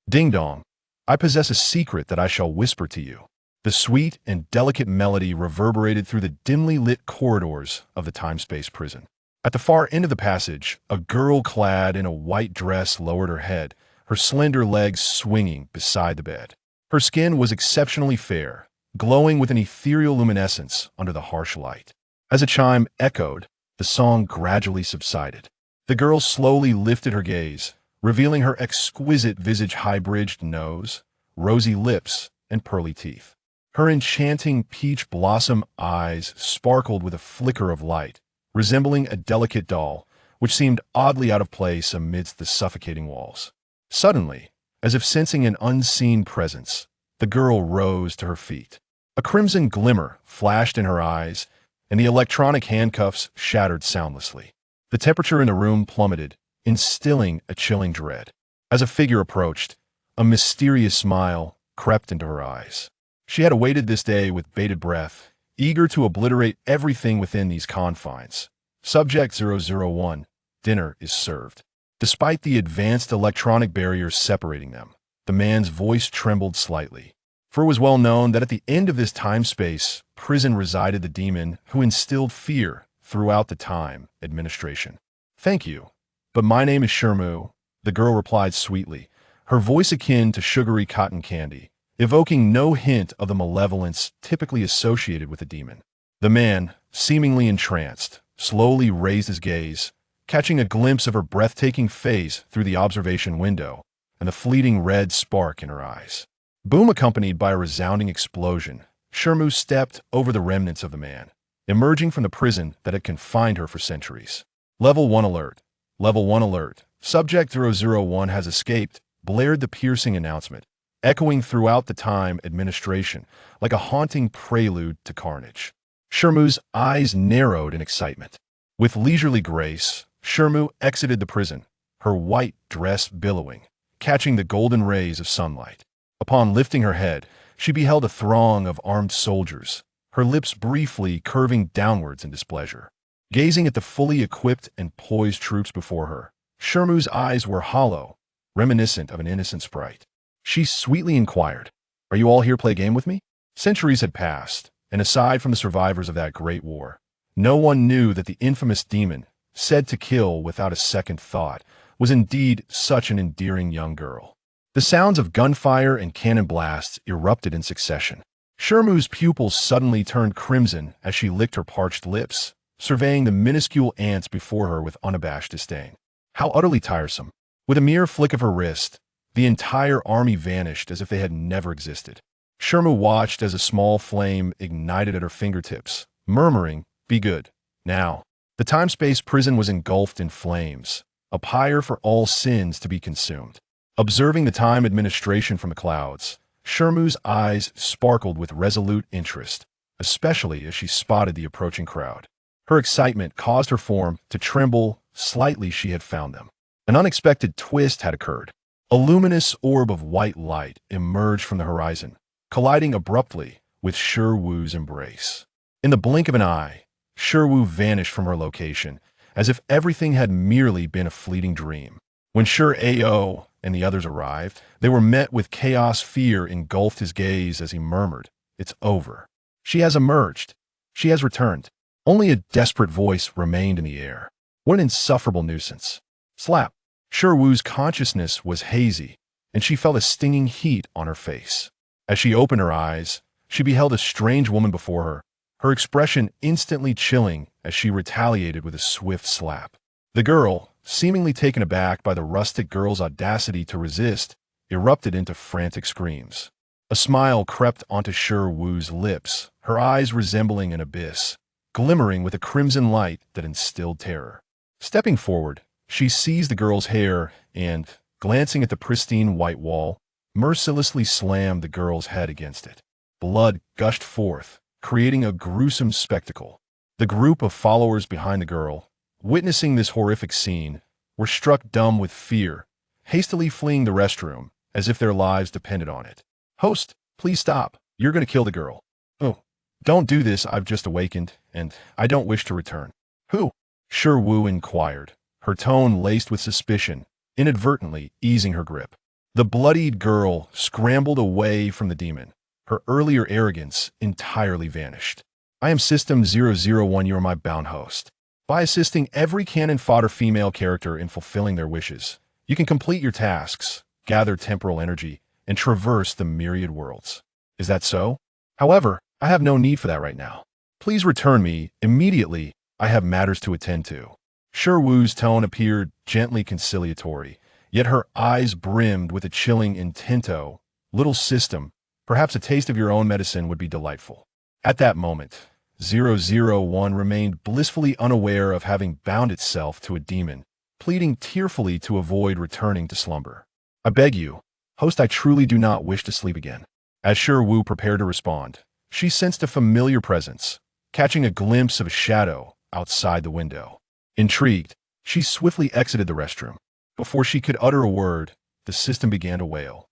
Ding dong. I possess a secret that I shall whisper to you. The sweet and delicate melody reverberated through the dimly lit corridors of the time-space prison. At the far end of the passage, a girl clad in a white dress lowered her head, her slender legs swinging beside the bed. Her skin was exceptionally fair, glowing with an ethereal luminescence under the harsh light. As a chime echoed, the song gradually subsided. The girl slowly lifted her gaze, revealing her exquisite visage, high-bridged nose, rosy lips, and pearly teeth. Her enchanting peach blossom eyes sparkled with a flicker of light, resembling a delicate doll, which seemed oddly out of place amidst the suffocating walls. Suddenly, as if sensing an unseen presence, the girl rose to her feet. A crimson glimmer flashed in her eyes, and the electronic handcuffs shattered soundlessly. The temperature in the room plummeted, instilling a chilling dread. As a figure approached, a mysterious smile crept into her eyes. She had awaited this day with bated breath, eager to obliterate everything within these confines. Subject 001, dinner is served. Despite the advanced electronic barriers separating them, the man's voice trembled slightly. For it was well known that at the end of this time-space prison resided the demon who instilled fear throughout the time administration. Thank you, but my name is Shermu, the girl replied sweetly, her voice akin to sugary cotton candy, evoking no hint of the malevolence typically associated with a demon. The man, seemingly entranced, slowly raised his gaze, catching a glimpse of her breathtaking face through the observation window and the fleeting red spark in her eyes. Boom accompanied by a resounding explosion, Shermu stepped over the remnants of the man, emerging from the prison that had confined her for centuries. Level 1 alert. Level 1 alert. Subject 001 has escaped, blared the piercing announcement, echoing throughout the time administration like a haunting prelude to carnage. Shermu's eyes narrowed in excitement. With leisurely grace, Shermu exited the prison, her white dress billowing, catching the golden rays of sunlight. Upon lifting her head, she beheld a throng of armed soldiers, her lips briefly curving downwards in displeasure. Gazing at the fully equipped and poised troops before her, Shermu's eyes were hollow, reminiscent of an innocent sprite. She sweetly inquired, "Are you all here to play a game with me?" Centuries had passed, and aside from the survivors of that great war, no one knew that the infamous demon, said to kill without a second thought, was indeed such an endearing young girl. The sounds of gunfire and cannon blasts erupted in succession. Shermu's pupils suddenly turned crimson as she licked her parched lips, surveying the minuscule ants before her with unabashed disdain. How utterly tiresome. With a mere flick of her wrist, the entire army vanished as if they had never existed. Shermu watched as a small flame ignited at her fingertips, murmuring, "Be good. Now." The time-space prison was engulfed in flames, a pyre for all sins to be consumed. Observing the time administration from the clouds, Shermu's eyes sparkled with resolute interest, especially as she spotted the approaching crowd. Her excitement caused her form to tremble slightly. She had found them. An unexpected twist had occurred. A luminous orb of white light emerged from the horizon, colliding abruptly with Sherwu's embrace. In the blink of an eye, Sherwu vanished from her location, as if everything had merely been a fleeting dream. When Sher-Ao and the others arrived, they were met with chaos. Fear engulfed his gaze as he murmured, "It's over. She has emerged. She has returned." Only a desperate voice remained in the air. What an insufferable nuisance. Slap. Sherwu's consciousness was hazy, and she felt a stinging heat on her face. As she opened her eyes, she beheld a strange woman before her, her expression instantly chilling as she retaliated with a swift slap. The girl, seemingly taken aback by the rustic girl's audacity to resist, erupted into frantic screams. A smile crept onto Sherwu's lips, her eyes resembling an abyss, glimmering with a crimson light that instilled terror. Stepping forward, she seized the girl's hair and, glancing at the pristine white wall, mercilessly slammed the girl's head against it. Blood gushed forth, creating a gruesome spectacle. The group of followers behind the girl, witnessing this horrific scene, were struck dumb with fear, hastily fleeing the restroom as if their lives depended on it. "Host, please stop. You're going to kill the girl." "Oh, don't do this. I've just awakened, and I don't wish to return." "Who?" Sherwu inquired, her tone laced with suspicion, inadvertently easing her grip. The bloodied girl scrambled away from the demon. Her earlier arrogance entirely vanished. I am System 001, you are my bound host. By assisting every cannon fodder female character in fulfilling their wishes, you can complete your tasks, gather temporal energy, and traverse the myriad worlds. Is that so? However, I have no need for that right now. Please return me immediately. I have matters to attend to. Sherwoo's tone appeared gently conciliatory, yet her eyes brimmed with a chilling intento. Little system, perhaps a taste of your own medicine would be delightful. At that moment, 001 remained blissfully unaware of having bound itself to a demon, pleading tearfully to avoid returning to slumber. I beg you, host, I truly do not wish to sleep again. As Sherwoo prepared to respond, she sensed a familiar presence, catching a glimpse of a shadow outside the window. Intrigued, she swiftly exited the restroom. Before she could utter a word, the system began to wail.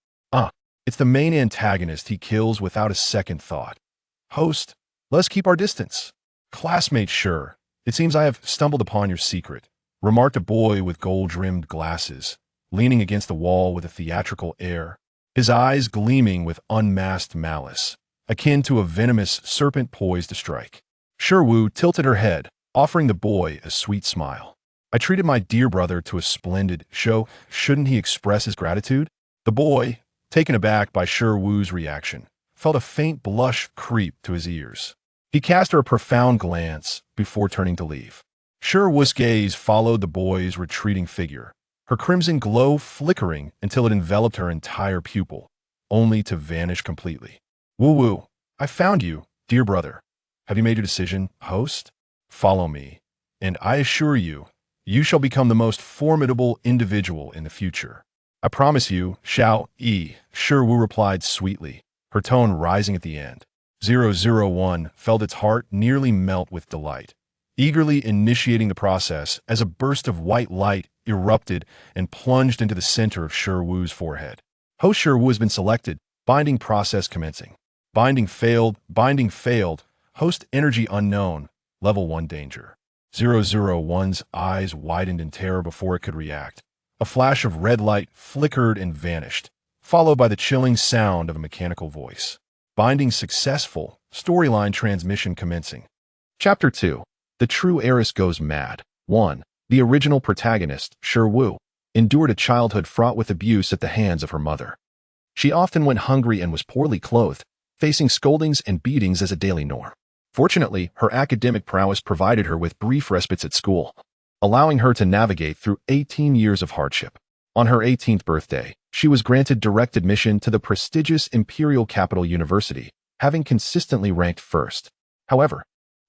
It's the main antagonist he kills without a second thought. Host, let's keep our distance. Classmate, sure. It seems I have stumbled upon your secret, remarked a boy with gold-rimmed glasses, leaning against the wall with a theatrical air, his eyes gleaming with unmasked malice, akin to a venomous serpent poised to strike. Sherwoo tilted her head, offering the boy a sweet smile. I treated my dear brother to a splendid show. Shouldn't he express his gratitude? The boy, taken aback by Sherwoo's reaction, felt a faint blush creep to his ears. He cast her a profound glance before turning to leave. Sherwoo's gaze followed the boy's retreating figure, her crimson glow flickering until it enveloped her entire pupil, only to vanish completely. Woo-woo, I found you, dear brother. Have you made your decision, host? Follow me, and I assure you, you shall become the most formidable individual in the future. I promise you, Xiao Yi, Sherwoo replied sweetly, her tone rising at the end. 001 felt its heart nearly melt with delight, eagerly initiating the process as a burst of white light erupted and plunged into the center of Sherwoo's forehead. Host Sherwoo has been selected. Binding process commencing. Binding failed. Binding failed. Host energy unknown. Level 1 danger. 001's eyes widened in terror before it could react. A flash of red light flickered and vanished, followed by the chilling sound of a mechanical voice. Binding successful. Storyline transmission commencing. Chapter 2. The True Heiress Goes Mad. 1. The original protagonist, Sherwoo, endured a childhood fraught with abuse at the hands of her mother. She often went hungry and was poorly clothed, facing scoldings and beatings as a daily norm. Fortunately, her academic prowess provided her with brief respites at school, allowing her to navigate through 18 years of hardship. On her 18th birthday, she was granted direct admission to the prestigious Imperial Capital University, having consistently ranked first. However,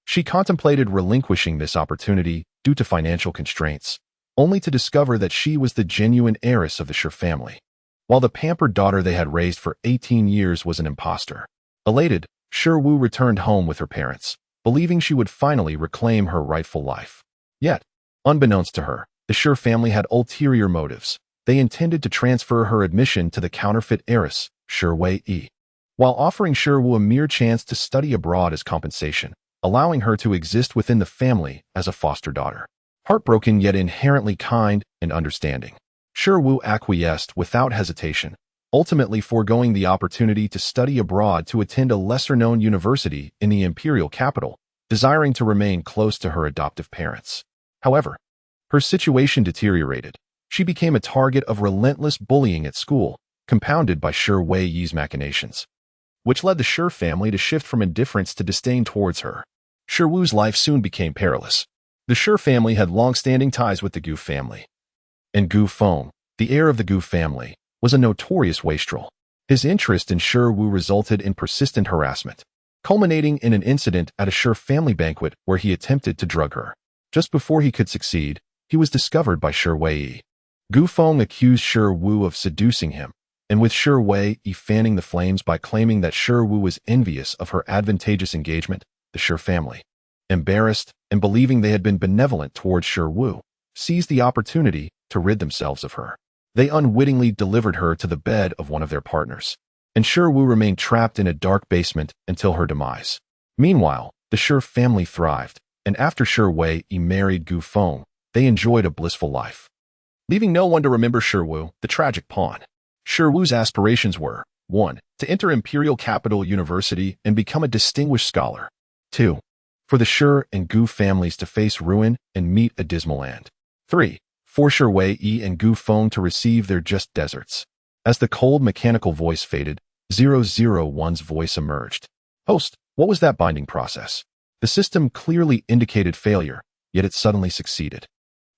she contemplated relinquishing this opportunity due to financial constraints, only to discover that she was the genuine heiress of the Sher family, while the pampered daughter they had raised for 18 years was an imposter. Elated, Sherwoo returned home with her parents, believing she would finally reclaim her rightful life. Yet, unbeknownst to her, the Sher family had ulterior motives. They intended to transfer her admission to the counterfeit heiress, Sherway-yi, while offering Sherwoo a mere chance to study abroad as compensation, allowing her to exist within the family as a foster daughter. Heartbroken yet inherently kind and understanding, Sherwoo acquiesced without hesitation, ultimately foregoing the opportunity to study abroad to attend a lesser-known university in the imperial capital, desiring to remain close to her adoptive parents. However, her situation deteriorated. She became a target of relentless bullying at school, compounded by Sherway-yi's machinations, which led the Sher family to shift from indifference to disdain towards her. Sherwoo's life soon became perilous. The Sher family had long-standing ties with the Gu family, and Gu Feng, the heir of the Gu family, was a notorious wastrel. His interest in Sherwoo resulted in persistent harassment, culminating in an incident at a Sher family banquet where he attempted to drug her. Just before he could succeed, he was discovered by Sherway-yi. Gu Feng accused Sherwoo of seducing him, and with Sherway-yi fanning the flames by claiming that Sherwoo was envious of her advantageous engagement, the Sher family, embarrassed and believing they had been benevolent towards Sherwoo, seized the opportunity to rid themselves of her. They unwittingly delivered her to the bed of one of their partners, and Sherwoo remained trapped in a dark basement until her demise. Meanwhile, the Sher family thrived, and after Sherway-yi married Gu Feng, they enjoyed a blissful life, leaving no one to remember Sherwoo, the tragic pawn. Shi Wu's aspirations were 1. To enter Imperial Capital University and become a distinguished scholar. 2. For the Shi and Gu families to face ruin and meet a dismal end. 3. For Shi Wei and Gu Feng to receive their just deserts. As the cold mechanical voice faded, 001's voice emerged. Host, what was that binding process? The system clearly indicated failure, yet it suddenly succeeded.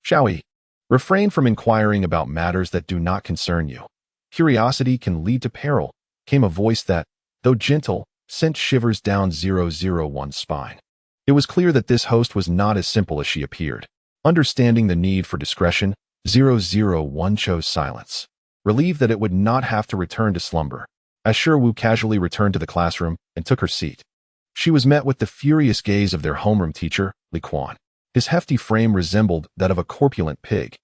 Xiaoyi, refrain from inquiring about matters that do not concern you. Curiosity can lead to peril, came a voice that, though gentle, sent shivers down 001's spine. It was clear that this host was not as simple as she appeared. Understanding the need for discretion, 001 chose silence, relieved that it would not have to return to slumber. As Shi Wu casually returned to the classroom and took her seat, she was met with the furious gaze of their homeroom teacher, Li Quan. His hefty frame resembled that of a corpulent pig,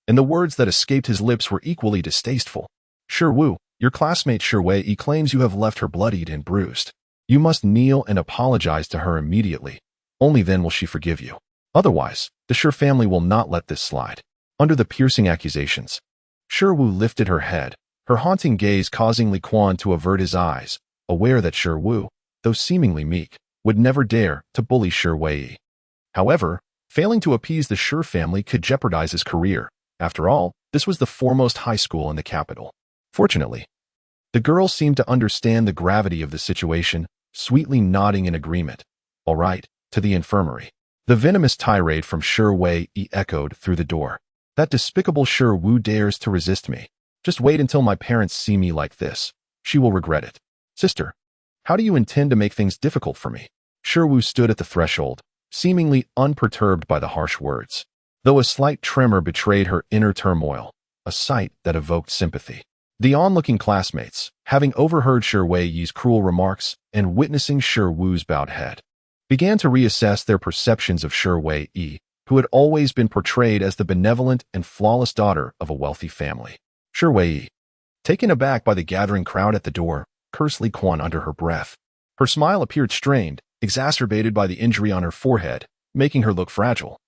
and the words that escaped his lips were equally distasteful. Shi Wu, your classmate Shi Wei claims you have left her bloodied and bruised. You must kneel and apologize to her immediately. Only then will she forgive you. Otherwise, the Shi family will not let this slide. Under the piercing accusations, Shi Wu lifted her head, her haunting gaze causing Li Quan to avert his eyes, aware that Shi Wu, though seemingly meek, would never dare to bully Shi Wei. However, failing to appease the Shi family could jeopardize his career. After all, this was the foremost high school in the capital. Fortunately, the girl seemed to understand the gravity of the situation, sweetly nodding in agreement. All right, to the infirmary. The venomous tirade from Shi Wei echoed through the door. That despicable Shi Wu dares to resist me. Just wait until my parents see me like this. She will regret it. Sister, how do you intend to make things difficult for me? Shi Wu stood at the threshold, seemingly unperturbed by the harsh words, though a slight tremor betrayed her inner turmoil, a sight that evoked sympathy. The onlooking classmates, having overheard Shi Wei's cruel remarks and witnessing Shi Wu's bowed head, began to reassess their perceptions of Shi Wei, who had always been portrayed as the benevolent and flawless daughter of a wealthy family. Shi Wei, taken aback by the gathering crowd at the door, cursed Li Quan under her breath. Her smile appeared strained, exacerbated by the injury on her forehead, making her look fragile,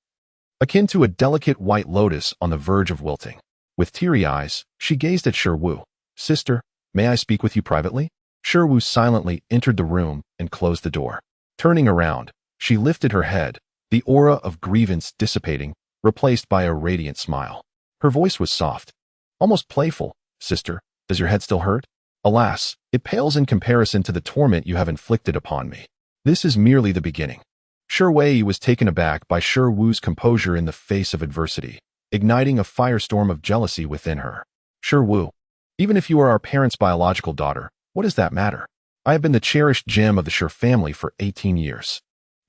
akin to a delicate white lotus on the verge of wilting. With teary eyes, she gazed at Shi Wu. Sister, may I speak with you privately? Shi Wu silently entered the room and closed the door. Turning around, she lifted her head, the aura of grievance dissipating, replaced by a radiant smile. Her voice was soft, almost playful. Sister, does your head still hurt? Alas, it pales in comparison to the torment you have inflicted upon me. This is merely the beginning. Shi Wei was taken aback by Shi Wu's composure in the face of adversity, igniting a firestorm of jealousy within her. Shi Wu, even if you are our parents' biological daughter, what does that matter? I have been the cherished gem of the Shi family for 18 years.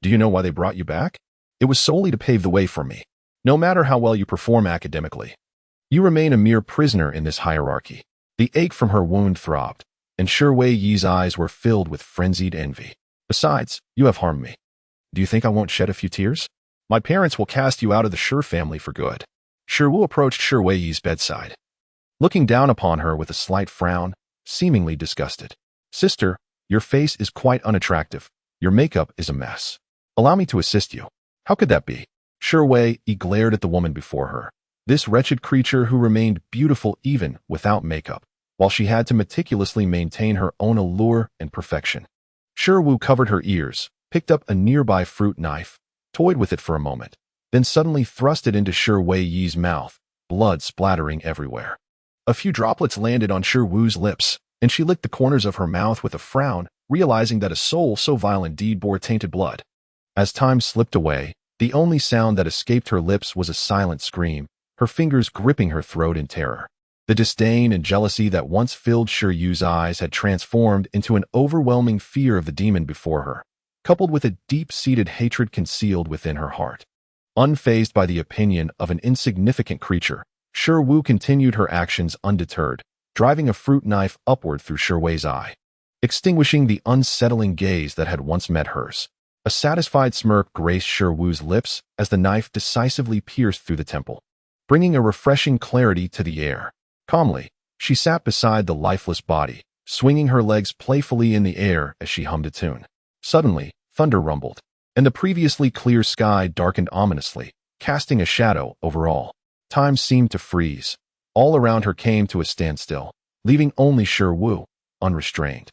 Do you know why they brought you back? It was solely to pave the way for me. No matter how well you perform academically, you remain a mere prisoner in this hierarchy. The ache from her wound throbbed, and Shi Wei's eyes were filled with frenzied envy. Besides, you have harmed me. Do you think I won't shed a few tears? My parents will cast you out of the Shi family for good. Shi Wu approached Shi Wei's bedside, looking down upon her with a slight frown, seemingly disgusted. Sister, your face is quite unattractive. Your makeup is a mess. Allow me to assist you. How could that be? Shi Wei glared at the woman before her, this wretched creature who remained beautiful even without makeup, while she had to meticulously maintain her own allure and perfection. Shi Wu covered her ears, picked up a nearby fruit knife, toyed with it for a moment, then suddenly thrust it into Shi Wei's mouth, blood splattering everywhere. A few droplets landed on Shi Wu's lips, and she licked the corners of her mouth with a frown, realizing that a soul so vile indeed bore tainted blood. As time slipped away, the only sound that escaped her lips was a silent scream, her fingers gripping her throat in terror. The disdain and jealousy that once filled Shi Yu's eyes had transformed into an overwhelming fear of the demon before her, coupled with a deep-seated hatred concealed within her heart. Unfazed by the opinion of an insignificant creature, Shi Wu continued her actions undeterred, driving a fruit knife upward through Shi Wei's eye, extinguishing the unsettling gaze that had once met hers. A satisfied smirk graced Shi Wu's lips as the knife decisively pierced through the temple, bringing a refreshing clarity to the air. Calmly, she sat beside the lifeless body, swinging her legs playfully in the air as she hummed a tune. Suddenly, thunder rumbled, and the previously clear sky darkened ominously, casting a shadow over all. Time seemed to freeze. All around her came to a standstill, leaving only Shi Wu, unrestrained,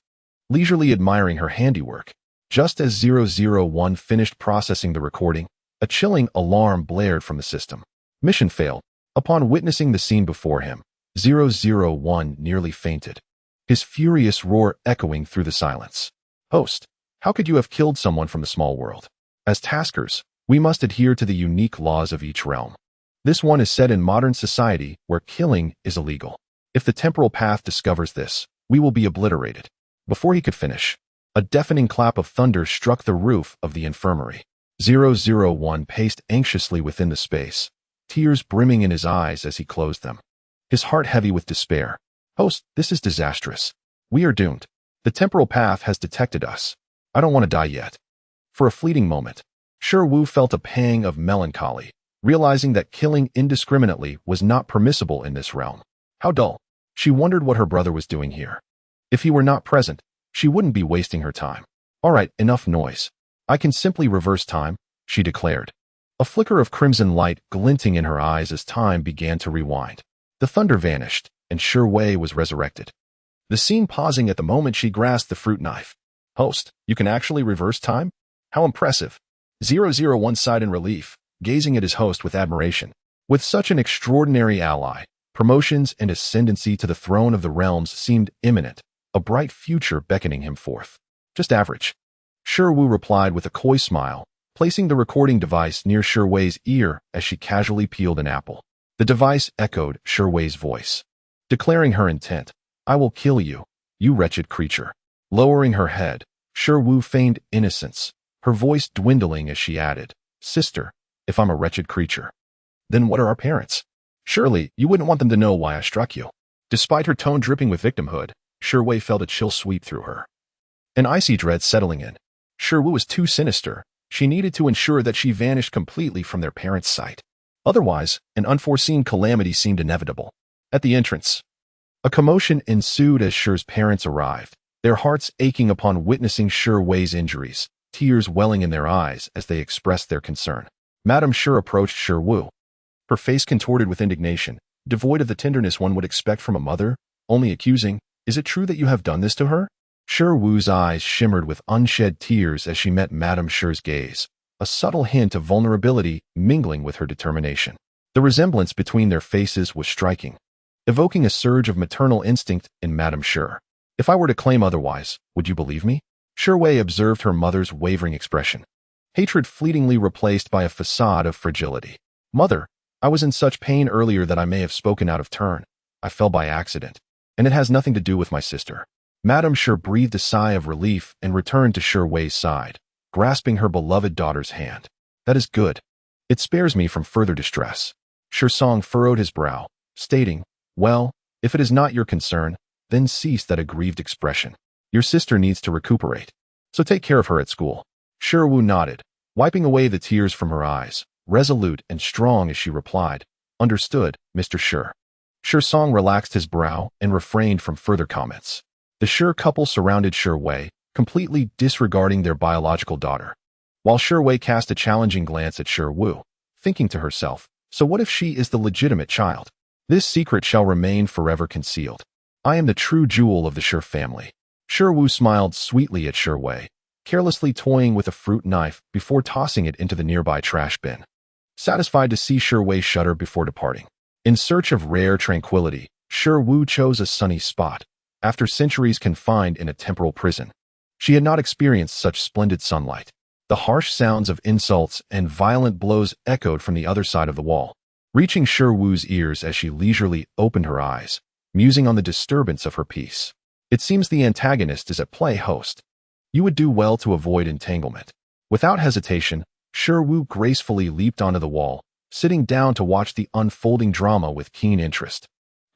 leisurely admiring her handiwork. Just as 001 finished processing the recording, a chilling alarm blared from the system. Mission failed. Upon witnessing the scene before him, 001 nearly fainted, his furious roar echoing through the silence. Host, how could you have killed someone from the small world? As taskers, we must adhere to the unique laws of each realm. This one is set in modern society where killing is illegal. If the temporal path discovers this, we will be obliterated. Before he could finish, a deafening clap of thunder struck the roof of the infirmary. 001 paced anxiously within the space, tears brimming in his eyes as he closed them, his heart heavy with despair. Host, this is disastrous. We are doomed. The temporal path has detected us. I don't want to die yet. For a fleeting moment, Shi Wu felt a pang of melancholy, realizing that killing indiscriminately was not permissible in this realm. How dull. She wondered what her brother was doing here. If he were not present, she wouldn't be wasting her time. All right, enough noise. I can simply reverse time, she declared, a flicker of crimson light glinting in her eyes as time began to rewind. The thunder vanished, and Shi Wei was resurrected. The scene pausing at the moment she grasped the fruit knife. Host, you can actually reverse time? How impressive. 001 sighed in relief, gazing at his host with admiration. With such an extraordinary ally, promotions and ascendancy to the throne of the realms seemed imminent, a bright future beckoning him forth. Just average. Shi Wu replied with a coy smile, placing the recording device near Shi Wei's ear as she casually peeled an apple. The device echoed Shi Wei's voice, declaring her intent. I will kill you, you wretched creature. Lowering her head, Shi Wu feigned innocence, her voice dwindling as she added, Sister, if I'm a wretched creature, then what are our parents? Surely, you wouldn't want them to know why I struck you. Despite her tone dripping with victimhood, Shi Wei felt a chill sweep through her, an icy dread settling in. Shi Wu was too sinister. She needed to ensure that she vanished completely from their parents' sight. Otherwise, an unforeseen calamity seemed inevitable. At the entrance, a commotion ensued as Shi's parents arrived, their hearts aching upon witnessing Shi Wei's injuries, tears welling in their eyes as they expressed their concern. Madame Shi approached Shi Wu, her face contorted with indignation, devoid of the tenderness one would expect from a mother, only accusing, Is it true that you have done this to her? Shi Wu's eyes shimmered with unshed tears as she met Madame Shi's gaze, a subtle hint of vulnerability mingling with her determination. The resemblance between their faces was striking, evoking a surge of maternal instinct in Madame Shi. If I were to claim otherwise, would you believe me? Shi Wei observed her mother's wavering expression, hatred fleetingly replaced by a facade of fragility. Mother, I was in such pain earlier that I may have spoken out of turn. I fell by accident, and it has nothing to do with my sister. Madame Shi breathed a sigh of relief and returned to Shi Wei's side, grasping her beloved daughter's hand. That is good. It spares me from further distress. Shi Song furrowed his brow, stating, Well, if it is not your concern, then cease that aggrieved expression. Your sister needs to recuperate, so take care of her at school. Shi Wu nodded, wiping away the tears from her eyes, resolute and strong as she replied, Understood, Mr. Shi. Shi Song relaxed his brow and refrained from further comments. The Shi couple surrounded Shi Wei, completely disregarding their biological daughter, while Shi Wei cast a challenging glance at Shi Wu, thinking to herself, So what if she is the legitimate child? This secret shall remain forever concealed. I am the true jewel of the Shi family. Shi Wu smiled sweetly at Shi Wei, carelessly toying with a fruit knife before tossing it into the nearby trash bin, satisfied to see Shi Wei shudder before departing. In search of rare tranquility, Shi Wu chose a sunny spot. After centuries confined in a temporal prison, she had not experienced such splendid sunlight. The harsh sounds of insults and violent blows echoed from the other side of the wall, reaching Shi Wu's ears as she leisurely opened her eyes, musing on the disturbance of her peace. It seems the antagonist is at play, host. You would do well to avoid entanglement. Without hesitation, Shi Wu gracefully leaped onto the wall, sitting down to watch the unfolding drama with keen interest.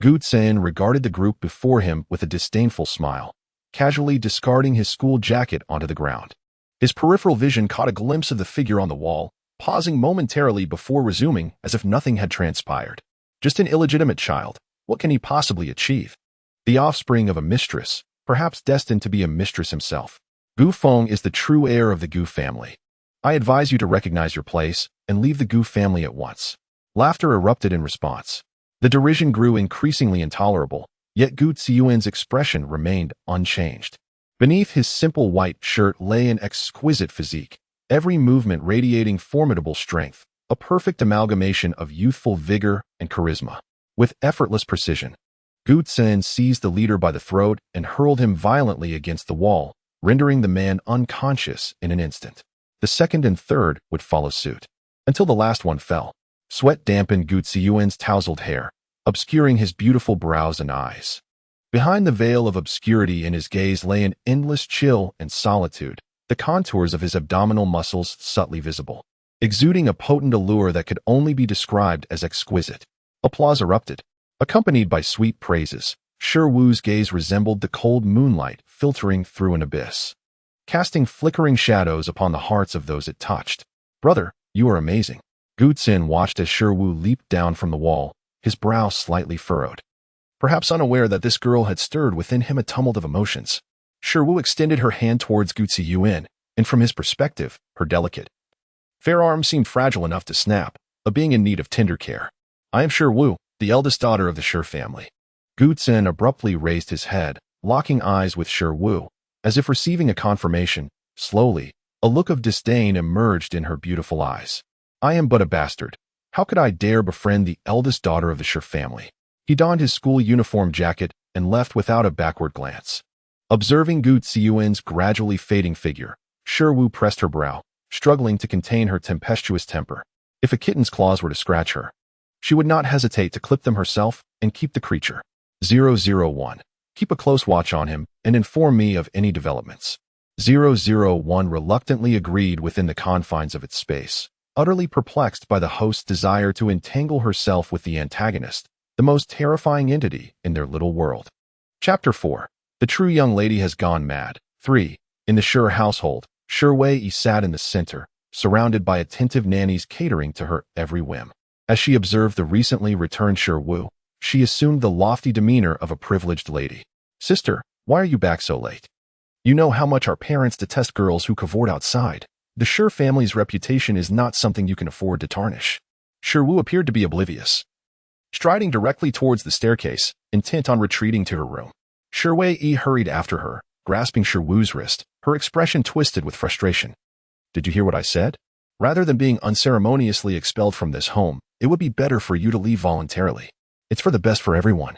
Gu Tsen regarded the group before him with a disdainful smile, casually discarding his school jacket onto the ground. His peripheral vision caught a glimpse of the figure on the wall, pausing momentarily before resuming as if nothing had transpired. Just an illegitimate child. What can he possibly achieve? The offspring of a mistress, perhaps destined to be a mistress himself. Gu Feng is the true heir of the Gu family. I advise you to recognize your place and leave the Gu family at once. Laughter erupted in response. The derision grew increasingly intolerable, Yet Gu Ziyuan's expression remained unchanged. Beneath his simple white shirt lay an exquisite physique, every movement radiating formidable strength, a perfect amalgamation of youthful vigor and charisma. With effortless precision, Gu Ziyuan seized the leader by the throat and hurled him violently against the wall, rendering the man unconscious in an instant. The second and third would follow suit, until the last one fell. Sweat dampened Gu Ziyuan's tousled hair, obscuring his beautiful brows and eyes. Behind the veil of obscurity in his gaze lay an endless chill and solitude, the contours of his abdominal muscles subtly visible, exuding a potent allure that could only be described as exquisite. Applause erupted, accompanied by sweet praises. Shi Wu's gaze resembled the cold moonlight filtering through an abyss, casting flickering shadows upon the hearts of those it touched. "Brother, you are amazing." Gu Ziyuan watched as Shi Wu leaped down from the wall, his brow slightly furrowed. Perhaps unaware that this girl had stirred within him a tumult of emotions, Shi Wu extended her hand towards Gu Ziyuan, and from his perspective, her delicate, fair arm seemed fragile enough to snap, a being in need of tender care. "I am Shi Wu, the eldest daughter of the Shi family." Gu Ziyuan abruptly raised his head, locking eyes with Shi Wu, as if receiving a confirmation. Slowly, a look of disdain emerged in her beautiful eyes. "I am but a bastard. How could I dare befriend the eldest daughter of the Shi family?" He donned his school uniform jacket and left without a backward glance. Observing Gu Ziyuan's gradually fading figure, Shi Wu pressed her brow, struggling to contain her tempestuous temper. If a kitten's claws were to scratch her, she would not hesitate to clip them herself and keep the creature. 001. Keep a close watch on him and inform me of any developments. 001 reluctantly agreed within the confines of its space, utterly perplexed by the host's desire to entangle herself with the antagonist, the most terrifying entity in their little world. Chapter 4. The true young lady has gone mad. 3. In the Shi household, Shi Wei sat in the center, surrounded by attentive nannies catering to her every whim. As she observed the recently returned Shi Wu, she assumed the lofty demeanor of a privileged lady. "Sister, why are you back so late? You know how much our parents detest girls who cavort outside. The Shi family's reputation is not something you can afford to tarnish." Shi Wu appeared to be oblivious, striding directly towards the staircase, intent on retreating to her room. Shi Wei hurried after her, grasping Shi Wu's wrist, her expression twisted with frustration. "Did you hear what I said? Rather than being unceremoniously expelled from this home, it would be better for you to leave voluntarily. It's for the best for everyone.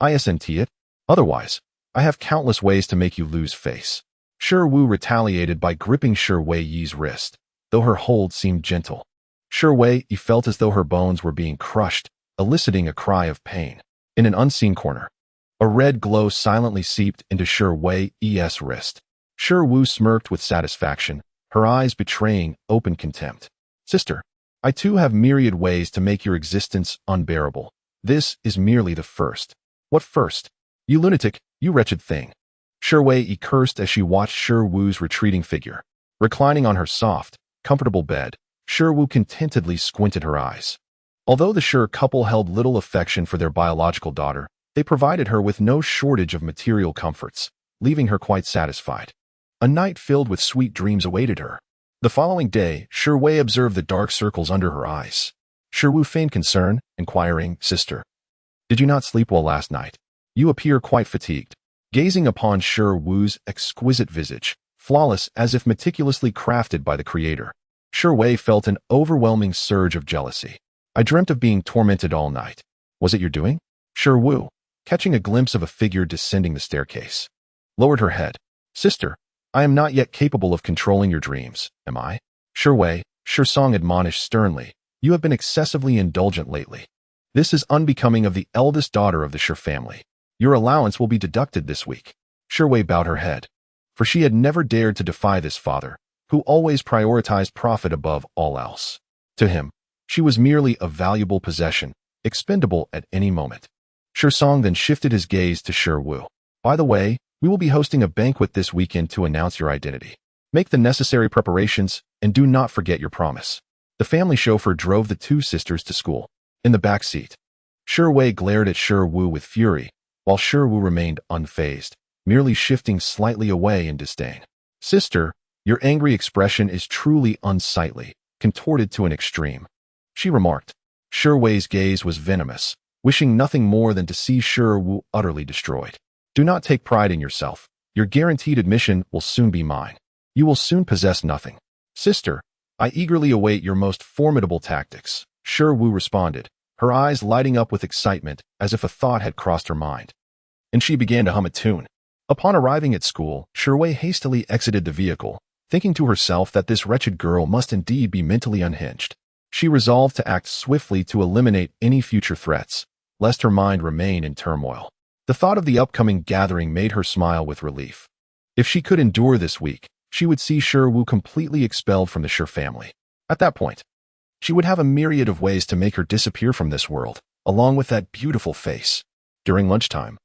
Isn't it? Otherwise, I have countless ways to make you lose face." Shi Wu retaliated by gripping Shi Wei's wrist, though her hold seemed gentle. Shi Wei felt as though her bones were being crushed, eliciting a cry of pain. In an unseen corner, a red glow silently seeped into Shi Wei's wrist. Shi Wu smirked with satisfaction, her eyes betraying open contempt. "Sister, I too have myriad ways to make your existence unbearable. This is merely the first." "What first? You lunatic, you wretched thing." Shi Wei cursed as she watched Shi Wu's retreating figure. Reclining on her soft, comfortable bed, Shi Wu contentedly squinted her eyes. Although the Shi couple held little affection for their biological daughter, they provided her with no shortage of material comforts, leaving her quite satisfied. A night filled with sweet dreams awaited her. The following day, Shi Wei observed the dark circles under her eyes. Shi Wu feigned concern, inquiring, "Sister, did you not sleep well last night? You appear quite fatigued." Gazing upon Shi Wu's exquisite visage, flawless as if meticulously crafted by the Creator, Shi Wei felt an overwhelming surge of jealousy. "I dreamt of being tormented all night. Was it your doing?" Shi Wu, catching a glimpse of a figure descending the staircase, lowered her head. "Sister, I am not yet capable of controlling your dreams, am I?" "Shi Wei," Shi Song admonished sternly, "you have been excessively indulgent lately. This is unbecoming of the eldest daughter of the Shi family. Your allowance will be deducted this week." Shi Wei bowed her head, for she had never dared to defy this father, who always prioritized profit above all else. To him, she was merely a valuable possession, expendable at any moment. Shi Song then shifted his gaze to Shi Wu. "By the way, we will be hosting a banquet this weekend to announce your identity. Make the necessary preparations, and do not forget your promise." The family chauffeur drove the two sisters to school. In the back seat, Shi Wei glared at Shi Wu with fury, while Shi Wu remained unfazed, merely shifting slightly away in disdain. "Sister, your angry expression is truly unsightly, contorted to an extreme," she remarked. Shi Wei's gaze was venomous, wishing nothing more than to see Shiru utterly destroyed. Do not take pride in yourself. Your guaranteed admission will soon be mine. You will soon possess nothing. Sister, I eagerly await your most formidable tactics, Shiru responded, her eyes lighting up with excitement as if a thought had crossed her mind. And she began to hum a tune. Upon arriving at school, Shiru hastily exited the vehicle, thinking to herself that this wretched girl must indeed be mentally unhinged. She resolved to act swiftly to eliminate any future threats, lest her mind remain in turmoil. The thought of the upcoming gathering made her smile with relief. If she could endure this week, she would see Shiru completely expelled from the Shi family. At that point, she would have a myriad of ways to make her disappear from this world, along with that beautiful face. During lunchtime,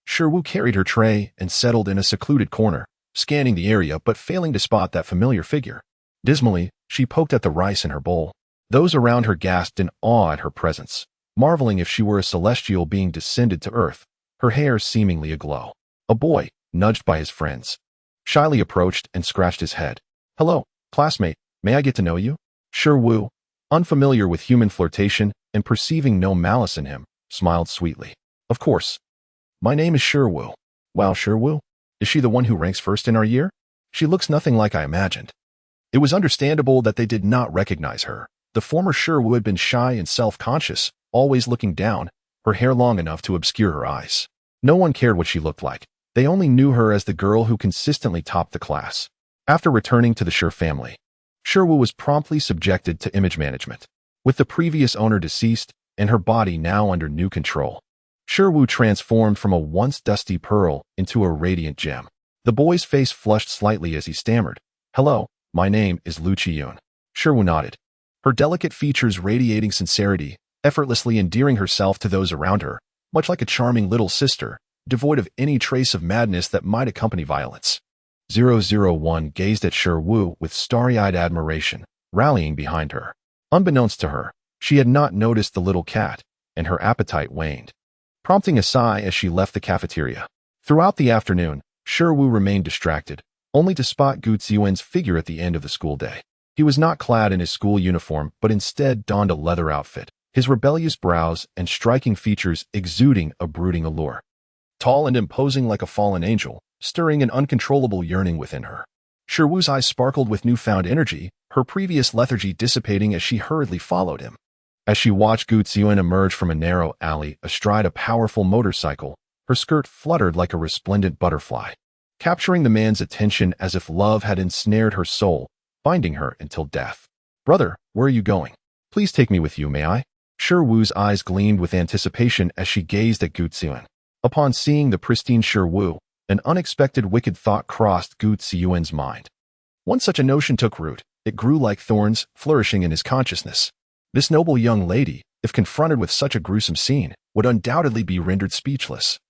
Shiru carried her tray and settled in a secluded corner, scanning the area but failing to spot that familiar figure. Dismally, she poked at the rice in her bowl. Those around her gasped in awe at her presence, marveling if she were a celestial being descended to earth, her hair seemingly aglow. A boy, nudged by his friends, shyly approached and scratched his head. "Hello, classmate, may I get to know you?" Shiru, unfamiliar with human flirtation and perceiving no malice in him, smiled sweetly. "Of course. My name is Shiru." "Wow, Shiru? Is she the one who ranks first in our year? She looks nothing like I imagined." It was understandable that they did not recognize her. The former Shiru had been shy and self-conscious, always looking down, her hair long enough to obscure her eyes. No one cared what she looked like. They only knew her as the girl who consistently topped the class. After returning to the Shi family, Shiru was promptly subjected to image management. With the previous owner deceased and her body now under new control, Shiru transformed from a once dusty pearl into a radiant gem. The boy's face flushed slightly as he stammered, "Hello, my name is Lu Qiyun." Shiru nodded, her delicate features radiating sincerity, effortlessly endearing herself to those around her, much like a charming little sister, devoid of any trace of madness that might accompany violence. 001 gazed at Shiru with starry-eyed admiration, rallying behind her. Unbeknownst to her, she had not noticed the little cat, and her appetite waned, prompting a sigh as she left the cafeteria. Throughout the afternoon, Shiru remained distracted, only to spot Gu Ziyuan's figure at the end of the school day. He was not clad in his school uniform, but instead donned a leather outfit, his rebellious brows and striking features exuding a brooding allure. Tall and imposing like a fallen angel, stirring an uncontrollable yearning within her. Shiru's eyes sparkled with newfound energy, her previous lethargy dissipating as she hurriedly followed him. As she watched Gu Ziyuan emerge from a narrow alley astride a powerful motorcycle, her skirt fluttered like a resplendent butterfly, capturing the man's attention as if love had ensnared her soul, binding her until death. "Brother, where are you going? Please take me with you, may I?" Shiru's eyes gleamed with anticipation as she gazed at Gu Ziyuan. Upon seeing the pristine Shiru, an unexpected wicked thought crossed Gu Ziyuan's mind. Once such a notion took root, it grew like thorns, flourishing in his consciousness. This noble young lady, if confronted with such a gruesome scene, would undoubtedly be rendered speechless.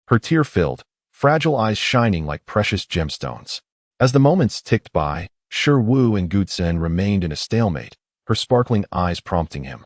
Her tear-filled, fragile eyes shining like precious gemstones. As the moments ticked by, Shiru and Gu Ziyuan remained in a stalemate, her sparkling eyes prompting him,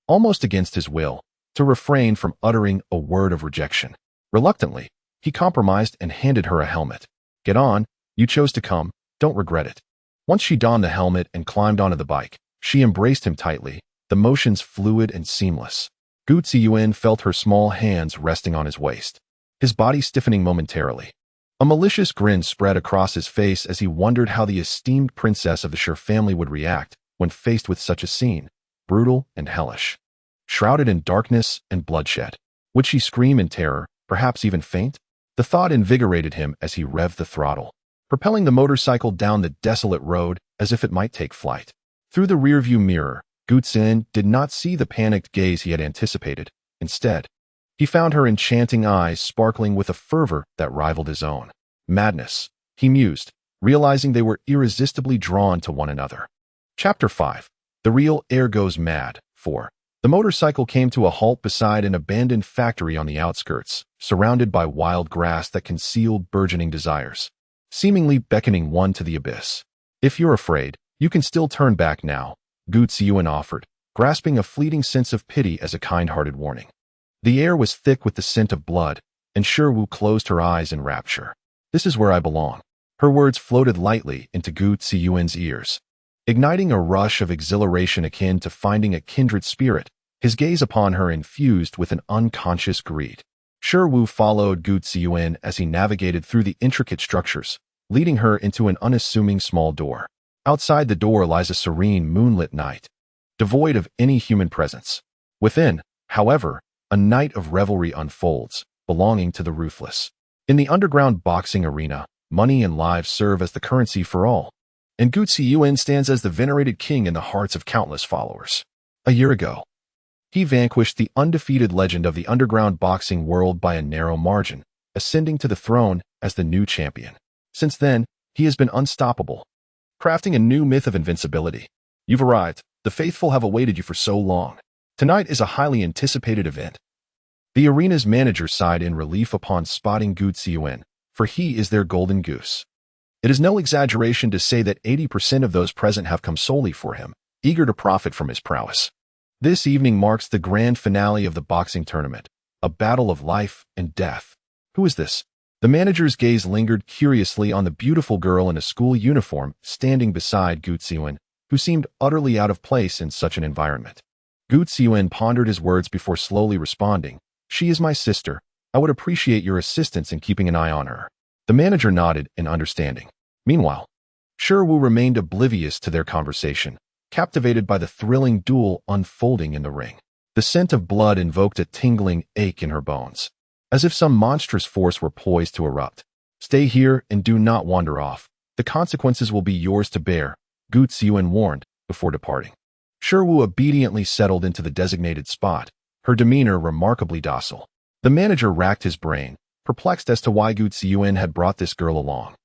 almost against his will, to refrain from uttering a word of rejection. Reluctantly, he compromised and handed her a helmet. "Get on, you chose to come, don't regret it." Once she donned the helmet and climbed onto the bike, she embraced him tightly, the motions fluid and seamless. Gu Ziyuan felt her small hands resting on his waist, his body stiffening momentarily. A malicious grin spread across his face as he wondered how the esteemed princess of the Shi family would react when faced with such a scene, brutal and hellish. Shrouded in darkness and bloodshed, would she scream in terror, perhaps even faint? The thought invigorated him as he revved the throttle, propelling the motorcycle down the desolate road as if it might take flight. Through the rearview mirror, Gu Ziyuan did not see the panicked gaze he had anticipated. Instead, he found her enchanting eyes sparkling with a fervor that rivaled his own. Madness, he mused, realizing they were irresistibly drawn to one another. Chapter 5. The Real Heir Goes Mad. 4. The motorcycle came to a halt beside an abandoned factory on the outskirts, surrounded by wild grass that concealed burgeoning desires, seemingly beckoning one to the abyss. "If you're afraid, you can still turn back now," Gu Ziyuan offered, grasping a fleeting sense of pity as a kind-hearted warning. The air was thick with the scent of blood, and Shiru closed her eyes in rapture. "This is where I belong." Her words floated lightly into Gu Ziyuan's ears, igniting a rush of exhilaration akin to finding a kindred spirit, his gaze upon her infused with an unconscious greed. Shiwu followed Gu Ziyuan as he navigated through the intricate structures, leading her into an unassuming small door. Outside the door lies a serene moonlit night, devoid of any human presence. Within, however, a night of revelry unfolds, belonging to the ruthless. In the underground boxing arena, money and lives serve as the currency for all, and Gu Ziyuan stands as the venerated king in the hearts of countless followers. A year ago, he vanquished the undefeated legend of the underground boxing world by a narrow margin, ascending to the throne as the new champion. Since then, he has been unstoppable, crafting a new myth of invincibility. You've arrived. The faithful have awaited you for so long. Tonight is a highly anticipated event. The arena's manager sighed in relief upon spotting Gu Ziyuan, for he is their golden goose. It is no exaggeration to say that 80% of those present have come solely for him, eager to profit from his prowess. This evening marks the grand finale of the boxing tournament, a battle of life and death. Who is this? The manager's gaze lingered curiously on the beautiful girl in a school uniform standing beside Gu Ziyuan, who seemed utterly out of place in such an environment. Gu Ziyuan pondered his words before slowly responding, "She is my sister. I would appreciate your assistance in keeping an eye on her." The manager nodded in understanding. Meanwhile, Shiwu remained oblivious to their conversation, captivated by the thrilling duel unfolding in the ring. The scent of blood invoked a tingling ache in her bones, as if some monstrous force were poised to erupt. "Stay here and do not wander off. The consequences will be yours to bear," Gu Ziyuan warned before departing. Shiwu obediently settled into the designated spot, her demeanor remarkably docile. The manager racked his brain, perplexed as to why Gu Ziyuan had brought this girl along,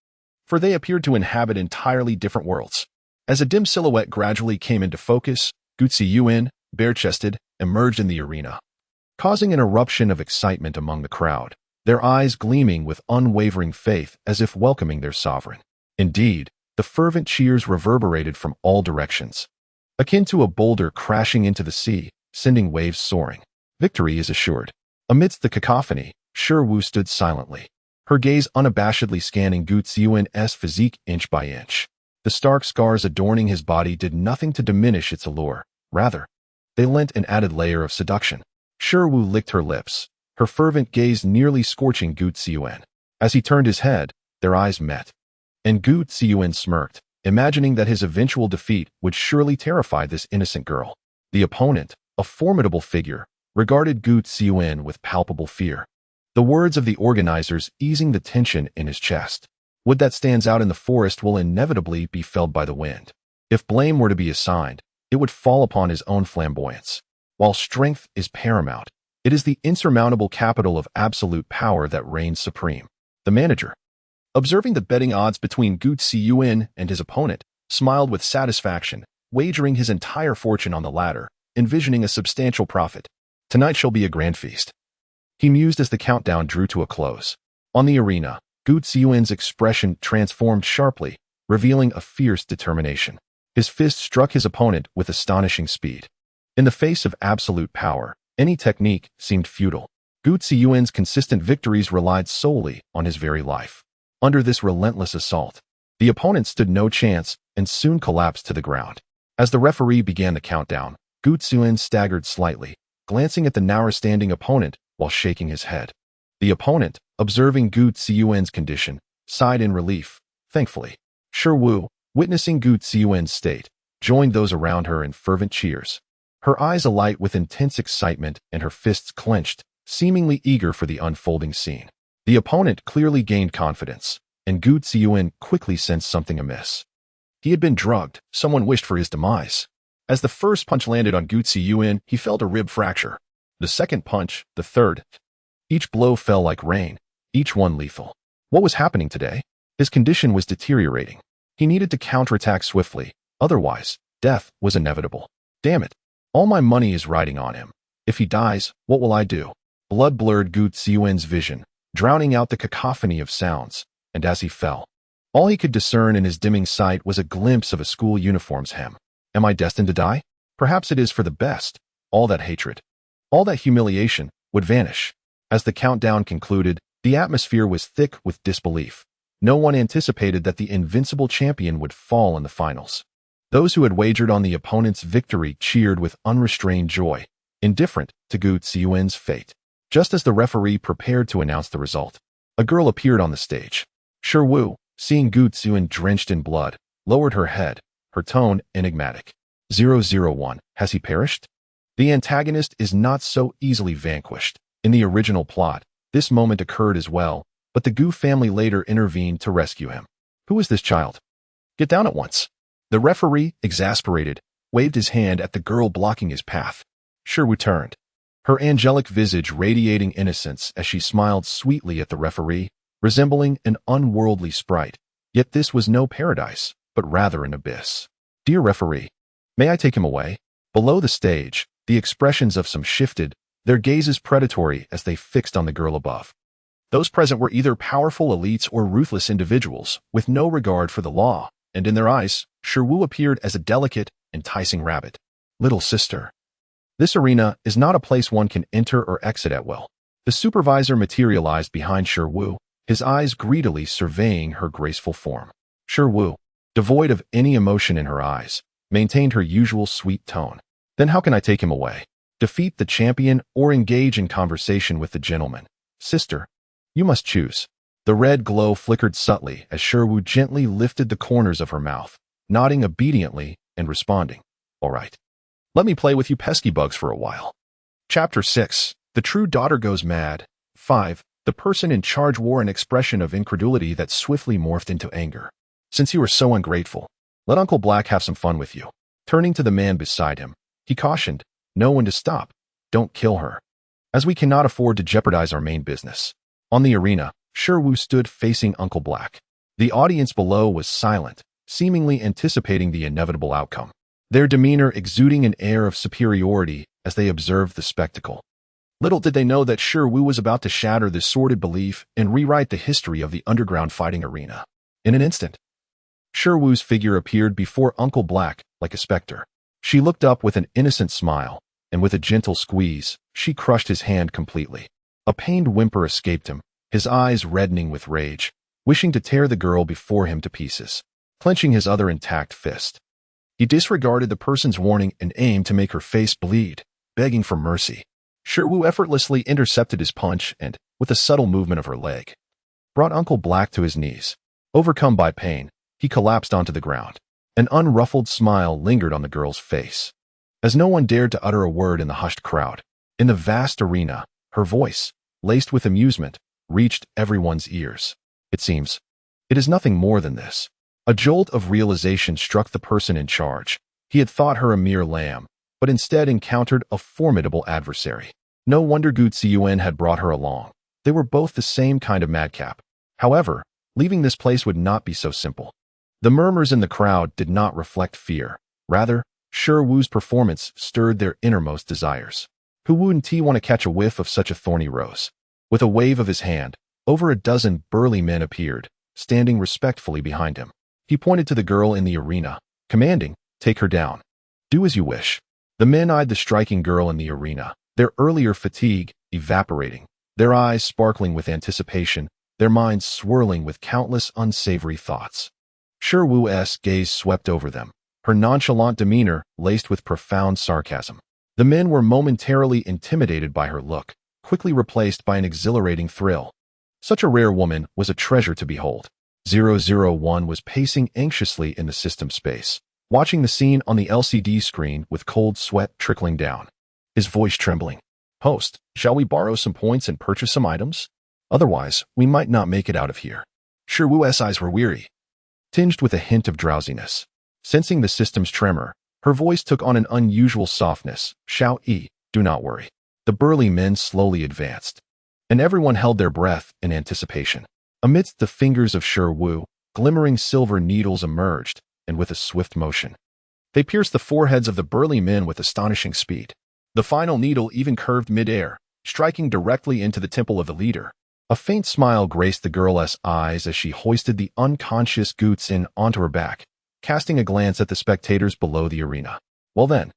for they appeared to inhabit entirely different worlds. As a dim silhouette gradually came into focus, Gu Ziyuan, bare-chested, emerged in the arena, causing an eruption of excitement among the crowd, their eyes gleaming with unwavering faith as if welcoming their sovereign. Indeed, the fervent cheers reverberated from all directions, akin to a boulder crashing into the sea, sending waves soaring. Victory is assured. Amidst the cacophony, Shiwu stood silently, her gaze unabashedly scanning Gu Ziyuan's physique inch by inch. The stark scars adorning his body did nothing to diminish its allure. Rather, they lent an added layer of seduction. Shiwu licked her lips, her fervent gaze nearly scorching Gu Ziyuan. As he turned his head, their eyes met, and Gu Ziyuan smirked, imagining that his eventual defeat would surely terrify this innocent girl. The opponent, a formidable figure, regarded Gu Ziyuan with palpable fear, the words of the organizers easing the tension in his chest. Wood that stands out in the forest will inevitably be felled by the wind. If blame were to be assigned, it would fall upon his own flamboyance. While strength is paramount, it is the insurmountable capital of absolute power that reigns supreme. The manager, observing the betting odds between Gu Ziyuan and his opponent, smiled with satisfaction, wagering his entire fortune on the latter, envisioning a substantial profit. Tonight shall be a grand feast, he mused as the countdown drew to a close. On the arena, Gu Ziyuan's expression transformed sharply, revealing a fierce determination. His fist struck his opponent with astonishing speed. In the face of absolute power, any technique seemed futile. Gu Ziyuan's consistent victories relied solely on his very life. Under this relentless assault, the opponent stood no chance and soon collapsed to the ground. As the referee began the countdown, Gu Ziyuan staggered slightly, glancing at the now-standing opponent while shaking his head. The opponent, observing Gu Ziyuan's condition, sighed in relief. Thankfully, Shiwu, witnessing Gu Ziyuan's state, joined those around her in fervent cheers. Her eyes alight with intense excitement and her fists clenched, seemingly eager for the unfolding scene. The opponent clearly gained confidence, and Gu Ziyuan quickly sensed something amiss. He had been drugged. Someone wished for his demise. As the first punch landed on Gu Ziyuan, he felt a rib fracture. The second punch, the third. Each blow fell like rain, each one lethal. What was happening today? His condition was deteriorating. He needed to counterattack swiftly, otherwise, death was inevitable. Damn it. All my money is riding on him. If he dies, what will I do? Blood blurred Gu Ziyuan's vision, drowning out the cacophony of sounds, and as he fell, all he could discern in his dimming sight was a glimpse of a school uniform's hem. Am I destined to die? Perhaps it is for the best. All that hatred, all that humiliation, would vanish. As the countdown concluded, the atmosphere was thick with disbelief. No one anticipated that the invincible champion would fall in the finals. Those who had wagered on the opponent's victory cheered with unrestrained joy, indifferent to Gu Ziyuan's fate. Just as the referee prepared to announce the result, a girl appeared on the stage. Shi Wu, seeing Gu Ziyuan drenched in blood, lowered her head, her tone enigmatic. 001, has he perished? The antagonist is not so easily vanquished. In the original plot, this moment occurred as well, but the Gu family later intervened to rescue him. Who is this child? Get down at once. The referee, exasperated, waved his hand at the girl blocking his path. Shi Wu turned, her angelic visage radiating innocence as she smiled sweetly at the referee, resembling an unworldly sprite. Yet this was no paradise, but rather an abyss. Dear referee, may I take him away? Below the stage, the expressions of some shifted, their gazes predatory as they fixed on the girl above. Those present were either powerful elites or ruthless individuals, with no regard for the law, and in their eyes, Shi Wu appeared as a delicate, enticing rabbit. Little sister. This arena is not a place one can enter or exit at will. The supervisor materialized behind Shi Wu, his eyes greedily surveying her graceful form. Shi Wu, devoid of any emotion in her eyes, maintained her usual sweet tone. Then how can I take him away? Defeat the champion or engage in conversation with the gentleman? Sister, you must choose. The red glow flickered subtly as Shi Wu gently lifted the corners of her mouth, nodding obediently and responding, all right. Let me play with you pesky bugs for a while. Chapter 6. The True Daughter Goes Mad. 5. The person in charge wore an expression of incredulity that swiftly morphed into anger. Since you are so ungrateful, let Uncle Black have some fun with you. Turning to the man beside him, he cautioned, know when to stop. Don't kill her, as we cannot afford to jeopardize our main business. On the arena, Shi Wu stood facing Uncle Black. The audience below was silent, seemingly anticipating the inevitable outcome, their demeanor exuding an air of superiority as they observed the spectacle. Little did they know that Shi Wu was about to shatter this sordid belief and rewrite the history of the underground fighting arena. In an instant, Shi Wu's figure appeared before Uncle Black like a specter. She looked up with an innocent smile, and with a gentle squeeze, she crushed his hand completely. A pained whimper escaped him, his eyes reddening with rage, wishing to tear the girl before him to pieces. Clenching his other intact fist, he disregarded the person's warning and aimed to make her face bleed, begging for mercy. Shi Wu effortlessly intercepted his punch and, with a subtle movement of her leg, brought Uncle Black to his knees. Overcome by pain, he collapsed onto the ground. An unruffled smile lingered on the girl's face, as no one dared to utter a word in the hushed crowd. In the vast arena, her voice, laced with amusement, reached everyone's ears. It seems, it is nothing more than this. A jolt of realization struck the person in charge. He had thought her a mere lamb, but instead encountered a formidable adversary. No wonder Gu Ziyuan had brought her along. They were both the same kind of madcap. However, leaving this place would not be so simple. The murmurs in the crowd did not reflect fear. Rather, Shi Wu's performance stirred their innermost desires. Who wouldn't want to catch a whiff of such a thorny rose? With a wave of his hand, over a dozen burly men appeared, standing respectfully behind him. He pointed to the girl in the arena, commanding, take her down. Do as you wish. The men eyed the striking girl in the arena, their earlier fatigue evaporating, their eyes sparkling with anticipation, their minds swirling with countless unsavory thoughts. Shi Wu's gaze swept over them, her nonchalant demeanor laced with profound sarcasm. The men were momentarily intimidated by her look, quickly replaced by an exhilarating thrill. Such a rare woman was a treasure to behold. 001 was pacing anxiously in the system space, watching the scene on the LCD screen with cold sweat trickling down. His voice trembling. Host, shall we borrow some points and purchase some items? Otherwise, we might not make it out of here. Shi Wu's eyes were weary, tinged with a hint of drowsiness. Sensing the system's tremor, her voice took on an unusual softness. Shao Yi, do not worry. The burly men slowly advanced, and everyone held their breath in anticipation. Amidst the fingers of Shi Wu, glimmering silver needles emerged, and with a swift motion, they pierced the foreheads of the burly men with astonishing speed. The final needle even curved mid-air, striking directly into the temple of the leader. A faint smile graced the girl's eyes as she hoisted the unconscious Gu Ziyuan onto her back, casting a glance at the spectators below the arena. Well then,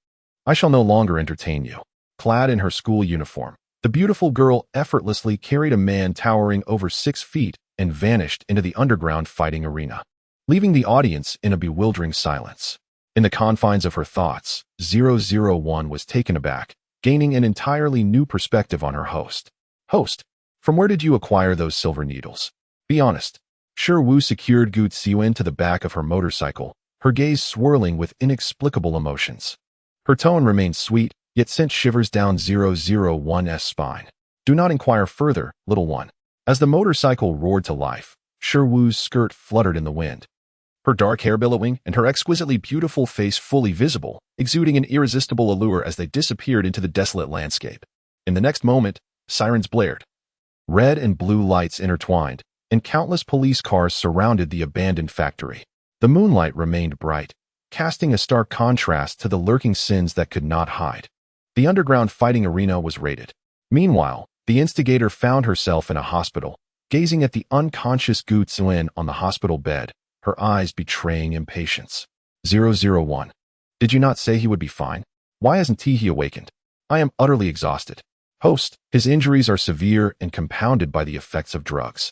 I shall no longer entertain you. Clad in her school uniform, the beautiful girl effortlessly carried a man towering over 6 feet and vanished into the underground fighting arena, leaving the audience in a bewildering silence. In the confines of her thoughts, 001 was taken aback, gaining an entirely new perspective on her host. Host, from where did you acquire those silver needles? Be honest. Shi Wu secured Gu Ziyuan to the back of her motorcycle, her gaze swirling with inexplicable emotions. Her tone remained sweet, yet sent shivers down 001's spine. Do not inquire further, little one. As the motorcycle roared to life, Shi Wu's skirt fluttered in the wind. Her dark hair billowing and her exquisitely beautiful face fully visible, exuding an irresistible allure as they disappeared into the desolate landscape. In the next moment, sirens blared. Red and blue lights intertwined, and countless police cars surrounded the abandoned factory. The moonlight remained bright, casting a stark contrast to the lurking sins that could not hide. The underground fighting arena was raided. Meanwhile, the instigator found herself in a hospital, gazing at the unconscious Gu Ziyuan on the hospital bed, her eyes betraying impatience. 001. Did you not say he would be fine? Why hasn't he awakened? I am utterly exhausted. Host, his injuries are severe and compounded by the effects of drugs.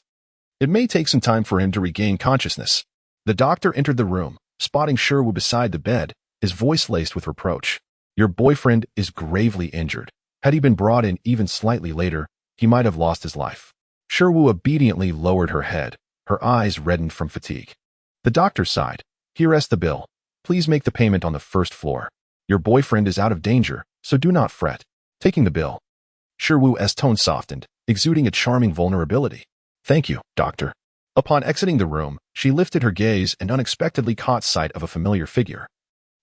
It may take some time for him to regain consciousness. The doctor entered the room, spotting Shi Wu beside the bed, his voice laced with reproach. Your boyfriend is gravely injured. Had he been brought in even slightly later, he might have lost his life. Shi Wu obediently lowered her head, her eyes reddened from fatigue. The doctor sighed. Here rests the bill. Please make the payment on the first floor. Your boyfriend is out of danger, so do not fret. Taking the bill. Shi Wu's tone softened, exuding a charming vulnerability. Thank you, doctor. Upon exiting the room, she lifted her gaze and unexpectedly caught sight of a familiar figure,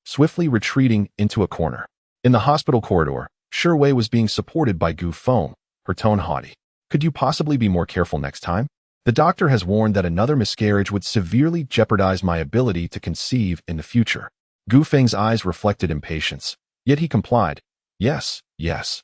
swiftly retreating into a corner. In the hospital corridor, Shi Wei was being supported by Gu Feng, her tone haughty. Could you possibly be more careful next time? The doctor has warned that another miscarriage would severely jeopardize my ability to conceive in the future. Gu Feng's eyes reflected impatience, yet he complied. Yes, yes.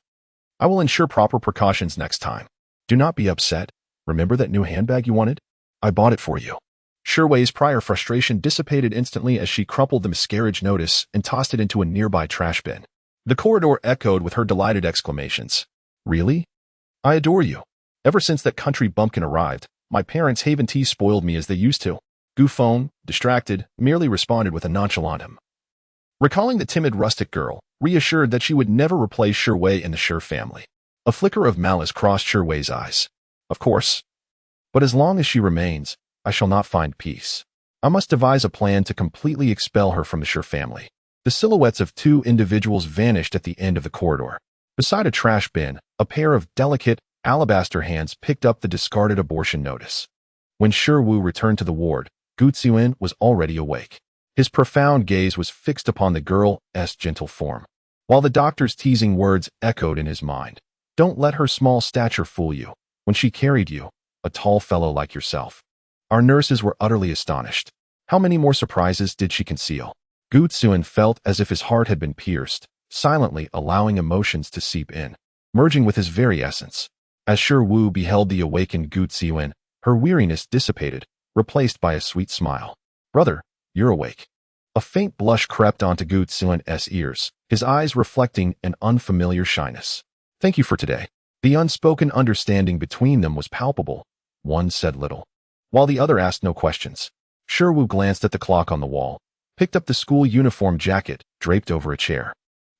I will ensure proper precautions next time. Do not be upset. Remember that new handbag you wanted? I bought it for you. Shi Wei's prior frustration dissipated instantly as she crumpled the miscarriage notice and tossed it into a nearby trash bin. The corridor echoed with her delighted exclamations. Really? I adore you. Ever since that country bumpkin arrived, my parents haven't spoiled me as they used to. Gu Feng, distracted, merely responded with a nonchalant him. Recalling the timid rustic girl, reassured that she would never replace Shi Wei in the Shi family. A flicker of malice crossed Shi Wei's eyes. Of course. But as long as she remains, I shall not find peace. I must devise a plan to completely expel her from the Shi family. The silhouettes of two individuals vanished at the end of the corridor. Beside a trash bin, a pair of delicate, alabaster hands picked up the discarded abortion notice. When Shi Wu returned to the ward, Gu Ziyuan was already awake. His profound gaze was fixed upon the girl's gentle form, while the doctor's teasing words echoed in his mind. Don't let her small stature fool you. When she carried you, a tall fellow like yourself. Our nurses were utterly astonished. How many more surprises did she conceal? Gu Ziyuan felt as if his heart had been pierced, silently allowing emotions to seep in, merging with his very essence. As Shi Wu beheld the awakened Gu Ziyuan, her weariness dissipated, replaced by a sweet smile. Brother, you're awake. A faint blush crept onto Gu Ziyuan's ears, his eyes reflecting an unfamiliar shyness. Thank you for today. The unspoken understanding between them was palpable. One said little, while the other asked no questions. Shi Wu glanced at the clock on the wall, picked up the school uniform jacket draped over a chair,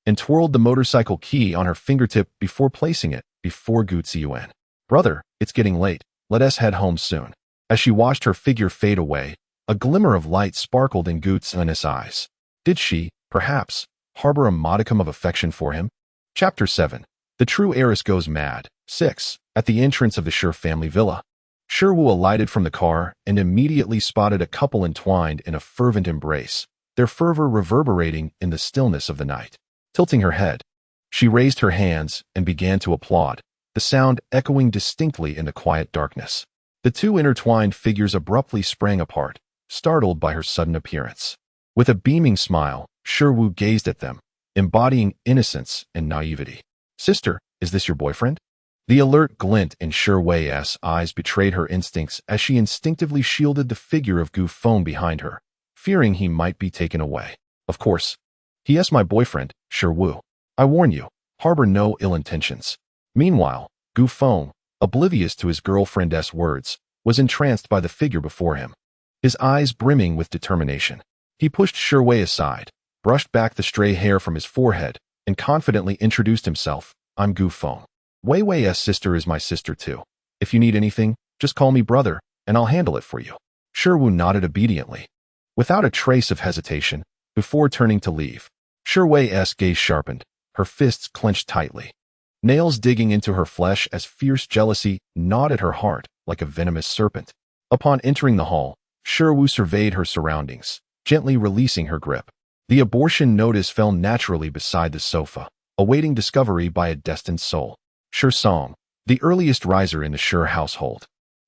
and twirled the motorcycle key on her fingertip before placing it before Gu Ziyuan. Brother, it's getting late. Let us head home soon. As she watched her figure fade away, a glimmer of light sparkled in Gu Ziyuan's eyes. Did she, perhaps, harbor a modicum of affection for him? Chapter 7. The True Heiress Goes Mad. 6. At the entrance of the Shi family villa, Shi Wu alighted from the car and immediately spotted a couple entwined in a fervent embrace, their fervor reverberating in the stillness of the night. Tilting her head, she raised her hands and began to applaud, the sound echoing distinctly in the quiet darkness. The two intertwined figures abruptly sprang apart, startled by her sudden appearance. With a beaming smile, Shi Wu gazed at them, embodying innocence and naivety. Sister, is this your boyfriend? The alert glint in Shi Wei's eyes betrayed her instincts as she instinctively shielded the figure of Gu Feng behind her, fearing he might be taken away. Of course. He is my boyfriend, Shi Wu. I warn you, harbor no ill intentions. Meanwhile, Gu Feng, oblivious to his girlfriend's words, was entranced by the figure before him, his eyes brimming with determination. He pushed Shi Wei aside, brushed back the stray hair from his forehead, and confidently introduced himself. I'm Gu Feng. Wei Wei's sister is my sister too. If you need anything, just call me brother, and I'll handle it for you. Shiwu nodded obediently, without a trace of hesitation, before turning to leave. Wei's gaze sharpened, her fists clenched tightly, nails digging into her flesh as fierce jealousy gnawed at her heart like a venomous serpent. Upon entering the hall, Shiwu surveyed her surroundings, gently releasing her grip. The abortion notice fell naturally beside the sofa, awaiting discovery by a destined soul. Shi Song, the earliest riser in the Shi household,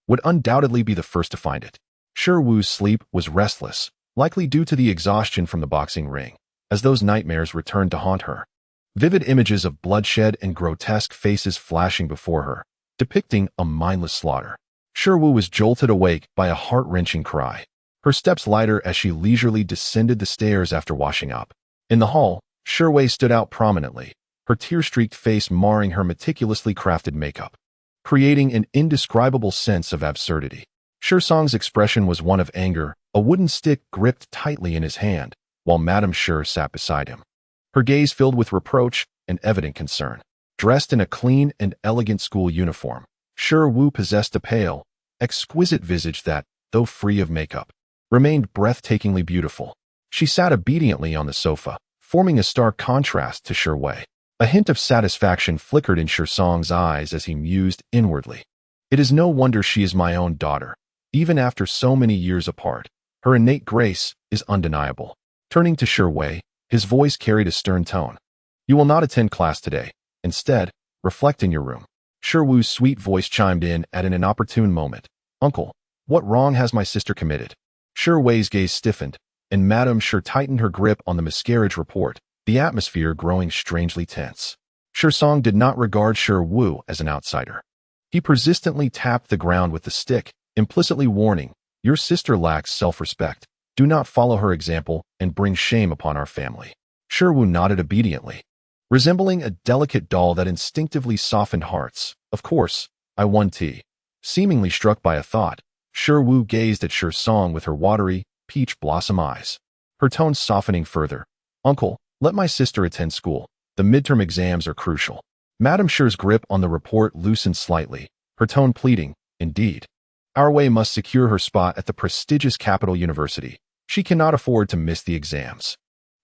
would undoubtedly be the first to find it. Shiwu's sleep was restless, likely due to the exhaustion from the boxing ring, as those nightmares returned to haunt her. Vivid images of bloodshed and grotesque faces flashing before her, depicting a mindless slaughter. Shiwu was jolted awake by a heart-wrenching cry, her steps lighter as she leisurely descended the stairs after washing up. In the hall, Shiwei stood out prominently, her tear-streaked face marring her meticulously crafted makeup, creating an indescribable sense of absurdity. Shi Song's expression was one of anger, a wooden stick gripped tightly in his hand, while Madame Shi sat beside him, her gaze filled with reproach and evident concern. Dressed in a clean and elegant school uniform, Shiwu possessed a pale, exquisite visage that, though free of makeup, remained breathtakingly beautiful. She sat obediently on the sofa, forming a stark contrast to Shiwei. A hint of satisfaction flickered in Shi Song's eyes as he mused inwardly. It is no wonder she is my own daughter. Even after so many years apart, her innate grace is undeniable. Turning to Shiwei, his voice carried a stern tone. You will not attend class today. Instead, reflect in your room. Shiwu's sweet voice chimed in at an inopportune moment. Uncle, what wrong has my sister committed? Shiwei's gaze stiffened, and Madame Shi tightened her grip on the miscarriage report, the atmosphere growing strangely tense. Shi Song did not regard Shiwu as an outsider. He persistently tapped the ground with the stick, implicitly warning, your sister lacks self-respect. Do not follow her example and bring shame upon our family. Shiwu nodded obediently, resembling a delicate doll that instinctively softened hearts. Of course, I won tea. Seemingly struck by a thought, Shiwu gazed at Shi Song with her watery, peach blossom eyes, her tone softening further. Uncle, let my sister attend school. The midterm exams are crucial. Madame Shi's grip on the report loosened slightly, her tone pleading, indeed. Our Wei must secure her spot at the prestigious capital university. She cannot afford to miss the exams.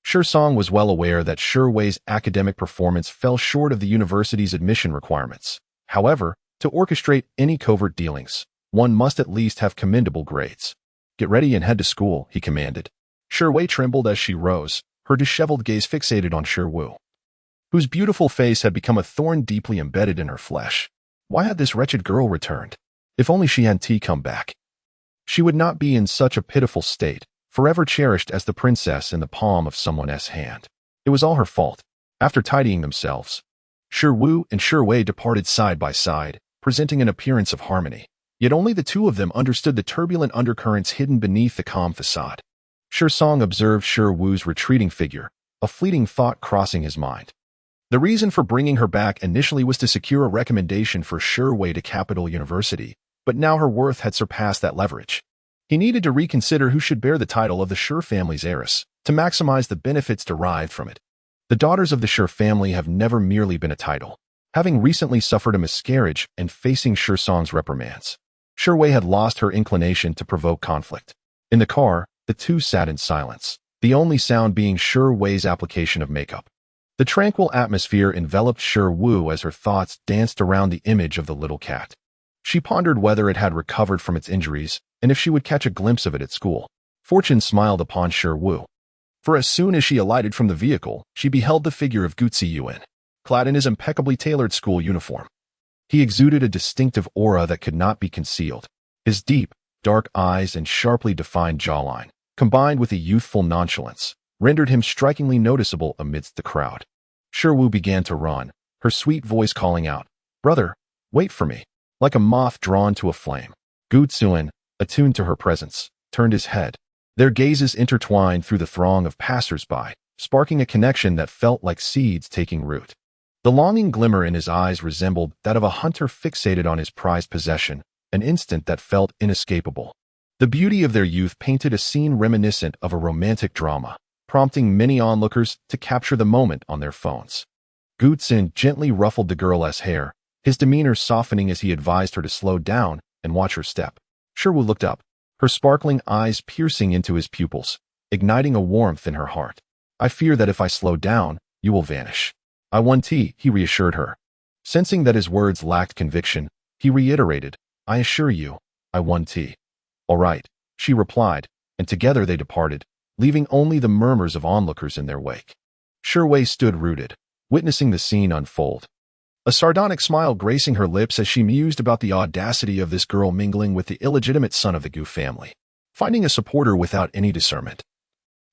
Shi Song was well aware that Shiwei's academic performance fell short of the university's admission requirements. However, to orchestrate any covert dealings, one must at least have commendable grades. Get ready and head to school, he commanded. Shiwei trembled as she rose, her disheveled gaze fixated on Shiwu, whose beautiful face had become a thorn deeply embedded in her flesh. Why had this wretched girl returned? If only she had come back, she would not be in such a pitiful state, forever cherished as the princess in the palm of someone's hand. It was all her fault. After tidying themselves, Shiwu and Shiwei departed side by side, presenting an appearance of harmony. Yet only the two of them understood the turbulent undercurrents hidden beneath the calm facade. Shi Song observed Shiwu's retreating figure, a fleeting thought crossing his mind. The reason for bringing her back initially was to secure a recommendation for Shiwei to Capital University, but now her worth had surpassed that leverage. He needed to reconsider who should bear the title of the Shi family's heiress, to maximize the benefits derived from it. The daughters of the Shi family have never merely been a title. Having recently suffered a miscarriage and facing Shi Song's reprimands, Shiwei had lost her inclination to provoke conflict. In the car, the two sat in silence, the only sound being Shiwei's application of makeup. The tranquil atmosphere enveloped Shiwu as her thoughts danced around the image of the little cat. She pondered whether it had recovered from its injuries, and if she would catch a glimpse of it at school. Fortune smiled upon Shiwu, for as soon as she alighted from the vehicle, she beheld the figure of Guzi Yuan, clad in his impeccably tailored school uniform. He exuded a distinctive aura that could not be concealed. His deep, dark eyes and sharply defined jawline, combined with a youthful nonchalance, rendered him strikingly noticeable amidst the crowd. Shiwu began to run, her sweet voice calling out, "Brother, wait for me." Like a moth drawn to a flame, Guzi, attuned to her presence, turned his head. Their gazes intertwined through the throng of passers-by, sparking a connection that felt like seeds taking root. The longing glimmer in his eyes resembled that of a hunter fixated on his prized possession, an instant that felt inescapable. The beauty of their youth painted a scene reminiscent of a romantic drama, prompting many onlookers to capture the moment on their phones. Gu Xin gently ruffled the girl's hair, his demeanor softening as he advised her to slow down and watch her step. Shiwu looked up, her sparkling eyes piercing into his pupils, igniting a warmth in her heart. I fear that if I slow down, you will vanish. I want tea, he reassured her. Sensing that his words lacked conviction, he reiterated, I assure you, I want tea. All right, she replied, and together they departed, leaving only the murmurs of onlookers in their wake. Shiwei stood rooted, witnessing the scene unfold. A sardonic smile gracing her lips as she mused about the audacity of this girl mingling with the illegitimate son of the Gu family, finding a supporter without any discernment.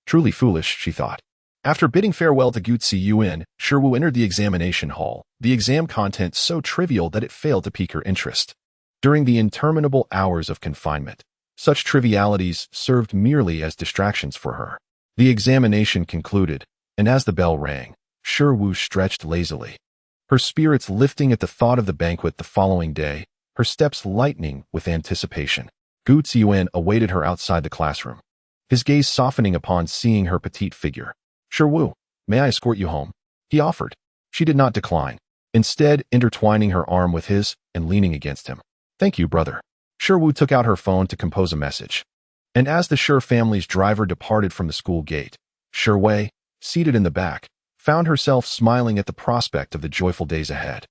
Truly foolish, she thought. After bidding farewell to Gu Ziyuan, Shiwu entered the examination hall, the exam content so trivial that it failed to pique her interest. During the interminable hours of confinement, such trivialities served merely as distractions for her. The examination concluded, and as the bell rang, Shiwu stretched lazily, her spirits lifting at the thought of the banquet the following day, her steps lightening with anticipation. Gu Ziyuan awaited her outside the classroom, his gaze softening upon seeing her petite figure. Shiwu, may I escort you home? He offered. She did not decline, instead intertwining her arm with his and leaning against him. Thank you, brother. Shiwu took out her phone to compose a message. And as the Shi family's driver departed from the school gate, Shiwei, seated in the back, found herself smiling at the prospect of the joyful days ahead.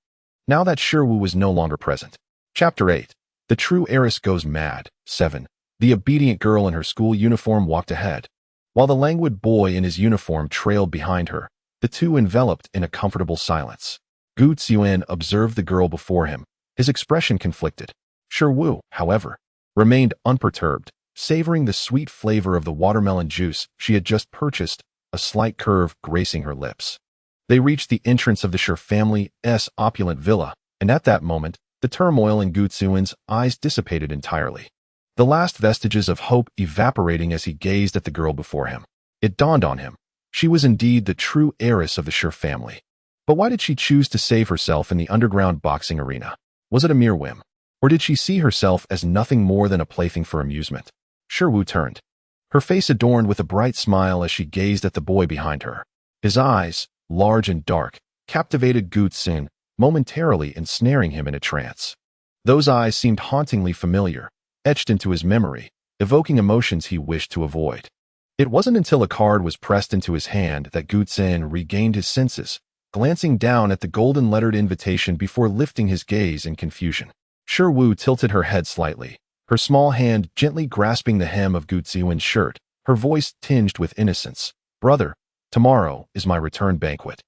Now that Shiwu was no longer present. Chapter 8. The True Heiress Goes Mad. 7. The obedient girl in her school uniform walked ahead, while the languid boy in his uniform trailed behind her, the two enveloped in a comfortable silence. Gu Ziyuan observed the girl before him, his expression conflicted. Shiwu, however, remained unperturbed, savoring the sweet flavor of the watermelon juice she had just purchased, a slight curve gracing her lips. They reached the entrance of the Shi family's opulent villa, and at that moment, the turmoil in Gu Ziyuan's eyes dissipated entirely, the last vestiges of hope evaporating as he gazed at the girl before him. It dawned on him. She was indeed the true heiress of the Shi family. But why did she choose to save herself in the underground boxing arena? Was it a mere whim? Or did she see herself as nothing more than a plaything for amusement? Shiwu turned, her face adorned with a bright smile as she gazed at the boy behind her. His eyes, large and dark, captivated Gu Ziyuan, momentarily ensnaring him in a trance. Those eyes seemed hauntingly familiar, etched into his memory, evoking emotions he wished to avoid. It wasn't until a card was pressed into his hand that Gu Ziyuan regained his senses, glancing down at the golden-lettered invitation before lifting his gaze in confusion. Shiwu tilted her head slightly, her small hand gently grasping the hem of Gu Ziyuan's shirt, her voice tinged with innocence. Brother, tomorrow is my return banquet.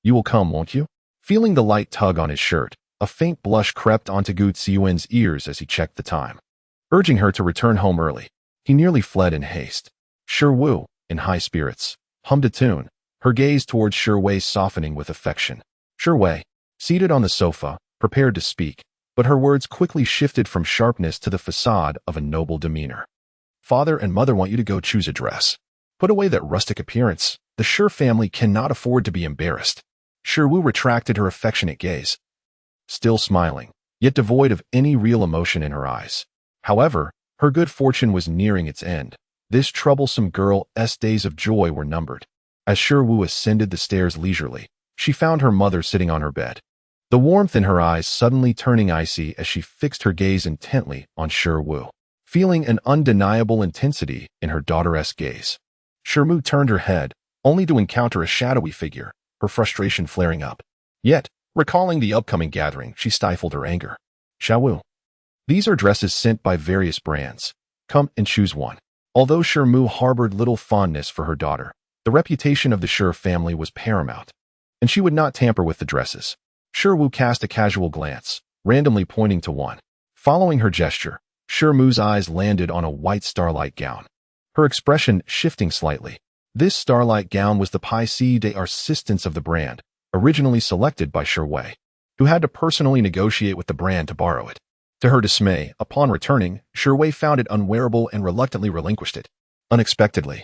You will come, won't you? Feeling the light tug on his shirt, a faint blush crept onto Gu Ziyuan's ears as he checked the time. Urging her to return home early, he nearly fled in haste. Shiwu, in high spirits, hummed a tune, her gaze towards Shiwei softening with affection. Shiwei, seated on the sofa, prepared to speak, but her words quickly shifted from sharpness to the facade of a noble demeanor. Father and mother want you to go choose a dress. Put away that rustic appearance. The Shi family cannot afford to be embarrassed. Shiwu retracted her affectionate gaze, still smiling, yet devoid of any real emotion in her eyes. However, her good fortune was nearing its end. This troublesome girl's days of joy were numbered. As Shiwu ascended the stairs leisurely, she found her mother sitting on her bed, the warmth in her eyes suddenly turning icy as she fixed her gaze intently on Shiwu, feeling an undeniable intensity in her daughter's gaze. Shiwu turned her head, only to encounter a shadowy figure, her frustration flaring up. Yet, recalling the upcoming gathering, she stifled her anger. Shiwu, these are dresses sent by various brands. Come and choose one. Although Shiwu harbored little fondness for her daughter, the reputation of the Shi family was paramount, and she would not tamper with the dresses. Shiwu cast a casual glance, randomly pointing to one. Following her gesture, Shiwu's eyes landed on a white starlight gown, her expression shifting slightly. This starlight gown was the pièce d'arrêt of the brand, originally selected by Shiwei, who had to personally negotiate with the brand to borrow it. To her dismay, upon returning, Shiwei found it unwearable and reluctantly relinquished it. Unexpectedly,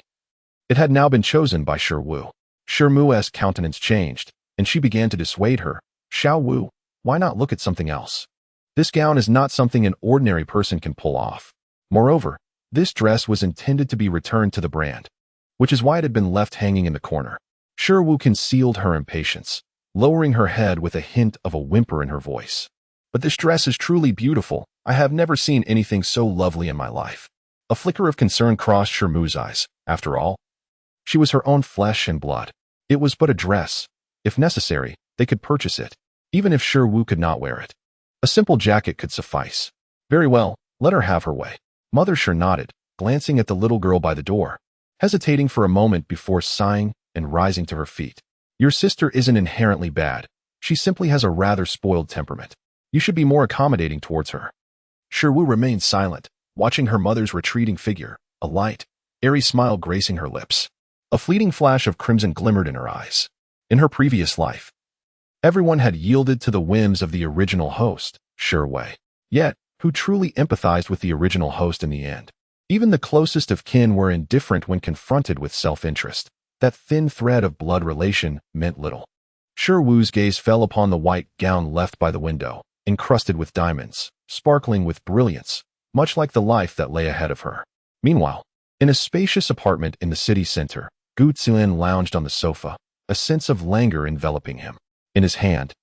it had now been chosen by Shiwu. Shiwu's countenance changed, and she began to dissuade her. Shiwu, why not look at something else? This gown is not something an ordinary person can pull off. Moreover, this dress was intended to be returned to the brand. which is why it had been left hanging in the corner. Shiru concealed her impatience, lowering her head with a hint of a whimper in her voice. But this dress is truly beautiful. I have never seen anything so lovely in my life. A flicker of concern crossed Shiru's eyes. After all, she was her own flesh and blood. It was but a dress. If necessary, they could purchase it, even if Shiru could not wear it. A simple jacket could suffice. Very well, let her have her way. Mother Shiru nodded, glancing at the little girl by the door, hesitating for a moment before sighing and rising to her feet. Your sister isn't inherently bad. She simply has a rather spoiled temperament. You should be more accommodating towards her. Shiru remained silent, watching her mother's retreating figure, a light, airy smile gracing her lips. A fleeting flash of crimson glimmered in her eyes. In her previous life, everyone had yielded to the whims of the original host, Shiru. Yet, who truly empathized with the original host in the end? Even the closest of kin were indifferent when confronted with self-interest. That thin thread of blood relation meant little. Shiru's gaze fell upon the white gown left by the window, encrusted with diamonds, sparkling with brilliance, much like the life that lay ahead of her. Meanwhile, in a spacious apartment in the city center, Gu Ziyuan lounged on the sofa, a sense of languor enveloping him. In his hand,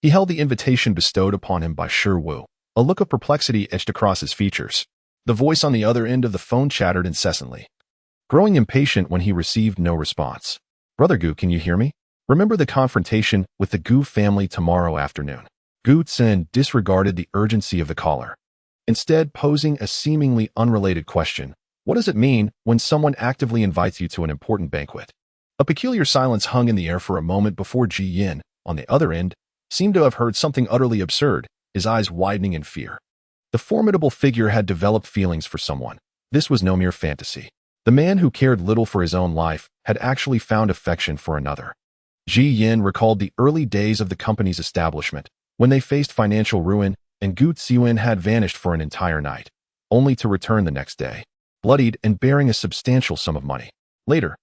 he held the invitation bestowed upon him by Shiru. A look of perplexity etched across his features. The voice on the other end of the phone chattered incessantly, growing impatient when he received no response. Brother Gu, can you hear me? Remember the confrontation with the Gu family tomorrow afternoon. Gu Ziyuan disregarded the urgency of the caller, instead posing a seemingly unrelated question. What does it mean when someone actively invites you to an important banquet? A peculiar silence hung in the air for a moment before Ji Yin, on the other end, seemed to have heard something utterly absurd, his eyes widening in fear. The formidable figure had developed feelings for someone. This was no mere fantasy. The man who cared little for his own life had actually found affection for another. Ji Yin recalled the early days of the company's establishment, when they faced financial ruin and Gu Ziyuan had vanished for an entire night, only to return the next day, bloodied and bearing a substantial sum of money. Later,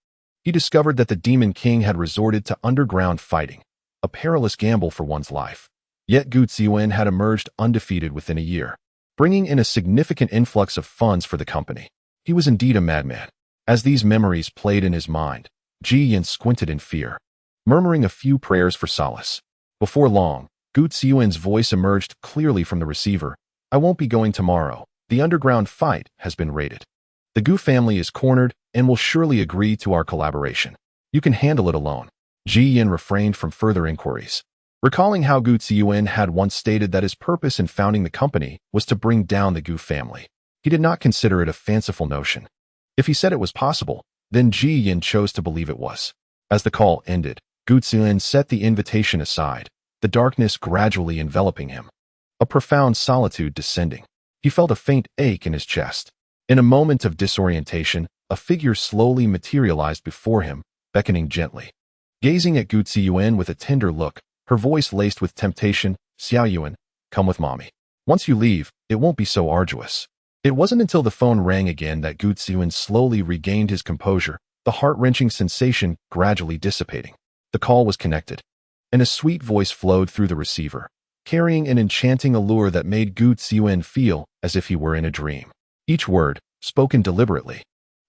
he discovered that the Demon King had resorted to underground fighting, a perilous gamble for one's life. Yet Gu Ziyuan had emerged undefeated within a year, bringing in a significant influx of funds for the company. He was indeed a madman. As these memories played in his mind, Ji Yin squinted in fear, murmuring a few prayers for solace. Before long, Gu Ziyuan's voice emerged clearly from the receiver. I won't be going tomorrow. The underground fight has been raided. The Gu family is cornered and will surely agree to our collaboration. You can handle it alone. Ji Yin refrained from further inquiries, recalling how Gu Ziyuan had once stated that his purpose in founding the company was to bring down the Gu family. He did not consider it a fanciful notion. If he said it was possible, then Ji Yin chose to believe it was. As the call ended, Gu Ziyuan set the invitation aside, the darkness gradually enveloping him. A profound solitude descending. He felt a faint ache in his chest. In a moment of disorientation, a figure slowly materialized before him, beckoning gently. Gazing at Gu Ziyuan with a tender look, her voice laced with temptation, Xiao Yuan, come with mommy. Once you leave, it won't be so arduous. It wasn't until the phone rang again that Gu Ziyuan slowly regained his composure, the heart-wrenching sensation gradually dissipating. The call was connected, and a sweet voice flowed through the receiver, carrying an enchanting allure that made Gu Ziyuan feel as if he were in a dream. Each word, spoken deliberately,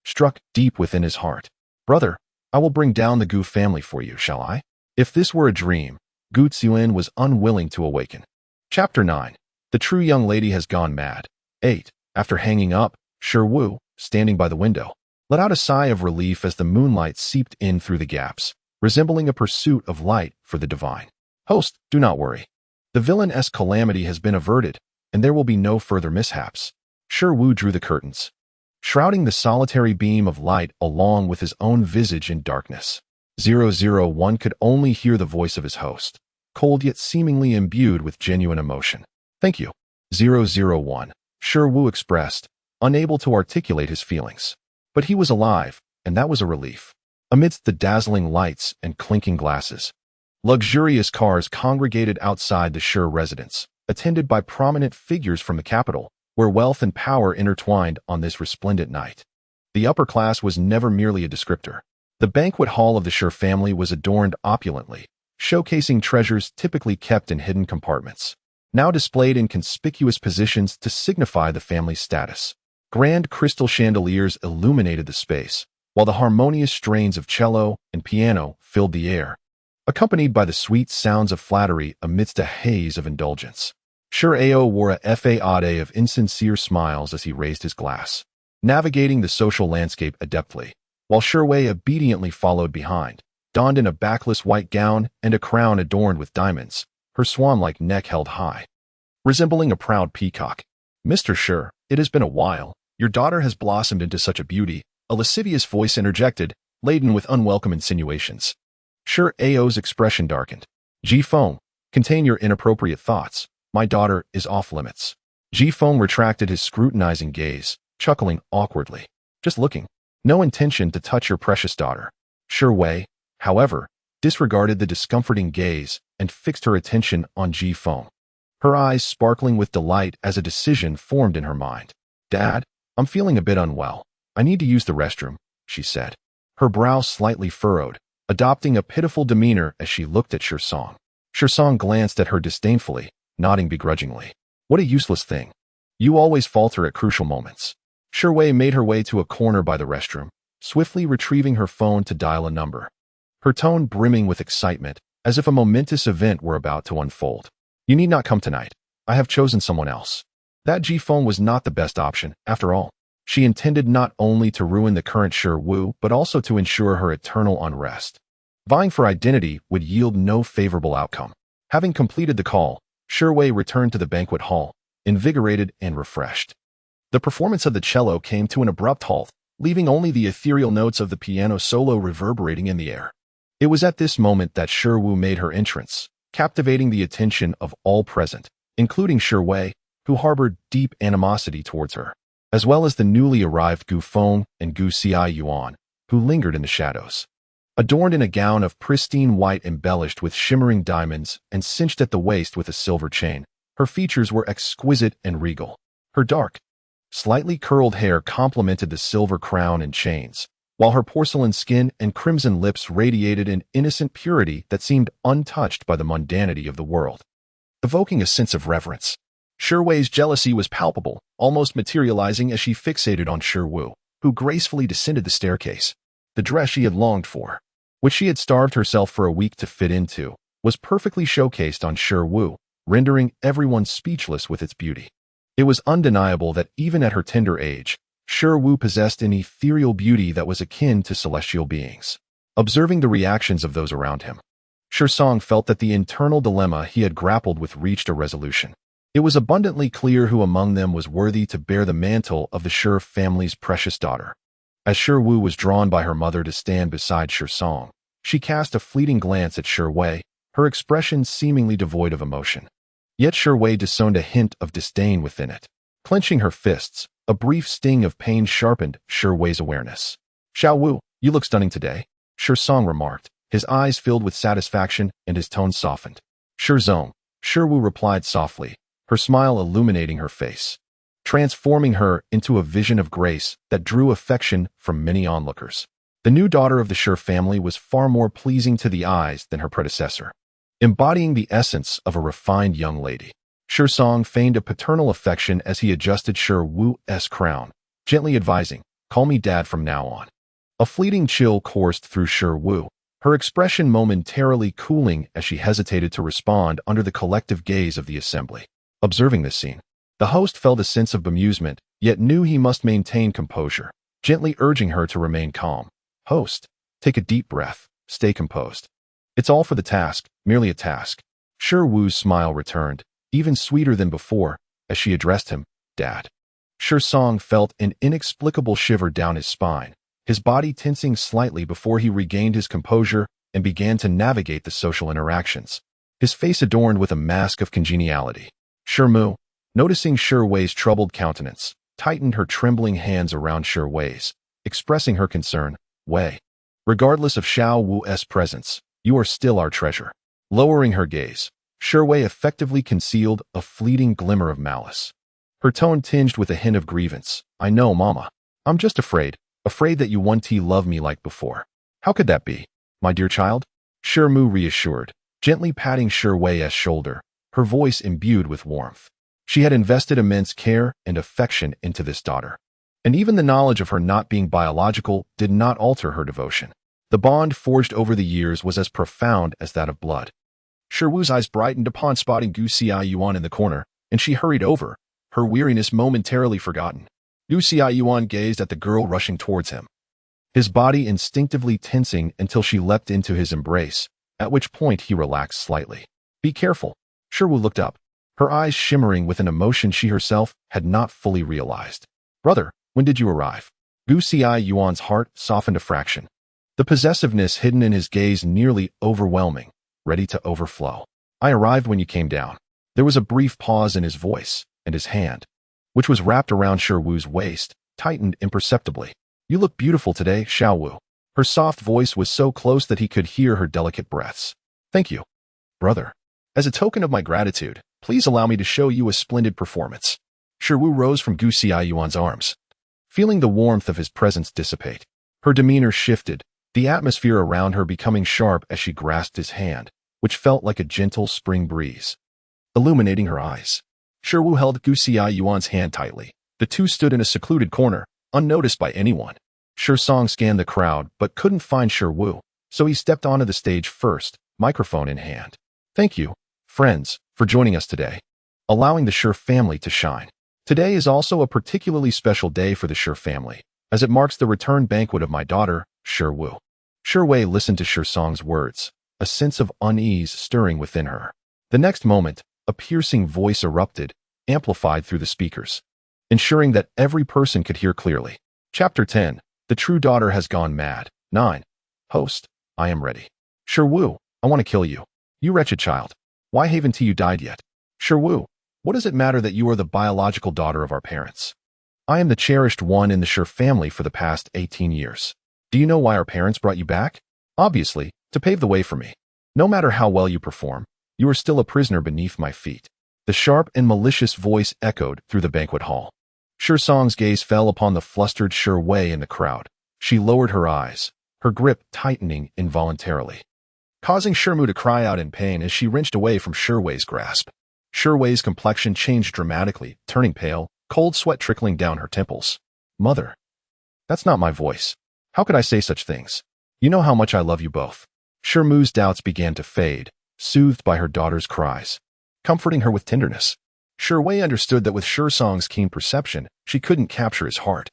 struck deep within his heart. Brother, I will bring down the Gu family for you, shall I? If this were a dream, Gu Ziyuan was unwilling to awaken. Chapter 9. The true young lady has gone mad. 8. After hanging up, Shiru, standing by the window, let out a sigh of relief as the moonlight seeped in through the gaps, resembling a pursuit of light for the divine. Host, do not worry. The villainous calamity has been averted, and there will be no further mishaps. Shiru drew the curtains, shrouding the solitary beam of light along with his own visage in darkness. 001 could only hear the voice of his host, cold yet seemingly imbued with genuine emotion. Thank you. 001, Shiru expressed, unable to articulate his feelings. But he was alive, and that was a relief. Amidst the dazzling lights and clinking glasses, luxurious cars congregated outside the Shiru residence, attended by prominent figures from the capital, where wealth and power intertwined on this resplendent night. The upper class was never merely a descriptor. The banquet hall of the Shiru family was adorned opulently, showcasing treasures typically kept in hidden compartments, now displayed in conspicuous positions to signify the family's status. Grand crystal chandeliers illuminated the space, while the harmonious strains of cello and piano filled the air, accompanied by the sweet sounds of flattery amidst a haze of indulgence. Sure Ao wore a facade of insincere smiles as he raised his glass, navigating the social landscape adeptly, while Sure Wei obediently followed behind, donned in a backless white gown and a crown adorned with diamonds, her swan-like neck held high, resembling a proud peacock. "Mr. Sure, it has been a while. Your daughter has blossomed into such a beauty," a lascivious voice interjected, laden with unwelcome insinuations. Sure Ao's expression darkened. "Ji Feng, contain your inappropriate thoughts. My daughter is off limits." Ji Feng retracted his scrutinizing gaze, chuckling awkwardly. "Just looking. No intention to touch your precious daughter." Sure Wei, however, disregarded the discomforting gaze and fixed her attention on Ji Feng, her eyes sparkling with delight as a decision formed in her mind. "Dad, I'm feeling a bit unwell. I need to use the restroom," she said, her brow slightly furrowed, adopting a pitiful demeanor as she looked at Sure Song. Sure Song glanced at her disdainfully, nodding begrudgingly. "What a useless thing. You always falter at crucial moments." Sure Wei made her way to a corner by the restroom, swiftly retrieving her phone to dial a number, her tone brimming with excitement, as if a momentous event were about to unfold. "You need not come tonight. I have chosen someone else." That Ji Feng was not the best option, after all. She intended not only to ruin the current Sure Wu, but also to ensure her eternal unrest. Vying for identity would yield no favorable outcome. Having completed the call, Sure Wei returned to the banquet hall, invigorated and refreshed. The performance of the cello came to an abrupt halt, leaving only the ethereal notes of the piano solo reverberating in the air. It was at this moment that Sure Wu made her entrance, captivating the attention of all present, including Sure Wei, who harbored deep animosity towards her, as well as the newly arrived Gu Feng and Gu Xi Yuan, who lingered in the shadows. Adorned in a gown of pristine white embellished with shimmering diamonds and cinched at the waist with a silver chain, her features were exquisite and regal. Her dark, slightly curled hair complemented the silver crown and chains, while her porcelain skin and crimson lips radiated an innocent purity that seemed untouched by the mundanity of the world, evoking a sense of reverence. Sure Wei's jealousy was palpable, almost materializing as she fixated on Sure Wu, who gracefully descended the staircase. The dress she had longed for, which she had starved herself for a week to fit into, was perfectly showcased on Sure Wu, rendering everyone speechless with its beauty. It was undeniable that even at her tender age, Sure Wu possessed an ethereal beauty that was akin to celestial beings. Observing the reactions of those around him, Sure Song felt that the internal dilemma he had grappled with reached a resolution. It was abundantly clear who among them was worthy to bear the mantle of the Sure family's precious daughter. As Sure Wu was drawn by her mother to stand beside Sure Song, she cast a fleeting glance at Sure Wei, her expression seemingly devoid of emotion. Yet Sure Wei discerned a hint of disdain within it. Clenching her fists, a brief sting of pain sharpened Sure Wei's awareness. "Xiao Wu, you look stunning today," Sure Song remarked, his eyes filled with satisfaction and his tone softened. "Sure Zong," Sure Wu replied softly, her smile illuminating her face, transforming her into a vision of grace that drew affection from many onlookers. The new daughter of the Sure family was far more pleasing to the eyes than her predecessor, embodying the essence of a refined young lady. Sure Song feigned a paternal affection as he adjusted Sure Wu's crown, gently advising, "Call me Dad from now on." A fleeting chill coursed through Sure Wu, her expression momentarily cooling as she hesitated to respond under the collective gaze of the assembly. Observing this scene, the host felt a sense of bemusement, yet knew he must maintain composure, gently urging her to remain calm. "Host, take a deep breath, stay composed. It's all for the task, merely a task." Sure Wu's smile returned, even sweeter than before, as she addressed him, "Dad." Sure Song felt an inexplicable shiver down his spine, his body tensing slightly before he regained his composure and began to navigate the social interactions, his face adorned with a mask of congeniality. Sure Mu, noticing Sure Wei's troubled countenance, tightened her trembling hands around Sure Wei's, expressing her concern. "Wei, regardless of Xiao Wu's presence, you are still our treasure." Lowering her gaze, Sure Wei effectively concealed a fleeting glimmer of malice, her tone tinged with a hint of grievance. "I know, Mama. I'm just afraid that you won't love me like before." "How could that be, my dear child?" Sure Mu reassured, gently patting Sure Wei's shoulder, her voice imbued with warmth. She had invested immense care and affection into this daughter, And even the knowledge of her not being biological did not alter her devotion. The bond forged over the years was as profound as that of blood. Shiwu's eyes brightened upon spotting Gu Xiaoyuan in the corner, and she hurried over, her weariness momentarily forgotten. Gu Xiaoyuan gazed at the girl rushing towards him, his body instinctively tensing until she leapt into his embrace, at which point he relaxed slightly. "Be careful." Shiwu looked up, her eyes shimmering with an emotion she herself had not fully realized. "Brother, when did you arrive?" Gu Xiaoyuan's heart softened a fraction, the possessiveness hidden in his gaze nearly overwhelming, ready to overflow. "I arrived when you came down." There was a brief pause in his voice, and his hand, which was wrapped around Shiwu's waist, tightened imperceptibly. "You look beautiful today, Xiaowu." Her soft voice was so close that he could hear her delicate breaths. "Thank you, brother. As a token of my gratitude, please allow me to show you a splendid performance." Shiwu rose from Gu Xiaoyuan's arms, feeling the warmth of his presence dissipate. Her demeanor shifted, the atmosphere around her becoming sharp as she grasped his hand, which felt like a gentle spring breeze, illuminating her eyes. Shiwu held Gu Xiaoyuan's hand tightly. The two stood in a secluded corner, unnoticed by anyone. Song scanned the crowd but couldn't find Shiwu, so he stepped onto the stage first, microphone in hand. "Thank you, friends, for joining us today, allowing the Shi family to shine. Today is also a particularly special day for the Shi family, as it marks the return banquet of my daughter, Shiwu." Wei listened to Song's words, a sense of unease stirring within her. The next moment, a piercing voice erupted, amplified through the speakers, ensuring that every person could hear clearly. Chapter 10. The True Daughter Has Gone Mad. 9. Host, I am ready. Shiwu, I want to kill you. You wretched child. Why haven't you died yet? Shiwu, what does it matter that you are the biological daughter of our parents? I am the cherished one in the Shi family for the past 18 years. Do you know why our parents brought you back? Obviously, to pave the way for me. No matter how well you perform, you are still a prisoner beneath my feet. The sharp and malicious voice echoed through the banquet hall. Song's gaze fell upon the flustered Wei in the crowd. She lowered her eyes, her grip tightening involuntarily, causing Shimu to cry out in pain as she wrenched away from Wei's grasp. Wei's complexion changed dramatically, turning pale, cold sweat trickling down her temples. "Mother, that's not my voice. How could I say such things? You know how much I love you both." Shimu's doubts began to fade, soothed by her daughter's cries, comforting her with tenderness. Wei understood that with Song's keen perception, she couldn't capture his heart,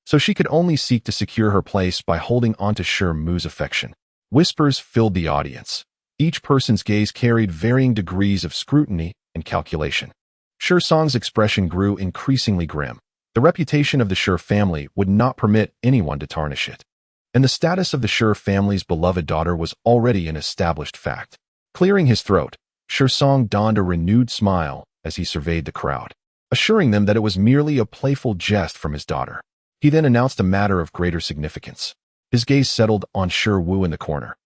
so she could only seek to secure her place by holding onto Shimu's affection. Whispers filled the audience. Each person's gaze carried varying degrees of scrutiny and calculation. Song's expression grew increasingly grim. The reputation of the Shi family would not permit anyone to tarnish it, and the status of the Shi family's beloved daughter was already an established fact. Clearing his throat, Song donned a renewed smile as he surveyed the crowd, assuring them that it was merely a playful jest from his daughter. He then announced a matter of greater significance. His gaze settled on Shiwu in the corner,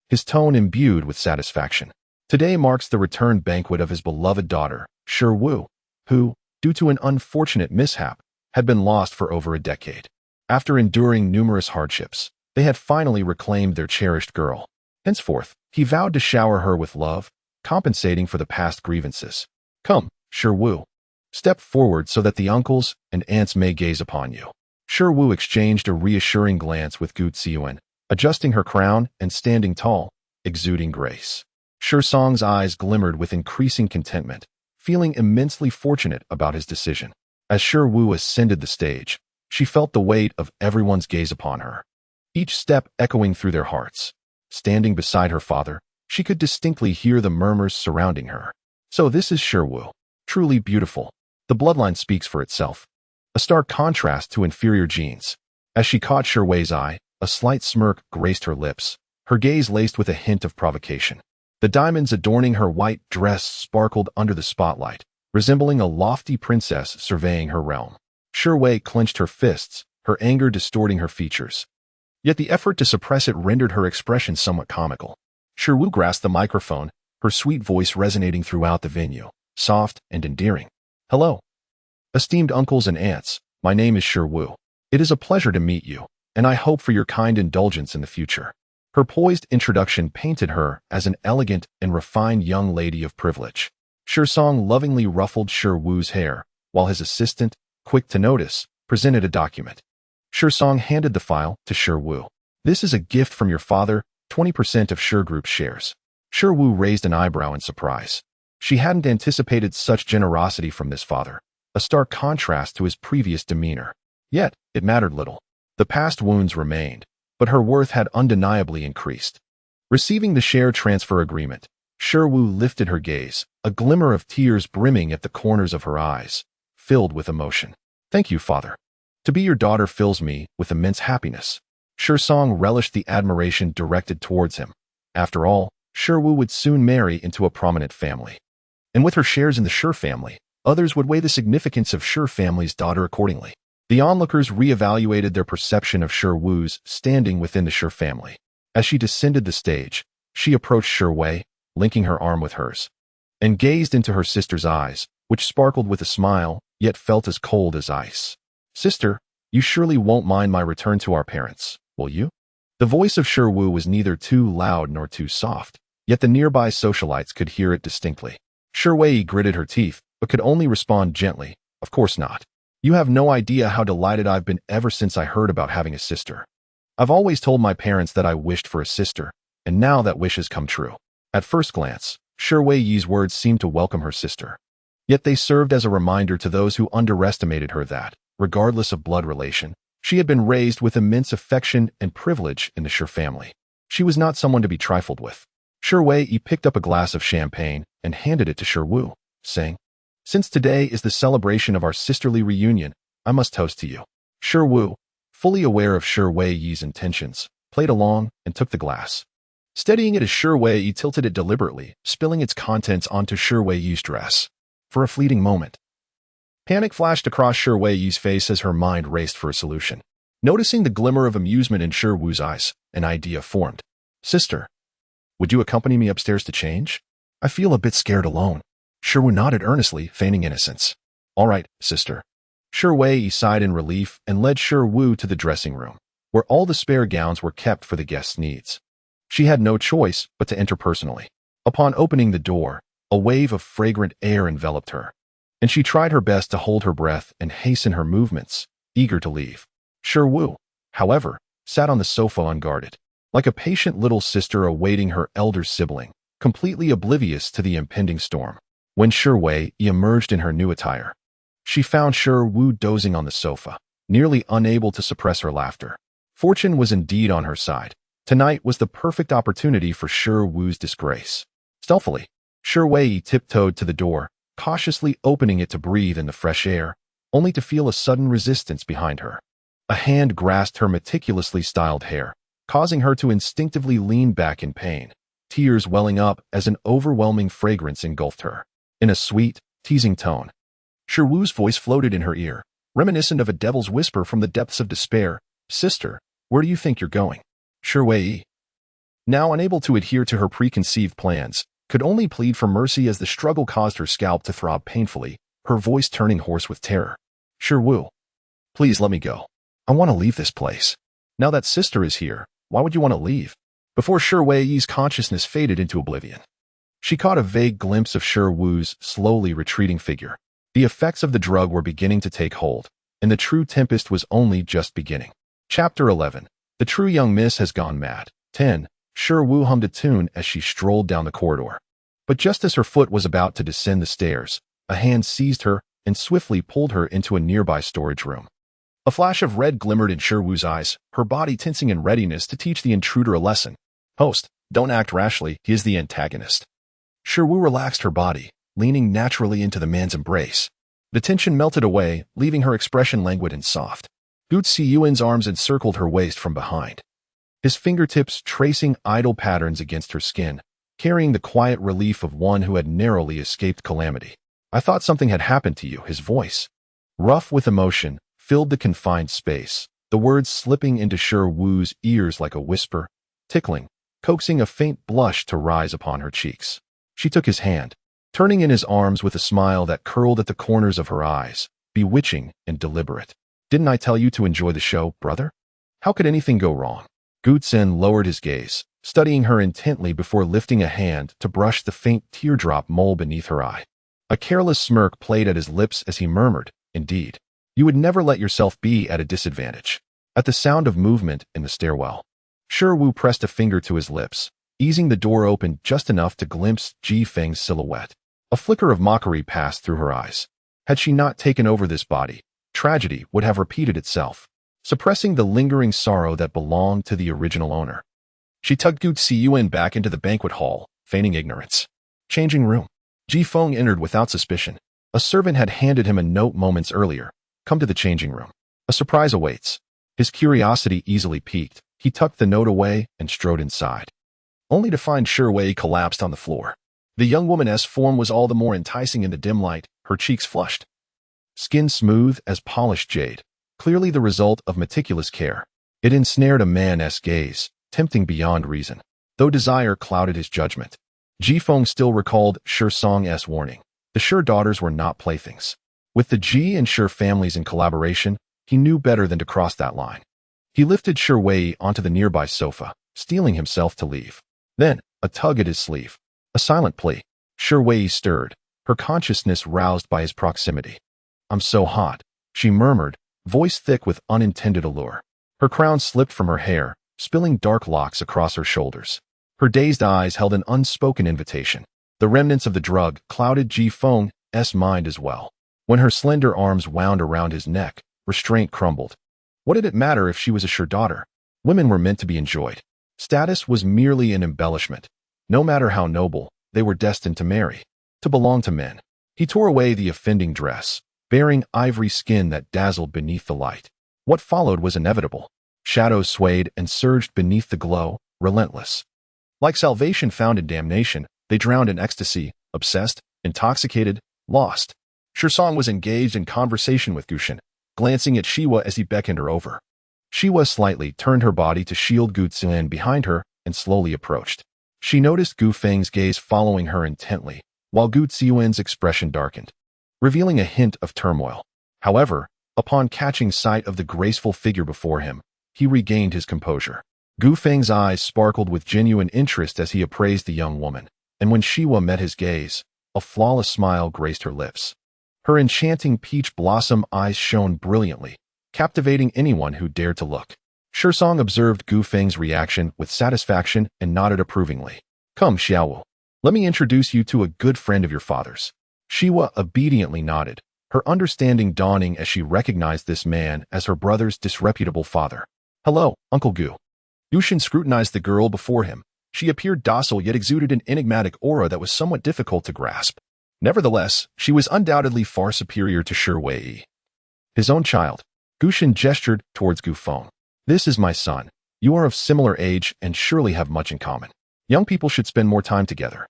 his tone imbued with satisfaction. "Today marks the return banquet of his beloved daughter, Shiwu, who, due to an unfortunate mishap, had been lost for over a decade. After enduring numerous hardships, they had finally reclaimed their cherished girl. Henceforth, he vowed to shower her with love, compensating for the past grievances. Come, Shiwu, step forward so that the uncles and aunts may gaze upon you." Shiwu exchanged a reassuring glance with Gu Xiaoyuan, adjusting her crown and standing tall, exuding grace. Song's eyes glimmered with increasing contentment, feeling immensely fortunate about his decision. As Shiwu ascended the stage, she felt the weight of everyone's gaze upon her, each step echoing through their hearts. Standing beside her father, she could distinctly hear the murmurs surrounding her. So this is Shiwu, truly beautiful. The bloodline speaks for itself, a stark contrast to inferior genes. As she caught Wei's eye, a slight smirk graced her lips, her gaze laced with a hint of provocation. The diamonds adorning her white dress sparkled under the spotlight, resembling a lofty princess surveying her realm. Wei clenched her fists, her anger distorting her features. Yet the effort to suppress it rendered her expression somewhat comical. Shiwu grasped the microphone, her sweet voice resonating throughout the venue, soft and endearing. "Hello, esteemed uncles and aunts, my name is Shiwu. It is a pleasure to meet you, and I hope for your kind indulgence in the future." Her poised introduction painted her as an elegant and refined young lady of privilege. Song lovingly ruffled Shiwu's hair, while his assistant, quick to notice, presented a document. Song handed the file to Wu. This is a gift from your father, 20% of Group's shares. Wu raised an eyebrow in surprise. She hadn't anticipated such generosity from this father, a stark contrast to his previous demeanor. Yet, it mattered little. The past wounds remained, but her worth had undeniably increased. Receiving the share transfer agreement, Wu lifted her gaze, a glimmer of tears brimming at the corners of her eyes, filled with emotion. Thank you, father. To be your daughter fills me with immense happiness. Song relished the admiration directed towards him. After all, Wu would soon marry into a prominent family. And with her shares in the family, others would weigh the significance of family's daughter accordingly. The onlookers reevaluated their perception of Wu's standing within the family. As she descended the stage, she approached Wei, linking her arm with hers, and gazed into her sister's eyes, which sparkled with a smile, yet felt as cold as ice. Sister, you surely won't mind my return to our parents, will you? The voice of Wu was neither too loud nor too soft, yet the nearby socialites could hear it distinctly. Wei gritted her teeth, but could only respond gently, of course not. You have no idea how delighted I've been ever since I heard about having a sister. I've always told my parents that I wished for a sister, and now that wish has come true. At first glance, Wei's words seemed to welcome her sister. Yet they served as a reminder to those who underestimated her that, regardless of blood relation, she had been raised with immense affection and privilege in the family. She was not someone to be trifled with. Wei picked up a glass of champagne and handed it to Wu, saying, Since today is the celebration of our sisterly reunion, I must toast to you. Wu, fully aware of Wei's intentions, played along and took the glass. Steadying it as Wei tilted it deliberately, spilling its contents onto Wei's dress. For a fleeting moment, panic flashed across Wei's face as her mind raced for a solution. Noticing the glimmer of amusement in Wu's eyes, an idea formed. Sister, would you accompany me upstairs to change? I feel a bit scared alone. Wu nodded earnestly, feigning innocence. All right, sister. Wei sighed in relief and led Wu to the dressing room, where all the spare gowns were kept for the guests' needs. She had no choice but to enter personally. Upon opening the door, a wave of fragrant air enveloped her, and she tried her best to hold her breath and hasten her movements, eager to leave. Wu, however, sat on the sofa unguarded, like a patient little sister awaiting her elder sibling, completely oblivious to the impending storm. When Wei emerged in her new attire, she found Wu dozing on the sofa, nearly unable to suppress her laughter. Fortune was indeed on her side. Tonight was the perfect opportunity for Wu's disgrace. Stealthily, Wei tiptoed to the door, cautiously opening it to breathe in the fresh air, only to feel a sudden resistance behind her. A hand grasped her meticulously styled hair, causing her to instinctively lean back in pain, tears welling up as an overwhelming fragrance engulfed her. In a sweet, teasing tone, Wu's voice floated in her ear, reminiscent of a devil's whisper from the depths of despair. Sister, where do you think you're going? Wei, now unable to adhere to her preconceived plans, could only plead for mercy as the struggle caused her scalp to throb painfully, her voice turning hoarse with terror. Wu, please let me go. I want to leave this place. Now that sister is here, why would you want to leave? Before Wei's consciousness faded into oblivion, she caught a vague glimpse of Wu's slowly retreating figure. The effects of the drug were beginning to take hold, and the true tempest was only just beginning. Chapter 11. The true young miss has gone mad. 10. Wu hummed a tune as she strolled down the corridor. But just as her foot was about to descend the stairs, a hand seized her and swiftly pulled her into a nearby storage room. A flash of red glimmered in Wu's eyes, her body tensing in readiness to teach the intruder a lesson. Host, don't act rashly, he is the antagonist. Wu relaxed her body, leaning naturally into the man's embrace. The tension melted away, leaving her expression languid and soft. Guzi Yuan's arms encircled her waist from behind, his fingertips tracing idle patterns against her skin, carrying the quiet relief of one who had narrowly escaped calamity. I thought something had happened to you, his voice, rough with emotion, filled the confined space, the words slipping into Wu's ears like a whisper, tickling, coaxing a faint blush to rise upon her cheeks. She took his hand, turning in his arms with a smile that curled at the corners of her eyes, bewitching and deliberate. Didn't I tell you to enjoy the show, brother? How could anything go wrong? Guzin lowered his gaze, studying her intently before lifting a hand to brush the faint teardrop mole beneath her eye. A careless smirk played at his lips as he murmured, indeed. You would never let yourself be at a disadvantage. At the sound of movement in the stairwell, Shi Wu pressed a finger to his lips, easing the door open just enough to glimpse Ji Feng's silhouette. A flicker of mockery passed through her eyes. Had she not taken over this body, tragedy would have repeated itself, suppressing the lingering sorrow that belonged to the original owner. She tugged Gu Ziyuan back into the banquet hall, feigning ignorance. Changing room. Ji Feng entered without suspicion. A servant had handed him a note moments earlier. Come to the changing room. A surprise awaits. His curiosity easily piqued. He tucked the note away and strode inside, only to find Shi Wei collapsed on the floor. The young woman's form was all the more enticing in the dim light, her cheeks flushed. Skin smooth as polished jade, clearly the result of meticulous care. It ensnared a man's gaze, tempting beyond reason, though desire clouded his judgment. Ji Feng still recalled Shi Song's warning. The Shi daughters were not playthings. With the Ji and Shi families in collaboration, he knew better than to cross that line. He lifted Shi Wei onto the nearby sofa, steeling himself to leave. Then, a tug at his sleeve. A silent plea. Shi Wei stirred, her consciousness roused by his proximity. I'm so hot, she murmured, voice thick with unintended allure. Her crown slipped from her hair, spilling dark locks across her shoulders. Her dazed eyes held an unspoken invitation. The remnants of the drug clouded Ji Feng's mind as well. When her slender arms wound around his neck, restraint crumbled. What did it matter if she was a Shi daughter? Women were meant to be enjoyed. Status was merely an embellishment. No matter how noble, they were destined to marry, to belong to men. He tore away the offending dress, bearing ivory skin that dazzled beneath the light. What followed was inevitable. Shadows swayed and surged beneath the glow, relentless. Like salvation found in damnation, they drowned in ecstasy, obsessed, intoxicated, lost. Shi Song was engaged in conversation with Gushin, glancing at Shiwa as he beckoned her over. Shiwa slightly turned her body to shield Gu Ziyuan behind her and slowly approached. She noticed Gu Feng's gaze following her intently, while Gu Ziyuan's expression darkened, revealing a hint of turmoil. However, upon catching sight of the graceful figure before him, he regained his composure. Gu Feng's eyes sparkled with genuine interest as he appraised the young woman, and when Shiwa met his gaze, a flawless smile graced her lips. Her enchanting peach blossom eyes shone brilliantly, captivating anyone who dared to look. Shi Song observed Gu Feng's reaction with satisfaction and nodded approvingly. Come, Xiaowu. Let me introduce you to a good friend of your father's. Shiwa obediently nodded, her understanding dawning as she recognized this man as her brother's disreputable father. Hello, Uncle Gu. Yushin scrutinized the girl before him. She appeared docile yet exuded an enigmatic aura that was somewhat difficult to grasp. Nevertheless, she was undoubtedly far superior to Shi Wei. His own child. Gushin gestured towards Gu Feng. This is my son. You are of similar age and surely have much in common. Young people should spend more time together.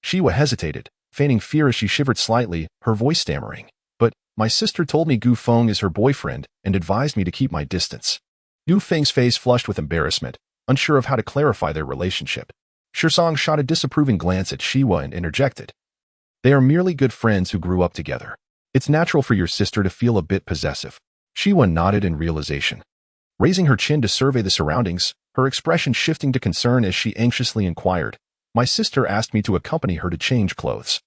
Shiwa hesitated, feigning fear as she shivered slightly, her voice stammering. But my sister told me Gu Feng is her boyfriend and advised me to keep my distance. Gu Feng's face flushed with embarrassment, unsure of how to clarify their relationship. Shi Song shot a disapproving glance at Shiwa and interjected. They are merely good friends who grew up together. It's natural for your sister to feel a bit possessive. Shiwa nodded in realization. Raising her chin to survey the surroundings, her expression shifting to concern as she anxiously inquired, my sister asked me to accompany her to change clothes.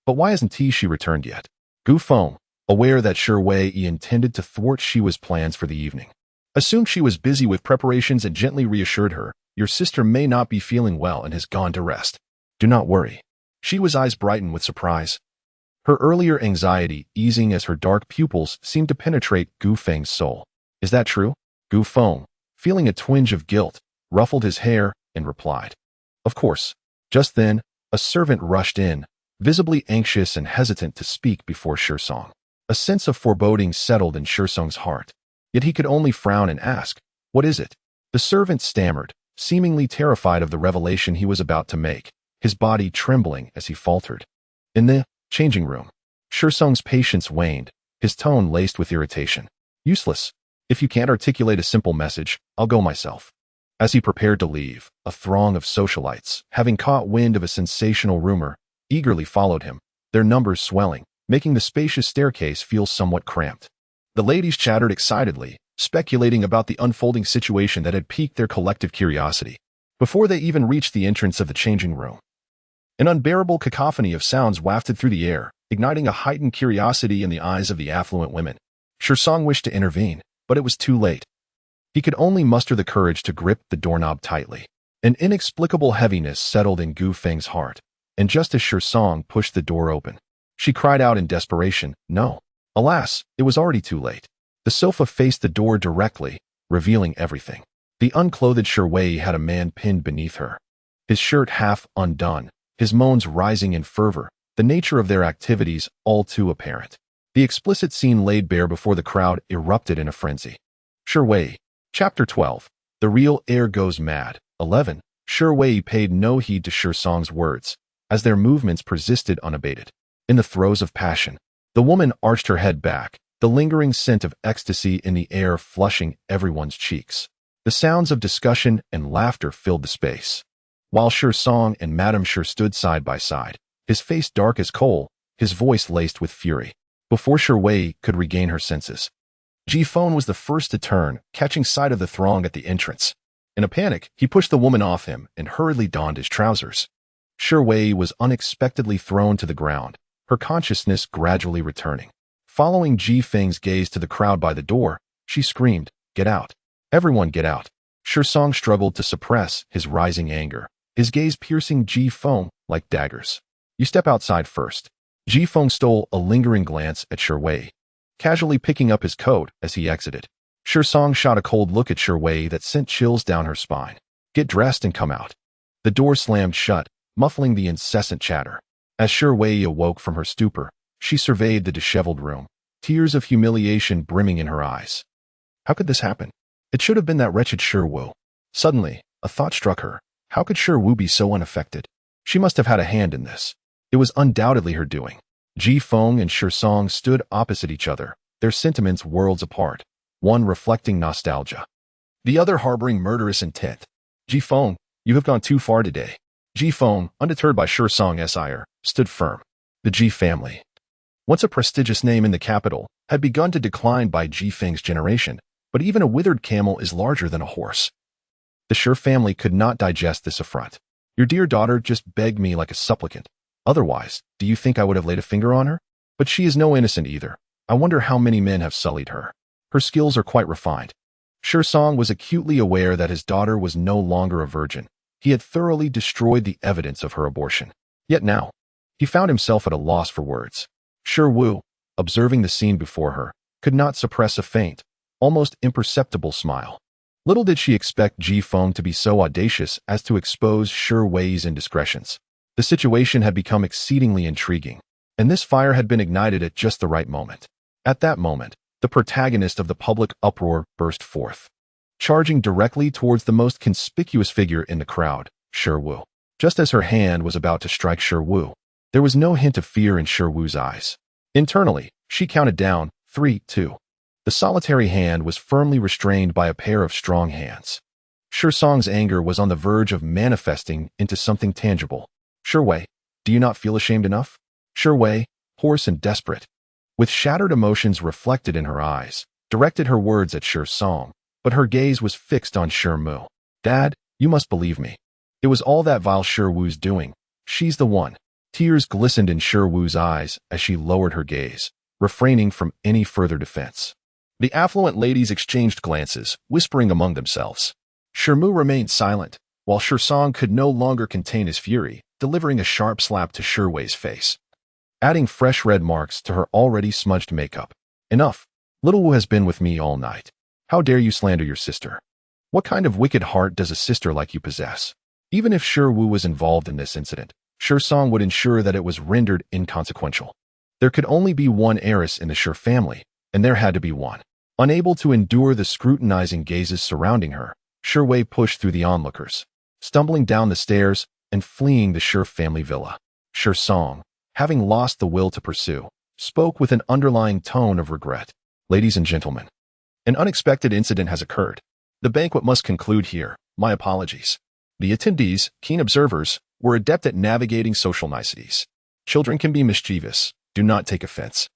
But why hasn't she returned yet? Gu Feng, aware that Shi Wei intended to thwart Shiwa's plans for the evening, assumed she was busy with preparations and gently reassured her, your sister may not be feeling well and has gone to rest. Do not worry. Shiwa's eyes brightened with surprise. Her earlier anxiety easing as her dark pupils seemed to penetrate Gu Feng's soul. Is that true? Gu Feng, feeling a twinge of guilt, ruffled his hair and replied. Of course. Just then, a servant rushed in, visibly anxious and hesitant to speak before Shi Song. A sense of foreboding settled in Shi Song's heart, yet he could only frown and ask, what is it? The servant stammered, seemingly terrified of the revelation he was about to make, his body trembling as he faltered. In the changing room, Shi Song's patience waned, his tone laced with irritation. Useless. If you can't articulate a simple message, I'll go myself. As he prepared to leave, a throng of socialites, having caught wind of a sensational rumor, eagerly followed him, their numbers swelling, making the spacious staircase feel somewhat cramped. The ladies chattered excitedly, speculating about the unfolding situation that had piqued their collective curiosity. Before they even reached the entrance of the changing room, an unbearable cacophony of sounds wafted through the air, igniting a heightened curiosity in the eyes of the affluent women. Song wished to intervene, but it was too late. He could only muster the courage to grip the doorknob tightly. An inexplicable heaviness settled in Gu Feng's heart, and just as Song pushed the door open, she cried out in desperation, "No!" Alas, it was already too late. The sofa faced the door directly, revealing everything. The unclothed Wei had a man pinned beneath her, his shirt half undone, his moans rising in fervor, the nature of their activities all too apparent. The explicit scene laid bare before the crowd erupted in a frenzy. Wei. Chapter 12. The real heir goes mad. 11. Wei paid no heed to Song's words, as their movements persisted unabated. In the throes of passion, the woman arched her head back, the lingering scent of ecstasy in the air flushing everyone's cheeks. The sounds of discussion and laughter filled the space. While Song and Madame stood side by side, his face dark as coal, his voice laced with fury. Before Wei could regain her senses, Ji Feng was the first to turn, catching sight of the throng at the entrance. In a panic, he pushed the woman off him and hurriedly donned his trousers. Wei was unexpectedly thrown to the ground, her consciousness gradually returning. Following Ji Feng's gaze to the crowd by the door, she screamed, "Get out! Everyone get out!" Song struggled to suppress his rising anger, his gaze piercing Ji Feng like daggers. "You step outside first." Ji Feng stole a lingering glance at Wei, casually picking up his coat as he exited. Song shot a cold look at Wei that sent chills down her spine. "Get dressed and come out." The door slammed shut, muffling the incessant chatter. As Wei awoke from her stupor, she surveyed the disheveled room, tears of humiliation brimming in her eyes. How could this happen? It should have been that wretched Wu. Suddenly, a thought struck her. How could Wu be so unaffected? She must have had a hand in this. It was undoubtedly her doing. Ji Feng and Song stood opposite each other, their sentiments worlds apart, one reflecting nostalgia, the other harboring murderous intent. "Ji Feng, you have gone too far today." Ji Feng, undeterred by Song's ire, stood firm. The Ji family, once a prestigious name in the capital, had begun to decline by Ji Feng's generation, but even a withered camel is larger than a horse. The family could not digest this affront. "Your dear daughter just begged me like a supplicant. Otherwise, do you think I would have laid a finger on her? But she is no innocent either. I wonder how many men have sullied her. Her skills are quite refined." Song was acutely aware that his daughter was no longer a virgin. He had thoroughly destroyed the evidence of her abortion. Yet now, he found himself at a loss for words. Wu, observing the scene before her, could not suppress a faint, almost imperceptible smile. Little did she expect Ji Feng to be so audacious as to expose Wei's indiscretions. The situation had become exceedingly intriguing, and this fire had been ignited at just the right moment. At that moment, the protagonist of the public uproar burst forth, charging directly towards the most conspicuous figure in the crowd, Wu. Just as her hand was about to strike Wu, there was no hint of fear in Wu's eyes. Internally, she counted down, 3, 2. The solitary hand was firmly restrained by a pair of strong hands. Song's anger was on the verge of manifesting into something tangible. "Wei, do you not feel ashamed enough?" Wei, hoarse and desperate, with shattered emotions reflected in her eyes, directed her words at Song, but her gaze was fixed on Mu. "Dad, you must believe me. It was all that vile Wu's doing. She's the one." Tears glistened in Wu's eyes as she lowered her gaze, refraining from any further defense. The affluent ladies exchanged glances, whispering among themselves. Mu remained silent, while Song could no longer contain his fury, delivering a sharp slap to Wei's face, adding fresh red marks to her already smudged makeup. "Enough. Little Wu has been with me all night. How dare you slander your sister? What kind of wicked heart does a sister like you possess?" Even if Wu was involved in this incident, Song would ensure that it was rendered inconsequential. There could only be one heiress in the family, and there had to be one. Unable to endure the scrutinizing gazes surrounding her, Wei pushed through the onlookers, stumbling down the stairs and fleeing the family villa. Song, having lost the will to pursue, spoke with an underlying tone of regret. "Ladies and gentlemen, an unexpected incident has occurred. The banquet must conclude here. My apologies." The attendees, keen observers, were adept at navigating social niceties. Children can be mischievous. Do not take offense.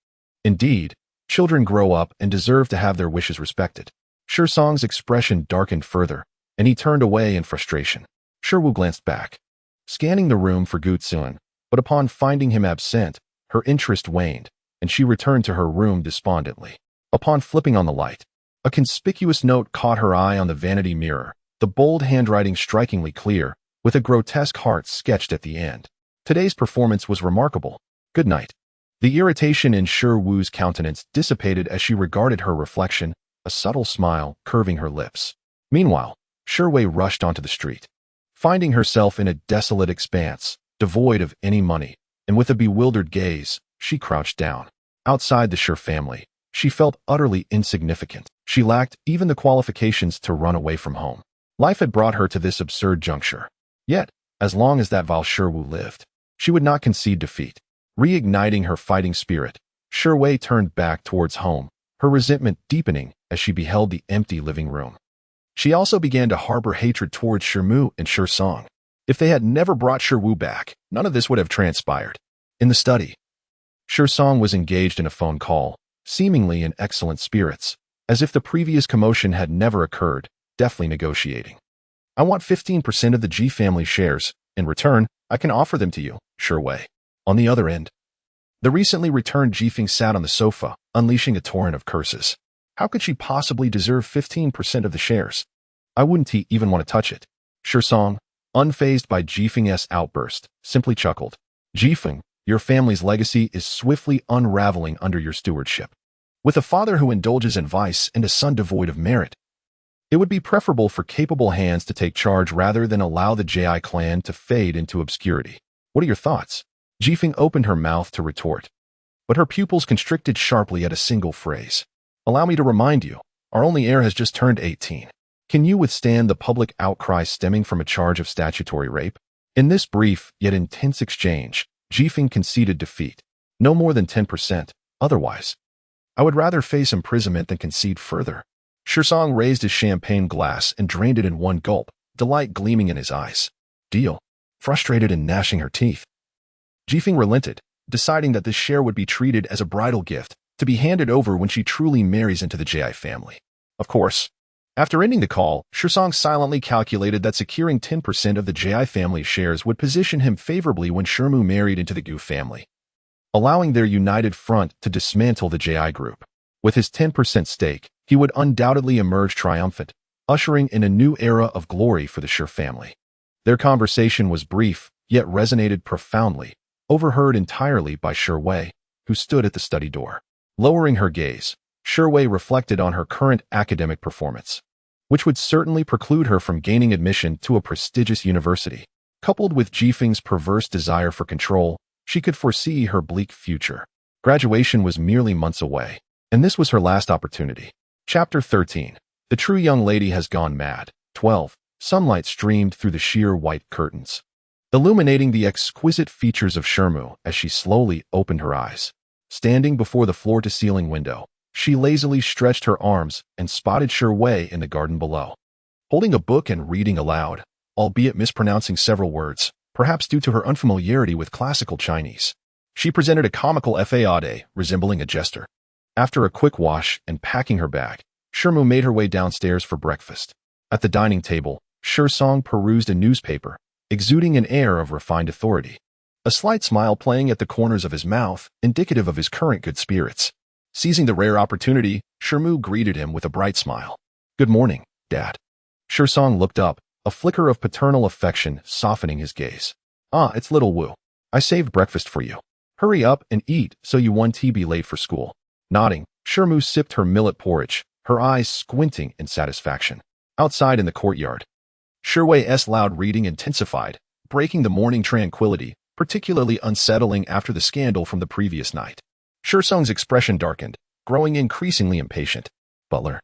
Indeed, children grow up and deserve to have their wishes respected. Song's expression darkened further, and he turned away in frustration. Wu glanced back, scanning the room for Gu Tsun, but upon finding him absent, her interest waned, and she returned to her room despondently. Upon flipping on the light, a conspicuous note caught her eye on the vanity mirror, the bold handwriting strikingly clear, with a grotesque heart sketched at the end. Today's performance was remarkable. Good night. The irritation in Shi Wu's countenance dissipated as she regarded her reflection, a subtle smile curving her lips. Meanwhile, Shi Wei rushed onto the street. Finding herself in a desolate expanse, devoid of any money, and with a bewildered gaze, she crouched down. Outside the Shi family, she felt utterly insignificant. She lacked even the qualifications to run away from home. Life had brought her to this absurd juncture. Yet, as long as that vile Shi Wu lived, she would not concede defeat. Reigniting her fighting spirit, Shi Wei turned back towards home, her resentment deepening as she beheld the empty living room. She also began to harbor hatred towards Shi Mu and Shi Song. If they had never brought Shi Wu back, none of this would have transpired. In the study, Shi Song was engaged in a phone call, seemingly in excellent spirits, as if the previous commotion had never occurred, deftly negotiating. I want 15% of the Ji family shares. In return, I can offer them to you, Shi Wei. On the other end, the recently returned Jifeng sat on the sofa, unleashing a torrent of curses. How could she possibly deserve 15% of the shares? I wouldn't even want to touch it. Shi Song, unfazed by Jifeng's outburst, simply chuckled. Jifeng, your family's legacy is swiftly unraveling under your stewardship. With a father who indulges in vice and a son devoid of merit, it would be preferable for capable hands to take charge rather than allow the Ji clan to fade into obscurity. What are your thoughts? Jifeng opened her mouth to retort, but her pupils constricted sharply at a single phrase. Allow me to remind you, our only heir has just turned 18. Can you withstand the public outcry stemming from a charge of statutory rape? In this brief yet intense exchange, Jifeng conceded defeat. No more than 10%, otherwise, I would rather face imprisonment than concede further. Shi Song raised his champagne glass and drained it in one gulp, delight gleaming in his eyes. Deal. Frustrated and gnashing her teeth, Jifeng relented, deciding that this share would be treated as a bridal gift, to be handed over when she truly marries into the Ji family. Of course, after ending the call, Shi Song silently calculated that securing 10% of the Ji family shares would position him favorably when Shi Mu married into the Gu family, allowing their united front to dismantle the Ji group. With his 10% stake, he would undoubtedly emerge triumphant, ushering in a new era of glory for the Shi family. Their conversation was brief, yet resonated profoundly, overheard entirely by Shi Wei, who stood at the study door. Lowering her gaze, Shi Wei reflected on her current academic performance, which would certainly preclude her from gaining admission to a prestigious university. Coupled with Jifeng's perverse desire for control, she could foresee her bleak future. Graduation was merely months away, and this was her last opportunity. Chapter 13. The true young lady has gone mad. 12. Sunlight streamed through the sheer white curtains, illuminating the exquisite features of Shi Mu as she slowly opened her eyes. Standing before the floor-to-ceiling window, she lazily stretched her arms and spotted Shi Wei in the garden below, holding a book and reading aloud, albeit mispronouncing several words, perhaps due to her unfamiliarity with classical Chinese. She presented a comical fade, resembling a jester. After a quick wash and packing her bag, Shi Mu made her way downstairs for breakfast. At the dining table, Shi Song perused a newspaper, exuding an air of refined authority, a slight smile playing at the corners of his mouth, indicative of his current good spirits. Seizing the rare opportunity, Shi Mu greeted him with a bright smile. Good morning, Dad. Shi Song looked up, a flicker of paternal affection softening his gaze. Ah, it's little Wu. I saved breakfast for you. Hurry up and eat so you won't be late for school. Nodding, Shi Mu sipped her millet porridge, her eyes squinting in satisfaction. Outside in the courtyard, Shi Wei's loud reading intensified, breaking the morning tranquility, particularly unsettling after the scandal from the previous night. Shi Song's expression darkened, growing increasingly impatient. Butler,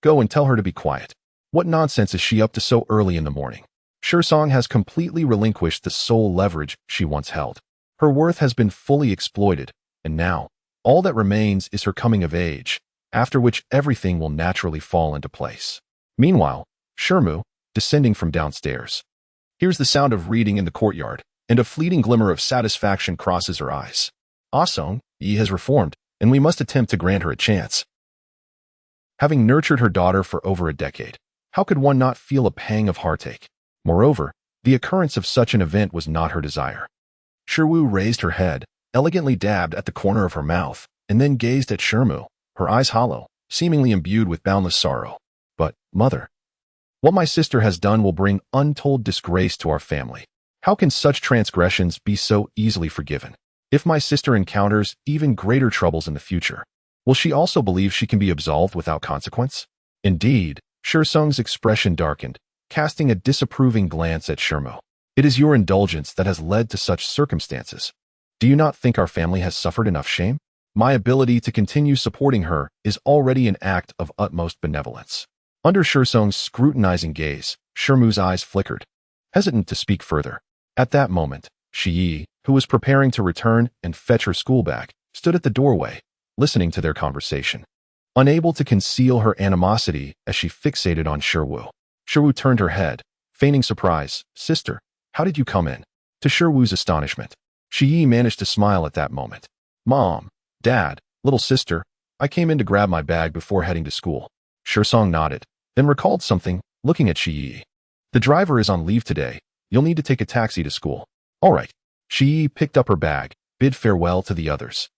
go and tell her to be quiet. What nonsense is she up to so early in the morning? Shi Song has completely relinquished the sole leverage she once held. Her worth has been fully exploited, and now, all that remains is her coming of age, after which everything will naturally fall into place. Meanwhile, Shi Mu, descending from downstairs, hears the sound of reading in the courtyard, and a fleeting glimmer of satisfaction crosses her eyes. Ah Song, Yi has reformed, and we must attempt to grant her a chance. Having nurtured her daughter for over a decade, how could one not feel a pang of heartache? Moreover, the occurrence of such an event was not her desire. Shi Wu raised her head, elegantly dabbed at the corner of her mouth, and then gazed at Shi Mu, her eyes hollow, seemingly imbued with boundless sorrow. But, mother, what my sister has done will bring untold disgrace to our family. How can such transgressions be so easily forgiven? If my sister encounters even greater troubles in the future, will she also believe she can be absolved without consequence? Indeed, Shursung's expression darkened, casting a disapproving glance at Shermo. It is your indulgence that has led to such circumstances. Do you not think our family has suffered enough shame? My ability to continue supporting her is already an act of utmost benevolence. Under Shursung's scrutinizing gaze, Shermu's eyes flickered, hesitant to speak further. At that moment, Shi, who was preparing to return and fetch her school bag, stood at the doorway, listening to their conversation. Unable to conceal her animosity as she fixated on Sherwu. Sherwu turned her head, feigning surprise. Sister, how did you come in? To Sherwu's astonishment, Shi managed to smile at that moment. Mom, Dad, little sister, I came in to grab my bag before heading to school. Shursung nodded, then recalled something, looking at Shi. The driver is on leave today. You'll need to take a taxi to school. All right. Shi picked up her bag, bid farewell to the others,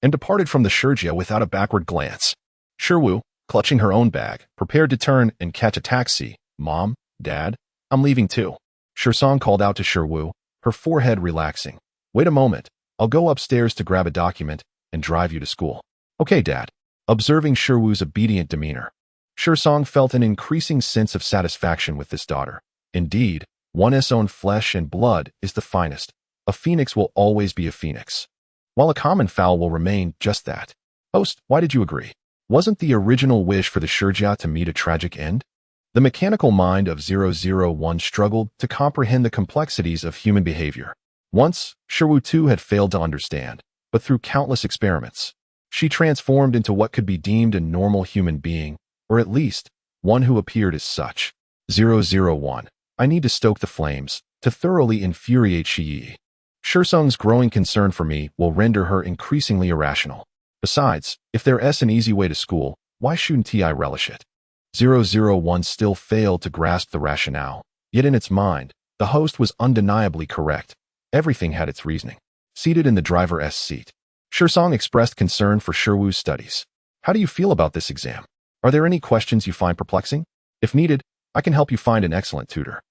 and departed from the Shurjia without a backward glance. Sherwu, clutching her own bag, prepared to turn and catch a taxi. Mom, Dad, I'm leaving too. Shursung called out to Sherwu, her forehead relaxing. Wait a moment. I'll go upstairs to grab a document and drive you to school. Okay, Dad. Observing Sherwu's obedient demeanor, Shursung felt an increasing sense of satisfaction with this daughter. Indeed, one's own flesh and blood is the finest. A phoenix will always be a phoenix, while a common fowl will remain just that. Host, why did you agree? Wasn't the original wish for the Shurjia to meet a tragic end? The mechanical mind of 001 struggled to comprehend the complexities of human behavior. Once, Sherwu too had failed to understand, but through countless experiments, she transformed into what could be deemed a normal human being, or at least, one who appeared as such. 001. I need to stoke the flames, to thoroughly infuriate Shi. Shursung's growing concern for me will render her increasingly irrational. Besides, if there's an easy way to school, why shouldn't I relish it? 001 still failed to grasp the rationale, yet in its mind, the host was undeniably correct. Everything had its reasoning. Seated in the driver's seat, Shursung expressed concern for Sherwu's studies. How do you feel about this exam? Are there any questions you find perplexing? If needed, I can help you find an excellent tutor.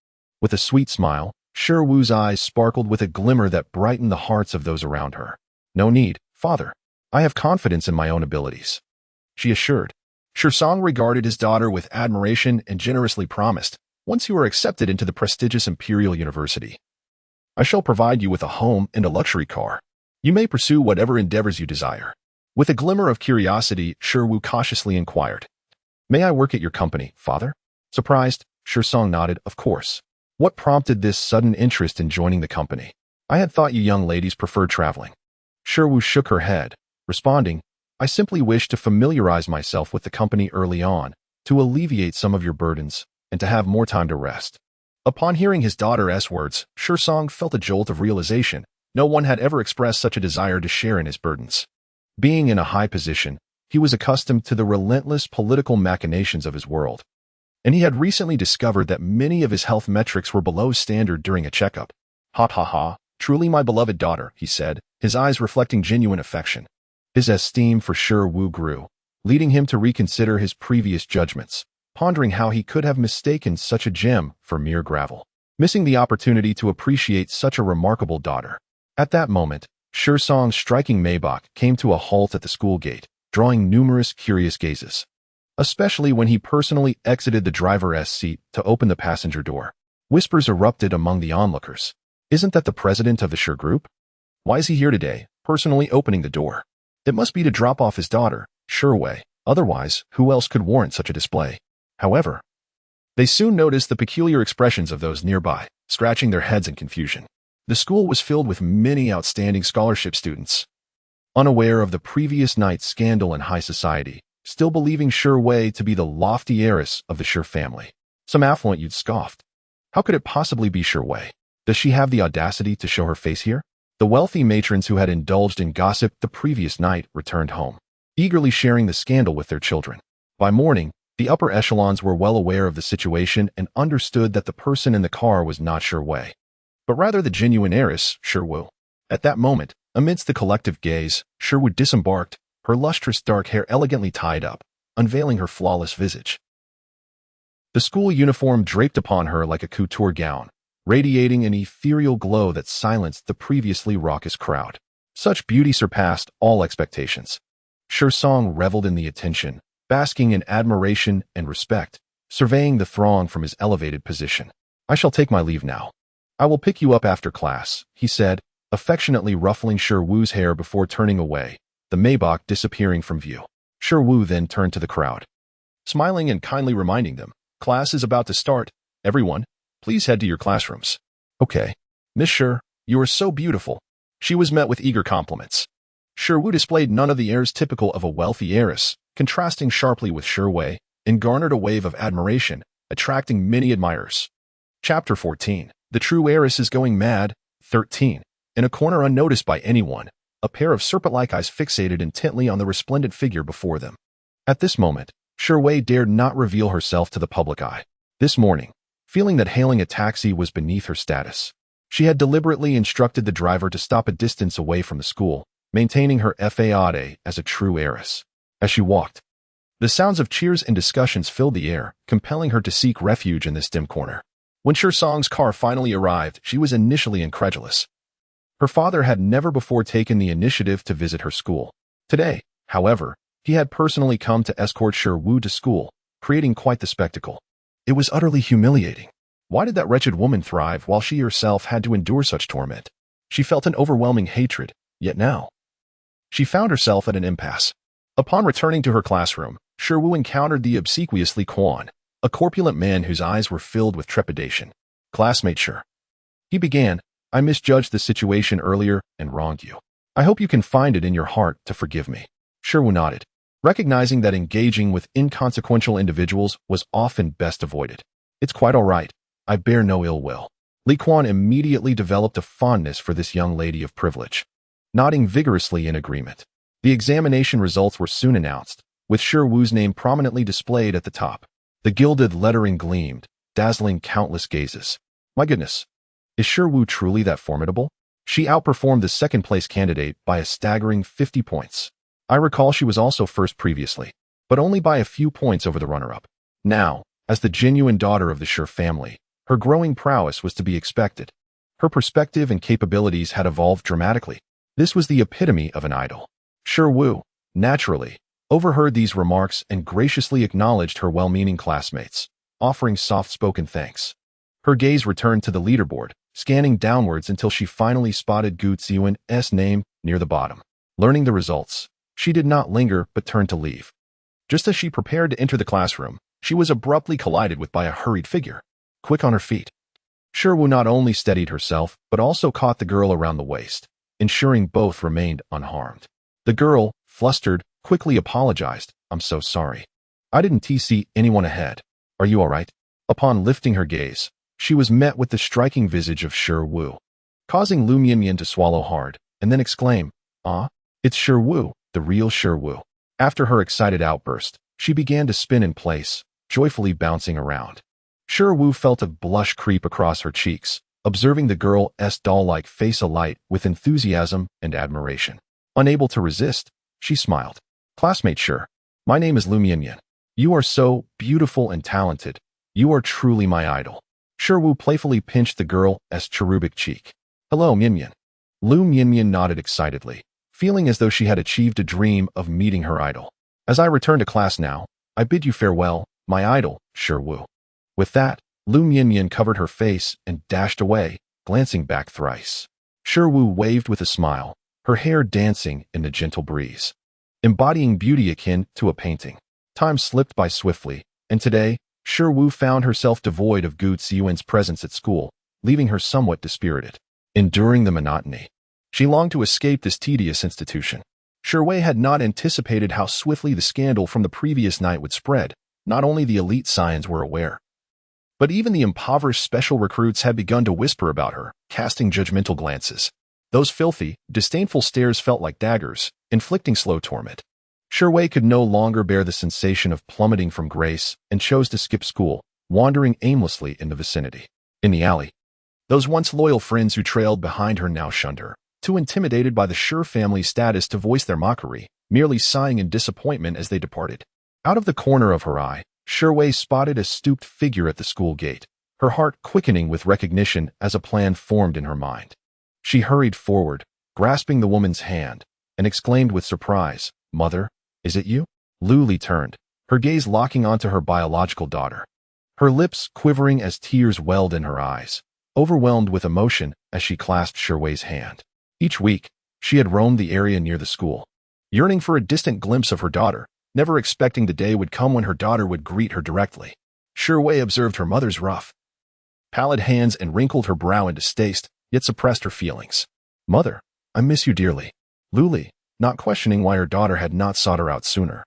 With a sweet smile, Sherwu's eyes sparkled with a glimmer that brightened the hearts of those around her. No need, father. I have confidence in my own abilities, she assured. Shursung regarded his daughter with admiration and generously promised, once you are accepted into the prestigious Imperial University, I shall provide you with a home and a luxury car. You may pursue whatever endeavors you desire. With a glimmer of curiosity, Sherwu cautiously inquired, May I work at your company, father? Surprised, Shursung nodded, of course. What prompted this sudden interest in joining the company? I had thought you young ladies preferred traveling. Sherwu shook her head, responding, I simply wish to familiarize myself with the company early on, to alleviate some of your burdens, and to have more time to rest. Upon hearing his daughter's words, Shursung felt a jolt of realization. No one had ever expressed such a desire to share in his burdens. Being in a high position, he was accustomed to the relentless political machinations of his world, and he had recently discovered that many of his health metrics were below standard during a checkup. Ha ha ha, truly my beloved daughter, he said, his eyes reflecting genuine affection. His esteem for Sherwu grew, leading him to reconsider his previous judgments, pondering how he could have mistaken such a gem for mere gravel, missing the opportunity to appreciate such a remarkable daughter. At that moment, Shursung's striking Maybach came to a halt at the school gate, drawing numerous curious gazes, especially when he personally exited the driver's seat to open the passenger door. Whispers erupted among the onlookers. Isn't that the president of the Shur Group? Why is he here today, personally opening the door? It must be to drop off his daughter, Sherwei. Otherwise, who else could warrant such a display? However, they soon noticed the peculiar expressions of those nearby, scratching their heads in confusion. The school was filled with many outstanding scholarship students, unaware of the previous night's scandal in high society, still believing Sherwei to be the lofty heiress of the Shur family. Some affluent youth scoffed. How could it possibly be Sherwei? Does she have the audacity to show her face here? The wealthy matrons who had indulged in gossip the previous night returned home, eagerly sharing the scandal with their children. By morning, the upper echelons were well aware of the situation and understood that the person in the car was not Sherwei, but rather the genuine heiress, Sherwu. At that moment, amidst the collective gaze, Sherwu disembarked, her lustrous dark hair elegantly tied up, unveiling her flawless visage. The school uniform draped upon her like a couture gown, radiating an ethereal glow that silenced the previously raucous crowd. Such beauty surpassed all expectations. Song reveled in the attention, basking in admiration and respect, surveying the throng from his elevated position. "I shall take my leave now. I will pick you up after class," he said, affectionately ruffling Wu's hair before turning away, the Maybach disappearing from view. Wu then turned to the crowd, smiling and kindly reminding them, "Class is about to start. Everyone, please head to your classrooms." "Okay. Miss Shi, you are so beautiful." She was met with eager compliments. Wu displayed none of the airs typical of a wealthy heiress, contrasting sharply with Wei, and garnered a wave of admiration, attracting many admirers. Chapter 14. The True Heiress is Going Mad. 13. In a corner unnoticed by anyone, a pair of serpent-like eyes fixated intently on the resplendent figure before them. At this moment, Wei dared not reveal herself to the public eye. This morning, feeling that hailing a taxi was beneath her status, she had deliberately instructed the driver to stop a distance away from the school, maintaining her faade as a true heiress. As she walked, the sounds of cheers and discussions filled the air, compelling her to seek refuge in this dim corner. When Song's car finally arrived, she was initially incredulous. Her father had never before taken the initiative to visit her school. Today, however, he had personally come to escort Wu to school, creating quite the spectacle. It was utterly humiliating. Why did that wretched woman thrive while she herself had to endure such torment? She felt an overwhelming hatred, yet now she found herself at an impasse. Upon returning to her classroom, Wu encountered the obsequious Li Quan, a corpulent man whose eyes were filled with trepidation. "Classmate Shi," he began, "I misjudged the situation earlier and wronged you. I hope you can find it in your heart to forgive me." Wu nodded, recognizing that engaging with inconsequential individuals was often best avoided. "It's quite all right. I bear no ill will." Li Quan immediately developed a fondness for this young lady of privilege, nodding vigorously in agreement. The examination results were soon announced, with Wu's name prominently displayed at the top. The gilded lettering gleamed, dazzling countless gazes. My goodness, is Wu truly that formidable? She outperformed the second-place candidate by a staggering 50 points. I recall she was also first previously, but only by a few points over the runner-up. Now, as the genuine daughter of the Shi family, her growing prowess was to be expected. Her perspective and capabilities had evolved dramatically. This was the epitome of an idol. Wu, naturally, overheard these remarks and graciously acknowledged her well-meaning classmates, offering soft-spoken thanks. Her gaze returned to the leaderboard, scanning downwards until she finally spotted Gu Ziyuan's name near the bottom. Learning the results, she did not linger but turned to leave. Just as she prepared to enter the classroom, she was abruptly collided with by a hurried figure, quick on her feet. Wu not only steadied herself but also caught the girl around the waist, ensuring both remained unharmed. The girl, flustered, quickly apologized. "I'm so sorry. I didn't see anyone ahead. Are you all right?" Upon lifting her gaze, she was met with the striking visage of Wu, causing Lu Mianmian to swallow hard, and then exclaim, "Ah, it's Wu, the real Wu." After her excited outburst, she began to spin in place, joyfully bouncing around. Wu felt a blush creep across her cheeks, observing the girl's doll-like face alight with enthusiasm and admiration. Unable to resist, she smiled. "Classmate Shi, my name is Lu Mianmian. You are so beautiful and talented. You are truly my idol." Wu playfully pinched the girl's cherubic cheek. "Hello, Mianmian." Lu Mianmian nodded excitedly, feeling as though she had achieved a dream of meeting her idol. "As I return to class now, I bid you farewell, my idol, Wu." With that, Lu Mianmian covered her face and dashed away, glancing back thrice. Wu waved with a smile, her hair dancing in the gentle breeze, embodying beauty akin to a painting. Time slipped by swiftly, and today, Wu found herself devoid of Gu Ziyuan's presence at school, leaving her somewhat dispirited. Enduring the monotony, she longed to escape this tedious institution. Wei had not anticipated how swiftly the scandal from the previous night would spread. Not only the elite scions were aware, but even the impoverished special recruits had begun to whisper about her, casting judgmental glances. Those filthy, disdainful stares felt like daggers, inflicting slow torment. Wei could no longer bear the sensation of plummeting from grace and chose to skip school, wandering aimlessly in the vicinity. In the alley, those once loyal friends who trailed behind her now shunned her, too intimidated by the Shi family's status to voice their mockery, merely sighing in disappointment as they departed. Out of the corner of her eye, Sherway spotted a stooped figure at the school gate, her heart quickening with recognition as a plan formed in her mind. She hurried forward, grasping the woman's hand, and exclaimed with surprise, "Mother, is it you?" Luli turned, her gaze locking onto her biological daughter. Her lips quivering as tears welled in her eyes, overwhelmed with emotion as she clasped Sherway's hand. Each week, she had roamed the area near the school, yearning for a distant glimpse of her daughter, never expecting the day would come when her daughter would greet her directly. Sherway observed her mother's rough, pallid hands and wrinkled her brow in distaste, yet suppressed her feelings. "Mother, I miss you dearly." Luli, not questioning why her daughter had not sought her out sooner,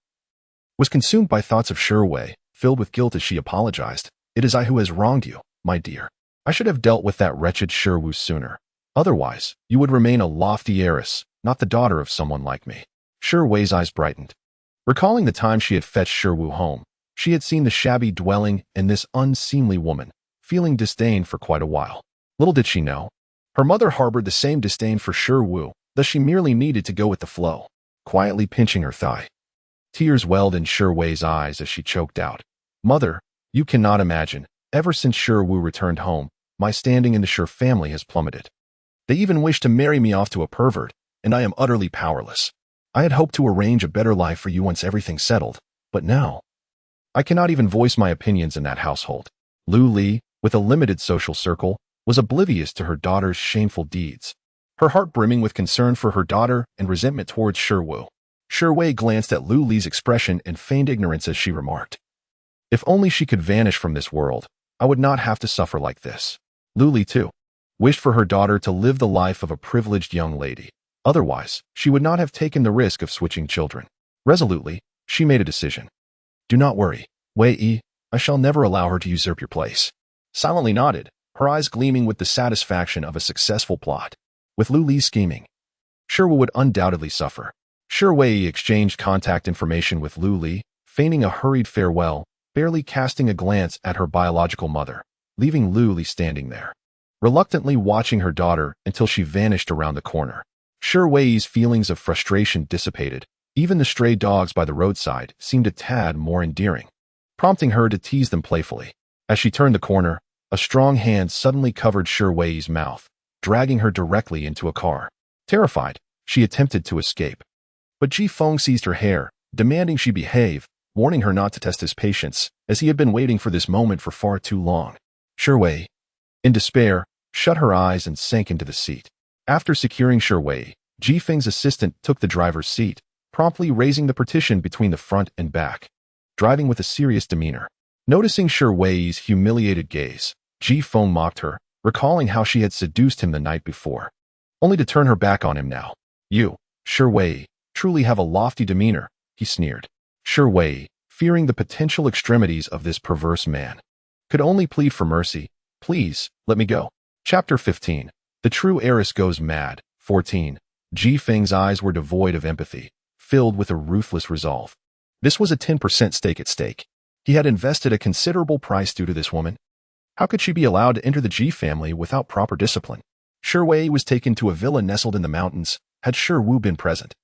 was consumed by thoughts of Sherway, filled with guilt as she apologized. "It is I who has wronged you, my dear. I should have dealt with that wretched Sherwoo sooner. Otherwise, you would remain a lofty heiress, not the daughter of someone like me." Sherway's eyes brightened. Recalling the time she had fetched Sherwoo home, she had seen the shabby dwelling and this unseemly woman, feeling disdain for quite a while. Little did she know, her mother harbored the same disdain for Sherwoo, thus she merely needed to go with the flow, quietly pinching her thigh. Tears welled in Sherway's eyes as she choked out, "Mother, you cannot imagine, ever since Sherwoo returned home, my standing in the Sher family has plummeted. They even wish to marry me off to a pervert, and I am utterly powerless. I had hoped to arrange a better life for you once everything's settled, but now I cannot even voice my opinions in that household." Luli, with a limited social circle, was oblivious to her daughter's shameful deeds, her heart brimming with concern for her daughter and resentment towards Sherwoo. Sherway glanced at Luli's expression and feigned ignorance as she remarked, "If only she could vanish from this world, I would not have to suffer like this." Luli, too, wished for her daughter to live the life of a privileged young lady. Otherwise, she would not have taken the risk of switching children. Resolutely, she made a decision. "Do not worry, Wei-Yi, I shall never allow her to usurp your place." Silently nodded, her eyes gleaming with the satisfaction of a successful plot. With Luli's scheming, Sherwoo would undoubtedly suffer. Sherway exchanged contact information with Luli, feigning a hurried farewell, barely casting a glance at her biological mother, leaving Luli standing there, reluctantly watching her daughter until she vanished around the corner. Sherway's feelings of frustration dissipated. Even the stray dogs by the roadside seemed a tad more endearing, prompting her to tease them playfully. As she turned the corner, a strong hand suddenly covered Sherway's mouth, dragging her directly into a car. Terrified, she attempted to escape, but Ji Feng seized her hair, demanding she behave, warning her not to test his patience, as he had been waiting for this moment for far too long. Sherway, in despair, shut her eyes and sank into the seat. After securing Sherway, Ji Feng's assistant took the driver's seat, promptly raising the partition between the front and back, driving with a serious demeanor. Noticing Sherway's humiliated gaze, Ji Feng mocked her, recalling how she had seduced him the night before, only to turn her back on him now. "You, Sherway, truly have a lofty demeanor," he sneered. Sherway, fearing the potential extremities of this perverse man, could only plead for mercy. "Please, let me go." Chapter 15. The True Heiress Goes Mad. 14. Ji Feng's eyes were devoid of empathy, filled with a ruthless resolve. This was a 10% stake at stake. He had invested a considerable price due to this woman. How could she be allowed to enter the Ji family without proper discipline? Sherway was taken to a villa nestled in the mountains. Had Sherwoo been present,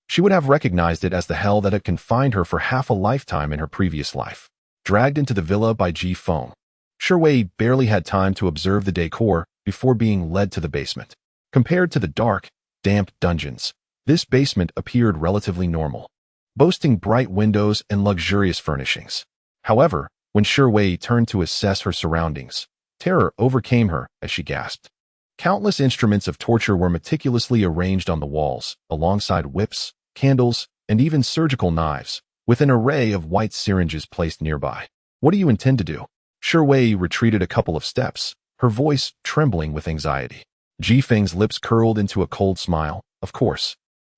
she would have recognized it as the hell that had confined her for half a lifetime in her previous life. Dragged into the villa by Ji Feng, Sherway barely had time to observe the decor before being led to the basement. Compared to the dark, damp dungeons, this basement appeared relatively normal, boasting bright windows and luxurious furnishings. However, when Sherway turned to assess her surroundings, terror overcame her as she gasped. Countless instruments of torture were meticulously arranged on the walls, alongside whips, candles, and even surgical knives, with an array of white syringes placed nearby. "What do you intend to do?" Sherway retreated a couple of steps, her voice trembling with anxiety. Ji Feng's lips curled into a cold smile. "Of course.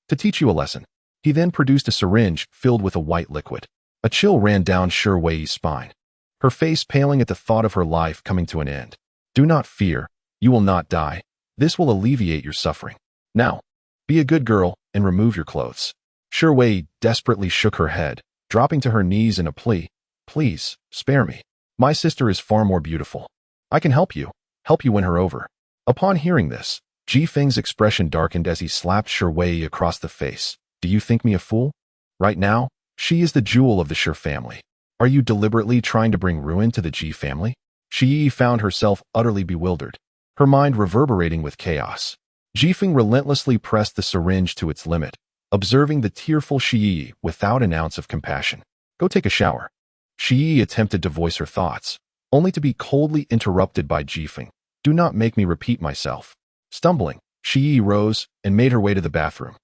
To teach you a lesson." He then produced a syringe filled with a white liquid. A chill ran down Sherway's spine, her face paling at the thought of her life coming to an end. "Do not fear. You will not die. This will alleviate your suffering. Now, be a good girl and remove your clothes." Sherway desperately shook her head, dropping to her knees in a plea. "Please, spare me. My sister is far more beautiful. I can help you win her over." Upon hearing this, Ji Feng's expression darkened as he slapped Sherway across the face, Do you think me a fool? Right now, she is the jewel of the Shi family. Are you deliberately trying to bring ruin to the Ji family? Shi Yi found herself utterly bewildered, her mind reverberating with chaos. Jifeng relentlessly pressed the syringe to its limit, observing the tearful Shi Yi without an ounce of compassion. Go take a shower. Shi Yi attempted to voice her thoughts, only to be coldly interrupted by Jifeng. Do not make me repeat myself. Stumbling, Shi Yi rose and made her way to the bathroom.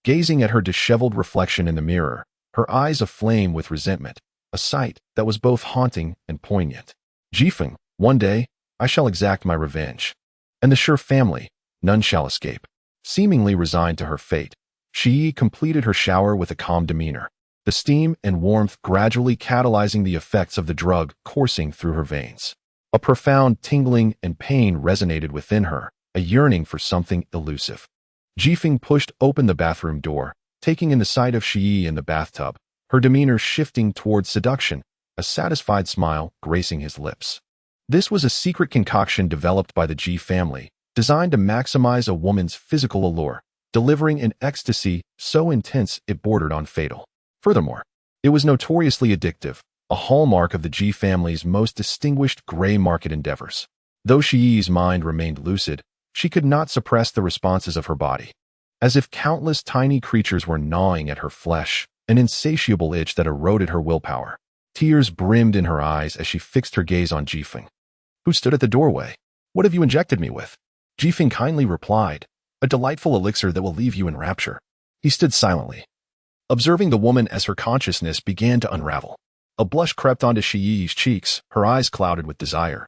Gazing at her disheveled reflection in the mirror, her eyes aflame with resentment, a sight that was both haunting and poignant. Jifeng, one day, I shall exact my revenge. And the Shi family, none shall escape. Seemingly resigned to her fate, Shi Yi completed her shower with a calm demeanor, the steam and warmth gradually catalyzing the effects of the drug coursing through her veins. A profound tingling and pain resonated within her, a yearning for something elusive. Jifeng pushed open the bathroom door, taking in the sight of Shi Yi in the bathtub, her demeanor shifting towards seduction, a satisfied smile gracing his lips. This was a secret concoction developed by the Ji family, designed to maximize a woman's physical allure, delivering an ecstasy so intense it bordered on fatal. Furthermore, it was notoriously addictive, a hallmark of the Ji family's most distinguished gray market endeavors. Though Shi Yi's mind remained lucid, she could not suppress the responses of her body. As if countless tiny creatures were gnawing at her flesh, an insatiable itch that eroded her willpower. Tears brimmed in her eyes as she fixed her gaze on Jifeng, who stood at the doorway. What have you injected me with? Jifeng kindly replied, a delightful elixir that will leave you in rapture. He stood silently, observing the woman as her consciousness began to unravel. A blush crept onto Shi Yi's cheeks, her eyes clouded with desire.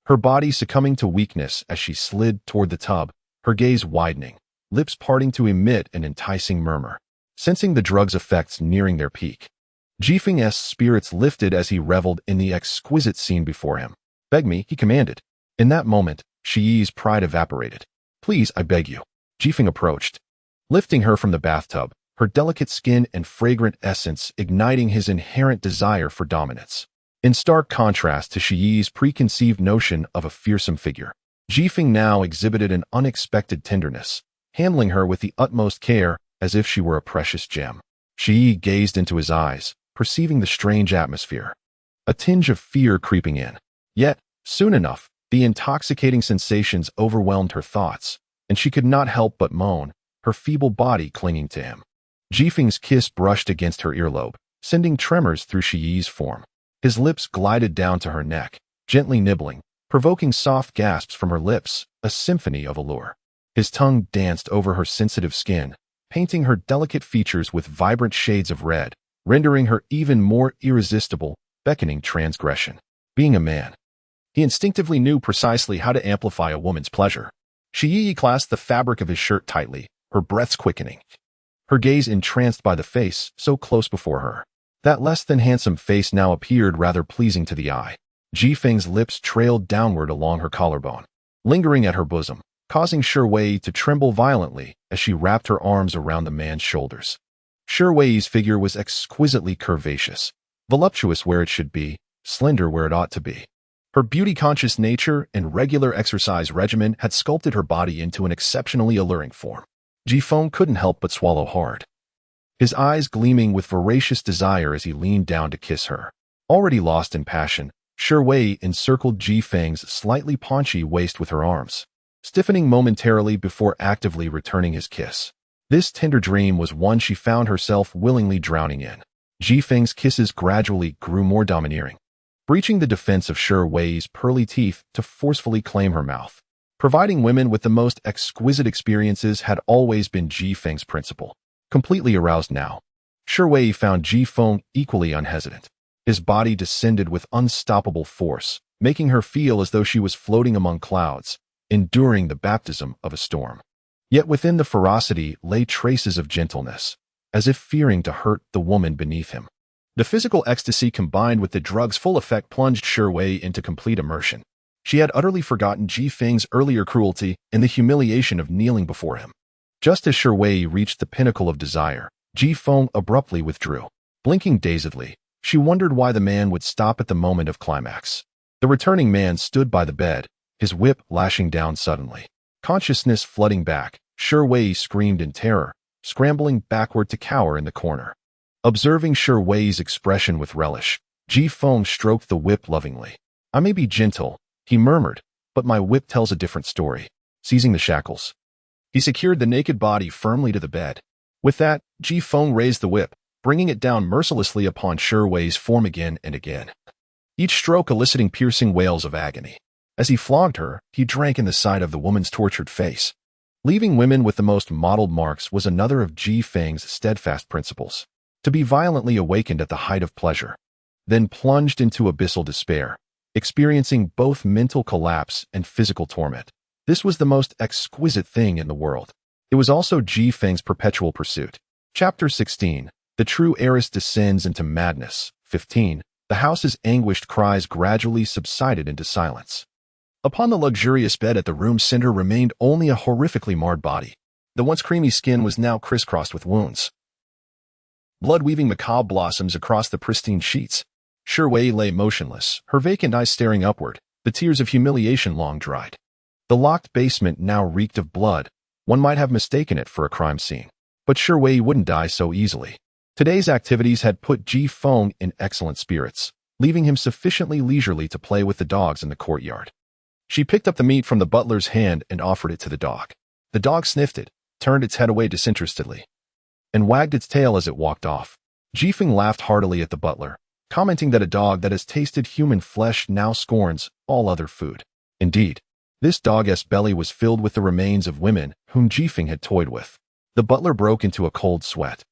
Her body succumbing to weakness as she slid toward the tub, her gaze widening, lips parting to emit an enticing murmur. Sensing the drug's effects nearing their peak, Jifeng's spirits lifted as he reveled in the exquisite scene before him. Beg me, he commanded. In that moment, Shi Yi's pride evaporated. Please, I beg you. Jifeng approached, lifting her from the bathtub, her delicate skin and fragrant essence igniting his inherent desire for dominance. In stark contrast to Shi Yi's preconceived notion of a fearsome figure, Jifeng now exhibited an unexpected tenderness, handling her with the utmost care as if she were a precious gem. Shi Yi gazed into his eyes, perceiving the strange atmosphere, a tinge of fear creeping in. Yet, soon enough, the intoxicating sensations overwhelmed her thoughts, and she could not help but moan, her feeble body clinging to him. Jifeng's kiss brushed against her earlobe, sending tremors through Shi Yi's form. His lips glided down to her neck, gently nibbling, provoking soft gasps from her lips, a symphony of allure. His tongue danced over her sensitive skin, painting her delicate features with vibrant shades of red, rendering her even more irresistible, beckoning transgression. Being a man, he instinctively knew precisely how to amplify a woman's pleasure. Shi Yi clasped the fabric of his shirt tightly, her breaths quickening, her gaze entranced by the face so close before her. That less-than-handsome face now appeared rather pleasing to the eye. Jifeng's lips trailed downward along her collarbone, lingering at her bosom, causing Shi Wei to tremble violently as she wrapped her arms around the man's shoulders. Shi Wei's figure was exquisitely curvaceous, voluptuous where it should be, slender where it ought to be. Her beauty-conscious nature and regular exercise regimen had sculpted her body into an exceptionally alluring form. Jifeng couldn't help but swallow hard, his eyes gleaming with voracious desire as he leaned down to kiss her. Already lost in passion, Shi Wei encircled Jifeng's slightly paunchy waist with her arms, stiffening momentarily before actively returning his kiss. This tender dream was one she found herself willingly drowning in. Jifeng's kisses gradually grew more domineering, breaching the defense of Shi Wei's pearly teeth to forcefully claim her mouth. Providing women with the most exquisite experiences had always been Jifeng's principle. Completely aroused now, Shi Wei found Jifeng equally unhesitant. His body descended with unstoppable force, making her feel as though she was floating among clouds, enduring the baptism of a storm. Yet within the ferocity lay traces of gentleness, as if fearing to hurt the woman beneath him. The physical ecstasy combined with the drug's full effect plunged Shi Wei into complete immersion. She had utterly forgotten Jifeng's earlier cruelty in the humiliation of kneeling before him. Just as Shi Wei reached the pinnacle of desire, Jifeng abruptly withdrew. Blinking dazedly, she wondered why the man would stop at the moment of climax. The returning man stood by the bed, his whip lashing down suddenly. Consciousness flooding back, Shi Wei screamed in terror, scrambling backward to cower in the corner. Observing Shi Wei's expression with relish, Ji Feng stroked the whip lovingly. "I may be gentle," he murmured, "but my whip tells a different story." Seizing the shackles, he secured the naked body firmly to the bed. With that, Ji Feng raised the whip, bringing it down mercilessly upon Shi Wei's form again and again, each stroke eliciting piercing wails of agony. As he flogged her, he drank in the sight of the woman's tortured face. Leaving women with the most mottled marks was another of Ji Feng's steadfast principles. To be violently awakened at the height of pleasure, then plunged into abyssal despair, experiencing both mental collapse and physical torment. This was the most exquisite thing in the world. It was also Ji Feng's perpetual pursuit. Chapter 16. The true heiress descends into madness. 15. The house's anguished cries gradually subsided into silence. Upon the luxurious bed at the room's center remained only a horrifically marred body. The once creamy skin was now crisscrossed with wounds, blood weaving macabre blossoms across the pristine sheets. Shi Wei lay motionless, her vacant eyes staring upward, the tears of humiliation long dried. The locked basement now reeked of blood. One might have mistaken it for a crime scene. But Shi Wei wouldn't die so easily. Today's activities had put Ji Feng in excellent spirits, leaving him sufficiently leisurely to play with the dogs in the courtyard. She picked up the meat from the butler's hand and offered it to the dog. The dog sniffed it, turned its head away disinterestedly, and wagged its tail as it walked off. Ji Feng laughed heartily at the butler, commenting that a dog that has tasted human flesh now scorns all other food. Indeed, this dog's belly was filled with the remains of women whom Ji Feng had toyed with. The butler broke into a cold sweat,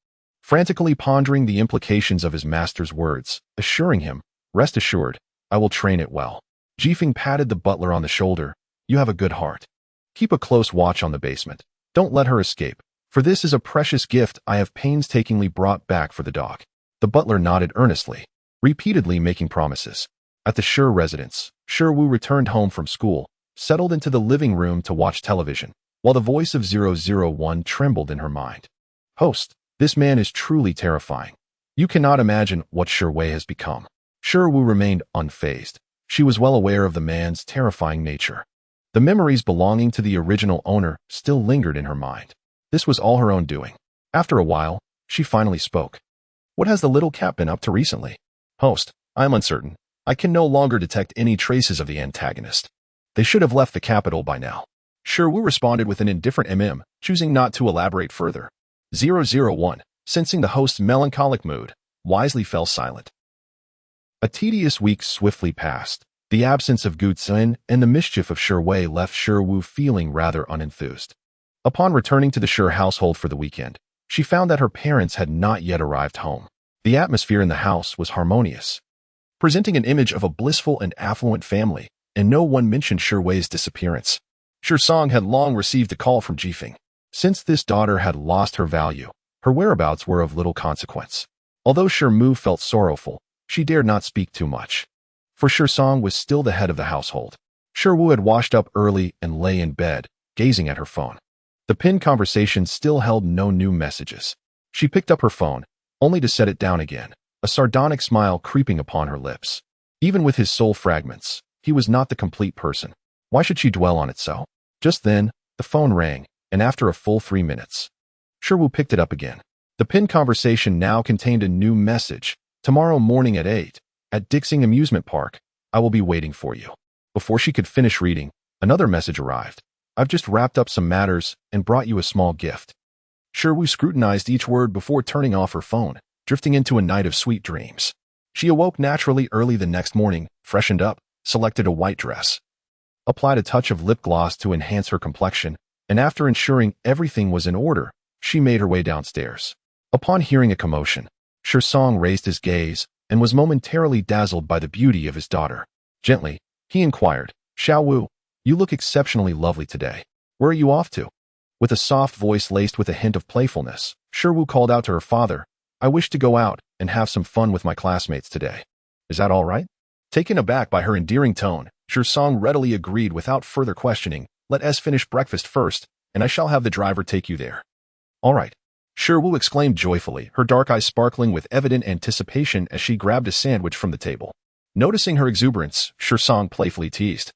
frantically pondering the implications of his master's words, assuring him, "Rest assured, I will train it well." Ji Feng patted the butler on the shoulder. "You have a good heart. Keep a close watch on the basement. Don't let her escape, for this is a precious gift I have painstakingly brought back for the dog." The butler nodded earnestly, repeatedly making promises. At the Shi residence, Shi Wu returned home from school, settled into the living room to watch television, while the voice of 001 trembled in her mind. "Host, this man is truly terrifying. You cannot imagine what Shi Wei has become." Shi Wu remained unfazed. She was well aware of the man's terrifying nature. The memories belonging to the original owner still lingered in her mind. This was all her own doing. After a while, she finally spoke. "What has the little cat been up to recently?" "Host, I am uncertain. I can no longer detect any traces of the antagonist. They should have left the capital by now." Shi Wu responded with an indifferent choosing not to elaborate further. 001, sensing the host's melancholic mood, wisely fell silent. A tedious week swiftly passed. The absence of Gu Zhen and the mischief of Shi Wei left Shi Wu feeling rather unenthused. Upon returning to the Shi household for the weekend, she found that her parents had not yet arrived home. The atmosphere in the house was harmonious, presenting an image of a blissful and affluent family, and no one mentioned Shi Wei's disappearance. Shi Song had long received a call from Ji Feng. Since this daughter had lost her value, her whereabouts were of little consequence. Although Shi Mu felt sorrowful, she dared not speak too much, for Shi Song was still the head of the household. Shi Wu had washed up early and lay in bed, gazing at her phone. The pinned conversation still held no new messages. She picked up her phone, only to set it down again, a sardonic smile creeping upon her lips. Even with his soul fragments, he was not the complete person. Why should she dwell on it so? Just then, the phone rang, and after a full 3 minutes, Shi Wu picked it up again. The pinned conversation now contained a new message. "Tomorrow morning at 8, at Dixing Amusement Park, I will be waiting for you." Before she could finish reading, another message arrived. "I've just wrapped up some matters and brought you a small gift." Shi Wu scrutinized each word before turning off her phone, drifting into a night of sweet dreams. She awoke naturally early the next morning, freshened up, selected a white dress, applied a touch of lip gloss to enhance her complexion, and after ensuring everything was in order, she made her way downstairs. Upon hearing a commotion, Shi Song raised his gaze and was momentarily dazzled by the beauty of his daughter. Gently, he inquired, "Xiao Wu, you look exceptionally lovely today. Where are you off to?" With a soft voice laced with a hint of playfulness, Shi Wu called out to her father, "I wish to go out and have some fun with my classmates today. Is that all right?" Taken aback by her endearing tone, Shi Song readily agreed without further questioning. "Let us finish breakfast first, and I shall have the driver take you there." "All right." Shi Wu exclaimed joyfully, her dark eyes sparkling with evident anticipation as she grabbed a sandwich from the table. Noticing her exuberance, Shi Song playfully teased,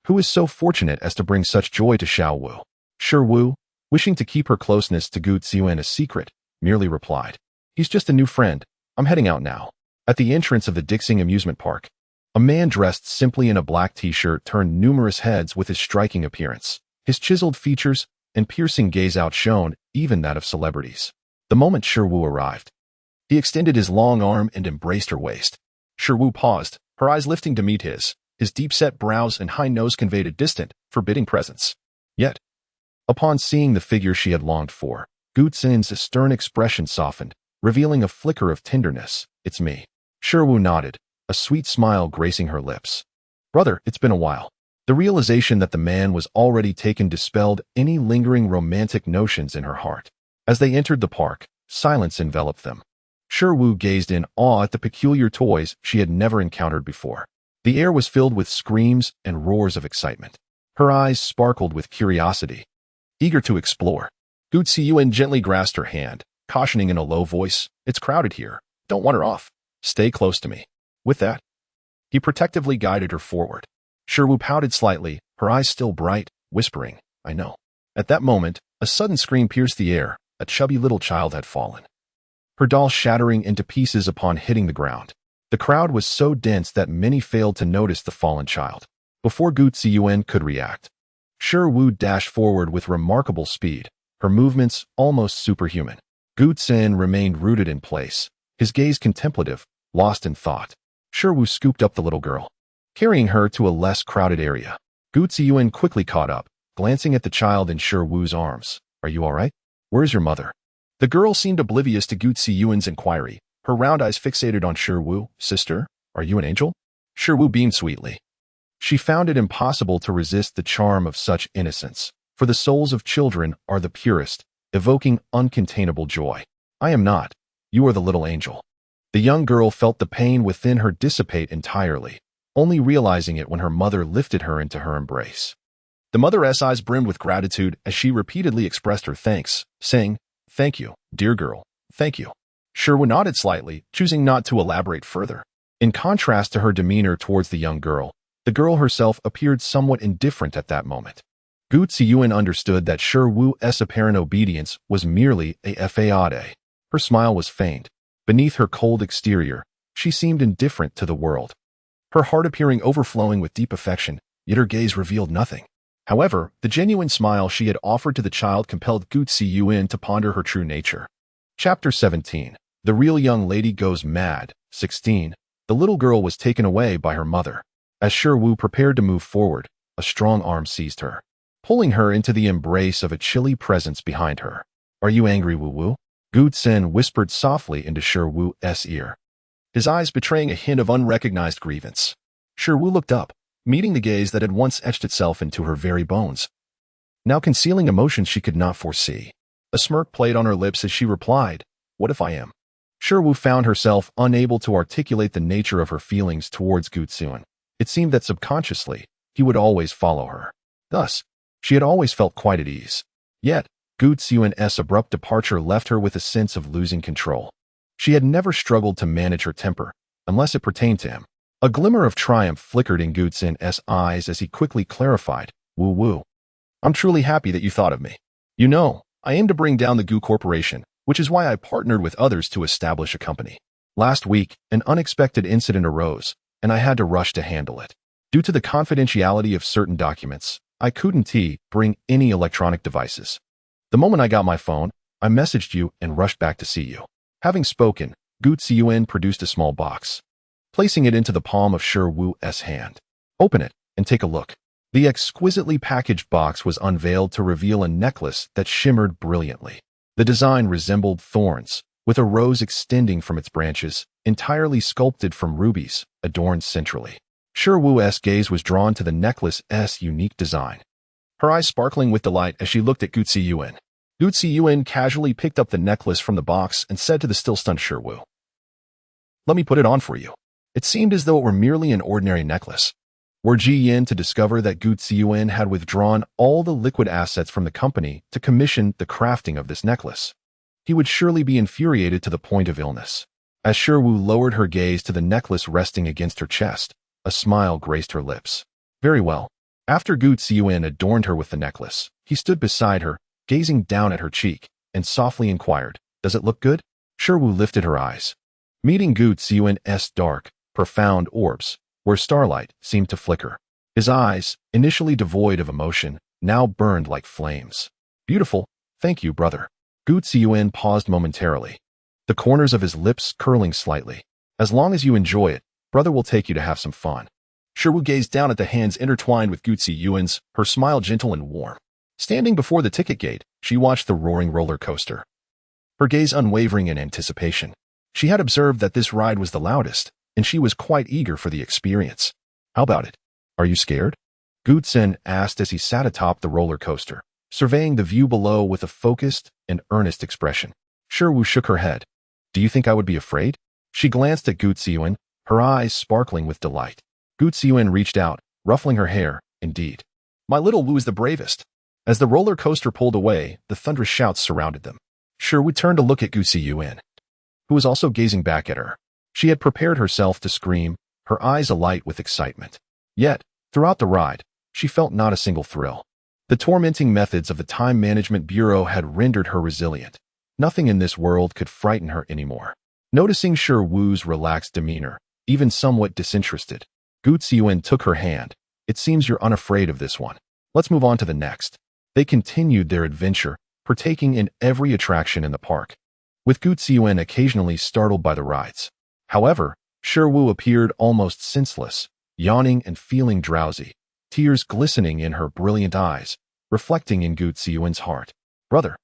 "Who is so fortunate as to bring such joy to Xiao Wu?" "Shi Wu, wishing to keep her closeness to Gu Ziyuan a secret, merely replied, "He's just a new friend. I'm heading out now." At the entrance of the Dixing amusement park, a man dressed simply in a black t-shirt turned numerous heads with his striking appearance. His chiseled features and piercing gaze outshone even that of celebrities. The moment Shiwu arrived, he extended his long arm and embraced her waist. Shiwu paused, her eyes lifting to meet his. His deep-set brows and high nose conveyed a distant, forbidding presence. Yet, upon seeing the figure she had longed for, Gu Ziyuan's stern expression softened, revealing a flicker of tenderness. "It's me." Shiwu nodded, a sweet smile gracing her lips. "Brother, it's been a while." The realization that the man was already taken dispelled any lingering romantic notions in her heart. As they entered the park, silence enveloped them. Shiwu gazed in awe at the peculiar toys she had never encountered before. The air was filled with screams and roars of excitement. Her eyes sparkled with curiosity, eager to explore. Gu Ziyuan gently grasped her hand, cautioning in a low voice, "It's crowded here. Don't wander off. Stay close to me." With that, he protectively guided her forward. Shiwu pouted slightly, her eyes still bright, whispering, "I know." At that moment, a sudden scream pierced the air. A chubby little child had fallen, her doll shattering into pieces upon hitting the ground. The crowd was so dense that many failed to notice the fallen child. Before Gu Ziyuan could react, Shiwu dashed forward with remarkable speed, her movements almost superhuman. Gu Ziyuan remained rooted in place, his gaze contemplative, lost in thought. Shiwu scooped up the little girl, carrying her to a less crowded area. Gu Ziyuan quickly caught up, glancing at the child in Shiwu's arms. "Are you all right? Where's your mother?" The girl seemed oblivious to Gu Ziyuan's inquiry, her round eyes fixated on Shiwu. "Sister, are you an angel?" Shiwu beamed sweetly. She found it impossible to resist the charm of such innocence, for the souls of children are the purest, evoking uncontainable joy. "I am not. You are the little angel." The young girl felt the pain within her dissipate entirely, only realizing it when her mother lifted her into her embrace. The mother's eyes brimmed with gratitude as she repeatedly expressed her thanks, saying, "Thank you, dear girl, thank you." Shiwu nodded slightly, choosing not to elaborate further. In contrast to her demeanor towards the young girl herself appeared somewhat indifferent at that moment. Gu Ziyuan understood that Shiwu's apparent obedience was merely a facade. Her smile was feigned. Beneath her cold exterior, she seemed indifferent to the world, her heart appearing overflowing with deep affection, yet her gaze revealed nothing. However, the genuine smile she had offered to the child compelled Gu Ziyuan to ponder her true nature. Chapter 17. The Real Young Lady Goes Mad. 16. The little girl was taken away by her mother. As Shiwu prepared to move forward, a strong arm seized her, pulling her into the embrace of a chilly presence behind her. "Are you angry, Wu?" Gu Ziyuan whispered softly into Shiwu's ear, his eyes betraying a hint of unrecognized grievance. Shiwu looked up, meeting the gaze that had once etched itself into her very bones, now concealing emotions she could not foresee. A smirk played on her lips as she replied, "What if I am?" Shiwu found herself unable to articulate the nature of her feelings towards Gu Ziyuan. It seemed that subconsciously, he would always follow her. Thus, she had always felt quite at ease. Yet, Gu Ziyuan's abrupt departure left her with a sense of losing control. She had never struggled to manage her temper, unless it pertained to him. A glimmer of triumph flickered in Gu Ziyuan's eyes as he quickly clarified, "Wu, I'm truly happy that you thought of me. You know, I aim to bring down the Gu Corporation, which is why I partnered with others to establish a company. Last week, an unexpected incident arose, and I had to rush to handle it. Due to the confidentiality of certain documents, I couldn't bring any electronic devices. The moment I got my phone, I messaged you and rushed back to see you." Having spoken, Gu Ziyuan produced a small box, placing it into the palm of Shiwu's hand. "Open it and take a look." The exquisitely packaged box was unveiled to reveal a necklace that shimmered brilliantly. The design resembled thorns, with a rose extending from its branches, entirely sculpted from rubies, adorned centrally. Shiwu's gaze was drawn to the necklace's unique design, her eyes sparkling with delight as she looked at Gu Ziyuan. Gu Ziyuan casually picked up the necklace from the box and said to the still stunned Shiwu, "Let me put it on for you." It seemed as though it were merely an ordinary necklace. Were Ji Yin to discover that Gu Ziyuan had withdrawn all the liquid assets from the company to commission the crafting of this necklace, he would surely be infuriated to the point of illness. As Shiwu lowered her gaze to the necklace resting against her chest, a smile graced her lips. "Very well." After Gu Ziyuan adorned her with the necklace, he stood beside her, gazing down at her cheek, and softly inquired, "Does it look good?" Shiru lifted her eyes, meeting Gu Ziyuan's dark, profound orbs, where starlight seemed to flicker. His eyes, initially devoid of emotion, now burned like flames. "Beautiful, thank you, brother." Gu Ziyuan paused momentarily, the corners of his lips curling slightly. "As long as you enjoy it, brother will take you to have some fun." Shiru gazed down at the hands intertwined with Gu Ziyuan's, her smile gentle and warm. Standing before the ticket gate, she watched the roaring roller coaster, her gaze unwavering in anticipation. She had observed that this ride was the loudest, and she was quite eager for the experience. "How about it? Are you scared?" Gu Ziyuan asked as he sat atop the roller coaster, surveying the view below with a focused and earnest expression. Shiru shook her head. "Do you think I would be afraid?" She glanced at Gu Ziyuan, her eyes sparkling with delight. Gu Ziyuan reached out, ruffling her hair. "Indeed. My little Wu is the bravest." As the roller coaster pulled away, the thunderous shouts surrounded them. Shiru turned to look at Gu Ziyuan, who was also gazing back at her. She had prepared herself to scream, her eyes alight with excitement. Yet, throughout the ride, she felt not a single thrill. The tormenting methods of the Time Management Bureau had rendered her resilient. Nothing in this world could frighten her anymore. Noticing Shiru's relaxed demeanor, even somewhat disinterested, Gu Ziyuan took her hand. "It seems you're unafraid of this one. Let's move on to the next." They continued their adventure, partaking in every attraction in the park, with Gu Ziyuan occasionally startled by the rides. However, Shiru appeared almost senseless, yawning and feeling drowsy, tears glistening in her brilliant eyes, reflecting in Gu Ziyuan's heart. "Brother,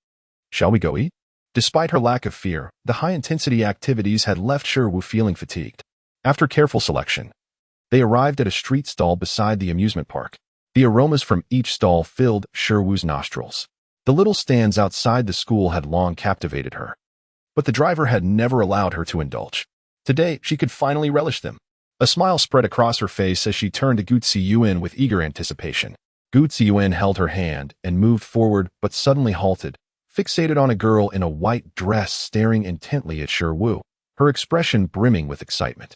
shall we go eat?" Despite her lack of fear, the high-intensity activities had left Shiru feeling fatigued. After careful selection, they arrived at a street stall beside the amusement park. The aromas from each stall filled Shiru's nostrils. The little stands outside the school had long captivated her, but the driver had never allowed her to indulge. Today, she could finally relish them. A smile spread across her face as she turned to Gu Ziyuan with eager anticipation. Gu Ziyuan held her hand and moved forward but suddenly halted, fixated on a girl in a white dress staring intently at Shiru, her expression brimming with excitement.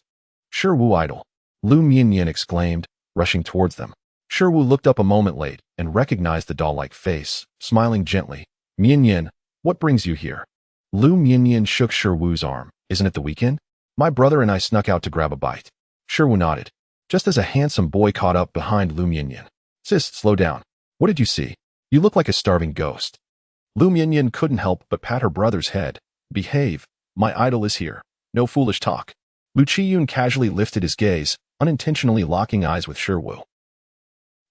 "Shiru idol!" Lu Mianyan exclaimed, rushing towards them. Shiru looked up a moment late and recognized the doll-like face, smiling gently. "Mianyan, what brings you here?" Lu Mianyan shook Shiru's arm. "Isn't it the weekend? My brother and I snuck out to grab a bite." Shiru nodded, just as a handsome boy caught up behind Lu Mianyan. "Sis, slow down. What did you see? You look like a starving ghost." Lu Mianyan couldn't help but pat her brother's head. "Behave. My idol is here. No foolish talk." Lu Qiyun casually lifted his gaze, unintentionally locking eyes with Shiru.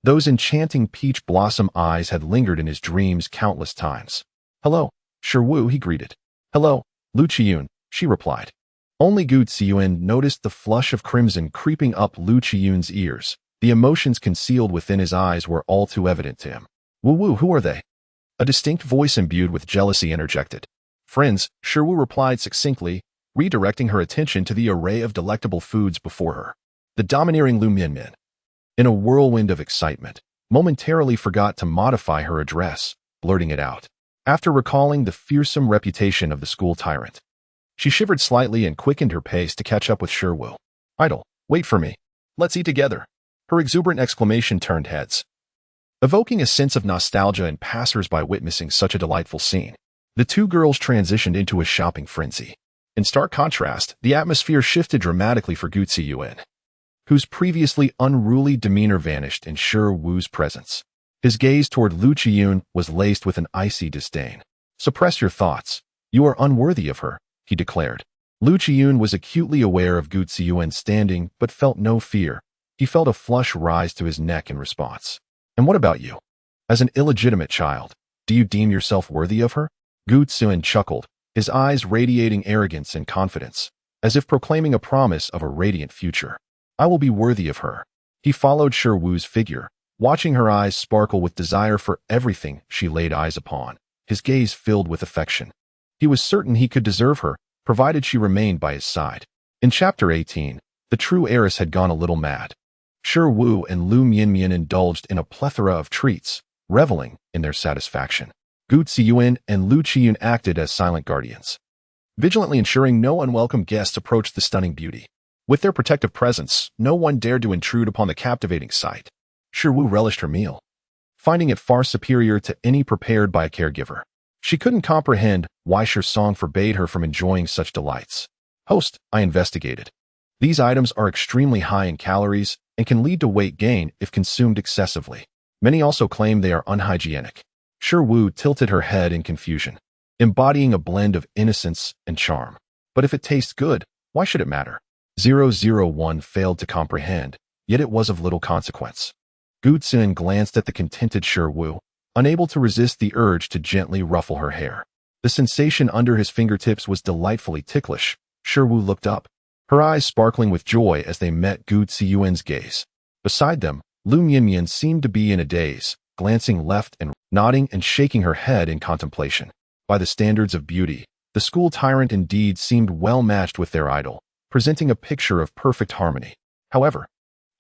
Those enchanting peach blossom eyes had lingered in his dreams countless times. "Hello, Shiru," he greeted. "Hello, Lu Qiyun," she replied. Only Gu Ziyuan noticed the flush of crimson creeping up Lu Qiyun's ears. The emotions concealed within his eyes were all too evident to him. "Wu, who are they?" A distinct voice imbued with jealousy interjected. "Friends," Shiru replied succinctly, redirecting her attention to the array of delectable foods before her. The domineering Lu Mianyan, in a whirlwind of excitement, momentarily forgot to modify her address, blurting it out. After recalling the fearsome reputation of the school tyrant, she shivered slightly and quickened her pace to catch up with Shiru. "Idol, wait for me. Let's eat together." Her exuberant exclamation turned heads, evoking a sense of nostalgia in passers-by witnessing such a delightful scene. The two girls transitioned into a shopping frenzy. In stark contrast, the atmosphere shifted dramatically for Gu Ziyuan, whose previously unruly demeanor vanished in Shiru's presence. His gaze toward Lu Qiyun was laced with an icy disdain. "Suppress your thoughts. You are unworthy of her," he declared. Lu Qiyun was acutely aware of Gu Ziyuan standing, but felt no fear. He felt a flush rise to his neck in response. "And what about you? As an illegitimate child, do you deem yourself worthy of her?" Gu Ziyuan chuckled, his eyes radiating arrogance and confidence, as if proclaiming a promise of a radiant future. "I will be worthy of her." He followed Shiru's figure, watching her eyes sparkle with desire for everything she laid eyes upon, his gaze filled with affection. He was certain he could deserve her, provided she remained by his side. In Chapter 18, the true heiress had gone a little mad. Shiru and Lu Mianyan indulged in a plethora of treats, reveling in their satisfaction. Gu Ziyuan and Lu Qiyun acted as silent guardians, vigilantly ensuring no unwelcome guests approached the stunning beauty. With their protective presence, no one dared to intrude upon the captivating sight. Shiru relished her meal, finding it far superior to any prepared by a caregiver. She couldn't comprehend why Shi Song forbade her from enjoying such delights. Host, I investigated. These items are extremely high in calories and can lead to weight gain if consumed excessively. Many also claim they are unhygienic. Shi Wu tilted her head in confusion, embodying a blend of innocence and charm. But if it tastes good, why should it matter? 001 failed to comprehend, yet it was of little consequence. Gu Xin glanced at the contented Shi Wu, unable to resist the urge to gently ruffle her hair. The sensation under his fingertips was delightfully ticklish. Shi Wu looked up, her eyes sparkling with joy as they met Gu Ziyuan's gaze. Beside them, Lu Mianmian seemed to be in a daze, glancing left and nodding and shaking her head in contemplation. By the standards of beauty, the school tyrant indeed seemed well matched with their idol, presenting a picture of perfect harmony. However,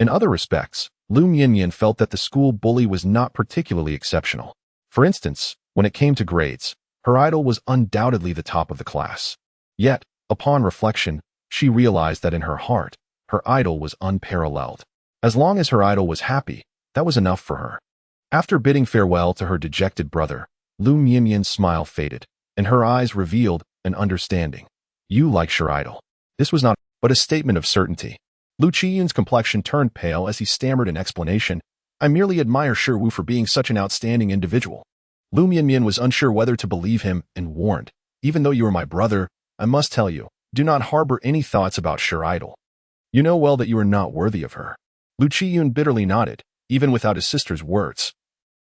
in other respects, Lu Mianmian felt that the school bully was not particularly exceptional. For instance, when it came to grades, her idol was undoubtedly the top of the class. Yet, upon reflection, she realized that in her heart, her idol was unparalleled. As long as her idol was happy, that was enough for her. After bidding farewell to her dejected brother, Lu Mianmian's smile faded, and her eyes revealed an understanding. You like your idol. This was not but a statement of certainty. Lu Qiyun's complexion turned pale as he stammered an explanation. I merely admire Shi Wu for being such an outstanding individual. Lu Mianmian was unsure whether to believe him and warned, even though you are my brother, I must tell you, do not harbor any thoughts about your idol. You know well that you are not worthy of her. Lu Qiyun bitterly nodded, even without his sister's words.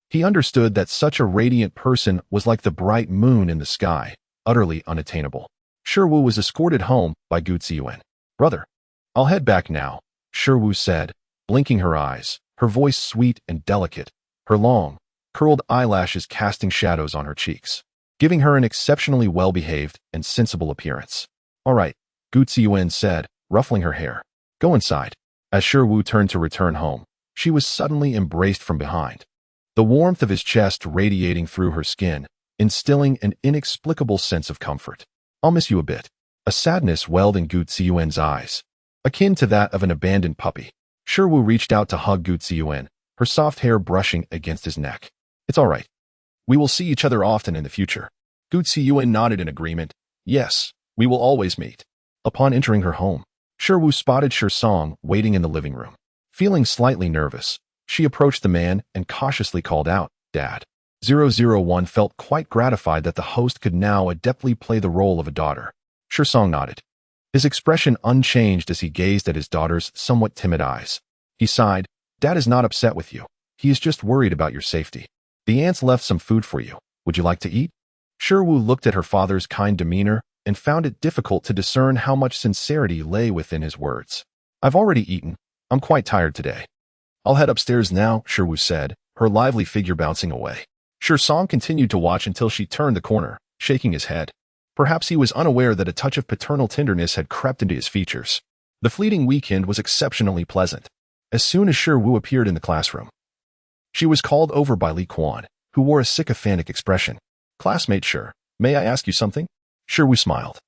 He understood that such a radiant person was like the bright moon in the sky, utterly unattainable. Shi Wu was escorted home by Gu Ziyuan. Brother, I'll head back now, Shi Wu said, blinking her eyes, her voice sweet and delicate, her long, curled eyelashes casting shadows on her cheeks, giving her an exceptionally well-behaved and sensible appearance. All right, Gu Ziyuan said, ruffling her hair. Go inside. As Shi Wu turned to return home, she was suddenly embraced from behind, the warmth of his chest radiating through her skin, instilling an inexplicable sense of comfort. I'll miss you a bit. A sadness welled in Gu Ziyuan's eyes, akin to that of an abandoned puppy. Shi Wu reached out to hug Gu Ziyuan, her soft hair brushing against his neck. It's all right. We will see each other often in the future. Gu Ziyuan nodded in agreement. Yes, we will always meet. Upon entering her home, Shi Wu spotted Shi Song waiting in the living room. Feeling slightly nervous, she approached the man and cautiously called out, Dad. 001 felt quite gratified that the host could now adeptly play the role of a daughter. Shi Song nodded, his expression unchanged as he gazed at his daughter's somewhat timid eyes. He sighed, Dad is not upset with you. He is just worried about your safety. The ants left some food for you. Would you like to eat? Shi Wu looked at her father's kind demeanor and found it difficult to discern how much sincerity lay within his words. I've already eaten. I'm quite tired today. I'll head upstairs now, Shi Wu said, her lively figure bouncing away. Shi Song continued to watch until she turned the corner, shaking his head. Perhaps he was unaware that a touch of paternal tenderness had crept into his features. The fleeting weekend was exceptionally pleasant. As soon as Shi Wu appeared in the classroom, she was called over by Li Quan, who wore a sycophantic expression. Classmate Shi, may I ask you something? Shi Wu smiled,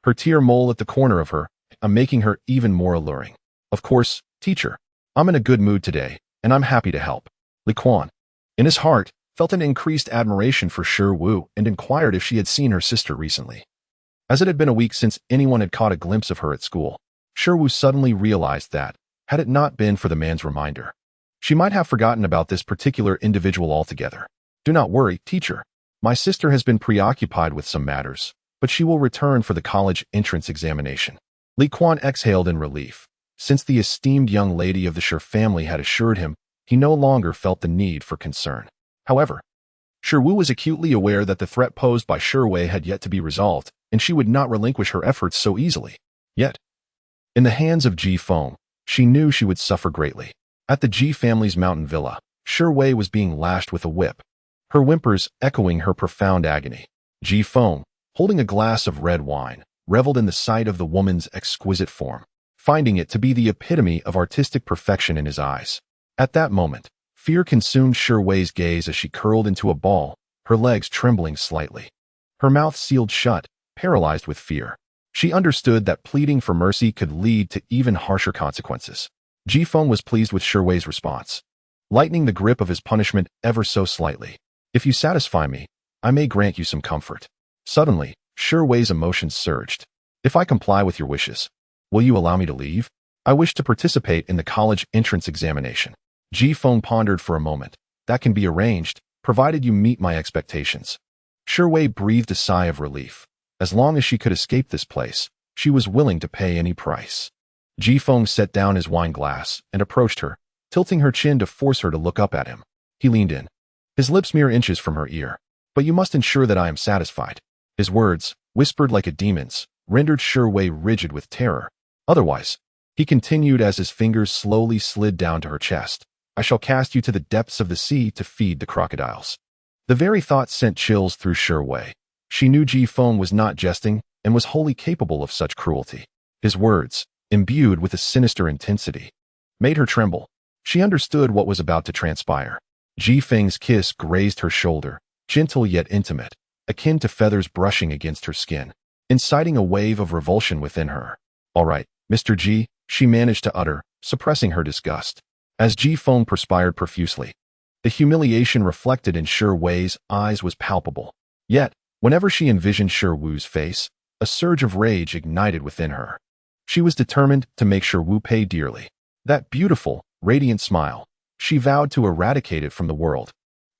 her tear mole at the corner of her, making her even more alluring. Of course, teacher. I'm in a good mood today, and I'm happy to help. Li Quan, in his heart, felt an increased admiration for Shi Wu and inquired if she had seen her sister recently. As it had been a week since anyone had caught a glimpse of her at school, Shi Wu suddenly realized that, had it not been for the man's reminder, she might have forgotten about this particular individual altogether. Do not worry, teacher. My sister has been preoccupied with some matters, but she will return for the college entrance examination. Li Quan exhaled in relief. Since the esteemed young lady of the Shi family had assured him, he no longer felt the need for concern. However, Shi Wu was acutely aware that the threat posed by Shi Wei had yet to be resolved, and she would not relinquish her efforts so easily. Yet, in the hands of Ji Feng, she knew she would suffer greatly. At the Ji family's mountain villa, Shi Wei was being lashed with a whip, her whimpers echoing her profound agony. Ji Feng, holding a glass of red wine, reveled in the sight of the woman's exquisite form, finding it to be the epitome of artistic perfection in his eyes. At that moment, fear consumed Shi Wei's gaze as she curled into a ball, her legs trembling slightly. Her mouth sealed shut, paralyzed with fear. She understood that pleading for mercy could lead to even harsher consequences. Ji Feng was pleased with Shi Wei's response. lightening the grip of his punishment ever so slightly. If you satisfy me, I may grant you some comfort. Suddenly, Shi Wei's emotions surged. If I comply with your wishes, will you allow me to leave? I wish to participate in the college entrance examination. Ji Feng pondered for a moment. That can be arranged, provided you meet my expectations. Shi Wei breathed a sigh of relief. As long as she could escape this place, she was willing to pay any price. Ji Feng set down his wine glass and approached her, tilting her chin to force her to look up at him. He leaned in, his lips mere inches from her ear. But you must ensure that I am satisfied. His words, whispered like a demon's, rendered Shi Wei rigid with terror. Otherwise, he continued as his fingers slowly slid down to her chest. I shall cast you to the depths of the sea to feed the crocodiles. The very thought sent chills through Shi Wei. She knew Ji Feng was not jesting and was wholly capable of such cruelty. His words, imbued with a sinister intensity, made her tremble. She understood what was about to transpire. Ji Feng's kiss grazed her shoulder, gentle yet intimate, akin to feathers brushing against her skin, inciting a wave of revulsion within her. All right, Mr. Ji, she managed to utter, suppressing her disgust. As Ji Feng perspired profusely, the humiliation reflected in Shi Wei's eyes was palpable. Yet, whenever she envisioned Shi Wu's face, a surge of rage ignited within her. She was determined to make Shi Wu pay dearly. That beautiful, radiant smile, she vowed to eradicate it from the world,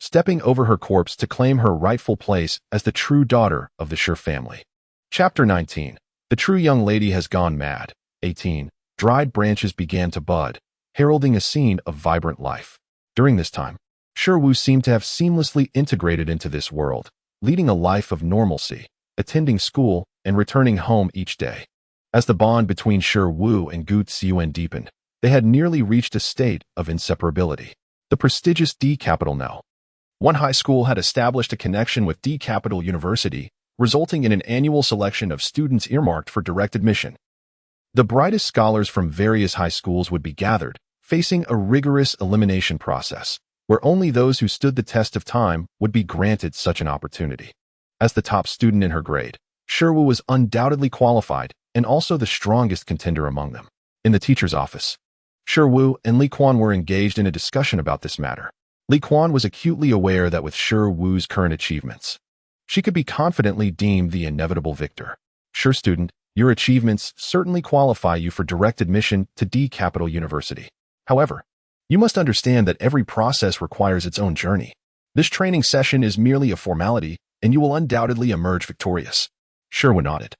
stepping over her corpse to claim her rightful place as the true daughter of the Shi family. Chapter 19. The true young lady has gone mad. 18. Dried branches began to bud, heralding a scene of vibrant life. During this time, Shi Wu seemed to have seamlessly integrated into this world, leading a life of normalcy, attending school and returning home each day. As the bond between Shi Wu and Gu Ziyuan deepened, they had nearly reached a state of inseparability. The prestigious D Capital No. 1 high school had established a connection with D Capital University, resulting in an annual selection of students earmarked for direct admission. The brightest scholars from various high schools would be gathered, facing a rigorous elimination process, where only those who stood the test of time would be granted such an opportunity. As the top student in her grade, Shi Wu was undoubtedly qualified and also the strongest contender among them. In the teacher's office, Shi Wu and Li Quan were engaged in a discussion about this matter. Li Quan was acutely aware that with Shi Wu's current achievements, she could be confidently deemed the inevitable victor. Shi student, your achievements certainly qualify you for direct admission to D Capital University. However, you must understand that every process requires its own journey. This training session is merely a formality, and you will undoubtedly emerge victorious. Shi Wu nodded.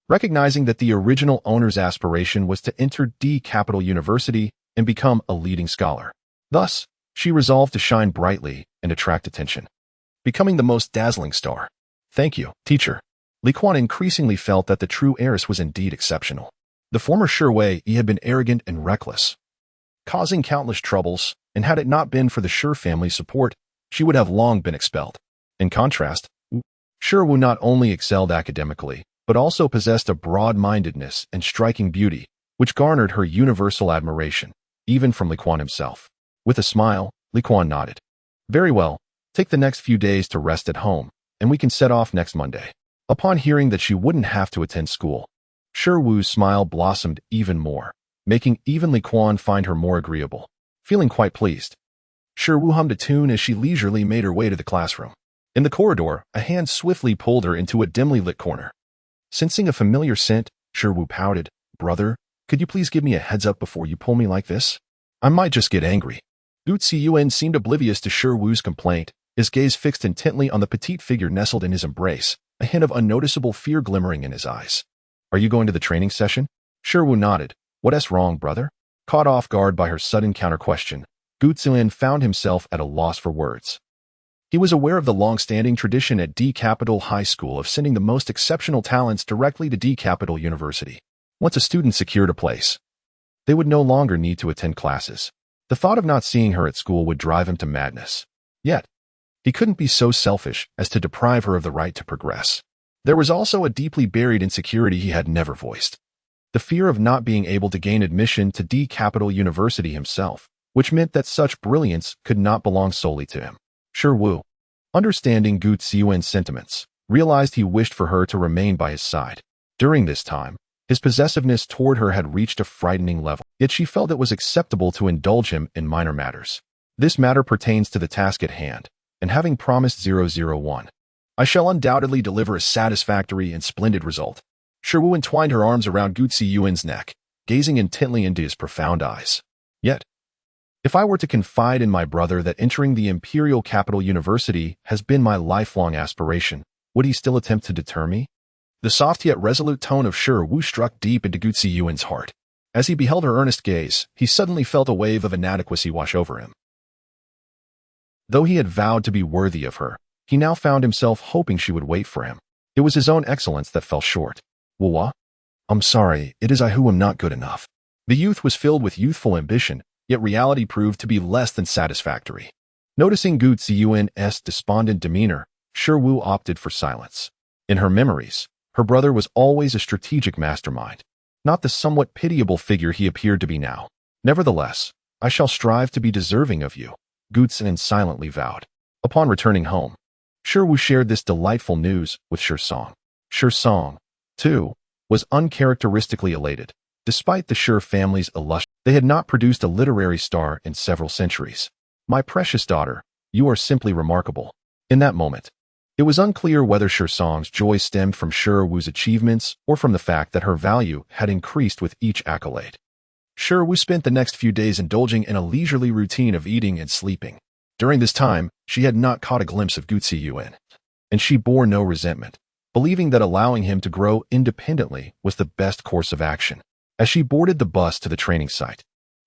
Recognizing that the original owner's aspiration was to enter D Capital University and become a leading scholar. Thus, she resolved to shine brightly and attract attention, becoming the most dazzling star. Thank you, teacher. Li Quan increasingly felt that the true heiress was indeed exceptional. The former Shi Wei had been arrogant and reckless, causing countless troubles, and had it not been for the Shi family's support, she would have long been expelled. In contrast, Shi Wu not only excelled academically, but also possessed a broad-mindedness and striking beauty, which garnered her universal admiration, even from Li Quan himself. With a smile, Li Quan nodded. Very well, take the next few days to rest at home, and we can set off next Monday. Upon hearing that she wouldn't have to attend school, Shi Wu's smile blossomed even more, making even Li Quan find her more agreeable. Feeling quite pleased, Shi Wu hummed a tune as she leisurely made her way to the classroom. In the corridor, a hand swiftly pulled her into a dimly lit corner. Sensing a familiar scent, Shi Wu pouted. Brother, could you please give me a heads up before you pull me like this? I might just get angry. Gu Ziyuan seemed oblivious to Shi Wu's complaint, his gaze fixed intently on the petite figure nestled in his embrace, a hint of unnoticeable fear glimmering in his eyes. Are you going to the training session? Shi Wu nodded. What's wrong, brother? Caught off guard by her sudden counter-question, Gu Ziyuan found himself at a loss for words. He was aware of the long-standing tradition at D Capital High School of sending the most exceptional talents directly to D Capital University. Once a student secured a place, they would no longer need to attend classes. The thought of not seeing her at school would drive him to madness. Yet, he couldn't be so selfish as to deprive her of the right to progress. There was also a deeply buried insecurity he had never voiced. The fear of not being able to gain admission to D Capital University himself, which meant that such brilliance could not belong solely to him. Shi Wu, understanding Gu Ziyuan's sentiments, realized he wished for her to remain by his side. During this time, His possessiveness toward her had reached a frightening level, yet she felt it was acceptable to indulge him in minor matters. This matter pertains to the task at hand, and having promised 001, I shall undoubtedly deliver a satisfactory and splendid result. Shiru entwined her arms around Gu Ziyuan's neck, gazing intently into his profound eyes. Yet, if I were to confide in my brother that entering the Imperial Capital University has been my lifelong aspiration, would he still attempt to deter me? The soft yet resolute tone of Shiru struck deep into Gu Ziyuan's heart. As he beheld her earnest gaze, he suddenly felt a wave of inadequacy wash over him. Though he had vowed to be worthy of her, he now found himself hoping she would wait for him. It was his own excellence that fell short. Wuwa? I'm sorry, it is I who am not good enough. The youth was filled with youthful ambition, yet reality proved to be less than satisfactory. Noticing Gu Ziyuan's despondent demeanor, Shiru opted for silence. In her memories, her brother was always a strategic mastermind, not the somewhat pitiable figure he appeared to be now. Nevertheless, I shall strive to be deserving of you, Gu Ziyan silently vowed. Upon returning home, Shiru shared this delightful news with Shirsong. Shirsong, too, was uncharacteristically elated. Despite the Shir family's illusion, they had not produced a literary star in several centuries. My precious daughter, you are simply remarkable. In that moment, it was unclear whether Shirsong's joy stemmed from Shiru's achievements or from the fact that her value had increased with each accolade. Shiru spent the next few days indulging in a leisurely routine of eating and sleeping. During this time, she had not caught a glimpse of Gu Ziyuan, and she bore no resentment, believing that allowing him to grow independently was the best course of action. As she boarded the bus to the training site,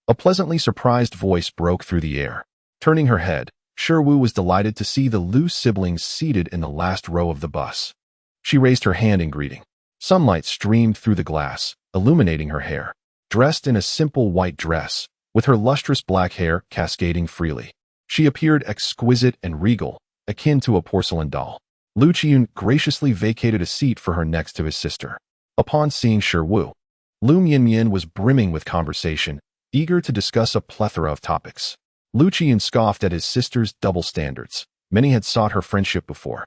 a pleasantly surprised voice broke through the air. Turning her head, Shiru was delighted to see the Liu siblings seated in the last row of the bus. She raised her hand in greeting. Sunlight streamed through the glass, illuminating her hair. Dressed in a simple white dress, with her lustrous black hair cascading freely, she appeared exquisite and regal, akin to a porcelain doll. Liu Qian graciously vacated a seat for her next to his sister. Upon seeing Shiru, Liu Mianmian was brimming with conversation, eager to discuss a plethora of topics. Liu Qian scoffed at his sister's double standards. Many had sought her friendship before,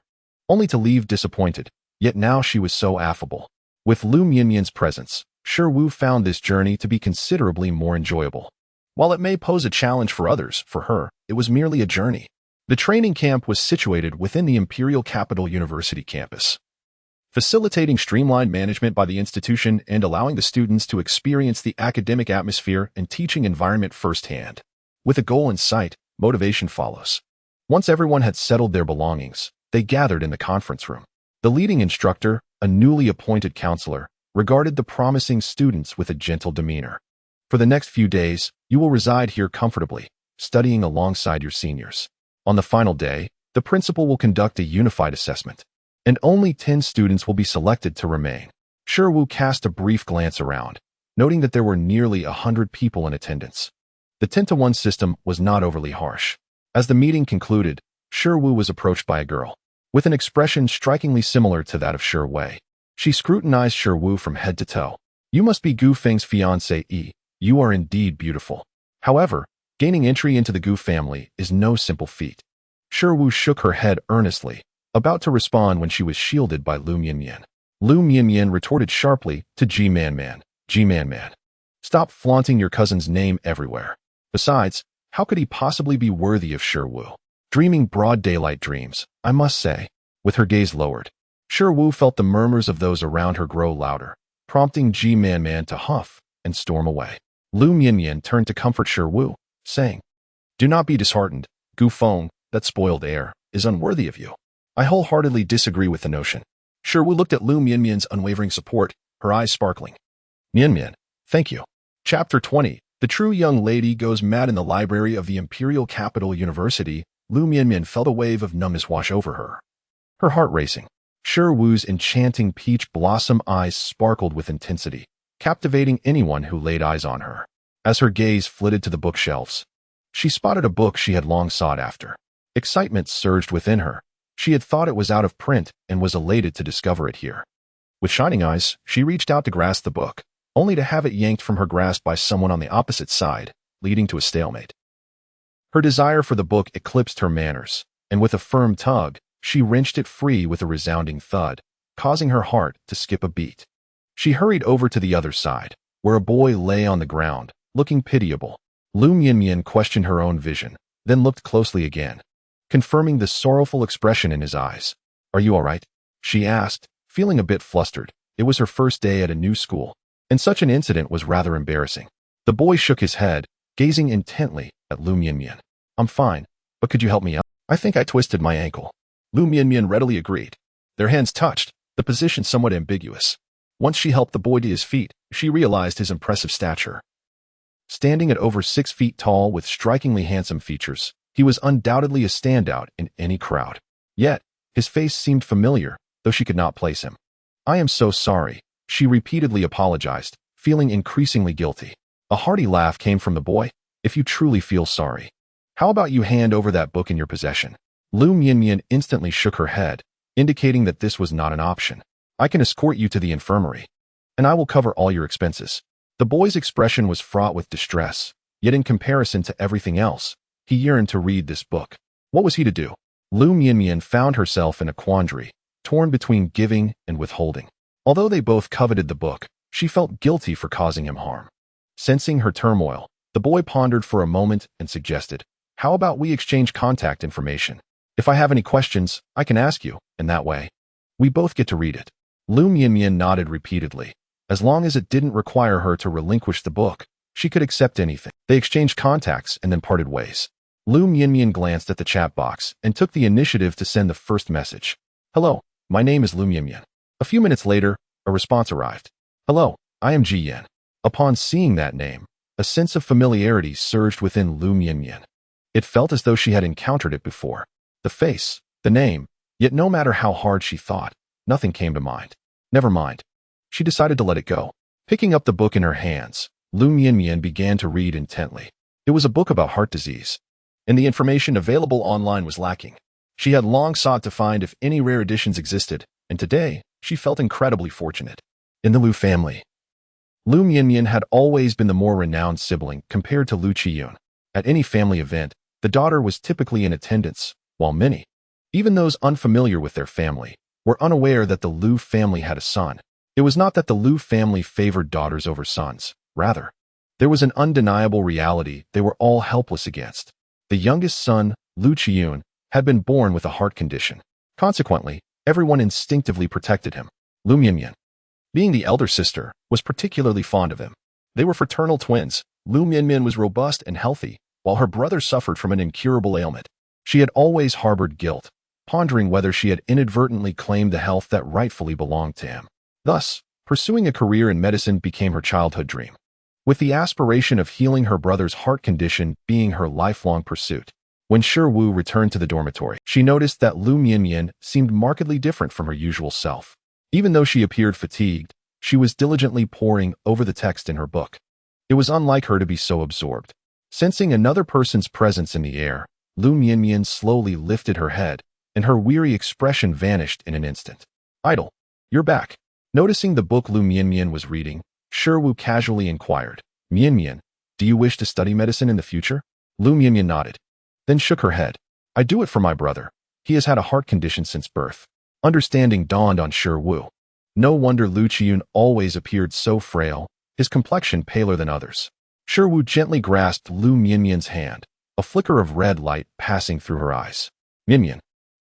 only to leave disappointed, yet now she was so affable. With Liu Mianmian's presence, Shiru found this journey to be considerably more enjoyable. While it may pose a challenge for others, for her, it was merely a journey. The training camp was situated within the Imperial Capital University campus, facilitating streamlined management by the institution and allowing the students to experience the academic atmosphere and teaching environment firsthand. With a goal in sight, motivation follows. Once everyone had settled their belongings, they gathered in the conference room. The leading instructor, a newly appointed counselor, regarded the promising students with a gentle demeanor. For the next few days, you will reside here comfortably, studying alongside your seniors. On the final day, the principal will conduct a unified assessment, and only 10 students will be selected to remain. Shiru cast a brief glance around, noting that there were nearly 100 people in attendance. The 10-to-1 system was not overly harsh. As the meeting concluded, Shiru was approached by a girl, with an expression strikingly similar to that of Shiwei. She scrutinized Shiru from head to toe. You must be Gu Feng's fiancée. You are indeed beautiful. However, gaining entry into the Gu family is no simple feat. Shiru shook her head earnestly, about to respond when she was shielded by Liu Mianmian. Liu Mianmian retorted sharply to Ji Manman. Ji Manman, stop flaunting your cousin's name everywhere. Besides, how could he possibly be worthy of Shiru? Dreaming broad daylight dreams, I must say. With her gaze lowered, Shiru felt the murmurs of those around her grow louder, prompting Ji Manman to huff and storm away. Liu Mianmian turned to comfort Shiru, saying, do not be disheartened. Gu Feng, that spoiled heir, is unworthy of you. I wholeheartedly disagree with the notion. Shiru looked at Liu Mianmian's unwavering support, her eyes sparkling. Mianmian, thank you. Chapter 20. The true young lady goes mad in the library of the Imperial Capital University. Liu Mianmian felt a wave of numbness wash over her, her heart racing. Shiru's enchanting peach blossom eyes sparkled with intensity, captivating anyone who laid eyes on her. As her gaze flitted to the bookshelves, she spotted a book she had long sought after. Excitement surged within her. She had thought it was out of print and was elated to discover it here. With shining eyes, she reached out to grasp the book, only to have it yanked from her grasp by someone on the opposite side, leading to a stalemate. Her desire for the book eclipsed her manners, and with a firm tug, she wrenched it free with a resounding thud, causing her heart to skip a beat. She hurried over to the other side, where a boy lay on the ground, looking pitiable. Lu Mianmian questioned her own vision, then looked closely again, confirming the sorrowful expression in his eyes. "Are you all right?" she asked, feeling a bit flustered. It was her first day at a new school, and such an incident was rather embarrassing. The boy shook his head, gazing intently at Lu Mianmian. "I'm fine, but could you help me out? I think I twisted my ankle." Lu Mianmian readily agreed. Their hands touched, the position somewhat ambiguous. Once she helped the boy to his feet, she realized his impressive stature. Standing at over 6 feet tall with strikingly handsome features, he was undoubtedly a standout in any crowd. Yet, his face seemed familiar, though she could not place him. "I am so sorry," she repeatedly apologized, feeling increasingly guilty. A hearty laugh came from the boy. "If you truly feel sorry, how about you hand over that book in your possession?" Lu Mianmian instantly shook her head, indicating that this was not an option. "I can escort you to the infirmary, and I will cover all your expenses." The boy's expression was fraught with distress, yet in comparison to everything else, he yearned to read this book. What was he to do? Lu Mianmian found herself in a quandary, torn between giving and withholding. Although they both coveted the book, she felt guilty for causing him harm. Sensing her turmoil, the boy pondered for a moment and suggested, "How about we exchange contact information? If I have any questions, I can ask you, and that way, we both get to read it." Lu Mianmian nodded repeatedly. As long as it didn't require her to relinquish the book, she could accept anything. They exchanged contacts and then parted ways. Lu Mianmian glanced at the chat box and took the initiative to send the first message. "Hello, my name is Lu Mianmian." A few minutes later, a response arrived. "Hello, I am Ji Yan." Upon seeing that name, a sense of familiarity surged within Lu Mianmian. It felt as though she had encountered it before. The face, the name, yet no matter how hard she thought, nothing came to mind. Never mind. She decided to let it go. Picking up the book in her hands, Lu Mianmian began to read intently. It was a book about heart disease, and the information available online was lacking. She had long sought to find if any rare editions existed, and today, she felt incredibly fortunate. In the Lu family, Lu Mianmian had always been the more renowned sibling compared to Lu Qiyun. At any family event, the daughter was typically in attendance, while many, even those unfamiliar with their family, were unaware that the Lu family had a son. It was not that the Lu family favored daughters over sons. Rather, there was an undeniable reality they were all helpless against. The youngest son, Lu Qiyun, had been born with a heart condition. Consequently, everyone instinctively protected him. Lu Mianmian, being the elder sister, was particularly fond of him. They were fraternal twins. Lu Mianmian was robust and healthy, while her brother suffered from an incurable ailment. She had always harbored guilt, pondering whether she had inadvertently claimed the health that rightfully belonged to him. Thus, pursuing a career in medicine became her childhood dream, with the aspiration of healing her brother's heart condition being her lifelong pursuit. When Shi Wu returned to the dormitory, she noticed that Lu Mianmian seemed markedly different from her usual self. Even though she appeared fatigued, she was diligently poring over the text in her book. It was unlike her to be so absorbed. Sensing another person's presence in the air, Lu Mianmian slowly lifted her head, and her weary expression vanished in an instant. "Idol, you're back." Noticing the book Lu Mianmian was reading, Shi Wu casually inquired, "Mianmian, do you wish to study medicine in the future?" Lu Mianmian nodded, then shook her head. "I do it for my brother. He has had a heart condition since birth." Understanding dawned on Shi Wu. No wonder Lu Qiyun always appeared so frail, his complexion paler than others. Shi Wu gently grasped Lu Mianmian's hand, a flicker of red light passing through her eyes. "Mianmian,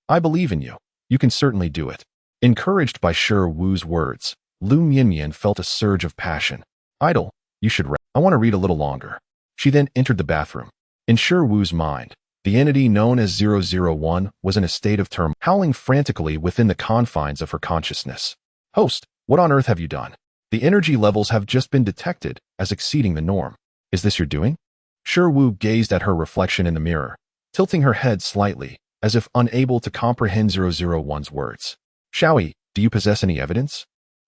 I believe in you. You can certainly do it." Encouraged by Shi Wu's words, Lu Mianmian felt a surge of passion. "Idol, you should rest. I want to read a little longer." She then entered the bathroom. In Shi Wu's mind, the entity known as 001 was in a state of turmoil, howling frantically within the confines of her consciousness. "Host, what on earth have you done? The energy levels have just been detected as exceeding the norm. Is this your doing?" Shi Wu gazed at her reflection in the mirror, tilting her head slightly, as if unable to comprehend 001's words. "Shaoyi, do you possess any evidence?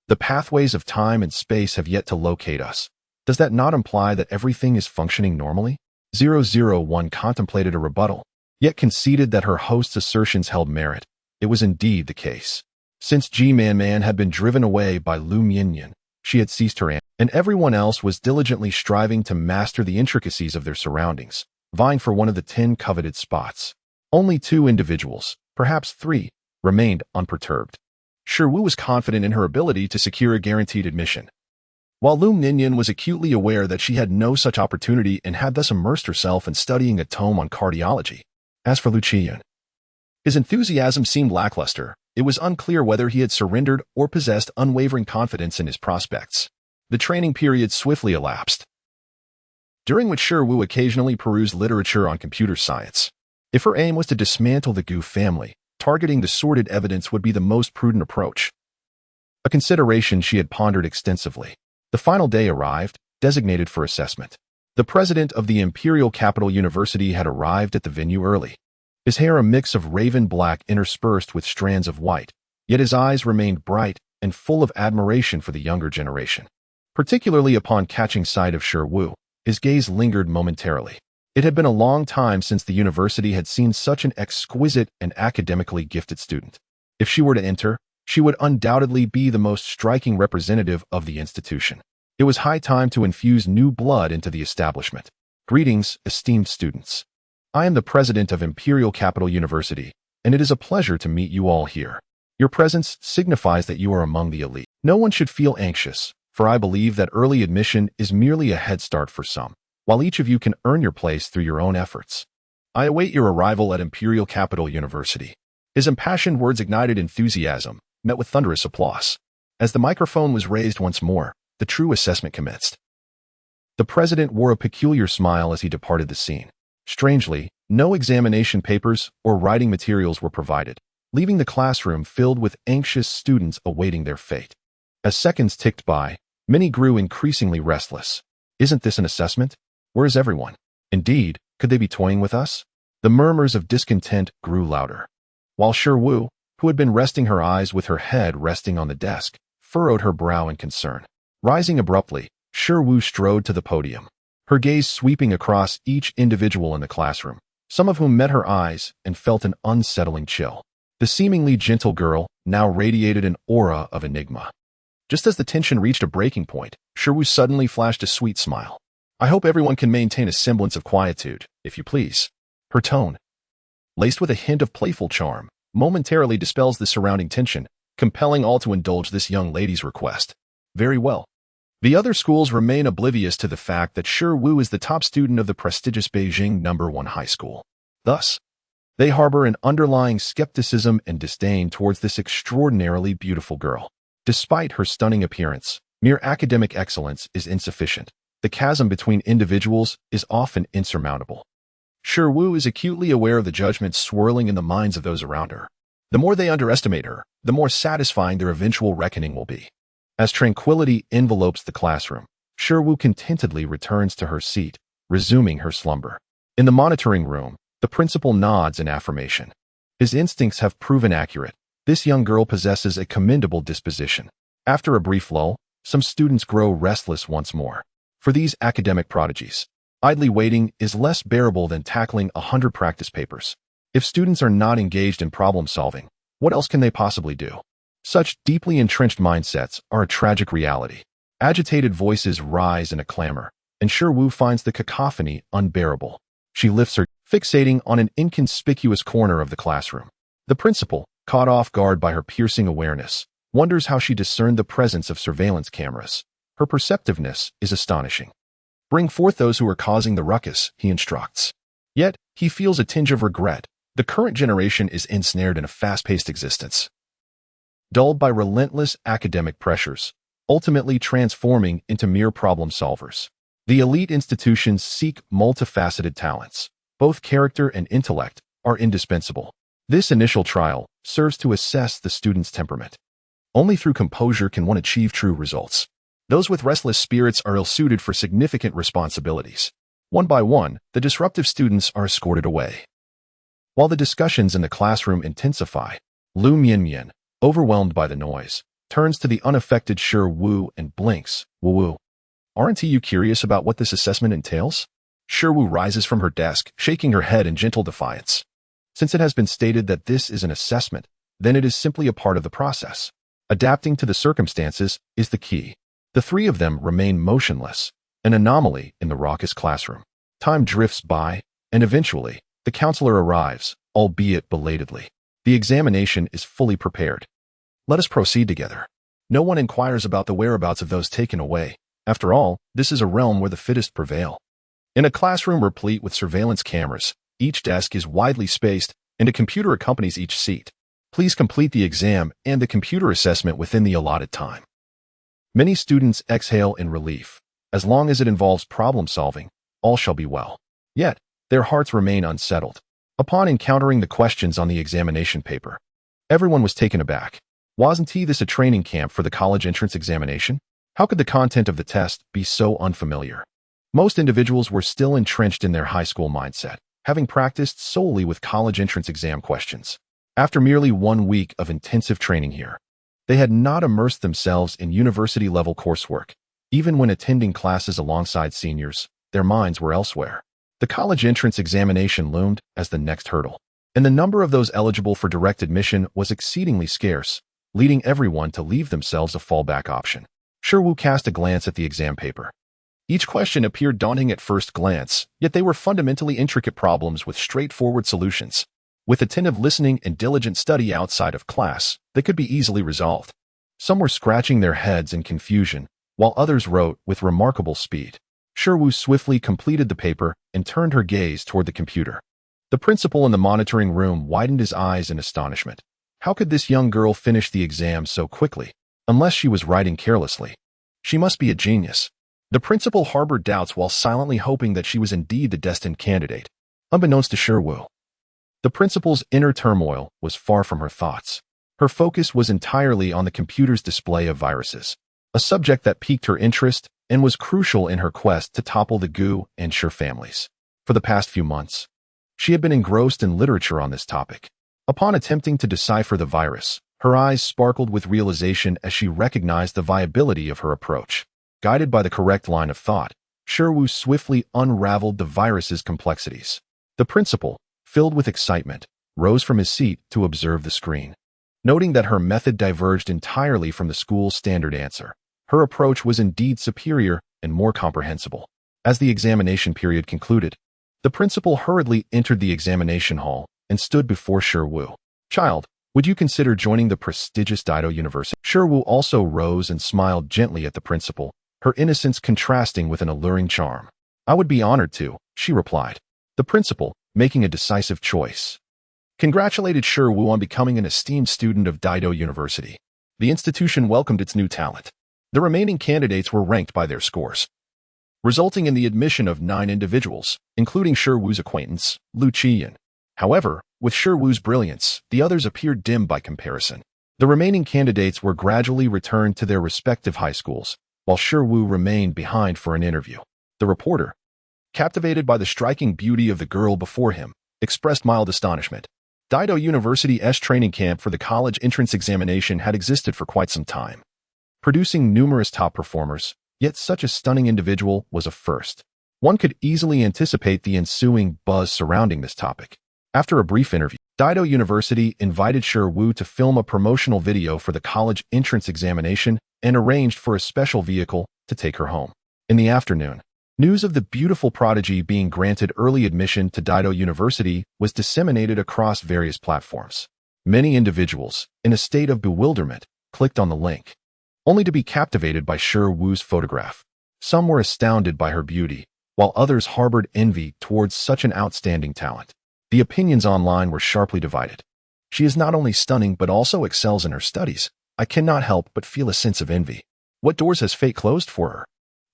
The pathways of time and space have yet to locate us. Does that not imply that everything is functioning normally?" 001 contemplated a rebuttal, yet conceded that her host's assertions held merit. It was indeed the case. Since Ji Manman had been driven away by Lu Mianmian, she had ceased her and everyone else was diligently striving to master the intricacies of their surroundings, vying for one of the 10 coveted spots. Only 2 individuals, perhaps 3, remained unperturbed. Shiru was confident in her ability to secure a guaranteed admission, while Lu Ninian was acutely aware that she had no such opportunity and had thus immersed herself in studying a tome on cardiology. As for Lu Qian, his enthusiasm seemed lackluster. It was unclear whether he had surrendered or possessed unwavering confidence in his prospects. The training period swiftly elapsed, during which Shiru occasionally perused literature on computer science. If her aim was to dismantle the Gu family, targeting the sordid evidence would be the most prudent approach, a consideration she had pondered extensively. The final day arrived, designated for assessment. The president of the Imperial Capital University had arrived at the venue early. His hair a mix of raven black interspersed with strands of white, yet his eyes remained bright and full of admiration for the younger generation. Particularly upon catching sight of Shiru, his gaze lingered momentarily. It had been a long time since the university had seen such an exquisite and academically gifted student. If she were to enter, she would undoubtedly be the most striking representative of the institution. It was high time to infuse new blood into the establishment. Greetings, esteemed students. I am the president of Imperial Capital University, and it is a pleasure to meet you all here. Your presence signifies that you are among the elite. No one should feel anxious, for I believe that early admission is merely a head start for some, while each of you can earn your place through your own efforts. I await your arrival at Imperial Capital University. His impassioned words ignited enthusiasm, met with thunderous applause. As the microphone was raised once more, the true assessment commenced. The president wore a peculiar smile as he departed the scene. Strangely, no examination papers or writing materials were provided, leaving the classroom filled with anxious students awaiting their fate. As seconds ticked by, many grew increasingly restless. Isn't this an assessment? Where is everyone? Indeed, could they be toying with us? The murmurs of discontent grew louder, while Shiru, who had been resting her eyes with her head resting on the desk, furrowed her brow in concern. Rising abruptly, Shiru strode to the podium, her gaze sweeping across each individual in the classroom, some of whom met her eyes and felt an unsettling chill. The seemingly gentle girl now radiated an aura of enigma. Just as the tension reached a breaking point, Shiru suddenly flashed a sweet smile. I hope everyone can maintain a semblance of quietude, if you please. Her tone, laced with a hint of playful charm, momentarily dispels the surrounding tension, compelling all to indulge this young lady's request. Very well. The other schools remain oblivious to the fact that Shiru is the top student of the prestigious Beijing No. 1 high school. Thus, they harbor an underlying skepticism and disdain towards this extraordinarily beautiful girl. Despite her stunning appearance, mere academic excellence is insufficient. The chasm between individuals is often insurmountable. Shiru is acutely aware of the judgments swirling in the minds of those around her. The more they underestimate her, the more satisfying their eventual reckoning will be. As tranquility envelopes the classroom, Shiru contentedly returns to her seat, resuming her slumber. In the monitoring room, the principal nods in affirmation. His instincts have proven accurate. This young girl possesses a commendable disposition. After a brief lull, some students grow restless once more. For these academic prodigies, idly waiting is less bearable than tackling 100 practice papers. If students are not engaged in problem solving, what else can they possibly do? Such deeply entrenched mindsets are a tragic reality. Agitated voices rise in a clamor, and Shiru finds the cacophony unbearable. She lifts her, fixating on an inconspicuous corner of the classroom. The principal, caught off guard by her piercing awareness, wonders how she discerned the presence of surveillance cameras. Her perceptiveness is astonishing. Bring forth those who are causing the ruckus, he instructs. Yet, he feels a tinge of regret. The current generation is ensnared in a fast-paced existence, dulled by relentless academic pressures, ultimately transforming into mere problem solvers. The elite institutions seek multifaceted talents. Both character and intellect are indispensable. This initial trial serves to assess the student's temperament. Only through composure can one achieve true results. Those with restless spirits are ill-suited for significant responsibilities. One by one, the disruptive students are escorted away. While the discussions in the classroom intensify, Lu Mianmian, overwhelmed by the noise, turns to the unaffected Shiru and blinks. Wu. Aren't you curious about what this assessment entails? Shiru rises from her desk, shaking her head in gentle defiance. Since it has been stated that this is an assessment, then it is simply a part of the process. Adapting to the circumstances is the key. The three of them remain motionless, an anomaly in the raucous classroom. Time drifts by, and eventually, the counselor arrives, albeit belatedly. The examination is fully prepared. Let us proceed together. No one inquires about the whereabouts of those taken away. After all, this is a realm where the fittest prevail. In a classroom replete with surveillance cameras, each desk is widely spaced, and a computer accompanies each seat. Please complete the exam and the computer assessment within the allotted time. Many students exhale in relief. As long as it involves problem solving, all shall be well. Yet, their hearts remain unsettled. Upon encountering the questions on the examination paper, everyone was taken aback. Wasn't this a training camp for the college entrance examination? How could the content of the test be so unfamiliar? Most individuals were still entrenched in their high school mindset, having practiced solely with college entrance exam questions. After merely 1 week of intensive training here, they had not immersed themselves in university-level coursework. Even when attending classes alongside seniors, their minds were elsewhere. The college entrance examination loomed as the next hurdle, and the number of those eligible for direct admission was exceedingly scarce, leading everyone to leave themselves a fallback option. Shiru cast a glance at the exam paper. Each question appeared daunting at first glance, yet they were fundamentally intricate problems with straightforward solutions. With attentive listening and diligent study outside of class, they could be easily resolved. Some were scratching their heads in confusion, while others wrote with remarkable speed. Shiru swiftly completed the paper and turned her gaze toward the computer. The principal in the monitoring room widened his eyes in astonishment. How could this young girl finish the exam so quickly? Unless she was writing carelessly. She must be a genius. The principal harbored doubts while silently hoping that she was indeed the destined candidate. Unbeknownst to Shiru, the principal's inner turmoil was far from her thoughts. Her focus was entirely on the computer's display of viruses, a subject that piqued her interest and was crucial in her quest to topple the Gu and Shur families. For the past few months, she had been engrossed in literature on this topic. Upon attempting to decipher the virus, her eyes sparkled with realization as she recognized the viability of her approach. Guided by the correct line of thought, Shiru swiftly unraveled the virus's complexities. The principal, filled with excitement, rose from his seat to observe the screen. Noting that her method diverged entirely from the school's standard answer, her approach was indeed superior and more comprehensible. As the examination period concluded, the principal hurriedly entered the examination hall and stood before Shiru. "Child, would you consider joining the prestigious Daido University?" Shiru also rose and smiled gently at the principal, her innocence contrasting with an alluring charm. "I would be honored to," she replied. The principal, making a decisive choice, congratulated Shiru on becoming an esteemed student of Daido University. The institution welcomed its new talent. The remaining candidates were ranked by their scores, resulting in the admission of 9 individuals, including Shiru's acquaintance, Lu Qiyan. However, with Shiru's brilliance, the others appeared dim by comparison. The remaining candidates were gradually returned to their respective high schools, while Shiru remained behind for an interview. The reporter, captivated by the striking beauty of the girl before him, expressed mild astonishment. Daido University's training camp for the college entrance examination had existed for quite some time, producing numerous top performers, yet such a stunning individual was a first. One could easily anticipate the ensuing buzz surrounding this topic. After a brief interview, Daido University invited Shiru to film a promotional video for the college entrance examination and arranged for a special vehicle to take her home. In the afternoon, news of the beautiful prodigy being granted early admission to Daido University was disseminated across various platforms. Many individuals, in a state of bewilderment, clicked on the link, only to be captivated by Shiru's photograph. Some were astounded by her beauty, while others harbored envy towards such an outstanding talent. The opinions online were sharply divided. "She is not only stunning but also excels in her studies. I cannot help but feel a sense of envy. What doors has fate closed for her?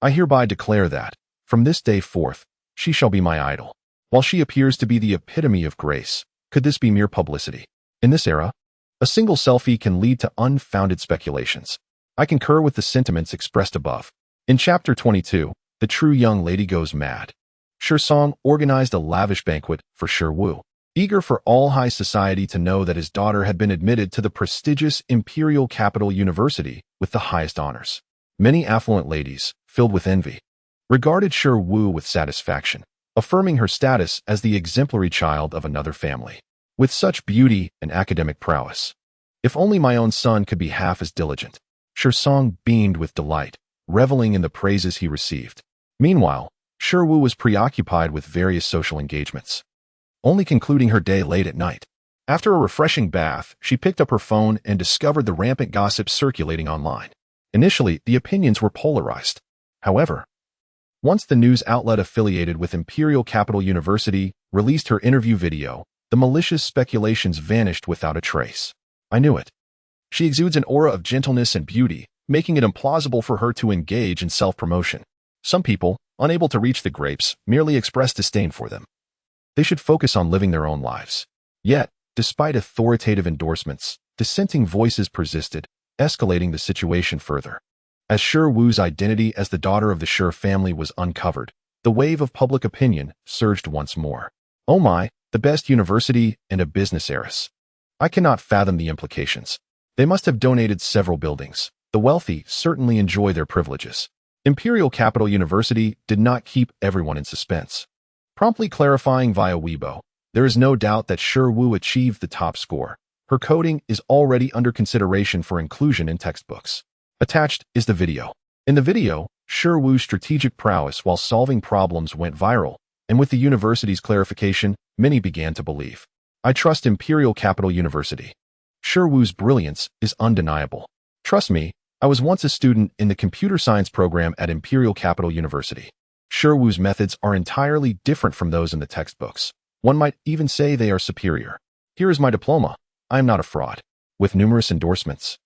I hereby declare that, from this day forth, she shall be my idol. While she appears to be the epitome of grace, could this be mere publicity? In this era, a single selfie can lead to unfounded speculations." I concur with the sentiments expressed above. In Chapter 22, the true young lady goes mad. Shirsong organized a lavish banquet for Shiru, eager for all high society to know that his daughter had been admitted to the prestigious Imperial Capital University with the highest honors. Many affluent ladies, filled with envy, regarded Shiru with satisfaction, affirming her status as the exemplary child of another family, with such beauty and academic prowess. If only my own son could be half as diligent. Shirsong beamed with delight, reveling in the praises he received. Meanwhile, Shiru was preoccupied with various social engagements, only concluding her day late at night. After a refreshing bath, she picked up her phone and discovered the rampant gossip circulating online. Initially, the opinions were polarized. However, once the news outlet affiliated with Imperial Capital University released her interview video, the malicious speculations vanished without a trace. I knew it. She exudes an aura of gentleness and beauty, making it implausible for her to engage in self-promotion. Some people, unable to reach the grapes, merely express disdain for them. They should focus on living their own lives. Yet, despite authoritative endorsements, dissenting voices persisted, escalating the situation further. As Shi Wu's identity as the daughter of the Shi family was uncovered, the wave of public opinion surged once more. Oh my, the best university and a business heiress. I cannot fathom the implications. They must have donated several buildings. The wealthy certainly enjoy their privileges. Imperial Capital University did not keep everyone in suspense. Promptly clarifying via Weibo, there is no doubt that Shi Wu achieved the top score. Her coding is already under consideration for inclusion in textbooks. Attached is the video. In the video, Shi Wu's strategic prowess while solving problems went viral, and with the university's clarification, many began to believe. I trust Imperial Capital University. Shi Wu's brilliance is undeniable. Trust me, I was once a student in the computer science program at Imperial Capital University. Shi Wu's methods are entirely different from those in the textbooks. One might even say they are superior. Here is my diploma. I am not a fraud. With numerous endorsements.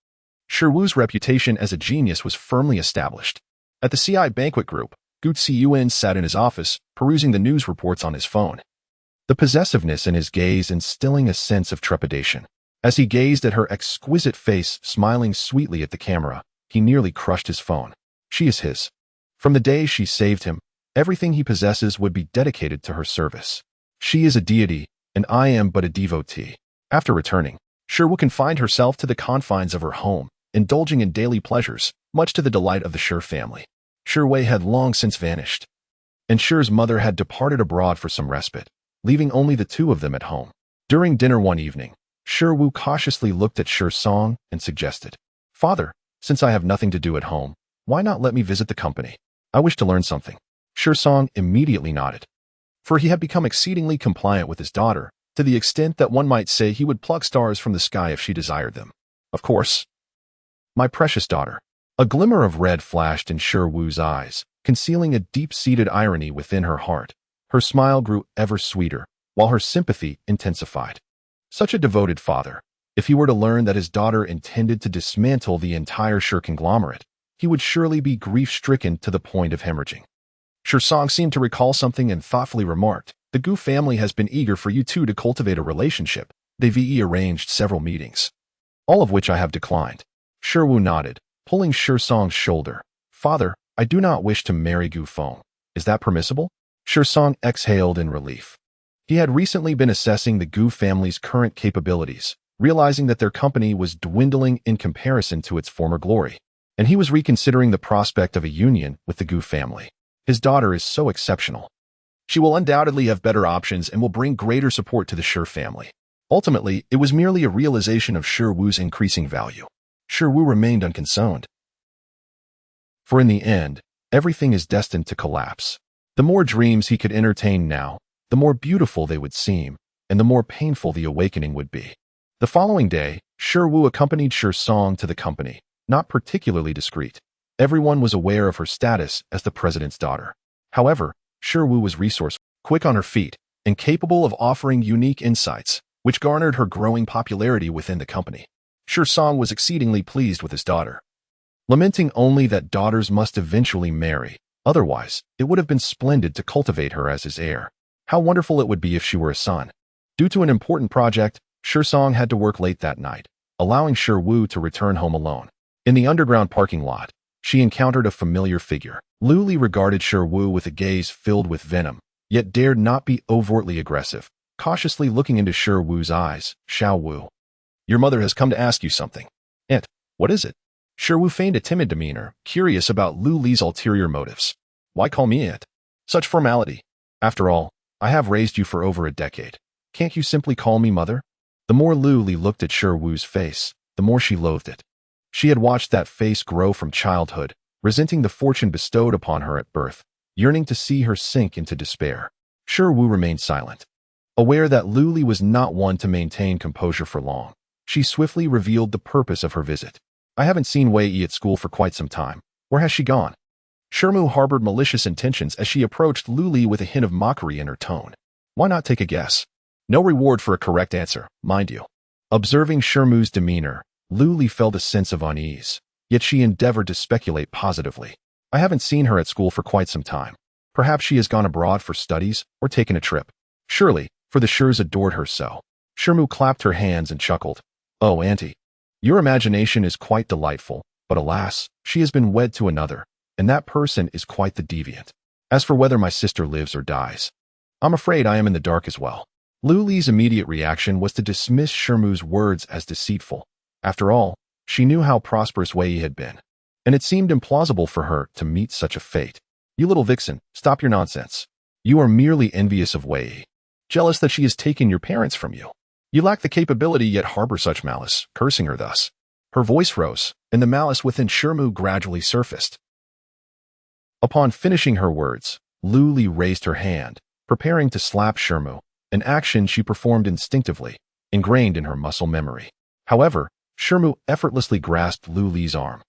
Shi Wu's reputation as a genius was firmly established. At the CI Banquet Group, Gu Ziyuan sat in his office, perusing the news reports on his phone. The possessiveness in his gaze instilling a sense of trepidation. As he gazed at her exquisite face, smiling sweetly at the camera, he nearly crushed his phone. She is his. From the day she saved him, everything he possesses would be dedicated to her service. She is a deity, and I am but a devotee. After returning, Shi Wu confined herself to the confines of her home, indulging in daily pleasures, much to the delight of the Shi family. Shi Wei had long since vanished, and Shi's mother had departed abroad for some respite, leaving only the two of them at home. During dinner one evening, Shi Wu cautiously looked at Shi Song and suggested, "Father, since I have nothing to do at home, why not let me visit the company? I wish to learn something." Shi Song immediately nodded, for he had become exceedingly compliant with his daughter, to the extent that one might say he would pluck stars from the sky if she desired them. Of course. My precious daughter. A glimmer of red flashed in Shi Wu's eyes, concealing a deep-seated irony within her heart. Her smile grew ever sweeter, while her sympathy intensified. Such a devoted father. If he were to learn that his daughter intended to dismantle the entire Shi conglomerate, he would surely be grief-stricken to the point of hemorrhaging. Shi Song seemed to recall something and thoughtfully remarked, "The Gu family has been eager for you two to cultivate a relationship. They've arranged several meetings, all of which I have declined." Shi Wu nodded, pulling Shi Song's shoulder. "Father, I do not wish to marry Gu Feng. Is that permissible?" Shi Song exhaled in relief. He had recently been assessing the Gu family's current capabilities, realizing that their company was dwindling in comparison to its former glory, and he was reconsidering the prospect of a union with the Gu family. His daughter is so exceptional. She will undoubtedly have better options and will bring greater support to the Shi family. Ultimately, it was merely a realization of Shi Wu's increasing value. Shi Wu remained unconcerned. For in the end, everything is destined to collapse. The more dreams he could entertain now, the more beautiful they would seem, and the more painful the awakening would be. The following day, Shi Wu accompanied Shi Song to the company, not particularly discreet. Everyone was aware of her status as the president's daughter. However, Shi Wu was resourceful, quick on her feet, and capable of offering unique insights, which garnered her growing popularity within the company. Shi Song was exceedingly pleased with his daughter, lamenting only that daughters must eventually marry. Otherwise, it would have been splendid to cultivate her as his heir. How wonderful it would be if she were a son. Due to an important project, Shi Song had to work late that night, allowing Shi Wu to return home alone. In the underground parking lot, she encountered a familiar figure. Lu Li regarded Shi Wu with a gaze filled with venom, yet dared not be overtly aggressive. Cautiously looking into Shi Wu's eyes, "Xiao Wu, your mother has come to ask you something." "Aunt, what is it?" Shi Wu feigned a timid demeanor, curious about Lu Li's ulterior motives. "Why call me it? Such formality. After all, I have raised you for over a decade. Can't you simply call me mother?" The more Lu Li looked at Shi Wu's face, the more she loathed it. She had watched that face grow from childhood, resenting the fortune bestowed upon her at birth, yearning to see her sink into despair. Shi Wu remained silent. Aware that Luli was not one to maintain composure for long, she swiftly revealed the purpose of her visit. I haven't seen Wei Yi at school for quite some time. Where has she gone? Shermu harbored malicious intentions as she approached Luli with a hint of mockery in her tone. Why not take a guess? No reward for a correct answer, mind you. Observing Shermu's demeanor, Luli felt a sense of unease, yet she endeavored to speculate positively. I haven't seen her at school for quite some time. Perhaps she has gone abroad for studies or taken a trip. Surely, for the Shurs adored her so. Shermu clapped her hands and chuckled. Oh, auntie. Your imagination is quite delightful, but alas, she has been wed to another, and that person is quite the deviant. As for whether my sister lives or dies, I'm afraid I am in the dark as well. Luli's immediate reaction was to dismiss Shermu's words as deceitful. After all, she knew how prosperous Wei Yi had been, and it seemed implausible for her to meet such a fate. You little vixen, stop your nonsense. You are merely envious of Wei Yi, jealous that she has taken your parents from you. You lack the capability yet harbor such malice, cursing her thus. Her voice rose, and the malice within Shermu gradually surfaced. Upon finishing her words, Luli raised her hand, preparing to slap Shermu, an action she performed instinctively, ingrained in her muscle memory. However, Shermu effortlessly grasped Luli's arm,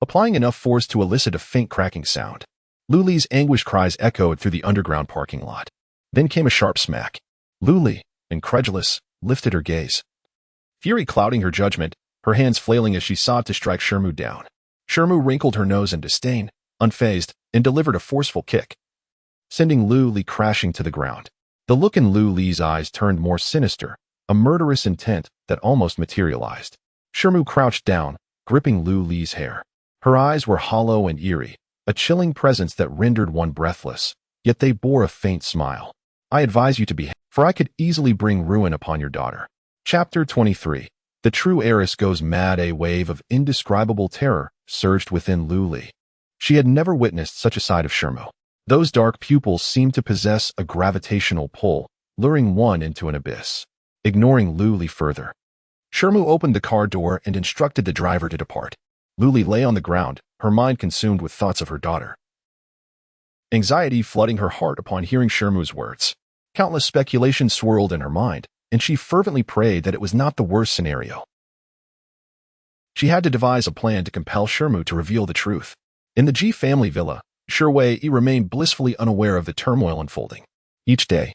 applying enough force to elicit a faint cracking sound. Luli's anguished cries echoed through the underground parking lot. Then came a sharp smack. Luli, incredulous, lifted her gaze, fury clouding her judgment, her hands flailing as she sought to strike Shermu down. Shermu wrinkled her nose in disdain, unfazed, and delivered a forceful kick, sending Luli crashing to the ground. The look in Luli's eyes turned more sinister, a murderous intent that almost materialized. Shermu crouched down, gripping Luli's hair. Her eyes were hollow and eerie, a chilling presence that rendered one breathless, yet they bore a faint smile. I advise you to be, for I could easily bring ruin upon your daughter. Chapter 23. The true heiress goes mad. A wave of indescribable terror surged within Luli. She had never witnessed such a side of Shermu. Those dark pupils seemed to possess a gravitational pull, luring one into an abyss. Ignoring Luli further, Shermu opened the car door and instructed the driver to depart. Luli lay on the ground, her mind consumed with thoughts of her daughter. Anxiety flooding her heart upon hearing Shermu's words. Countless speculations swirled in her mind, and she fervently prayed that it was not the worst scenario. She had to devise a plan to compel Shermu to reveal the truth. In the Ji family villa, Wei Yi remained blissfully unaware of the turmoil unfolding. Each day,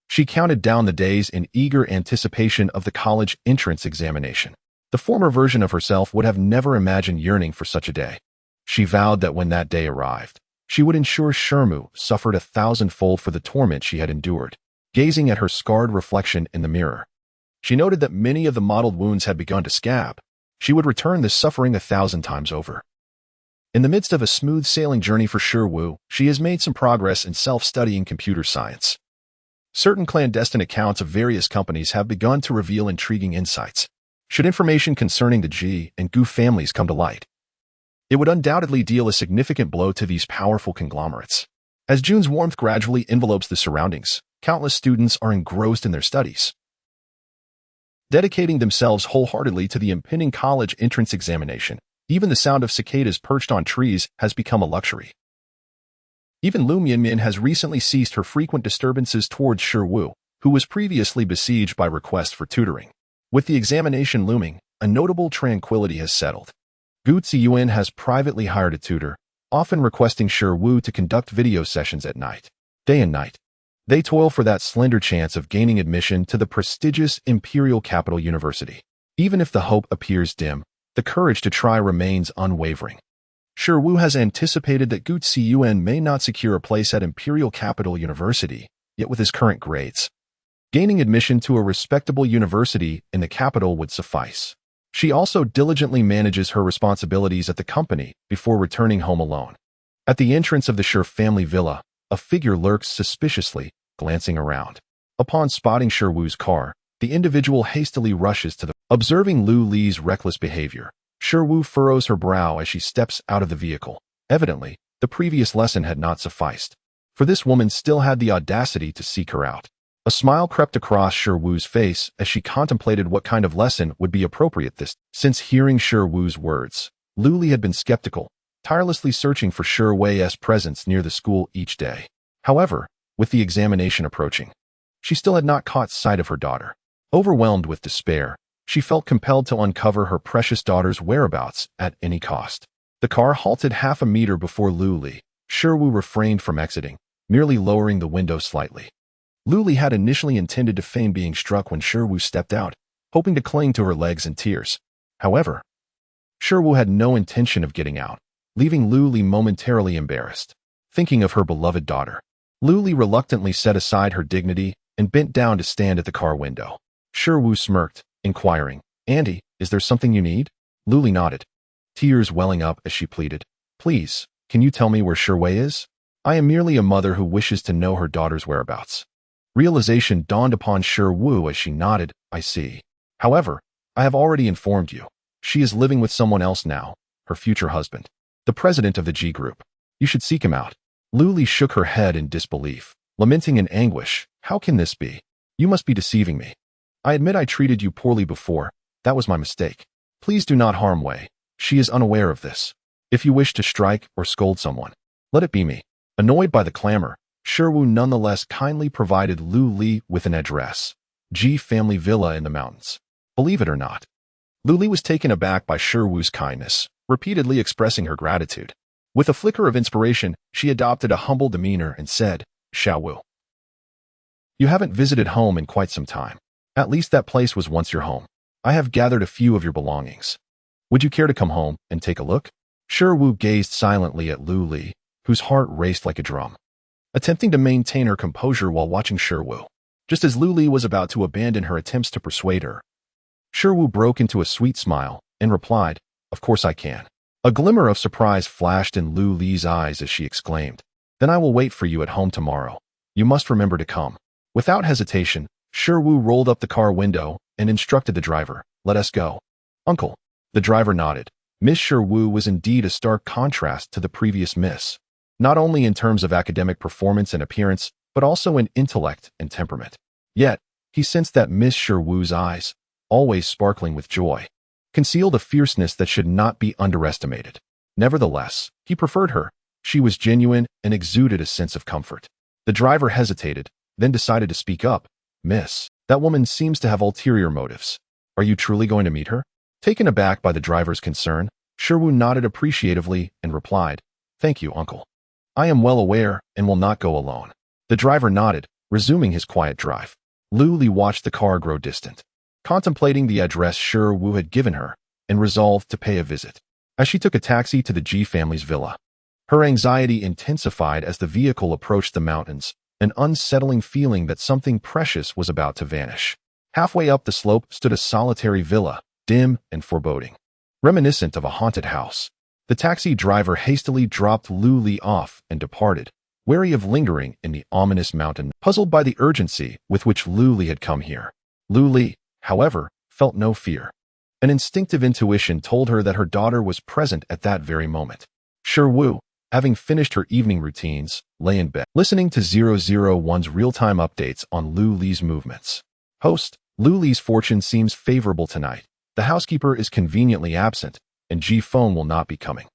she counted down the days in eager anticipation of the college entrance examination. The former version of herself would have never imagined yearning for such a day. She vowed that when that day arrived, she would ensure Shermu suffered 1,000-fold for the torment she had endured. Gazing at her scarred reflection in the mirror, she noted that many of the mottled wounds had begun to scab. She would return this suffering 1,000 times over. In the midst of a smooth-sailing journey for Sherwu, she has made some progress in self-studying computer science. Certain clandestine accounts of various companies have begun to reveal intriguing insights. Should information concerning the Ji and Gu families come to light, it would undoubtedly deal a significant blow to these powerful conglomerates. As June's warmth gradually envelopes the surroundings, countless students are engrossed in their studies, dedicating themselves wholeheartedly to the impending college entrance examination. Even the sound of cicadas perched on trees has become a luxury. Even Lu Mianmin has recently ceased her frequent disturbances towards Sherwu, who was previously besieged by requests for tutoring. With the examination looming, a notable tranquility has settled. Gu Ziyuan has privately hired a tutor, often requesting Sherwu to conduct video sessions at night. Day and night, they toil for that slender chance of gaining admission to the prestigious Imperial Capital University. Even if the hope appears dim, the courage to try remains unwavering. Sherwu has anticipated that Gu Ziyuan may not secure a place at Imperial Capital University, yet with his current grades, gaining admission to a respectable university in the capital would suffice. She also diligently manages her responsibilities at the company before returning home alone. At the entrance of the Sher family villa, a figure lurks suspiciously, glancing around. Upon spotting Sherwu's car, the individual hastily rushes to the. Observing Lu Li's reckless behavior, Sherwu furrows her brow as she steps out of the vehicle. Evidently, the previous lesson had not sufficed, for this woman still had the audacity to seek her out. A smile crept across Sherwu's face as she contemplated what kind of lesson would be appropriate this. Since hearing Sherwu's words, Lu Li had been skeptical, tirelessly searching for Sherwei's presence near the school each day. However, with the examination approaching, she still had not caught sight of her daughter. Overwhelmed with despair, she felt compelled to uncover her precious daughter's whereabouts at any cost. The car halted half a meter before Lu Li. Shiwu refrained from exiting, merely lowering the window slightly. Lu Li had initially intended to feign being struck when Shiwu stepped out, hoping to cling to her legs in tears. However, Shiwu had no intention of getting out, leaving Lu Li momentarily embarrassed. Thinking of her beloved daughter, Lu Li reluctantly set aside her dignity and bent down to stand at the car window. Shiwu smirked, inquiring, "Auntie, is there something you need?" Lu Li nodded, tears welling up as she pleaded, "Please, can you tell me where Shiwei is? I am merely a mother who wishes to know her daughter's whereabouts." Realization dawned upon Shiwu as she nodded, "I see. However, I have already informed you. She is living with someone else now, her future husband, the president of the G Group. You should seek him out." Lu Li shook her head in disbelief, lamenting in anguish, "How can this be? You must be deceiving me. I admit I treated you poorly before. That was my mistake. Please do not harm Wei. She is unaware of this. If you wish to strike or scold someone, let it be me." Annoyed by the clamor, Shiwu nonetheless kindly provided Lu Li with an address. G Family Villa in the mountains. Believe it or not, Lu Li was taken aback by Shiwu's kindness, repeatedly expressing her gratitude. With a flicker of inspiration, she adopted a humble demeanor and said, "Shiwu, you haven't visited home in quite some time. At least that place was once your home. I have gathered a few of your belongings. Would you care to come home and take a look?" Shiwu gazed silently at Lu Li, whose heart raced like a drum, attempting to maintain her composure while watching Shiwu. Just as Lu Li was about to abandon her attempts to persuade her, Shiwu broke into a sweet smile and replied, "Of course I can." A glimmer of surprise flashed in Lu Li's eyes as she exclaimed, "Then I will wait for you at home tomorrow. You must remember to come." Without hesitation, Shiwu rolled up the car window and instructed the driver, "Let us go." "Uncle." The driver nodded. Miss Shiwu was indeed a stark contrast to the previous miss, not only in terms of academic performance and appearance, but also in intellect and temperament. Yet, he sensed that Miss Shiwu's eyes, always sparkling with joy, concealed a fierceness that should not be underestimated. Nevertheless, he preferred her. She was genuine and exuded a sense of comfort. The driver hesitated, then decided to speak up. "Miss, that woman seems to have ulterior motives. Are you truly going to meet her?" Taken aback by the driver's concern, Shiwu nodded appreciatively and replied, "Thank you, uncle. I am well aware and will not go alone." The driver nodded, resuming his quiet drive. Lu Li watched the car grow distant, contemplating the address Shiwu had given her, and resolved to pay a visit. As she took a taxi to the G family's villa, her anxiety intensified as the vehicle approached the mountains, an unsettling feeling that something precious was about to vanish. Halfway up the slope stood a solitary villa, dim and foreboding, reminiscent of a haunted house. The taxi driver hastily dropped Lu Li off and departed, wary of lingering in the ominous mountain, puzzled by the urgency with which Lu Li had come here. Lu Li, however, felt no fear. An instinctive intuition told her that her daughter was present at that very moment. Shiwu, having finished her evening routines, lay in bed, listening to 001's real-time updates on Lu Li's movements. Host, Lu Li's fortune seems favorable tonight. The housekeeper is conveniently absent, and G Phone will not be coming,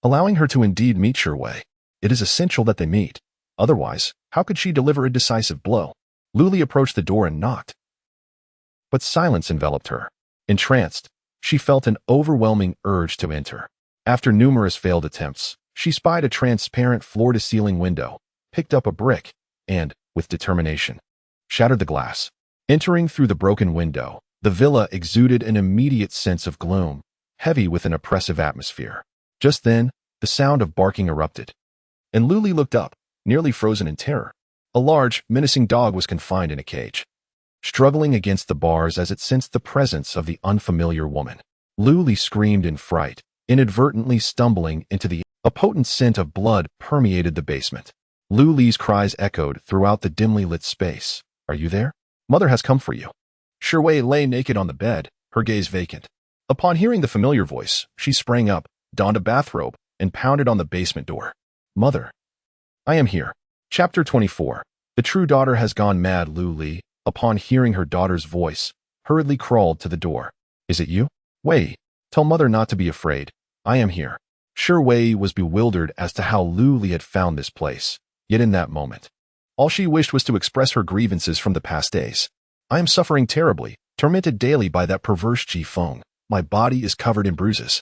allowing her to indeed meet Shiwei. It is essential that they meet. Otherwise, how could she deliver a decisive blow? Lu Li approached the door and knocked, but silence enveloped her. Entranced, she felt an overwhelming urge to enter. After numerous failed attempts, she spied a transparent floor-to-ceiling window, picked up a brick, and, with determination, shattered the glass. Entering through the broken window, the villa exuded an immediate sense of gloom, heavy with an oppressive atmosphere. Just then, the sound of barking erupted, and Lu Li looked up, nearly frozen in terror. A large, menacing dog was confined in a cage, struggling against the bars as it sensed the presence of the unfamiliar woman. Lu Li screamed in fright, inadvertently stumbling into the A potent scent of blood permeated the basement. Lu Li's cries echoed throughout the dimly lit space. "Are you there? Mother has come for you." Shiwei lay naked on the bed, her gaze vacant. Upon hearing the familiar voice, she sprang up, donned a bathrobe, and pounded on the basement door. "Mother, I am here." Chapter 24. The true daughter has gone mad. Lu Li, upon hearing her daughter's voice, hurriedly crawled to the door. "Is it you? Wei, tell mother not to be afraid. I am here." Shiwei was bewildered as to how Lu Li had found this place, yet in that moment, All she wished was to express her grievances from the past days. I am suffering terribly, tormented daily by that perverse Ji Feng. My body is covered in bruises.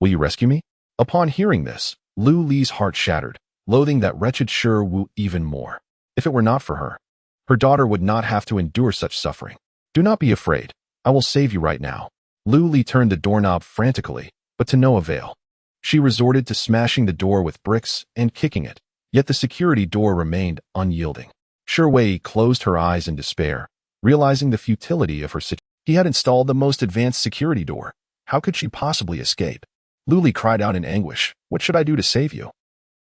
Will you rescue me? Upon hearing this, Lu Li's heart shattered, loathing that wretched Shi Wu even more. If it were not for her, her daughter would not have to endure such suffering. Do not be afraid. I will save you right now. Lu Li turned the doorknob frantically, but to no avail. She resorted to smashing the door with bricks and kicking it, yet the security door remained unyielding. Shi Wei closed her eyes in despair, realizing the futility of her situation. He had installed the most advanced security door. How could she possibly escape? Lu Li cried out in anguish. What should I do to save you?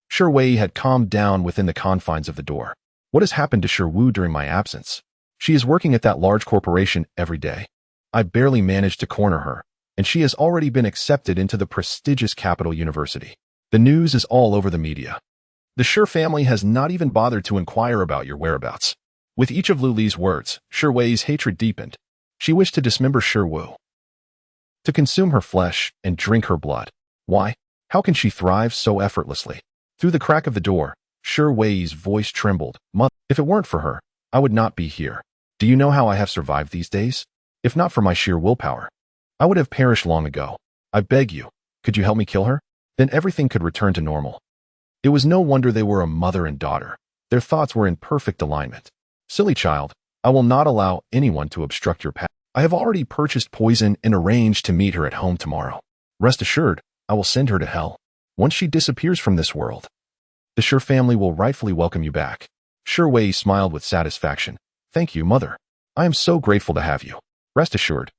Shi Wei had calmed down within the confines of the door. What has happened to Shi Wu during my absence? She is working at that large corporation every day. I barely managed to corner her, and she has already been accepted into the prestigious Capital University. The news is all over the media. The Shi family has not even bothered to inquire about your whereabouts. With each of Lu Li's words, Shi Wei's hatred deepened. She wished to dismember Shi Wu, to consume her flesh and drink her blood. Why? How can she thrive so effortlessly? Through the crack of the door, Shi Wei's voice trembled. Mother, if it weren't for her, I would not be here. Do you know how I have survived these days? If not for my sheer willpower, I would have perished long ago. I beg you, could you help me kill her? Then everything could return to normal. It was no wonder they were a mother and daughter. Their thoughts were in perfect alignment. Silly child, I will not allow anyone to obstruct your path. I have already purchased poison and arranged to meet her at home tomorrow. Rest assured, I will send her to hell. Once she disappears from this world, the Shi family will rightfully welcome you back. Shi Wei smiled with satisfaction. Thank you, mother. I am so grateful to have you. Rest assured.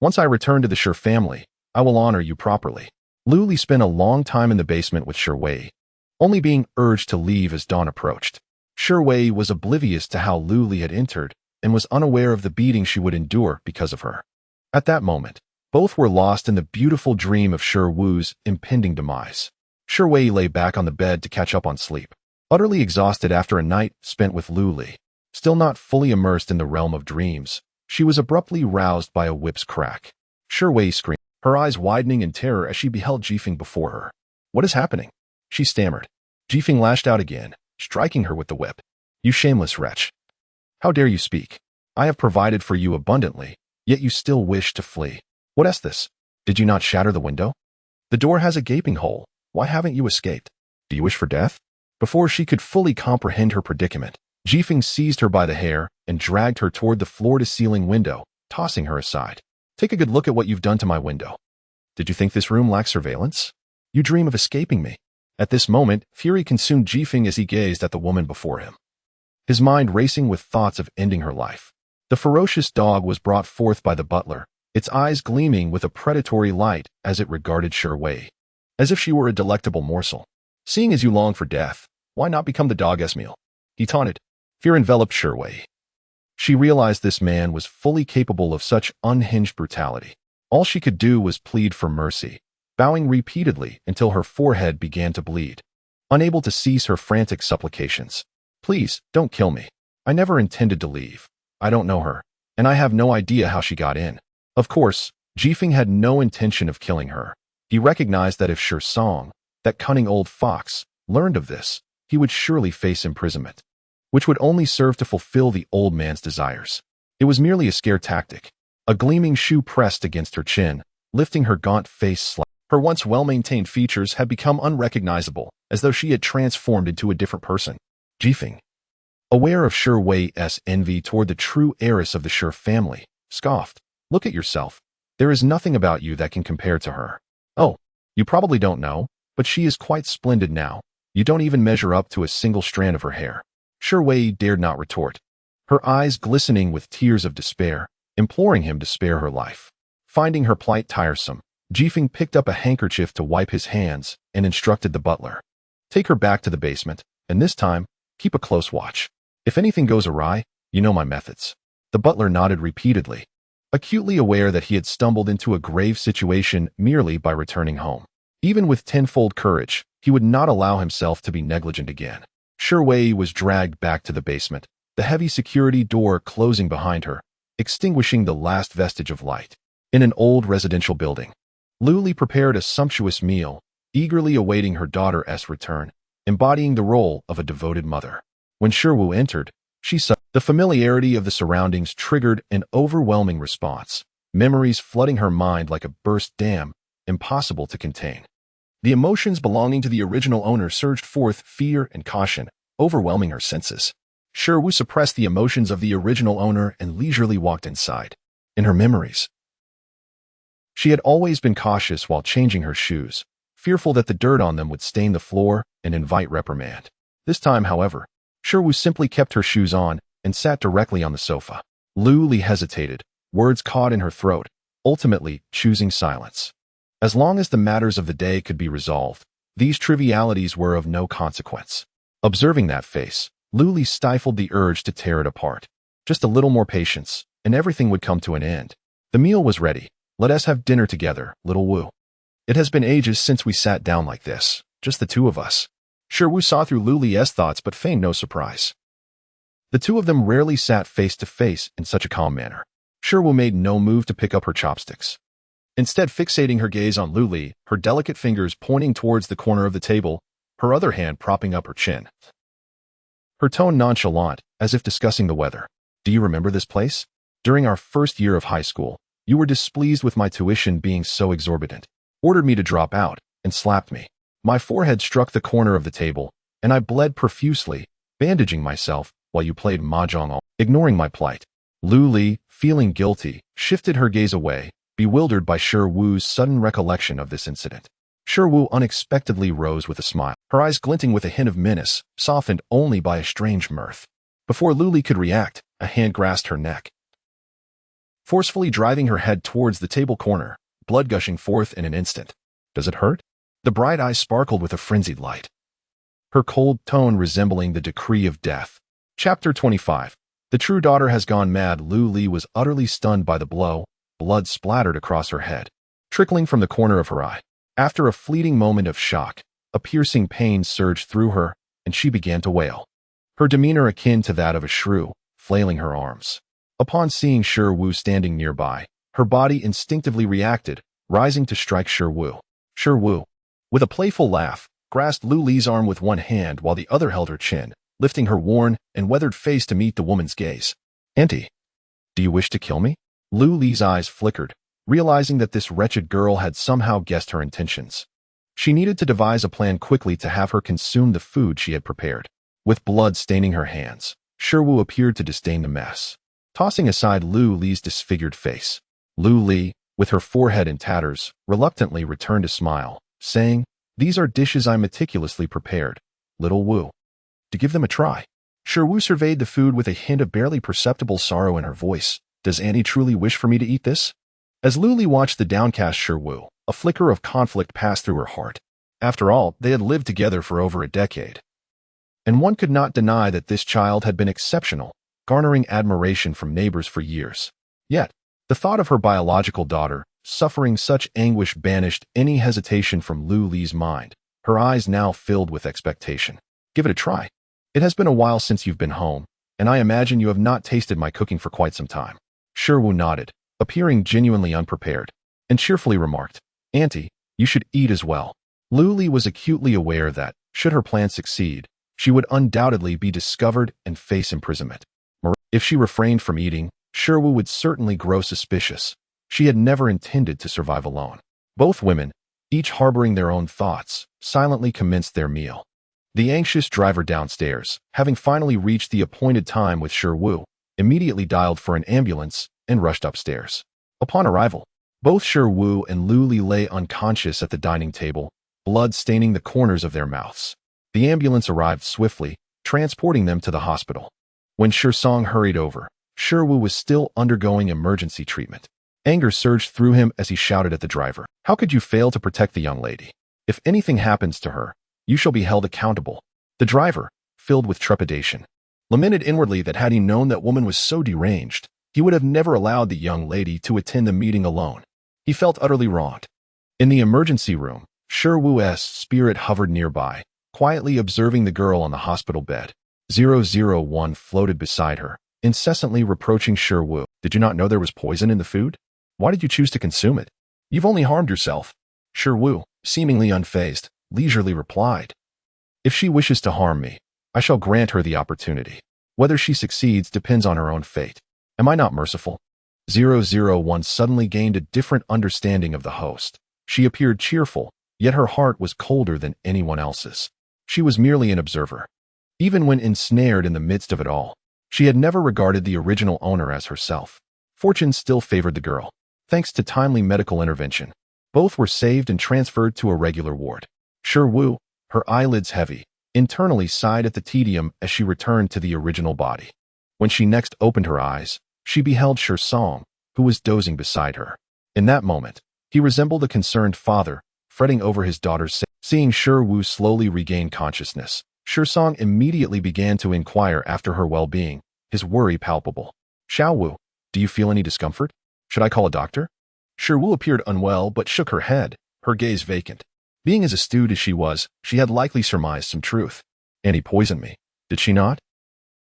Once I return to the Shi family, I will honor you properly. Lu Li spent a long time in the basement with Shi Wei, only being urged to leave as dawn approached. Shi Wei was oblivious to how Lu Li had entered and was unaware of the beating she would endure because of her. At that moment, both were lost in the beautiful dream of Shi Wu's impending demise. Shi Wei lay back on the bed to catch up on sleep, utterly exhausted after a night spent with Lu Li. Still not fully immersed in the realm of dreams, she was abruptly roused by a whip's crack. Shi Wei screamed, her eyes widening in terror as she beheld Jifeng before her. What is happening? She stammered. Jifeng lashed out again, striking her with the whip. You shameless wretch. How dare you speak? I have provided for you abundantly, yet you still wish to flee. What is this? Did you not shatter the window? The door has a gaping hole. Why haven't you escaped? Do you wish for death? Before she could fully comprehend her predicament, Jifeng seized her by the hair and dragged her toward the floor-to-ceiling window, tossing her aside. Take a good look at what you've done to my window. Did you think this room lacks surveillance? You dream of escaping me. At this moment, fury consumed Jifeng as he gazed at the woman before him, his mind racing with thoughts of ending her life. The ferocious dog was brought forth by the butler, its eyes gleaming with a predatory light as it regarded Shi Wei, as if she were a delectable morsel. Seeing as you long for death, why not become the dog's meal? He taunted. Fear enveloped Shi Wei. She realized this man was fully capable of such unhinged brutality. All she could do was plead for mercy, bowing repeatedly until her forehead began to bleed. Unable to cease her frantic supplications. Please, don't kill me. I never intended to leave. I don't know her, and I have no idea how she got in. Of course, Jifeng had no intention of killing her. He recognized that if Shi Song, that cunning old fox, learned of this, he would surely face imprisonment, which would only serve to fulfill the old man's desires. It was merely a scare tactic. A gleaming shoe pressed against her chin, lifting her gaunt face slightly. Her once well-maintained features had become unrecognizable, as though she had transformed into a different person. Jifeng, aware of Shi Wei's envy toward the true heiress of the Shi family, scoffed. Look at yourself. There is nothing about you that can compare to her. Oh, you probably don't know, but she is quite splendid now. You don't even measure up to a single strand of her hair. Shi Wei dared not retort, her eyes glistening with tears of despair, imploring him to spare her life. Finding her plight tiresome, Jifeng picked up a handkerchief to wipe his hands and instructed the butler. Take her back to the basement, and this time, keep a close watch. If anything goes awry, you know my methods. The butler nodded repeatedly, acutely aware that he had stumbled into a grave situation merely by returning home. Even with tenfold courage, he would not allow himself to be negligent again. Shi Wei was dragged back to the basement, the heavy security door closing behind her, extinguishing the last vestige of light. In an old residential building, Lu Li prepared a sumptuous meal, eagerly awaiting her daughter's return. embodying the role of a devoted mother. When Shiru entered, she saw the familiarity of the surroundings triggered an overwhelming response, memories flooding her mind like a burst dam, impossible to contain. The emotions belonging to the original owner surged forth, fear and caution, overwhelming her senses. Shiru suppressed the emotions of the original owner and leisurely walked inside. In her memories, she had always been cautious while changing her shoes, fearful that the dirt on them would stain the floor and invite reprimand. This time, however, Shiru simply kept her shoes on and sat directly on the sofa. Lu Li hesitated, words caught in her throat, ultimately choosing silence. As long as the matters of the day could be resolved, these trivialities were of no consequence. Observing that face, Lu Li stifled the urge to tear it apart. Just a little more patience, and everything would come to an end. The meal was ready. Let us have dinner together, little Wu. It has been ages since we sat down like this, just the two of us. Shiru saw through Lu Li's thoughts but feigned no surprise. The two of them rarely sat face to face in such a calm manner. Shiru made no move to pick up her chopsticks. Instead, fixating her gaze on Lu Li, her delicate fingers pointing towards the corner of the table, her other hand propping up her chin. Her tone nonchalant, as if discussing the weather. Do you remember this place? During our first year of high school, you were displeased with my tuition being so exorbitant, ordered me to drop out, and slapped me. My forehead struck the corner of the table, and I bled profusely, bandaging myself while you played mahjong, ignoring my plight. Lu Li, feeling guilty, shifted her gaze away, bewildered by Shiru's sudden recollection of this incident. Shiru unexpectedly rose with a smile, her eyes glinting with a hint of menace, softened only by a strange mirth. Before Lu Li could react, a hand grasped her neck, forcefully driving her head towards the table corner, blood gushing forth in an instant. Does it hurt? The bright eyes sparkled with a frenzied light, her cold tone resembling the decree of death. Chapter 25. The true daughter has gone mad. Lu Li was utterly stunned by the blow. Blood splattered across her head, trickling from the corner of her eye. After a fleeting moment of shock, a piercing pain surged through her, and she began to wail, her demeanor akin to that of a shrew, flailing her arms. Upon seeing Shiru standing nearby, her body instinctively reacted, rising to strike Shiru. Shiru, with a playful laugh, grasped Lu Li's arm with one hand while the other held her chin, lifting her worn and weathered face to meet the woman's gaze. Auntie, do you wish to kill me? Lu Li's eyes flickered, realizing that this wretched girl had somehow guessed her intentions. She needed to devise a plan quickly to have her consume the food she had prepared. With blood staining her hands, Shiru appeared to disdain the mess, tossing aside Lu Li's disfigured face. Lu Li, with her forehead in tatters, reluctantly returned a smile, saying, "These are dishes I meticulously prepared, little Wu. To give them a try." Shiru surveyed the food with a hint of barely perceptible sorrow in her voice. Does Auntie truly wish for me to eat this? As Lu Li watched the downcast Shiru, a flicker of conflict passed through her heart. After all, they had lived together for over a decade, and one could not deny that this child had been exceptional, garnering admiration from neighbors for years. Yet, the thought of her biological daughter suffering such anguish banished any hesitation from Lu Li's mind, her eyes now filled with expectation. Give it a try. It has been a while since you've been home, and I imagine you have not tasted my cooking for quite some time. Shiru nodded, appearing genuinely unprepared, and cheerfully remarked, Auntie, you should eat as well. Lu Li was acutely aware that, should her plan succeed, she would undoubtedly be discovered and face imprisonment. If she refrained from eating, Shiru would certainly grow suspicious. She had never intended to survive alone. Both women, each harboring their own thoughts, silently commenced their meal. The anxious driver downstairs, having finally reached the appointed time with Shiru, immediately dialed for an ambulance and rushed upstairs. Upon arrival, both Shiru and Lu Li lay unconscious at the dining table, blood staining the corners of their mouths. The ambulance arrived swiftly, transporting them to the hospital. When Shirsong hurried over, Shiru was still undergoing emergency treatment. Anger surged through him as he shouted at the driver. How could you fail to protect the young lady? If anything happens to her, you shall be held accountable. The driver, filled with trepidation, lamented inwardly that had he known that woman was so deranged, he would have never allowed the young lady to attend the meeting alone. He felt utterly wronged. In the emergency room, Shiru's spirit hovered nearby, quietly observing the girl on the hospital bed. 001 floated beside her, incessantly reproaching Shiru. Did you not know there was poison in the food? Why did you choose to consume it? You've only harmed yourself. Shiru, seemingly unfazed, leisurely replied, If she wishes to harm me, I shall grant her the opportunity. Whether she succeeds depends on her own fate. Am I not merciful? 001 suddenly gained a different understanding of the host. She appeared cheerful, yet her heart was colder than anyone else's. She was merely an observer. Even when ensnared in the midst of it all, she had never regarded the original owner as herself. Fortune still favored the girl. Thanks to timely medical intervention, both were saved and transferred to a regular ward. Shi-Wu, her eyelids heavy, internally sighed at the tedium as she returned to the original body. When she next opened her eyes, she beheld Shi-Song, who was dozing beside her. In that moment, he resembled a concerned father, fretting over his daughter's safety. Seeing Shi-Wu slowly regain consciousness, Shi-Song immediately began to inquire after her well-being, his worry palpable. Xiao-Wu, do you feel any discomfort? Should I call a doctor? Shi-Wu appeared unwell but shook her head, her gaze vacant. Being as astute as she was, she had likely surmised some truth. And he poisoned me, did she not?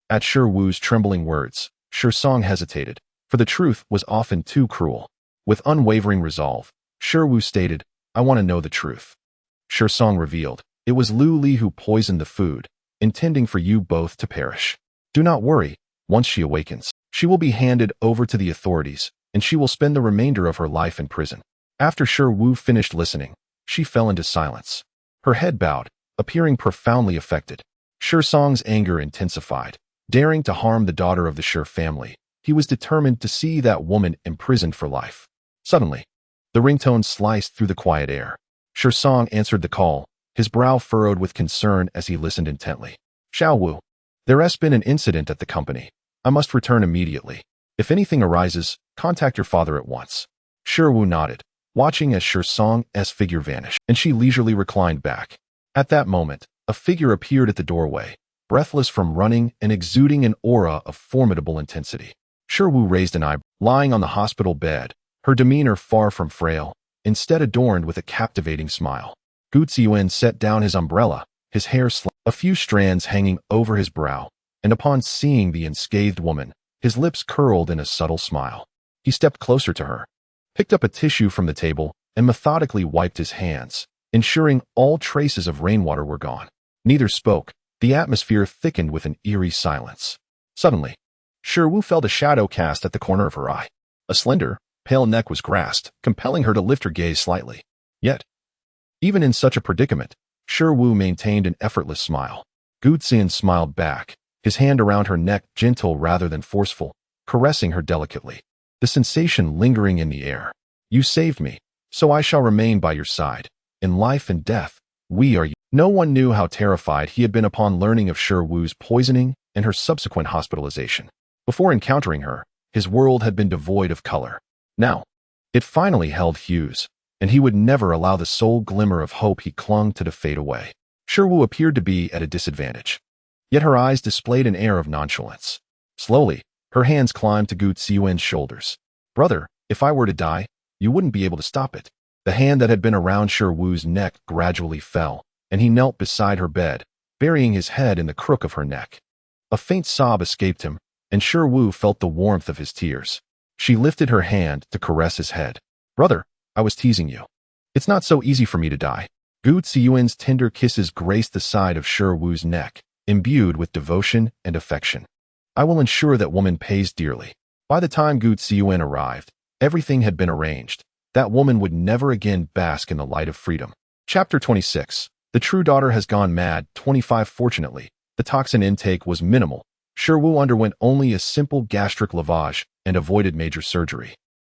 At Shi-Wu's trembling words, Shi-Song hesitated, for the truth was often too cruel. With unwavering resolve, Shi-Wu stated, I want to know the truth. Shi-Song revealed, it was Lu Li who poisoned the food, intending for you both to perish. Do not worry, once she awakens, she will be handed over to the authorities, and she will spend the remainder of her life in prison. After Shi-Wu finished listening, she fell into silence. Her head bowed, appearing profoundly affected. Shi-Song's anger intensified. Daring to harm the daughter of the Shi family, he was determined to see that woman imprisoned for life. Suddenly, the ringtone sliced through the quiet air. Shi-Song answered the call, his brow furrowed with concern as he listened intently. Xiao-Wu, there has been an incident at the company. I must return immediately. If anything arises, contact your father at once. Shi-Wu nodded, watching as Shi-Song's figure vanished, and she leisurely reclined back. At that moment, a figure appeared at the doorway, breathless from running and exuding an aura of formidable intensity. Shi-Wu raised an eyebrow. Lying on the hospital bed, her demeanor far from frail, instead adorned with a captivating smile. Gu Ziyuan set down his umbrella, his hair a few strands hanging over his brow, and upon seeing the unscathed woman, his lips curled in a subtle smile. He stepped closer to her, picked up a tissue from the table, and methodically wiped his hands, ensuring all traces of rainwater were gone. Neither spoke. The atmosphere thickened with an eerie silence. Suddenly, Shi-Wu felt a shadow cast at the corner of her eye. A slender, pale neck was grasped, compelling her to lift her gaze slightly. Yet, even in such a predicament, Shi-Wu maintained an effortless smile. Gu Ziyuan smiled back, his hand around her neck gentle rather than forceful, caressing her delicately. The sensation lingering in the air. You saved me, so I shall remain by your side. In life and death, we are you. No one knew how terrified he had been upon learning of Shi-Wu's poisoning and her subsequent hospitalization. Before encountering her, his world had been devoid of color. Now, it finally held hues, and he would never allow the sole glimmer of hope he clung to fade away. Shi-Wu appeared to be at a disadvantage, yet her eyes displayed an air of nonchalance. Slowly, her hands climbed to Gu Ziyuan's shoulders. Brother, if I were to die, you wouldn't be able to stop it. The hand that had been around Shi-Wu's neck gradually fell, and he knelt beside her bed, burying his head in the crook of her neck. A faint sob escaped him, and Shi-Wu felt the warmth of his tears. She lifted her hand to caress his head. Brother, I was teasing you. It's not so easy for me to die. Gu Ziyuan's tender kisses graced the side of Shi-Wu's neck, imbued with devotion and affection. I will ensure that woman pays dearly. By the time Gu Ziyuan arrived, everything had been arranged. That woman would never again bask in the light of freedom. Chapter 26. The true daughter has gone mad. 25. Fortunately, the toxin intake was minimal. Shi-Wu underwent only a simple gastric lavage and avoided major surgery.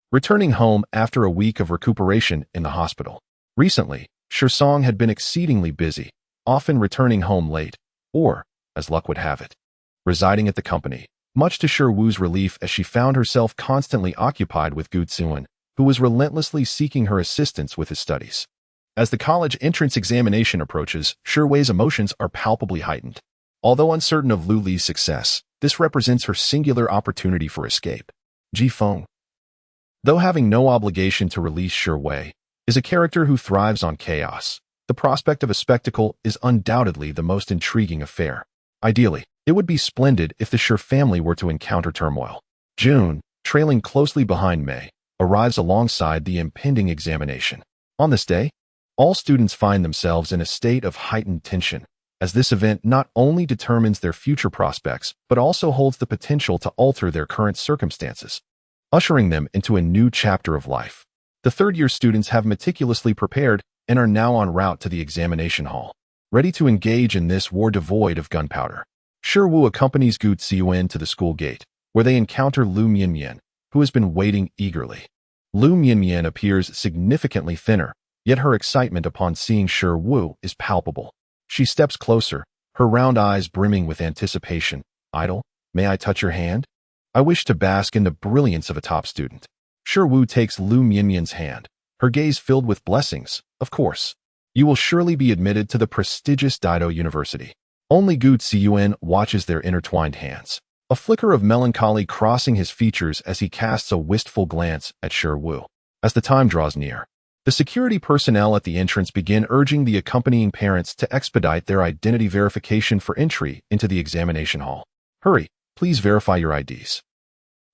Returning home after a week of recuperation in the hospital. Recently, Shi-Song had been exceedingly busy, often returning home late, or, as luck would have it, residing at the company, much to Shi-Wu's relief as she found herself constantly occupied with Gu Ziyuan, who was relentlessly seeking her assistance with his studies. As the college entrance examination approaches, Shi-Wu's emotions are palpably heightened. Although uncertain of Lu Li's success, this represents her singular opportunity for escape. Ji Feng, though having no obligation to release Shi-Wu, is a character who thrives on chaos. The prospect of a spectacle is undoubtedly the most intriguing affair. Ideally, it would be splendid if the Shi family were to encounter turmoil. June, trailing closely behind Mei, arrives alongside the impending examination. On this day, all students find themselves in a state of heightened tension, as this event not only determines their future prospects, but also holds the potential to alter their current circumstances, ushering them into a new chapter of life. The third-year students have meticulously prepared and are now en route to the examination hall, ready to engage in this war devoid of gunpowder. Shiwu accompanies Gu Ziyuan to the school gate, where they encounter Lu Mianmian, who has been waiting eagerly. Lu Mianmian appears significantly thinner, yet her excitement upon seeing Shiwu is palpable. She steps closer, her round eyes brimming with anticipation. "Idol, may I touch your hand? I wish to bask in the brilliance of a top student." Shiwu takes Lu Mianmian's hand, her gaze filled with blessings. "Of course. You will surely be admitted to the prestigious Daido University." Only Gu Ziyuan watches their intertwined hands, a flicker of melancholy crossing his features as he casts a wistful glance at Shiwu. As the time draws near, the security personnel at the entrance begin urging the accompanying parents to expedite their identity verification for entry into the examination hall. "Hurry, please verify your IDs.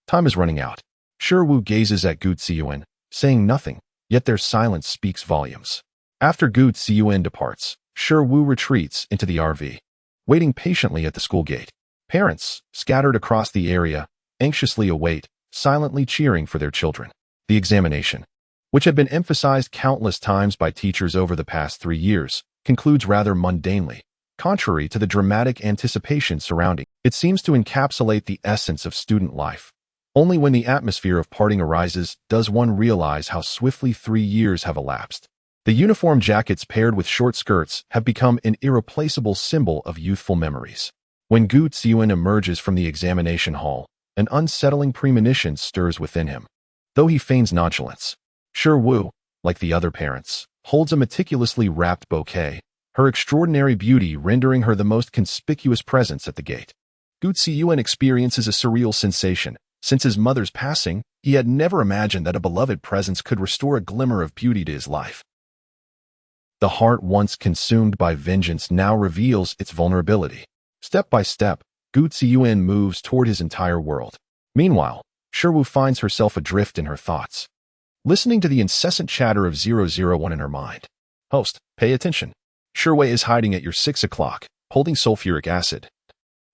Time is running out." Shiwu gazes at Gu Ziyuan, saying nothing, yet their silence speaks volumes. After Gu Ziyuan departs, Shiwu retreats into the RV, waiting patiently at the school gate. Parents, scattered across the area, anxiously await, silently cheering for their children. The examination, which had been emphasized countless times by teachers over the past 3 years, concludes rather mundanely. Contrary to the dramatic anticipation surrounding, it seems to encapsulate the essence of student life. Only when the atmosphere of parting arises does one realize how swiftly 3 years have elapsed. The uniform jackets paired with short skirts have become an irreplaceable symbol of youthful memories. When Gu Ziyuan emerges from the examination hall, an unsettling premonition stirs within him. Though he feigns nonchalance, Shiwu, like the other parents, holds a meticulously wrapped bouquet, her extraordinary beauty rendering her the most conspicuous presence at the gate. Gu Ziyuan experiences a surreal sensation. Since his mother's passing, he had never imagined that a beloved presence could restore a glimmer of beauty to his life. The heart once consumed by vengeance now reveals its vulnerability. Step by step, Gu Ziyuan moves toward his entire world. Meanwhile, Shiwu finds herself adrift in her thoughts, listening to the incessant chatter of 001 in her mind. "Host, pay attention. Shiwu is hiding at your 6 o'clock, holding sulfuric acid,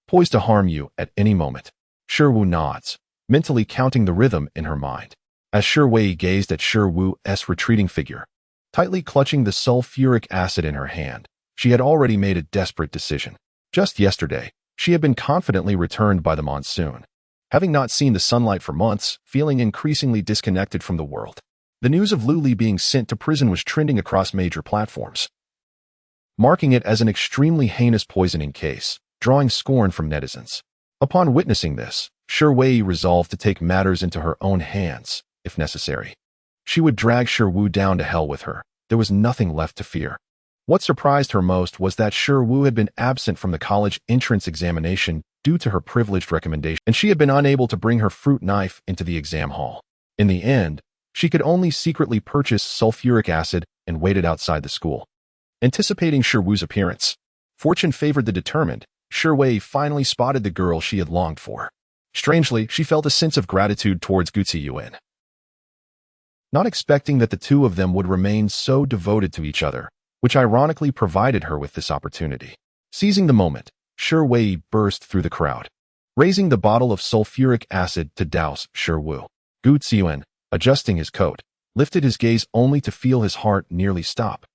poised to harm you at any moment." Shiwu nods, mentally counting the rhythm in her mind. As Shiwu gazed at Shiwu's retreating figure, tightly clutching the sulfuric acid in her hand, she had already made a desperate decision. Just yesterday, she had been confidently returned by the monsoon, having not seen the sunlight for months, feeling increasingly disconnected from the world. The news of Lu Li being sent to prison was trending across major platforms, marking it as an extremely heinous poisoning case, drawing scorn from netizens. Upon witnessing this, Shiwu resolved to take matters into her own hands, if necessary. She would drag Shiwu down to hell with her. There was nothing left to fear. What surprised her most was that Shiwu had been absent from the college entrance examination due to her privileged recommendation, and she had been unable to bring her fruit knife into the exam hall. In the end, she could only secretly purchase sulfuric acid and waited outside the school. Anticipating Shiwu's appearance, fortune favored the determined. Shiwu finally spotted the girl she had longed for. Strangely, she felt a sense of gratitude towards Gu Ziyuan, not expecting that the two of them would remain so devoted to each other, which ironically provided her with this opportunity. Seizing the moment, Shiwu burst through the crowd, raising the bottle of sulfuric acid to douse Shiwu. Gu Ziyuan, adjusting his coat, lifted his gaze only to feel his heart nearly stop.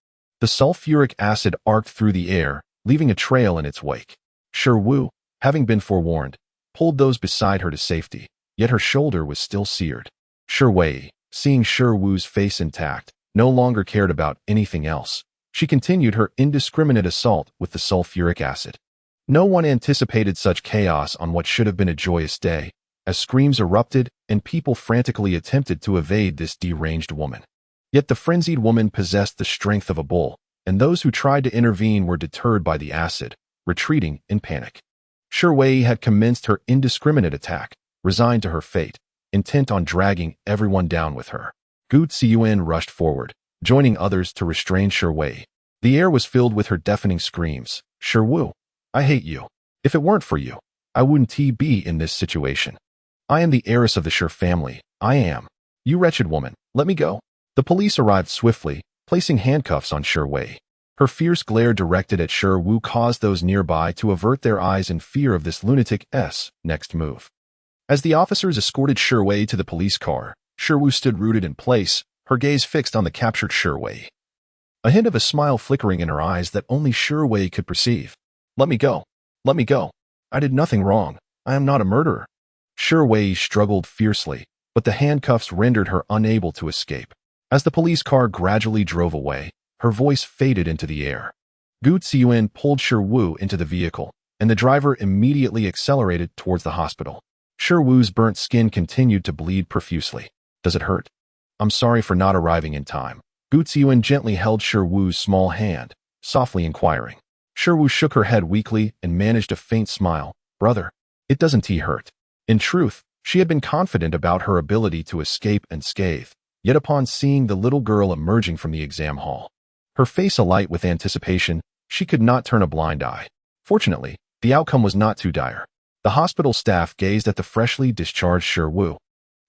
The sulfuric acid arced through the air, leaving a trail in its wake. Shiwu, having been forewarned, pulled those beside her to safety, yet her shoulder was still seared. Shiwu, seeing Shiwu's face intact, no longer cared about anything else. She continued her indiscriminate assault with the sulfuric acid. No one anticipated such chaos on what should have been a joyous day, as screams erupted and people frantically attempted to evade this deranged woman. Yet the frenzied woman possessed the strength of a bull, and those who tried to intervene were deterred by the acid, retreating in panic. Shiwu had commenced her indiscriminate attack, resigned to her fate, intent on dragging everyone down with her. Gu Ziyuan rushed forward, joining others to restrain Shiwu. The air was filled with her deafening screams. "Shiwu, I hate you. If it weren't for you, I wouldn't be in this situation. I am the heiress of the Shi family. I am. You wretched woman, let me go." The police arrived swiftly, placing handcuffs on Shiwu. Her fierce glare directed at Shi Wu caused those nearby to avert their eyes in fear of this lunatic's next move. As the officers escorted Shi Wei to the police car, Shi Wu stood rooted in place, her gaze fixed on the captured Shi Wei. A hint of a smile flickering in her eyes that only Shi Wei could perceive. "Let me go. Let me go. I did nothing wrong. I am not a murderer." Shi Wei struggled fiercely, but the handcuffs rendered her unable to escape. As the police car gradually drove away, her voice faded into the air. Gu Ziyuan pulled Shi Wu into the vehicle, and the driver immediately accelerated towards the hospital. Shi Wu's burnt skin continued to bleed profusely. "Does it hurt?" "I'm sorry for not arriving in time." Gu Ziyuan gently held Shi Wu's small hand, softly inquiring. Shi Wu shook her head weakly and managed a faint smile. "Brother, it doesn't hurt." In truth, she had been confident about her ability to escape unscathed, yet upon seeing the little girl emerging from the exam hall, her face alight with anticipation, she could not turn a blind eye. Fortunately, the outcome was not too dire. The hospital staff gazed at the freshly discharged Shi Wu,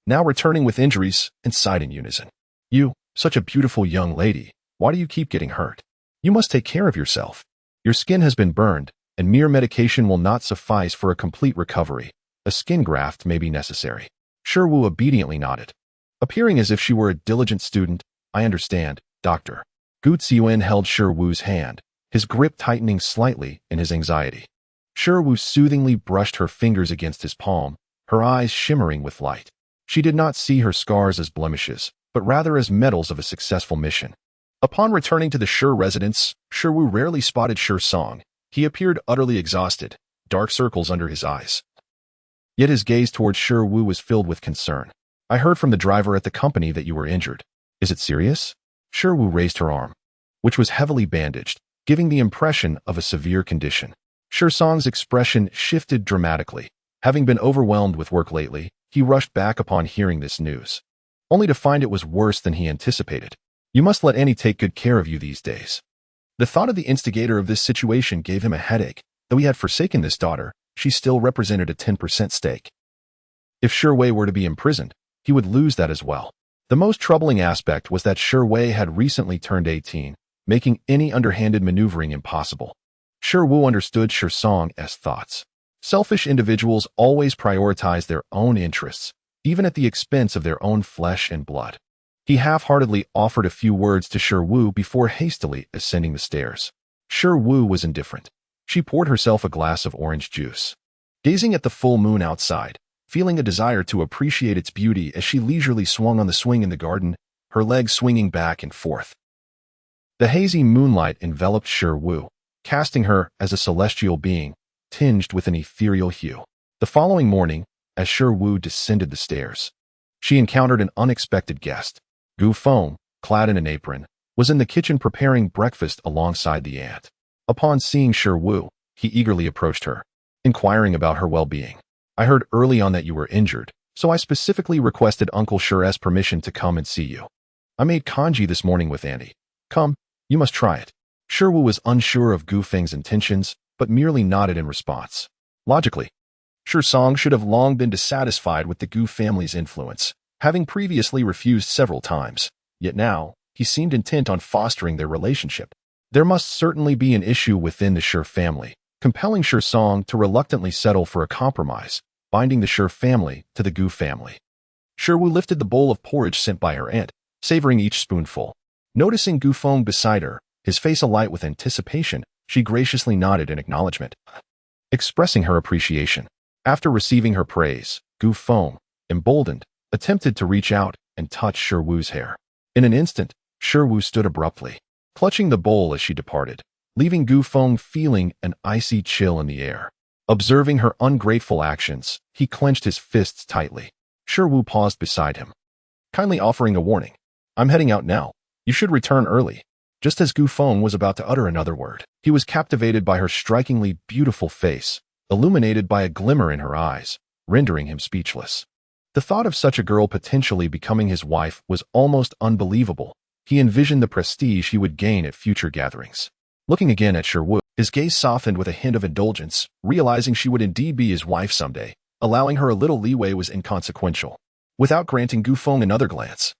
now returning with injuries, and sighed in unison. "You, such a beautiful young lady, why do you keep getting hurt? You must take care of yourself. Your skin has been burned, and mere medication will not suffice for a complete recovery. A skin graft may be necessary." Shi Wu obediently nodded, appearing as if she were a diligent student. "I understand, doctor." Gu Ziyuan held Shi Wu's hand, his grip tightening slightly in his anxiety. Shi Wu soothingly brushed her fingers against his palm, her eyes shimmering with light. She did not see her scars as blemishes, but rather as medals of a successful mission. Upon returning to the Shi residence, Shi Wu rarely spotted Shi Song. He appeared utterly exhausted, dark circles under his eyes. Yet his gaze towards Shi Wu was filled with concern. "I heard from the driver at the company that you were injured. Is it serious?" Shi Wu raised her arm, which was heavily bandaged, giving the impression of a severe condition. Shi Song's expression shifted dramatically. Having been overwhelmed with work lately, he rushed back upon hearing this news, only to find it was worse than he anticipated. "You must let Annie take good care of you these days." The thought of the instigator of this situation gave him a headache. Though he had forsaken this daughter, she still represented a 10% stake. If Shi Wei were to be imprisoned, he would lose that as well. The most troubling aspect was that Shi Wei had recently turned 18, making any underhanded maneuvering impossible. Shi Wu understood Shi Song's thoughts. Selfish individuals always prioritize their own interests, even at the expense of their own flesh and blood. He half-heartedly offered a few words to Shi Wu before hastily ascending the stairs. Shi Wu was indifferent. She poured herself a glass of orange juice. Gazing at the full moon outside, feeling a desire to appreciate its beauty as she leisurely swung on the swing in the garden, her legs swinging back and forth. The hazy moonlight enveloped Shi Wu, casting her as a celestial being, tinged with an ethereal hue. The following morning, as Shi Wu descended the stairs, she encountered an unexpected guest. Gu Feng, clad in an apron, was in the kitchen preparing breakfast alongside the aunt. Upon seeing Shi Wu, he eagerly approached her, inquiring about her well-being. "I heard early on that you were injured, so I specifically requested Uncle Shi's permission to come and see you. I made congee this morning with Andy. Come, you must try it." Shi Wu was unsure of Gu Feng's intentions, but merely nodded in response. Logically, Shi Song should have long been dissatisfied with the Gu family's influence, having previously refused several times. Yet now, he seemed intent on fostering their relationship. There must certainly be an issue within the Shi family, compelling Shi Song to reluctantly settle for a compromise, binding the Shi family to the Gu family. Shi Wu lifted the bowl of porridge sent by her aunt, savoring each spoonful. Noticing Gu Feng beside her, his face alight with anticipation, she graciously nodded in acknowledgement, expressing her appreciation. After receiving her praise, Gu Feng, emboldened, attempted to reach out and touch Shi Wu's hair. In an instant, Shi Wu stood abruptly, clutching the bowl as she departed, leaving Gu Feng feeling an icy chill in the air. Observing her ungrateful actions, he clenched his fists tightly. Shi Wu paused beside him, kindly offering a warning. "I'm heading out now. You should return early." Just as Gu Feng was about to utter another word, he was captivated by her strikingly beautiful face, illuminated by a glimmer in her eyes, rendering him speechless. The thought of such a girl potentially becoming his wife was almost unbelievable. He envisioned the prestige he would gain at future gatherings. Looking again at Shi Wu, his gaze softened with a hint of indulgence, realizing she would indeed be his wife someday. Allowing her a little leeway was inconsequential. Without granting Gu Feng another glance,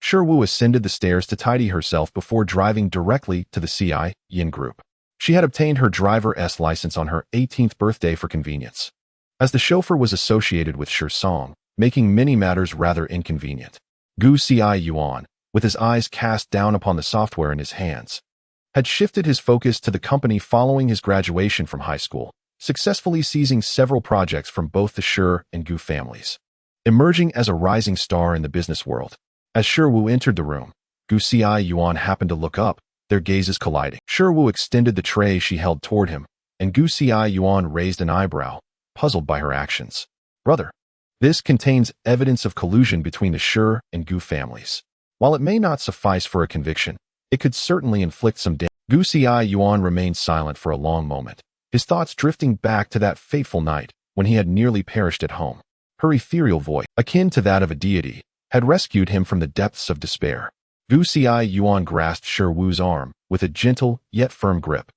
Shi Wu ascended the stairs to tidy herself before driving directly to the CI Yin Group. She had obtained her driver's license on her 18th birthday for convenience, as the chauffeur was associated with Shi Song, making many matters rather inconvenient. Gu Xiaoyuan, with his eyes cast down upon the software in his hands, had shifted his focus to the company following his graduation from high school, successfully seizing several projects from both the Shi and Gu families, emerging as a rising star in the business world. As Shi Wu entered the room, Gu Xiaoyuan happened to look up, their gazes colliding. Shi Wu extended the tray she held toward him, and Gu Xiaoyuan raised an eyebrow, puzzled by her actions. Brother, this contains evidence of collusion between the Shi and Gu families. While it may not suffice for a conviction, it could certainly inflict some damage. Gu Xiaoyuan remained silent for a long moment, his thoughts drifting back to that fateful night when he had nearly perished at home. Her ethereal voice, akin to that of a deity, had rescued him from the depths of despair. Gu Xiaoyuan grasped Shi Wu's arm with a gentle yet firm grip,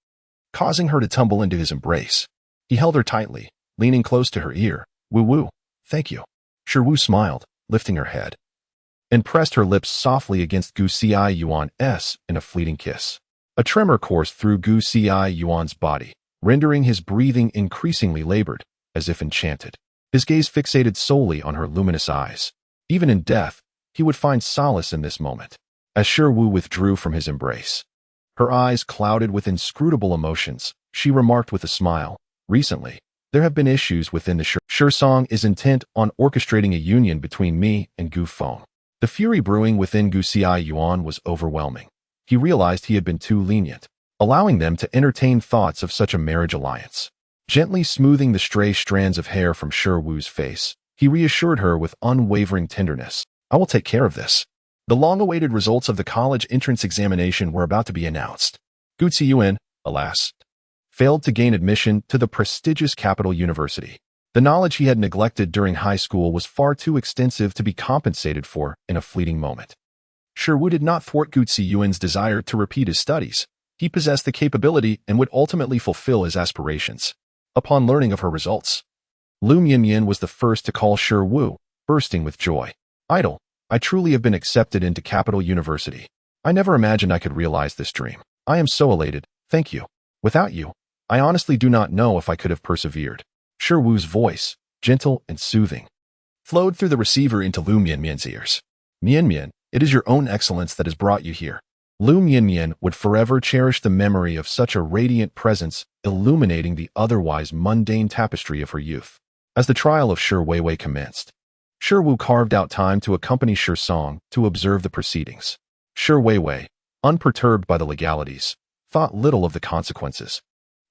causing her to tumble into his embrace. He held her tightly, leaning close to her ear. Wu, thank you. Shi Wu smiled, lifting her head, and pressed her lips softly against Gu Xiaoyuan's in a fleeting kiss. A tremor coursed through Gu Xiaoyuan's body, rendering his breathing increasingly labored, as if enchanted. His gaze fixated solely on her luminous eyes. Even in death, he would find solace in this moment. As Shi Wu withdrew from his embrace, her eyes clouded with inscrutable emotions, she remarked with a smile, recently, there have been issues within the Shi. Shi Song is intent on orchestrating a union between me and Gu Feng. The fury brewing within Gu Xiaoyuan was overwhelming. He realized he had been too lenient, allowing them to entertain thoughts of such a marriage alliance. Gently smoothing the stray strands of hair from Shi Wu's face, he reassured her with unwavering tenderness. I will take care of this. The long-awaited results of the college entrance examination were about to be announced. Gu Ziyuan, alas, failed to gain admission to the prestigious capital university. The knowledge he had neglected during high school was far too extensive to be compensated for in a fleeting moment. Shi Wu did not thwart Gu Ziyuan's desire to repeat his studies. He possessed the capability and would ultimately fulfill his aspirations. Upon learning of her results, Lu Mianmian was the first to call Shi Wu, bursting with joy. Idol, I truly have been accepted into Capital University. I never imagined I could realize this dream. I am so elated, thank you. Without you, I honestly do not know if I could have persevered. Shi Wu's voice, gentle and soothing, flowed through the receiver into Lu Mianmian's ears. Mianmian, it is your own excellence that has brought you here. Lu Mianmian would forever cherish the memory of such a radiant presence illuminating the otherwise mundane tapestry of her youth. As the trial of Shi Weiwei commenced, Shi Wu carved out time to accompany Shi Song to observe the proceedings. Shi Weiwei, unperturbed by the legalities, thought little of the consequences,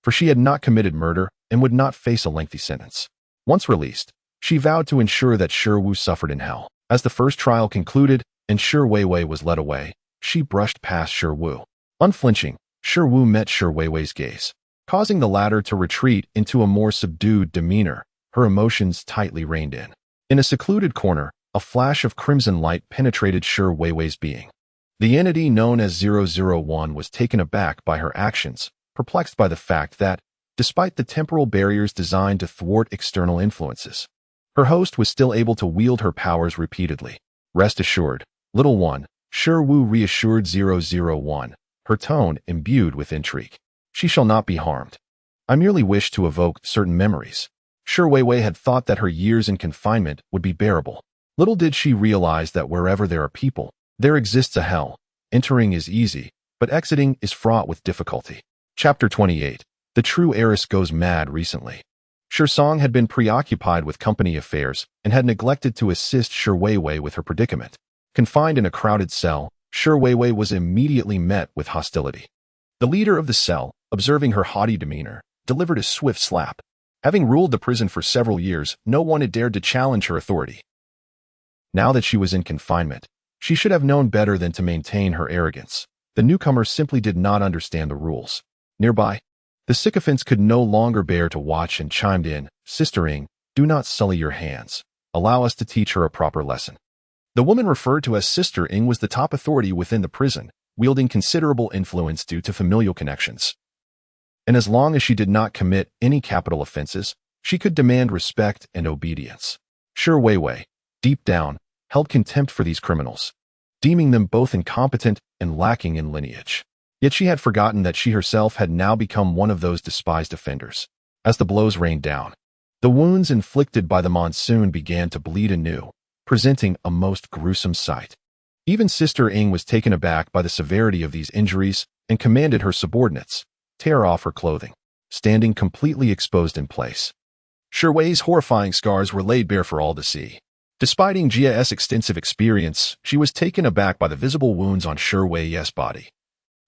for she had not committed murder and would not face a lengthy sentence. Once released, she vowed to ensure that Shi Wu suffered in hell. As the first trial concluded and Shi Weiwei was led away, she brushed past Shi Wu. Unflinching, Shi Wu met Shi Weiwei's gaze, causing the latter to retreat into a more subdued demeanor. Her emotions tightly reined in. In a secluded corner, a flash of crimson light penetrated Shi Weiwei's being. The entity known as 001 was taken aback by her actions, perplexed by the fact that, despite the temporal barriers designed to thwart external influences, her host was still able to wield her powers repeatedly. Rest assured, little one, Shi Wu reassured 001, her tone imbued with intrigue. She shall not be harmed. I merely wish to evoke certain memories. Shi Weiwei had thought that her years in confinement would be bearable. Little did she realize that wherever there are people, there exists a hell. Entering is easy, but exiting is fraught with difficulty. Chapter 28. The true heiress goes mad recently. Shi Song had been preoccupied with company affairs and had neglected to assist Shi Weiwei with her predicament. Confined in a crowded cell, Shi Weiwei was immediately met with hostility. The leader of the cell, observing her haughty demeanor, delivered a swift slap. Having ruled the prison for several years, no one had dared to challenge her authority. Now that she was in confinement, she should have known better than to maintain her arrogance. The newcomer simply did not understand the rules. Nearby, the sycophants could no longer bear to watch and chimed in, Sister Ing, do not sully your hands. Allow us to teach her a proper lesson. The woman referred to as Sister Ing was the top authority within the prison, wielding considerable influence due to familial connections. And as long as she did not commit any capital offenses, she could demand respect and obedience. Shi Weiwei, deep down, held contempt for these criminals. deeming them both incompetent and lacking in lineage. Yet she had forgotten that she herself had now become one of those despised offenders. As the blows rained down, the wounds inflicted by the monsoon began to bleed anew, presenting a most gruesome sight. Even Sister Ing was taken aback by the severity of these injuries and commanded her subordinates, tear off her clothing, standing completely exposed in place. Shi Wei's horrifying scars were laid bare for all to see. Despite Ing Jie's extensive experience, she was taken aback by the visible wounds on Shi Wei's body,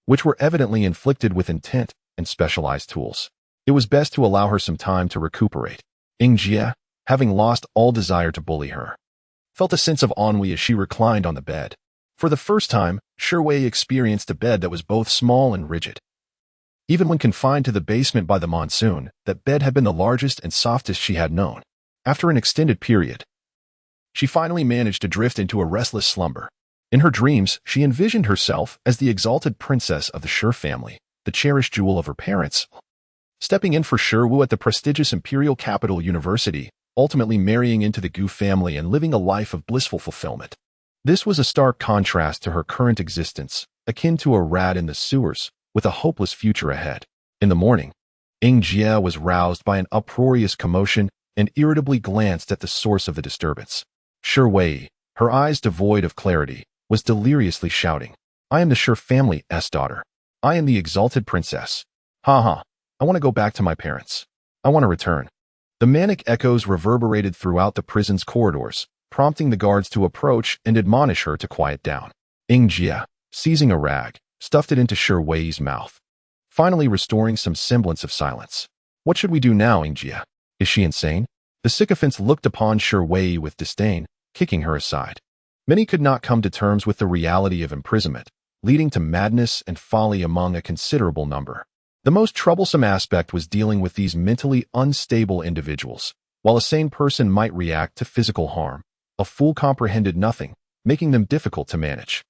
which were evidently inflicted with intent and specialized tools. It was best to allow her some time to recuperate. Ing Jie, having lost all desire to bully her, felt a sense of ennui as she reclined on the bed. For the first time, Shi Wei experienced a bed that was both small and rigid. Even when confined to the basement by the monsoon, that bed had been the largest and softest she had known. After an extended period, she finally managed to drift into a restless slumber. In her dreams, she envisioned herself as the exalted princess of the Shi family, the cherished jewel of her parents, stepping in for Shi Wu at the prestigious Imperial Capital University, ultimately marrying into the Gu family and living a life of blissful fulfillment. This was a stark contrast to her current existence, akin to a rat in the sewers, with a hopeless future ahead. In the morning, Ing Jie was roused by an uproarious commotion and irritably glanced at the source of the disturbance. Shi Wei, her eyes devoid of clarity, was deliriously shouting, "I am the Shi family's daughter. I am the exalted princess. Ha ha, I want to go back to my parents. I want to return." The manic echoes reverberated throughout the prison's corridors, prompting the guards to approach and admonish her to quiet down. Ing Jie, seizing a rag, stuffed it into Shi Wei's mouth, finally restoring some semblance of silence. "What should we do now, Ing Jie? Is she insane?" The sycophants looked upon Shi Wei with disdain, kicking her aside. Many could not come to terms with the reality of imprisonment, leading to madness and folly among a considerable number. The most troublesome aspect was dealing with these mentally unstable individuals. While a sane person might react to physical harm, a fool comprehended nothing, making them difficult to manage.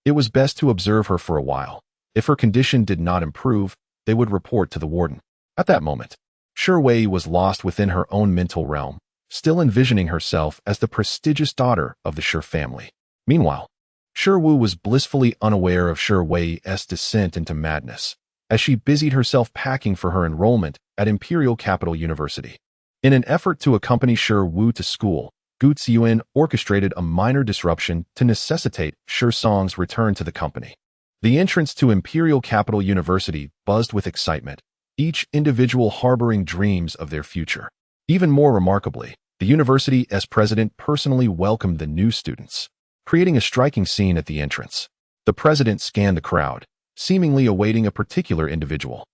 It was best to observe her for a while. If her condition did not improve, they would report to the warden. At that moment, Shi Wei was lost within her own mental realm, still envisioning herself as the prestigious daughter of the Shi family. Meanwhile, Shi Wu was blissfully unaware of Shi Wei's descent into madness, as she busied herself packing for her enrollment at Imperial Capital University. In an effort to accompany Shi Wu to school, Gu Ziyuan orchestrated a minor disruption to necessitate Shi Song's return to the company. The entrance to Imperial Capital University buzzed with excitement, each individual harboring dreams of their future. Even more remarkably, the university's president personally welcomed the new students, creating a striking scene at the entrance. The president scanned the crowd, seemingly awaiting a particular individual.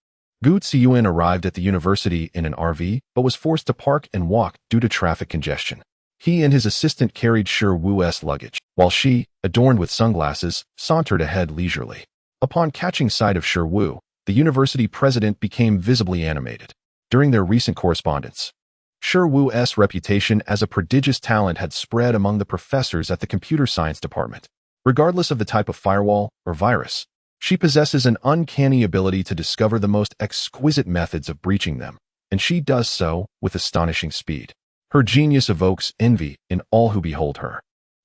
Gu Ziyuan arrived at the university in an RV, but was forced to park and walk due to traffic congestion. He and his assistant carried Shi Wu's luggage, while she, adorned with sunglasses, sauntered ahead leisurely. Upon catching sight of Shi Wu, the university president became visibly animated. During their recent correspondence, Shi Wu's reputation as a prodigious talent had spread among the professors at the computer science department. Regardless of the type of firewall or virus, she possesses an uncanny ability to discover the most exquisite methods of breaching them, and she does so with astonishing speed. Her genius evokes envy in all who behold her.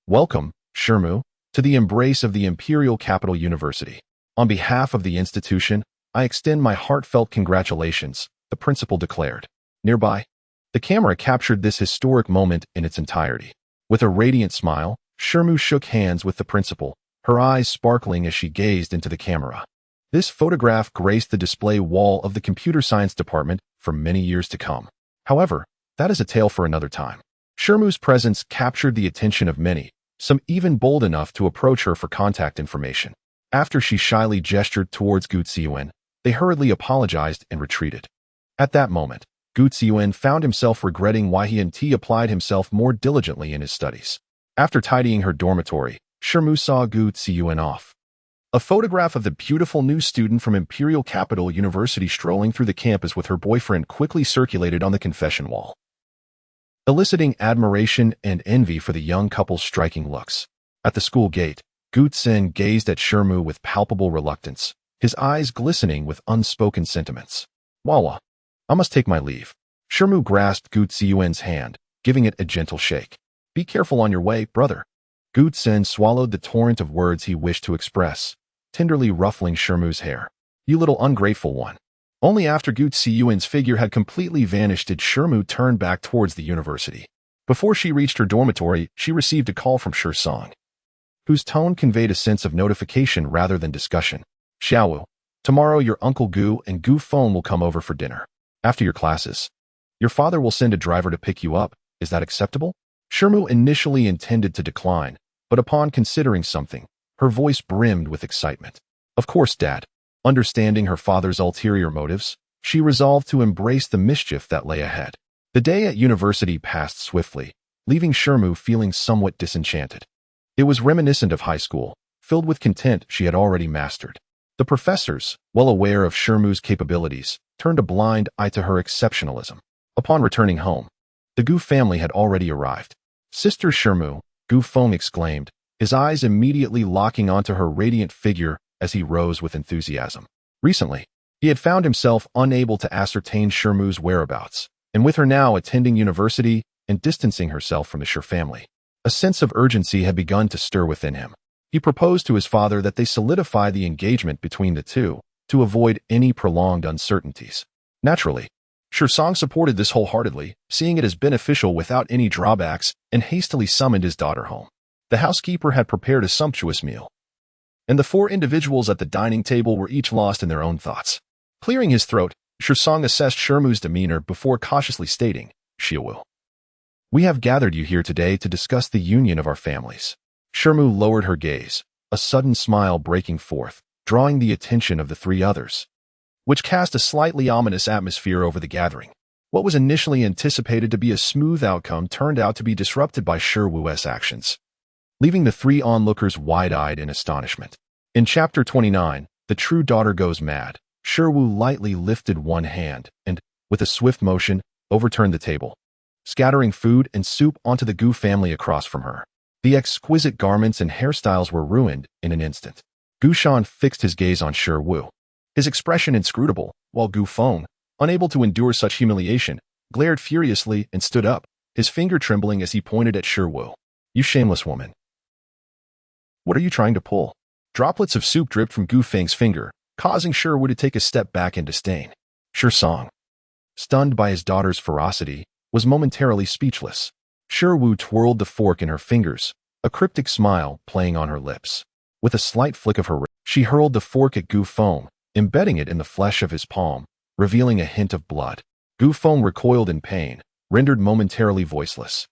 "Welcome, Shirmu, to the embrace of the Imperial Capital University. On behalf of the institution, I extend my heartfelt congratulations," the principal declared. Nearby, the camera captured this historic moment in its entirety. With a radiant smile, Shirmu shook hands with the principal, her eyes sparkling as she gazed into the camera. This photograph graced the display wall of the computer science department for many years to come. However, that is a tale for another time. Shirmu's presence captured the attention of many, some even bold enough to approach her for contact information. After she shyly gestured towards Gu Ziyuan, they hurriedly apologized and retreated. At that moment, Gu Ziyuan found himself regretting why he hadn't applied himself more diligently in his studies. After tidying her dormitory, Shirmu saw Gu Ziyuan off. A photograph of the beautiful new student from Imperial Capital University strolling through the campus with her boyfriend quickly circulated on the confession wall, eliciting admiration and envy for the young couple's striking looks. At the school gate, Gu Ziyuan gazed at Shirmu with palpable reluctance, his eyes glistening with unspoken sentiments. "Wawa, I must take my leave." Shirmu grasped Gu Ziyuan's hand, giving it a gentle shake. "Be careful on your way, brother." Gu Tsen swallowed the torrent of words he wished to express, tenderly ruffling Shermu's hair. You little ungrateful one. Only after Gu Ziyuan's figure had completely vanished did Shermu turn back towards the university. Before she reached her dormitory, she received a call from Shi Song, whose tone conveyed a sense of notification rather than discussion. Xiaowu, tomorrow your Uncle Gu and Gu Feng will come over for dinner. After your classes, your father will send a driver to pick you up. Is that acceptable? Shermu initially intended to decline, but upon considering something, her voice brimmed with excitement. Of course, Dad. Understanding her father's ulterior motives, she resolved to embrace the mischief that lay ahead. The day at university passed swiftly, leaving Shermu feeling somewhat disenchanted. It was reminiscent of high school, filled with content she had already mastered. The professors, well aware of Shermu's capabilities, turned a blind eye to her exceptionalism. Upon returning home, the Gu family had already arrived. Sister Shermu, Gu Feng exclaimed, his eyes immediately locking onto her radiant figure as he rose with enthusiasm. Recently, he had found himself unable to ascertain Shermu's whereabouts, and with her now attending university and distancing herself from the Shi family, a sense of urgency had begun to stir within him. He proposed to his father that they solidify the engagement between the two to avoid any prolonged uncertainties. Naturally, Shi Song supported this wholeheartedly, seeing it as beneficial without any drawbacks, and hastily summoned his daughter home. The housekeeper had prepared a sumptuous meal, and the four individuals at the dining table were each lost in their own thoughts. Clearing his throat, Shi Song assessed Shermu's demeanor before cautiously stating, Xiaowu, we have gathered you here today to discuss the union of our families. Shermu lowered her gaze, a sudden smile breaking forth, drawing the attention of the three others, which cast a slightly ominous atmosphere over the gathering. What was initially anticipated to be a smooth outcome turned out to be disrupted by Sherwu's actions, leaving the three onlookers wide-eyed in astonishment. In Chapter 29, The True Daughter Goes Mad, Sherwu lightly lifted one hand and, with a swift motion, overturned the table, scattering food and soup onto the Gu family across from her. The exquisite garments and hairstyles were ruined in an instant. Gu Shan fixed his gaze on Sherwu, his expression inscrutable, while Gu Feng, unable to endure such humiliation, glared furiously and stood up, his finger trembling as he pointed at Sherwu. You shameless woman. What are you trying to pull? Droplets of soup dripped from Gu Feng's finger, causing Sherwu to take a step back in disdain. Shi Song, stunned by his daughter's ferocity, was momentarily speechless. Sherwu twirled the fork in her fingers, a cryptic smile playing on her lips. With a slight flick of her wrist, she hurled the fork at Gu Feng, embedding it in the flesh of his palm, revealing a hint of blood. Gu Feng recoiled in pain, rendered momentarily voiceless.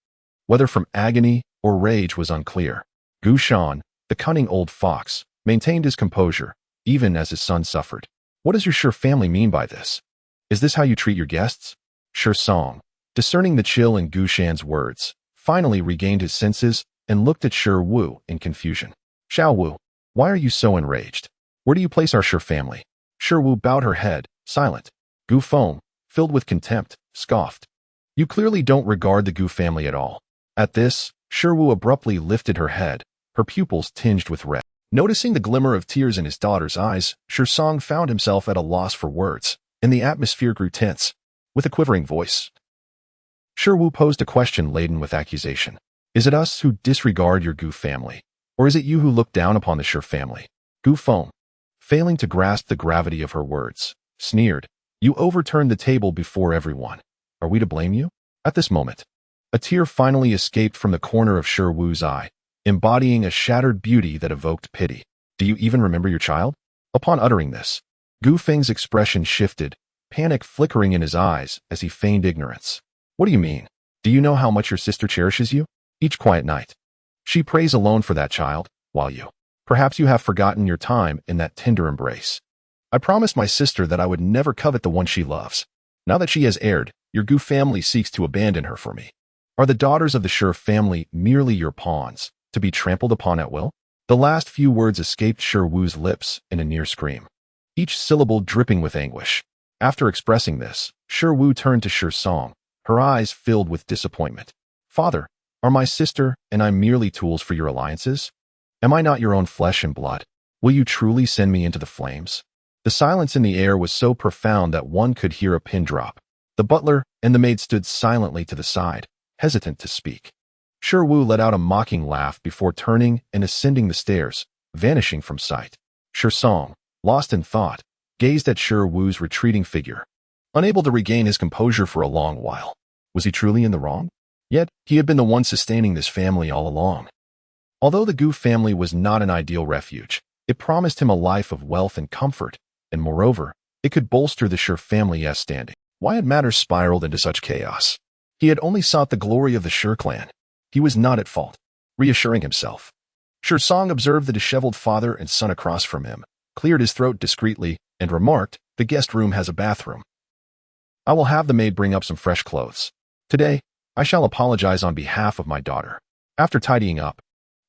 Whether from agony or rage was unclear. Gu Shan, the cunning old fox, maintained his composure, even as his son suffered. What does your Shi family mean by this? Is this how you treat your guests? Shi Song, discerning the chill in Gu Shan's words, finally regained his senses and looked at Sherwu in confusion. Xiaowu, why are you so enraged? Where do you place our Shi family? Sherwu bowed her head, silent. Gu Feng, filled with contempt, scoffed. You clearly don't regard the Gu family at all. At this, Sherwu abruptly lifted her head, her pupils tinged with red. Noticing the glimmer of tears in his daughter's eyes, Shi Song found himself at a loss for words, and the atmosphere grew tense. With a quivering voice, Sherwu posed a question laden with accusation. Is it us who disregard your Gu family, or is it you who look down upon the Shi family? Gu Feng, failing to grasp the gravity of her words, sneered. You overturned the table before everyone. Are we to blame you? At this moment, a tear finally escaped from the corner of Sherwu's eye, embodying a shattered beauty that evoked pity. Do you even remember your child? Upon uttering this, Gu Feng's expression shifted, panic flickering in his eyes as he feigned ignorance. What do you mean? Do you know how much your sister cherishes you? Each quiet night, she prays alone for that child, while you, perhaps you have forgotten your time in that tender embrace. I promised my sister that I would never covet the one she loves. Now that she has erred, your Gu family seeks to abandon her for me. Are the daughters of the Shi family merely your pawns, to be trampled upon at will? The last few words escaped Sherwu's lips in a near scream, each syllable dripping with anguish. After expressing this, Sherwu turned to Shi Song, her eyes filled with disappointment. Father, are my sister and I merely tools for your alliances? Am I not your own flesh and blood? Will you truly send me into the flames? The silence in the air was so profound that one could hear a pin drop. The butler and the maid stood silently to the side, hesitant to speak. Shi Wu let out a mocking laugh before turning and ascending the stairs, vanishing from sight. Shi Song, lost in thought, gazed at Shi Wu's retreating figure, unable to regain his composure for a long while. Was he truly in the wrong? Yet, he had been the one sustaining this family all along. Although the Gu family was not an ideal refuge, it promised him a life of wealth and comfort, and moreover, it could bolster the Shi family's standing. Why had matters spiraled into such chaos? He had only sought the glory of the Shi clan. He was not at fault. Reassuring himself, Shi Song observed the disheveled father and son across from him, cleared his throat discreetly, and remarked, "The guest room has a bathroom. I will have the maid bring up some fresh clothes. Today, I shall apologize on behalf of my daughter." After tidying up,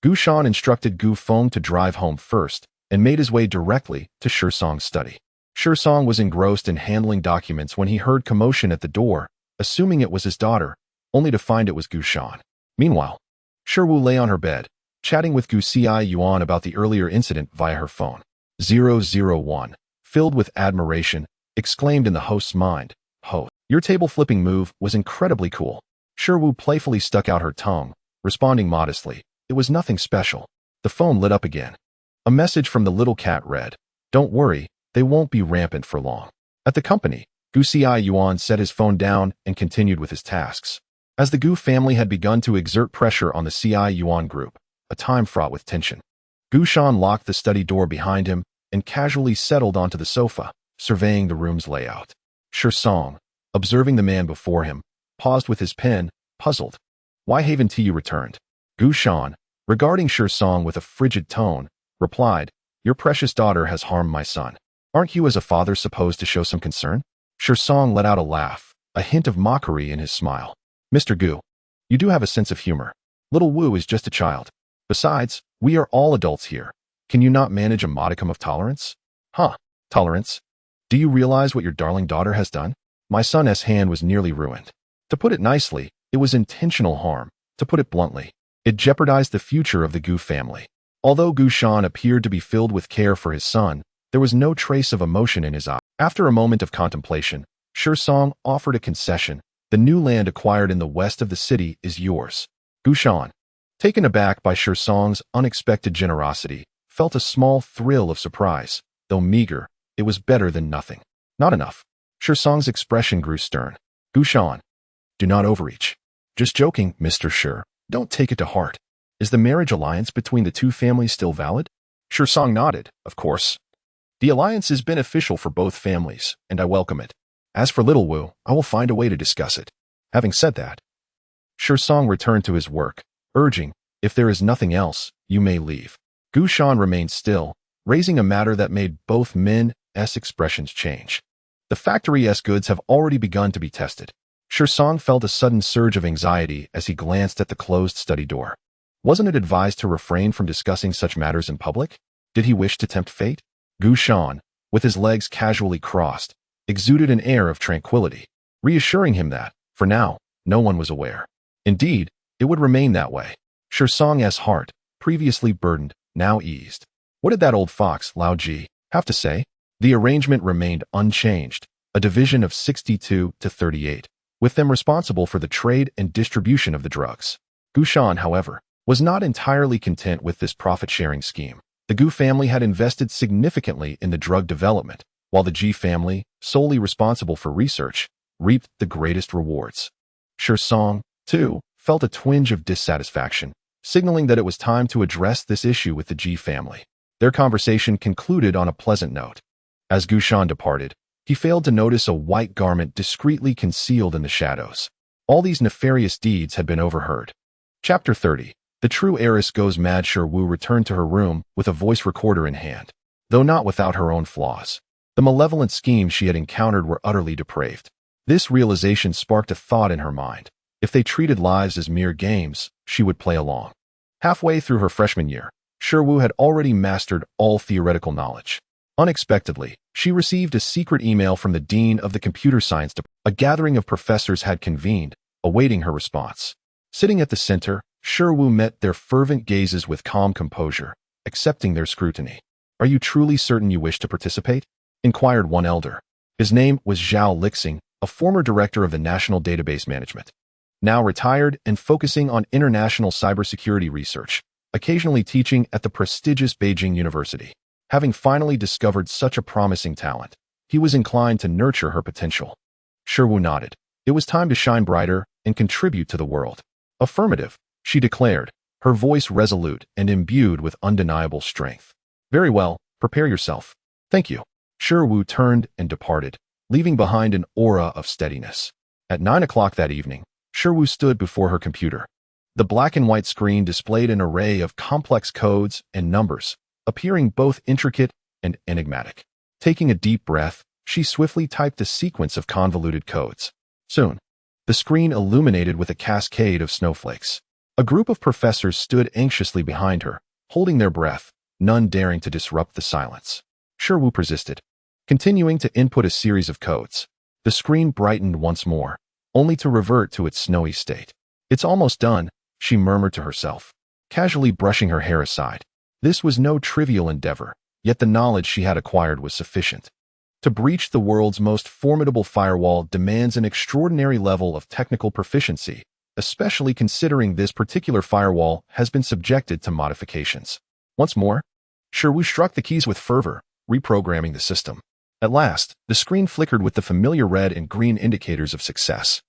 Gu Shan instructed Gu Feng to drive home first and made his way directly to Shi Song's study. Shi Song was engrossed in handling documents when he heard commotion at the door, assuming it was his daughter, only to find it was Gu Shan. Meanwhile, Shi Wu lay on her bed, chatting with Gu Xi Yuan about the earlier incident via her phone. 001, filled with admiration, exclaimed in the host's mind, "Host, your table-flipping move was incredibly cool." Shi Wu playfully stuck out her tongue, responding modestly, "It was nothing special." The phone lit up again. A message from the little cat read, "Don't worry, they won't be rampant for long." At the company, Gu Xi Yuan set his phone down and continued with his tasks. As the Gu family had begun to exert pressure on the Xi Yuan group, a time fraught with tension, Gu Shan locked the study door behind him and casually settled onto the sofa, surveying the room's layout. Shi Song, observing the man before him, paused with his pen, puzzled. "Why haven't you returned?" Gu Shan, regarding Shi Song with a frigid tone, replied, "Your precious daughter has harmed my son. Aren't you as a father supposed to show some concern?" Shi Song let out a laugh, a hint of mockery in his smile. "Mr. Gu, you do have a sense of humor. Little Wu is just a child. Besides, we are all adults here. Can you not manage a modicum of tolerance?" "Huh, tolerance? Do you realize what your darling daughter has done? My son's hand was nearly ruined. To put it nicely, it was intentional harm. To put it bluntly, it jeopardized the future of the Gu family." Although Gu Shan appeared to be filled with care for his son, there was no trace of emotion in his eye. After a moment of contemplation, Shi Song offered a concession. "The new land acquired in the west of the city is yours." Gu Shan, taken aback by Shi Song's unexpected generosity, felt a small thrill of surprise. Though meager, it was better than nothing. "Not enough." Shi Song's expression grew stern. "Gu Shan, do not overreach." "Just joking, Mr. Shi. Don't take it to heart. Is the marriage alliance between the two families still valid?" Shi Song nodded, "Of course. The alliance is beneficial for both families, and I welcome it. As for Little Wu, I will find a way to discuss it." Having said that, Shi Song returned to his work, urging, "If there is nothing else, you may leave." Gu Shan remained still, raising a matter that made both men's expressions change. The factory's goods have already begun to be tested. Shi Song felt a sudden surge of anxiety as he glanced at the closed study door. Wasn't it advised to refrain from discussing such matters in public? Did he wish to tempt fate? Gu Shan, with his legs casually crossed, exuded an air of tranquility, reassuring him that, for now, no one was aware. Indeed, it would remain that way. Shi Song's heart, previously burdened, now eased. What did that old fox, Lao Ji, have to say? The arrangement remained unchanged, a division of 62 to 38, with them responsible for the trade and distribution of the drugs. Gu Shan, however, was not entirely content with this profit-sharing scheme. The Gu family had invested significantly in the drug development, while the Ji family, solely responsible for research, reaped the greatest rewards. Shi Song, too, felt a twinge of dissatisfaction, signaling that it was time to address this issue with the Ji family. Their conversation concluded on a pleasant note. As Gu Shan departed, he failed to notice a white garment discreetly concealed in the shadows. All these nefarious deeds had been overheard. Chapter 30. The true heiress goes mad. Shi Wu returned to her room with a voice recorder in hand. Though not without her own flaws, the malevolent schemes she had encountered were utterly depraved. This realization sparked a thought in her mind. If they treated lives as mere games, she would play along. Halfway through her freshman year, Shi Wu had already mastered all theoretical knowledge. Unexpectedly, she received a secret email from the dean of the computer science department. A gathering of professors had convened, awaiting her response. Sitting at the center, Shi Wu met their fervent gazes with calm composure, accepting their scrutiny. "Are you truly certain you wish to participate?" inquired one elder. His name was Zhao Lixing, a former director of the National Database Management. now retired and focusing on international cybersecurity research, occasionally teaching at the prestigious Beijing University. Having finally discovered such a promising talent, he was inclined to nurture her potential. Shiwu nodded. It was time to shine brighter and contribute to the world. Affirmative, she declared, her voice resolute and imbued with undeniable strength. Very well, prepare yourself. Thank you. Shiwu turned and departed, leaving behind an aura of steadiness. At 9 o'clock that evening, Shiwu stood before her computer. The black and white screen displayed an array of complex codes and numbers, appearing both intricate and enigmatic. Taking a deep breath, she swiftly typed a sequence of convoluted codes. Soon, the screen illuminated with a cascade of snowflakes. A group of professors stood anxiously behind her, holding their breath, none daring to disrupt the silence. Shiwu persisted, continuing to input a series of codes. The screen brightened once more, only to revert to its snowy state. It's almost done, she murmured to herself, casually brushing her hair aside. This was no trivial endeavor, yet the knowledge she had acquired was sufficient. To breach the world's most formidable firewall demands an extraordinary level of technical proficiency, especially considering this particular firewall has been subjected to modifications. Once more, Shiwu struck the keys with fervor, reprogramming the system. At last, the screen flickered with the familiar red and green indicators of success.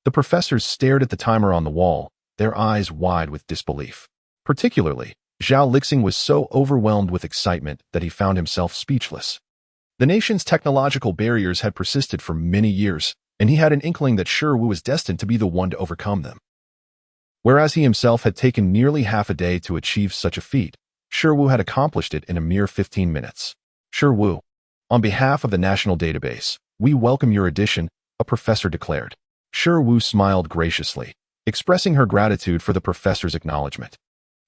The professors stared at the timer on the wall, their eyes wide with disbelief. Particularly, Zhao Lixing was so overwhelmed with excitement that he found himself speechless. The nation's technological barriers had persisted for many years, and he had an inkling that Shiwu was destined to be the one to overcome them. Whereas he himself had taken nearly half a day to achieve such a feat, Shiwu had accomplished it in a mere 15 minutes. Shiwu, on behalf of the national database, we welcome your addition, a professor declared. Shiwu smiled graciously, expressing her gratitude for the professor's acknowledgement.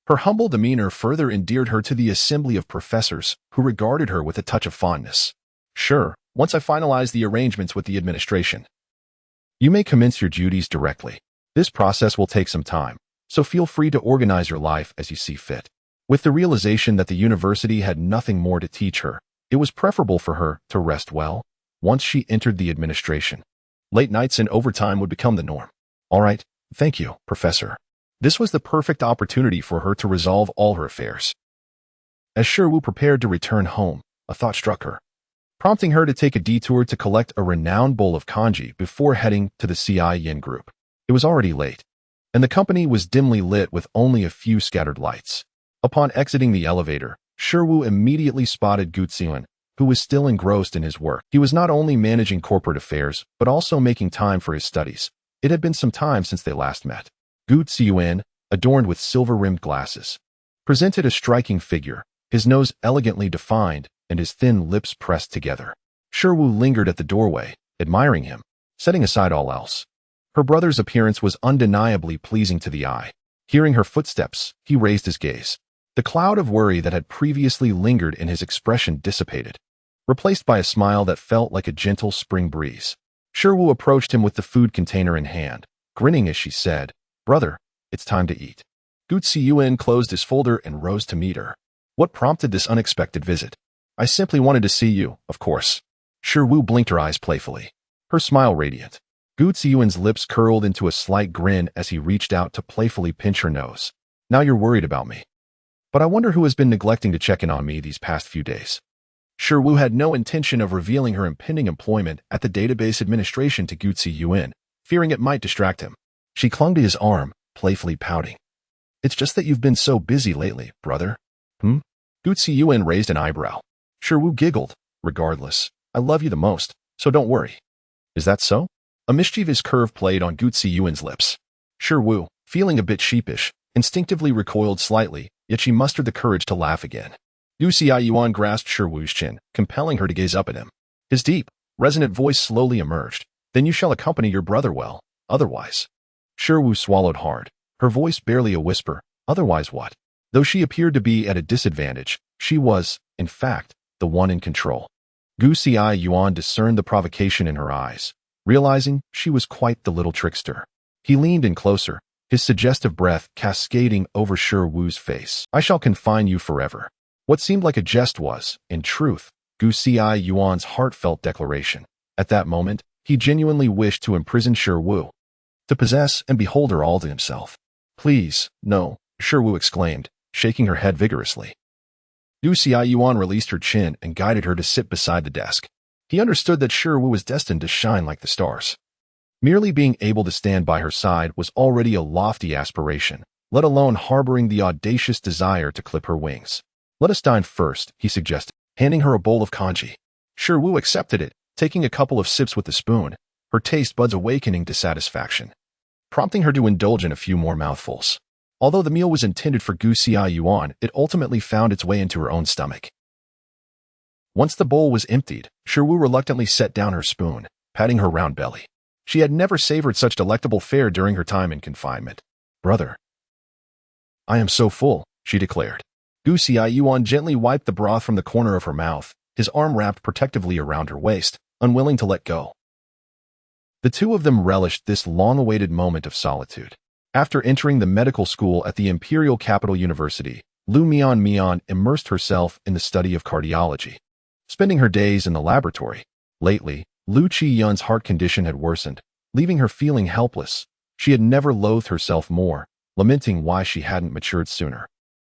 Her humble demeanor further endeared her to the assembly of professors, who regarded her with a touch of fondness. Sure, once I finalize the arrangements with the administration, you may commence your duties directly. This process will take some time, so feel free to organize your life as you see fit. With the realization that the university had nothing more to teach her, it was preferable for her to rest well once she entered the administration. Late nights and overtime would become the norm. All right, thank you, Professor. This was the perfect opportunity for her to resolve all her affairs. As Shiwu prepared to return home, a thought struck her, prompting her to take a detour to collect a renowned bowl of kanji before heading to the CIN group. It was already late, and the company was dimly lit with only a few scattered lights. Upon exiting the elevator, Shiwu immediately spotted Gu Ziyuan, who was still engrossed in his work. He was not only managing corporate affairs, but also making time for his studies. It had been some time since they last met. Gu Ziyuan, adorned with silver-rimmed glasses, presented a striking figure, his nose elegantly defined and his thin lips pressed together. Shiwu lingered at the doorway, admiring him, setting aside all else. Her brother's appearance was undeniably pleasing to the eye. Hearing her footsteps, he raised his gaze. The cloud of worry that had previously lingered in his expression dissipated, replaced by a smile that felt like a gentle spring breeze. Shiwu approached him with the food container in hand, grinning as she said, "Brother, it's time to eat." Gu Ziyuan closed his folder and rose to meet her. What prompted this unexpected visit? I simply wanted to see you, of course. Shiwu blinked her eyes playfully, her smile radiant. Gu Ziyuan's lips curled into a slight grin as he reached out to playfully pinch her nose. Now you're worried about me. But I wonder who has been neglecting to check in on me these past few days. Shiwu had no intention of revealing her impending employment at the database administration to Gu Ziyuan, fearing it might distract him. She clung to his arm, playfully pouting. It's just that you've been so busy lately, brother. Gu Ziyuan raised an eyebrow. Shiwu giggled. Regardless, I love you the most, so don't worry. Is that so? A mischievous curve played on Gu Ziyuan's lips. Shiwu, feeling a bit sheepish, instinctively recoiled slightly, yet she mustered the courage to laugh again. Gu Ziyuan grasped Shiwu's chin, compelling her to gaze up at him. His deep, resonant voice slowly emerged. Then you shall accompany your brother well, otherwise. Shiwu swallowed hard, her voice barely a whisper. Otherwise what? Though she appeared to be at a disadvantage, she was, in fact, the one in control. Gu Ziyuan discerned the provocation in her eyes, realizing she was quite the little trickster. He leaned in closer, his suggestive breath cascading over Shiwu's face. I shall confine you forever. What seemed like a jest was, in truth, Gu Ziyuan's heartfelt declaration. At that moment, he genuinely wished to imprison Shiwu. to possess and behold her all to himself. Please, no, Shi Wu exclaimed, shaking her head vigorously. Gu Xiaoyuan released her chin and guided her to sit beside the desk. He understood that Shi Wu was destined to shine like the stars. Merely being able to stand by her side was already a lofty aspiration, let alone harboring the audacious desire to clip her wings. Let us dine first, he suggested, handing her a bowl of congee. Shi Wu accepted it, taking a couple of sips with the spoon, her taste buds awakening to satisfaction, prompting her to indulge in a few more mouthfuls. Although the meal was intended for Gu Xiaoyuan, it ultimately found its way into her own stomach. Once the bowl was emptied, Shi Wu reluctantly set down her spoon, patting her round belly. She had never savored such delectable fare during her time in confinement. Brother, I am so full, she declared. Gu Xiaoyuan gently wiped the broth from the corner of her mouth, his arm wrapped protectively around her waist, unwilling to let go. The two of them relished this long-awaited moment of solitude. After entering the medical school at the Imperial Capital University, Lu Mian immersed herself in the study of cardiology, spending her days in the laboratory. Lately, Lu Qiyun's heart condition had worsened, leaving her feeling helpless. She had never loathed herself more, lamenting why she hadn't matured sooner.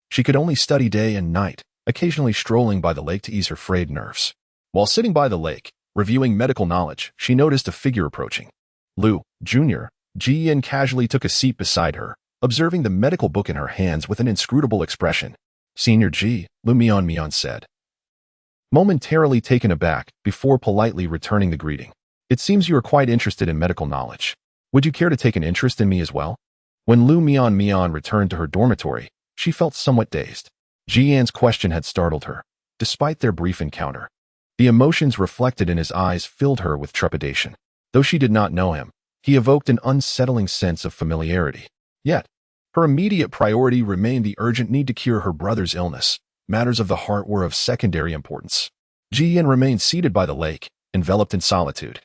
She could only study day and night, occasionally strolling by the lake to ease her frayed nerves. While sitting by the lake, reviewing medical knowledge, she noticed a figure approaching. Lu, Jr., Jiyan casually took a seat beside her, observing the medical book in her hands with an inscrutable expression. Senior Ji, Lu Mian said, momentarily taken aback before politely returning the greeting. It seems you are quite interested in medical knowledge. Would you care to take an interest in me as well? When Lu Mian returned to her dormitory, she felt somewhat dazed. Jiyan's question had startled her, despite their brief encounter. The emotions reflected in his eyes filled her with trepidation. Though she did not know him, he evoked an unsettling sense of familiarity. Yet, her immediate priority remained the urgent need to cure her brother's illness. Matters of the heart were of secondary importance. Jiyan remained seated by the lake, enveloped in solitude,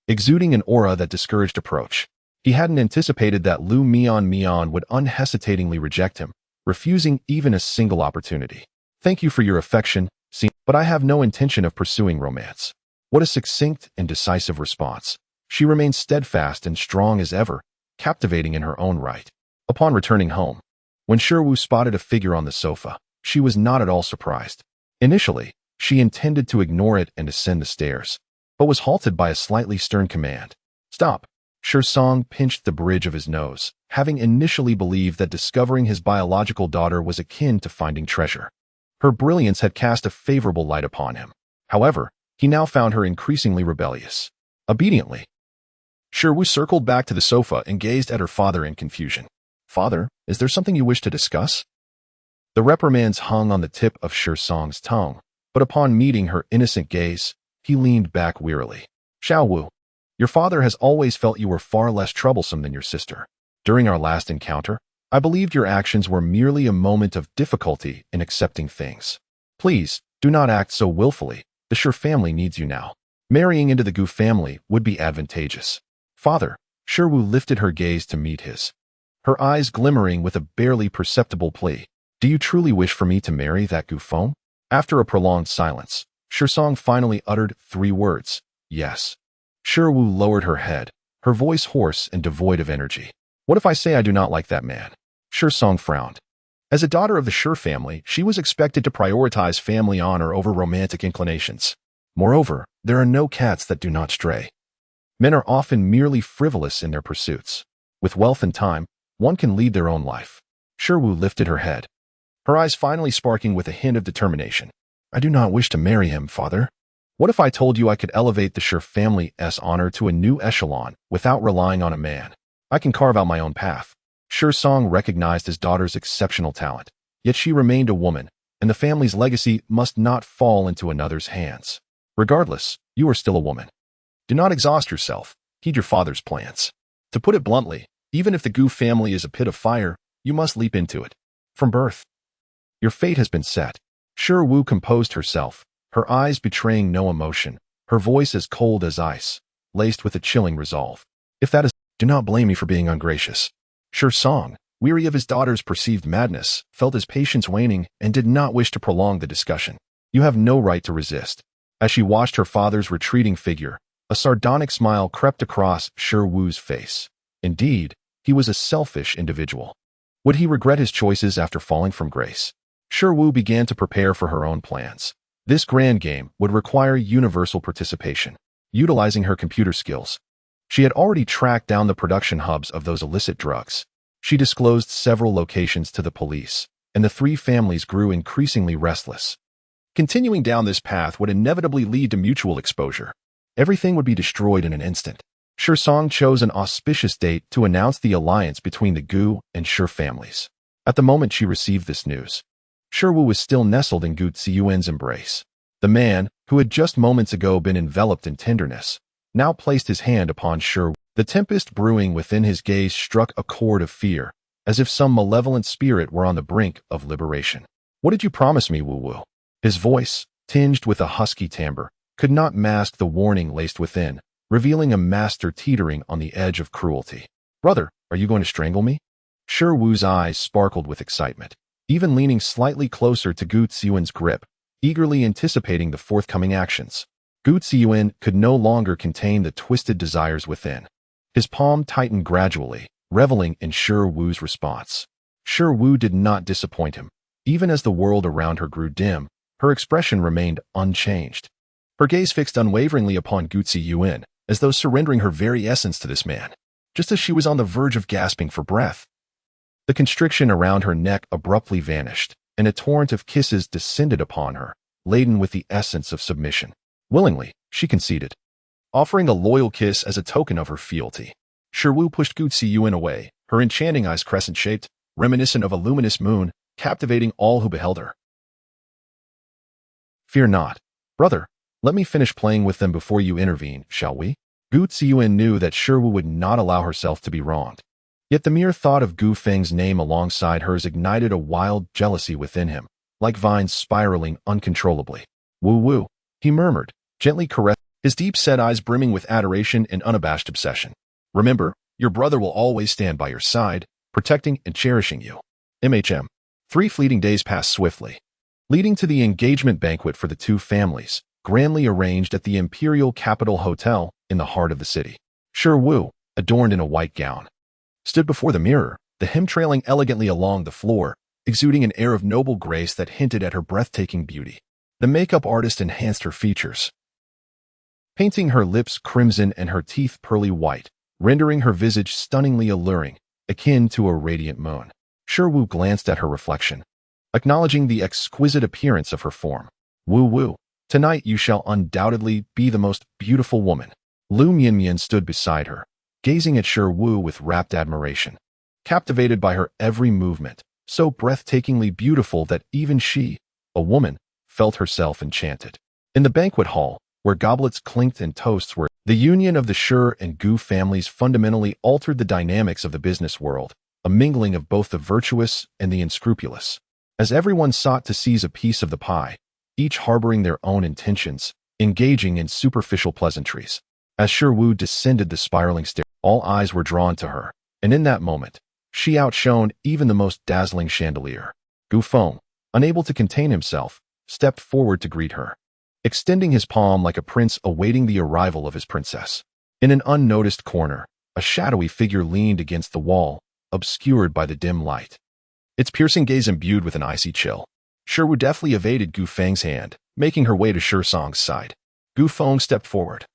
exuding an aura that discouraged approach. He hadn't anticipated that Lu Mian would unhesitatingly reject him, refusing even a single opportunity. Thank you for your affection, but I have no intention of pursuing romance. What a succinct and decisive response. She remained steadfast and strong as ever, captivating in her own right. Upon returning home, when Shi Wu spotted a figure on the sofa, she was not at all surprised. Initially, she intended to ignore it and ascend the stairs, but was halted by a slightly stern command. Stop. Shi Song pinched the bridge of his nose, having initially believed that discovering his biological daughter was akin to finding treasure. Her brilliance had cast a favorable light upon him. However, he now found her increasingly rebellious. Obediently, Shi Wu circled back to the sofa and gazed at her father in confusion. Father, is there something you wish to discuss? The reprimands hung on the tip of Shi Song's tongue, but upon meeting her innocent gaze, he leaned back wearily. Xiao Wu, your father has always felt you were far less troublesome than your sister. During our last encounter, I believed your actions were merely a moment of difficulty in accepting things. Please, do not act so willfully. The Shi family needs you now. Marrying into the Gu family would be advantageous. Father, Shi Wu lifted her gaze to meet his, her eyes glimmering with a barely perceptible plea. Do you truly wish for me to marry that Gu Feng? After a prolonged silence, Shi Song finally uttered 3 words. Yes. Shi Wu lowered her head, her voice hoarse and devoid of energy. What if I say I do not like that man? Shi Song frowned. As a daughter of the Shi family, she was expected to prioritize family honor over romantic inclinations. Moreover, there are no cats that do not stray. Men are often merely frivolous in their pursuits. With wealth and time, one can lead their own life. Shi Wu lifted her head, her eyes finally sparking with a hint of determination. I do not wish to marry him, father. What if I told you I could elevate the Shi family's honor to a new echelon without relying on a man? I can carve out my own path. Shi Song recognized his daughter's exceptional talent, yet she remained a woman, and the family's legacy must not fall into another's hands. Regardless, you are still a woman. Do not exhaust yourself. Heed your father's plans. To put it bluntly, even if the Gu family is a pit of fire, you must leap into it. From birth, your fate has been set. Shi Wu composed herself, her eyes betraying no emotion, her voice as cold as ice, laced with a chilling resolve. If that is, do not blame me for being ungracious. Shi Song, weary of his daughter's perceived madness, felt his patience waning and did not wish to prolong the discussion. You have no right to resist. As she watched her father's retreating figure, a sardonic smile crept across Shi Wu's face. Indeed, he was a selfish individual. Would he regret his choices after falling from grace? Shi began to prepare for her own plans. This grand game would require universal participation. Utilizing her computer skills, she had already tracked down the production hubs of those illicit drugs. She disclosed several locations to the police, and the three families grew increasingly restless. Continuing down this path would inevitably lead to mutual exposure. Everything would be destroyed in an instant. Shi chose an auspicious date to announce the alliance between the Gu and Shi families. At the moment she received this news, Shi was still nestled in Gu Ziyuan's embrace. The man, who had just moments ago been enveloped in tenderness, now placed his hand upon Shi. The tempest brewing within his gaze struck a chord of fear, as if some malevolent spirit were on the brink of liberation. "What did you promise me, Wu?" His voice, tinged with a husky timbre, could not mask the warning laced within, revealing a master teetering on the edge of cruelty. "Brother, are you going to strangle me?" Shi's eyes sparkled with excitement, even leaning slightly closer to Gu Ziyuan's grip, eagerly anticipating the forthcoming actions. Gu Ziyuan could no longer contain the twisted desires within. His palm tightened gradually, reveling in Shi's response. Shi did not disappoint him. Even as the world around her grew dim, her expression remained unchanged. Her gaze fixed unwaveringly upon Gu Ziyuan, as though surrendering her very essence to this man. Just as she was on the verge of gasping for breath, the constriction around her neck abruptly vanished, and a torrent of kisses descended upon her, laden with the essence of submission. Willingly, she conceded, offering a loyal kiss as a token of her fealty. Shi pushed Gu Ziyuan away, her enchanting eyes crescent-shaped, reminiscent of a luminous moon, captivating all who beheld her. "Fear not, brother. Let me finish playing with them before you intervene, shall we?" Gu Ziyuan knew that Shi would not allow herself to be wronged. Yet the mere thought of Gu Feng's name alongside hers ignited a wild jealousy within him, like vines spiraling uncontrollably. "Wu," he murmured, gently caressing, his deep-set eyes brimming with adoration and unabashed obsession. "Remember, your brother will always stand by your side, protecting and cherishing you." MHM. 3 fleeting days passed swiftly, leading to the engagement banquet for the two families, grandly arranged at the Imperial Capital Hotel in the heart of the city. Shi, adorned in a white gown, stood before the mirror, the hem trailing elegantly along the floor, exuding an air of noble grace that hinted at her breathtaking beauty. The makeup artist enhanced her features, painting her lips crimson and her teeth pearly white, rendering her visage stunningly alluring, akin to a radiant moon. Shi glanced at her reflection, acknowledging the exquisite appearance of her form. "Wu, tonight you shall undoubtedly be the most beautiful woman." Lu Mianmian stood beside her, gazing at Shi with rapt admiration, captivated by her every movement, so breathtakingly beautiful that even she, a woman, felt herself enchanted. In the banquet hall, where goblets clinked and toasts were, the union of the Shi and Gu families fundamentally altered the dynamics of the business world, a mingling of both the virtuous and the unscrupulous. As everyone sought to seize a piece of the pie, each harboring their own intentions, engaging in superficial pleasantries. As Shi descended the spiraling stair, all eyes were drawn to her, and in that moment, she outshone even the most dazzling chandelier. Gu Feng, unable to contain himself, stepped forward to greet her, extending his palm like a prince awaiting the arrival of his princess. In an unnoticed corner, a shadowy figure leaned against the wall, obscured by the dim light, its piercing gaze imbued with an icy chill. Shi deftly evaded Gu Feng's hand, making her way to Shi Song's side. Gu Feng stepped forward,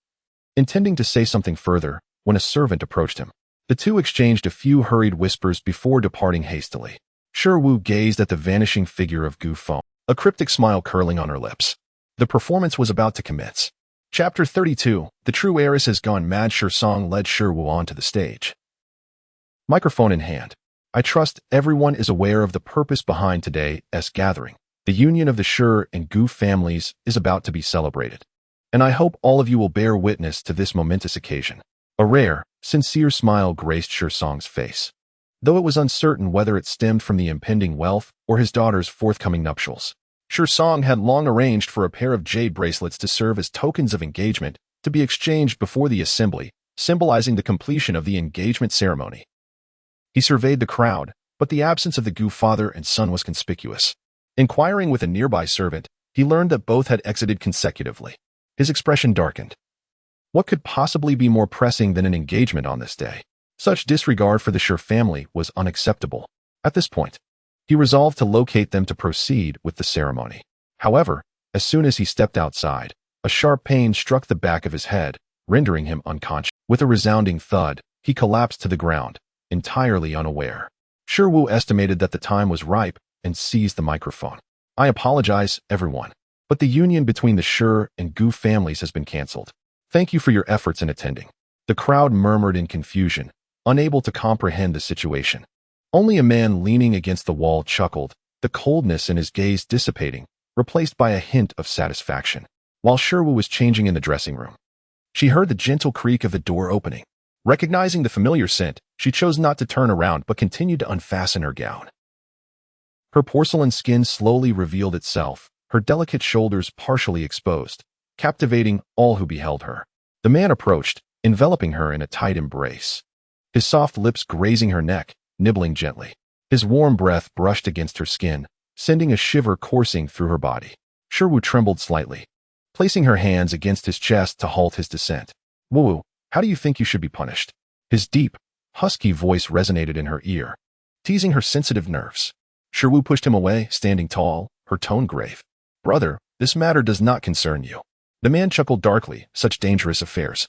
intending to say something further, when a servant approached him. The two exchanged a few hurried whispers before departing hastily. Shi gazed at the vanishing figure of Gu Feng, a cryptic smile curling on her lips. The performance was about to commence. Chapter 32, The True Heiress Has Gone Mad. Shi Song led Shi onto the stage, microphone in hand. "I trust everyone is aware of the purpose behind today's gathering. The union of the Shi and Gu families is about to be celebrated, and I hope all of you will bear witness to this momentous occasion." A rare, sincere smile graced Shi Song's face, though it was uncertain whether it stemmed from the impending wealth or his daughter's forthcoming nuptials. Shi Song had long arranged for a pair of jade bracelets to serve as tokens of engagement to be exchanged before the assembly, symbolizing the completion of the engagement ceremony. He surveyed the crowd, but the absence of the Gu father and son was conspicuous. Inquiring with a nearby servant, he learned that both had exited consecutively. His expression darkened. What could possibly be more pressing than an engagement on this day? Such disregard for the Shi family was unacceptable. At this point, he resolved to locate them to proceed with the ceremony. However, as soon as he stepped outside, a sharp pain struck the back of his head, rendering him unconscious. With a resounding thud, he collapsed to the ground, entirely unaware. Shi Wu estimated that the time was ripe and seized the microphone. I apologize, everyone, but the union between the Shi and Gu families has been cancelled. Thank you for your efforts in attending. The crowd murmured in confusion, unable to comprehend the situation. Only a man leaning against the wall chuckled, the coldness in his gaze dissipating, replaced by a hint of satisfaction. While Shi Wu was changing in the dressing room, she heard the gentle creak of the door opening. Recognizing the familiar scent, she chose not to turn around but continued to unfasten her gown. Her porcelain skin slowly revealed itself, her delicate shoulders partially exposed, captivating all who beheld her. The man approached, enveloping her in a tight embrace. His soft lips grazing her neck, nibbling gently. His warm breath brushed against her skin, sending a shiver coursing through her body. Shi Wu trembled slightly, placing her hands against his chest to halt his descent. Wu, how do you think you should be punished? His deep, husky voice resonated in her ear, teasing her sensitive nerves. Shi Wu pushed him away, standing tall, her tone grave. Brother, this matter does not concern you. The man chuckled darkly, such dangerous affairs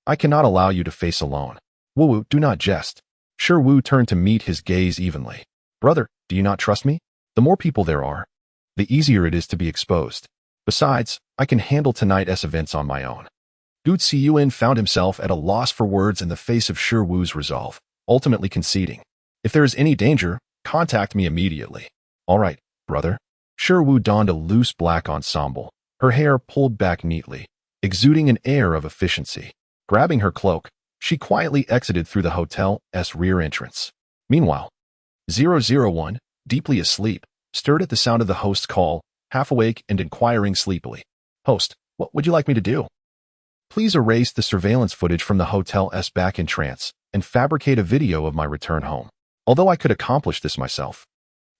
I cannot allow you to face alone. Wu, do not jest. Shi Wu turned to meet his gaze evenly. Brother, do you not trust me? The more people there are, the easier it is to be exposed. Besides, I can handle tonight's events on my own. Gu Ziyuan found himself at a loss for words in the face of Shi Wu's resolve, ultimately conceding. If there is any danger, contact me immediately. All right, brother. Shi Wu donned a loose black ensemble, her hair pulled back neatly, exuding an air of efficiency. Grabbing her cloak, she quietly exited through the hotel's rear entrance. Meanwhile, 001, deeply asleep, stirred at the sound of the host's call, half awake and inquiring sleepily. Host, what would you like me to do? Please erase the surveillance footage from the hotel's back entrance and fabricate a video of my return home. Although I could accomplish this myself,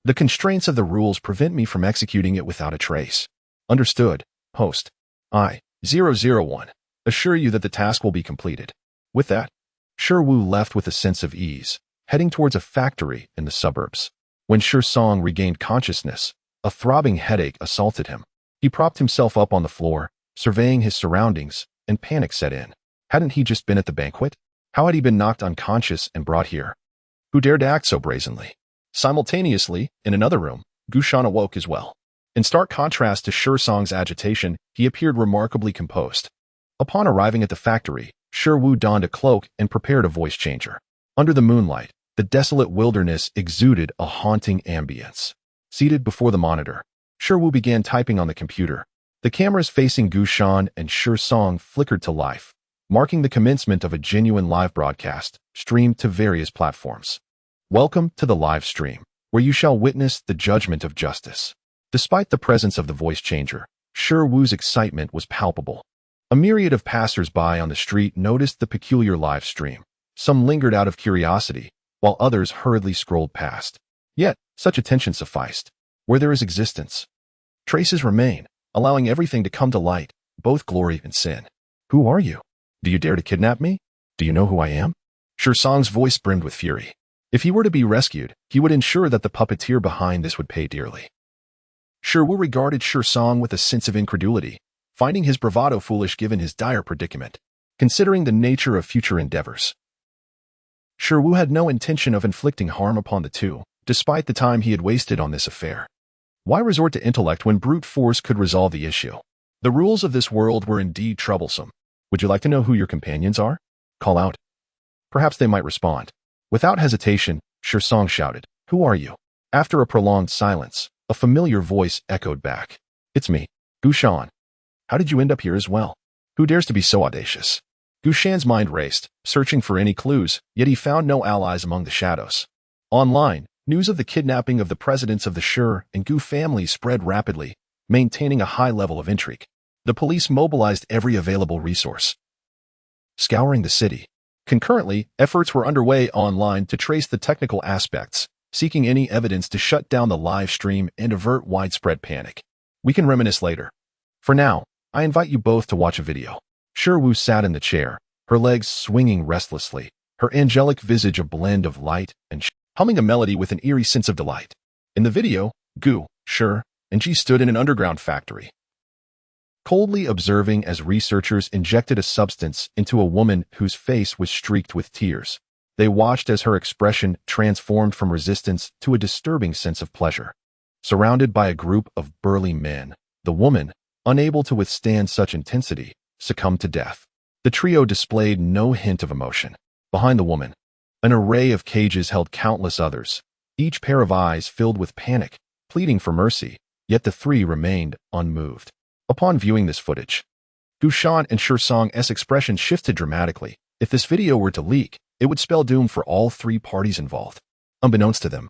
the constraints of the rules prevent me from executing it without a trace. Understood, host. I, 001, assure you that the task will be completed. With that, Shi Wu left with a sense of ease, heading towards a factory in the suburbs. When Shi Song regained consciousness, a throbbing headache assaulted him. He propped himself up on the floor, surveying his surroundings, and panic set in. Hadn't he just been at the banquet? How had he been knocked unconscious and brought here? Who dared to act so brazenly? Simultaneously, in another room, Gu Shan awoke as well. In stark contrast to Shi Song's agitation, he appeared remarkably composed. Upon arriving at the factory, Shi Wu donned a cloak and prepared a voice changer. Under the moonlight, the desolate wilderness exuded a haunting ambience. Seated before the monitor, Shi Wu began typing on the computer. The cameras facing Gu Shan and Shi Song flickered to life, marking the commencement of a genuine live broadcast, streamed to various platforms. Welcome to the live stream, where you shall witness the judgment of justice. Despite the presence of the voice changer, Shi Wu's excitement was palpable. A myriad of passers-by on the street noticed the peculiar live stream. Some lingered out of curiosity, while others hurriedly scrolled past. Yet, such attention sufficed. Where there is existence, traces remain, allowing everything to come to light, both glory and sin. Who are you? Do you dare to kidnap me? Do you know who I am? Shi Song's voice brimmed with fury. If he were to be rescued, he would ensure that the puppeteer behind this would pay dearly. Shi Wu regarded Shi Song with a sense of incredulity, finding his bravado foolish given his dire predicament. Considering the nature of future endeavors, Shi Wu had no intention of inflicting harm upon the two, despite the time he had wasted on this affair. Why resort to intellect when brute force could resolve the issue? The rules of this world were indeed troublesome. Would you like to know who your companions are? Call out. Perhaps they might respond. Without hesitation, Shi Song shouted, Who are you? After a prolonged silence, a familiar voice echoed back. It's me, Gu Shan. How did you end up here as well? Who dares to be so audacious? Gu Shan's mind raced, searching for any clues, yet he found no allies among the shadows. Online, news of the kidnapping of the presidents of the Shi and Gu families spread rapidly, maintaining a high level of intrigue. The police mobilized every available resource, scouring the city. Concurrently, efforts were underway online to trace the technical aspects, seeking any evidence to shut down the live stream and avert widespread panic. We can reminisce later. For now, I invite you both to watch a video. Shi Wu sat in the chair, her legs swinging restlessly, her angelic visage a blend of light and humming a melody with an eerie sense of delight. In the video, Gu, Shi, and Ji stood in an underground factory, coldly observing as researchers injected a substance into a woman whose face was streaked with tears. They watched as her expression transformed from resistance to a disturbing sense of pleasure. Surrounded by a group of burly men, the woman, unable to withstand such intensity, succumbed to death. The trio displayed no hint of emotion. Behind the woman, an array of cages held countless others, each pair of eyes filled with panic, pleading for mercy, yet the three remained unmoved. Upon viewing this footage, Gu Shan and Shi Song's expression shifted dramatically. If this video were to leak, it would spell doom for all three parties involved. Unbeknownst to them,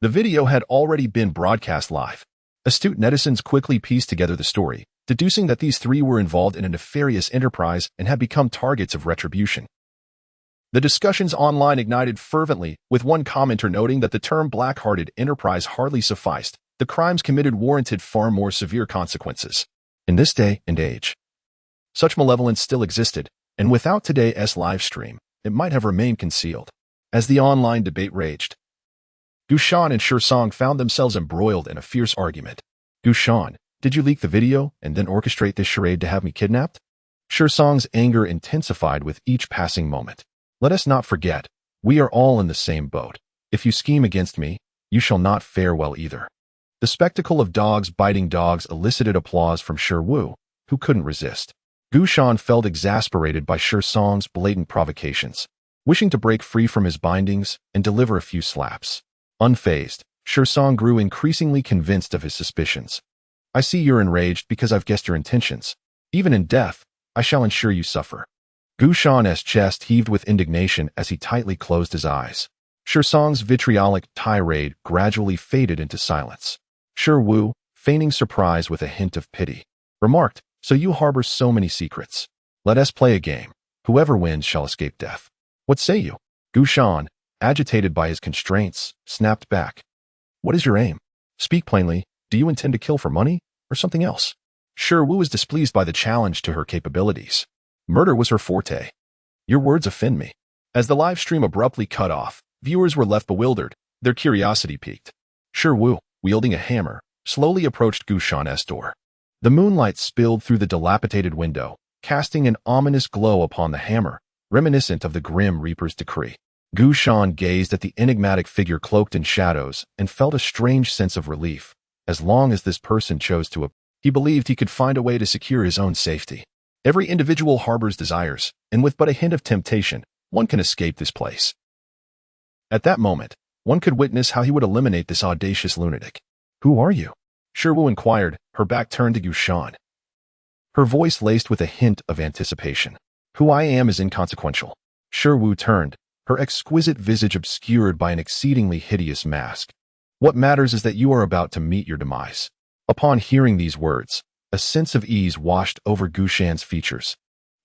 the video had already been broadcast live. Astute netizens quickly pieced together the story, deducing that these three were involved in a nefarious enterprise and had become targets of retribution. The discussions online ignited fervently, with one commenter noting that the term black-hearted enterprise hardly sufficed. The crimes committed warranted far more severe consequences. In this day and age, such malevolence still existed, and without today's live stream, it might have remained concealed. As the online debate raged, Gu Shan and Shi Song found themselves embroiled in a fierce argument. Gu Shan, did you leak the video and then orchestrate this charade to have me kidnapped? Shi Song's anger intensified with each passing moment. Let us not forget, we are all in the same boat. If you scheme against me, you shall not fare well either. The spectacle of dogs biting dogs elicited applause from Shi Wu, who couldn't resist. Gu Shan felt exasperated by Shi Song's blatant provocations, wishing to break free from his bindings and deliver a few slaps. Unfazed, Shi Song grew increasingly convinced of his suspicions. I see you're enraged because I've guessed your intentions. Even in death, I shall ensure you suffer. Gu Shan's chest heaved with indignation as he tightly closed his eyes. Shi Song's vitriolic tirade gradually faded into silence. Shi Wu, feigning surprise with a hint of pity, remarked, "So you harbor so many secrets. Let us play a game. Whoever wins shall escape death. What say you?" Gu Shan, agitated by his constraints, snapped back. "What is your aim? Speak plainly. Do you intend to kill for money or something else?" Shi Wu was displeased by the challenge to her capabilities. Murder was her forte. "Your words offend me." As the live stream abruptly cut off, viewers were left bewildered, their curiosity piqued. Shi Wu, wielding a hammer, slowly approached Gu Shan's door. The moonlight spilled through the dilapidated window, casting an ominous glow upon the hammer, reminiscent of the Grim Reaper's decree. Gu Shan gazed at the enigmatic figure cloaked in shadows and felt a strange sense of relief. As long as this person chose to, he believed he could find a way to secure his own safety. Every individual harbors desires, and with but a hint of temptation, one can escape this place. At that moment, one could witness how he would eliminate this audacious lunatic. "Who are you?" Shi Wu inquired, her back turned to Gu Shan. Her voice laced with a hint of anticipation. "Who I am is inconsequential." Shi Wu turned, her exquisite visage obscured by an exceedingly hideous mask. "What matters is that you are about to meet your demise." Upon hearing these words, a sense of ease washed over Gu Shan's features,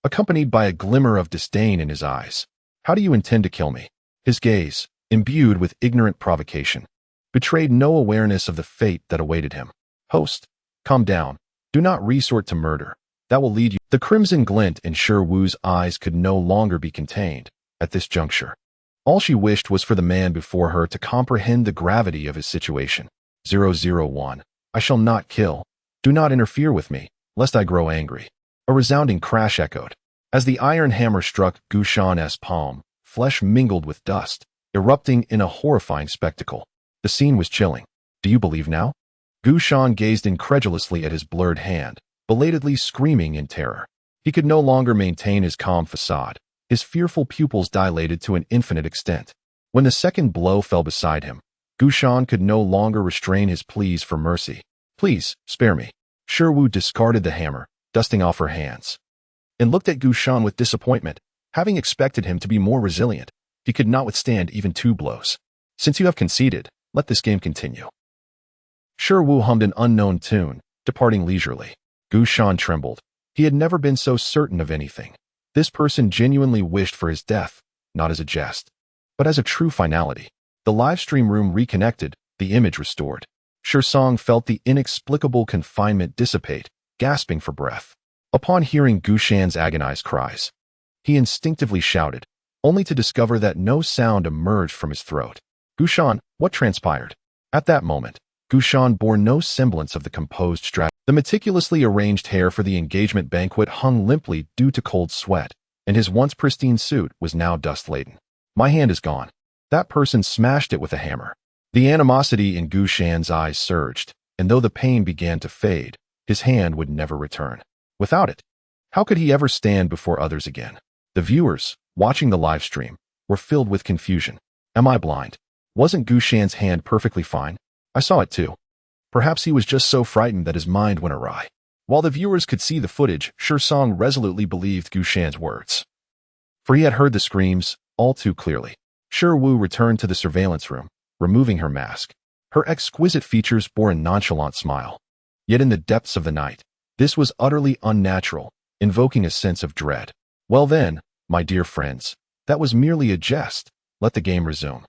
accompanied by a glimmer of disdain in his eyes. "How do you intend to kill me?" His gaze, imbued with ignorant provocation, betrayed no awareness of the fate that awaited him. "Host, calm down. Do not resort to murder. That will lead you." The crimson glint in Shi Wu's eyes could no longer be contained at this juncture. All she wished was for the man before her to comprehend the gravity of his situation. 001. "I shall not kill. Do not interfere with me, lest I grow angry." A resounding crash echoed. As the iron hammer struck Gu Shan's palm, flesh mingled with dust, erupting in a horrifying spectacle. The scene was chilling. "Do you believe now?" Gu Shan gazed incredulously at his blurred hand, belatedly screaming in terror. He could no longer maintain his calm facade. His fearful pupils dilated to an infinite extent. When the second blow fell beside him, Gu Shan could no longer restrain his pleas for mercy. "Please, spare me." Shi Wu discarded the hammer, dusting off her hands, and looked at Gu Shan with disappointment. Having expected him to be more resilient, he could not withstand even 2 blows. "Since you have conceded, let this game continue." Shi Wu hummed an unknown tune, departing leisurely. Gu Shan trembled. He had never been so certain of anything. This person genuinely wished for his death, not as a jest, but as a true finality. The live stream room reconnected, the image restored. Shi Song felt the inexplicable confinement dissipate, gasping for breath. Upon hearing Gu Shan's agonized cries, he instinctively shouted, only to discover that no sound emerged from his throat. Gushan, what transpired? At that moment, Gushan bore no semblance of the composed strategy. The meticulously arranged hair for the engagement banquet hung limply due to cold sweat, and his once pristine suit was now dust-laden. My hand is gone. That person smashed it with a hammer. The animosity in Gushan's eyes surged, and though the pain began to fade, his hand would never return. Without it, how could he ever stand before others again? The viewers, watching the live stream, were filled with confusion. Am I blind? Wasn't Gushan's hand perfectly fine? I saw it too. Perhaps he was just so frightened that his mind went awry. While the viewers could see the footage, Song resolutely believed Gushan's words. For he had heard the screams all too clearly. Wu returned to the surveillance room, removing her mask. Her exquisite features bore a nonchalant smile. Yet in the depths of the night, this was utterly unnatural, invoking a sense of dread. Well then, my dear friends, that was merely a jest. Let the game resume.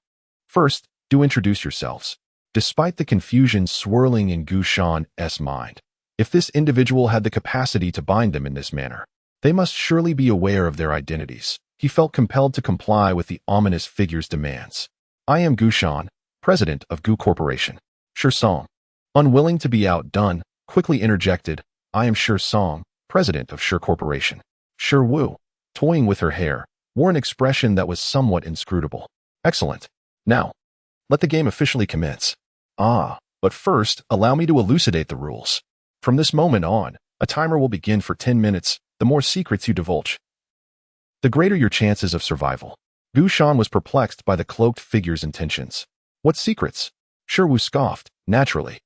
First, do introduce yourselves. Despite the confusion swirling in Gushan's mind, if this individual had the capacity to bind them in this manner, they must surely be aware of their identities. He felt compelled to comply with the ominous figure's demands. I am Gushan, president of Gu Corporation. Song, unwilling to be outdone, quickly interjected, I am Song, president of Corporation. Wu, toying with her hair, wore an expression that was somewhat inscrutable. Excellent. Now, let the game officially commence. But first, allow me to elucidate the rules. From this moment on, a timer will begin for 10 minutes. The more secrets you divulge, the greater your chances of survival. Gushan was perplexed by the cloaked figure's intentions. What secrets? Wu scoffed, naturally.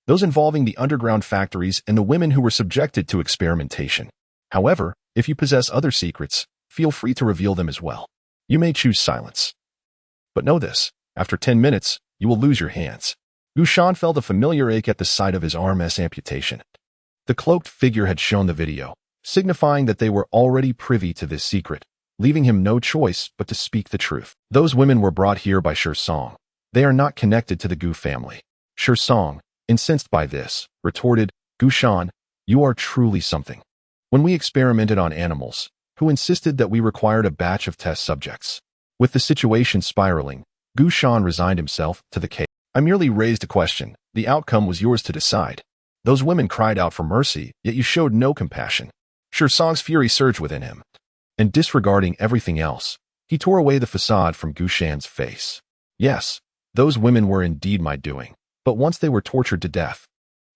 Those involving the underground factories and the women who were subjected to experimentation. However, if you possess other secrets, feel free to reveal them as well. You may choose silence. But know this, after 10 minutes, you will lose your hands. Gushan felt a familiar ache at the sight of his arm's amputation. The cloaked figure had shown the video, signifying that they were already privy to this secret, leaving him no choice but to speak the truth. Those women were brought here by Song. They are not connected to the Gu family. Song, incensed by this, retorted, Gushan, you are truly something. When we experimented on animals, who insisted that we required a batch of test subjects. With the situation spiraling, Gushan resigned himself to the case. I merely raised a question. The outcome was yours to decide. Those women cried out for mercy, yet you showed no compassion. Song's fury surged within him, and disregarding everything else, he tore away the facade from Gushan's face. Yes, those women were indeed my doing, but once they were tortured to death.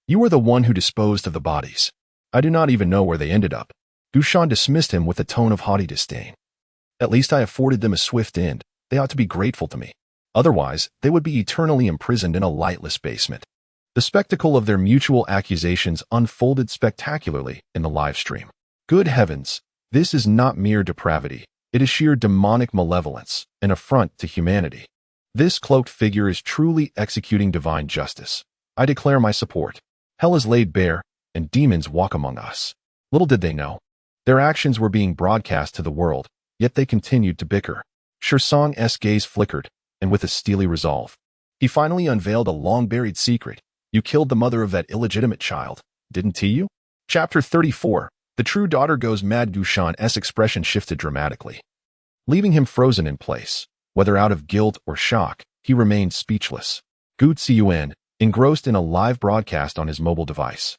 You were the one who disposed of the bodies. I do not even know where they ended up. Gushan dismissed him with a tone of haughty disdain. At least I afforded them a swift end. They ought to be grateful to me. Otherwise, they would be eternally imprisoned in a lightless basement. The spectacle of their mutual accusations unfolded spectacularly in the live stream. Good heavens, this is not mere depravity. It is sheer demonic malevolence, an affront to humanity. This cloaked figure is truly executing divine justice. I declare my support. Hell is laid bare, and demons walk among us. Little did they know. Their actions were being broadcast to the world, yet they continued to bicker. Song's gaze flickered, and with a steely resolve, he finally unveiled a long-buried secret. You killed the mother of that illegitimate child, didn't you? Chapter 34. The true daughter goes mad. Gushan's expression shifted dramatically, leaving him frozen in place. Whether out of guilt or shock, he remained speechless. Gu Ziyuan, engrossed in a live broadcast on his mobile device,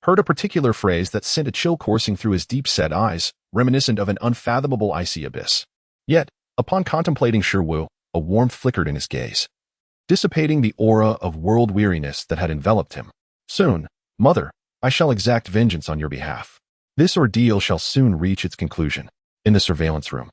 heard a particular phrase that sent a chill coursing through his deep-set eyes, reminiscent of an unfathomable icy abyss. Yet, upon contemplating Wu, a warmth flickered in his gaze, dissipating the aura of world weariness that had enveloped him. Soon, mother, I shall exact vengeance on your behalf. This ordeal shall soon reach its conclusion. In the surveillance room,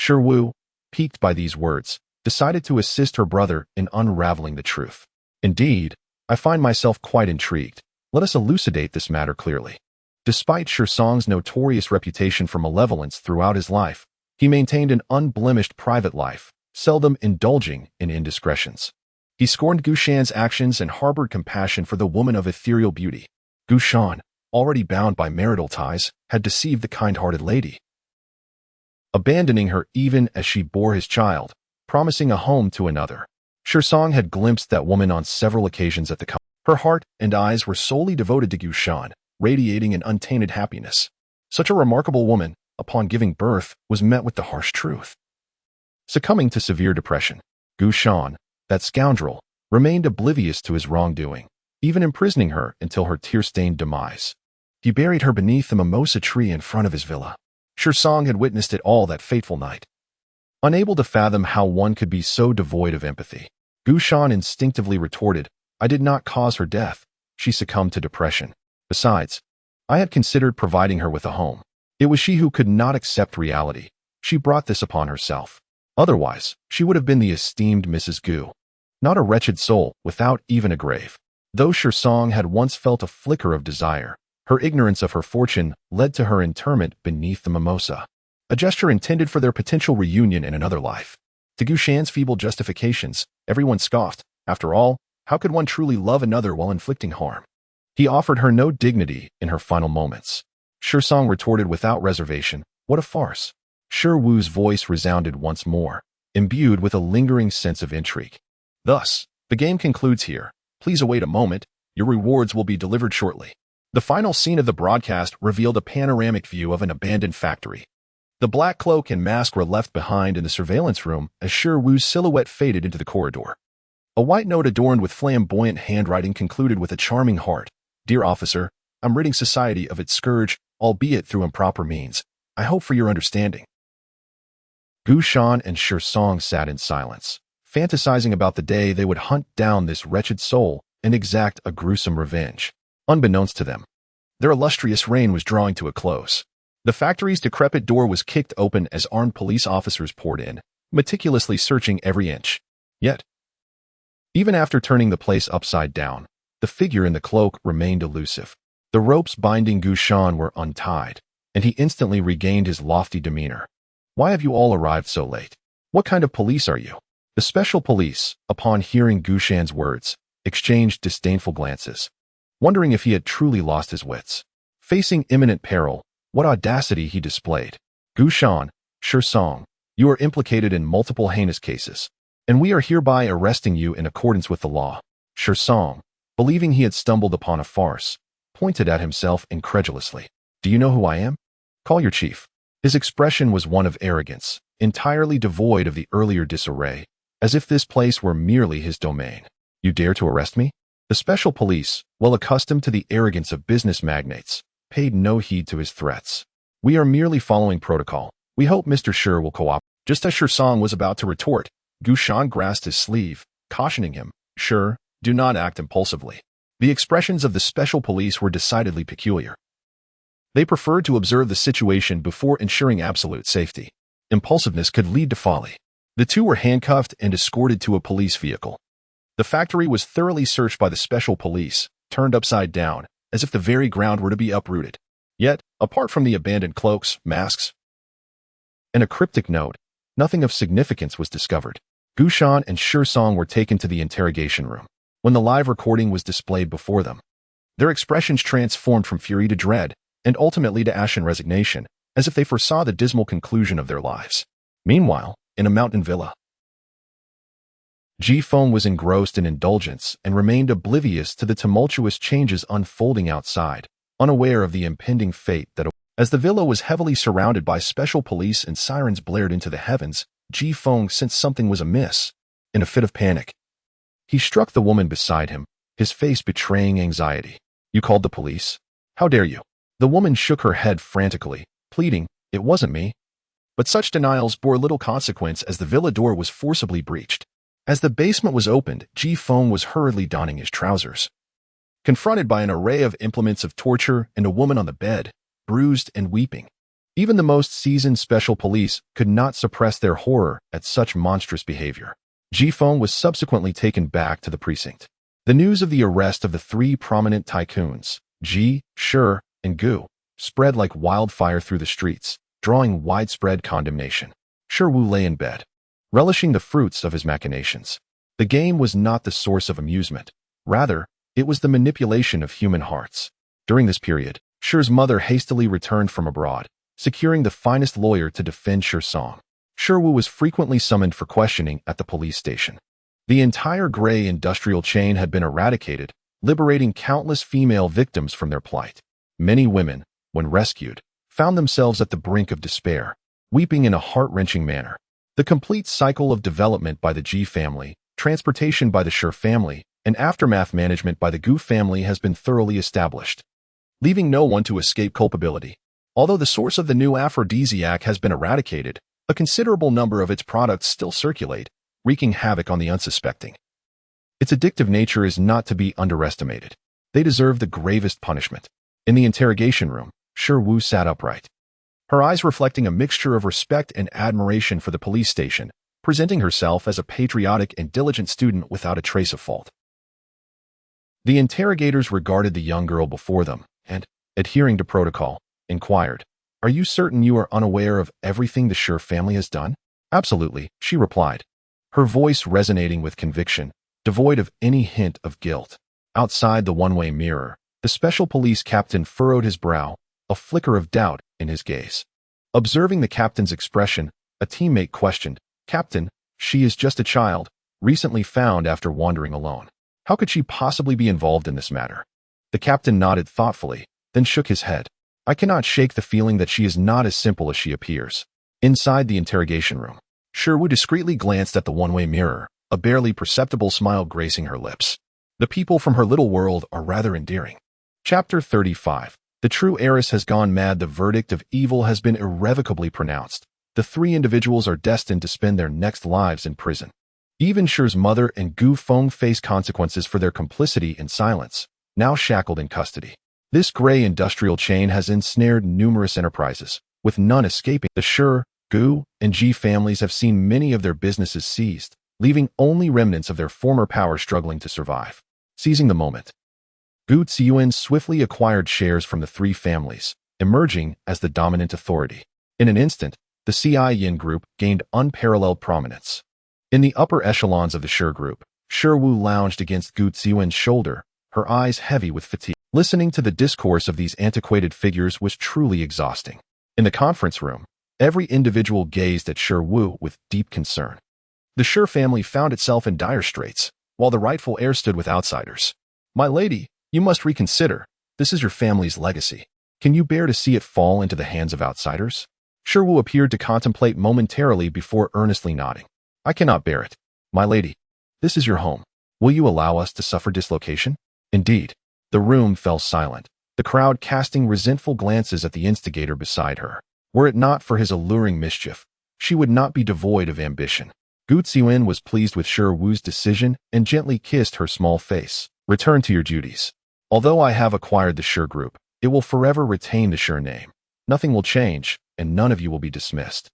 Wu, piqued by these words, decided to assist her brother in unraveling the truth. Indeed, I find myself quite intrigued. Let us elucidate this matter clearly. Despite Song's notorious reputation for malevolence throughout his life, he maintained an unblemished private life, seldom indulging in indiscretions. He scorned Gushan's actions and harbored compassion for the woman of ethereal beauty. Gushan, already bound by marital ties, had deceived the kind-hearted lady, abandoning her even as she bore his child, promising a home to another. Song had glimpsed that woman on several occasions at the company. Her heart and eyes were solely devoted to Gushan, radiating an untainted happiness. Such a remarkable woman, upon giving birth, was met with the harsh truth. succumbing to severe depression. Gu Shan, that scoundrel, remained oblivious to his wrongdoing, even imprisoning her until her tear-stained demise. He buried her beneath the mimosa tree in front of his villa. Song had witnessed it all that fateful night. Unable to fathom how one could be so devoid of empathy, Gu Shan instinctively retorted, "I did not cause her death. She succumbed to depression. Besides, I had considered providing her with a home. It was she who could not accept reality. She brought this upon herself. Otherwise, she would have been the esteemed Mrs. Gu, not a wretched soul without even a grave." Though Song had once felt a flicker of desire, her ignorance of her fortune led to her interment beneath the mimosa, a gesture intended for their potential reunion in another life. To Gu Shan's feeble justifications, everyone scoffed. After all, how could one truly love another while inflicting harm? He offered her no dignity in her final moments. Song retorted without reservation, "What a farce." Wu's voice resounded once more, imbued with a lingering sense of intrigue. "Thus, the game concludes here. Please await a moment. Your rewards will be delivered shortly." The final scene of the broadcast revealed a panoramic view of an abandoned factory. The black cloak and mask were left behind in the surveillance room as Wu's silhouette faded into the corridor. A white note adorned with flamboyant handwriting concluded with a charming heart. "Dear officer, I'm ridding society of its scourge, albeit through improper means. I hope for your understanding." Gu Shan and Song sat in silence, fantasizing about the day they would hunt down this wretched soul and exact a gruesome revenge. Unbeknownst to them, their illustrious reign was drawing to a close. The factory's decrepit door was kicked open as armed police officers poured in, meticulously searching every inch. Yet, even after turning the place upside down, the figure in the cloak remained elusive. The ropes binding Gu Shan were untied, and he instantly regained his lofty demeanor. "Why have you all arrived so late? What kind of police are you?" The special police, upon hearing Gu Shan's words, exchanged disdainful glances, wondering if he had truly lost his wits. Facing imminent peril, what audacity he displayed. "Gu Shan, Song, you are implicated in multiple heinous cases, and we are hereby arresting you in accordance with the law." Song, believing he had stumbled upon a farce, pointed at himself incredulously. "Do you know who I am? Call your chief." His expression was one of arrogance, entirely devoid of the earlier disarray, as if this place were merely his domain. "You dare to arrest me?" The special police, well accustomed to the arrogance of business magnates, paid no heed to his threats. "We are merely following protocol. We hope Mr. will cooperate." Just as Song was about to retort, Gu Shan grasped his sleeve, cautioning him, "Do not act impulsively." The expressions of the special police were decidedly peculiar. They preferred to observe the situation before ensuring absolute safety. Impulsiveness could lead to folly. The two were handcuffed and escorted to a police vehicle. The factory was thoroughly searched by the special police, turned upside down, as if the very ground were to be uprooted. Yet, apart from the abandoned cloaks, masks, and a cryptic note, nothing of significance was discovered. Gu Shan and Song were taken to the interrogation room. When the live recording was displayed before them, their expressions transformed from fury to dread, and ultimately to ashen resignation, as if they foresaw the dismal conclusion of their lives. Meanwhile, in a mountain villa, Ji Feng was engrossed in indulgence and remained oblivious to the tumultuous changes unfolding outside, unaware of the impending fate that as the villa was heavily surrounded by special police and sirens blared into the heavens, Ji Feng sensed something was amiss. In a fit of panic, he struck the woman beside him, his face betraying anxiety. "You called the police? How dare you?" The woman shook her head frantically, pleading, "It wasn't me." But such denials bore little consequence as the villa door was forcibly breached. As the basement was opened, Ji Feng was hurriedly donning his trousers. Confronted by an array of implements of torture and a woman on the bed, bruised and weeping, even the most seasoned special police could not suppress their horror at such monstrous behavior. Ji Feng was subsequently taken back to the precinct. The news of the arrest of the three prominent tycoons, Ji, and Gu, spread like wildfire through the streets, drawing widespread condemnation. Wu lay in bed, relishing the fruits of his machinations. The game was not the source of amusement. Rather, it was the manipulation of human hearts. During this period, Shi's mother hastily returned from abroad, securing the finest lawyer to defend Song. Wu was frequently summoned for questioning at the police station. The entire gray industrial chain had been eradicated, liberating countless female victims from their plight. Many women, when rescued, found themselves at the brink of despair, weeping in a heart-wrenching manner. The complete cycle of development by the G family, transportation by the Sher family, and aftermath management by the Gu family has been thoroughly established, leaving no one to escape culpability. Although the source of the new aphrodisiac has been eradicated, a considerable number of its products still circulate, wreaking havoc on the unsuspecting. Its addictive nature is not to be underestimated. They deserve the gravest punishment. In the interrogation room, Sher Wu sat upright, her eyes reflecting a mixture of respect and admiration for the police station, presenting herself as a patriotic and diligent student without a trace of fault. The interrogators regarded the young girl before them and, adhering to protocol, inquired, "Are you certain you are unaware of everything the Sher family has done?" "Absolutely," she replied, her voice resonating with conviction, devoid of any hint of guilt. Outside the one-way mirror, the special police captain furrowed his brow, a flicker of doubt in his gaze. Observing the captain's expression, a teammate questioned, "Captain, she is just a child, recently found after wandering alone. How could she possibly be involved in this matter?" The captain nodded thoughtfully, then shook his head. "I cannot shake the feeling that she is not as simple as she appears." Inside the interrogation room, Sher Wu discreetly glanced at the one-way mirror, a barely perceptible smile gracing her lips. The people from her little world are rather endearing. Chapter 35. The true heiress has gone mad. The verdict of evil has been irrevocably pronounced. The three individuals are destined to spend their next lives in prison. Even Sher's mother and Gu Feng face consequences for their complicity and silence, now shackled in custody. This gray industrial chain has ensnared numerous enterprises, with none escaping. The Sher, Gu, and Ji families have seen many of their businesses seized, leaving only remnants of their former power struggling to survive. Seizing the moment, Gu Ziyuan swiftly acquired shares from the three families, emerging as the dominant authority. In an instant, the Yin group gained unparalleled prominence. In the upper echelons of the Sher group, Sher Wu lounged against Gu Ziyuan's shoulder, her eyes heavy with fatigue. Listening to the discourse of these antiquated figures was truly exhausting. In the conference room, every individual gazed at Sher Wu with deep concern. The Sher family found itself in dire straits, while the rightful heir stood with outsiders. "My lady, you must reconsider. This is your family's legacy. Can you bear to see it fall into the hands of outsiders?" Sher Wu appeared to contemplate momentarily before earnestly nodding. "I cannot bear it. My lady, this is your home. Will you allow us to suffer dislocation?" Indeed. The room fell silent, the crowd casting resentful glances at the instigator beside her. Were it not for his alluring mischief, she would not be devoid of ambition. Gu Ziyuan was pleased with Sher Wu's decision and gently kissed her small face. "Return to your duties. Although I have acquired the Sher group, it will forever retain the Sher name. Nothing will change, and none of you will be dismissed."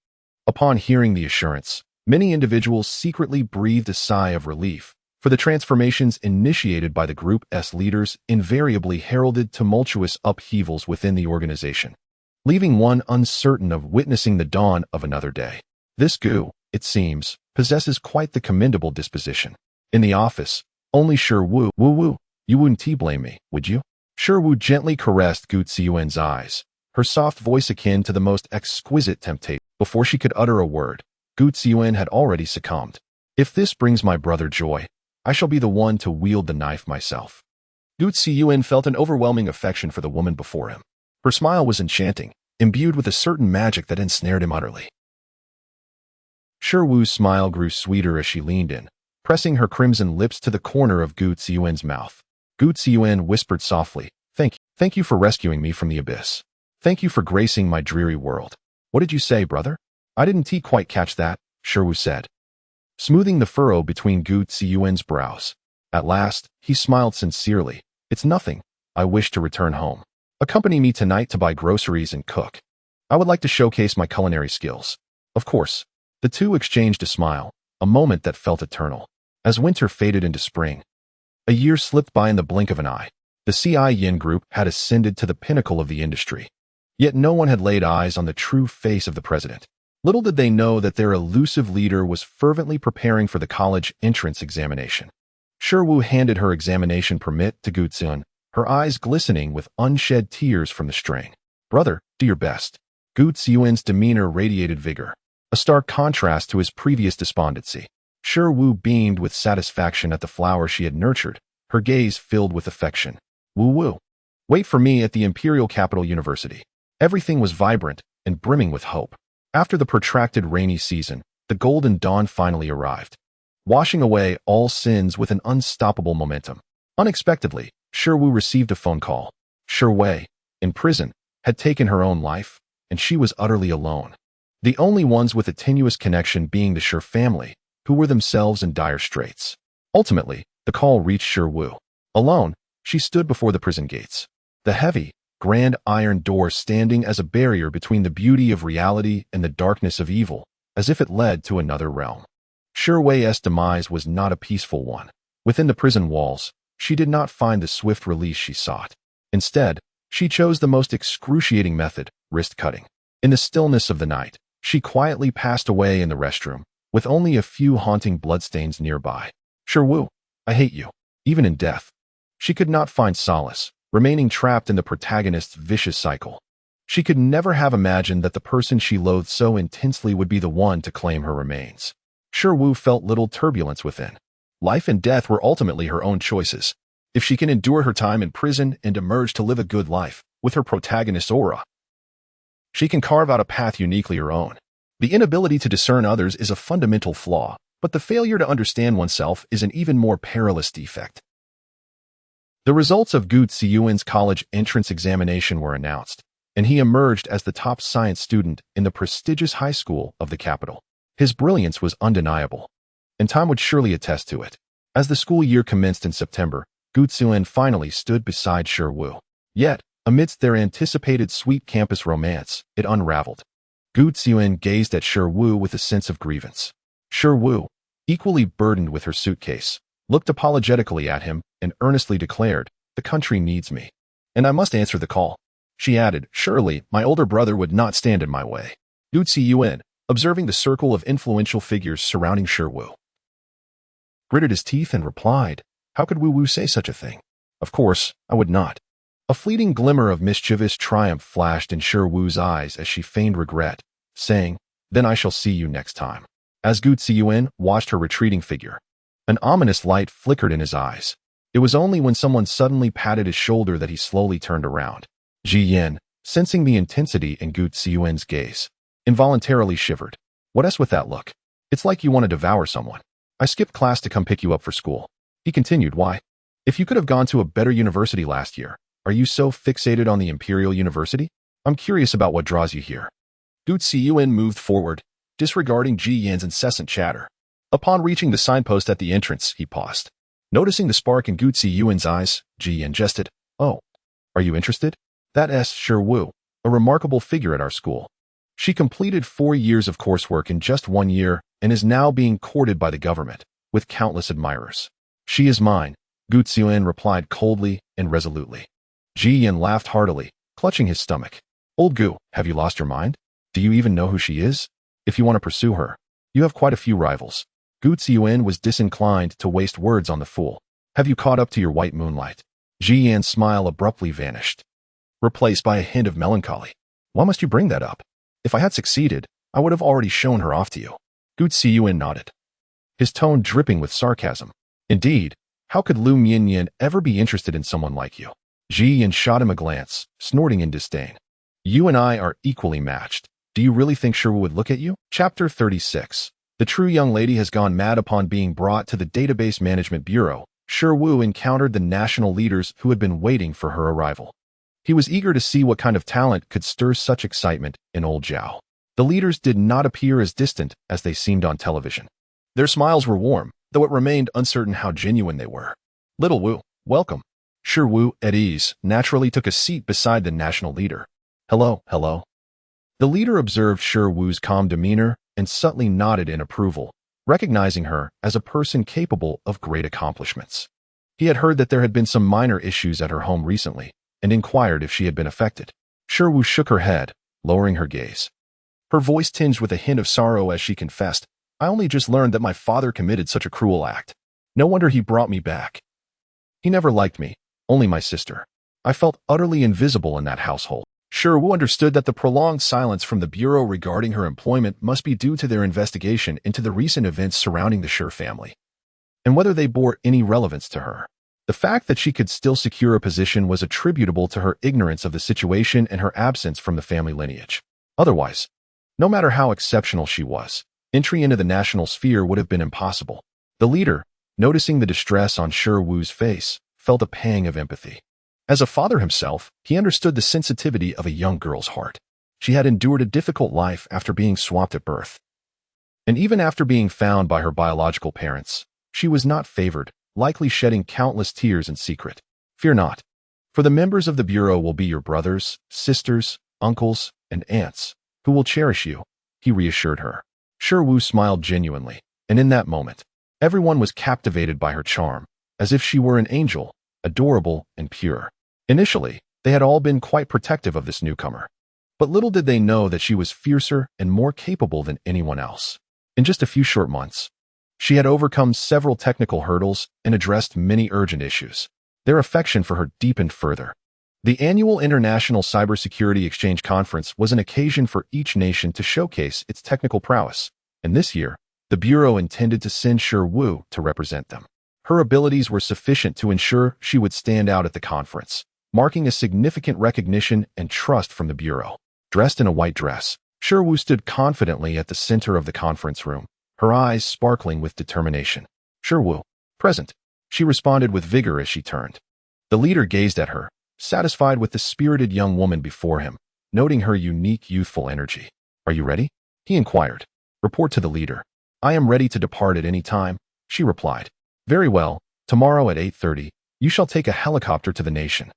Upon hearing the assurance, many individuals secretly breathed a sigh of relief, for the transformations initiated by the Group's leaders invariably heralded tumultuous upheavals within the organization, leaving one uncertain of witnessing the dawn of another day. This Gu, it seems, possesses quite the commendable disposition. In the office, only Sher Wu, you wouldn't blame me, would you? Sher Wu gently caressed Gu Ziyuan's eyes, her soft voice akin to the most exquisite temptation. Before she could utter a word, Gu Ziyuan had already succumbed. "If this brings my brother joy, I shall be the one to wield the knife myself." Gu Ziyuan felt an overwhelming affection for the woman before him. Her smile was enchanting, imbued with a certain magic that ensnared him utterly. Sher Wu's smile grew sweeter as she leaned in, pressing her crimson lips to the corner of Gu Ziyuan's mouth. Gu Ziyuan whispered softly, Thank you for rescuing me from the abyss. Thank you for gracing my dreary world." "What did you say, brother?" "I didn't quite catch that," Sher Wu said, smoothing the furrow between Gu Ziyuan's brows. At last, he smiled sincerely. "It's nothing. I wish to return home. Accompany me tonight to buy groceries and cook. I would like to showcase my culinary skills." "Of course." The two exchanged a smile, a moment that felt eternal. As winter faded into spring, a year slipped by in the blink of an eye. The Yin group had ascended to the pinnacle of the industry. Yet no one had laid eyes on the true face of the president. Little did they know that their elusive leader was fervently preparing for the college entrance examination. Sher Wu handed her examination permit to Gu Ziyuan, her eyes glistening with unshed tears from the strain. "Brother, do your best." Gu Ziyuan's demeanor radiated vigor, a stark contrast to his previous despondency. Sher Wu beamed with satisfaction at the flower she had nurtured, her gaze filled with affection. "Wu. Wait for me at the Imperial Capital University." Everything was vibrant and brimming with hope. After the protracted rainy season, the golden dawn finally arrived, washing away all sins with an unstoppable momentum. Unexpectedly, Shiwu received a phone call. Shiwei, in prison, had taken her own life, and she was utterly alone. The only ones with a tenuous connection being the Shi family, who were themselves in dire straits. Ultimately, the call reached Shiwu. Alone, she stood before the prison gates. The heavy, grand iron door standing as a barrier between the beauty of reality and the darkness of evil, as if it led to another realm. Shiwei's demise was not a peaceful one. Within the prison walls, she did not find the swift release she sought. Instead, she chose the most excruciating method, wrist cutting. In the stillness of the night, she quietly passed away in the restroom, with only a few haunting bloodstains nearby. Shiwu, I hate you. Even in death. She could not find solace, remaining trapped in the protagonist's vicious cycle. She could never have imagined that the person she loathed so intensely would be the one to claim her remains. Shiwu felt little turbulence within. Life and death were ultimately her own choices. If she can endure her time in prison and emerge to live a good life, with her protagonist's aura, she can carve out a path uniquely her own. The inability to discern others is a fundamental flaw, but the failure to understand oneself is an even more perilous defect. The results of Gu Ziyuan's college entrance examination were announced, and he emerged as the top science student in the prestigious high school of the capital. His brilliance was undeniable, and time would surely attest to it. As the school year commenced in September, Gu Ziyuan finally stood beside Shiwu. Yet, amidst their anticipated sweet campus romance, it unraveled. Gu Ziyuan gazed at Shiwu with a sense of grievance. Shiwu, equally burdened with her suitcase, looked apologetically at him and earnestly declared, "The country needs me, and I must answer the call." She added, "Surely, my older brother would not stand in my way." Gu Ziyuan, observing the circle of influential figures surrounding Shiwu, gritted his teeth and replied, "How could Wu say such a thing? Of course, I would not." A fleeting glimmer of mischievous triumph flashed in Shiwu's eyes as she feigned regret, saying, "Then I shall see you next time." As Gu Ziyuan watched her retreating figure, an ominous light flickered in his eyes. It was only when someone suddenly patted his shoulder that he slowly turned around. Ji Yin, sensing the intensity in Gu Ziyuan's gaze, involuntarily shivered. "What is with that look? It's like you want to devour someone." "I skipped class to come pick you up for school," he continued. "Why? If you could have gone to a better university last year, are you so fixated on the Imperial University? I'm curious about what draws you here." Gu Ziyuan moved forward, disregarding Ji Yin's incessant chatter. Upon reaching the signpost at the entrance, he paused. Noticing the spark in Gu Ziyuan's eyes, Ji Yin jested, "Oh, are you interested? That is Shiwu, a remarkable figure at our school. She completed 4 years of coursework in just 1 year and is now being courted by the government, with countless admirers." "She is mine," Gu Ziyuan replied coldly and resolutely. Ji Yin laughed heartily, clutching his stomach. "Old Gu, have you lost your mind? Do you even know who she is? If you want to pursue her, you have quite a few rivals." Gu Ziyuan was disinclined to waste words on the fool. "Have you caught up to your white moonlight?" Ji Yan's smile abruptly vanished, replaced by a hint of melancholy. "Why must you bring that up? If I had succeeded, I would have already shown her off to you." Gu Ziyuan nodded, his tone dripping with sarcasm. "Indeed, how could Lu Mianyan ever be interested in someone like you?" Ji Yin shot him a glance, snorting in disdain. "You and I are equally matched. Do you really think Shiwu would look at you?" Chapter 36. The true young lady has gone mad. Upon being brought to the Database Management Bureau, Shiwu encountered the national leaders who had been waiting for her arrival. He was eager to see what kind of talent could stir such excitement in Old Zhao. The leaders did not appear as distant as they seemed on television. Their smiles were warm, though it remained uncertain how genuine they were. "Little Wu, welcome." Shiwu, at ease, naturally took a seat beside the national leader. "Hello, hello." The leader observed Shiwu's calm demeanor and subtly nodded in approval, recognizing her as a person capable of great accomplishments. He had heard that there had been some minor issues at her home recently, and inquired if she had been affected. Shiwu shook her head, lowering her gaze. Her voice tinged with a hint of sorrow as she confessed, "I only just learned that my father committed such a cruel act. No wonder he brought me back. He never liked me, only my sister. I felt utterly invisible in that household." Shiwu understood that the prolonged silence from the Bureau regarding her employment must be due to their investigation into the recent events surrounding the Shi family, and whether they bore any relevance to her. The fact that she could still secure a position was attributable to her ignorance of the situation and her absence from the family lineage. Otherwise, no matter how exceptional she was, Entry into the national sphere would have been impossible. The leader, noticing the distress on Shi Wu's face, felt a pang of empathy. As a father himself, he understood the sensitivity of a young girl's heart. She had endured a difficult life after being swapped at birth. And even after being found by her biological parents, she was not favored, likely shedding countless tears in secret. Fear not, for the members of the Bureau will be your brothers, sisters, uncles, and aunts, who will cherish you, he reassured her. Shi Wu smiled genuinely, and in that moment, everyone was captivated by her charm, as if she were an angel, adorable and pure. Initially, they had all been quite protective of this newcomer. But little did they know that she was fiercer and more capable than anyone else. In just a few short months, she had overcome several technical hurdles and addressed many urgent issues. Their affection for her deepened further. The annual International Cybersecurity Exchange Conference was an occasion for each nation to showcase its technical prowess, and this year, the Bureau intended to send Shi Wu to represent them. Her abilities were sufficient to ensure she would stand out at the conference, marking a significant recognition and trust from the Bureau. Dressed in a white dress, Shi Wu stood confidently at the center of the conference room, her eyes sparkling with determination. Shi Wu, present, she responded with vigor as she turned. The leader gazed at her, satisfied with the spirited young woman before him, noting her unique youthful energy. Are you ready? He inquired. Report to the leader. I am ready to depart at any time, she replied. Very well, tomorrow at 8:30, you shall take a helicopter to the nation.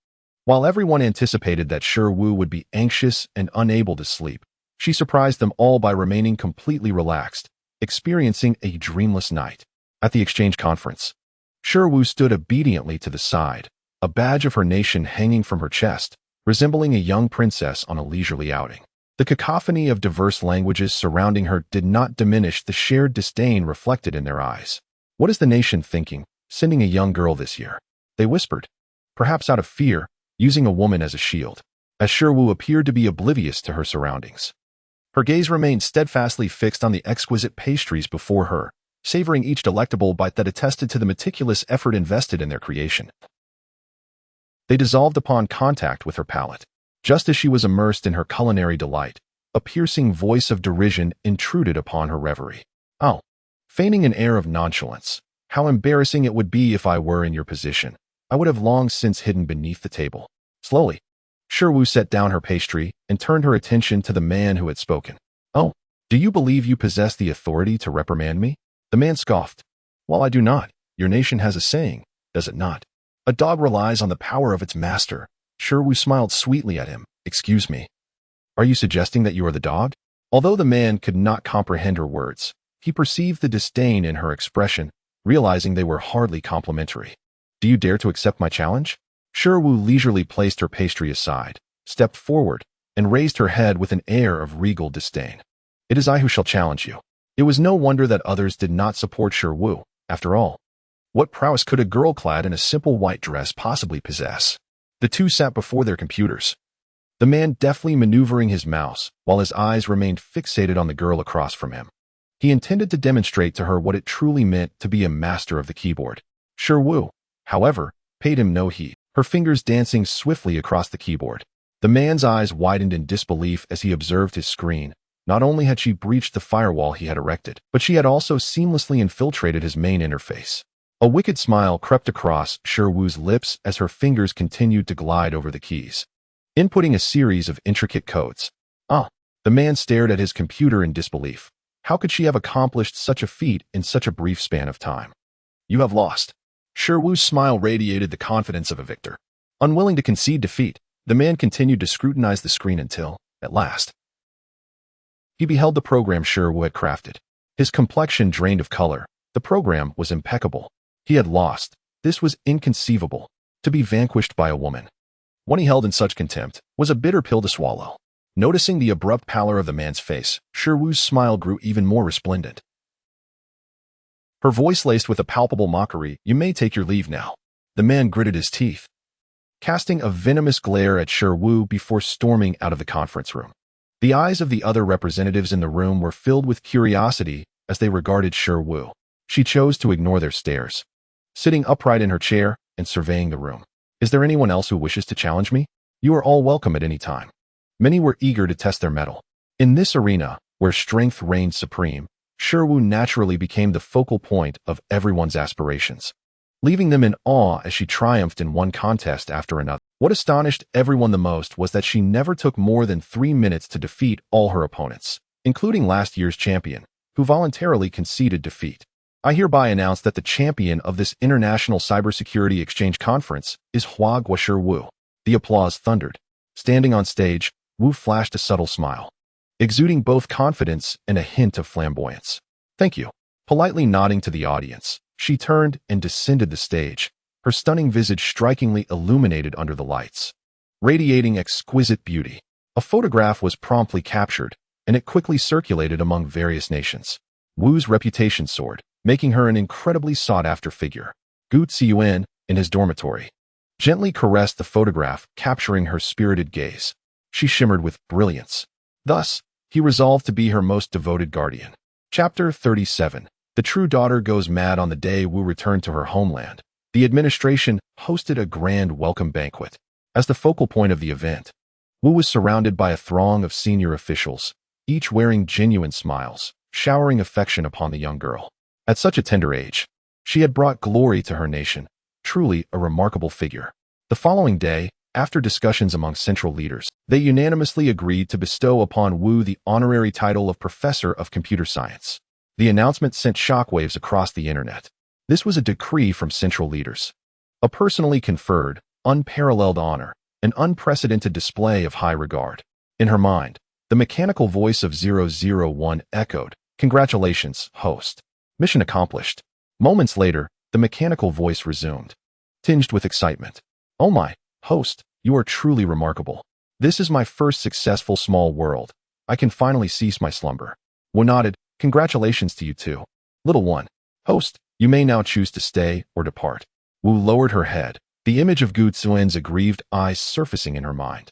While everyone anticipated that Shi Wu would be anxious and unable to sleep, she surprised them all by remaining completely relaxed, experiencing a dreamless night. At the exchange conference, Shi Wu stood obediently to the side, a badge of her nation hanging from her chest, resembling a young princess on a leisurely outing. The cacophony of diverse languages surrounding her did not diminish the shared disdain reflected in their eyes. What is the nation thinking, sending a young girl this year? They whispered, perhaps out of fear, using a woman as a shield, as Shi Wu appeared to be oblivious to her surroundings. Her gaze remained steadfastly fixed on the exquisite pastries before her, savoring each delectable bite that attested to the meticulous effort invested in their creation. They dissolved upon contact with her palate. Just as she was immersed in her culinary delight, a piercing voice of derision intruded upon her reverie. Oh, feigning an air of nonchalance, how embarrassing it would be if I were in your position. I would have long since hidden beneath the table. Slowly, Shi Wu set down her pastry and turned her attention to the man who had spoken. Oh, do you believe you possess the authority to reprimand me? The man scoffed. While I do not, your nation has a saying, does it not? A dog relies on the power of its master. Shi Wu smiled sweetly at him. Excuse me. Are you suggesting that you are the dog? Although the man could not comprehend her words, he perceived the disdain in her expression, realizing they were hardly complimentary. Do you dare to accept my challenge? Shi Wu leisurely placed her pastry aside, stepped forward, and raised her head with an air of regal disdain. It is I who shall challenge you. It was no wonder that others did not support Shi Wu. After all, what prowess could a girl clad in a simple white dress possibly possess? The two sat before their computers, the man deftly maneuvering his mouse, while his eyes remained fixated on the girl across from him. He intended to demonstrate to her what it truly meant to be a master of the keyboard. Shi Wu, however, paid him no heed, her fingers dancing swiftly across the keyboard. The man's eyes widened in disbelief as he observed his screen. Not only had she breached the firewall he had erected, but she had also seamlessly infiltrated his main interface. A wicked smile crept across Shi Wu's lips as her fingers continued to glide over the keys, inputting a series of intricate codes. The man stared at his computer in disbelief. How could she have accomplished such a feat in such a brief span of time? You have lost. Shi Wu's smile radiated the confidence of a victor. Unwilling to concede defeat, the man continued to scrutinize the screen until, at last, he beheld the program Shi Wu had crafted. His complexion drained of color. The program was impeccable. He had lost. This was inconceivable. To be vanquished by a woman, one he held in such contempt, was a bitter pill to swallow. Noticing the abrupt pallor of the man's face, Shi Wu's smile grew even more resplendent. Her voice laced with a palpable mockery, "You may take your leave now." The man gritted his teeth, casting a venomous glare at Shi Wu before storming out of the conference room. The eyes of the other representatives in the room were filled with curiosity as they regarded Shi Wu. She chose to ignore their stares, sitting upright in her chair and surveying the room. Is there anyone else who wishes to challenge me? You are all welcome at any time. Many were eager to test their mettle. In this arena, where strength reigned supreme, Shiru naturally became the focal point of everyone's aspirations, leaving them in awe as she triumphed in one contest after another. What astonished everyone the most was that she never took more than 3 minutes to defeat all her opponents, including last year's champion, who voluntarily conceded defeat. I hereby announce that the champion of this International Cybersecurity Exchange Conference is Hua Guoshi Wu. The applause thundered. Standing on stage, Wu flashed a subtle smile, exuding both confidence and a hint of flamboyance. Thank you. Politely nodding to the audience, she turned and descended the stage, her stunning visage strikingly illuminated under the lights, radiating exquisite beauty. A photograph was promptly captured, and it quickly circulated among various nations. Wu's reputation soared, making her an incredibly sought-after figure. Gu Ziyuan, in his dormitory, gently caressed the photograph, capturing her spirited gaze. She shimmered with brilliance. Thus, he resolved to be her most devoted guardian. Chapter 37. The true daughter goes mad. On the day Wu returned to her homeland, the administration hosted a grand welcome banquet. As the focal point of the event, Wu was surrounded by a throng of senior officials, each wearing genuine smiles, showering affection upon the young girl. At such a tender age, she had brought glory to her nation, truly a remarkable figure. The following day, after discussions among central leaders, they unanimously agreed to bestow upon Wu the honorary title of Professor of Computer Science. The announcement sent shockwaves across the internet. This was a decree from central leaders, a personally conferred, unparalleled honor, an unprecedented display of high regard. In her mind, the mechanical voice of 001 echoed, "Congratulations, host. Mission accomplished." Moments later, the mechanical voice resumed, tinged with excitement. "Oh my, host, you are truly remarkable. This is my first successful small world. I can finally cease my slumber." Wu nodded. "Congratulations to you too. Little one. Host, you may now choose to stay or depart." Wu lowered her head, the image of Gu Ziyuan's aggrieved eyes surfacing in her mind.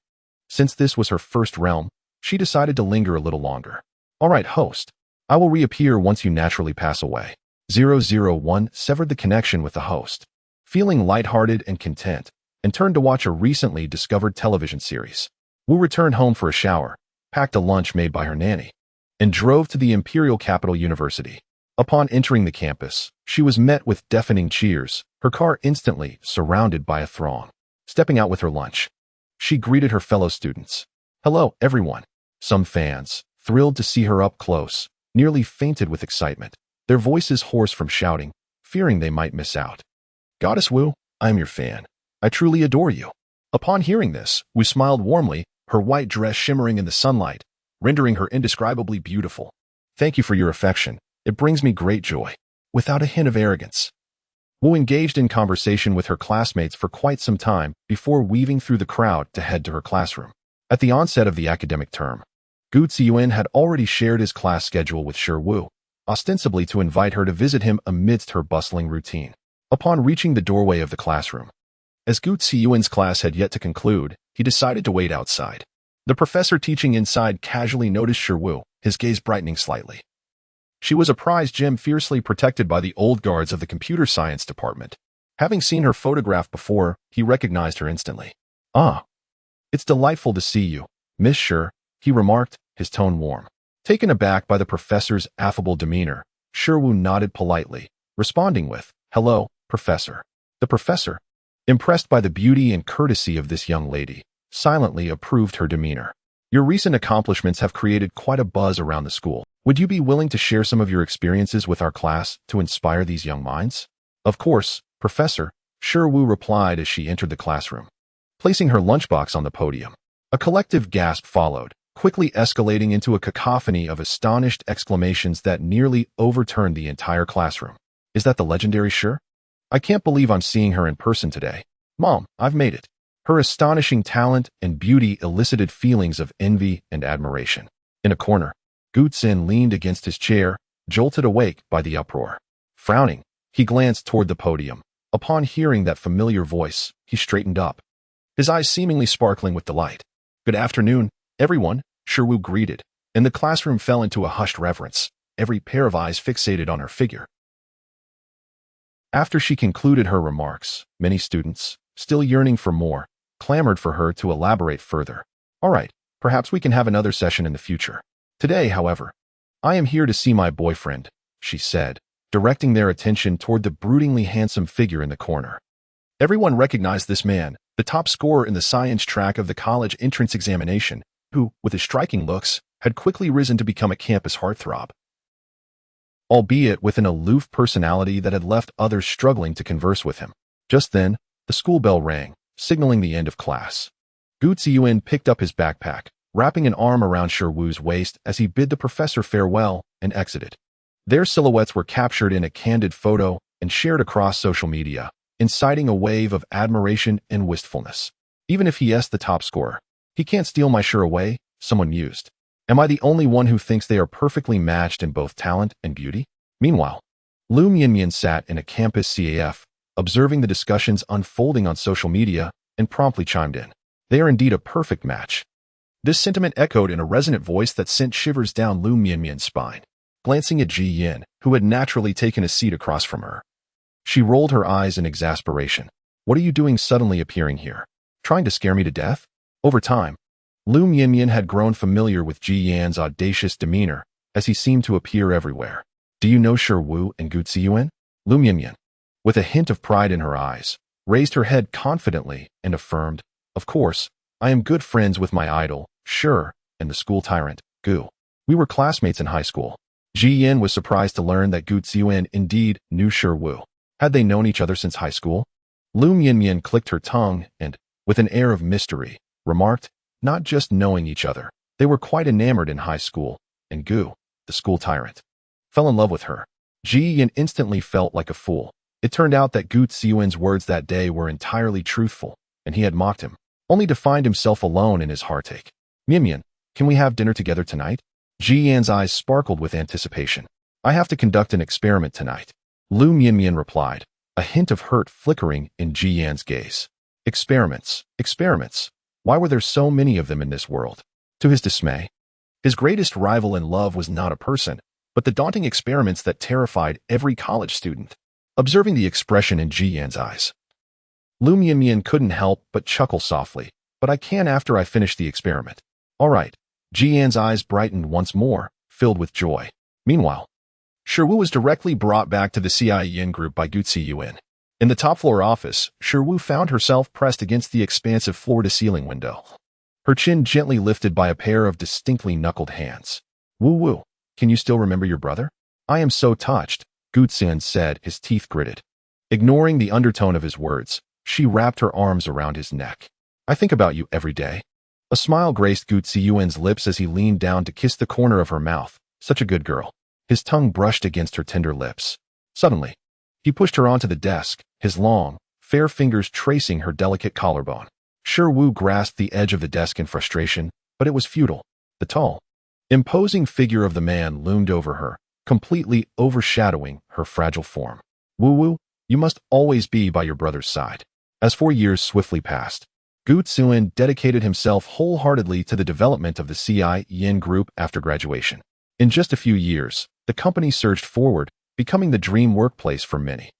Since this was her first realm, she decided to linger a little longer. "All right, host. I will reappear once you naturally pass away." 001 severed the connection with the host, feeling lighthearted and content, and turned to watch a recently discovered television series. Wu returned home for a shower, packed a lunch made by her nanny, and drove to the Imperial Capital University. Upon entering the campus, she was met with deafening cheers, her car instantly surrounded by a throng. Stepping out with her lunch, she greeted her fellow students. "Hello, everyone." Some fans, thrilled to see her up close, nearly fainted with excitement, their voices hoarse from shouting, fearing they might miss out. "Goddess Wu, I am your fan. I truly adore you." Upon hearing this, Wu smiled warmly, her white dress shimmering in the sunlight, rendering her indescribably beautiful. "Thank you for your affection. It brings me great joy." Without a hint of arrogance, Wu engaged in conversation with her classmates for quite some time before weaving through the crowd to head to her classroom. At the onset of the academic term, Gu Ziyuan had already shared his class schedule with Shi Wu, ostensibly to invite her to visit him amidst her bustling routine. Upon reaching the doorway of the classroom, as Gu Ziyuan's class had yet to conclude, he decided to wait outside. The professor teaching inside casually noticed Shi Wu, his gaze brightening slightly. She was a prize gem fiercely protected by the old guards of the computer science department. Having seen her photograph before, he recognized her instantly. "Ah, it's delightful to see you, Miss Shi," he remarked, his tone warm. Taken aback by the professor's affable demeanor, Shi Wu nodded politely, responding with, "Hello, Professor." The professor, impressed by the beauty and courtesy of this young lady, silently approved her demeanor. "Your recent accomplishments have created quite a buzz around the school. Would you be willing to share some of your experiences with our class to inspire these young minds?" "Of course, Professor," Shi Wu replied as she entered the classroom, placing her lunchbox on the podium. A collective gasp followed, quickly escalating into a cacophony of astonished exclamations that nearly overturned the entire classroom. "Is that the legendary Shi? I can't believe I'm seeing her in person today. Mom, I've made it." Her astonishing talent and beauty elicited feelings of envy and admiration. In a corner, Gu Ziyuan leaned against his chair, jolted awake by the uproar. Frowning, he glanced toward the podium. Upon hearing that familiar voice, he straightened up, his eyes seemingly sparkling with delight. "Good afternoon, everyone," Shi Wu greeted, and the classroom fell into a hushed reverence, every pair of eyes fixated on her figure. After she concluded her remarks, many students, still yearning for more, clamored for her to elaborate further. "All right, perhaps we can have another session in the future. Today, however, I am here to see my boyfriend, she said, directing their attention toward the broodingly handsome figure in the corner. Everyone recognized this man, the top scorer in the science track of the college entrance examination, who, with his striking looks, had quickly risen to become a campus heartthrob. Albeit with an aloof personality that had left others struggling to converse with him. Just then, the school bell rang, signaling the end of class. Gu Ziyuan picked up his backpack, wrapping an arm around Shiwu's waist as he bid the professor farewell and exited. Their silhouettes were captured in a candid photo and shared across social media, inciting a wave of admiration and wistfulness. Even if he is the top scorer, he can't steal my Shi away, someone mused. Am I the only one who thinks they are perfectly matched in both talent and beauty? Meanwhile, Lu Mianmian sat in a campus CAF, observing the discussions unfolding on social media, and promptly chimed in. They are indeed a perfect match. This sentiment echoed in a resonant voice that sent shivers down Lu Mianmian's spine. Glancing at Ji Yin, who had naturally taken a seat across from her, she rolled her eyes in exasperation. What are you doing suddenly appearing here? Trying to scare me to death? Over time, Lu Mianmian had grown familiar with Ji Yan's audacious demeanor, as he seemed to appear everywhere. Do you know Shi Wu and Gu Ziyuan? Lu Mianmian, with a hint of pride in her eyes, raised her head confidently and affirmed, Of course, I am good friends with my idol, Shi, and the school tyrant, Gu. We were classmates in high school. Ji Yin was surprised to learn that Gu Ziyuan indeed knew Shi Wu. Had they known each other since high school? Lu Mianmian clicked her tongue and, with an air of mystery, remarked, not just knowing each other, they were quite enamored in high school, and Gu, the school tyrant, fell in love with her. Ji Yin instantly felt like a fool. It turned out that Gu Ziyuan's words that day were entirely truthful, and he had mocked him, only to find himself alone in his heartache. Mianmian, can we have dinner together tonight? Ji Yan's eyes sparkled with anticipation. I have to conduct an experiment tonight. Lu Mianmian replied, a hint of hurt flickering in Ji Yan's gaze. Experiments, experiments. Why were there so many of them in this world? To his dismay, his greatest rival in love was not a person, but the daunting experiments that terrified every college student. Observing the expression in Ji Yan's eyes, Lu Mianmian couldn't help but chuckle softly. But I can after I finish the experiment. All right. Ji Yan's eyes brightened once more, filled with joy. Meanwhile, Shi Wu was directly brought back to the CIEN group by Gu Ziyuan. In the top-floor office, Shi Wu found herself pressed against the expansive floor-to-ceiling window, her chin gently lifted by a pair of distinctly knuckled hands. Wu Wu, can you still remember your brother? I am so touched, Gu Ziyuan said, his teeth gritted. Ignoring the undertone of his words, she wrapped her arms around his neck. I think about you every day. A smile graced Gu Ziyuan's lips as he leaned down to kiss the corner of her mouth. Such a good girl. His tongue brushed against her tender lips. Suddenly, he pushed her onto the desk, his long, fair fingers tracing her delicate collarbone. Shi Wu grasped the edge of the desk in frustration, but it was futile. The tall, imposing figure of the man loomed over her, completely overshadowing her fragile form. Wu Wu, you must always be by your brother's side. As 4 years swiftly passed, Gu Ziyuan dedicated himself wholeheartedly to the development of the CIEN group after graduation. In just a few years, the company surged forward, becoming the dream workplace for many.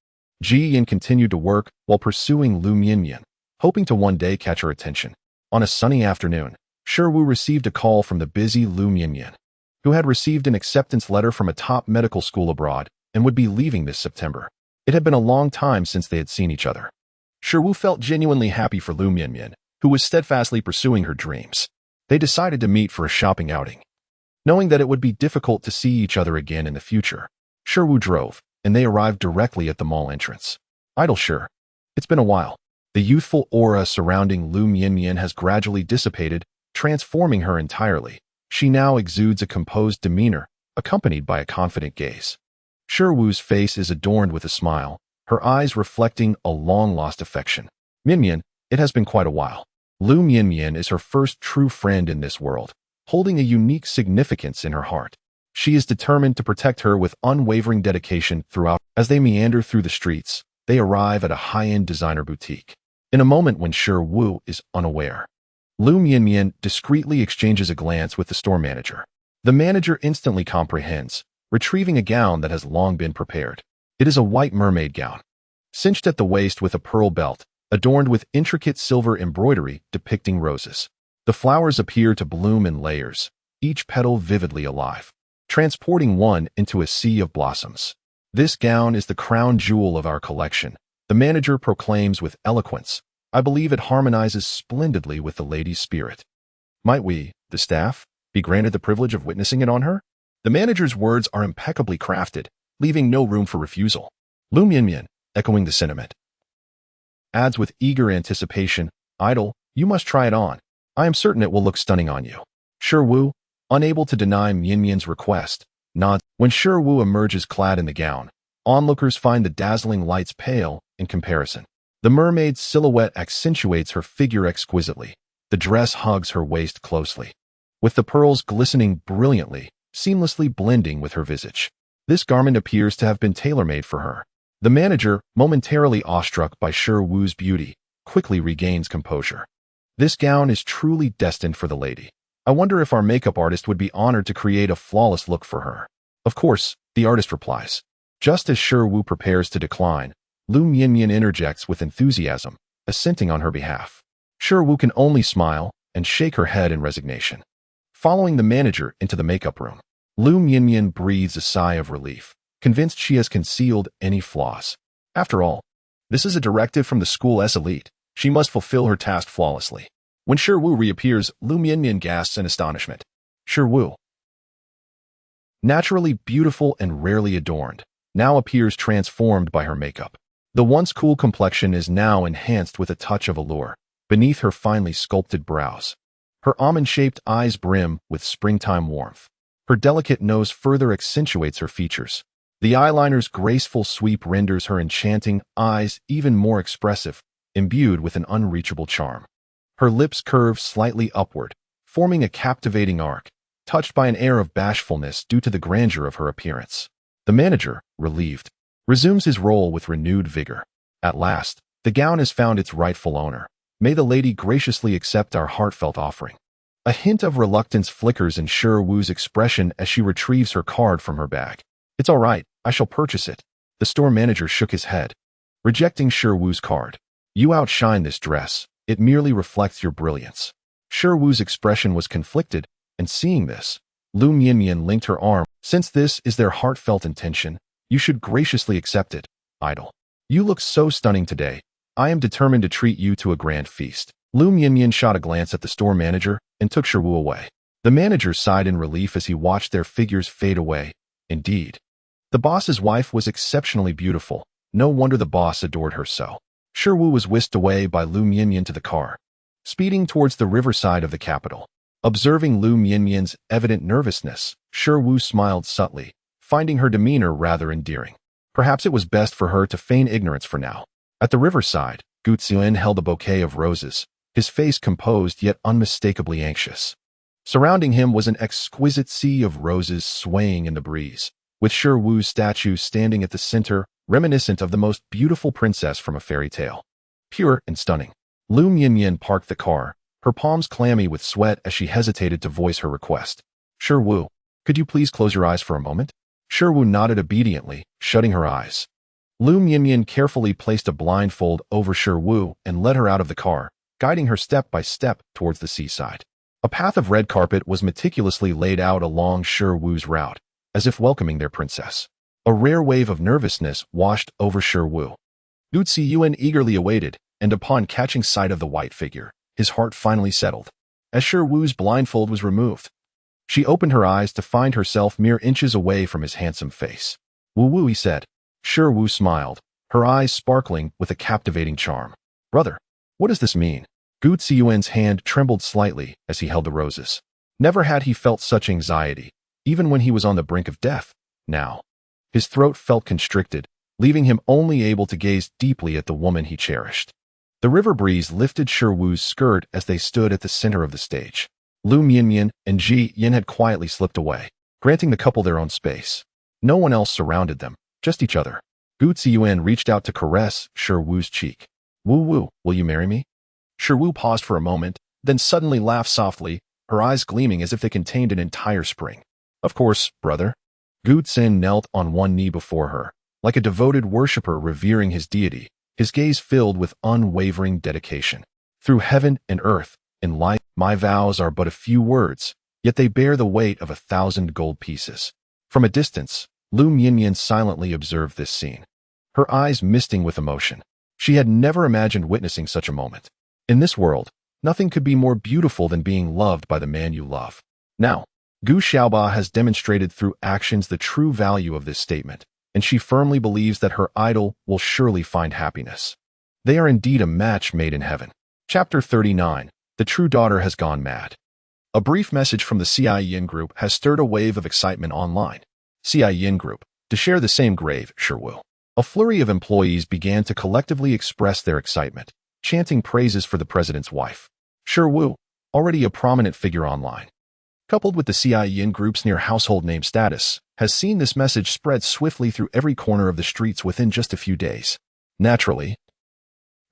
Ji Yin continued to work while pursuing Lu Mianmian, hoping to one day catch her attention. On a sunny afternoon, Shi Wu received a call from the busy Lu Mianmian, who had received an acceptance letter from a top medical school abroad and would be leaving this September. It had been a long time since they had seen each other. Shi Wu felt genuinely happy for Lu Mianmian, who was steadfastly pursuing her dreams. They decided to meet for a shopping outing. Knowing that it would be difficult to see each other again in the future, Shi Wu drove, and they arrived directly at the mall entrance. Idle Shi, it's been a while. The youthful aura surrounding Lu Mianmian has gradually dissipated, transforming her entirely. She now exudes a composed demeanor, accompanied by a confident gaze. Shi Wu's face is adorned with a smile, her eyes reflecting a long-lost affection. Mianmian, it has been quite a while. Lu Mianmian is her first true friend in this world, holding a unique significance in her heart. She is determined to protect her with unwavering dedication throughout. As they meander through the streets, they arrive at a high-end designer boutique. In a moment when Shi Wu is unaware, Lu Mianmian discreetly exchanges a glance with the store manager. The manager instantly comprehends, retrieving a gown that has long been prepared. It is a white mermaid gown, cinched at the waist with a pearl belt, adorned with intricate silver embroidery depicting roses. The flowers appear to bloom in layers, each petal vividly alive. transporting one into a sea of blossoms. This gown is the crown jewel of our collection, the manager proclaims with eloquence. I believe it harmonizes splendidly with the lady's spirit. Might we, the staff, be granted the privilege of witnessing it on her? The manager's words are impeccably crafted, leaving no room for refusal. Lu Mianmian, echoing the sentiment, adds with eager anticipation, Idol, you must try it on. I am certain it will look stunning on you. Shi Wu, unable to deny Mianmian's request, nods. When Shi Wu emerges clad in the gown, onlookers find the dazzling lights pale in comparison. The mermaid's silhouette accentuates her figure exquisitely. The dress hugs her waist closely, with the pearls glistening brilliantly, seamlessly blending with her visage. This garment appears to have been tailor-made for her. The manager, momentarily awestruck by Shi Wu's beauty, quickly regains composure. This gown is truly destined for the lady. I wonder if our makeup artist would be honored to create a flawless look for her. Of course, the artist replies. Just as Shi Wu prepares to decline, Lu Mianmian interjects with enthusiasm, assenting on her behalf. Shi Wu can only smile and shake her head in resignation. Following the manager into the makeup room, Lu Mianmian breathes a sigh of relief, convinced she has concealed any flaws. After all, this is a directive from the school's elite. She must fulfill her task flawlessly. When Shi Wu reappears, Lu Mianmian gasps in astonishment. Shi Wu, naturally beautiful and rarely adorned, now appears transformed by her makeup. The once cool complexion is now enhanced with a touch of allure beneath her finely sculpted brows. Her almond-shaped eyes brim with springtime warmth. Her delicate nose further accentuates her features. The eyeliner's graceful sweep renders her enchanting eyes even more expressive, imbued with an unreachable charm. Her lips curve slightly upward, forming a captivating arc, touched by an air of bashfulness due to the grandeur of her appearance. The manager, relieved, resumes his role with renewed vigor. At last, the gown has found its rightful owner. May the lady graciously accept our heartfelt offering. A hint of reluctance flickers in Shi Wu's expression as she retrieves her card from her bag. It's all right, I shall purchase it. The store manager shook his head, rejecting Shi Wu's card. You outshine this dress. It merely reflects your brilliance. Shi Wu's expression was conflicted, and seeing this, Lu Mianmian linked her arm. Since this is their heartfelt intention, you should graciously accept it, idol. You look so stunning today. I am determined to treat you to a grand feast. Lu Mianmian shot a glance at the store manager and took Shi Wu away. The manager sighed in relief as he watched their figures fade away. Indeed, the boss's wife was exceptionally beautiful. No wonder the boss adored her so. Shi Wu was whisked away by Lu Mianmian to the car, speeding towards the riverside of the capital. Observing Lu Mianmian's evident nervousness, Shi Wu smiled subtly, finding her demeanor rather endearing. Perhaps it was best for her to feign ignorance for now. At the riverside, Gu Xian held a bouquet of roses, his face composed yet unmistakably anxious. Surrounding him was an exquisite sea of roses swaying in the breeze, with Shi Wu's statue standing at the center, reminiscent of the most beautiful princess from a fairy tale. Pure and stunning. Lu Mianmian parked the car, her palms clammy with sweat as she hesitated to voice her request. Shi Wu, could you please close your eyes for a moment? Shi Wu nodded obediently, shutting her eyes. Lu Mianmian carefully placed a blindfold over Shi Wu and led her out of the car, guiding her step by step towards the seaside. A path of red carpet was meticulously laid out along Shi Wu's route, as if welcoming their princess. A rare wave of nervousness washed over Shi Wu. Gu Ziyuan eagerly awaited, and upon catching sight of the white figure, his heart finally settled. As Shi Wu's blindfold was removed, she opened her eyes to find herself mere inches away from his handsome face. Wu Wu, he said. Shi Wu smiled, her eyes sparkling with a captivating charm. Brother, what does this mean? Gu Ziyuan's hand trembled slightly as he held the roses. Never had he felt such anxiety, even when he was on the brink of death. Now, his throat felt constricted, leaving him only able to gaze deeply at the woman he cherished. The river breeze lifted Shi Wu's skirt as they stood at the center of the stage. Lu Mianmian and Ji Yin had quietly slipped away, granting the couple their own space. No one else surrounded them, just each other. Gu Ziyuan reached out to caress Shi Wu's cheek. Wu Wu, will you marry me? Shi Wu paused for a moment, then suddenly laughed softly, her eyes gleaming as if they contained an entire spring. Of course, brother. Gu Zin knelt on one knee before her, like a devoted worshipper revering his deity, his gaze filled with unwavering dedication. Through heaven and earth, in life, my vows are but a few words, yet they bear the weight of 1,000 gold pieces. From a distance, Lu Mianmian silently observed this scene, her eyes misting with emotion. She had never imagined witnessing such a moment. In this world, nothing could be more beautiful than being loved by the man you love. Now, Gu Xiaoba has demonstrated through actions the true value of this statement, and she firmly believes that her idol will surely find happiness. They are indeed a match made in heaven. Chapter 39. The True Daughter Has Gone Mad. A brief message from the CIYIN Group has stirred a wave of excitement online. CIYIN Group, to share the same grave, Shiwu. A flurry of employees began to collectively express their excitement, chanting praises for the president's wife. Shiwu, already a prominent figure online, coupled with the CIYIN Group's near household name status, has seen this message spread swiftly through every corner of the streets within just a few days. Naturally,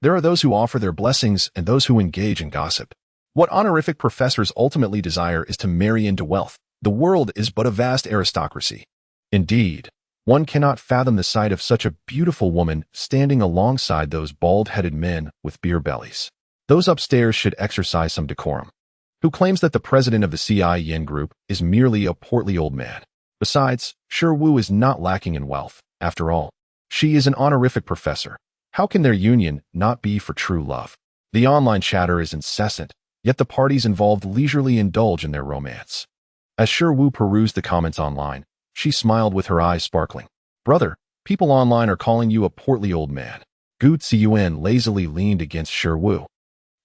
there are those who offer their blessings and those who engage in gossip. What honorific professors ultimately desire is to marry into wealth. The world is but a vast aristocracy. Indeed, one cannot fathom the sight of such a beautiful woman standing alongside those bald-headed men with beer bellies. Those upstairs should exercise some decorum. Who claims that the president of the CIYIN Group is merely a portly old man? Besides, Shiwu is not lacking in wealth. After all, she is an honorific professor. How can their union not be for true love? The online chatter is incessant, yet the parties involved leisurely indulge in their romance. As Shiwu perused the comments online, she smiled with her eyes sparkling. Brother, people online are calling you a portly old man. Gu Ziyuan lazily leaned against Shiwu,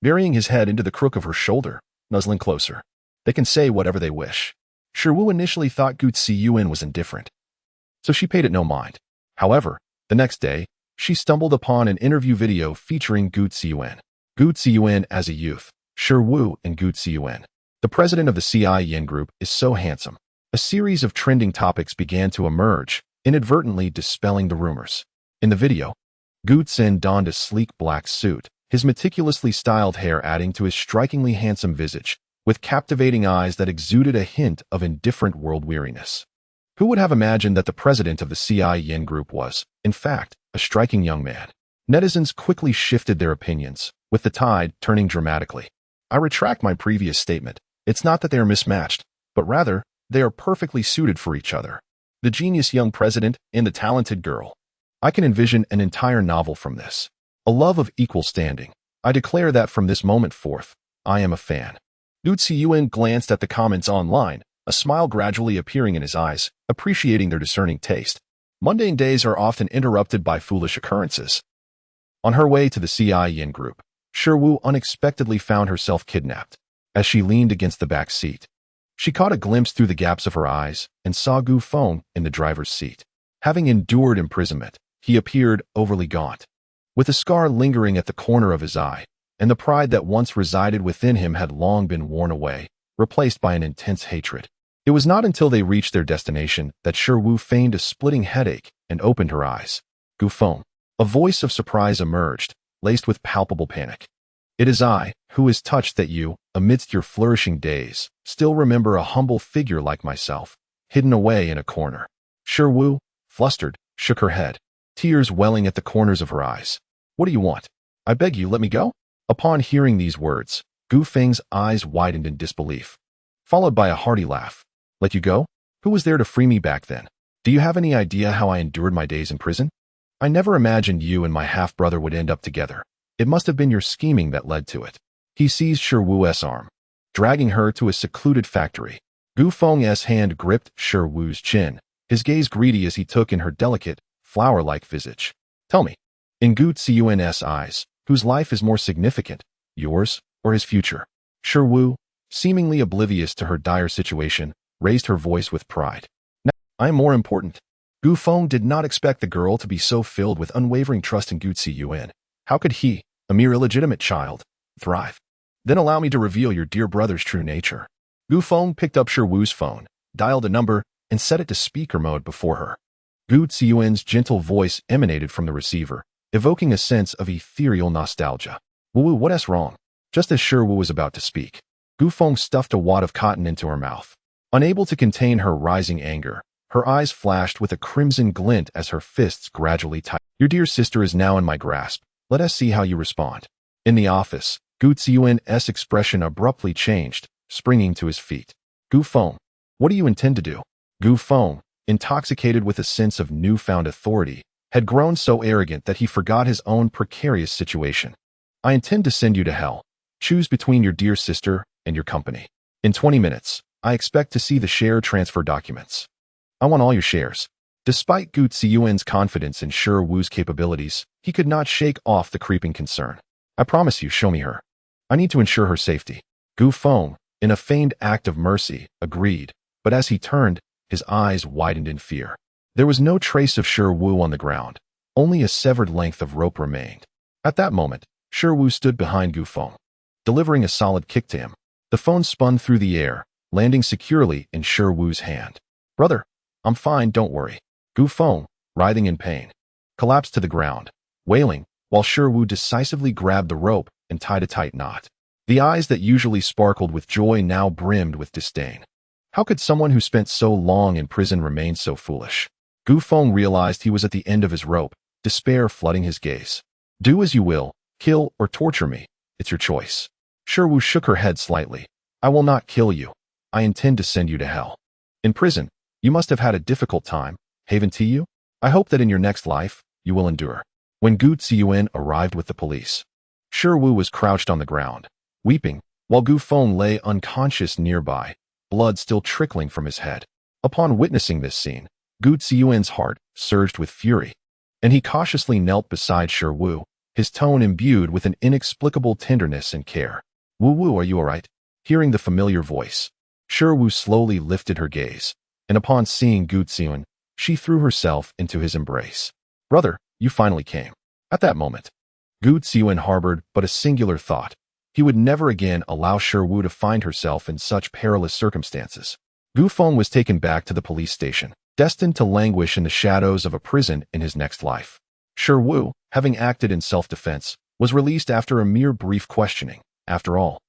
burying his head into the crook of her shoulder, nuzzling closer. They can say whatever they wish. Shiwu initially thought Gu Ziyuan was indifferent, so she paid it no mind. However, the next day, she stumbled upon an interview video featuring Gu Ziyuan. Gu Ziyuan as a youth, Shiwu and Gu Ziyuan. The president of the CIYIN Group is so handsome. A series of trending topics began to emerge, inadvertently dispelling the rumors. In the video, Gu Zin donned a sleek black suit, his meticulously styled hair adding to his strikingly handsome visage, with captivating eyes that exuded a hint of indifferent world weariness. Who would have imagined that the president of the CIYIN Group was, in fact, a striking young man? Netizens quickly shifted their opinions, with the tide turning dramatically. I retract my previous statement. It's not that they are mismatched, but rather, they are perfectly suited for each other. The genius young president and the talented girl. I can envision an entire novel from this. A love of equal standing. I declare that from this moment forth, I am a fan. Gu Ziyuan glanced at the comments online, a smile gradually appearing in his eyes, appreciating their discerning taste. Mundane days are often interrupted by foolish occurrences. On her way to the CIYIN Group, Shiwu unexpectedly found herself kidnapped. As she leaned against the back seat, she caught a glimpse through the gaps of her eyes and saw Gu Feng in the driver's seat. Having endured imprisonment, he appeared overly gaunt, with a scar lingering at the corner of his eye, and the pride that once resided within him had long been worn away, replaced by an intense hatred. It was not until they reached their destination that Shiwu feigned a splitting headache and opened her eyes. Gu Feng. A voice of surprise emerged, laced with palpable panic. It is I, who is touched that you, amidst your flourishing days, still remember a humble figure like myself, hidden away in a corner. Shiwu, flustered, shook her head, tears welling at the corners of her eyes. What do you want? I beg you, let me go? Upon hearing these words, Gu Feng's eyes widened in disbelief, followed by a hearty laugh. Let you go? Who was there to free me back then? Do you have any idea how I endured my days in prison? I never imagined you and my half-brother would end up together. It must have been your scheming that led to it. He seized Shiwu's arm, dragging her to a secluded factory. Gu Feng's hand gripped Shiwu's chin, his gaze greedy as he took in her delicate, flower-like visage. Tell me, in Gu Ziyuan's eyes, whose life is more significant, yours or his future? Shiwu, seemingly oblivious to her dire situation, raised her voice with pride. Now, I am more important. Gu Feng did not expect the girl to be so filled with unwavering trust in Gu Ziyuan. How could he, a mere illegitimate child, thrive? Then allow me to reveal your dear brother's true nature. Gu Feng picked up Shiwu's phone, dialed a number, and set it to speaker mode before her. Gu Ziyuan's gentle voice emanated from the receiver, evoking a sense of ethereal nostalgia. Wu, what's wrong? Just as Shiwu was about to speak, Gu Feng stuffed a wad of cotton into her mouth. Unable to contain her rising anger, her eyes flashed with a crimson glint as her fists gradually tightened. Your dear sister is now in my grasp. Let us see how you respond. In the office, Gu Ziyuan's expression abruptly changed, springing to his feet. Gu Feng, what do you intend to do? Gu Feng, intoxicated with a sense of newfound authority, had grown so arrogant that he forgot his own precarious situation. I intend to send you to hell. Choose between your dear sister and your company. In 20 minutes, I expect to see the share transfer documents. I want all your shares. Despite Gu Ziyuan's confidence in Shi Wu's capabilities, he could not shake off the creeping concern. I promise you, show me her. I need to ensure her safety. Gu Feng, in a feigned act of mercy, agreed, but as he turned, his eyes widened in fear. There was no trace of Shi Wu on the ground. Only a severed length of rope remained. At that moment, Shi Wu stood behind Gu Feng, delivering a solid kick to him. The phone spun through the air, landing securely in Shi Wu's hand. Brother, I'm fine, don't worry. Gu Feng, writhing in pain, collapsed to the ground, wailing, while Shi Wu decisively grabbed the rope and tied a tight knot. The eyes that usually sparkled with joy now brimmed with disdain. How could someone who spent so long in prison remain so foolish? Gu Feng realized he was at the end of his rope, despair flooding his gaze. Do as you will, kill or torture me. It's your choice. Shi Wu shook her head slightly. I will not kill you. I intend to send you to hell. In prison, you must have had a difficult time, haven't you? I hope that in your next life, you will endure. When Gu Ziyuan arrived with the police, Shi Wu was crouched on the ground, weeping, while Gu Feng lay unconscious nearby, blood still trickling from his head. Upon witnessing this scene, Gu Ziyuan's heart surged with fury, and he cautiously knelt beside Shi Wu, his tone imbued with an inexplicable tenderness and care. Wu, are you all right? Hearing the familiar voice, Shi Wu slowly lifted her gaze, and upon seeing Gu Ziyuan, she threw herself into his embrace. Brother, you finally came. At that moment, Gu Ziyuan harbored but a singular thought. He would never again allow Shi Wu to find herself in such perilous circumstances. Gu Feng was taken back to the police station, destined to languish in the shadows of a prison in his next life. Shi Wu, having acted in self-defense, was released after a mere brief questioning. After all,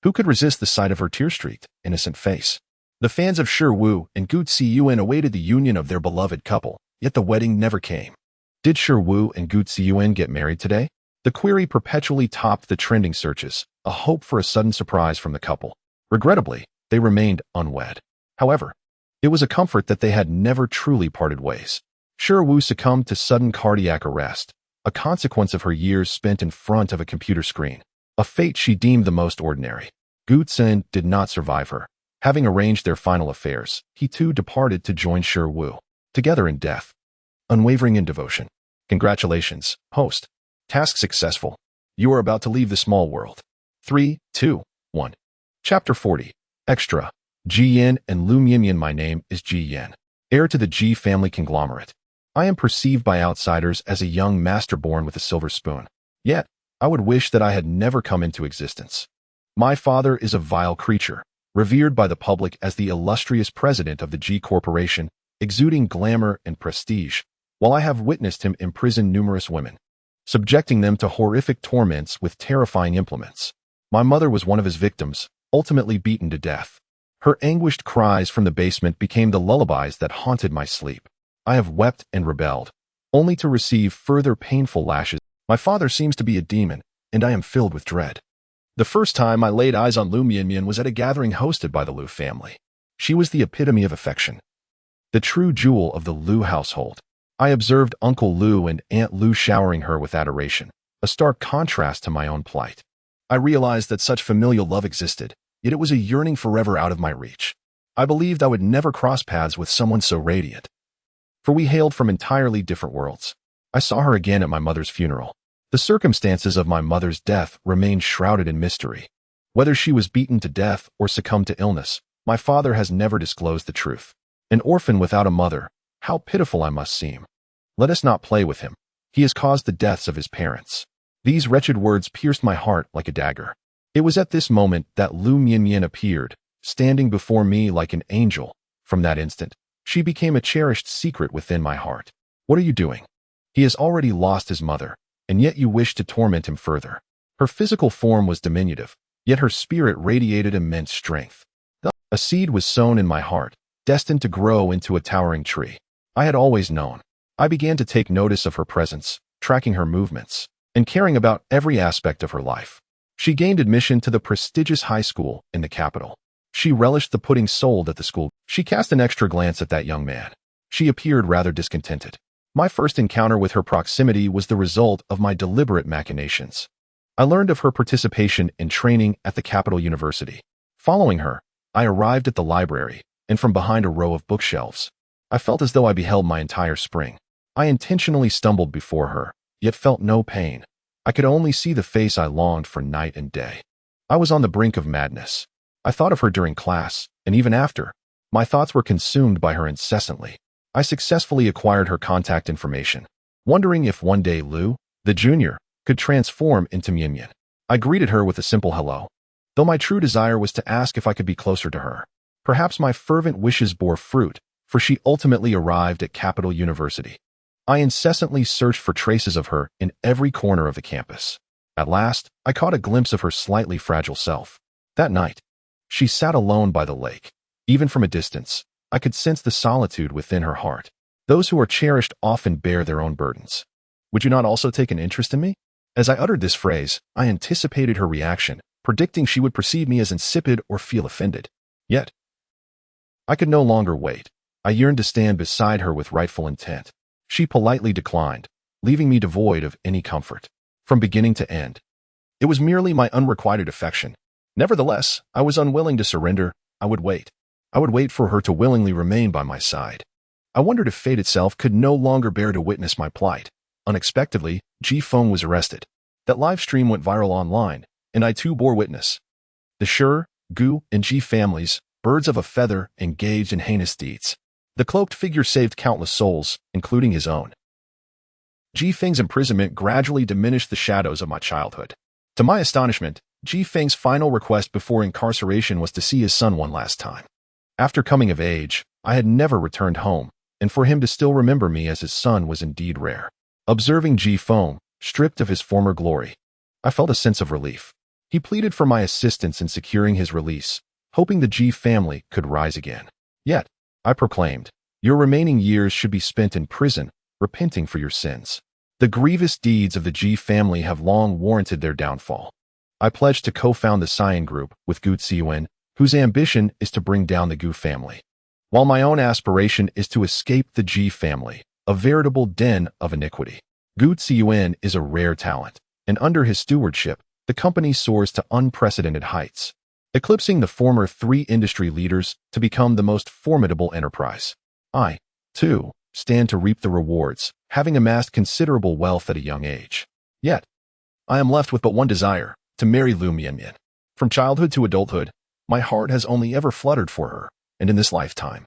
who could resist the sight of her tear-streaked, innocent face? The fans of Shi Wu and Gu Ziyuan awaited the union of their beloved couple, yet the wedding never came. Did Shi Wu and Gu Ziyuan get married today? The query perpetually topped the trending searches, a hope for a sudden surprise from the couple. Regrettably, they remained unwed. However, it was a comfort that they had never truly parted ways. Shi Wu succumbed to sudden cardiac arrest, a consequence of her years spent in front of a computer screen, a fate she deemed the most ordinary. Gu Ziyuan did not survive her. Having arranged their final affairs, he too departed to join Shi Wu, together in death. Unwavering in devotion. Congratulations, host. Task successful. You are about to leave the small world. 3, 2, 1. Chapter 40. Extra. Ji Yan and Lu Mianmian. My name is Ji Yan, heir to the Ji family conglomerate. I am perceived by outsiders as a young master born with a silver spoon. Yet, I would wish that I had never come into existence. My father is a vile creature, revered by the public as the illustrious president of the Ji Corporation, exuding glamour and prestige, while I have witnessed him imprison numerous women, subjecting them to horrific torments with terrifying implements. My mother was one of his victims, ultimately beaten to death. Her anguished cries from the basement became the lullabies that haunted my sleep. I have wept and rebelled, only to receive further painful lashes. My father seems to be a demon, and I am filled with dread. The first time I laid eyes on Lu Mianmian was at a gathering hosted by the Lu family. She was the epitome of affection, the true jewel of the Lu household. I observed Uncle Lu and Aunt Lu showering her with adoration, a stark contrast to my own plight. I realized that such familial love existed, yet it was a yearning forever out of my reach. I believed I would never cross paths with someone so radiant, for we hailed from entirely different worlds. I saw her again at my mother's funeral. The circumstances of my mother's death remained shrouded in mystery. Whether she was beaten to death or succumbed to illness, my father has never disclosed the truth. An orphan without a mother, how pitiful I must seem. Let us not play with him. He has caused the deaths of his parents. These wretched words pierced my heart like a dagger. It was at this moment that Lu Mianmian appeared, standing before me like an angel. From that instant, she became a cherished secret within my heart. What are you doing? He has already lost his mother, and yet you wish to torment him further. Her physical form was diminutive, yet her spirit radiated immense strength. A seed was sown in my heart, destined to grow into a towering tree. I had always known. I began to take notice of her presence, tracking her movements, and caring about every aspect of her life. She gained admission to the prestigious high school in the capital. She relished the pudding sold at the school. She cast an extra glance at that young man. She appeared rather discontented. My first encounter with her proximity was the result of my deliberate machinations. I learned of her participation in training at the Capital University. Following her, I arrived at the library, and from behind a row of bookshelves, I felt as though I beheld my entire spring. I intentionally stumbled before her, yet felt no pain. I could only see the face I longed for night and day. I was on the brink of madness. I thought of her during class, and even after. My thoughts were consumed by her incessantly. I successfully acquired her contact information, wondering if one day Lu, the junior, could transform into Mian. I greeted her with a simple hello, though my true desire was to ask if I could be closer to her. Perhaps my fervent wishes bore fruit, for she ultimately arrived at Capital University. I incessantly searched for traces of her in every corner of the campus. At last, I caught a glimpse of her slightly fragile self. That night, she sat alone by the lake. Even from a distance, I could sense the solitude within her heart. Those who are cherished often bear their own burdens. Would you not also take an interest in me? As I uttered this phrase, I anticipated her reaction, predicting she would perceive me as insipid or feel offended. Yet, I could no longer wait. I yearned to stand beside her with rightful intent. She politely declined, leaving me devoid of any comfort. From beginning to end, it was merely my unrequited affection. Nevertheless, I was unwilling to surrender. I would wait. I would wait for her to willingly remain by my side. I wondered if fate itself could no longer bear to witness my plight. Unexpectedly, Ji Feng was arrested. That live stream went viral online, and I too bore witness. The Shi, Gu, and Ji families, birds of a feather, engaged in heinous deeds. The cloaked figure saved countless souls, including his own. Ji Feng's imprisonment gradually diminished the shadows of my childhood. To my astonishment, Ji Feng's final request before incarceration was to see his son one last time. After coming of age, I had never returned home, and for him to still remember me as his son was indeed rare. Observing Ji Feng, stripped of his former glory, I felt a sense of relief. He pleaded for my assistance in securing his release, hoping the Ji family could rise again. Yet, I proclaimed, your remaining years should be spent in prison, repenting for your sins. The grievous deeds of the Ji family have long warranted their downfall. I pledged to co-found the Cyan Group with Gu Ziyuan, whose ambition is to bring down the Gu family, while my own aspiration is to escape the Ji family, a veritable den of iniquity. Gu Ziyuan is a rare talent, and under his stewardship, the company soars to unprecedented heights, eclipsing the former 3 industry leaders to become the most formidable enterprise. I, too, stand to reap the rewards, having amassed considerable wealth at a young age. Yet, I am left with but one desire, to marry Lu Mian. From childhood to adulthood, my heart has only ever fluttered for her, and in this lifetime,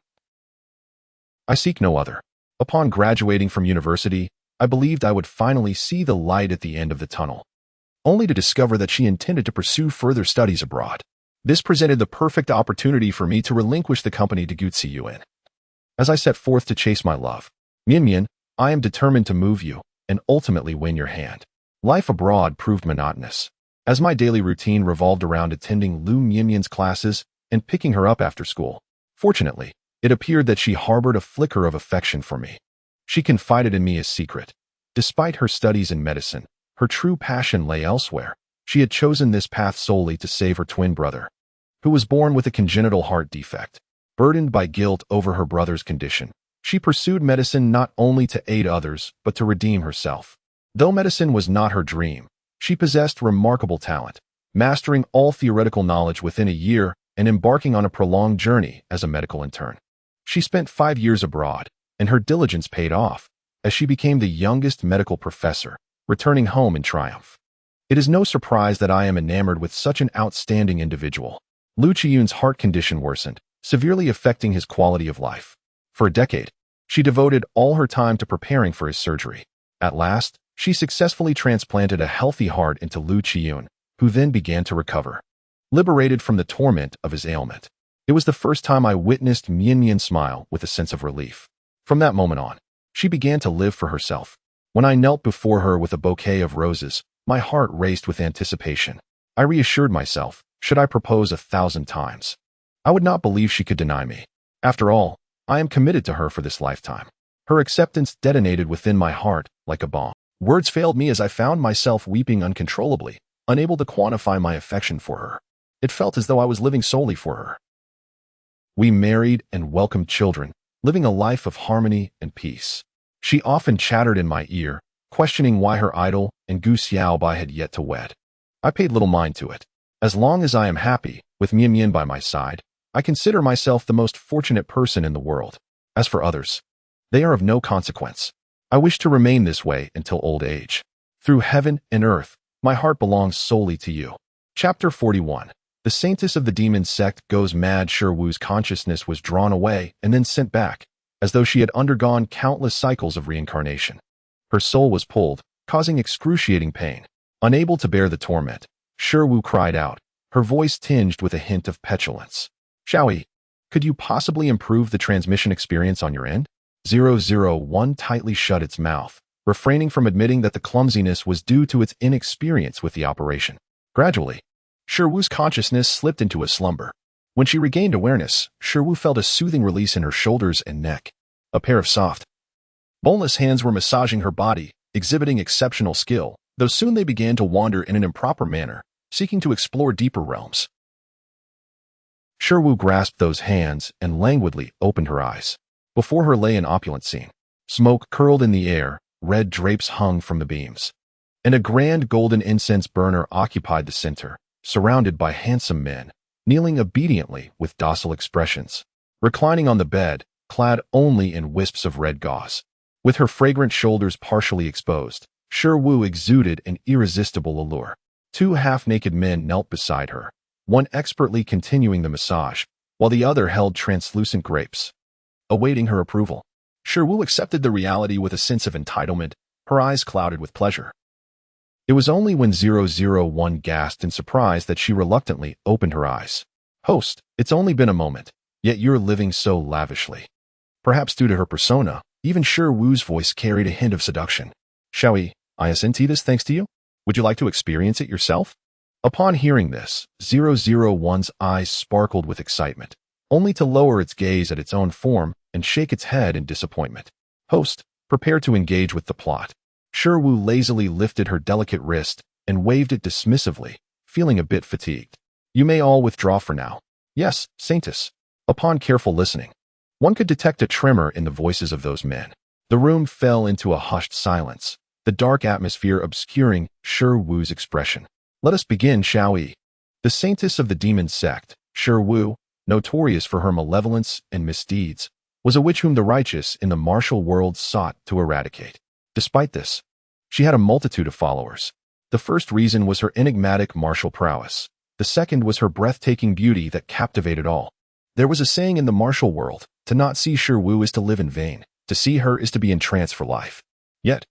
I seek no other. Upon graduating from university, I believed I would finally see the light at the end of the tunnel, only to discover that she intended to pursue further studies abroad. This presented the perfect opportunity for me to relinquish the company to Gu Ziyuan. As I set forth to chase my love, Mian, I am determined to move you and ultimately win your hand. Life abroad proved monotonous, as my daily routine revolved around attending Lu Mian's classes and picking her up after school. Fortunately, it appeared that she harbored a flicker of affection for me. She confided in me a secret. Despite her studies in medicine, her true passion lay elsewhere. She had chosen this path solely to save her twin brother, who was born with a congenital heart defect. Burdened by guilt over her brother's condition, she pursued medicine not only to aid others, but to redeem herself. Though medicine was not her dream, she possessed remarkable talent, mastering all theoretical knowledge within a year and embarking on a prolonged journey as a medical intern. She spent 5 years abroad, and her diligence paid off, as she became the youngest medical professor, returning home in triumph. It is no surprise that I am enamored with such an outstanding individual. Lu Qiyun's heart condition worsened, severely affecting his quality of life. For a decade, she devoted all her time to preparing for his surgery. At last, she successfully transplanted a healthy heart into Lu Qiyun, who then began to recover, liberated from the torment of his ailment. It was the first time I witnessed Mian smile with a sense of relief. From that moment on, she began to live for herself. When I knelt before her with a bouquet of roses, my heart raced with anticipation. I reassured myself, should I propose 1,000 times, I would not believe she could deny me. After all, I am committed to her for this lifetime. Her acceptance detonated within my heart like a bomb. Words failed me as I found myself weeping uncontrollably, unable to quantify my affection for her. It felt as though I was living solely for her. We married and welcomed children, living a life of harmony and peace. She often chattered in my ear, questioning why her idol and Gu Xiaobai had yet to wed. I paid little mind to it. As long as I am happy, with Mian Mian by my side, I consider myself the most fortunate person in the world. As for others, they are of no consequence. I wish to remain this way until old age. Through heaven and earth, my heart belongs solely to you. Chapter 41. The Saintess of the Demon Sect goes mad. Shi Wu's consciousness was drawn away and then sent back, as though she had undergone countless cycles of reincarnation. Her soul was pulled, causing excruciating pain. Unable to bear the torment, Shi Wu cried out, her voice tinged with a hint of petulance. Xiaoyi, could you possibly improve the transmission experience on your end? 001 tightly shut its mouth, refraining from admitting that the clumsiness was due to its inexperience with the operation. Gradually, Shi Wu's consciousness slipped into a slumber. When she regained awareness, Shi Wu felt a soothing release in her shoulders and neck. A pair of soft, boneless hands were massaging her body, exhibiting exceptional skill, though soon they began to wander in an improper manner, seeking to explore deeper realms. Shi Wu grasped those hands and languidly opened her eyes. Before her lay an opulent scene. Smoke curled in the air, red drapes hung from the beams, and a grand golden incense burner occupied the center, surrounded by handsome men, kneeling obediently with docile expressions. Reclining on the bed, clad only in wisps of red gauze, with her fragrant shoulders partially exposed, Shi Wu exuded an irresistible allure. Two half-naked men knelt beside her, one expertly continuing the massage, while the other held translucent grapes, awaiting her approval. Shi Wu accepted the reality with a sense of entitlement, her eyes clouded with pleasure. It was only when 001 gasped in surprise that she reluctantly opened her eyes. Host, it's only been a moment, yet you're living so lavishly. Perhaps due to her persona, even Shi Wu's voice carried a hint of seduction. Xiaoyi, isn't this thanks to you? Would you like to experience it yourself? Upon hearing this, 001's eyes sparkled with excitement, only to lower its gaze at its own form and shake its head in disappointment. Host, prepare to engage with the plot. Shi Wu lazily lifted her delicate wrist and waved it dismissively, feeling a bit fatigued. You may all withdraw for now. Yes, Saintess. Upon careful listening, one could detect a tremor in the voices of those men. The room fell into a hushed silence, the dark atmosphere obscuring Shi Wu's expression. Let us begin, Xiaoyi. The Saintess of the Demon Sect, Shi Wu, notorious for her malevolence and misdeeds, was a witch whom the righteous in the martial world sought to eradicate. Despite this, she had a multitude of followers. The first reason was her enigmatic martial prowess. The second was her breathtaking beauty that captivated all. There was a saying in the martial world, to not see Shi Wu is to live in vain, to see her is to be entranced for life. Yet,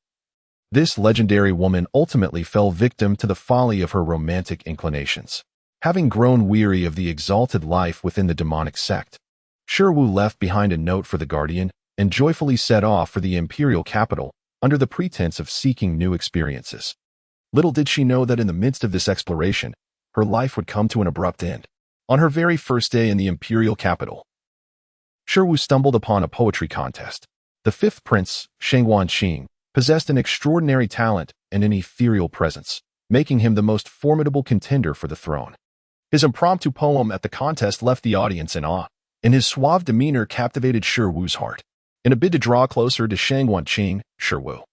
this legendary woman ultimately fell victim to the folly of her romantic inclinations. Having grown weary of the exalted life within the demonic sect, Shi Wu left behind a note for the Guardian and joyfully set off for the imperial capital under the pretense of seeking new experiences. Little did she know that in the midst of this exploration, her life would come to an abrupt end. On her very first day in the imperial capital, Shi Wu stumbled upon a poetry contest. The fifth prince, Sheng Wanqing, possessed an extraordinary talent and an ethereal presence, making him the most formidable contender for the throne. His impromptu poem at the contest left the audience in awe, and his suave demeanor captivated Shi Wu's heart. In a bid to draw closer to Sheng Wanqing, Shi Wu,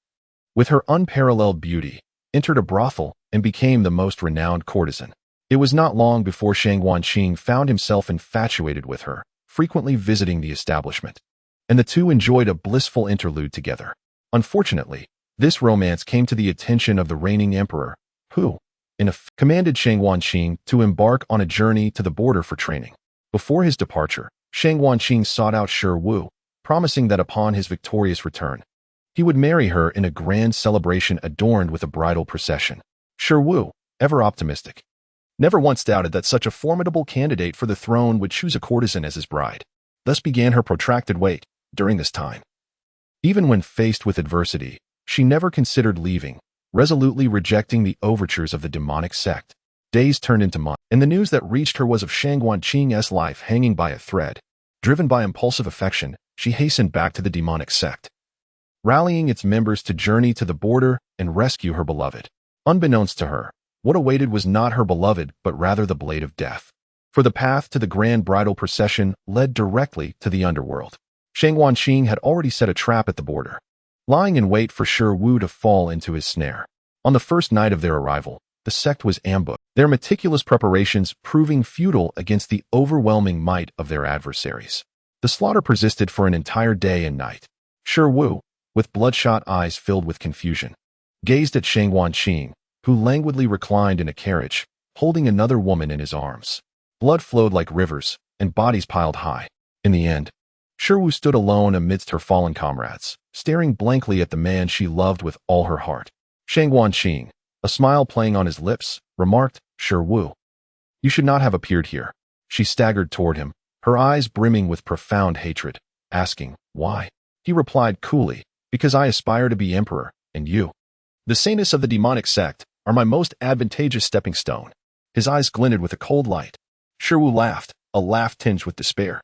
with her unparalleled beauty, entered a brothel and became the most renowned courtesan. It was not long before Sheng Wanqing found himself infatuated with her, frequently visiting the establishment, and the two enjoyed a blissful interlude together. Unfortunately, this romance came to the attention of the reigning emperor, who, commanded Sheng Wanqing to embark on a journey to the border for training. Before his departure, Sheng Wanqing sought out Shi Wu, promising that upon his victorious return, he would marry her in a grand celebration adorned with a bridal procession. Shi Wu, ever optimistic, never once doubted that such a formidable candidate for the throne would choose a courtesan as his bride. Thus began her protracted wait. During this time, even when faced with adversity, she never considered leaving, resolutely rejecting the overtures of the demonic sect. Days turned into months, and the news that reached her was of Sheng Wanqing's life hanging by a thread. Driven by impulsive affection, she hastened back to the demonic sect, rallying its members to journey to the border and rescue her beloved. Unbeknownst to her, what awaited was not her beloved but rather the blade of death. For the path to the grand bridal procession led directly to the underworld. Shang Wanqing had already set a trap at the border, lying in wait for Shi Wu to fall into his snare. On the first night of their arrival, the sect was ambushed, their meticulous preparations proving futile against the overwhelming might of their adversaries. The slaughter persisted for an entire day and night. Shi Wu, with bloodshot eyes filled with confusion, gazed at Shang Wanqing, who languidly reclined in a carriage, holding another woman in his arms. Blood flowed like rivers, and bodies piled high. In the end, Shi Wu stood alone amidst her fallen comrades, staring blankly at the man she loved with all her heart. Shang Wanqing, a smile playing on his lips, remarked, "Shi Wu, you should not have appeared here." She staggered toward him, her eyes brimming with profound hatred, asking, "Why?" He replied coolly, "Because I aspire to be emperor, and you, the saints of the demonic sect, are my most advantageous stepping stone." His eyes glinted with a cold light. Shi Wu laughed, a laugh tinged with despair.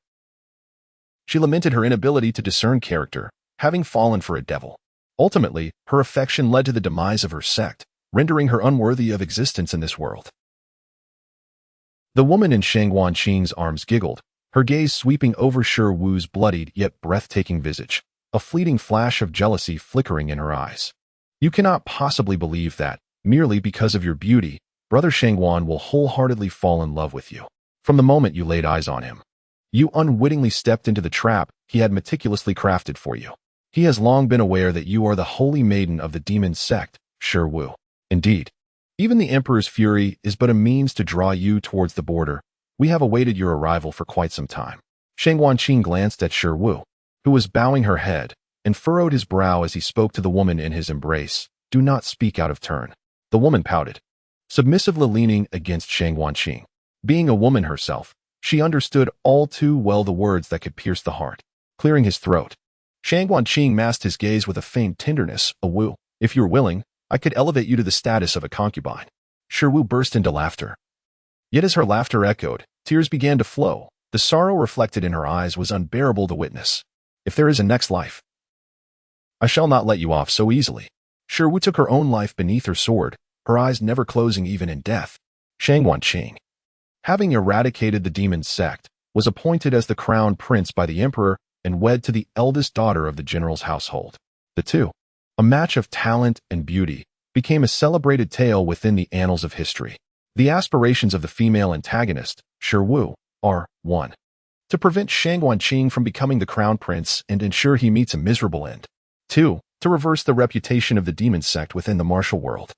She lamented her inability to discern character, having fallen for a devil. Ultimately, her affection led to the demise of her sect, rendering her unworthy of existence in this world. The woman in Shang Wanqing's arms giggled, her gaze sweeping over Shi Wu's bloodied yet breathtaking visage, a fleeting flash of jealousy flickering in her eyes. "You cannot possibly believe that, merely because of your beauty, Brother Shangwan will wholeheartedly fall in love with you. From the moment you laid eyes on him, you unwittingly stepped into the trap he had meticulously crafted for you. He has long been aware that you are the holy maiden of the demon sect, Shi Wu. Indeed, even the Emperor's fury is but a means to draw you towards the border. We have awaited your arrival for quite some time." Shang Wanqing glanced at Shi Wu, who was bowing her head, and furrowed his brow as he spoke to the woman in his embrace. "Do not speak out of turn." The woman pouted, submissively leaning against Shang Wanqing. Being a woman herself, she understood all too well the words that could pierce the heart. Clearing his throat, Shang Wanqing masked his gaze with a faint tenderness. "Wu, if you're willing, I could elevate you to the status of a concubine." Shi Wu burst into laughter. Yet as her laughter echoed, tears began to flow. The sorrow reflected in her eyes was unbearable to witness. "If there is a next life, I shall not let you off so easily." Shi Wu took her own life beneath her sword, her eyes never closing even in death. Shang Wanqing, having eradicated the demon sect, was appointed as the crown prince by the emperor and wed to the eldest daughter of the general's household. The two, a match of talent and beauty, became a celebrated tale within the annals of history. The aspirations of the female antagonist, Shi Wu, are 1. To prevent Shang Wanqing from becoming the crown prince and ensure he meets a miserable end. 2. To reverse the reputation of the demon sect within the martial world,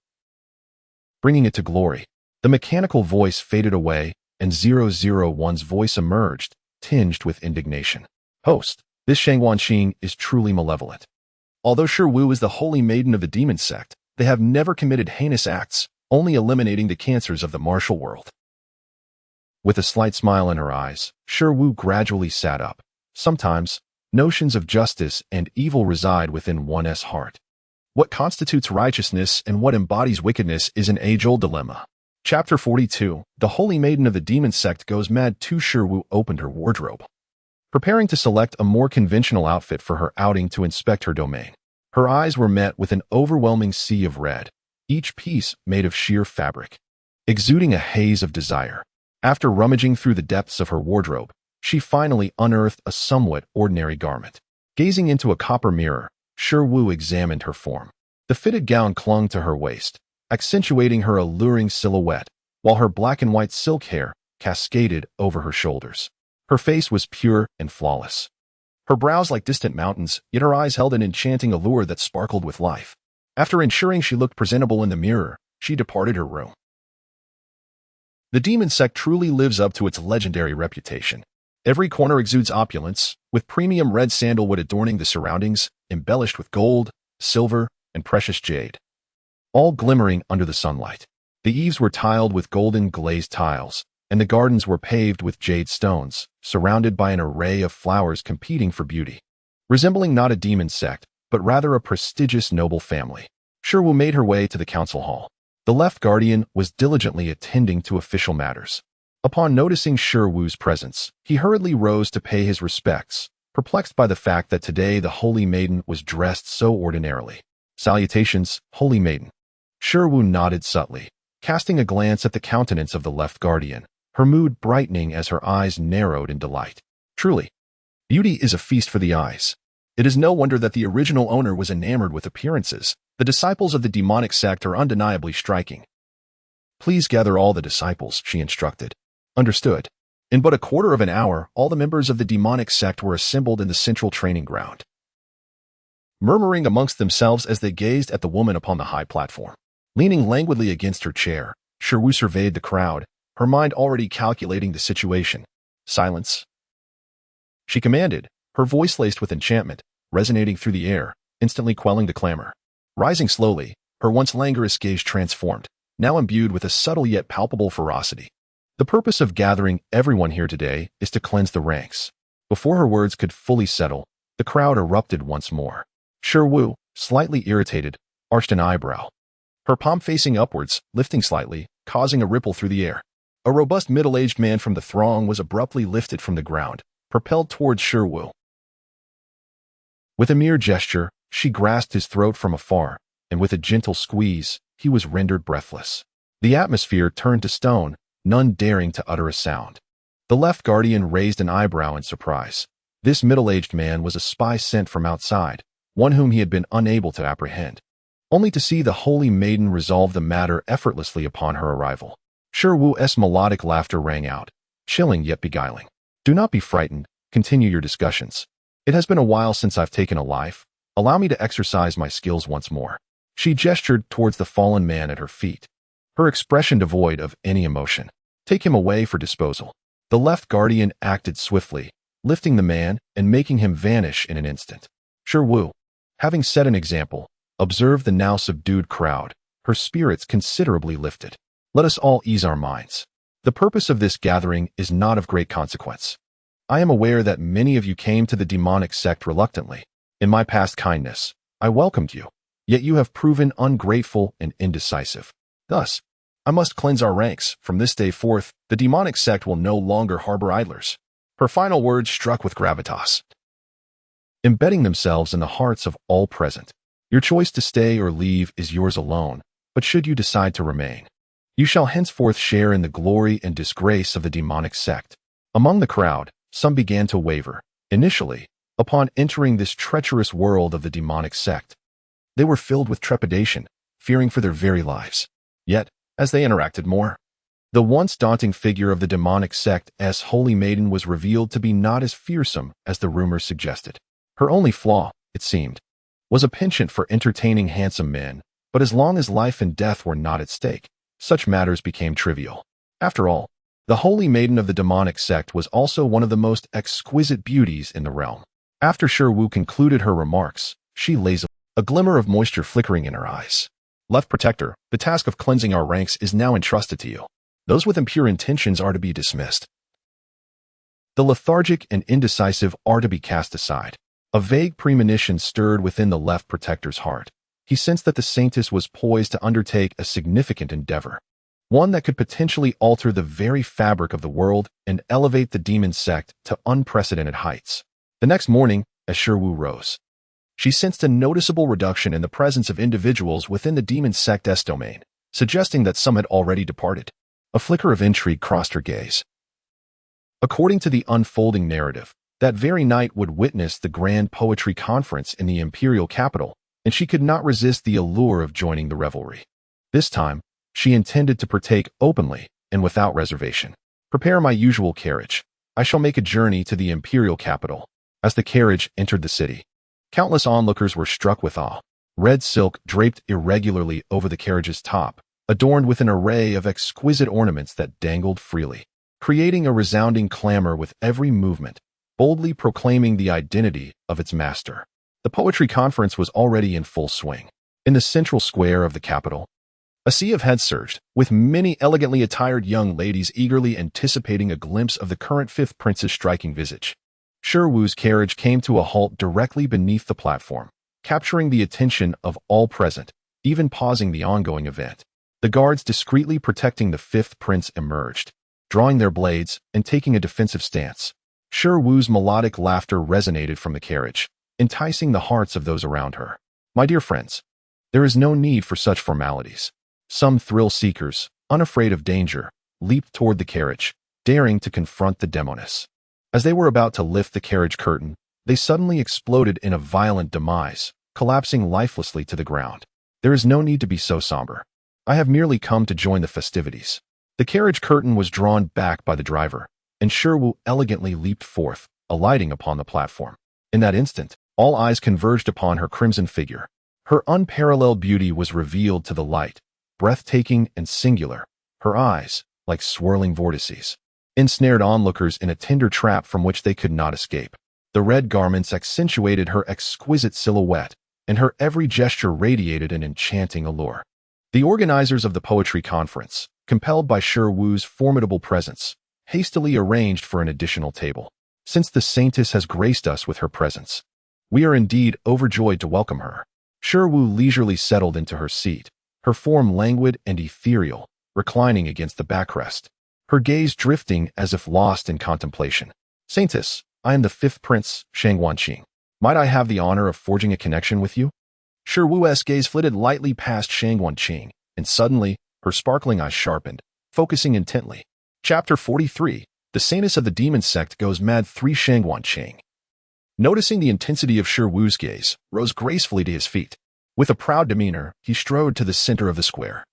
bringing it to glory. The mechanical voice faded away, and 001's voice emerged, tinged with indignation. "Host, this Shang Wanqing is truly malevolent. Although Shi Wu is the holy maiden of the demon sect, they have never committed heinous acts, only eliminating the cancers of the martial world." With a slight smile in her eyes, Shi Wu gradually sat up. Sometimes, notions of justice and evil reside within one's heart. What constitutes righteousness and what embodies wickedness is an age-old dilemma. Chapter 42, The Holy Maiden of the Demon Sect Goes Mad. Shi Wu opened her wardrobe, preparing to select a more conventional outfit for her outing to inspect her domain. Her eyes were met with an overwhelming sea of red, each piece made of sheer fabric, exuding a haze of desire. After rummaging through the depths of her wardrobe, she finally unearthed a somewhat ordinary garment. Gazing into a copper mirror, Shi Wu examined her form. The fitted gown clung to her waist, accentuating her alluring silhouette, while her black and white silk hair cascaded over her shoulders. Her face was pure and flawless, her brows like distant mountains, yet her eyes held an enchanting allure that sparkled with life. After ensuring she looked presentable in the mirror, she departed her room. The demon sect truly lives up to its legendary reputation. Every corner exudes opulence, with premium red sandalwood adorning the surroundings, embellished with gold, silver, and precious jade, all glimmering under the sunlight. The eaves were tiled with golden glazed tiles, and the gardens were paved with jade stones, surrounded by an array of flowers competing for beauty. Resembling not a demon sect, but rather a prestigious noble family, Shi Wu made her way to the council hall. The left guardian was diligently attending to official matters. Upon noticing Shi Wu's presence, he hurriedly rose to pay his respects, perplexed by the fact that today the holy maiden was dressed so ordinarily. "Salutations, holy maiden." Shi Wu nodded subtly, casting a glance at the countenance of the left guardian, her mood brightening as her eyes narrowed in delight. "Truly, Beauty is a feast for the eyes. It is no wonder that the original owner was enamored with appearances. The disciples of the demonic sect are undeniably striking. Please gather all the disciples, she instructed. Understood. In but a quarter of an hour, all the members of the demonic sect were assembled in the central training ground, murmuring amongst themselves as they gazed at the woman upon the high platform. Leaning languidly against her chair, Sherwu surveyed the crowd, her mind already calculating the situation. Silence, she commanded, her voice laced with enchantment, resonating through the air, instantly quelling the clamor. Rising slowly, her once languorous gaze transformed, now imbued with a subtle yet palpable ferocity. The purpose of gathering everyone here today is to cleanse the ranks. Before her words could fully settle, the crowd erupted once more. Sherwu, slightly irritated, arched an eyebrow, her palm facing upwards, lifting slightly, causing a ripple through the air. A robust middle-aged man from the throng was abruptly lifted from the ground, propelled towards Sherwu. With a mere gesture, she grasped his throat from afar, and with a gentle squeeze, he was rendered breathless. The atmosphere turned to stone, none daring to utter a sound. The left guardian raised an eyebrow in surprise. This middle-aged man was a spy sent from outside, one whom he had been unable to apprehend, only to see the holy maiden resolve the matter effortlessly upon her arrival. Sherwu's melodic laughter rang out, chilling yet beguiling. Do not be frightened, continue your discussions. It has been a while since I've taken a life. Allow me to exercise my skills once more. She gestured towards the fallen man at her feet, her expression devoid of any emotion. Take him away for disposal. The left guardian acted swiftly, lifting the man and making him vanish in an instant. Sherwu, having set an example, observed the now subdued crowd, her spirits considerably lifted. Let us all ease our minds. The purpose of this gathering is not of great consequence. I am aware that many of you came to the demonic sect reluctantly. In my past kindness, I welcomed you, yet you have proven ungrateful and indecisive. Thus, I must cleanse our ranks. From this day forth, the demonic sect will no longer harbor idlers. Her final words struck with gravitas, embedding themselves in the hearts of all present. Your choice to stay or leave is yours alone, but should you decide to remain, you shall henceforth share in the glory and disgrace of the demonic sect. Among the crowd, some began to waver. Initially, upon entering this treacherous world of the demonic sect, they were filled with trepidation, fearing for their very lives. Yet, as they interacted more, the once daunting figure of the demonic sect's holy maiden was revealed to be not as fearsome as the rumors suggested. Her only flaw, it seemed, was a penchant for entertaining handsome men, but as long as life and death were not at stake, such matters became trivial. After all, the holy maiden of the demonic sect was also one of the most exquisite beauties in the realm. After Sherwu concluded her remarks, she lazily, a glimmer of moisture flickering in her eyes. Left Protector, the task of cleansing our ranks is now entrusted to you. Those with impure intentions are to be dismissed. The lethargic and indecisive are to be cast aside. A vague premonition stirred within the Left Protector's heart. He sensed that the Saintess was poised to undertake a significant endeavor, one that could potentially alter the very fabric of the world and elevate the demon sect to unprecedented heights. The next morning, as Sherwu rose, she sensed a noticeable reduction in the presence of individuals within the demon sect's domain, suggesting that some had already departed. A flicker of intrigue crossed her gaze. According to the unfolding narrative, that very night would witness the grand poetry conference in the imperial capital, and she could not resist the allure of joining the revelry. This time, she intended to partake openly and without reservation. Prepare my usual carriage. I shall make a journey to the imperial capital. As the carriage entered the city, countless onlookers were struck with awe. Red silk draped irregularly over the carriage's top, adorned with an array of exquisite ornaments that dangled freely, creating a resounding clamor with every movement, boldly proclaiming the identity of its master. The poetry conference was already in full swing. In the central square of the capital, a sea of heads surged, with many elegantly attired young ladies eagerly anticipating a glimpse of the current fifth prince's striking visage. Sherwu's carriage came to a halt directly beneath the platform, capturing the attention of all present, even pausing the ongoing event. The guards discreetly protecting the fifth prince emerged, drawing their blades and taking a defensive stance. Sherwu's melodic laughter resonated from the carriage, enticing the hearts of those around her. My dear friends, there is no need for such formalities. Some thrill-seekers, unafraid of danger, leaped toward the carriage, daring to confront the demoness. As they were about to lift the carriage curtain, they suddenly exploded in a violent demise, collapsing lifelessly to the ground. There is no need to be so somber. I have merely come to join the festivities. The carriage curtain was drawn back by the driver, and Sherwu elegantly leaped forth, alighting upon the platform. In that instant, all eyes converged upon her crimson figure. Her unparalleled beauty was revealed to the light, breathtaking and singular, her eyes, like swirling vortices, ensnared onlookers in a tender trap from which they could not escape. The red garments accentuated her exquisite silhouette, and her every gesture radiated an enchanting allure. The organizers of the poetry conference, compelled by Sherwu's formidable presence, hastily arranged for an additional table. Since the saintess has graced us with her presence, we are indeed overjoyed to welcome her. Sherwu leisurely settled into her seat, her form languid and ethereal, reclining against the backrest, her gaze drifting as if lost in contemplation. Saintess, I am the fifth prince, Shang Wanqing. Might I have the honor of forging a connection with you? Sherwu's gaze flitted lightly past Shang Wanqing, and suddenly, her sparkling eyes sharpened, focusing intently. Chapter 43, The Saintess of the Demon Sect Goes Mad 3. Shang Wanqing, noticing the intensity of Sherwu's gaze, rose gracefully to his feet. With a proud demeanor, he strode to the center of the square,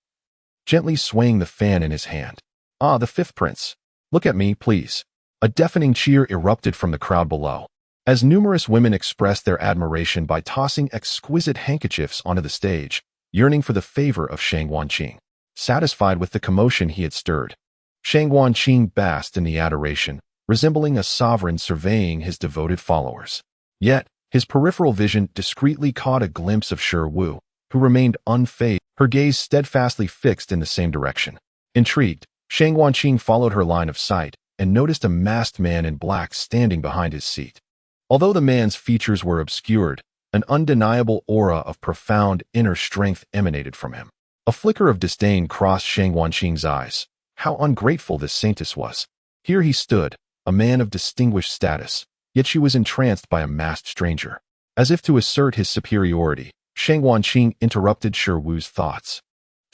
gently swaying the fan in his hand. Ah, the fifth prince. Look at me, please. A deafening cheer erupted from the crowd below, as numerous women expressed their admiration by tossing exquisite handkerchiefs onto the stage, yearning for the favor of Shang Wanqing. Satisfied with the commotion he had stirred, Shang Wanqing basked in the adoration, resembling a sovereign surveying his devoted followers. Yet, his peripheral vision discreetly caught a glimpse of Sherwu, who remained unfazed, her gaze steadfastly fixed in the same direction. Intrigued, Shang Wanqing followed her line of sight and noticed a masked man in black standing behind his seat. Although the man's features were obscured, an undeniable aura of profound inner strength emanated from him. A flicker of disdain crossed Shang Wanqing's eyes. How ungrateful this saintess was. Here he stood, a man of distinguished status, yet she was entranced by a masked stranger. As if to assert his superiority, Shang Wanqing interrupted Sherwu's thoughts.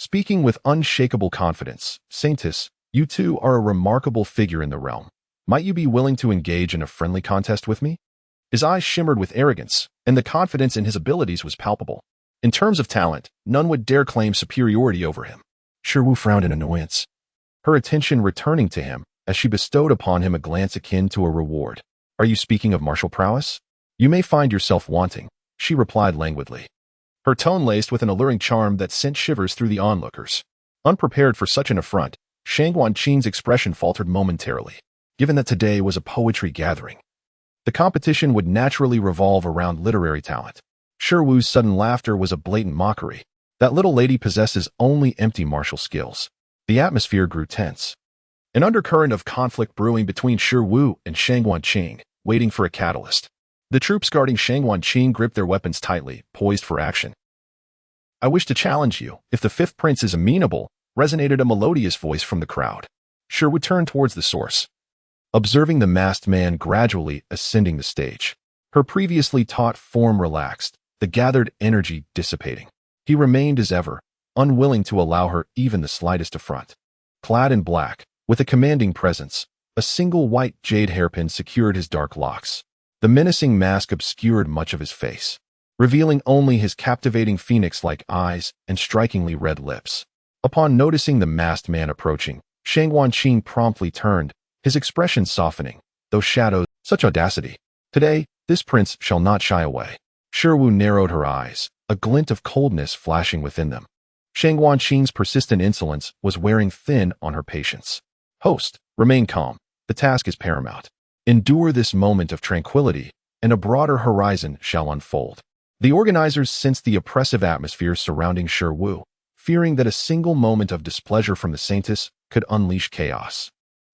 Speaking with unshakable confidence, Saintess, you too are a remarkable figure in the realm. Might you be willing to engage in a friendly contest with me? His eyes shimmered with arrogance, and the confidence in his abilities was palpable. In terms of talent, none would dare claim superiority over him. Sherwu frowned in annoyance, her attention returning to him as she bestowed upon him a glance akin to a reward. Are you speaking of martial prowess? You may find yourself wanting, she replied languidly, her tone laced with an alluring charm that sent shivers through the onlookers. Unprepared for such an affront, Shang Wanqing's expression faltered momentarily. Given that today was a poetry gathering, the competition would naturally revolve around literary talent. Sherwu's sudden laughter was a blatant mockery. That little lady possesses only empty martial skills. The atmosphere grew tense, an undercurrent of conflict brewing between Sherwu and Shang Wanqing, waiting for a catalyst. The troops guarding Shang Wanqing gripped their weapons tightly, poised for action. I wish to challenge you, if the fifth prince is amenable, resonated a melodious voice from the crowd. Sherwu turned towards the source, observing the masked man gradually ascending the stage. Her previously taut form relaxed, the gathered energy dissipating. He remained as ever, unwilling to allow her even the slightest affront. Clad in black, with a commanding presence, a single white jade hairpin secured his dark locks. The menacing mask obscured much of his face, revealing only his captivating phoenix-like eyes and strikingly red lips. Upon noticing the masked man approaching, Shang Wanqing promptly turned, his expression softening, though shadowed. Such audacity. Today, this prince shall not shy away. Sherwu narrowed her eyes, a glint of coldness flashing within them. Shang Wanqing's persistent insolence was wearing thin on her patience. Host, remain calm. The task is paramount. Endure this moment of tranquility, and a broader horizon shall unfold. The organizers sensed the oppressive atmosphere surrounding Sherwu, fearing that a single moment of displeasure from the saintess could unleash chaos,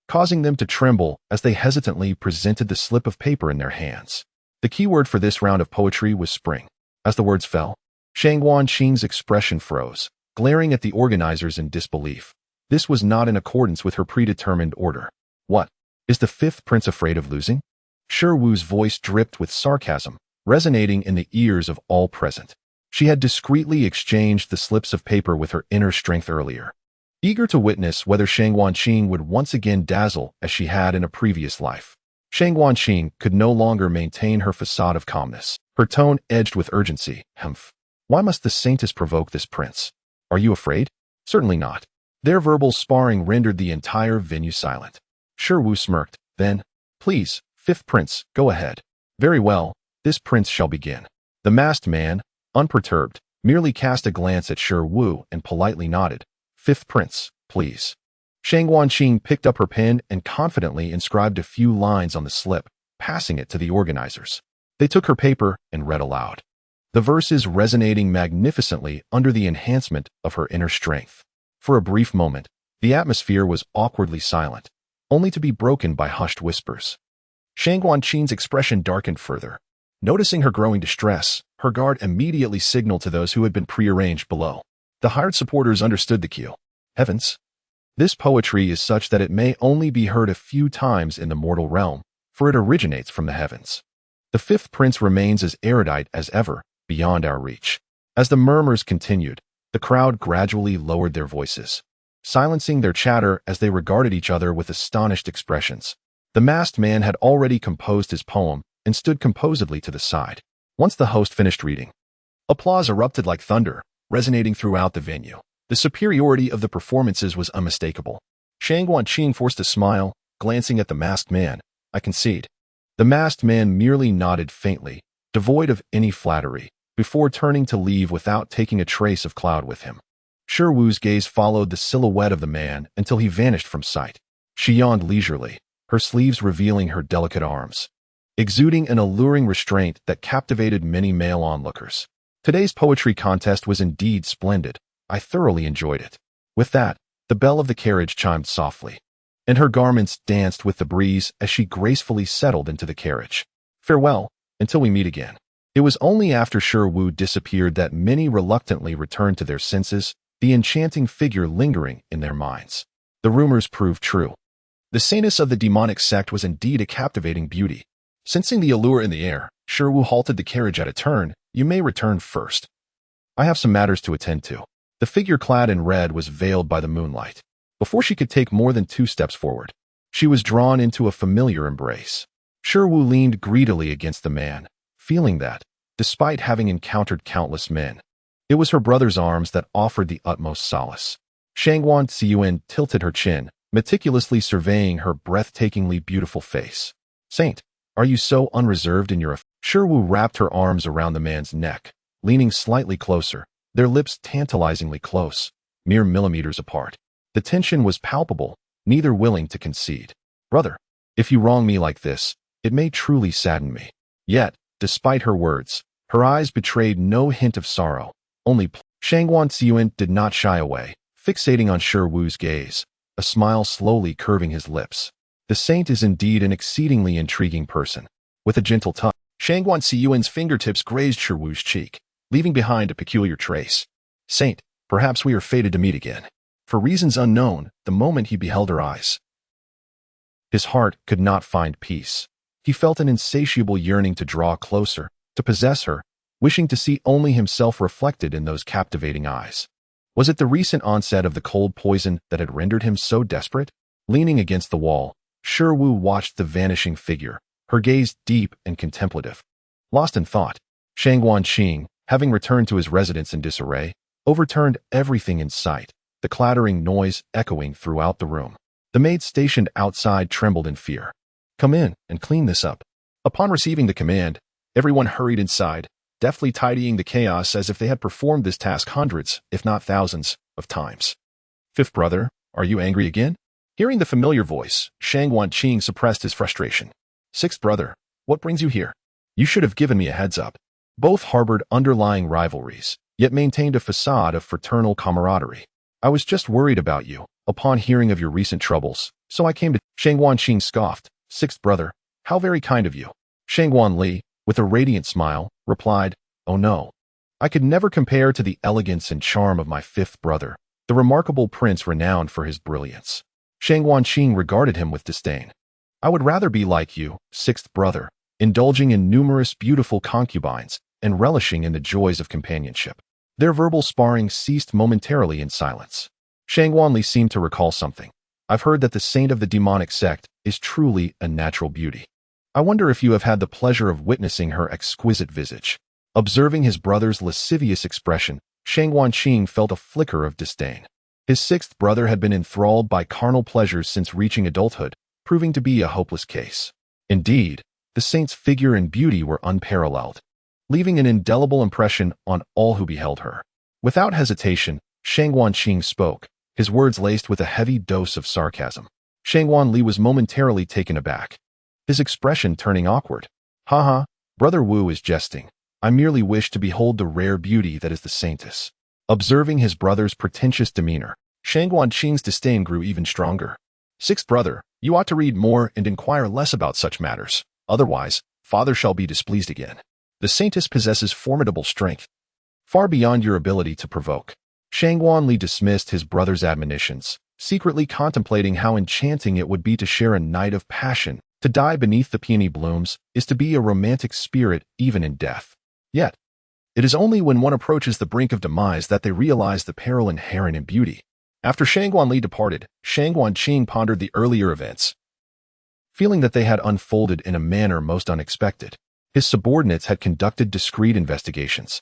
causing them to tremble as they hesitantly presented the slip of paper in their hands. The keyword for this round of poetry was spring. As the words fell, Shang Wanqing's expression froze, glaring at the organizers in disbelief. This was not in accordance with her predetermined order. What? Is the fifth prince afraid of losing? Sherwu's voice dripped with sarcasm, resonating in the ears of all present. She had discreetly exchanged the slips of paper with her inner strength earlier, eager to witness whether Shang Wanqing would once again dazzle as she had in a previous life. Shang Guanqing could no longer maintain her facade of calmness. Her tone edged with urgency. Humph. Why must the saintess provoke this prince? Are you afraid? Certainly not. Their verbal sparring rendered the entire venue silent. Shi Wu smirked. Then, please, fifth prince, go ahead. Very well, this prince shall begin. The masked man, unperturbed, merely cast a glance at Shi Wu and politely nodded. Fifth prince, please. Shang Guanqing picked up her pen and confidently inscribed a few lines on the slip, passing it to the organizers. They took her paper and read aloud, the verses resonating magnificently under the enhancement of her inner strength. For a brief moment, the atmosphere was awkwardly silent, only to be broken by hushed whispers. Shang Guanqing's expression darkened further. Noticing her growing distress, her guard immediately signaled to those who had been prearranged below. The hired supporters understood the cue. Heavens! This poetry is such that it may only be heard a few times in the mortal realm, for it originates from the heavens. The fifth prince remains as erudite as ever, beyond our reach. As the murmurs continued, the crowd gradually lowered their voices, silencing their chatter as they regarded each other with astonished expressions. The masked man had already composed his poem and stood composedly to the side. Once the host finished reading, applause erupted like thunder, resonating throughout the venue. The superiority of the performances was unmistakable. Shang Guanqing forced a smile, glancing at the masked man. I concede. The masked man merely nodded faintly, devoid of any flattery, before turning to leave without taking a trace of cloud with him. Shi Wu's gaze followed the silhouette of the man until he vanished from sight. She yawned leisurely, her sleeves revealing her delicate arms, exuding an alluring restraint that captivated many male onlookers. Today's poetry contest was indeed splendid. I thoroughly enjoyed it. With that, the bell of the carriage chimed softly, and her garments danced with the breeze as she gracefully settled into the carriage. Farewell, until we meet again. It was only after Shi Wu disappeared that many reluctantly returned to their senses, the enchanting figure lingering in their minds. The rumors proved true. The saintess of the demonic sect was indeed a captivating beauty. Sensing the allure in the air, Shi Wu halted the carriage at a turn. You may return first. I have some matters to attend to. The figure clad in red was veiled by the moonlight. Before she could take more than 2 steps forward, she was drawn into a familiar embrace. Shi Wu leaned greedily against the man, feeling that, despite having encountered countless men, it was her brother's arms that offered the utmost solace. Shang Guanqing tilted her chin, meticulously surveying her breathtakingly beautiful face. Saint, are you so unreserved in your Shi Wu wrapped her arms around the man's neck, leaning slightly closer, their lips tantalizingly close, mere millimeters apart. The tension was palpable, neither willing to concede. Brother, if you wrong me like this, it may truly sadden me. Yet, despite her words, her eyes betrayed no hint of sorrow, only Shang Guanqing did not shy away, fixating on Shi Wu's gaze, a smile slowly curving his lips. The saint is indeed an exceedingly intriguing person. With a gentle touch, Shang Guanqing's fingertips grazed Shi Wu's cheek, leaving behind a peculiar trace. Saint, perhaps we are fated to meet again. For reasons unknown, the moment he beheld her eyes, his heart could not find peace. He felt an insatiable yearning to draw closer, to possess her, wishing to see only himself reflected in those captivating eyes. Was it the recent onset of the cold poison that had rendered him so desperate? Leaning against the wall, Shi Wu watched the vanishing figure, her gaze deep and contemplative. Lost in thought, Shang Guanqing, having returned to his residence in disarray, overturned everything in sight, the clattering noise echoing throughout the room. The maid stationed outside trembled in fear. Come in and clean this up. Upon receiving the command, everyone hurried inside, deftly tidying the chaos as if they had performed this task hundreds, if not thousands, of times. Fifth brother, are you angry again? Hearing the familiar voice, Shang Guanqing suppressed his frustration. Sixth brother, what brings you here? You should have given me a heads up. Both harbored underlying rivalries, yet maintained a facade of fraternal camaraderie. I was just worried about you, upon hearing of your recent troubles, so I came to... Shang Guanqing scoffed. Sixth brother, how very kind of you. Shang Guanli, with a radiant smile, replied, Oh no. I could never compare to the elegance and charm of my fifth brother, the remarkable prince renowned for his brilliance. Shang Guanqing regarded him with disdain. I would rather be like you, sixth brother, indulging in numerous beautiful concubines and relishing in the joys of companionship. Their verbal sparring ceased momentarily in silence. Shang Guanli seemed to recall something. I've heard that the saint of the demonic sect is truly a natural beauty. I wonder if you have had the pleasure of witnessing her exquisite visage. Observing his brother's lascivious expression, Shang Wanqing felt a flicker of disdain. His sixth brother had been enthralled by carnal pleasures since reaching adulthood, proving to be a hopeless case. Indeed, the saint's figure and beauty were unparalleled, leaving an indelible impression on all who beheld her. Without hesitation, Shang Wanqing spoke, his words laced with a heavy dose of sarcasm. Shang Wanli was momentarily taken aback, his expression turning awkward. Haha, Brother Wu is jesting. I merely wish to behold the rare beauty that is the saintess. Observing his brother's pretentious demeanor, Shang Wanqing's disdain grew even stronger. Sixth brother, you ought to read more and inquire less about such matters. Otherwise, father shall be displeased again. The saintess possesses formidable strength, far beyond your ability to provoke. Shang Wanli dismissed his brother's admonitions, secretly contemplating how enchanting it would be to share a night of passion. To die beneath the peony blooms is to be a romantic spirit even in death. Yet, it is only when one approaches the brink of demise that they realize the peril inherent in beauty. After Shang Wanli departed, Shang Wanqing pondered the earlier events, feeling that they had unfolded in a manner most unexpected. His subordinates had conducted discreet investigations,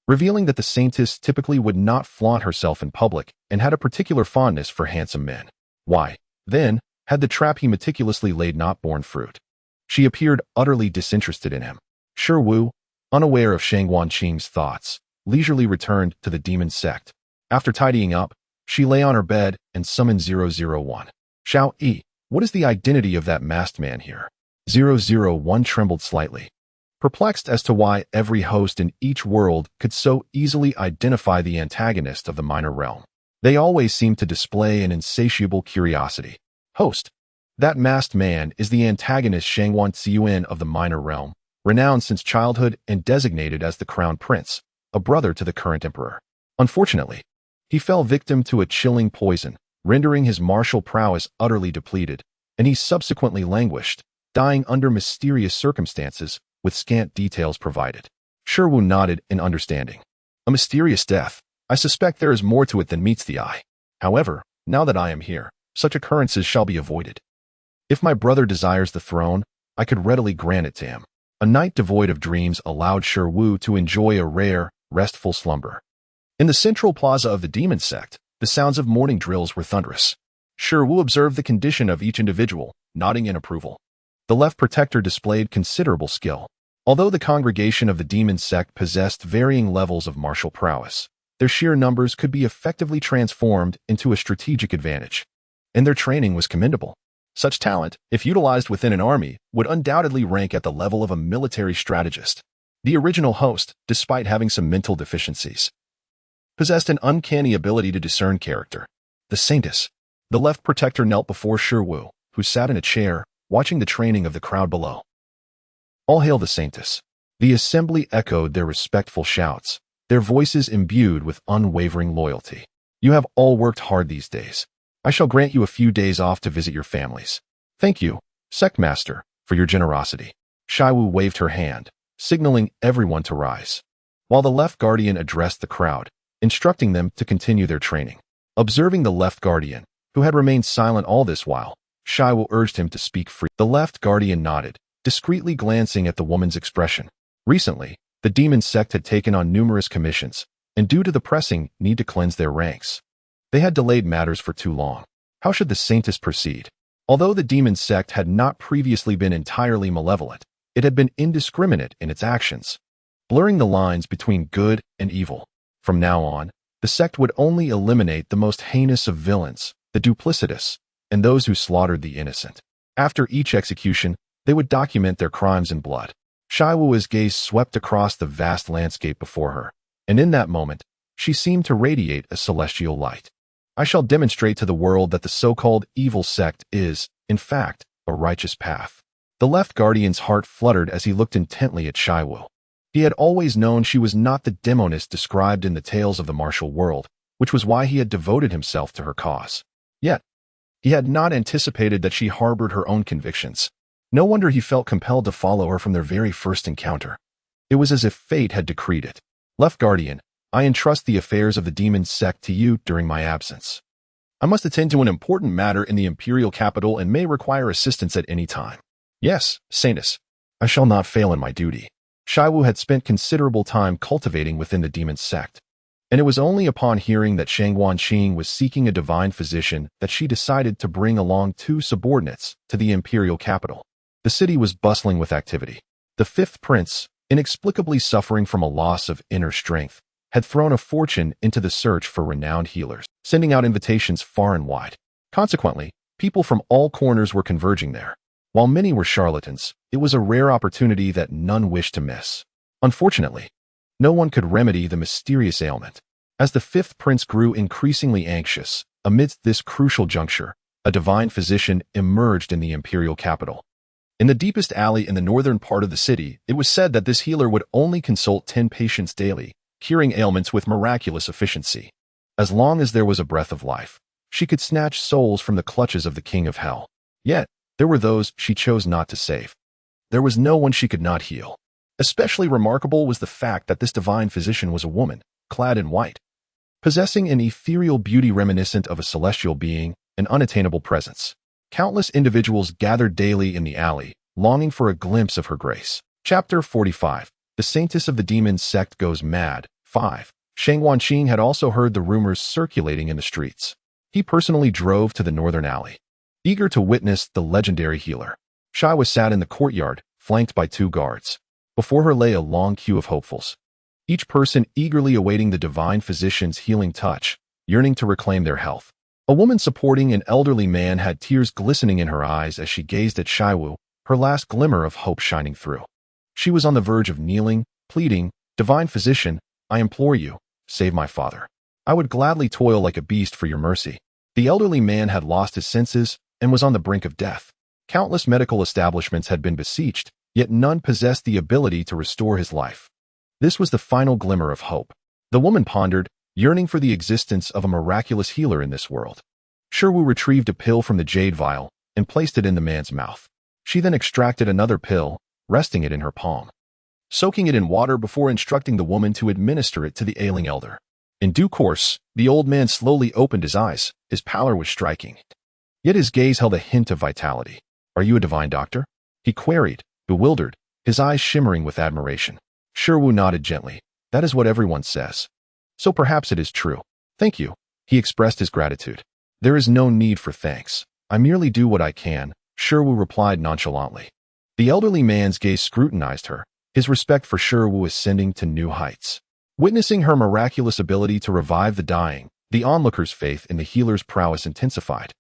revealing that the saintess typically would not flaunt herself in public and had a particular fondness for handsome men. Why, then, had the trap he meticulously laid not borne fruit? She appeared utterly disinterested in him. Shi Wu, unaware of Shang Wanqing's thoughts, leisurely returned to the demon sect. After tidying up, she lay on her bed and summoned 001. Xiao Yi, what is the identity of that masked man here? 001 trembled slightly, perplexed as to why every host in each world could so easily identify the antagonist of the minor realm. They always seemed to display an insatiable curiosity. Host, that masked man is the antagonist Shang Wanziyuan of the minor realm, renowned since childhood and designated as the crown prince, a brother to the current emperor. Unfortunately, he fell victim to a chilling poison, rendering his martial prowess utterly depleted, and he subsequently languished, dying under mysterious circumstances, with scant details provided. Shi Wu nodded in understanding. A mysterious death. I suspect there is more to it than meets the eye. However, now that I am here, such occurrences shall be avoided. If my brother desires the throne, I could readily grant it to him. A night devoid of dreams allowed Shi Wu to enjoy a rare, restful slumber. In the central plaza of the demon sect, the sounds of morning drills were thunderous. Shi Wu observed the condition of each individual, nodding in approval. The left protector displayed considerable skill. Although the congregation of the demon sect possessed varying levels of martial prowess, their sheer numbers could be effectively transformed into a strategic advantage, and their training was commendable. Such talent, if utilized within an army, would undoubtedly rank at the level of a military strategist. The original host, despite having some mental deficiencies, possessed an uncanny ability to discern character. The saintess. The left protector knelt before Shi Wu, who sat in a chair, watching the training of the crowd below. All hail the saintess. The assembly echoed their respectful shouts, their voices imbued with unwavering loyalty. You have all worked hard these days. I shall grant you a few days off to visit your families. Thank you, Sect Master, for your generosity. Shi Wu waved her hand, signaling everyone to rise, while the left guardian addressed the crowd, instructing them to continue their training. Observing the left guardian, who had remained silent all this while, Shi Wu urged him to speak free. The left guardian nodded, discreetly glancing at the woman's expression. Recently, the demon sect had taken on numerous commissions, and due to the pressing need to cleanse their ranks, they had delayed matters for too long. How should the saintess proceed? Although the demon sect had not previously been entirely malevolent, it had been indiscriminate in its actions, blurring the lines between good and evil. From now on, the sect would only eliminate the most heinous of villains, the duplicitous, and those who slaughtered the innocent. After each execution, they would document their crimes in blood. Shi Wu's gaze swept across the vast landscape before her, and in that moment, she seemed to radiate a celestial light. I shall demonstrate to the world that the so-called evil sect is, in fact, a righteous path. The left guardian's heart fluttered as he looked intently at Shi Wu. He had always known she was not the demoness described in the tales of the martial world, which was why he had devoted himself to her cause. Yet, he had not anticipated that she harbored her own convictions. No wonder he felt compelled to follow her from their very first encounter. It was as if fate had decreed it. Left guardian, I entrust the affairs of the demon sect to you during my absence. I must attend to an important matter in the imperial capital and may require assistance at any time. Yes, saintess, I shall not fail in my duty. Shaiwu had spent considerable time cultivating within the demon sect, and it was only upon hearing that Shang Wanqing was seeking a divine physician that she decided to bring along 2 subordinates to the imperial capital. The city was bustling with activity. The 5th prince, inexplicably suffering from a loss of inner strength, had thrown a fortune into the search for renowned healers, sending out invitations far and wide. Consequently, people from all corners were converging there. While many were charlatans, it was a rare opportunity that none wished to miss. Unfortunately, no one could remedy the mysterious ailment. As the 5th prince grew increasingly anxious, amidst this crucial juncture, a divine physician emerged in the imperial capital. In the deepest alley in the northern part of the city, it was said that this healer would only consult 10 patients daily, curing ailments with miraculous efficiency. As long as there was a breath of life, she could snatch souls from the clutches of the king of hell. Yet, there were those she chose not to save. There was no one she could not heal. Especially remarkable was the fact that this divine physician was a woman, clad in white, possessing an ethereal beauty reminiscent of a celestial being, an unattainable presence. Countless individuals gathered daily in the alley, longing for a glimpse of her grace. Chapter 45. The Saintess of the Demon Sect Goes Mad. 5. Shang Wanqing had also heard the rumors circulating in the streets. He personally drove to the northern alley, eager to witness the legendary healer. Shai was sat in the courtyard, flanked by 2 guards. Before her lay a long queue of hopefuls, each person eagerly awaiting the divine physician's healing touch, yearning to reclaim their health. A woman supporting an elderly man had tears glistening in her eyes as she gazed at Shaiwu, her last glimmer of hope shining through. She was on the verge of kneeling, pleading, "Divine physician, I implore you, save my father. I would gladly toil like a beast for your mercy." The elderly man had lost his senses and was on the brink of death. Countless medical establishments had been besieged, yet none possessed the ability to restore his life. This was the final glimmer of hope. The woman pondered, yearning for the existence of a miraculous healer in this world. Shirwu retrieved a pill from the jade vial and placed it in the man's mouth. She then extracted another pill, resting it in her palm, soaking it in water before instructing the woman to administer it to the ailing elder. In due course, the old man slowly opened his eyes. His pallor was striking, yet his gaze held a hint of vitality. "Are you a divine doctor?" he queried, bewildered, his eyes shimmering with admiration. Shirwu nodded gently. "That is what everyone says. So perhaps it is true." "Thank you." He expressed his gratitude. "There is no need for thanks. I merely do what I can," Shirwu replied nonchalantly. The elderly man's gaze scrutinized her, his respect for Shirwu ascending to new heights. Witnessing her miraculous ability to revive the dying, the onlooker's faith in the healer's prowess intensified,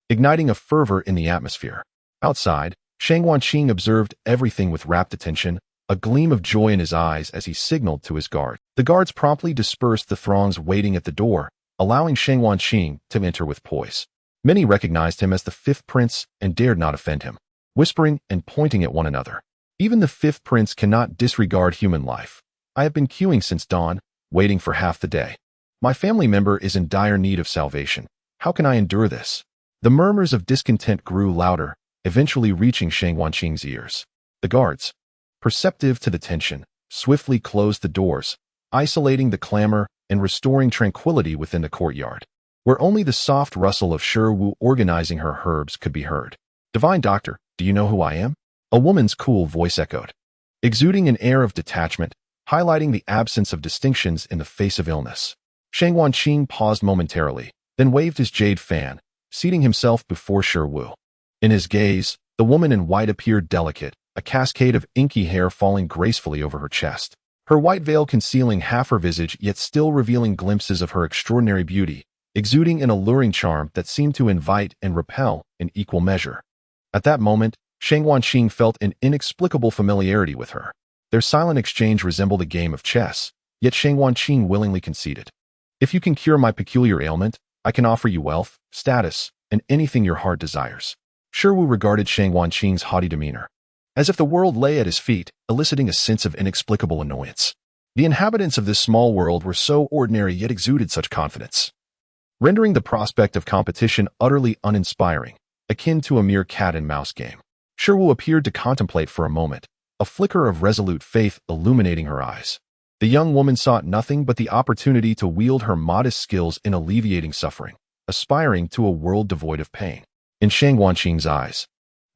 igniting a fervor in the atmosphere. Outside, Shang Wanqing observed everything with rapt attention, a gleam of joy in his eyes as he signaled to his guard. The guards promptly dispersed the throngs waiting at the door, allowing Shang Wanqing to enter with poise. Many recognized him as the 5th prince and dared not offend him, whispering and pointing at one another. "Even the 5th prince cannot disregard human life. I have been queuing since dawn, waiting for half the day. My family member is in dire need of salvation. How can I endure this?" The murmurs of discontent grew louder, eventually reaching Shang Wanqing's ears. The guards, perceptive to the tension, swiftly closed the doors, isolating the clamor and restoring tranquility within the courtyard, where only the soft rustle of Shirwu organizing her herbs could be heard. "Divine doctor, do you know who I am?" A woman's cool voice echoed, exuding an air of detachment, highlighting the absence of distinctions in the face of illness. Shang Wanqing paused momentarily, then waved his jade fan, seating himself before Shirwu. In his gaze, the woman in white appeared delicate, a cascade of inky hair falling gracefully over her chest. Her white veil concealing half her visage yet still revealing glimpses of her extraordinary beauty, exuding an alluring charm that seemed to invite and repel in equal measure. At that moment, Shang Wanqing felt an inexplicable familiarity with her. Their silent exchange resembled a game of chess, yet Shang Wanqing willingly conceded. "If you can cure my peculiar ailment, I can offer you wealth, status, and anything your heart desires." Shirwu regarded Shang Wanqing's haughty demeanor, as if the world lay at his feet, eliciting a sense of inexplicable annoyance. The inhabitants of this small world were so ordinary yet exuded such confidence, rendering the prospect of competition utterly uninspiring, akin to a mere cat-and-mouse game. Shirwu appeared to contemplate for a moment, a flicker of resolute faith illuminating her eyes. The young woman sought nothing but the opportunity to wield her modest skills in alleviating suffering, aspiring to a world devoid of pain. In Shang Wanqing's eyes,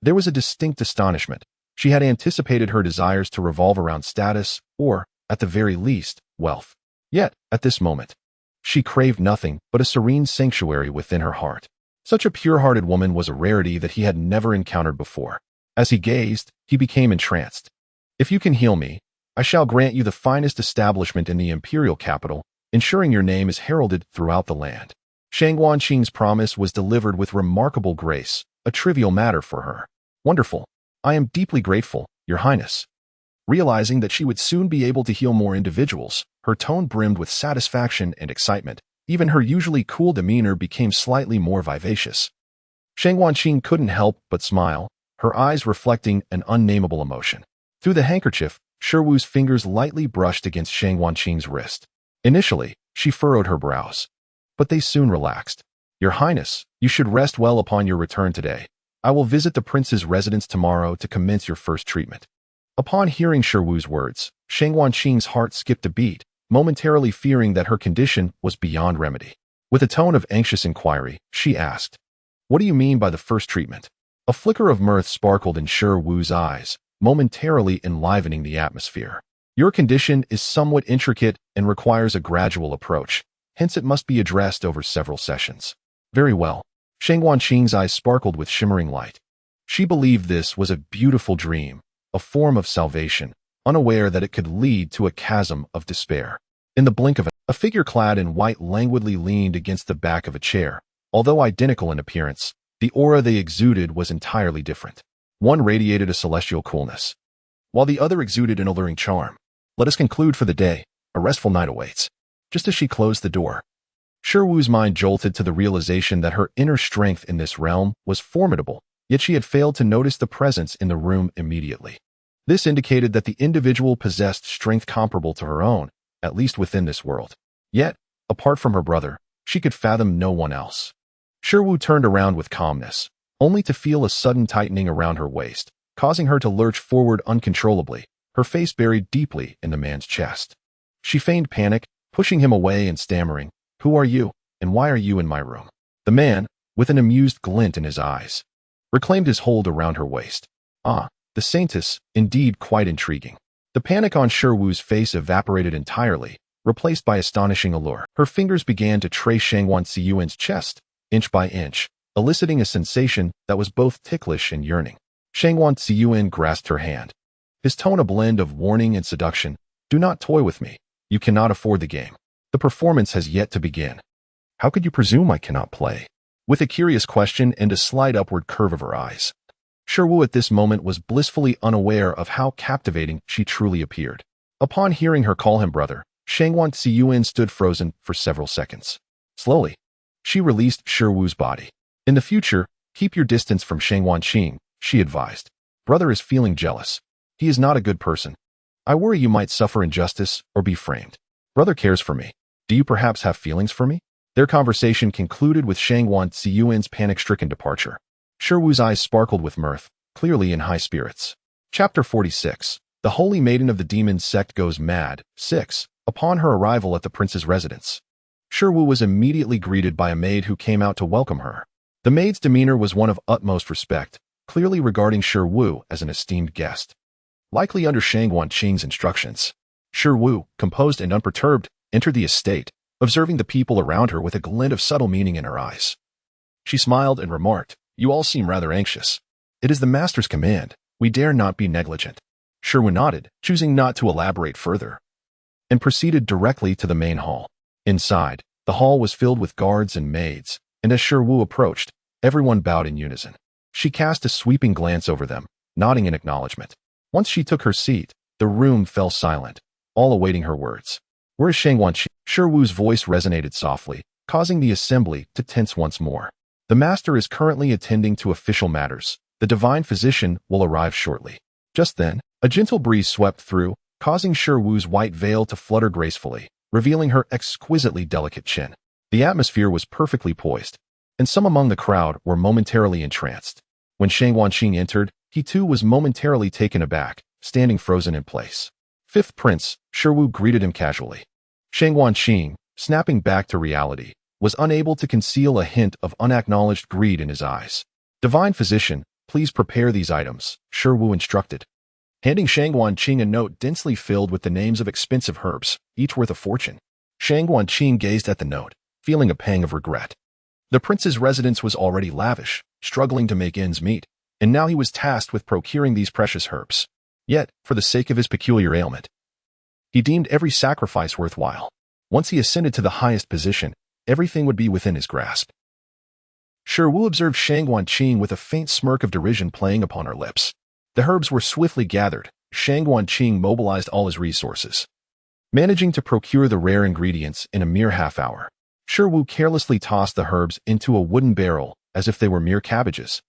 there was a distinct astonishment, She had anticipated her desires to revolve around status or, at the very least, wealth. Yet, at this moment, she craved nothing but a serene sanctuary within her heart. Such a pure-hearted woman was a rarity that he had never encountered before. As he gazed, he became entranced. "If you can heal me, I shall grant you the finest establishment in the imperial capital, ensuring your name is heralded throughout the land." Shang Wanqing's promise was delivered with remarkable grace, a trivial matter for her. "Wonderful. I am deeply grateful, Your Highness." Realizing that she would soon be able to heal more individuals, her tone brimmed with satisfaction and excitement. Even her usually cool demeanor became slightly more vivacious. Shang Wanqing couldn't help but smile, her eyes reflecting an unnameable emotion. Through the handkerchief, Shiwu's fingers lightly brushed against Shang Wanqing's wrist. Initially, she furrowed her brows, but they soon relaxed. "Your Highness, you should rest well upon your return today. I will visit the prince's residence tomorrow to commence your first treatment." Upon hearing Shiwu's words, Shang Wanqing's heart skipped a beat, momentarily fearing that her condition was beyond remedy. With a tone of anxious inquiry, she asked, "What do you mean by the first treatment?" A flicker of mirth sparkled in Shiwu's eyes, momentarily enlivening the atmosphere. "Your condition is somewhat intricate and requires a gradual approach, hence it must be addressed over several sessions." "Very well." Shang Wanqing's eyes sparkled with shimmering light. She believed this was a beautiful dream, a form of salvation, unaware that it could lead to a chasm of despair. In the blink of a figure clad in white languidly leaned against the back of a chair. Although identical in appearance, the aura they exuded was entirely different. One radiated a celestial coolness, while the other exuded an alluring charm. "Let us conclude for the day. A restful night awaits." Just as she closed the door, Shiwu's mind jolted to the realization that her inner strength in this realm was formidable, yet she had failed to notice the presence in the room immediately. This indicated that the individual possessed strength comparable to her own, at least within this world. Yet, apart from her brother, she could fathom no one else. Shiwu turned around with calmness, only to feel a sudden tightening around her waist, causing her to lurch forward uncontrollably, her face buried deeply in the man's chest. She feigned panic, pushing him away and stammering, "Who are you, and why are you in my room?" The man, with an amused glint in his eyes, reclaimed his hold around her waist. "Ah, the Saintess, indeed quite intriguing." The panic on Shiwu's face evaporated entirely, replaced by astonishing allure. Her fingers began to trace Shang Wanqing's chest, inch by inch, eliciting a sensation that was both ticklish and yearning. Shang Wanqing grasped her hand, his tone a blend of warning and seduction. "Do not toy with me. You cannot afford the game. The performance has yet to begin." "How could you presume I cannot play?" With a curious question and a slight upward curve of her eyes. Shiwu at this moment was blissfully unaware of how captivating she truly appeared. Upon hearing her call him brother, Shang Wanqing stood frozen for several seconds. Slowly, she released Shiwu's body. "In the future, keep your distance from Shang Wanqing," she advised. "Brother is feeling jealous. He is not a good person. I worry you might suffer injustice or be framed. Brother cares for me. Do you perhaps have feelings for me?" Their conversation concluded with Shang Wanqing's panic-stricken departure. Shiwu's eyes sparkled with mirth, clearly in high spirits. Chapter 46. The Holy Maiden of the Demon Sect Goes Mad. 6. Upon her arrival at the prince's residence, Shiwu was immediately greeted by a maid who came out to welcome her. The maid's demeanor was one of utmost respect, clearly regarding Shiwu as an esteemed guest. Likely under Shang Wanqing's instructions, Shiwu, composed and unperturbed, entered the estate, observing the people around her with a glint of subtle meaning in her eyes. She smiled and remarked, "You all seem rather anxious." "It is the master's command. We dare not be negligent." Shiwu nodded, choosing not to elaborate further, and proceeded directly to the main hall. Inside, the hall was filled with guards and maids, and as Shiwu approached, everyone bowed in unison. She cast a sweeping glance over them, nodding in acknowledgement. Once she took her seat, the room fell silent, all awaiting her words. "Where is Shang Wanqing?" Shiwu's voice resonated softly, causing the assembly to tense once more. "The master is currently attending to official matters. The divine physician will arrive shortly." Just then, a gentle breeze swept through, causing Shiwu's white veil to flutter gracefully, revealing her exquisitely delicate chin. The atmosphere was perfectly poised, and some among the crowd were momentarily entranced. When Shang Wanqing entered, he too was momentarily taken aback, standing frozen in place. "Fifth Prince," Shiwu greeted him casually. Shang Wanqing, snapping back to reality, was unable to conceal a hint of unacknowledged greed in his eyes. "Divine Physician, Please prepare these items, Shi Wu instructed. Handing Shang Guanqing a note densely filled with the names of expensive herbs, each worth a fortune. Shang Guanqing gazed at the note, feeling a pang of regret. The prince's residence was already lavish, struggling to make ends meet, and now he was tasked with procuring these precious herbs. Yet, for the sake of his peculiar ailment, he deemed every sacrifice worthwhile. Once he ascended to the highest position, everything would be within his grasp. Shi Wu observed Shang Guanqing with a faint smirk of derision playing upon her lips. The herbs were swiftly gathered. Shang Guanqing mobilized all his resources, managing to procure the rare ingredients in a mere half-hour. Shi Wu carelessly tossed the herbs into a wooden barrel as if they were mere cabbages,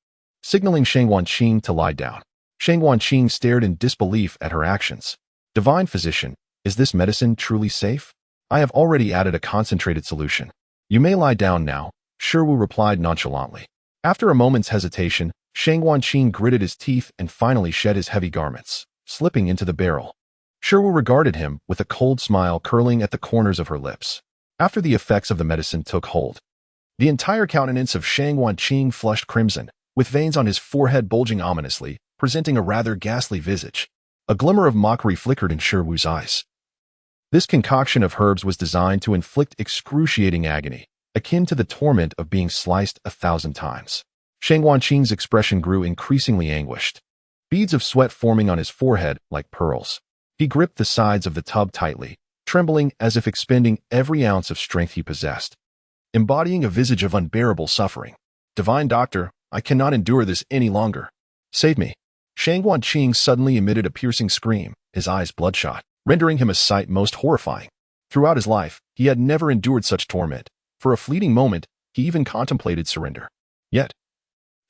signaling Shang Guanqing to lie down. Shang Guanqing stared in disbelief at her actions. Divine Physician, is this medicine truly safe? I have already added a concentrated solution. You may lie down now, Shi Wu replied nonchalantly. After a moment's hesitation, Shang Guanqing gritted his teeth and finally shed his heavy garments, slipping into the barrel. Shi Wu regarded him with a cold smile curling at the corners of her lips. After the effects of the medicine took hold, the entire countenance of Shang Guanqing flushed crimson, with veins on his forehead bulging ominously, presenting a rather ghastly visage. A glimmer of mockery flickered in Shi Wu's eyes. This concoction of herbs was designed to inflict excruciating agony, akin to the torment of being sliced 1,000 times. Shang Guanqing's expression grew increasingly anguished, beads of sweat forming on his forehead like pearls. He gripped the sides of the tub tightly, trembling as if expending every ounce of strength he possessed, embodying a visage of unbearable suffering. Divine Doctor, I cannot endure this any longer. Save me. Shang Guanqing suddenly emitted a piercing scream, his eyes bloodshot, rendering him a sight most horrifying. Throughout his life, he had never endured such torment. For a fleeting moment, he even contemplated surrender. Yet,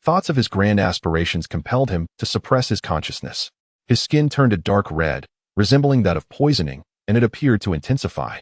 thoughts of his grand aspirations compelled him to suppress his consciousness. His skin turned a dark red, resembling that of poisoning, and it appeared to intensify,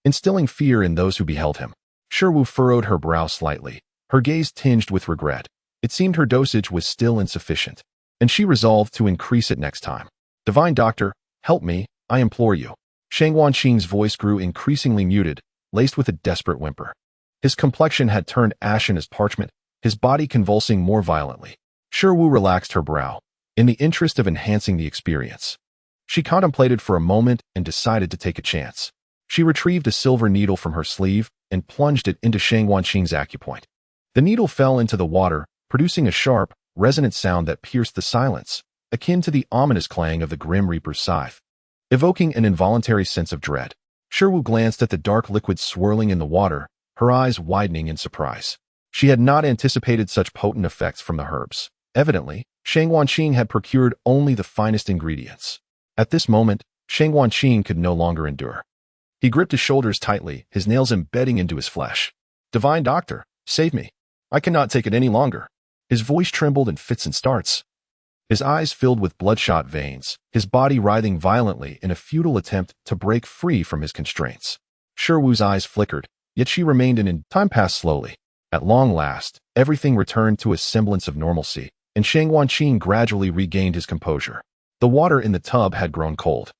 instilling fear in those who beheld him. Shi Wu furrowed her brow slightly, her gaze tinged with regret. It seemed her dosage was still insufficient, and she resolved to increase it next time. Divine Doctor, help me, I implore you. Shang Guanqing's voice grew increasingly muted, laced with a desperate whimper. His complexion had turned ashen as parchment, his body convulsing more violently. Shi Wu relaxed her brow, in the interest of enhancing the experience. She contemplated for a moment and decided to take a chance. She retrieved a silver needle from her sleeve and plunged it into Shang Guanqing's acupoint. The needle fell into the water, producing a sharp, resonant sound that pierced the silence, akin to the ominous clang of the Grim Reaper's scythe, evoking an involuntary sense of dread. Shi Wu glanced at the dark liquid swirling in the water, her eyes widening in surprise. She had not anticipated such potent effects from the herbs. Evidently, Shang Guanqing had procured only the finest ingredients. At this moment, Shang Guanqing could no longer endure. He gripped his shoulders tightly, his nails embedding into his flesh. Divine Doctor, save me. I cannot take it any longer. His voice trembled in fits and starts. His eyes filled with bloodshot veins, his body writhing violently in a futile attempt to break free from his constraints. Shi Wu's eyes flickered, yet she remained in. Time passed slowly. At long last, everything returned to a semblance of normalcy, and Shang Guanqing gradually regained his composure. The water in the tub had grown cold,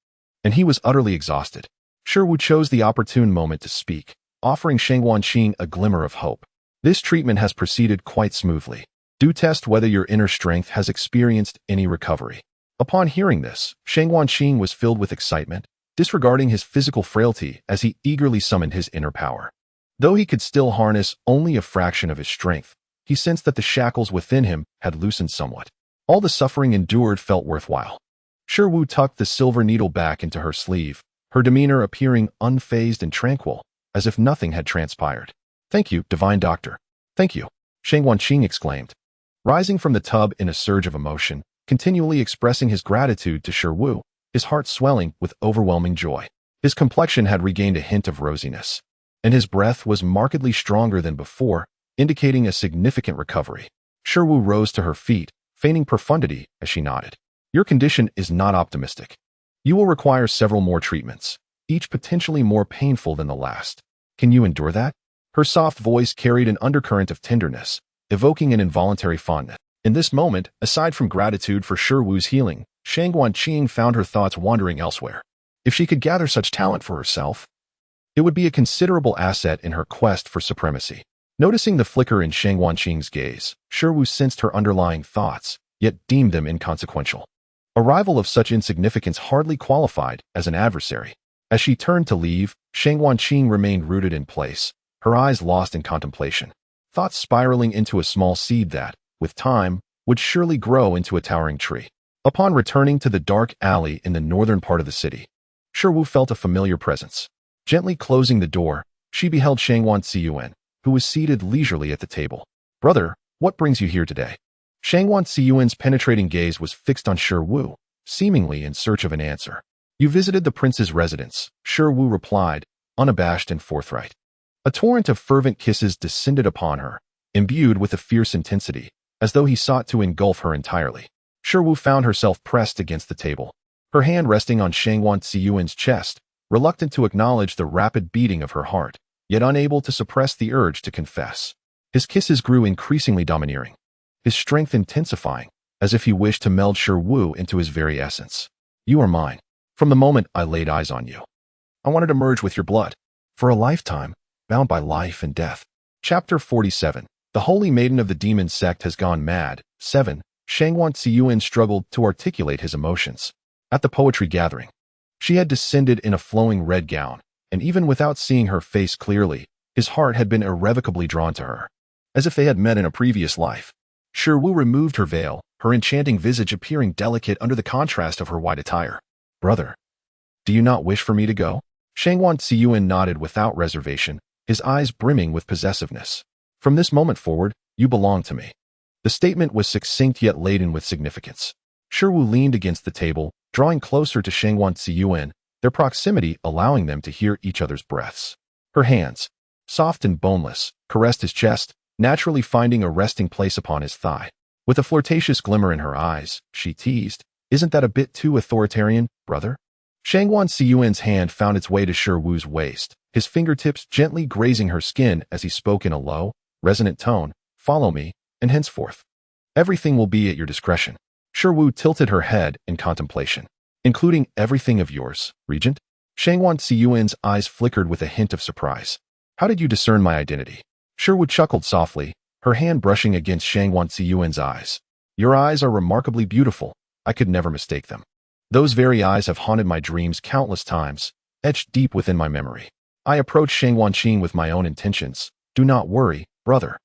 and he was utterly exhausted. Shi Wu chose the opportune moment to speak, offering Shang Guanqing a glimmer of hope. This treatment has proceeded quite smoothly. Do test whether your inner strength has experienced any recovery. Upon hearing this, Shang Guanqing was filled with excitement, disregarding his physical frailty as he eagerly summoned his inner power. Though he could still harness only a fraction of his strength, he sensed that the shackles within him had loosened somewhat. All the suffering endured felt worthwhile. Shi Wu tucked the silver needle back into her sleeve, her demeanor appearing unfazed and tranquil, as if nothing had transpired. Thank you, Divine Doctor. Thank you, Shang Guanqing exclaimed, rising from the tub in a surge of emotion, continually expressing his gratitude to Shi Wu, his heart swelling with overwhelming joy. His complexion had regained a hint of rosiness, and his breath was markedly stronger than before, indicating a significant recovery. Shi Wu rose to her feet, feigning profundity as she nodded. Your condition is not optimistic. You will require several more treatments, each potentially more painful than the last. Can you endure that? Her soft voice carried an undercurrent of tenderness, evoking an involuntary fondness. In this moment, aside from gratitude for Shi Wu's healing, Shang Guanqing found her thoughts wandering elsewhere. If she could gather such talent for herself, it would be a considerable asset in her quest for supremacy. Noticing the flicker in Shang Guanqing's gaze, Shi Wu sensed her underlying thoughts, yet deemed them inconsequential. A rival of such insignificance hardly qualified as an adversary. As she turned to leave, Shang Wanqing remained rooted in place, her eyes lost in contemplation, thoughts spiraling into a small seed that, with time, would surely grow into a towering tree. Upon returning to the dark alley in the northern part of the city, Shiwu felt a familiar presence. Gently closing the door, she beheld Shangwan Ziyuan, who was seated leisurely at the table. "Brother, what brings you here today?" Shangwan Ziyuan's penetrating gaze was fixed on Shiwu, seemingly in search of an answer. "You visited the prince's residence," Shiwu replied, unabashed and forthright. A torrent of fervent kisses descended upon her, imbued with a fierce intensity, as though he sought to engulf her entirely. Shiwu found herself pressed against the table, her hand resting on Shangwan Ziyuan's chest, reluctant to acknowledge the rapid beating of her heart, yet unable to suppress the urge to confess. His kisses grew increasingly domineering, his strength intensifying, as if he wished to meld Shiwu into his very essence. "You are mine. From the moment I laid eyes on you, I wanted to merge with your blood, for a lifetime, bound by life and death." Chapter 47. The Holy Maiden of the Demon Sect has gone mad. 7. Shangwan Ziyuan struggled to articulate his emotions. At the poetry gathering, she had descended in a flowing red gown, and even without seeing her face clearly, his heart had been irrevocably drawn to her, as if they had met in a previous life. Shiwu removed her veil, her enchanting visage appearing delicate under the contrast of her white attire. "Brother, do you not wish for me to go?" Shangwan Ziyuan nodded without reservation, his eyes brimming with possessiveness. "From this moment forward, you belong to me." The statement was succinct yet laden with significance. Shiwu leaned against the table, drawing closer to Shangwan Ziyuan, their proximity allowing them to hear each other's breaths. Her hands, soft and boneless, caressed his chest, naturally finding a resting place upon his thigh. With a flirtatious glimmer in her eyes, she teased, "Isn't that a bit too authoritarian, brother?" Shangwan Ziyuan's hand found its way to Shiwu's waist, his fingertips gently grazing her skin as he spoke in a low, resonant tone, "Follow me, and henceforth, everything will be at your discretion." Shiwu tilted her head in contemplation. "Including everything of yours, Regent?" Shangwan Ziyuan's eyes flickered with a hint of surprise. "How did you discern my identity?" Shiwu chuckled softly, her hand brushing against Shangwan Ziyuan's eyes. "Your eyes are remarkably beautiful. I could never mistake them. Those very eyes have haunted my dreams countless times, etched deep within my memory. I approached Shangwanqing with my own intentions. Do not worry, brother."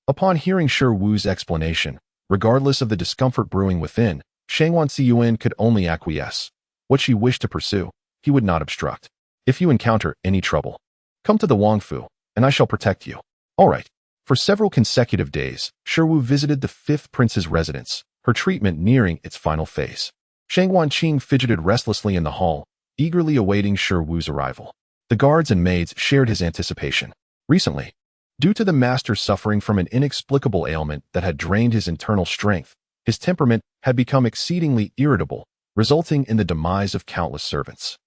Upon hearing Shiwu's explanation, regardless of the discomfort brewing within, Shangwan Ziyuan could only acquiesce. What she wished to pursue, he would not obstruct. "If you encounter any trouble, come to the Wangfu, and I shall protect you." "All right." For several consecutive days, Shiwu visited the fifth prince's residence, her treatment nearing its final phase. Shangwanqing fidgeted restlessly in the hall, eagerly awaiting Shiwu's arrival. The guards and maids shared his anticipation. Recently, due to the master suffering from an inexplicable ailment that had drained his internal strength, his temperament had become exceedingly irritable, resulting in the demise of countless servants.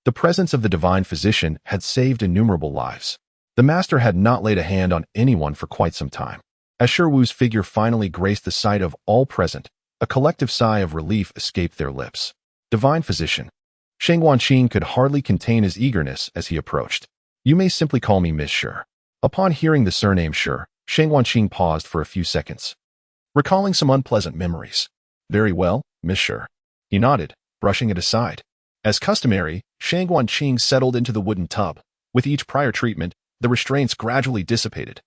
The presence of the divine physician had saved innumerable lives. The master had not laid a hand on anyone for quite some time. As Shiwu's figure finally graced the sight of all present, a collective sigh of relief escaped their lips. "Divine physician." Shangwanqing could hardly contain his eagerness as he approached. "You may simply call me Miss Shi." Upon hearing the surname Shi, Shangwanqing paused for a few seconds, recalling some unpleasant memories. "Very well, Miss Shi." He nodded, brushing it aside. As customary, Shangwanqing settled into the wooden tub. With each prior treatment, the restraints gradually dissipated,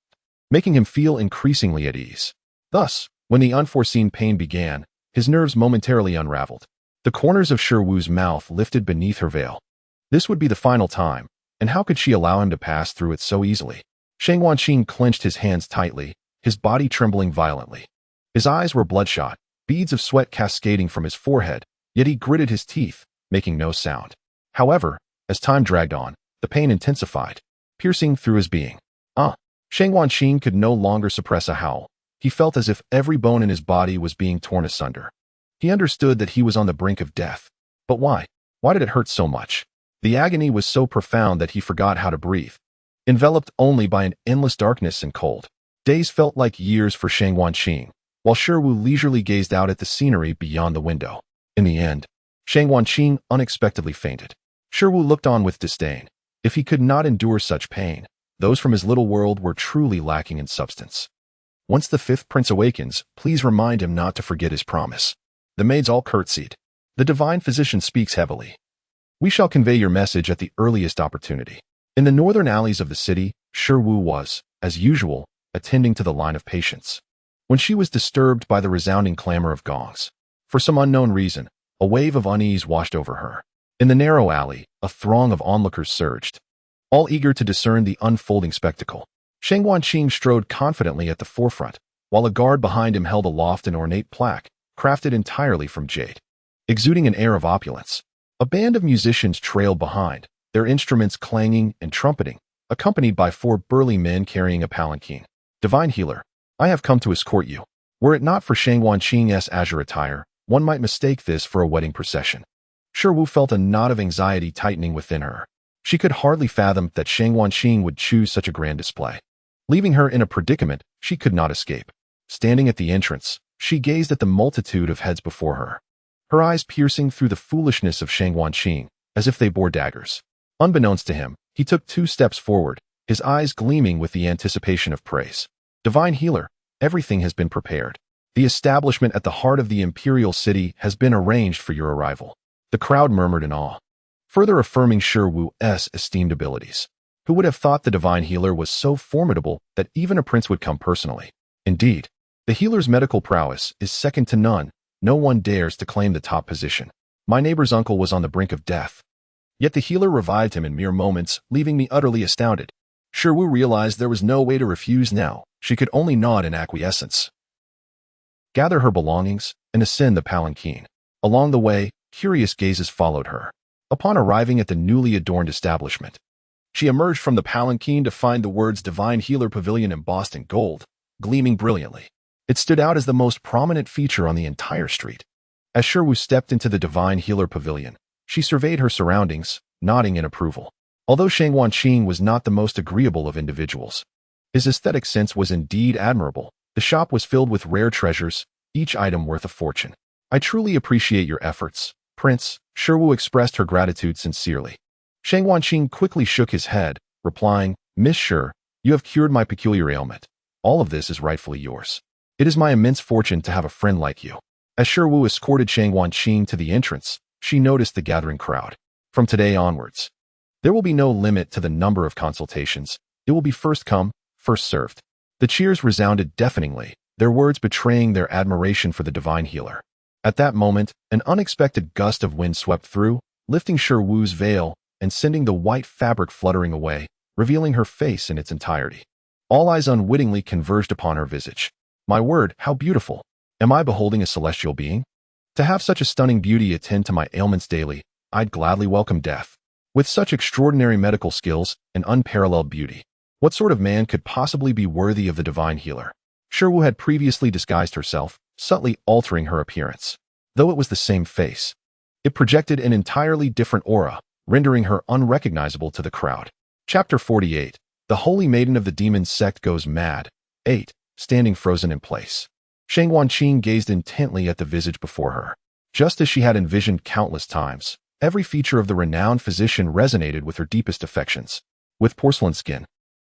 making him feel increasingly at ease. Thus, when the unforeseen pain began, his nerves momentarily unraveled. The corners of Shiwu's mouth lifted beneath her veil. This would be the final time, and how could she allow him to pass through it so easily? Shangwanqing clenched his hands tightly, his body trembling violently. His eyes were bloodshot, beads of sweat cascading from his forehead, yet he gritted his teeth, making no sound. However, as time dragged on, the pain intensified, piercing through his being. Shangwanqing could no longer suppress a howl. He felt as if every bone in his body was being torn asunder. He understood that he was on the brink of death. But why? Why did it hurt so much? The agony was so profound that he forgot how to breathe, enveloped only by an endless darkness and cold. Days felt like years for Shangwanqing, while Shiwu leisurely gazed out at the scenery beyond the window. In the end, Shangwanqing unexpectedly fainted. Shiwu looked on with disdain. If he could not endure such pain, those from his little world were truly lacking in substance. Once the fifth prince awakens, please remind him not to forget his promise. The maids all curtsied. The divine physician speaks heavily. We shall convey your message at the earliest opportunity. In the northern alleys of the city, Shi Wu was, as usual, attending to the line of patients. When she was disturbed by the resounding clamor of gongs, for some unknown reason, a wave of unease washed over her. In the narrow alley, a throng of onlookers surged, all eager to discern the unfolding spectacle. Shang Wanqing strode confidently at the forefront, while a guard behind him held aloft an ornate plaque, crafted entirely from jade. Exuding an air of opulence, a band of musicians trailed behind, their instruments clanging and trumpeting, accompanied by 4 burly men carrying a palanquin. Divine Healer, I have come to escort you. Were it not for Shang Wanqing's azure attire, one might mistake this for a wedding procession. Shi Wu felt a knot of anxiety tightening within her. She could hardly fathom that Shang Wanqing would choose such a grand display. Leaving her in a predicament she could not escape. Standing at the entrance, she gazed at the multitude of heads before her, her eyes piercing through the foolishness of Shang Wanqing, as if they bore daggers. Unbeknownst to him, he took 2 steps forward, his eyes gleaming with the anticipation of praise. Divine Healer, everything has been prepared. The establishment at the heart of the imperial city has been arranged for your arrival. The crowd murmured in awe, further affirming Shi Wu's esteemed abilities. Who would have thought the Divine Healer was so formidable that even a prince would come personally? Indeed, the healer's medical prowess is second to none. No one dares to claim the top position. My neighbor's uncle was on the brink of death, yet the healer revived him in mere moments, leaving me utterly astounded. Shi Wu realized there was no way to refuse now. She could only nod in acquiescence, gather her belongings, and ascend the palanquin. Along the way, curious gazes followed her. Upon arriving at the newly adorned establishment, she emerged from the palanquin to find the words Divine Healer Pavilion embossed in gold, gleaming brilliantly. It stood out as the most prominent feature on the entire street. As Shi Wu stepped into the Divine Healer Pavilion, she surveyed her surroundings, nodding in approval. Although Shang Wanqing was not the most agreeable of individuals, his aesthetic sense was indeed admirable. The shop was filled with rare treasures, each item worth a fortune. I truly appreciate your efforts, Prince. Shi Wu expressed her gratitude sincerely. Shang Wanqing quickly shook his head, replying, Miss Shi, you have cured my peculiar ailment. All of this is rightfully yours. It is my immense fortune to have a friend like you. As Shi Wu escorted Shang Wanqing to the entrance, she noticed the gathering crowd. From today onwards, there will be no limit to the number of consultations. It will be first come, first served. The cheers resounded deafeningly, their words betraying their admiration for the Divine Healer. At that moment, an unexpected gust of wind swept through, lifting Shi Wu's veil and sending the white fabric fluttering away, revealing her face in its entirety. All eyes unwittingly converged upon her visage. My word, how beautiful! Am I beholding a celestial being? To have such a stunning beauty attend to my ailments daily, I'd gladly welcome death. With such extraordinary medical skills and unparalleled beauty, what sort of man could possibly be worthy of the Divine Healer? Shi Wu had previously disguised herself, subtly altering her appearance. Though it was the same face, it projected an entirely different aura, rendering her unrecognizable to the crowd. Chapter 48. The Holy Maiden of the Demon Sect Goes Mad. 8. Standing frozen in place. Shang Wanqing gazed intently at the visage before her. Just as she had envisioned countless times, every feature of the renowned physician resonated with her deepest affections. With porcelain skin,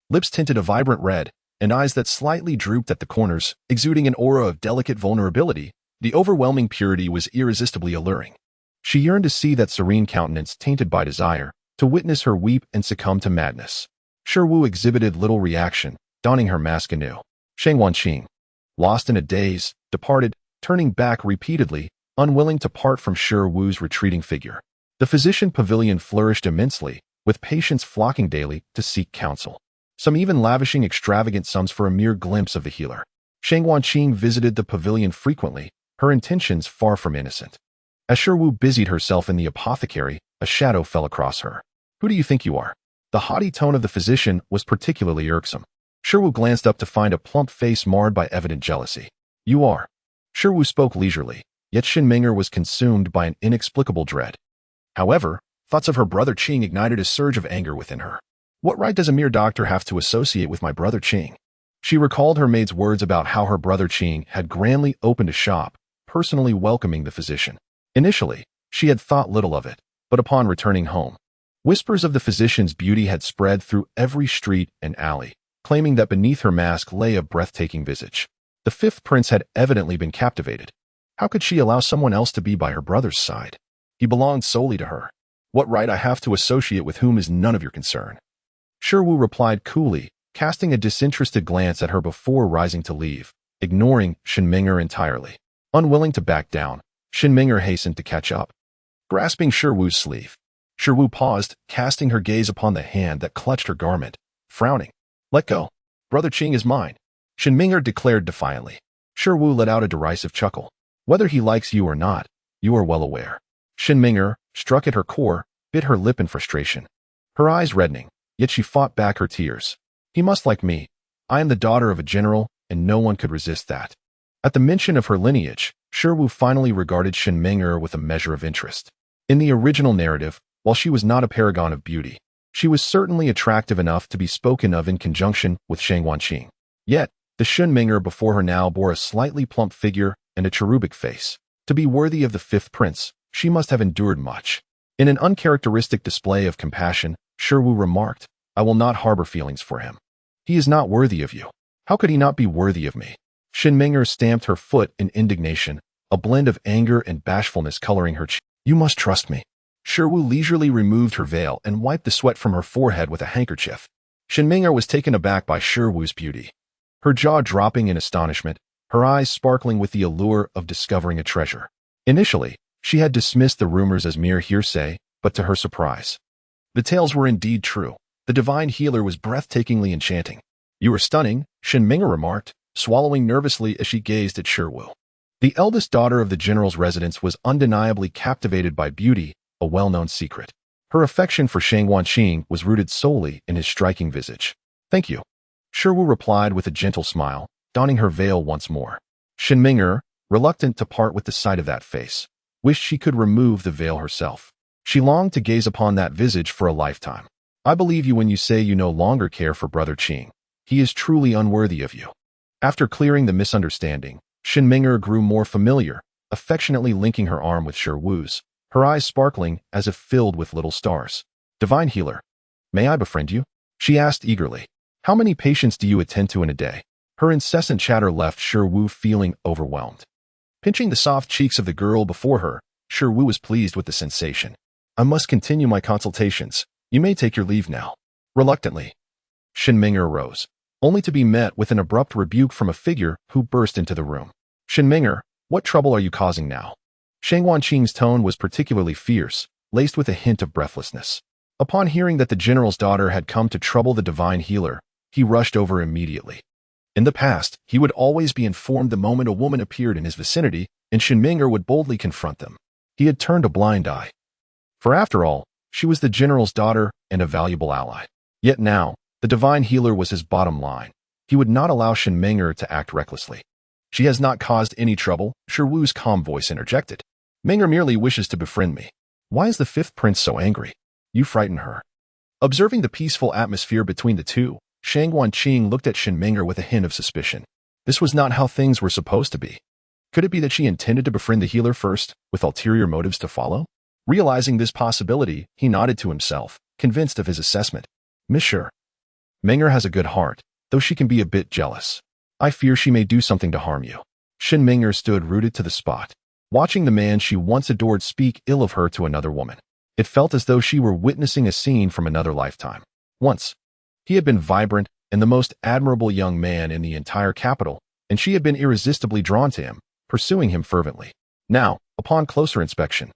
lips tinted a vibrant red, and eyes that slightly drooped at the corners, exuding an aura of delicate vulnerability, the overwhelming purity was irresistibly alluring. She yearned to see that serene countenance tainted by desire, to witness her weep and succumb to madness. Shi Wu exhibited little reaction, donning her mask anew. Shang Wanqing, lost in a daze, departed, turning back repeatedly, unwilling to part from Shi Wu's retreating figure. The physician pavilion flourished immensely, with patients flocking daily to seek counsel, some even lavishing extravagant sums for a mere glimpse of the healer. Shang Wanqing visited the pavilion frequently, her intentions far from innocent. As Shi Wu busied herself in the apothecary, a shadow fell across her. Who do you think you are? The haughty tone of the physician was particularly irksome. Shi Wu glanced up to find a plump face marred by evident jealousy. You are. Shi Wu spoke leisurely, yet Shin Meng'er was consumed by an inexplicable dread. However, thoughts of her brother Qing ignited a surge of anger within her. What right does a mere doctor have to associate with my brother Qing? She recalled her maid's words about how her brother Qing had grandly opened a shop, personally welcoming the physician. Initially, she had thought little of it, but upon returning home, whispers of the physician's beauty had spread through every street and alley. claiming that beneath her mask lay a breathtaking visage. The fifth prince had evidently been captivated. How could she allow someone else to be by her brother's side? He belonged solely to her. What right I have to associate with whom is none of your concern. Shiwu replied coolly, casting a disinterested glance at her before rising to leave, ignoring Shinming'er entirely. Unwilling to back down, Shinming'er hastened to catch up. Grasping Shiwu's sleeve, Shiwu paused, casting her gaze upon the hand that clutched her garment, frowning. Let go. Brother Qing is mine, Shinming'er declared defiantly. Shiwu let out a derisive chuckle. Whether he likes you or not, you are well aware. Shinming'er, struck at her core, bit her lip in frustration. Her eyes reddening, yet she fought back her tears. He must like me. I am the daughter of a general, and no one could resist that. At the mention of her lineage, Shiwu finally regarded Shinming'er with a measure of interest. In the original narrative, while she was not a paragon of beauty, she was certainly attractive enough to be spoken of in conjunction with Shang Wanqing. Yet, the Shinming'er before her now bore a slightly plump figure and a cherubic face. To be worthy of the fifth prince, she must have endured much. In an uncharacteristic display of compassion, Shiwu remarked, I will not harbor feelings for him. He is not worthy of you. How could he not be worthy of me? Shinming'er stamped her foot in indignation, a blend of anger and bashfulness coloring her cheek. You must trust me. Shiwu leisurely removed her veil and wiped the sweat from her forehead with a handkerchief. Shinming'er was taken aback by Shiwu's beauty. Her jaw dropping in astonishment, her eyes sparkling with the allure of discovering a treasure. Initially, she had dismissed the rumors as mere hearsay, but to her surprise, the tales were indeed true. The divine healer was breathtakingly enchanting. You are stunning, Shinming'er remarked, swallowing nervously as she gazed at Shiwu. The eldest daughter of the general's residence was undeniably captivated by beauty, a well-known secret. Her affection for Shang Wanqing was rooted solely in his striking visage. Thank you. Shiwu replied with a gentle smile, donning her veil once more. Shinming'er, reluctant to part with the sight of that face, wished she could remove the veil herself. She longed to gaze upon that visage for a lifetime. I believe you when you say you no longer care for Brother Qing. He is truly unworthy of you. After clearing the misunderstanding, Shinming'er grew more familiar, affectionately linking her arm with Shiwu's, her eyes sparkling as if filled with little stars. Divine healer, may I befriend you? She asked eagerly. How many patients do you attend to in a day? Her incessant chatter left Shiwu feeling overwhelmed. Pinching the soft cheeks of the girl before her, Shiwu was pleased with the sensation. I must continue my consultations. You may take your leave now. Reluctantly, Shinming'er rose, only to be met with an abrupt rebuke from a figure who burst into the room. Shinming'er, what trouble are you causing now? Shang Wanqing's tone was particularly fierce, laced with a hint of breathlessness. Upon hearing that the general's daughter had come to trouble the divine healer, he rushed over immediately. In the past, he would always be informed the moment a woman appeared in his vicinity, and Shinming'er would boldly confront them. He had turned a blind eye. For after all, she was the general's daughter and a valuable ally. Yet now, the divine healer was his bottom line. He would not allow Shinming'er to act recklessly. She has not caused any trouble, Shiwu's calm voice interjected. Ming'er merely wishes to befriend me. Why is the fifth prince so angry? You frighten her. Observing the peaceful atmosphere between the two, Shang Wanqing looked at Shinming'er with a hint of suspicion. This was not how things were supposed to be. Could it be that she intended to befriend the healer first, with ulterior motives to follow? Realizing this possibility, he nodded to himself, convinced of his assessment. Monsieur, Ming'er has a good heart, though she can be a bit jealous. I fear she may do something to harm you. Shinming'er stood rooted to the spot, watching the man she once adored speak ill of her to another woman. It felt as though she were witnessing a scene from another lifetime. Once, he had been vibrant and the most admirable young man in the entire capital, and she had been irresistibly drawn to him, pursuing him fervently. Now, upon closer inspection,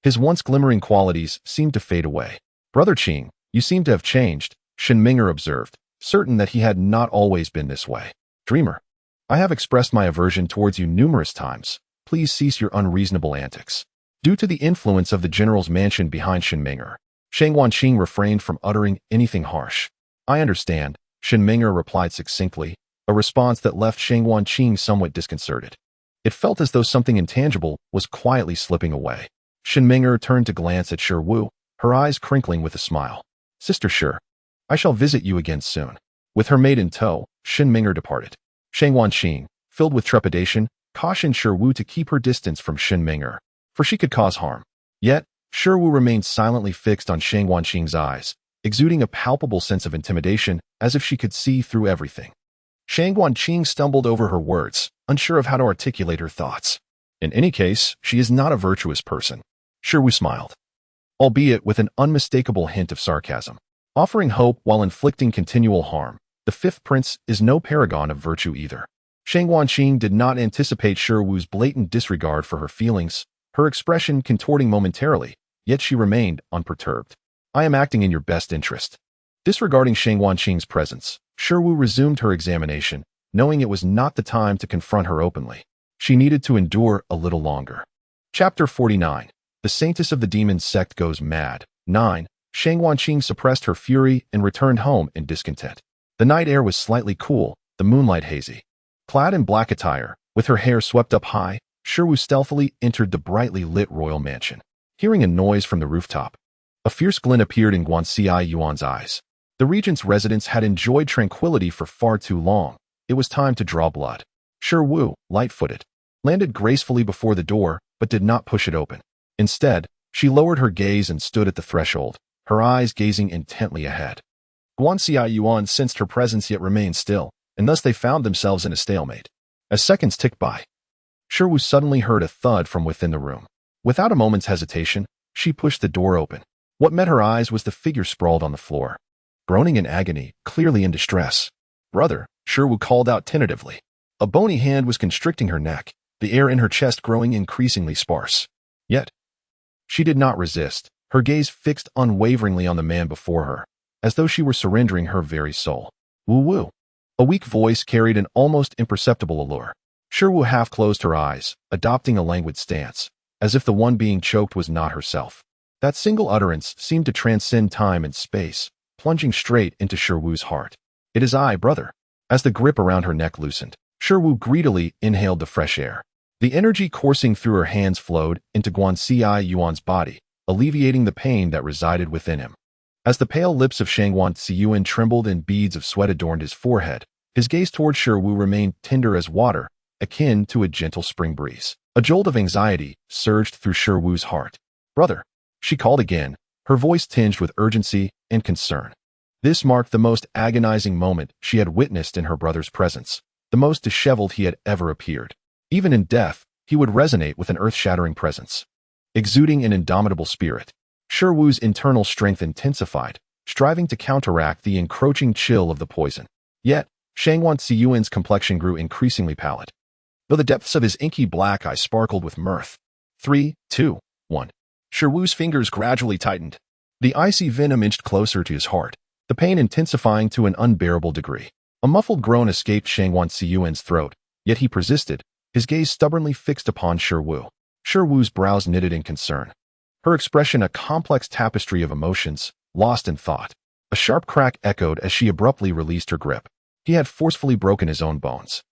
his once glimmering qualities seemed to fade away. Brother Qing, you seem to have changed, Shinming'er observed, certain that he had not always been this way. Dreamer, I have expressed my aversion towards you numerous times. Please cease your unreasonable antics. Due to the influence of the general's mansion behind Shinming'er, Shang Wanqing refrained from uttering anything harsh. I understand, Shinming'er replied succinctly, a response that left Shang Wanqing somewhat disconcerted. It felt as though something intangible was quietly slipping away. Shinming'er turned to glance at Shiwu, her eyes crinkling with a smile. Sister Shi, I shall visit you again soon. With her maid in tow, Shinming'er departed. Shang Wanqing, filled with trepidation, cautioned Shiwu to keep her distance from Shinming'er, for she could cause harm. Yet, Shiwu remained silently fixed on Shang Wanqing's eyes, exuding a palpable sense of intimidation as if she could see through everything. Shang Guanqing stumbled over her words, unsure of how to articulate her thoughts. In any case, she is not a virtuous person. Shi Wu smiled, albeit with an unmistakable hint of sarcasm. Offering hope while inflicting continual harm, the fifth prince is no paragon of virtue either. Shang Guanqing did not anticipate Shi Wu's blatant disregard for her feelings, her expression contorting momentarily, yet she remained unperturbed. I am acting in your best interest. Disregarding Shang Guanqing's presence, Shi Wu resumed her examination, knowing it was not the time to confront her openly. She needed to endure a little longer. Chapter 49. The Saintess of the Demon Sect Goes Mad. 9. Shang Guanqing suppressed her fury and returned home in discontent. The night air was slightly cool, the moonlight hazy. Clad in black attire, with her hair swept up high, Shi Wu stealthily entered the brightly lit royal mansion. Hearing a noise from the rooftop, a fierce glint appeared in Guanxi Yuan's eyes. The regent's residents had enjoyed tranquility for far too long. It was time to draw blood. Shi Wu, light-footed, landed gracefully before the door, but did not push it open. Instead, she lowered her gaze and stood at the threshold, her eyes gazing intently ahead. Guanxi Yuan sensed her presence yet remained still, and thus they found themselves in a stalemate. As seconds ticked by, Shi Wu suddenly heard a thud from within the room. Without a moment's hesitation, she pushed the door open. What met her eyes was the figure sprawled on the floor, groaning in agony, clearly in distress. "Brother," Shi Wu called out tentatively. A bony hand was constricting her neck, the air in her chest growing increasingly sparse. Yet, she did not resist, her gaze fixed unwaveringly on the man before her, as though she were surrendering her very soul. "Wu Wu." A weak voice carried an almost imperceptible allure. Shi Wu half closed her eyes, adopting a languid stance, as if the one being choked was not herself. That single utterance seemed to transcend time and space, plunging straight into Shi Wu's heart. "It is I, brother." As the grip around her neck loosened, Shi Wu greedily inhaled the fresh air. The energy coursing through her hands flowed into Guanxi Yuan's body, alleviating the pain that resided within him. As the pale lips of Shang Guanxi trembled and beads of sweat adorned his forehead, his gaze toward Shi Wu remained tender as water, akin to a gentle spring breeze. A jolt of anxiety surged through Shi Wu's heart. "Brother," she called again, her voice tinged with urgency and concern. This marked the most agonizing moment she had witnessed in her brother's presence, the most disheveled he had ever appeared. Even in death, he would resonate with an earth-shattering presence. Exuding an indomitable spirit, Shi Wu's internal strength intensified, striving to counteract the encroaching chill of the poison. Yet, Shang Guanxi's complexion grew increasingly pallid, though the depths of his inky black eyes sparkled with mirth. 3, 2, 1. Shi Wu's fingers gradually tightened. The icy venom inched closer to his heart, the pain intensifying to an unbearable degree. A muffled groan escaped Shang Guanxi's throat, yet he persisted, his gaze stubbornly fixed upon Shi Wu. Shi Wu's brows knitted in concern, her expression a complex tapestry of emotions, lost in thought. A sharp crack echoed as she abruptly released her grip. He had forcefully broken his own bones.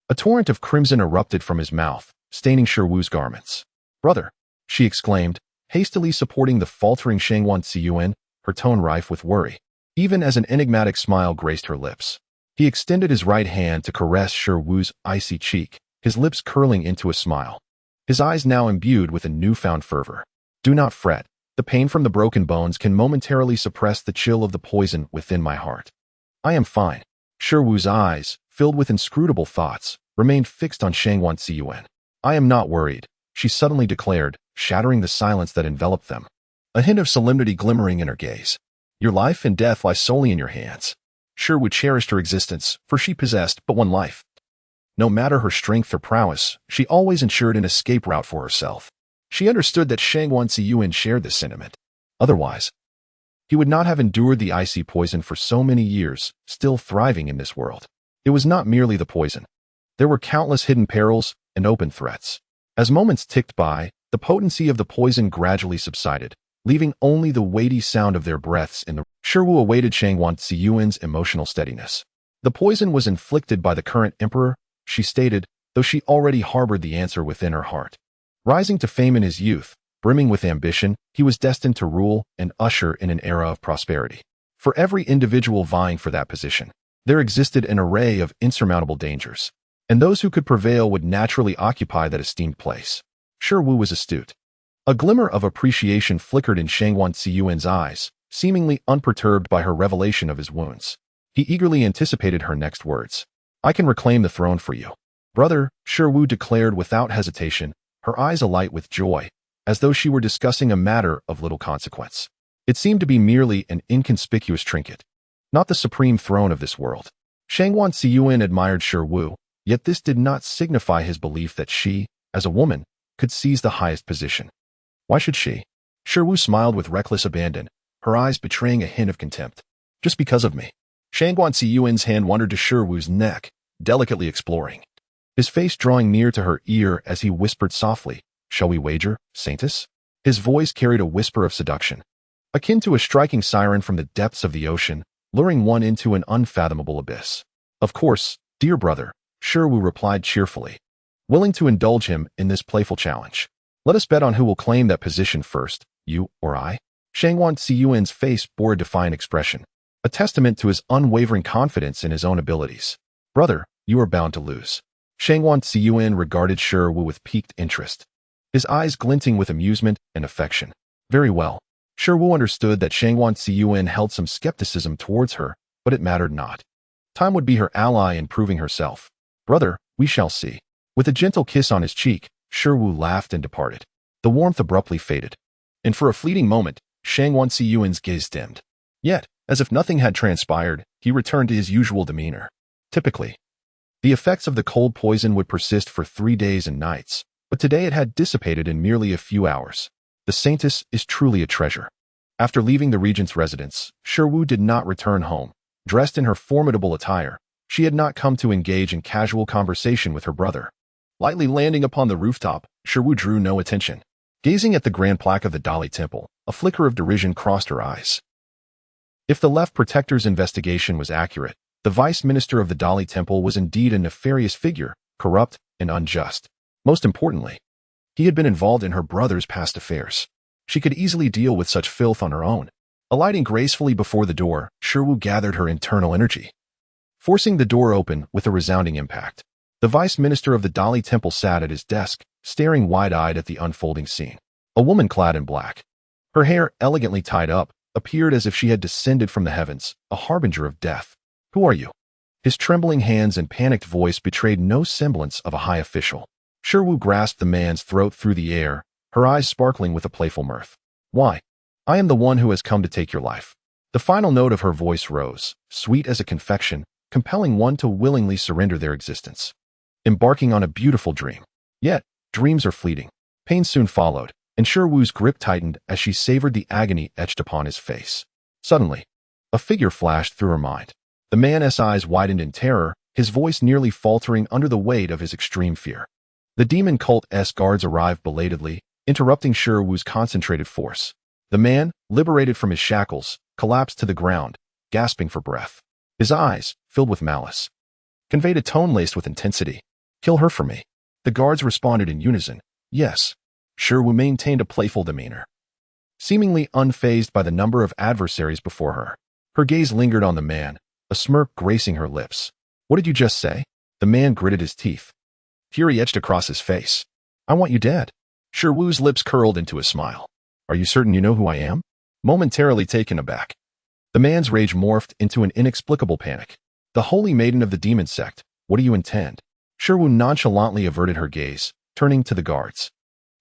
A torrent of crimson erupted from his mouth, staining Shi Wu's garments. "Brother," she exclaimed, hastily supporting the faltering Shang Guanxi, her tone rife with worry. Even as an enigmatic smile graced her lips, he extended his right hand to caress Shi Wu's icy cheek, his lips curling into a smile, his eyes now imbued with a newfound fervor. "Do not fret. The pain from the broken bones can momentarily suppress the chill of the poison within my heart. I am fine." Shi Wu's eyes, filled with inscrutable thoughts, remained fixed on Shang Guanxi. "I am not worried," she suddenly declared, shattering the silence that enveloped them, a hint of solemnity glimmering in her gaze. "Your life and death lie solely in your hands." Shi Wu cherished her existence, for she possessed but one life. No matter her strength or prowess, she always ensured an escape route for herself. She understood that Shang Guanxi shared this sentiment. Otherwise, he would not have endured the icy poison for so many years, still thriving in this world. It was not merely the poison. There were countless hidden perils and open threats. As moments ticked by, the potency of the poison gradually subsided, leaving only the weighty sound of their breaths in the... Shi Wu awaited Shang Guanxi's emotional steadiness. The poison was inflicted by the current emperor, she stated, though she already harbored the answer within her heart. Rising to fame in his youth, brimming with ambition, he was destined to rule and usher in an era of prosperity. For every individual vying for that position, there existed an array of insurmountable dangers, and those who could prevail would naturally occupy that esteemed place. Shi Wu was astute. A glimmer of appreciation flickered in Shang Guanxi's eyes, seemingly unperturbed by her revelation of his wounds. He eagerly anticipated her next words. "I can reclaim the throne for you, brother," Shi Wu declared without hesitation, her eyes alight with joy, as though she were discussing a matter of little consequence. It seemed to be merely an inconspicuous trinket, not the supreme throne of this world. Shangguan Ziyuan admired Shi Wu, yet this did not signify his belief that she, as a woman, could seize the highest position. Why should she? Shi Wu smiled with reckless abandon, her eyes betraying a hint of contempt. Just because of me. Shangguan Ziyuan's hand wandered to Shi Wu's neck, delicately exploring, his face drawing near to her ear as he whispered softly, "Shall we wager, Saintess?" His voice carried a whisper of seduction, akin to a striking siren from the depths of the ocean, luring one into an unfathomable abyss. "Of course, dear brother," Shi Wu replied cheerfully, willing to indulge him in this playful challenge. "Let us bet on who will claim that position first, you or I?" Shangguan Ziyuan's face bore a defiant expression, a testament to his unwavering confidence in his own abilities. "Brother, you are bound to lose." Shangguan Ziyuan regarded Shi Wu with piqued interest, his eyes glinting with amusement and affection. Very well. Shi Wu understood that Shangguan Ziyuan held some skepticism towards her, but it mattered not. Time would be her ally in proving herself. "Brother, we shall see." With a gentle kiss on his cheek, Shi Wu laughed and departed. The warmth abruptly faded, and for a fleeting moment, Shangguan Ziyuan's gaze dimmed. Yet, as if nothing had transpired, he returned to his usual demeanor. Typically, the effects of the cold poison would persist for 3 days and nights, but today it had dissipated in merely a few hours. The Saintess is truly a treasure. After leaving the regent's residence, Shi Wu did not return home. Dressed in her formidable attire, she had not come to engage in casual conversation with her brother. Lightly landing upon the rooftop, Shi Wu drew no attention. Gazing at the grand plaque of the Dali Temple, a flicker of derision crossed her eyes. If the left protector's investigation was accurate, the vice minister of the Dali Temple was indeed a nefarious figure, corrupt and unjust. Most importantly, he had been involved in her brother's past affairs. She could easily deal with such filth on her own. Alighting gracefully before the door, Shi Wu gathered her internal energy, forcing the door open with a resounding impact. The vice minister of the Dali Temple sat at his desk, staring wide-eyed at the unfolding scene. A woman clad in black, her hair elegantly tied up, appeared as if she had descended from the heavens, a harbinger of death. "Who are you?" His trembling hands and panicked voice betrayed no semblance of a high official. Shi Wu grasped the man's throat through the air, her eyes sparkling with a playful mirth. "Why? I am the one who has come to take your life." The final note of her voice rose, sweet as a confection, compelling one to willingly surrender their existence. Embarking on a beautiful dream. Yet, dreams are fleeting. Pain soon followed, and Shi Wu's grip tightened as she savored the agony etched upon his face. Suddenly, a figure flashed through her mind. The man's eyes widened in terror, his voice nearly faltering under the weight of his extreme fear. The demon cult's guards arrived belatedly, interrupting Shi Wu's concentrated force. The man, liberated from his shackles, collapsed to the ground, gasping for breath. His eyes, filled with malice, conveyed a tone laced with intensity. "Kill her for me." The guards responded in unison. "Yes." Shi Wu maintained a playful demeanor, seemingly unfazed by the number of adversaries before her. Her gaze lingered on the man, a smirk gracing her lips. "What did you just say?" The man gritted his teeth. Fury etched across his face. "I want you dead." Shi Wu's lips curled into a smile. "Are you certain you know who I am?" Momentarily taken aback, the man's rage morphed into an inexplicable panic. "The holy maiden of the demon sect, what do you intend?" Shi Wu nonchalantly averted her gaze, turning to the guards.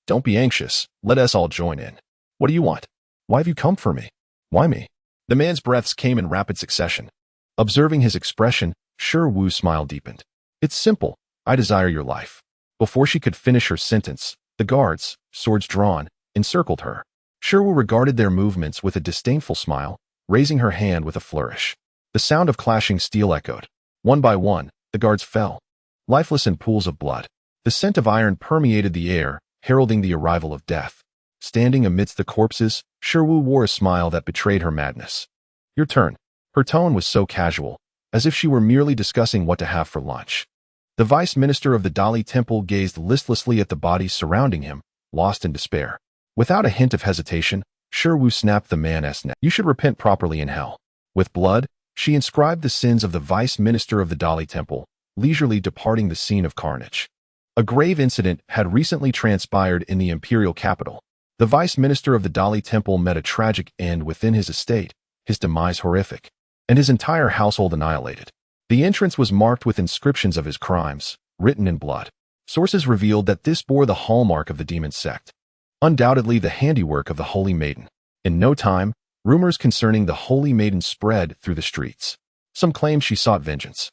"Don't be anxious, let us all join in." "What do you want? Why have you come for me?" "Why me?" The man's breaths came in rapid succession. Observing his expression, Shi Wu's smile deepened. "It's simple. I desire your life." Before she could finish her sentence, the guards, swords drawn, encircled her. Shi Wu regarded their movements with a disdainful smile, raising her hand with a flourish. The sound of clashing steel echoed. One by one, the guards fell, lifeless in pools of blood. The scent of iron permeated the air, heralding the arrival of death. Standing amidst the corpses, Shi Wu wore a smile that betrayed her madness. "Your turn." Her tone was so casual, as if she were merely discussing what to have for lunch. The vice minister of the Dali Temple gazed listlessly at the bodies surrounding him, lost in despair. Without a hint of hesitation, Shi Wu snapped the man's neck. "You should repent properly in hell." With blood, she inscribed the sins of the vice minister of the Dali Temple, leisurely departing the scene of carnage. A grave incident had recently transpired in the imperial capital. The vice minister of the Dali Temple met a tragic end within his estate, his demise horrific, and his entire household annihilated. The entrance was marked with inscriptions of his crimes, written in blood. Sources revealed that this bore the hallmark of the demon sect, undoubtedly the handiwork of the Holy Maiden. In no time, rumors concerning the Holy Maiden spread through the streets. Some claimed she sought vengeance,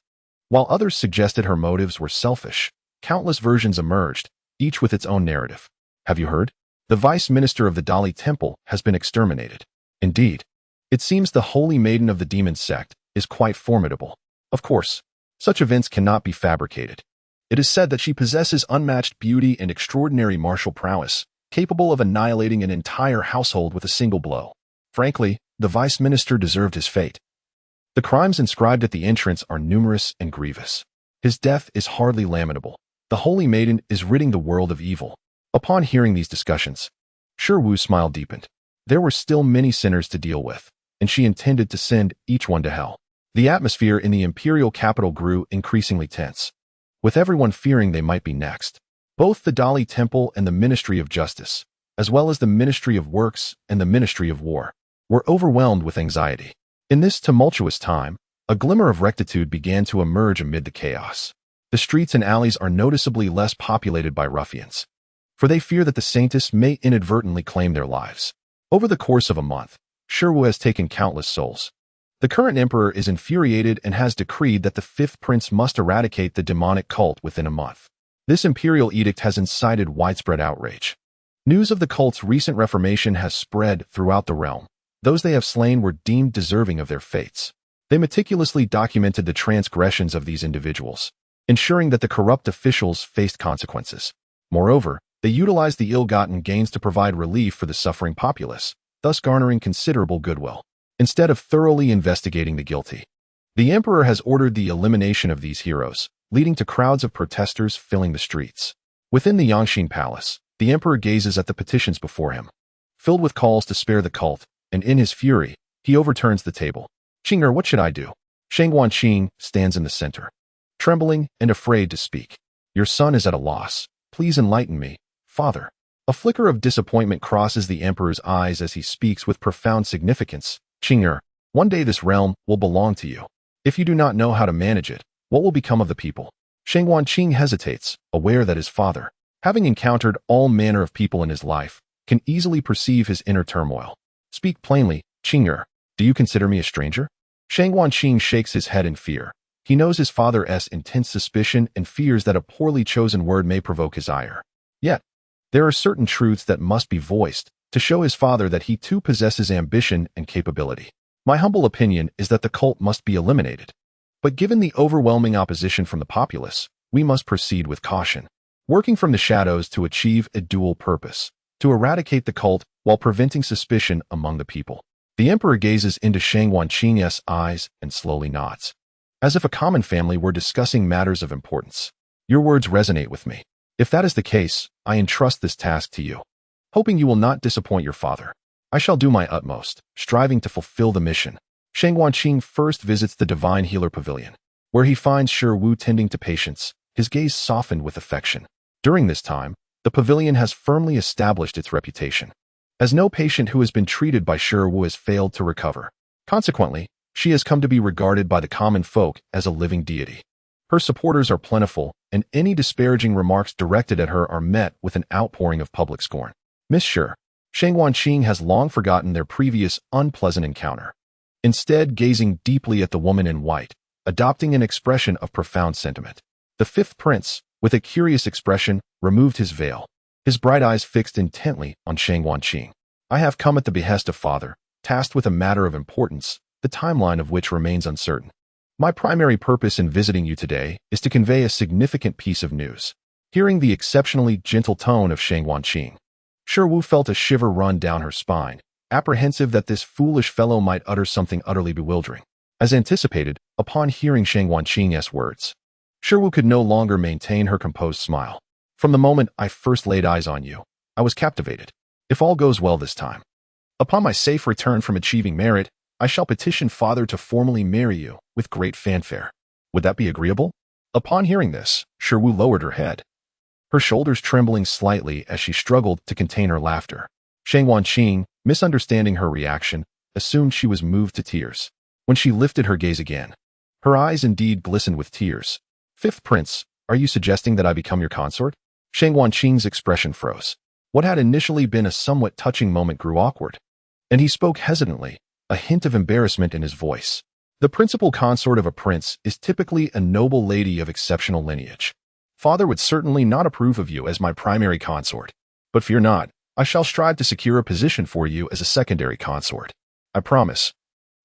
while others suggested her motives were selfish. Countless versions emerged, each with its own narrative. Have you heard? The vice minister of the Dali Temple has been exterminated. Indeed, it seems the Holy Maiden of the demon sect is quite formidable. Of course, such events cannot be fabricated. It is said that she possesses unmatched beauty and extraordinary martial prowess, capable of annihilating an entire household with a single blow. Frankly, the vice minister deserved his fate. The crimes inscribed at the entrance are numerous and grievous. His death is hardly lamentable. The Holy Maiden is ridding the world of evil. Upon hearing these discussions, Shi Wu's smile deepened. There were still many sinners to deal with, and she intended to send each one to hell. The atmosphere in the imperial capital grew increasingly tense, with everyone fearing they might be next. Both the Dali Temple and the Ministry of Justice, as well as the Ministry of Works and the Ministry of War, were overwhelmed with anxiety. In this tumultuous time, a glimmer of rectitude began to emerge amid the chaos. The streets and alleys are noticeably less populated by ruffians, for they fear that the saintess may inadvertently claim their lives. Over the course of a month, Shi Wu has taken countless souls. The current emperor is infuriated and has decreed that the fifth prince must eradicate the demonic cult within a month. This imperial edict has incited widespread outrage. News of the cult's recent reformation has spread throughout the realm. Those they have slain were deemed deserving of their fates. They meticulously documented the transgressions of these individuals, ensuring that the corrupt officials faced consequences. Moreover, they utilized the ill-gotten gains to provide relief for the suffering populace, thus garnering considerable goodwill. Instead of thoroughly investigating the guilty, the emperor has ordered the elimination of these heroes, leading to crowds of protesters filling the streets. Within the Yangxin Palace, the emperor gazes at the petitions before him, filled with calls to spare the cult, and in his fury, he overturns the table. "Qing'er, what should I do?" Shang Guanqing stands in the center, trembling and afraid to speak. "Your son is at a loss. Please enlighten me, father." A flicker of disappointment crosses the emperor's eyes as he speaks with profound significance. "Qing'er, one day this realm will belong to you. If you do not know how to manage it, what will become of the people?" Shang Guanqing hesitates, aware that his father, having encountered all manner of people in his life, can easily perceive his inner turmoil. "Speak plainly, Qing'er. Do you consider me a stranger?" Shang Guanqing shakes his head in fear. He knows his father's intense suspicion and fears that a poorly chosen word may provoke his ire. Yet, there are certain truths that must be voiced to show his father that he too possesses ambition and capability. "My humble opinion is that the cult must be eliminated. But given the overwhelming opposition from the populace, we must proceed with caution, working from the shadows to achieve a dual purpose: to eradicate the cult while preventing suspicion among the people." The emperor gazes into Shang Guanqing's eyes and slowly nods, as if a common family were discussing matters of importance. "Your words resonate with me. If that is the case, I entrust this task to you, hoping you will not disappoint your father. I shall do my utmost, striving to fulfill the mission." Shang Guanqing first visits the Divine Healer Pavilion, where he finds Shi Wu tending to patients, his gaze softened with affection. During this time, the pavilion has firmly established its reputation, as no patient who has been treated by Shi Wu has failed to recover. Consequently, she has come to be regarded by the common folk as a living deity. Her supporters are plentiful, and any disparaging remarks directed at her are met with an outpouring of public scorn. Miss Shi, Shang Guanqing has long forgotten their previous unpleasant encounter, instead gazing deeply at the woman in white, adopting an expression of profound sentiment. The fifth prince, with a curious expression, removed his veil, his bright eyes fixed intently on Shang Guanqing. "I have come at the behest of father, tasked with a matter of importance, the timeline of which remains uncertain. My primary purpose in visiting you today is to convey a significant piece of news." Hearing the exceptionally gentle tone of Shang Guanqing, Shi Wu felt a shiver run down her spine, apprehensive that this foolish fellow might utter something utterly bewildering. As anticipated, upon hearing Shang Guanqing's words, Shi Wu could no longer maintain her composed smile. "From the moment I first laid eyes on you, I was captivated. If all goes well this time, upon my safe return from achieving merit, I shall petition father to formally marry you with great fanfare. Would that be agreeable?" Upon hearing this, Shi Wu lowered her head, her shoulders trembling slightly as she struggled to contain her laughter. Shang Wanqing, misunderstanding her reaction, assumed she was moved to tears. When she lifted her gaze again, her eyes indeed glistened with tears. Fifth Prince, are you suggesting that I become your consort? Shang Wanqing's expression froze. What had initially been a somewhat touching moment grew awkward, and he spoke hesitantly, a hint of embarrassment in his voice. The principal consort of a prince is typically a noble lady of exceptional lineage. Father would certainly not approve of you as my primary consort, but fear not, I shall strive to secure a position for you as a secondary consort. I promise.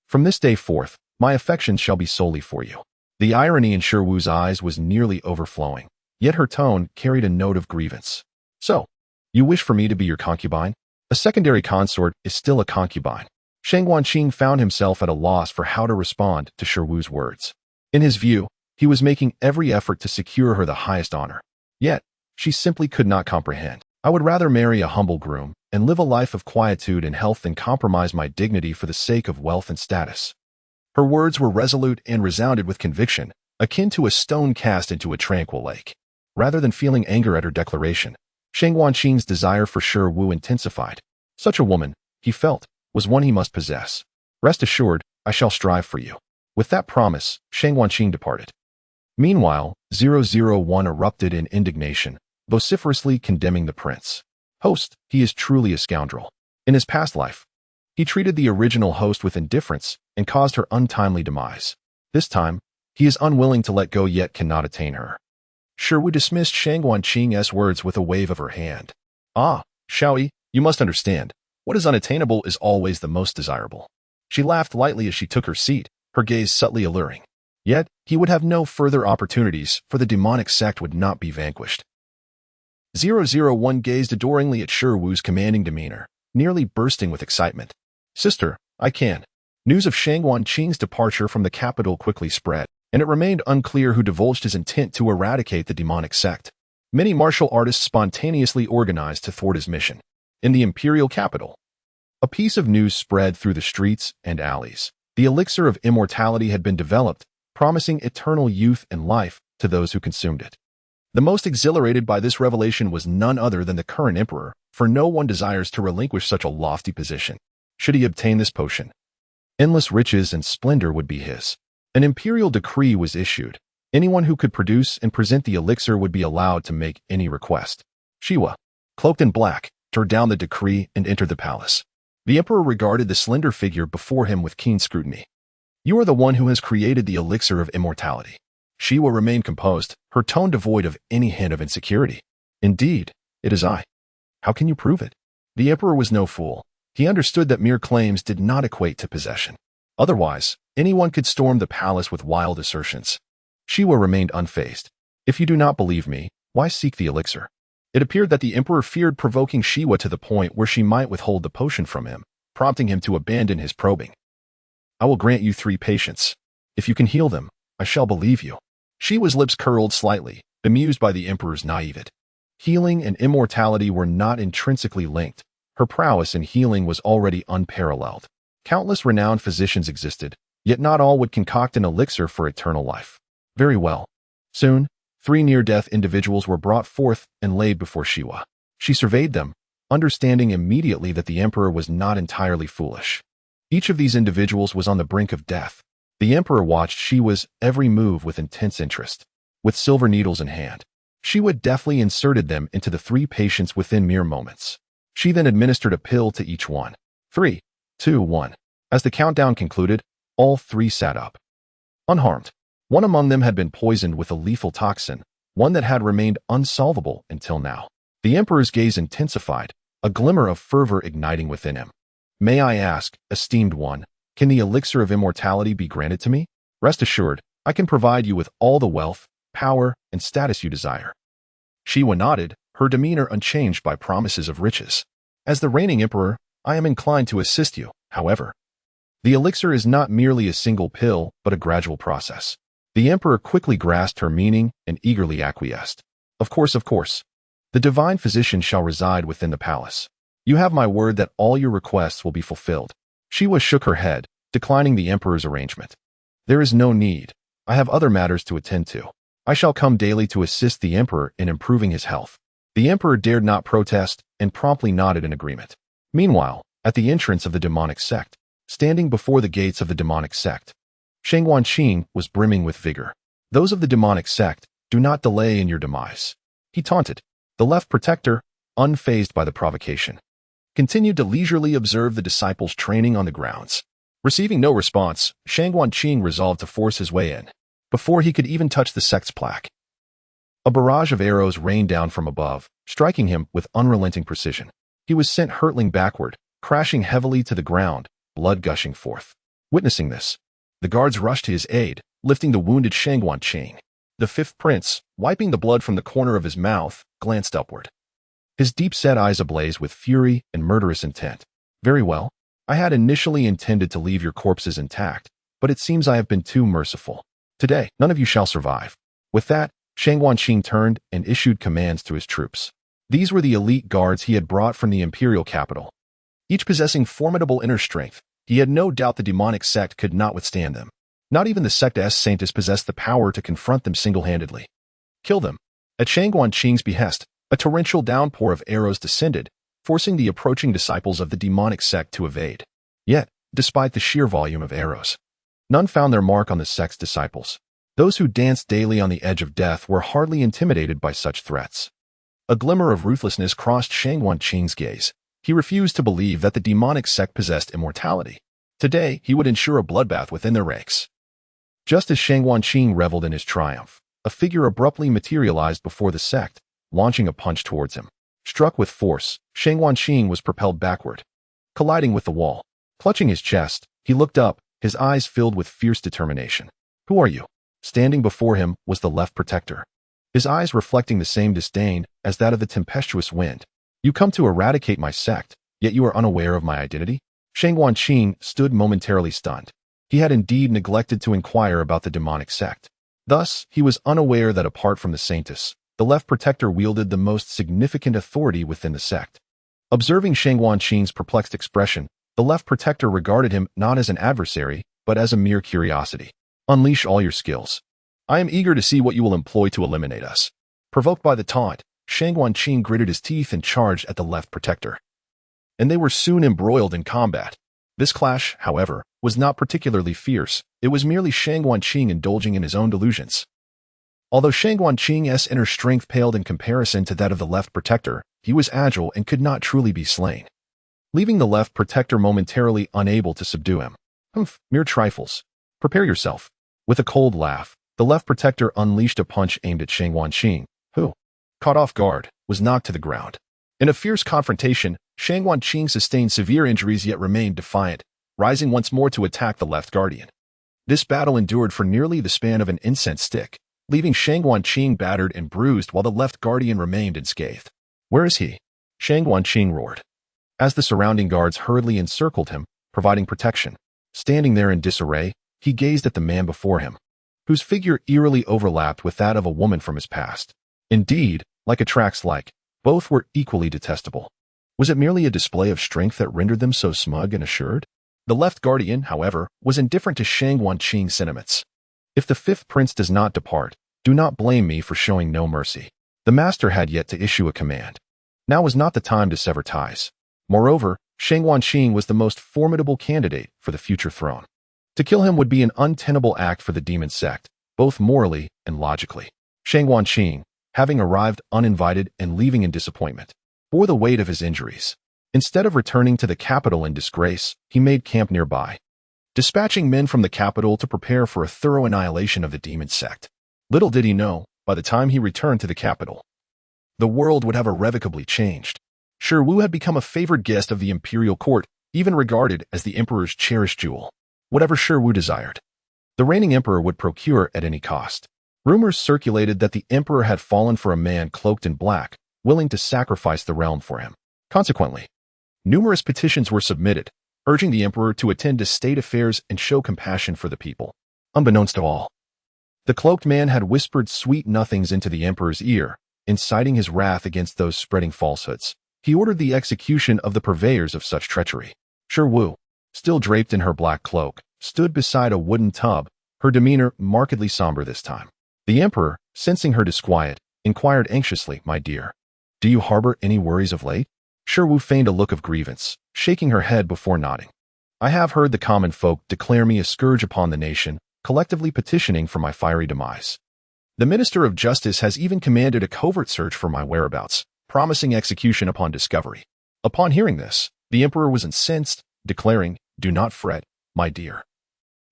From this day forth, my affections shall be solely for you. The irony in Shiwu's eyes was nearly overflowing, yet her tone carried a note of grievance. So, you wish for me to be your concubine? A secondary consort is still a concubine. Shang Wanqing found himself at a loss for how to respond to Shiwu's words. In his view, he was making every effort to secure her the highest honor. Yet, she simply could not comprehend. I would rather marry a humble groom and live a life of quietude and health than compromise my dignity for the sake of wealth and status. Her words were resolute and resounded with conviction, akin to a stone cast into a tranquil lake. Rather than feeling anger at her declaration, Shang Wanqing's desire for Shiwu intensified. Such a woman, he felt, was one he must possess. Rest assured, I shall strive for you. With that promise, Shang Wanqing departed. Meanwhile, 001 erupted in indignation, vociferously condemning the prince. Host, he is truly a scoundrel. In his past life, he treated the original host with indifference and caused her untimely demise. This time, he is unwilling to let go yet cannot attain her. Shiwu dismissed Shang Wanqing's words with a wave of her hand. Ah, Shaoyi, you must understand. What is unattainable is always the most desirable. She laughed lightly as she took her seat, her gaze subtly alluring. Yet, he would have no further opportunities, for the demonic sect would not be vanquished. 001 gazed adoringly at Shiwu's commanding demeanor, nearly bursting with excitement. Sister, I can. News of Shang Wanqing's departure from the capital quickly spread, and it remained unclear who divulged his intent to eradicate the demonic sect. Many martial artists spontaneously organized to thwart his mission. In the imperial capital, a piece of news spread through the streets and alleys. The elixir of immortality had been developed, promising eternal youth and life to those who consumed it. The most exhilarated by this revelation was none other than the current emperor, for no one desires to relinquish such a lofty position. Should he obtain this potion, endless riches and splendor would be his. An imperial decree was issued. Anyone who could produce and present the elixir would be allowed to make any request. Shiwa, cloaked in black, tore down the decree and entered the palace. The emperor regarded the slender figure before him with keen scrutiny. You are the one who has created the elixir of immortality. Shiwa remained composed, her tone devoid of any hint of insecurity. Indeed, it is I. How can you prove it? The emperor was no fool. He understood that mere claims did not equate to possession. Otherwise, anyone could storm the palace with wild assertions. Shiwa remained unfazed. If you do not believe me, why seek the elixir? It appeared that the emperor feared provoking Shiwa to the point where she might withhold the potion from him, prompting him to abandon his probing. I will grant you 3 patients. If you can heal them, I shall believe you. Shiwa's lips curled slightly, bemused by the emperor's naivete. Healing and immortality were not intrinsically linked. Her prowess in healing was already unparalleled. Countless renowned physicians existed, yet not all would concoct an elixir for eternal life. Very well. Soon, 3 near-death individuals were brought forth and laid before Shiwa. She surveyed them, understanding immediately that the emperor was not entirely foolish. Each of these individuals was on the brink of death. The emperor watched Shiwa's every move with intense interest. With silver needles in hand, Shiwa deftly inserted them into the 3 patients within mere moments. She then administered a pill to each one. 3, 2, 1. As the countdown concluded, all 3 sat up, unharmed. One among them had been poisoned with a lethal toxin, one that had remained unsolvable until now. The emperor's gaze intensified, a glimmer of fervor igniting within him. May I ask, esteemed one, can the elixir of immortality be granted to me? Rest assured, I can provide you with all the wealth, power, and status you desire. Shiwa nodded, her demeanor unchanged by promises of riches. As the reigning emperor, I am inclined to assist you, however. The elixir is not merely a single pill, but a gradual process. The emperor quickly grasped her meaning and eagerly acquiesced. Of course. The divine physician shall reside within the palace. You have my word that all your requests will be fulfilled. Shiwa shook her head, declining the emperor's arrangement. There is no need. I have other matters to attend to. I shall come daily to assist the emperor in improving his health. The emperor dared not protest and promptly nodded in agreement. Meanwhile, at the entrance of the demonic sect, standing before the gates of the demonic sect, Shang Wanqing was brimming with vigor. Those of the demonic sect, do not delay in your demise. He taunted. The left protector, unfazed by the provocation, continued to leisurely observe the disciples' training on the grounds. Receiving no response, Shang Wanqing resolved to force his way in, before he could even touch the sect's plaque. A barrage of arrows rained down from above, striking him with unrelenting precision. He was sent hurtling backward, crashing heavily to the ground, blood gushing forth. Witnessing this, the guards rushed to his aid, lifting the wounded Shang Wanqing. The fifth prince, wiping the blood from the corner of his mouth, glanced upward, his deep-set eyes ablaze with fury and murderous intent. Very well. I had initially intended to leave your corpses intact, but it seems I have been too merciful. Today, none of you shall survive. With that, Shang Wanqing turned and issued commands to his troops. These were the elite guards he had brought from the imperial capital. Each possessing formidable inner strength, he had no doubt the demonic sect could not withstand them. Not even the Sectus Sanctus possessed the power to confront them single-handedly. Kill them. At Shang Wanqing's behest, a torrential downpour of arrows descended, forcing the approaching disciples of the demonic sect to evade. Yet, despite the sheer volume of arrows, none found their mark on the sect's disciples. Those who danced daily on the edge of death were hardly intimidated by such threats. A glimmer of ruthlessness crossed Shang Wanqing's gaze. He refused to believe that the demonic sect possessed immortality. Today, he would ensure a bloodbath within their ranks. Just as Shang Wanqing reveled in his triumph, a figure abruptly materialized before the sect, launching a punch towards him. Struck with force, Shang Wanqing was propelled backward, colliding with the wall. Clutching his chest, he looked up, his eyes filled with fierce determination. Who are you? Standing before him was the left protector, his eyes reflecting the same disdain as that of the tempestuous wind. You come to eradicate my sect, yet you are unaware of my identity? Shang Wanqing stood momentarily stunned. He had indeed neglected to inquire about the demonic sect. Thus, he was unaware that apart from the Sanctus, the left protector wielded the most significant authority within the sect. Observing Shang Wanqing's perplexed expression, the left protector regarded him not as an adversary, but as a mere curiosity. Unleash all your skills. I am eager to see what you will employ to eliminate us. Provoked by the taunt, Shang Wanqing gritted his teeth and charged at the left protector. And they were soon embroiled in combat. This clash, however, was not particularly fierce. It was merely Shang Wanqing indulging in his own delusions. Although Shang Wanqing's inner strength paled in comparison to that of the left protector, he was agile and could not truly be slain, leaving the left protector momentarily unable to subdue him. Mere trifles. Prepare yourself. With a cold laugh, the left protector unleashed a punch aimed at Shang Wanqing, who, caught off guard, was knocked to the ground. In a fierce confrontation, Shang Wanqing sustained severe injuries yet remained defiant, rising once more to attack the left guardian. This battle endured for nearly the span of an incense stick, leaving Shang Wanqing battered and bruised while the left guardian remained unscathed. Where is he? Shang Wanqing roared, as the surrounding guards hurriedly encircled him, providing protection. Standing there in disarray, he gazed at the man before him, whose figure eerily overlapped with that of a woman from his past. Indeed, like attracts like, both were equally detestable. Was it merely a display of strength that rendered them so smug and assured? The left guardian, however, was indifferent to Shang Wanqing's sentiments. If the fifth prince does not depart, do not blame me for showing no mercy. The master had yet to issue a command. Now was not the time to sever ties. Moreover, Shang Wanqing was the most formidable candidate for the future throne. To kill him would be an untenable act for the demon sect, both morally and logically. Shang Wanqing, having arrived uninvited and leaving in disappointment, bore the weight of his injuries. Instead of returning to the capital in disgrace, he made camp nearby, dispatching men from the capital to prepare for a thorough annihilation of the demon sect. Little did he know, by the time he returned to the capital, the world would have irrevocably changed. Shi Wu had become a favored guest of the imperial court, even regarded as the emperor's cherished jewel. Whatever Shi Wu desired, the reigning emperor would procure at any cost. Rumors circulated that the emperor had fallen for a man cloaked in black, willing to sacrifice the realm for him. Consequently, numerous petitions were submitted, urging the emperor to attend to state affairs and show compassion for the people. Unbeknownst to all, the cloaked man had whispered sweet nothings into the emperor's ear, inciting his wrath against those spreading falsehoods. He ordered the execution of the purveyors of such treachery. Shi Wu, still draped in her black cloak, stood beside a wooden tub, her demeanor markedly somber this time. The emperor, sensing her disquiet, inquired anxiously, "My dear, do you harbor any worries of late?" Shi feigned a look of grievance, shaking her head before nodding. I have heard the common folk declare me a scourge upon the nation, collectively petitioning for my fiery demise. The Minister of Justice has even commanded a covert search for my whereabouts, promising execution upon discovery. Upon hearing this, the emperor was incensed, declaring, "Do not fret, my dear.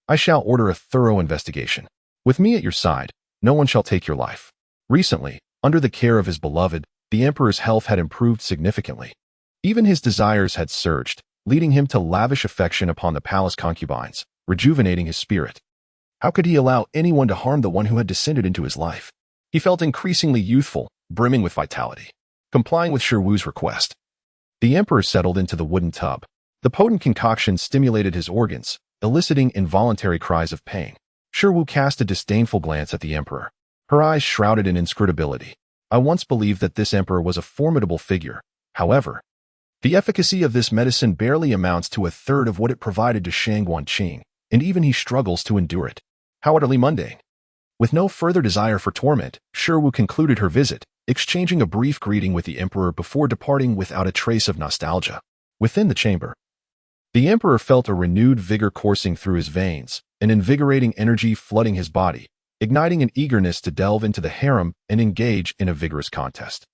I shall order a thorough investigation. With me at your side, no one shall take your life." Recently, under the care of his beloved, the emperor's health had improved significantly. Even his desires had surged, leading him to lavish affection upon the palace concubines, rejuvenating his spirit. How could he allow anyone to harm the one who had descended into his life? He felt increasingly youthful, brimming with vitality. Complying with Shi request, the emperor settled into the wooden tub. The potent concoction stimulated his organs, eliciting involuntary cries of pain. Shi cast a disdainful glance at the emperor, her eyes shrouded in inscrutability. I once believed that this emperor was a formidable figure. However, the efficacy of this medicine barely amounts to a third of what it provided to Shang Wanqing, and even he struggles to endure it. How utterly mundane. With no further desire for torment, Shi concluded her visit, exchanging a brief greeting with the emperor before departing without a trace of nostalgia. Within the chamber, the emperor felt a renewed vigor coursing through his veins, an invigorating energy flooding his body, igniting an eagerness to delve into the harem and engage in a vigorous contest.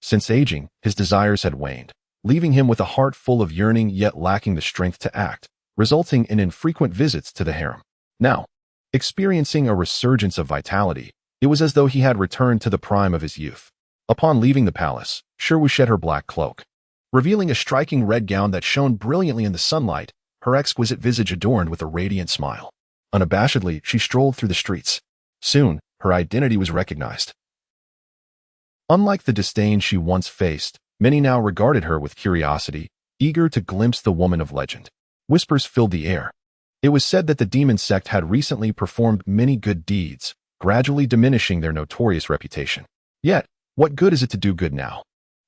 Since aging, his desires had waned, leaving him with a heart full of yearning yet lacking the strength to act, resulting in infrequent visits to the harem. Now, experiencing a resurgence of vitality, it was as though he had returned to the prime of his youth. Upon leaving the palace, Shi shed her black cloak, revealing a striking red gown that shone brilliantly in the sunlight, her exquisite visage adorned with a radiant smile. Unabashedly, she strolled through the streets. Soon, her identity was recognized. Unlike the disdain she once faced, many now regarded her with curiosity, eager to glimpse the woman of legend. Whispers filled the air. It was said that the demon sect had recently performed many good deeds, gradually diminishing their notorious reputation. Yet, what good is it to do good now?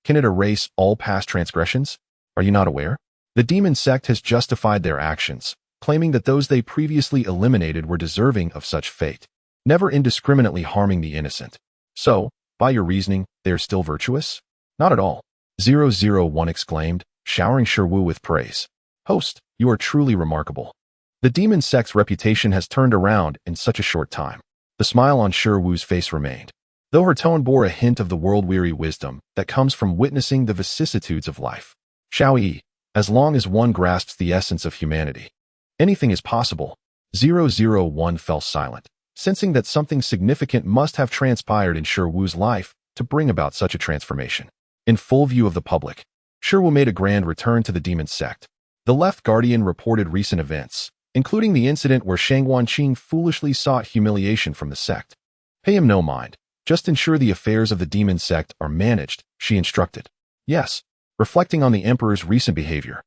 Can it erase all past transgressions? Are you not aware? The demon sect has justified their actions, claiming that those they previously eliminated were deserving of such fate, never indiscriminately harming the innocent. So, by your reasoning, they are still virtuous? Not at all. 001 exclaimed, showering Shi with praise. Host, you are truly remarkable. The demon sect's reputation has turned around in such a short time. The smile on Shi face remained, though her tone bore a hint of the world-weary wisdom that comes from witnessing the vicissitudes of life. Xiaoyi, as long as one grasps the essence of humanity, anything is possible. 001 fell silent, sensing that something significant must have transpired in Shi life to bring about such a transformation. In full view of the public, Shi made a grand return to the demon sect. The Left Guardian reported recent events, including the incident where Shang Wanqing foolishly sought humiliation from the sect. Pay him no mind. Just ensure the affairs of the demon sect are managed, she instructed. Yes, reflecting on the emperor's recent behavior.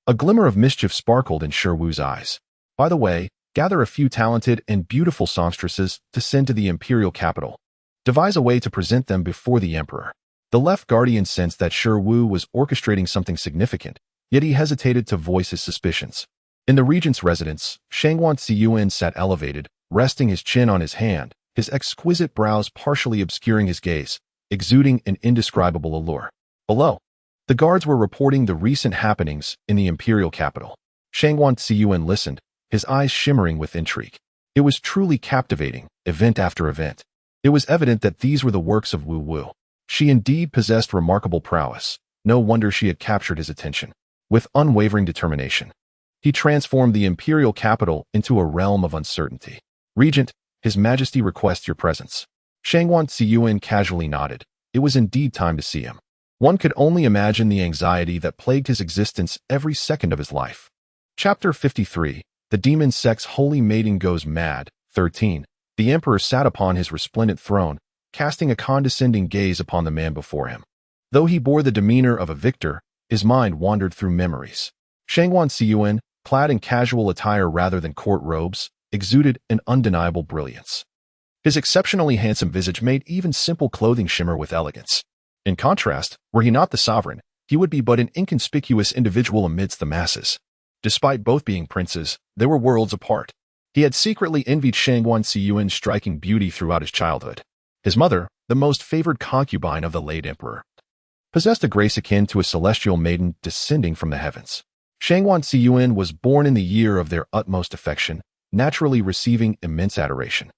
A glimmer of mischief sparkled in Shi eyes. By the way, gather a few talented and beautiful songstresses to send to the imperial capital. Devise a way to present them before the emperor. The Left Guardian sensed that Shi was orchestrating something significant, yet he hesitated to voice his suspicions. In the regent's residence, Shangwan Ziyuan sat elevated, resting his chin on his hand, his exquisite brows partially obscuring his gaze, exuding an indescribable allure. Below, the guards were reporting the recent happenings in the imperial capital. Shangwan Ziyuan listened, his eyes shimmering with intrigue. It was truly captivating, event after event. It was evident that these were the works of Wu Wu. She indeed possessed remarkable prowess. No wonder she had captured his attention. With unwavering determination, he transformed the imperial capital into a realm of uncertainty. Regent, His Majesty requests your presence. Shangwan Ziyuan casually nodded. It was indeed time to see him. One could only imagine the anxiety that plagued his existence every second of his life. Chapter 53, The Demon Sect's Holy Maiden Goes Mad. 13. The Emperor sat upon his resplendent throne, casting a condescending gaze upon the man before him. Though he bore the demeanor of a victor, his mind wandered through memories. Shangwan Ziyuan, clad in casual attire rather than court robes, exuded an undeniable brilliance. His exceptionally handsome visage made even simple clothing shimmer with elegance. In contrast, were he not the sovereign, he would be but an inconspicuous individual amidst the masses. Despite both being princes, they were worlds apart. He had secretly envied Shangwan Ziyuan's striking beauty throughout his childhood. His mother, the most favored concubine of the late emperor, possessed a grace akin to a celestial maiden descending from the heavens. Shangwan Siyuan was born in the year of their utmost affection, naturally receiving immense adoration.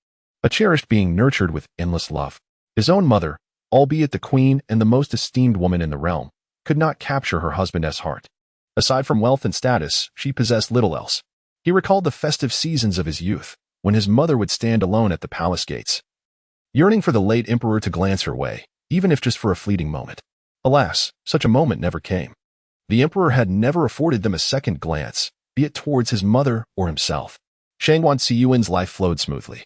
A cherished being nurtured with endless love. His own mother, albeit the queen and the most esteemed woman in the realm, could not capture her husband's heart. Aside from wealth and status, she possessed little else. He recalled the festive seasons of his youth, when his mother would stand alone at the palace gates, yearning for the late emperor to glance her way, even if just for a fleeting moment. Alas, such a moment never came. The emperor had never afforded them a second glance, be it towards his mother or himself. Shangwan Siyuan's life flowed smoothly,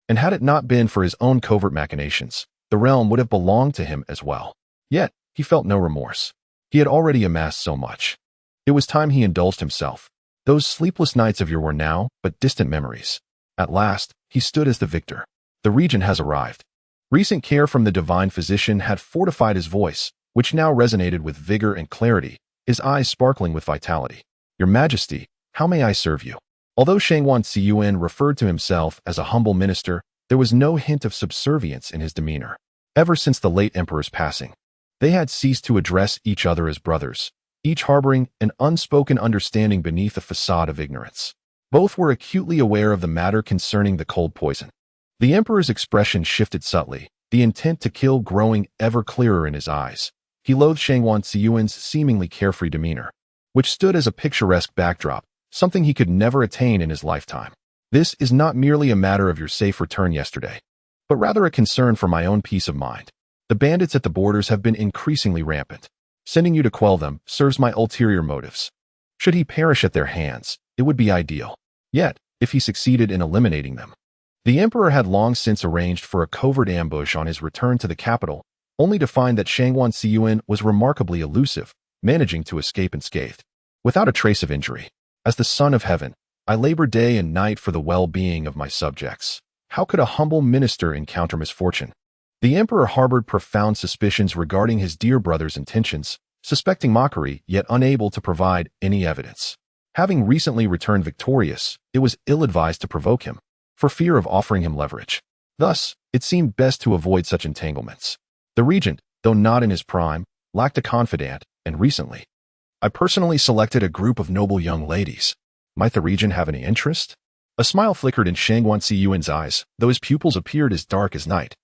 and had it not been for his own covert machinations, the realm would have belonged to him as well. Yet, he felt no remorse. He had already amassed so much. It was time he indulged himself. Those sleepless nights of yore were now but distant memories. At last, he stood as the victor. The regent has arrived. Recent care from the divine physician had fortified his voice, which now resonated with vigor and clarity, his eyes sparkling with vitality. Your Majesty, how may I serve you? Although Shangwan Siyuan referred to himself as a humble minister, there was no hint of subservience in his demeanor. Ever since the late emperor's passing, they had ceased to address each other as brothers, each harboring an unspoken understanding beneath a facade of ignorance. Both were acutely aware of the matter concerning the cold poison. The emperor's expression shifted subtly, the intent to kill growing ever clearer in his eyes. He loathed Shangwan Siyuan's seemingly carefree demeanor, which stood as a picturesque backdrop, something he could never attain in his lifetime. This is not merely a matter of your safe return yesterday, but rather a concern for my own peace of mind. The bandits at the borders have been increasingly rampant. Sending you to quell them serves my ulterior motives. Should he perish at their hands, it would be ideal. Yet, if he succeeded in eliminating them, the emperor had long since arranged for a covert ambush on his return to the capital, only to find that Shangwan Siyuan was remarkably elusive, managing to escape unscathed, without a trace of injury. As the son of heaven, I labor day and night for the well-being of my subjects. How could a humble minister encounter misfortune? The emperor harbored profound suspicions regarding his dear brother's intentions, suspecting mockery yet unable to provide any evidence. Having recently returned victorious, it was ill-advised to provoke him, for fear of offering him leverage. Thus, it seemed best to avoid such entanglements. The regent, though not in his prime, lacked a confidant, and recently, I personally selected a group of noble young ladies. Might the regent have any interest? A smile flickered in Shangwan Siyuan's eyes, though his pupils appeared as dark as night,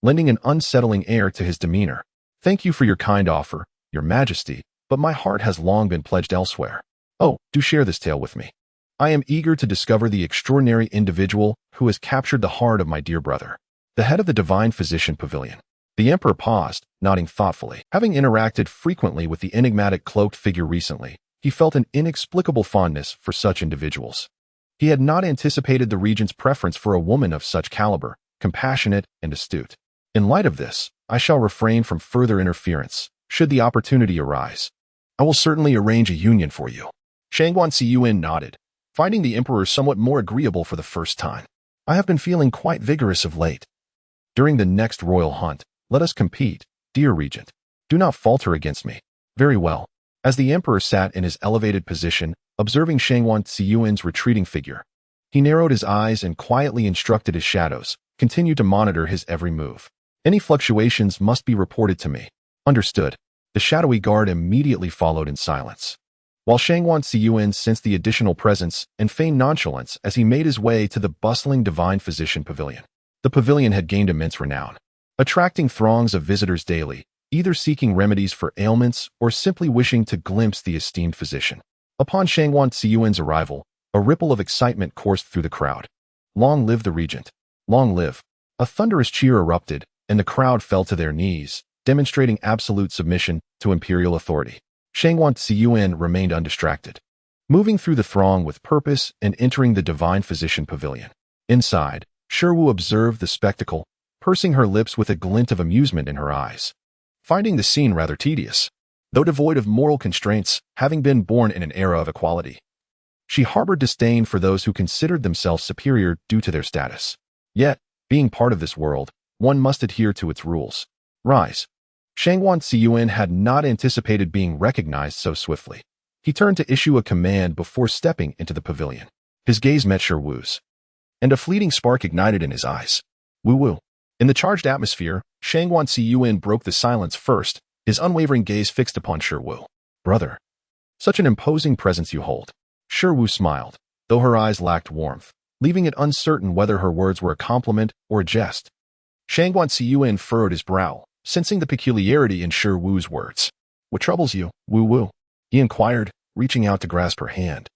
lending an unsettling air to his demeanor. Thank you for your kind offer, Your Majesty, but my heart has long been pledged elsewhere. Oh, do share this tale with me. I am eager to discover the extraordinary individual who has captured the heart of my dear brother. The head of the Divine Physician Pavilion. The emperor paused, nodding thoughtfully. Having interacted frequently with the enigmatic cloaked figure recently, he felt an inexplicable fondness for such individuals. He had not anticipated the regent's preference for a woman of such caliber, compassionate and astute. In light of this, I shall refrain from further interference, should the opportunity arise. I will certainly arrange a union for you. Shangwan Siyuan nodded, finding the emperor somewhat more agreeable for the first time. I have been feeling quite vigorous of late. During the next royal hunt, let us compete, dear regent. Do not falter against me. Very well. As the emperor sat in his elevated position, observing Shangwan Siyuan's retreating figure, he narrowed his eyes and quietly instructed his shadows, continued to monitor his every move. Any fluctuations must be reported to me. Understood. The shadowy guard immediately followed in silence, while Shangwan Siyuan sensed the additional presence and feigned nonchalance as he made his way to the bustling Divine Physician Pavilion. The pavilion had gained immense renown, attracting throngs of visitors daily, either seeking remedies for ailments or simply wishing to glimpse the esteemed physician. Upon Shangwan Siyuan's arrival, a ripple of excitement coursed through the crowd. Long live the regent! Long live! A thunderous cheer erupted, and the crowd fell to their knees, demonstrating absolute submission to imperial authority. Shangwan Siyuan remained undistracted, moving through the throng with purpose and entering the Divine Physician Pavilion. Inside, Sherwu observed the spectacle, pursing her lips with a glint of amusement in her eyes, finding the scene rather tedious. Though devoid of moral constraints, having been born in an era of equality, she harbored disdain for those who considered themselves superior due to their status. Yet, being part of this world, one must adhere to its rules. Rise. Shangwan Siyuan had not anticipated being recognized so swiftly. He turned to issue a command before stepping into the pavilion. His gaze met Sherwu's, and a fleeting spark ignited in his eyes. Woo-woo. In the charged atmosphere, Shangwan Siyuan broke the silence first, his unwavering gaze fixed upon Shiwu. Brother, such an imposing presence you hold. Shiwu smiled, though her eyes lacked warmth, leaving it uncertain whether her words were a compliment or a jest. Shangguan Ziyuan furrowed his brow, sensing the peculiarity in Shiwu's words. What troubles you, Wu Wu? He inquired, reaching out to grasp her hand,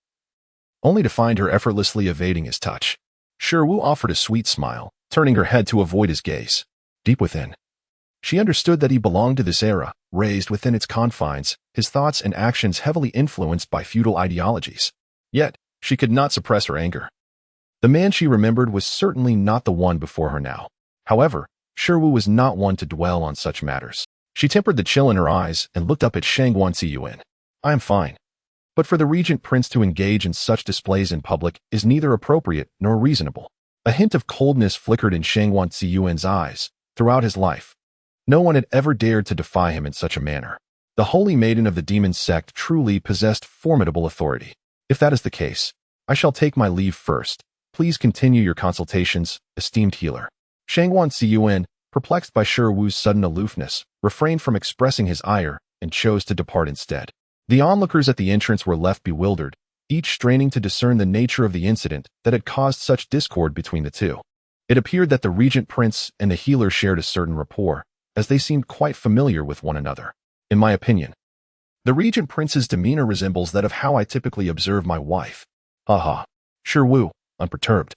only to find her effortlessly evading his touch. Shiwu offered a sweet smile, turning her head to avoid his gaze. Deep within, she understood that he belonged to this era, raised within its confines, his thoughts and actions heavily influenced by feudal ideologies. Yet, she could not suppress her anger. The man she remembered was certainly not the one before her now. However, Shiwu was not one to dwell on such matters. She tempered the chill in her eyes and looked up at Shangguan Ziyuan. I am fine. But for the regent prince to engage in such displays in public is neither appropriate nor reasonable. A hint of coldness flickered in Shangguan Ziyuan's eyes. Throughout his life, no one had ever dared to defy him in such a manner. The holy maiden of the demon sect truly possessed formidable authority. If that is the case, I shall take my leave first. Please continue your consultations, esteemed healer. Shangguan Ziyuan, perplexed by Shiwu's sudden aloofness, refrained from expressing his ire and chose to depart instead. The onlookers at the entrance were left bewildered, each straining to discern the nature of the incident that had caused such discord between the two. It appeared that the regent prince and the healer shared a certain rapport, as they seemed quite familiar with one another. In my opinion, the regent prince's demeanor resembles that of how I typically observe my wife. Haha. Shiwu, unperturbed,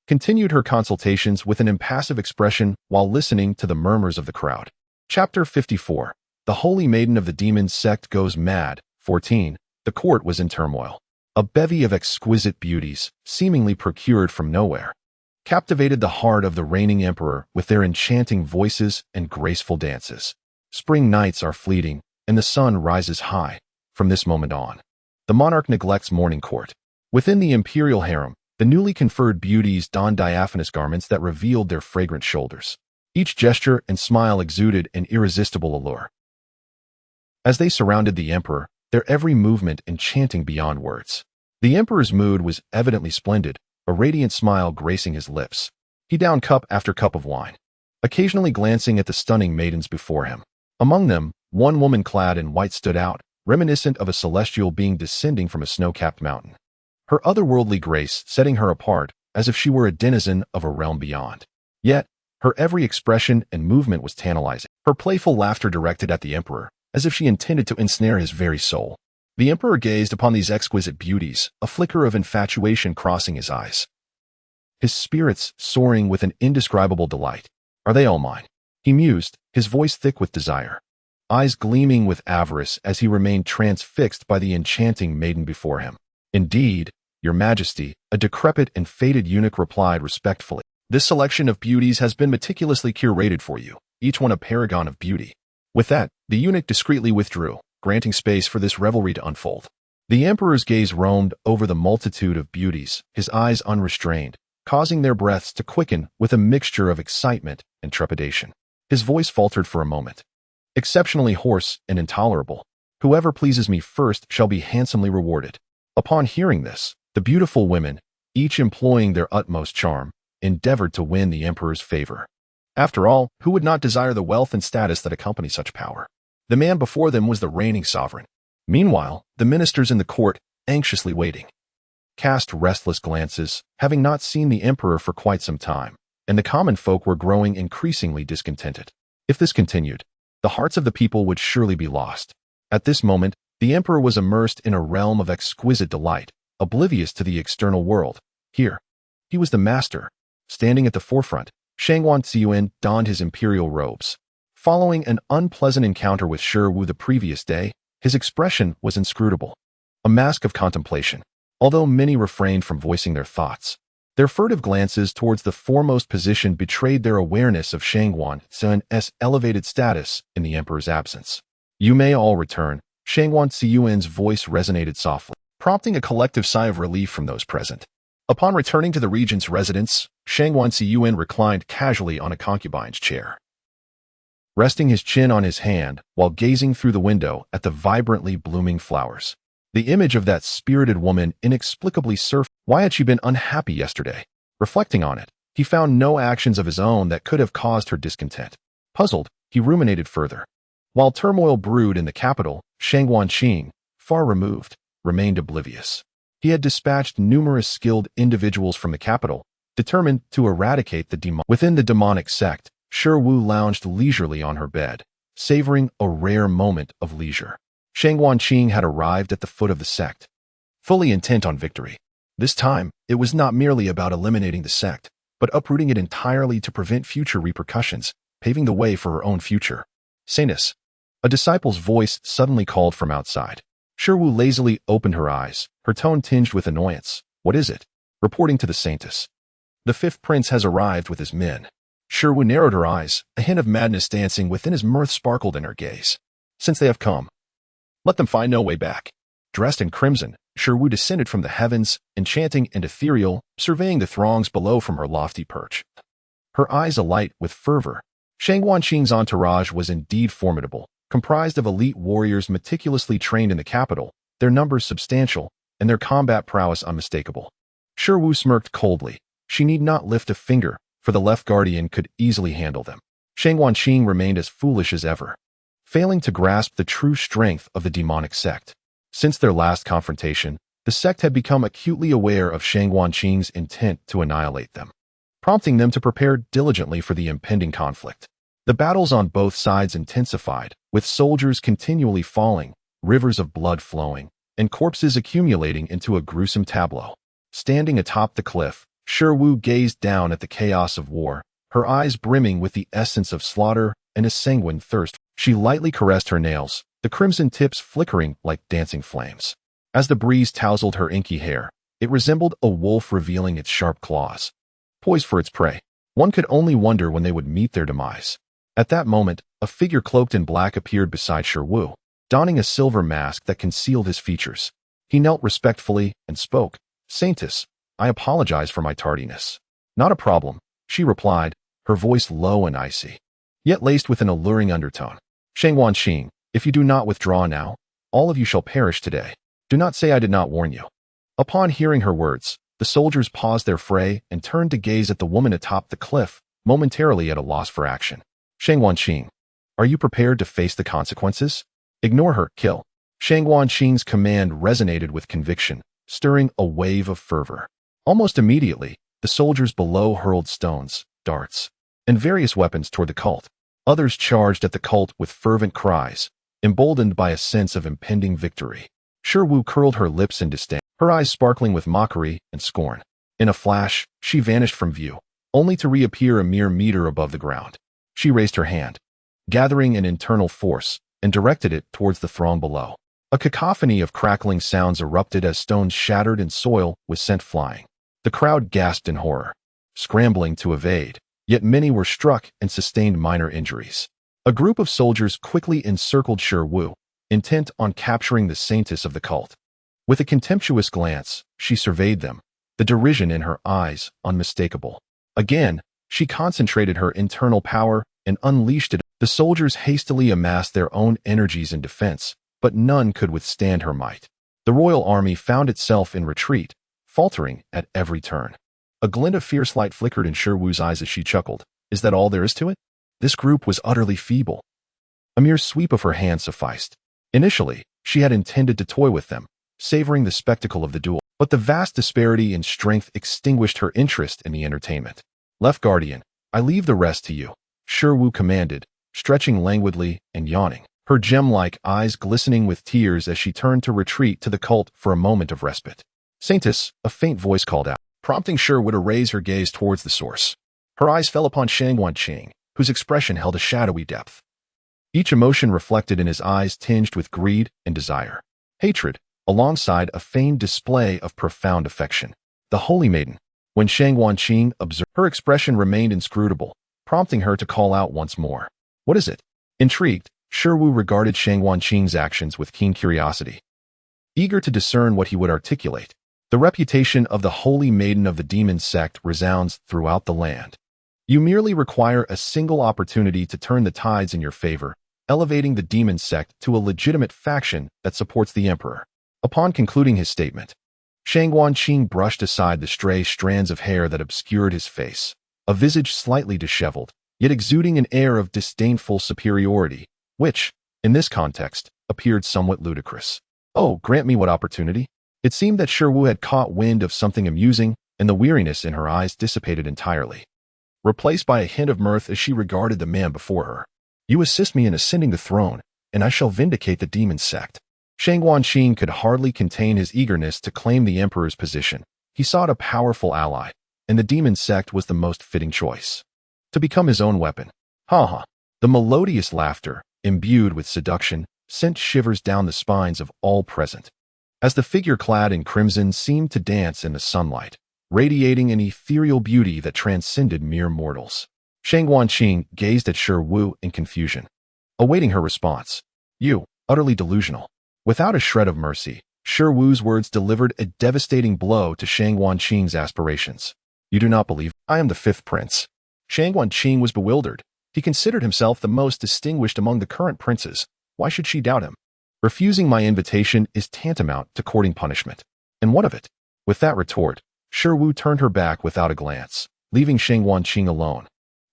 continued her consultations with an impassive expression while listening to the murmurs of the crowd. Chapter 54. The Holy Maiden of the Demon Sect Goes Mad. 14. The court was in turmoil. A bevy of exquisite beauties, seemingly procured from nowhere, captivated the heart of the reigning emperor with their enchanting voices and graceful dances. Spring nights are fleeting, and the sun rises high. From this moment on, the monarch neglects morning court. Within the imperial harem, the newly conferred beauties donned diaphanous garments that revealed their fragrant shoulders. Each gesture and smile exuded an irresistible allure. As they surrounded the emperor, their every movement enchanting beyond words. The emperor's mood was evidently splendid, a radiant smile gracing his lips. He downed cup after cup of wine, occasionally glancing at the stunning maidens before him. Among them, one woman clad in white stood out, reminiscent of a celestial being descending from a snow-capped mountain. Her otherworldly grace setting her apart, as if she were a denizen of a realm beyond. Yet, her every expression and movement was tantalizing. Her playful laughter directed at the emperor, as if she intended to ensnare his very soul. The emperor gazed upon these exquisite beauties, a flicker of infatuation crossing his eyes, his spirits soaring with an indescribable delight. Are they all mine? He mused, his voice thick with desire, eyes gleaming with avarice as he remained transfixed by the enchanting maiden before him. Indeed, your majesty, a decrepit and faded eunuch replied respectfully. This selection of beauties has been meticulously curated for you, each one a paragon of beauty. With that, the eunuch discreetly withdrew, granting space for this revelry to unfold. The emperor's gaze roamed over the multitude of beauties, his eyes unrestrained, causing their breaths to quicken with a mixture of excitement and trepidation. His voice faltered for a moment. Exceptionally hoarse and intolerable. Whoever pleases me first shall be handsomely rewarded. Upon hearing this, the beautiful women, each employing their utmost charm, endeavored to win the emperor's favor. After all, who would not desire the wealth and status that accompany such power? The man before them was the reigning sovereign. Meanwhile, the ministers in the court, anxiously waiting, cast restless glances, having not seen the emperor for quite some time, and the common folk were growing increasingly discontented. If this continued, the hearts of the people would surely be lost. At this moment, the emperor was immersed in a realm of exquisite delight, oblivious to the external world. Here, he was the master. Standing at the forefront, Shangguan Ziyuan donned his imperial robes. Following an unpleasant encounter with Shiwu the previous day, his expression was inscrutable, a mask of contemplation. Although many refrained from voicing their thoughts, their furtive glances towards the foremost position betrayed their awareness of Shangguan Ziyuan's elevated status in the emperor's absence. You may all return. Shangguan Ziyuan's voice resonated softly, prompting a collective sigh of relief from those present. Upon returning to the regent's residence, Shangguan Ziyuan reclined casually on a concubine's chair, resting his chin on his hand while gazing through the window at the vibrantly blooming flowers. The image of that spirited woman inexplicably surfaced. Why had she been unhappy yesterday? Reflecting on it, he found no actions of his own that could have caused her discontent. Puzzled, he ruminated further. While turmoil brewed in the capital, Shang Wanqing, far removed, remained oblivious. He had dispatched numerous skilled individuals from the capital, determined to eradicate the demon. Within the demonic sect, Shi Wu lounged leisurely on her bed, savoring a rare moment of leisure. Shang Wanqing had arrived at the foot of the sect, fully intent on victory. This time, it was not merely about eliminating the sect, but uprooting it entirely to prevent future repercussions, paving the way for her own future. Saintess. A disciple's voice suddenly called from outside. Shi Wu lazily opened her eyes, her tone tinged with annoyance. What is it? Reporting to the Saintess. The fifth prince has arrived with his men. Shi Wu narrowed her eyes, a hint of madness dancing within his mirth sparkled in her gaze. Since they have come, let them find no way back. Dressed in crimson, Shi Wu descended from the heavens, enchanting and ethereal, surveying the throngs below from her lofty perch. Her eyes alight with fervor. Shang Wanqing's entourage was indeed formidable, comprised of elite warriors meticulously trained in the capital, their numbers substantial, and their combat prowess unmistakable. Shi Wu smirked coldly. She need not lift a finger, for the left guardian could easily handle them. Shang Wanqing remained as foolish as ever, failing to grasp the true strength of the demonic sect. Since their last confrontation, the sect had become acutely aware of Shang Wanqing's intent to annihilate them, prompting them to prepare diligently for the impending conflict. The battles on both sides intensified, with soldiers continually falling, rivers of blood flowing, and corpses accumulating into a gruesome tableau. Standing atop the cliff, Shi Wu gazed down at the chaos of war, her eyes brimming with the essence of slaughter and a sanguine thirst. She lightly caressed her nails, the crimson tips flickering like dancing flames. As the breeze tousled her inky hair, it resembled a wolf revealing its sharp claws, poised for its prey. One could only wonder when they would meet their demise. At that moment, a figure cloaked in black appeared beside Shi Wu, donning a silver mask that concealed his features. He knelt respectfully and spoke. Saintess, I apologize for my tardiness. Not a problem, she replied, her voice low and icy, yet laced with an alluring undertone. Shang Wanqing, if you do not withdraw now, all of you shall perish today. Do not say I did not warn you. Upon hearing her words, the soldiers paused their fray and turned to gaze at the woman atop the cliff, momentarily at a loss for action. Shang Wanqing, are you prepared to face the consequences? Ignore her, kill. Shang Wanqing's command resonated with conviction, stirring a wave of fervor. Almost immediately, the soldiers below hurled stones, darts, and various weapons toward the cult. Others charged at the cult with fervent cries, emboldened by a sense of impending victory. Shi Wu curled her lips in disdain, her eyes sparkling with mockery and scorn. In a flash, she vanished from view, only to reappear a mere meter above the ground. She raised her hand, gathering an internal force, and directed it towards the throng below. A cacophony of crackling sounds erupted as stones shattered and soil was sent flying. The crowd gasped in horror, scrambling to evade, yet many were struck and sustained minor injuries. A group of soldiers quickly encircled Shi Wu, intent on capturing the saintess of the cult. With a contemptuous glance, she surveyed them, the derision in her eyes unmistakable. Again, she concentrated her internal power and unleashed it. The soldiers hastily amassed their own energies in defense, but none could withstand her might. The royal army found itself in retreat, faltering at every turn. A glint of fierce light flickered in Shi Wu's eyes as she chuckled. Is that all there is to it? This group was utterly feeble. A mere sweep of her hand sufficed. Initially, she had intended to toy with them, savoring the spectacle of the duel, but the vast disparity in strength extinguished her interest in the entertainment. Left Guardian, I leave the rest to you, Shi Wu commanded, stretching languidly and yawning, her gem-like eyes glistening with tears as she turned to retreat to the cult for a moment of respite. Saintess, a faint voice called out, prompting Shi Wu to raise her gaze towards the source. Her eyes fell upon Shang Wanqing, whose expression held a shadowy depth. Each emotion reflected in his eyes tinged with greed and desire, hatred, alongside a feigned display of profound affection. The Holy Maiden. When Shang Wanqing observed, her expression remained inscrutable, prompting her to call out once more. What is it? Intrigued, Shi Wu regarded Shang Wanqing's actions with keen curiosity, eager to discern what he would articulate. The reputation of the Holy Maiden of the Demon Sect resounds throughout the land. You merely require a single opportunity to turn the tides in your favor, elevating the Demon Sect to a legitimate faction that supports the Emperor. Upon concluding his statement, Shang Wanqing brushed aside the stray strands of hair that obscured his face, a visage slightly disheveled, yet exuding an air of disdainful superiority, which, in this context, appeared somewhat ludicrous. Oh, grant me what opportunity? It seemed that Shi had caught wind of something amusing, and the weariness in her eyes dissipated entirely, replaced by a hint of mirth as she regarded the man before her. You assist me in ascending the throne, and I shall vindicate the demon sect. Shang Wanqing could hardly contain his eagerness to claim the emperor's position. He sought a powerful ally, and the demon sect was the most fitting choice. To become his own weapon. Ha ha. The melodious laughter, imbued with seduction, sent shivers down the spines of all present, as the figure clad in crimson seemed to dance in the sunlight, radiating an ethereal beauty that transcended mere mortals. Shang Wanqing gazed at Shi in confusion, awaiting her response. You, utterly delusional. Without a shred of mercy, Shi words delivered a devastating blow to Shang Wanqing's aspirations. You do not believe I am the fifth prince. Shang Wanqing was bewildered. He considered himself the most distinguished among the current princes. Why should she doubt him? Refusing my invitation is tantamount to courting punishment. And what of it? With that retort, Shi turned her back without a glance, leaving Shang Wanqing alone,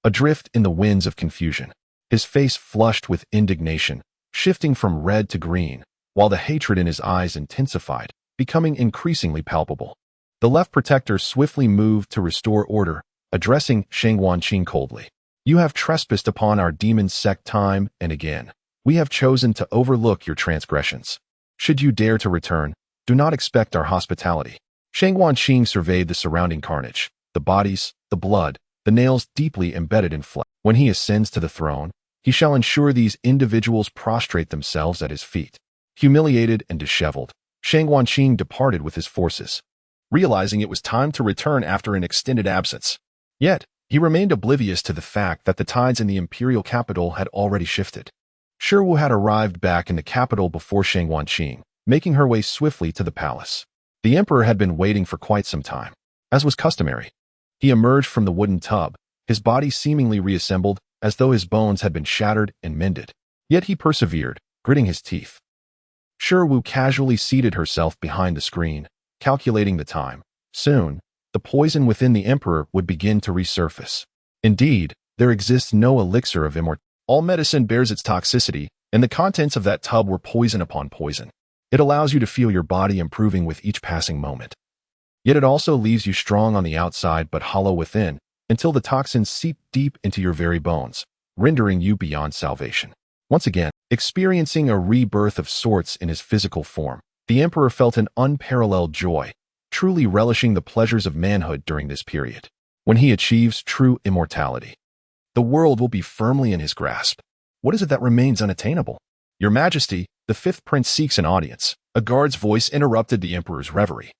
adrift in the winds of confusion. His face flushed with indignation, shifting from red to green, while the hatred in his eyes intensified, becoming increasingly palpable. The left protector swiftly moved to restore order, addressing Shang Wanqing coldly. You have trespassed upon our demon sect time and again. We have chosen to overlook your transgressions. Should you dare to return, do not expect our hospitality. Shang Wanqing surveyed the surrounding carnage, the bodies, the blood, the nails deeply embedded in flesh. When he ascends to the throne, he shall ensure these individuals prostrate themselves at his feet. Humiliated and disheveled, Shang Wanqing departed with his forces, realizing it was time to return after an extended absence. Yet, he remained oblivious to the fact that the tides in the imperial capital had already shifted. Shi had arrived back in the capital before Shang Wanqing, making her way swiftly to the palace. The emperor had been waiting for quite some time. As was customary, he emerged from the wooden tub, his body seemingly reassembled, as though his bones had been shattered and mended. Yet he persevered, gritting his teeth. Shi casually seated herself behind the screen, calculating the time. Soon, the poison within the emperor would begin to resurface. Indeed, there exists no elixir of immortality. All medicine bears its toxicity, and the contents of that tub were poison upon poison. It allows you to feel your body improving with each passing moment. Yet it also leaves you strong on the outside but hollow within, until the toxins seep deep into your very bones, rendering you beyond salvation. Once again, experiencing a rebirth of sorts in his physical form, the emperor felt an unparalleled joy, truly relishing the pleasures of manhood during this period. When he achieves true immortality, the world will be firmly in his grasp. What is it that remains unattainable? Your Majesty, the fifth prince seeks an audience. A guard's voice interrupted the emperor's reverie,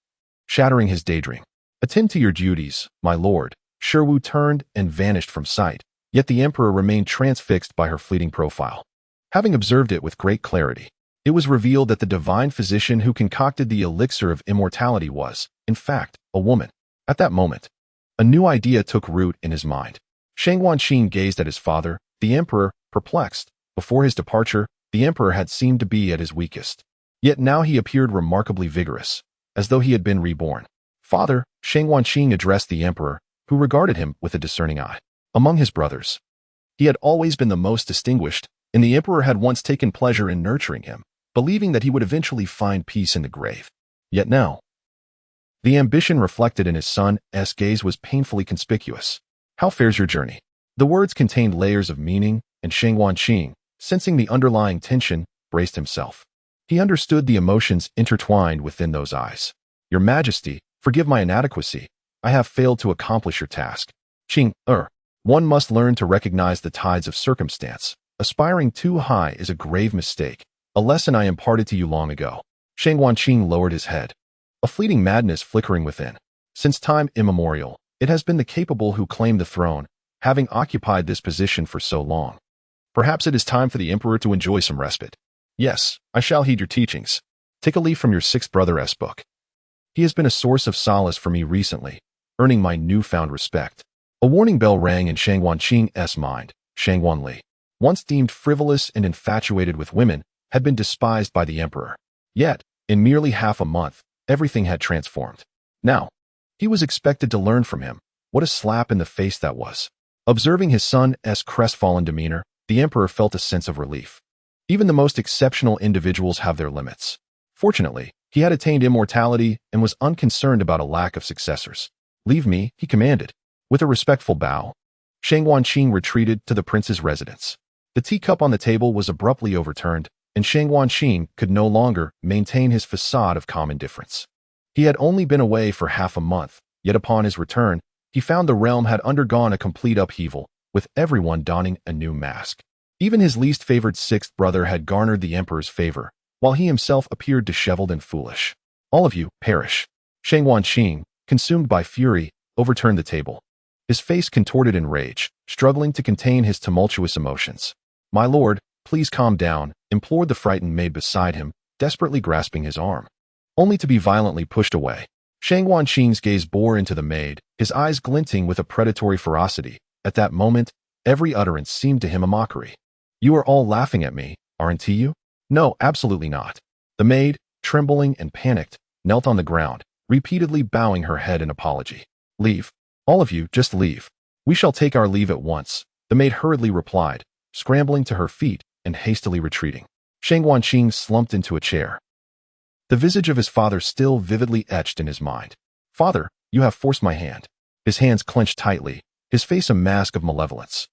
shattering his daydream. Attend to your duties, my lord. Shi turned and vanished from sight, yet the emperor remained transfixed by her fleeting profile. Having observed it with great clarity, it was revealed that the divine physician who concocted the elixir of immortality was, in fact, a woman. At that moment, a new idea took root in his mind. Shang Wanqing gazed at his father, the emperor, perplexed. Before his departure, the emperor had seemed to be at his weakest. Yet now he appeared remarkably vigorous, as though he had been reborn. Father, Shang Wanqing addressed the emperor, who regarded him with a discerning eye. Among his brothers, he had always been the most distinguished, and the emperor had once taken pleasure in nurturing him, believing that he would eventually find peace in the grave. Yet now, the ambition reflected in his son's gaze was painfully conspicuous. How fares your journey? The words contained layers of meaning, and Shang Wanqing, sensing the underlying tension, braced himself. He understood the emotions intertwined within those eyes. Your Majesty, forgive my inadequacy. I have failed to accomplish your task. One must learn to recognize the tides of circumstance. Aspiring too high is a grave mistake, a lesson I imparted to you long ago. Shang Wanqing lowered his head, a fleeting madness flickering within. Since time immemorial, it has been the capable who claim the throne, having occupied this position for so long. Perhaps it is time for the emperor to enjoy some respite. Yes, I shall heed your teachings. Take a leaf from your sixth brother's book. He has been a source of solace for me recently, earning my newfound respect. A warning bell rang in Shang Wanqing's mind. Shang Wanli, once deemed frivolous and infatuated with women, had been despised by the emperor. Yet, in merely half a month, everything had transformed. Now, he was expected to learn from him. What a slap in the face that was. Observing his son's crestfallen demeanor, the emperor felt a sense of relief. Even the most exceptional individuals have their limits. Fortunately, he had attained immortality and was unconcerned about a lack of successors. "Leave me," he commanded. With a respectful bow, Shang Wanqing retreated to the prince's residence. The teacup on the table was abruptly overturned, and Shang Wanqing could no longer maintain his facade of calm indifference. He had only been away for half a month, yet upon his return, he found the realm had undergone a complete upheaval, with everyone donning a new mask. Even his least favored sixth brother had garnered the emperor's favor, while he himself appeared disheveled and foolish. "All of you, perish." Shang Wanqing, consumed by fury, overturned the table. His face contorted in rage, struggling to contain his tumultuous emotions. "My lord, please calm down," implored the frightened maid beside him, desperately grasping his arm. Only to be violently pushed away. Shang Wanqing's gaze bore into the maid, his eyes glinting with a predatory ferocity. At that moment, every utterance seemed to him a mockery. "You are all laughing at me, aren't you?" "No, absolutely not." The maid, trembling and panicked, knelt on the ground, repeatedly bowing her head in apology. "Leave. All of you, just leave. We shall take our leave at once," the maid hurriedly replied, scrambling to her feet and hastily retreating. Shang Wanqing slumped into a chair. The visage of his father still vividly etched in his mind. "Father, you have forced my hand." His hands clenched tightly, his face a mask of malevolence.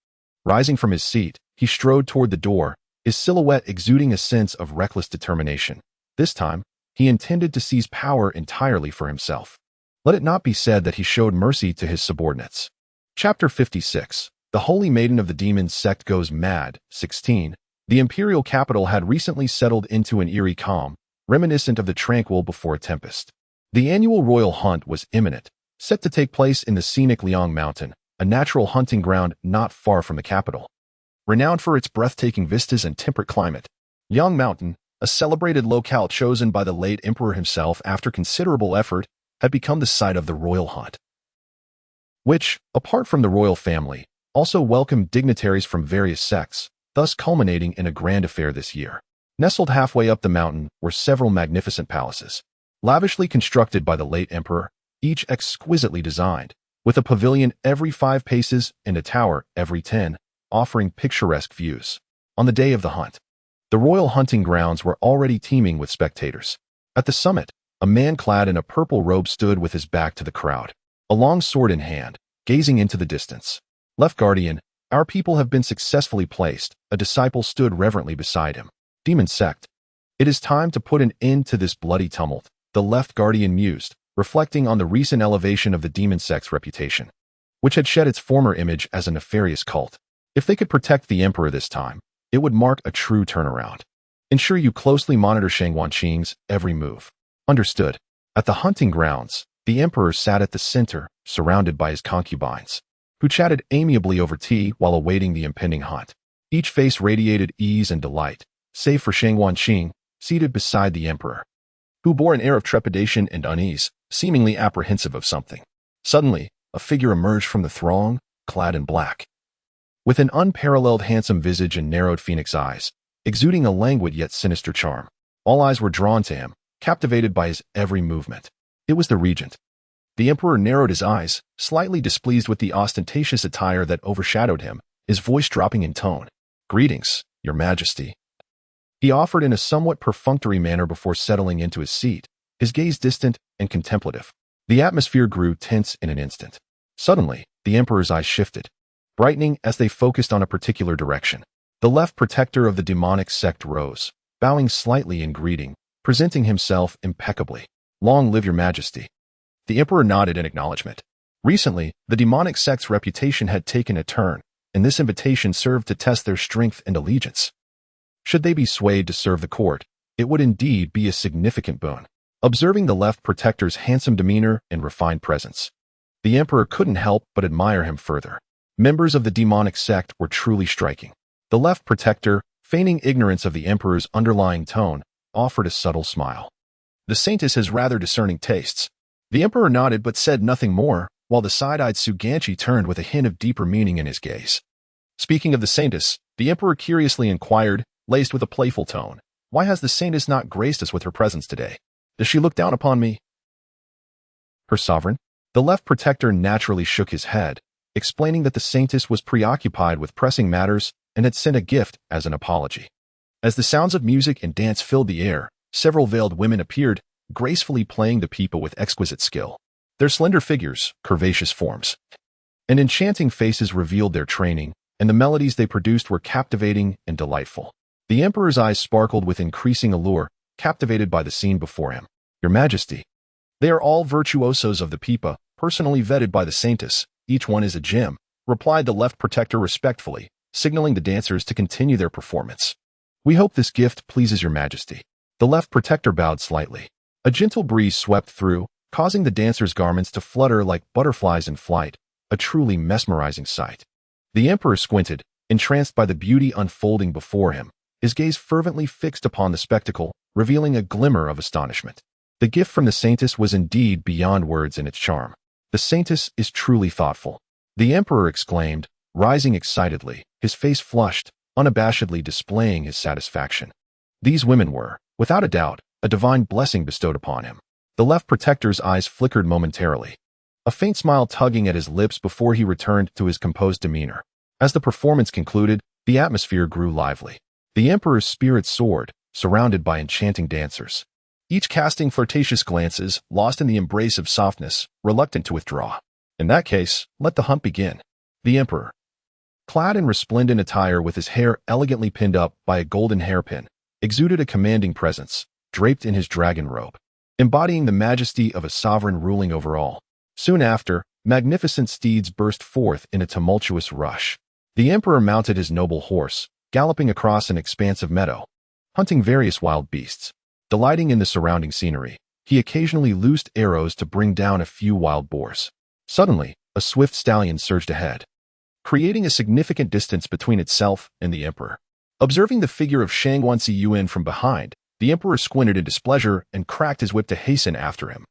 Rising from his seat, he strode toward the door, his silhouette exuding a sense of reckless determination. This time, he intended to seize power entirely for himself. Let it not be said that he showed mercy to his subordinates. Chapter 56. The Holy Maiden of the Demon Sect Goes Mad. 16. The imperial capital had recently settled into an eerie calm, reminiscent of the tranquil before a tempest. The annual royal hunt was imminent, set to take place in the scenic Liang Mountain, a natural hunting ground not far from the capital. Renowned for its breathtaking vistas and temperate climate, Liang Mountain, a celebrated locale chosen by the late emperor himself after considerable effort, had become the site of the royal hunt, which, apart from the royal family, also welcomed dignitaries from various sects, thus culminating in a grand affair this year. Nestled halfway up the mountain were several magnificent palaces, lavishly constructed by the late emperor, each exquisitely designed, with a pavilion every 5 paces and a tower every 10, offering picturesque views. On the day of the hunt, the royal hunting grounds were already teeming with spectators. At the summit, a man clad in a purple robe stood with his back to the crowd, a long sword in hand, gazing into the distance. "Left Guardian, our people have been successfully placed," a disciple stood reverently beside him. "Demon Sect. It is time to put an end to this bloody tumult," the Left Guardian mused, reflecting on the recent elevation of the Demon Sect's reputation, which had shed its former image as a nefarious cult. If they could protect the emperor this time, it would mark a true turnaround. "Ensure you closely monitor Shang Wanqing's every move." "Understood." At the hunting grounds, the emperor sat at the center, surrounded by his concubines, who chatted amiably over tea while awaiting the impending hunt. Each face radiated ease and delight, save for Shang Wanqing, seated beside the emperor, who bore an air of trepidation and unease, seemingly apprehensive of something. Suddenly, a figure emerged from the throng, clad in black, with an unparalleled handsome visage and narrowed phoenix eyes, exuding a languid yet sinister charm. All eyes were drawn to him, captivated by his every movement. It was the regent. The emperor narrowed his eyes, slightly displeased with the ostentatious attire that overshadowed him, his voice dropping in tone. "Greetings, your majesty," he offered in a somewhat perfunctory manner before settling into his seat, his gaze distant and contemplative. The atmosphere grew tense in an instant. Suddenly, the emperor's eyes shifted, brightening as they focused on a particular direction. The left protector of the demonic sect rose, bowing slightly in greeting, presenting himself impeccably. "Long live your majesty." The emperor nodded in acknowledgement. Recently, the demonic sect's reputation had taken a turn, and this invitation served to test their strength and allegiance. Should they be swayed to serve the court, it would indeed be a significant boon. Observing the left protector's handsome demeanor and refined presence, the emperor couldn't help but admire him further. Members of the demonic sect were truly striking. The left protector, feigning ignorance of the emperor's underlying tone, offered a subtle smile. "The saintess has rather discerning tastes." The emperor nodded but said nothing more, while the side-eyed Suganchi turned with a hint of deeper meaning in his gaze. "Speaking of the saintess," the emperor curiously inquired, laced with a playful tone, "why has the saintess not graced us with her presence today? Does she look down upon me?" "Her sovereign?" The left protector naturally shook his head, explaining that the saintess was preoccupied with pressing matters and had sent a gift as an apology. As the sounds of music and dance filled the air, several veiled women appeared, gracefully playing the pipa with exquisite skill. Their slender figures, curvaceous forms, and enchanting faces revealed their training, and the melodies they produced were captivating and delightful. The emperor's eyes sparkled with increasing allure, captivated by the scene before him. "Your Majesty, they are all virtuosos of the pipa, personally vetted by the Saintus. Each one is a gem," replied the left protector respectfully, signaling the dancers to continue their performance. "We hope this gift pleases your Majesty." The left protector bowed slightly. A gentle breeze swept through, causing the dancers' garments to flutter like butterflies in flight, a truly mesmerizing sight. The emperor squinted, entranced by the beauty unfolding before him, his gaze fervently fixed upon the spectacle, revealing a glimmer of astonishment. The gift from the Saintus was indeed beyond words in its charm. "The Saintus is truly thoughtful," the emperor exclaimed, rising excitedly, his face flushed, unabashedly displaying his satisfaction. These women were, without a doubt, a divine blessing bestowed upon him. The left protector's eyes flickered momentarily, a faint smile tugging at his lips before he returned to his composed demeanor. As the performance concluded, the atmosphere grew lively. The emperor's spirit soared, surrounded by enchanting dancers, each casting flirtatious glances, lost in the embrace of softness, reluctant to withdraw. "In that case, let the hunt begin." The emperor, clad in resplendent attire with his hair elegantly pinned up by a golden hairpin, exuded a commanding presence, draped in his dragon robe, embodying the majesty of a sovereign ruling over all. Soon after, magnificent steeds burst forth in a tumultuous rush. The emperor mounted his noble horse, galloping across an expansive meadow, hunting various wild beasts. Delighting in the surrounding scenery, he occasionally loosed arrows to bring down a few wild boars. Suddenly, a swift stallion surged ahead, creating a significant distance between itself and the emperor. Observing the figure of Shangguan Ziyuan from behind, the emperor squinted in displeasure and cracked his whip to hasten after him.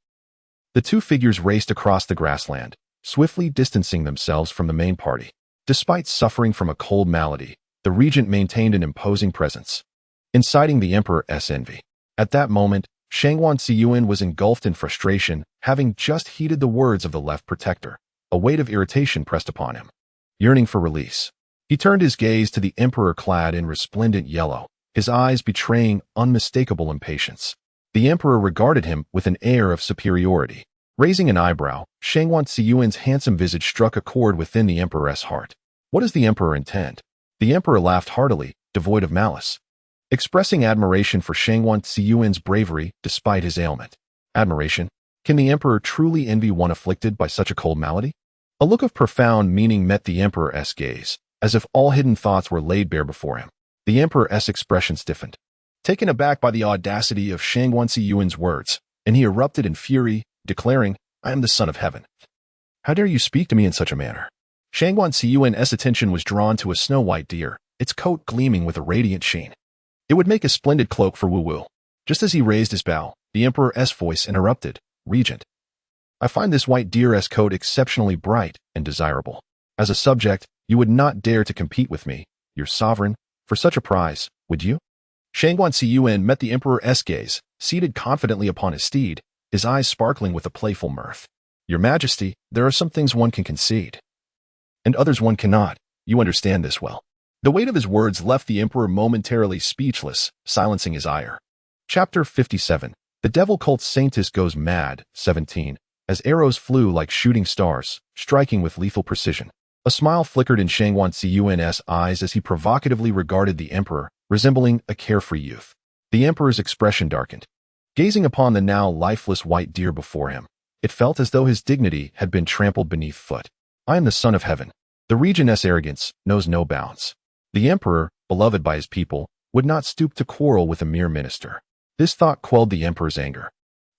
The two figures raced across the grassland, swiftly distancing themselves from the main party. Despite suffering from a cold malady, the regent maintained an imposing presence, inciting the emperor's envy. At that moment, Shangguan Ziyuan was engulfed in frustration, having just heeded the words of the left protector. A weight of irritation pressed upon him. Yearning for release, he turned his gaze to the emperor clad in resplendent yellow, his eyes betraying unmistakable impatience. The emperor regarded him with an air of superiority. Raising an eyebrow, Shangguan Ziyuan's handsome visage struck a chord within the emperor's heart. What does the emperor intend? The emperor laughed heartily, devoid of malice, expressing admiration for Shangguan Ziyuan's bravery despite his ailment. Admiration? Can the emperor truly envy one afflicted by such a cold malady? A look of profound meaning met the emperor's gaze, as if all hidden thoughts were laid bare before him. The emperor's expression stiffened, taken aback by the audacity of Shangguan Ziyuan's words, and he erupted in fury, declaring, "I am the son of heaven. How dare you speak to me in such a manner?" Shangguan Ziyuan's attention was drawn to a snow-white deer, its coat gleaming with a radiant sheen. It would make a splendid cloak for Wu Wu. Just as he raised his bow, the emperor's voice interrupted, "Regent, I find this white deer's coat exceptionally bright and desirable. As a subject, you would not dare to compete with me, your sovereign, for such a prize, would you?" Shangguan Ziyuan met the emperor's gaze, seated confidently upon his steed, his eyes sparkling with a playful mirth. "Your Majesty, there are some things one can concede, and others one cannot. You understand this well." The weight of his words left the emperor momentarily speechless, silencing his ire. Chapter 57. The Devil Cult Saintus Goes Mad, 17. As arrows flew like shooting stars, striking with lethal precision. A smile flickered in Shangguan Ziyuan's eyes as he provocatively regarded the emperor, resembling a carefree youth. The emperor's expression darkened. Gazing upon the now lifeless white deer before him, it felt as though his dignity had been trampled beneath foot. "I am the son of heaven." The regent's arrogance knows no bounds. The emperor, beloved by his people, would not stoop to quarrel with a mere minister. This thought quelled the emperor's anger.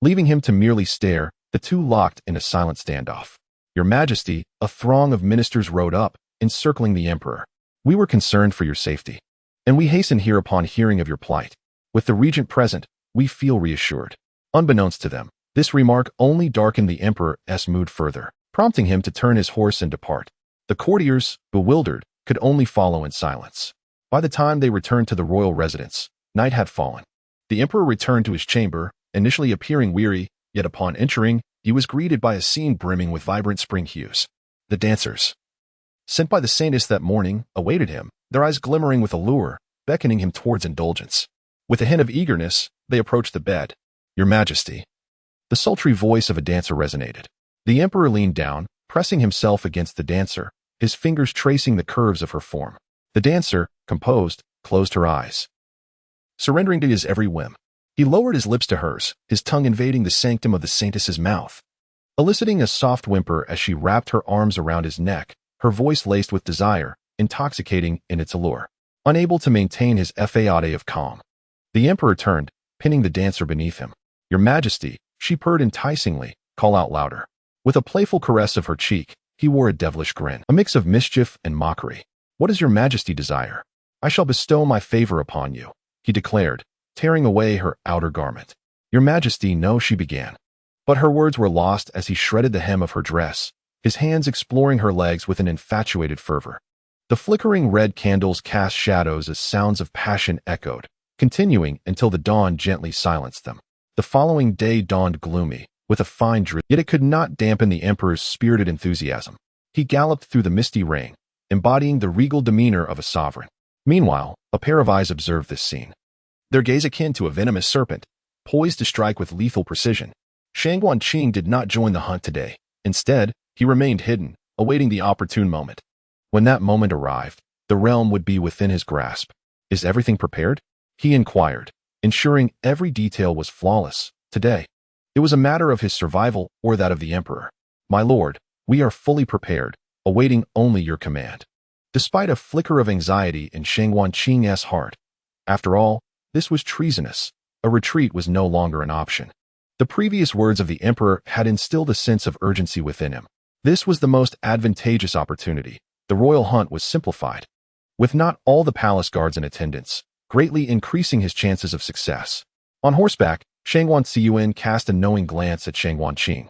Leaving him to merely stare, the two locked in a silent standoff. "Your Majesty," a throng of ministers rode up, encircling the emperor. "We were concerned for your safety, and we hasten here upon hearing of your plight. With the regent present, we feel reassured." Unbeknownst to them, this remark only darkened the emperor's mood further, prompting him to turn his horse and depart. The courtiers, bewildered, could only follow in silence. By the time they returned to the royal residence, night had fallen. The emperor returned to his chamber, initially appearing weary, yet upon entering, he was greeted by a scene brimming with vibrant spring hues. The dancers, sent by the Saintus that morning, awaited him, their eyes glimmering with allure, beckoning him towards indulgence. With a hint of eagerness, they approached the bed. "Your Majesty." The sultry voice of a dancer resonated. The emperor leaned down, pressing himself against the dancer, his fingers tracing the curves of her form. The dancer, composed, closed her eyes, surrendering to his every whim. He lowered his lips to hers, his tongue invading the sanctum of the saintess's mouth, eliciting a soft whimper as she wrapped her arms around his neck, her voice laced with desire, intoxicating in its allure. Unable to maintain his effete of calm, the emperor turned, pinning the dancer beneath him. "Your Majesty," she purred enticingly, "call out louder." With a playful caress of her cheek, he wore a devilish grin, a mix of mischief and mockery. "What does your Majesty desire? I shall bestow my favor upon you," he declared, tearing away her outer garment. "Your Majesty, no," she began. But her words were lost as he shredded the hem of her dress, his hands exploring her legs with an infatuated fervor. The flickering red candles cast shadows as sounds of passion echoed, continuing until the dawn gently silenced them. The following day dawned gloomy, with a fine drizzle, yet it could not dampen the emperor's spirited enthusiasm. He galloped through the misty rain, embodying the regal demeanor of a sovereign. Meanwhile, a pair of eyes observed this scene, their gaze akin to a venomous serpent, poised to strike with lethal precision. Shang Guanqing did not join the hunt today. Instead, he remained hidden, awaiting the opportune moment. When that moment arrived, the realm would be within his grasp. "Is everything prepared?" he inquired, ensuring every detail was flawless. Today, it was a matter of his survival or that of the emperor. "My lord, we are fully prepared, awaiting only your command." Despite a flicker of anxiety in Shang Guanqing's heart, after all, this was treasonous. A retreat was no longer an option. The previous words of the emperor had instilled a sense of urgency within him. This was the most advantageous opportunity. The royal hunt was simplified, with not all the palace guards in attendance, greatly increasing his chances of success. On horseback, Shang Guanxiyuan cast a knowing glance at Shang Guanqing,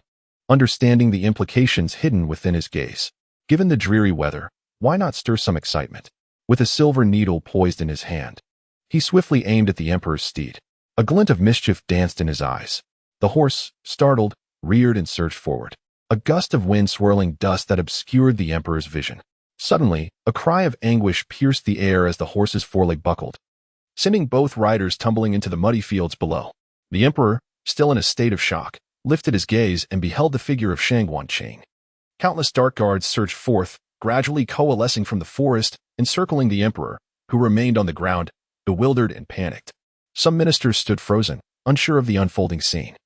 understanding the implications hidden within his gaze. Given the dreary weather, why not stir some excitement? With a silver needle poised in his hand, he swiftly aimed at the emperor's steed. A glint of mischief danced in his eyes. The horse, startled, reared and surged forward, a gust of wind swirling dust that obscured the emperor's vision. Suddenly, a cry of anguish pierced the air as the horse's foreleg buckled, sending both riders tumbling into the muddy fields below. The emperor, still in a state of shock, lifted his gaze and beheld the figure of Shang Guanqing. Countless dark guards surged forth, gradually coalescing from the forest, encircling the emperor, who remained on the ground, bewildered and panicked. Some ministers stood frozen, unsure of the unfolding scene.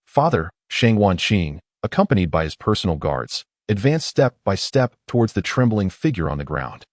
Father, Shang Guanqing, accompanied by his personal guards, advanced step by step towards the trembling figure on the ground,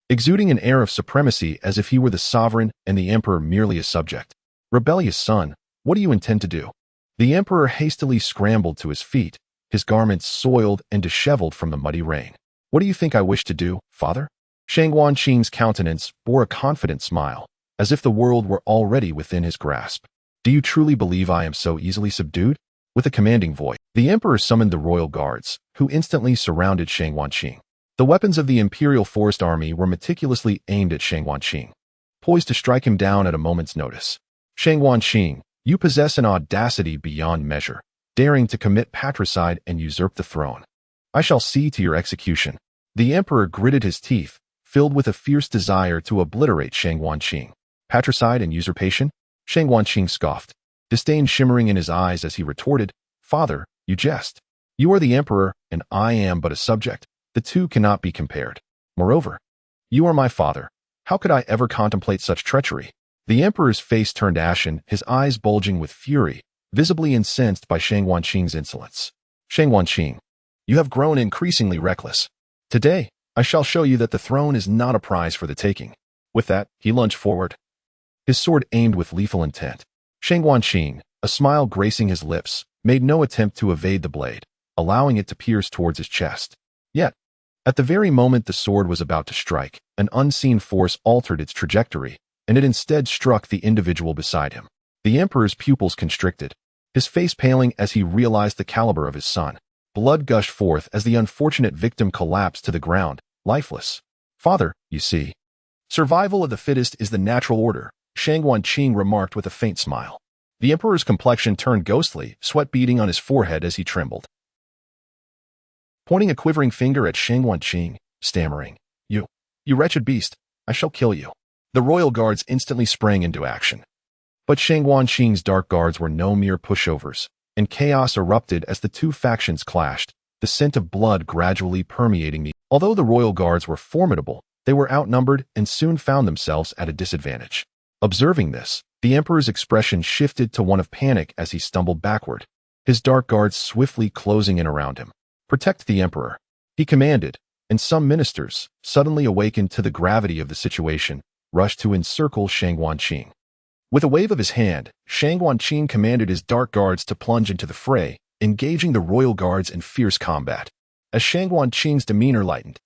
exuding an air of supremacy as if he were the sovereign and the emperor merely a subject. "Rebellious son, what do you intend to do?" The emperor hastily scrambled to his feet, his garments soiled and disheveled from the muddy rain. "What do you think I wish to do, father?" Shang Guanqing's countenance bore a confident smile, as if the world were already within his grasp. "Do you truly believe I am so easily subdued?" With a commanding voice, the emperor summoned the royal guards, who instantly surrounded Shang Guanqing. The weapons of the Imperial Forest Army were meticulously aimed at Shang Guanqing, poised to strike him down at a moment's notice. "Shang Guanqing, you possess an audacity beyond measure, daring to commit patricide and usurp the throne. I shall see to your execution." The emperor gritted his teeth, filled with a fierce desire to obliterate Shang Guanqing. "Patricide and usurpation?" Shang Guanqing scoffed, disdain shimmering in his eyes as he retorted, "Father, you jest. You are the emperor, and I am but a subject. The two cannot be compared. Moreover, you are my father. How could I ever contemplate such treachery?" The emperor's face turned ashen, his eyes bulging with fury, visibly incensed by Shang Guanqing's insolence. "Shang Guanqing, you have grown increasingly reckless. Today, I shall show you that the throne is not a prize for the taking." With that, he lunged forward, his sword aimed with lethal intent. Shang Guanqing, a smile gracing his lips, made no attempt to evade the blade, allowing it to pierce towards his chest. Yet, at the very moment the sword was about to strike, an unseen force altered its trajectory, and it instead struck the individual beside him. The emperor's pupils constricted, his face paling as he realized the caliber of his son. Blood gushed forth as the unfortunate victim collapsed to the ground, lifeless. "Father, you see, survival of the fittest is the natural order," Shang Guanqing remarked with a faint smile. The emperor's complexion turned ghostly, sweat beading on his forehead as he trembled, pointing a quivering finger at Shang Guanqing, stammering, You wretched beast, I shall kill you." The royal guards instantly sprang into action. But Shang Guanqing's dark guards were no mere pushovers, and chaos erupted as the two factions clashed, the scent of blood gradually permeating the. Although the royal guards were formidable, they were outnumbered and soon found themselves at a disadvantage. Observing this, the emperor's expression shifted to one of panic as he stumbled backward, his dark guards swiftly closing in around him. "Protect the emperor," he commanded, and some ministers, suddenly awakened to the gravity of the situation, rushed to encircle Shang Guanqing. With a wave of his hand, Shang Guanqing commanded his dark guards to plunge into the fray, engaging the royal guards in fierce combat. As Shang Guanqing's demeanor lightened,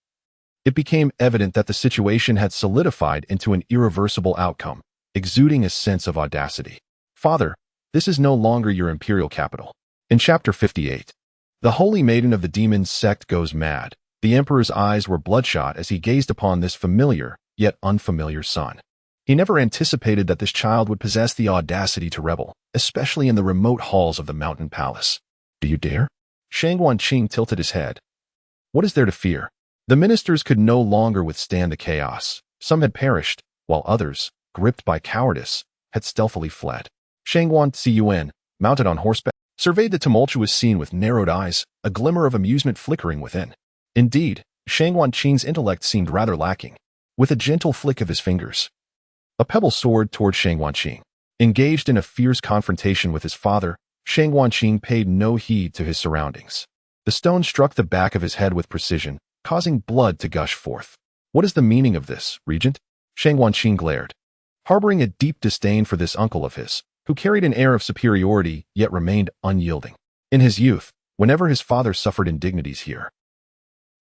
it became evident that the situation had solidified into an irreversible outcome, exuding a sense of audacity. "Father, this is no longer your imperial capital." In Chapter 58, the holy maiden of the demons sect goes mad. The emperor's eyes were bloodshot as he gazed upon this familiar, yet unfamiliar son. He never anticipated that this child would possess the audacity to rebel, especially in the remote halls of the mountain palace. "Do you dare?" Shang Guanqing tilted his head. "What is there to fear?" The ministers could no longer withstand the chaos. Some had perished, while others, gripped by cowardice, had stealthily fled. Shang Guanqing, mounted on horseback, surveyed the tumultuous scene with narrowed eyes, a glimmer of amusement flickering within. Indeed, Shang Guanqing's intellect seemed rather lacking. With a gentle flick of his fingers, a pebble soared toward Shang Guanqing. Engaged in a fierce confrontation with his father, Shang Guanqing paid no heed to his surroundings. The stone struck the back of his head with precision, causing blood to gush forth. "What is the meaning of this, Regent?" Shang Guanqing glared, harboring a deep disdain for this uncle of his, who carried an air of superiority yet remained unyielding. In his youth, whenever his father suffered indignities here,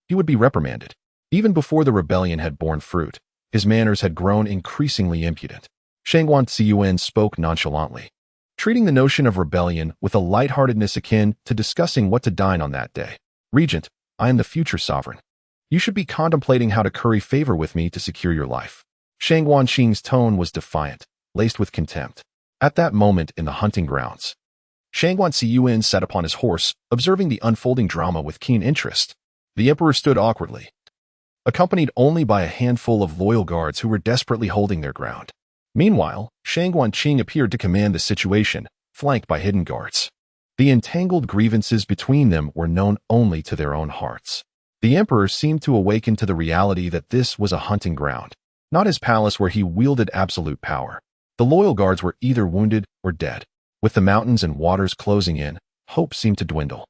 he would be reprimanded. Even before the rebellion had borne fruit, his manners had grown increasingly impudent. Shang Guanqing spoke nonchalantly, treating the notion of rebellion with a lightheartedness akin to discussing what to dine on that day. "Regent, I am the future sovereign. You should be contemplating how to curry favor with me to secure your life." Shang Guanqing's tone was defiant, laced with contempt. At that moment in the hunting grounds, Shang Guanqing sat upon his horse, observing the unfolding drama with keen interest. The emperor stood awkwardly, accompanied only by a handful of loyal guards who were desperately holding their ground. Meanwhile, Shang Guanqing appeared to command the situation, flanked by hidden guards. The entangled grievances between them were known only to their own hearts. The emperor seemed to awaken to the reality that this was a hunting ground, not his palace where he wielded absolute power. The loyal guards were either wounded or dead. With the mountains and waters closing in, hope seemed to dwindle.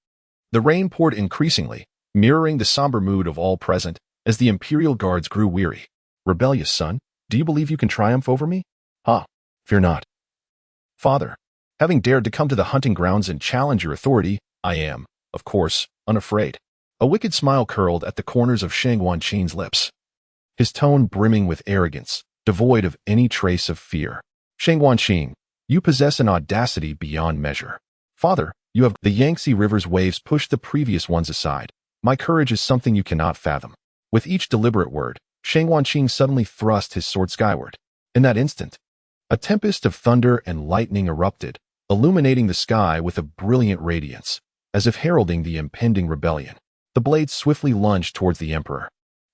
The rain poured increasingly, mirroring the somber mood of all present, as the imperial guards grew weary. "Rebellious son, do you believe you can triumph over me?" "Ah, fear not, father. Having dared to come to the hunting grounds and challenge your authority, I am, of course, unafraid." A wicked smile curled at the corners of Shang Guanqing's lips, his tone brimming with arrogance, devoid of any trace of fear. "Shang Guanqing, you possess an audacity beyond measure. Father, you have..." The Yangtze River's waves pushed the previous ones aside. "My courage is something you cannot fathom." With each deliberate word, Shang Guanqing suddenly thrust his sword skyward. In that instant, a tempest of thunder and lightning erupted, illuminating the sky with a brilliant radiance, as if heralding the impending rebellion. The blade swiftly lunged towards the emperor,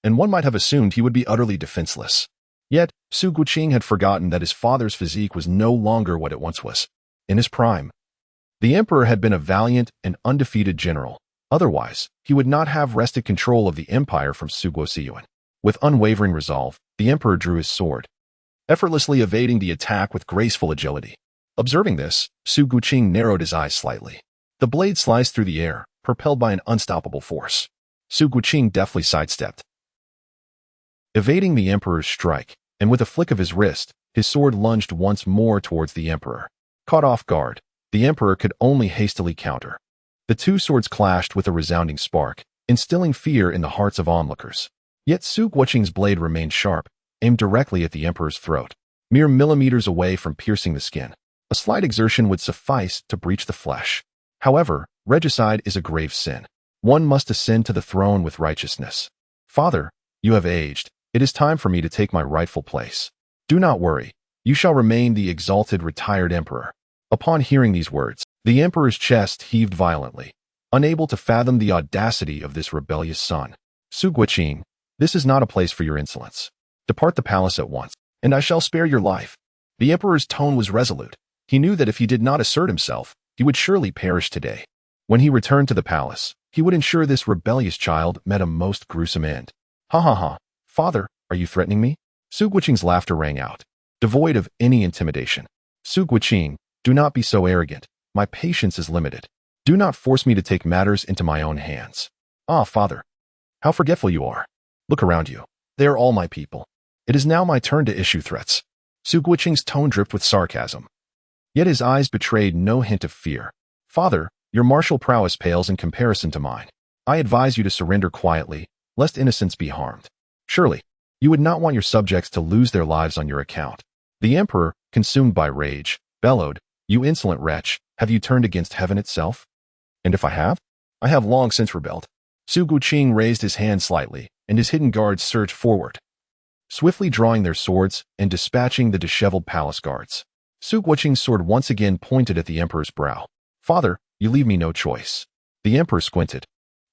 and one might have assumed he would be utterly defenseless. Yet, Su Guqing had forgotten that his father's physique was no longer what it once was. In his prime, the emperor had been a valiant and undefeated general. Otherwise, he would not have wrested control of the empire from Su Guoxian. With unwavering resolve, the emperor drew his sword, effortlessly evading the attack with graceful agility. Observing this, Su Guqing narrowed his eyes slightly. The blade sliced through the air, propelled by an unstoppable force. Su Guqing deftly sidestepped, evading the emperor's strike, and with a flick of his wrist, his sword lunged once more towards the emperor. Caught off guard, the emperor could only hastily counter. The two swords clashed with a resounding spark, instilling fear in the hearts of onlookers. Yet Su Guoqing's blade remained sharp, aimed directly at the emperor's throat, mere millimeters away from piercing the skin. A slight exertion would suffice to breach the flesh. However, regicide is a grave sin. One must ascend to the throne with righteousness. "Father, you have aged. It is time for me to take my rightful place. Do not worry. You shall remain the exalted retired emperor." Upon hearing these words, the emperor's chest heaved violently, unable to fathom the audacity of this rebellious son. "Su Guoqing, this is not a place for your insolence. Depart the palace at once." and I shall spare your life." The emperor's tone was resolute. He knew that if he did not assert himself, he would surely perish today. When he returned to the palace, he would ensure this rebellious child met a most gruesome end. "Ha ha ha. Father, are you threatening me?" Su Guoqing's laughter rang out, devoid of any intimidation. "Su Guoqing, do not be so arrogant. My patience is limited. Do not force me to take matters into my own hands." "Ah, father, how forgetful you are. Look around you. They are all my people. It is now my turn to issue threats." Su Guoqing's tone dripped with sarcasm. Yet his eyes betrayed no hint of fear. "Father, your martial prowess pales in comparison to mine. I advise you to surrender quietly, lest innocents be harmed. Surely, you would not want your subjects to lose their lives on your account." The emperor, consumed by rage, bellowed, "You insolent wretch, have you turned against heaven itself?" "And if I have long since rebelled." Su Guoqing raised his hand slightly, and his hidden guards surged forward, swiftly drawing their swords and dispatching the disheveled palace guards. Su Guoqing's sword once again pointed at the emperor's brow. "Father, you leave me no choice." The emperor squinted,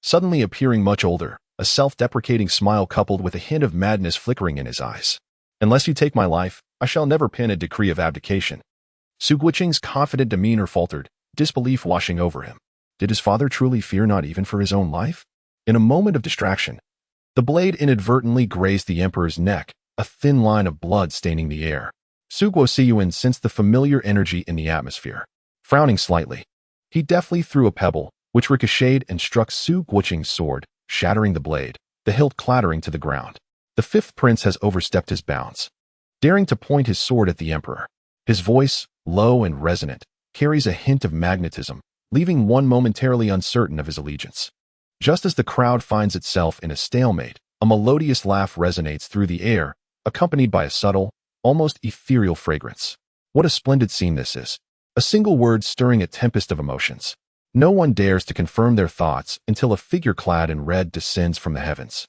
suddenly appearing much older, a self-deprecating smile coupled with a hint of madness flickering in his eyes. "Unless you take my life, I shall never pen a decree of abdication." Su Guoqing's confident demeanor faltered, disbelief washing over him. Did his father truly fear not even for his own life? In a moment of distraction, the blade inadvertently grazed the emperor's neck, a thin line of blood staining the air. Su Guoxiyuan sensed the familiar energy in the atmosphere. Frowning slightly, he deftly threw a pebble, which ricocheted and struck Su Guoqing's sword, shattering the blade, the hilt clattering to the ground. The fifth prince has overstepped his bounds, daring to point his sword at the emperor. His voice, low and resonant, carries a hint of magnetism, leaving one momentarily uncertain of his allegiance. Just as the crowd finds itself in a stalemate, a melodious laugh resonates through the air, accompanied by a subtle, almost ethereal fragrance. What a splendid scene this is. A single word stirring a tempest of emotions. No one dares to confirm their thoughts until a figure clad in red descends from the heavens,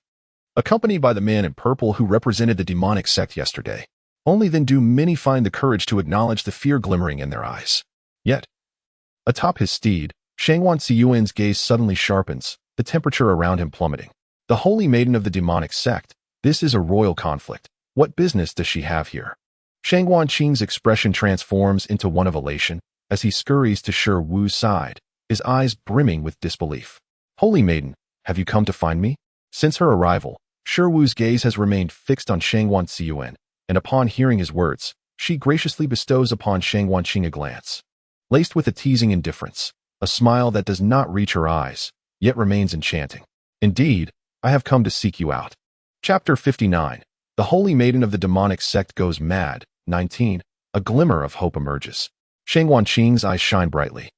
accompanied by the man in purple who represented the demonic sect yesterday. Only then do many find the courage to acknowledge the fear glimmering in their eyes. Yet, atop his steed, Shangwan Siyuan's gaze suddenly sharpens, the temperature around him plummeting. The holy maiden of the demonic sect, this is a royal conflict. What business does she have here? Shangwan Qing's expression transforms into one of elation as he scurries to Shi Wu's side, his eyes brimming with disbelief. "Holy maiden, have you come to find me?" Since her arrival, Shi Wu's gaze has remained fixed on Shangwan Siyuan, and upon hearing his words, she graciously bestows upon Shangwan Qing a glance, laced with a teasing indifference, a smile that does not reach her eyes, yet remains enchanting. "Indeed, I have come to seek you out." Chapter 59. The Holy Maiden of the Demonic Sect Goes Mad. 19. A glimmer of hope emerges. Shangwan Qing's eyes shine brightly,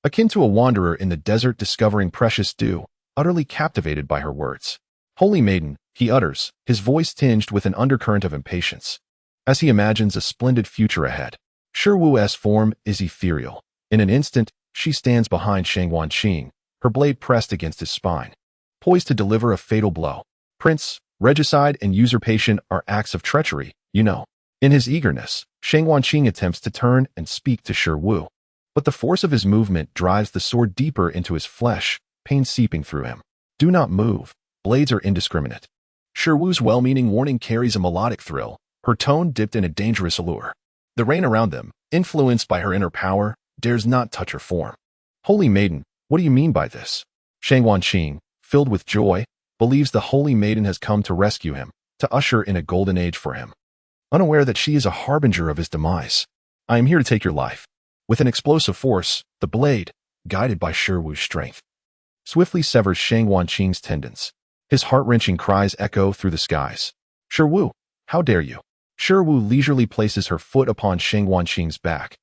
akin to a wanderer in the desert discovering precious dew, utterly captivated by her words. "Holy Maiden," he utters, his voice tinged with an undercurrent of impatience, as he imagines a splendid future ahead. Shi Wu's form is ethereal. In an instant, she stands behind Shangwan Qing, her blade pressed against his spine, poised to deliver a fatal blow. "Prince, regicide and usurpation are acts of treachery, you know." In his eagerness, Shangwan Qing attempts to turn and speak to Shi Wu, but the force of his movement drives the sword deeper into his flesh, pain seeping through him. "Do not move. Blades are indiscriminate." Shi Wu's well-meaning warning carries a melodic thrill, her tone dipped in a dangerous allure. The rain around them, influenced by her inner power, dares not touch her form. "Holy Maiden, what do you mean by this?" Shangwan Qing, filled with joy, believes the Holy Maiden has come to rescue him, to usher in a golden age for him, unaware that she is a harbinger of his demise. "I am here to take your life." With an explosive force, the blade, guided by Shi Wu's strength, swiftly severs Shangwan Qing's tendons. His heart-wrenching cries echo through the skies. "Shi Wu, how dare you?" Shi Wu leisurely places her foot upon Shangwan Qing's back,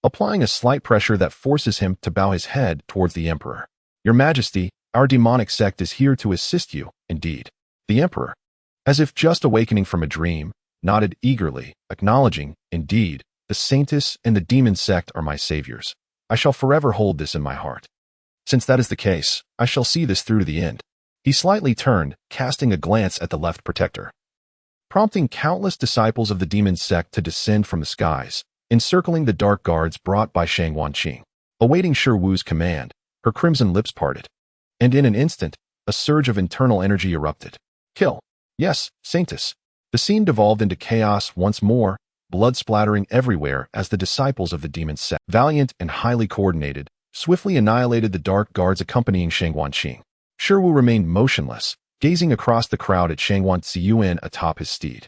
applying a slight pressure that forces him to bow his head towards the emperor. "Your Majesty, our demonic sect is here to assist you, indeed." The emperor, as if just awakening from a dream, nodded eagerly, acknowledging, "Indeed, the Saintess and the demon sect are my saviors. I shall forever hold this in my heart. Since that is the case, I shall see this through to the end." He slightly turned, casting a glance at the left protector, prompting countless disciples of the demon sect to descend from the skies, encircling the dark guards brought by Shangwan Qing. Awaiting Shi Wu's command, her crimson lips parted, and in an instant, a surge of internal energy erupted. "Kill. Yes, Saintess." The scene devolved into chaos once more, blood splattering everywhere as the disciples of the demon sect, valiant and highly coordinated, swiftly annihilated the dark guards accompanying Shang Wanqing. Shi Wu remained motionless, gazing across the crowd at Shang Wanziyuan atop his steed.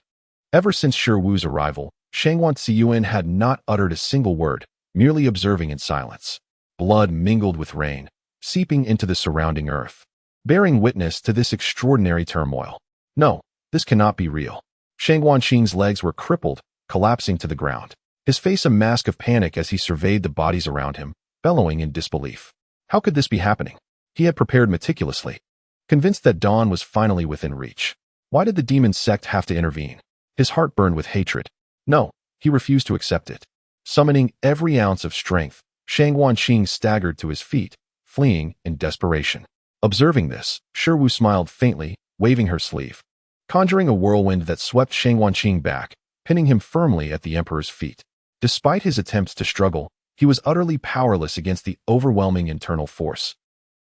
Ever since Shi Wu's arrival, Shang Wanziyuan had not uttered a single word, merely observing in silence. Blood mingled with rain, seeping into the surrounding earth, bearing witness to this extraordinary turmoil. No, this cannot be real. Shang Wanqing's legs were crippled, collapsing to the ground, his face a mask of panic as he surveyed the bodies around him, bellowing in disbelief. How could this be happening? He had prepared meticulously, convinced that dawn was finally within reach. Why did the demon sect have to intervene? His heart burned with hatred. No, he refused to accept it. Summoning every ounce of strength, Shang Wanqing staggered to his feet, fleeing in desperation. Observing this, Shi Wu smiled faintly, waving her sleeve, conjuring a whirlwind that swept Shang Wanqing back, pinning him firmly at the emperor's feet. Despite his attempts to struggle, he was utterly powerless against the overwhelming internal force.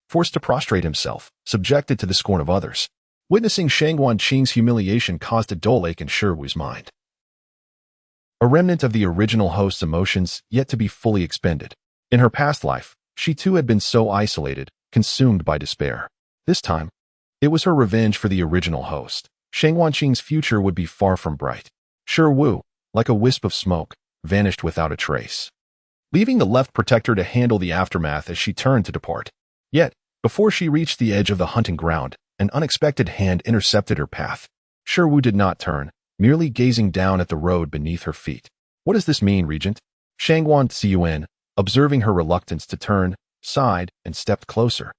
Forced to prostrate himself, subjected to the scorn of others. Witnessing Shang Wanqing's humiliation caused a dull ache in Shi Wu's mind. A remnant of the original host's emotions yet to be fully expended. In her past life, she too had been so isolated, consumed by despair. This time, it was her revenge for the original host. Shang Wanqing's future would be far from bright. Shi Wu, like a wisp of smoke, vanished without a trace, leaving the left protector to handle the aftermath as she turned to depart. Yet, before she reached the edge of the hunting ground, an unexpected hand intercepted her path. Shi Wu did not turn, merely gazing down at the road beneath her feet. What does this mean, Regent? Shang Wanziyuan, observing her reluctance to turn, sighed and stepped closer.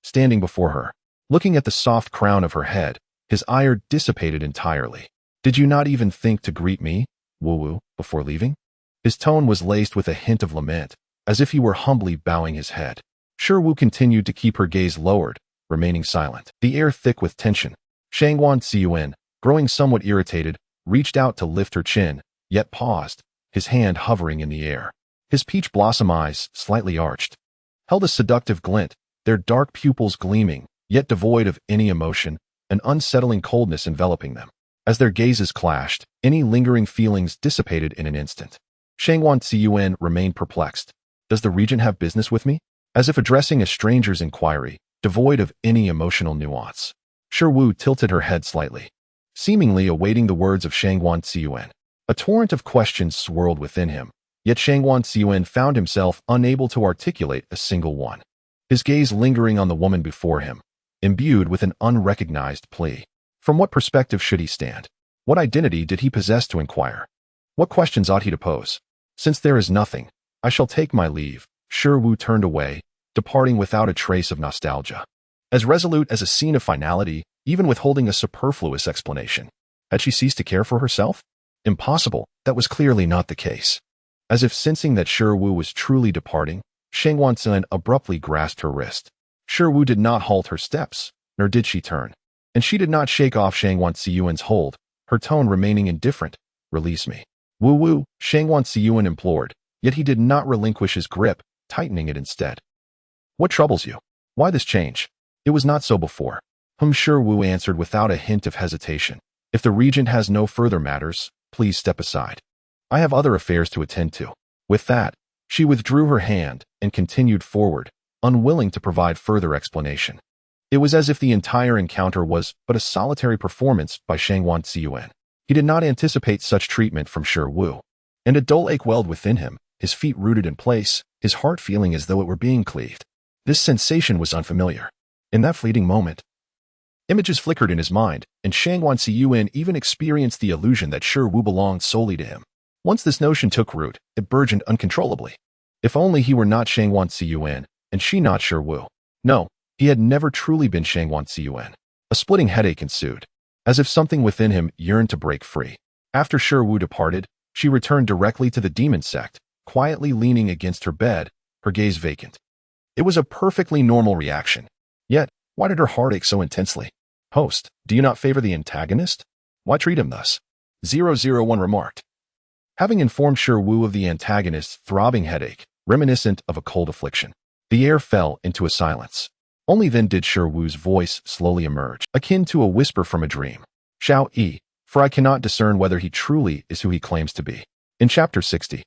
Standing before her, looking at the soft crown of her head, his ire dissipated entirely. Did you not even think to greet me, Wu Wu, before leaving? His tone was laced with a hint of lament, as if he were humbly bowing his head. Shi Wu continued to keep her gaze lowered, remaining silent, the air thick with tension. Shang Wanziyuan, growing somewhat irritated, reached out to lift her chin, yet paused, his hand hovering in the air. His peach blossom eyes, slightly arched, held a seductive glint, their dark pupils gleaming, yet devoid of any emotion, an unsettling coldness enveloping them. As their gazes clashed, any lingering feelings dissipated in an instant. Shang Wanziyuan remained perplexed. Does the regent have business with me? As if addressing a stranger's inquiry, devoid of any emotional nuance. Shi Wu tilted her head slightly, seemingly awaiting the words of Shang Wanziyuan. A torrent of questions swirled within him, yet Shang Wanziyuan found himself unable to articulate a single one. His gaze lingering on the woman before him, imbued with an unrecognized plea. From what perspective should he stand? What identity did he possess to inquire? What questions ought he to pose? Since there is nothing, I shall take my leave. Shi Wu turned away, departing without a trace of nostalgia. As resolute as a scene of finality, even withholding a superfluous explanation. Had she ceased to care for herself? Impossible, that was clearly not the case. As if sensing that Shi Wu was truly departing, Shang Wanziyuan abruptly grasped her wrist. Shi Wu did not halt her steps, nor did she turn. And she did not shake off Shang Wanziyuan's hold, her tone remaining indifferent. Release me. Wu Wu, Shang Wanziyuan implored, yet he did not relinquish his grip, tightening it instead. What troubles you? Why this change? It was not so before. Shi Wu answered without a hint of hesitation. If the regent has no further matters, please step aside. I have other affairs to attend to. With that, she withdrew her hand and continued forward, unwilling to provide further explanation. It was as if the entire encounter was but a solitary performance by Shang Wanziyuan. He did not anticipate such treatment from Shi Wu, and a dull ache welled within him, his feet rooted in place, his heart feeling as though it were being cleaved. This sensation was unfamiliar. In that fleeting moment, images flickered in his mind, and Shang Wanziyuan even experienced the illusion that Shi Wu belonged solely to him. Once this notion took root, it burgeoned uncontrollably. If only he were not Shang Wanziyuan, and she not Shi Wu. No, he had never truly been Shang Wanziyuan. A splitting headache ensued, as if something within him yearned to break free. After Shi Wu departed, she returned directly to the demon sect, quietly leaning against her bed, her gaze vacant. It was a perfectly normal reaction. Yet, why did her heart ache so intensely? Host, do you not favor the antagonist? Why treat him thus? 001 remarked. Having informed Shi Wu of the antagonist's throbbing headache, reminiscent of a cold affliction, the air fell into a silence. Only then did Shi Wu's voice slowly emerge, akin to a whisper from a dream. Xiao Yi, for I cannot discern whether he truly is who he claims to be. In Chapter 60,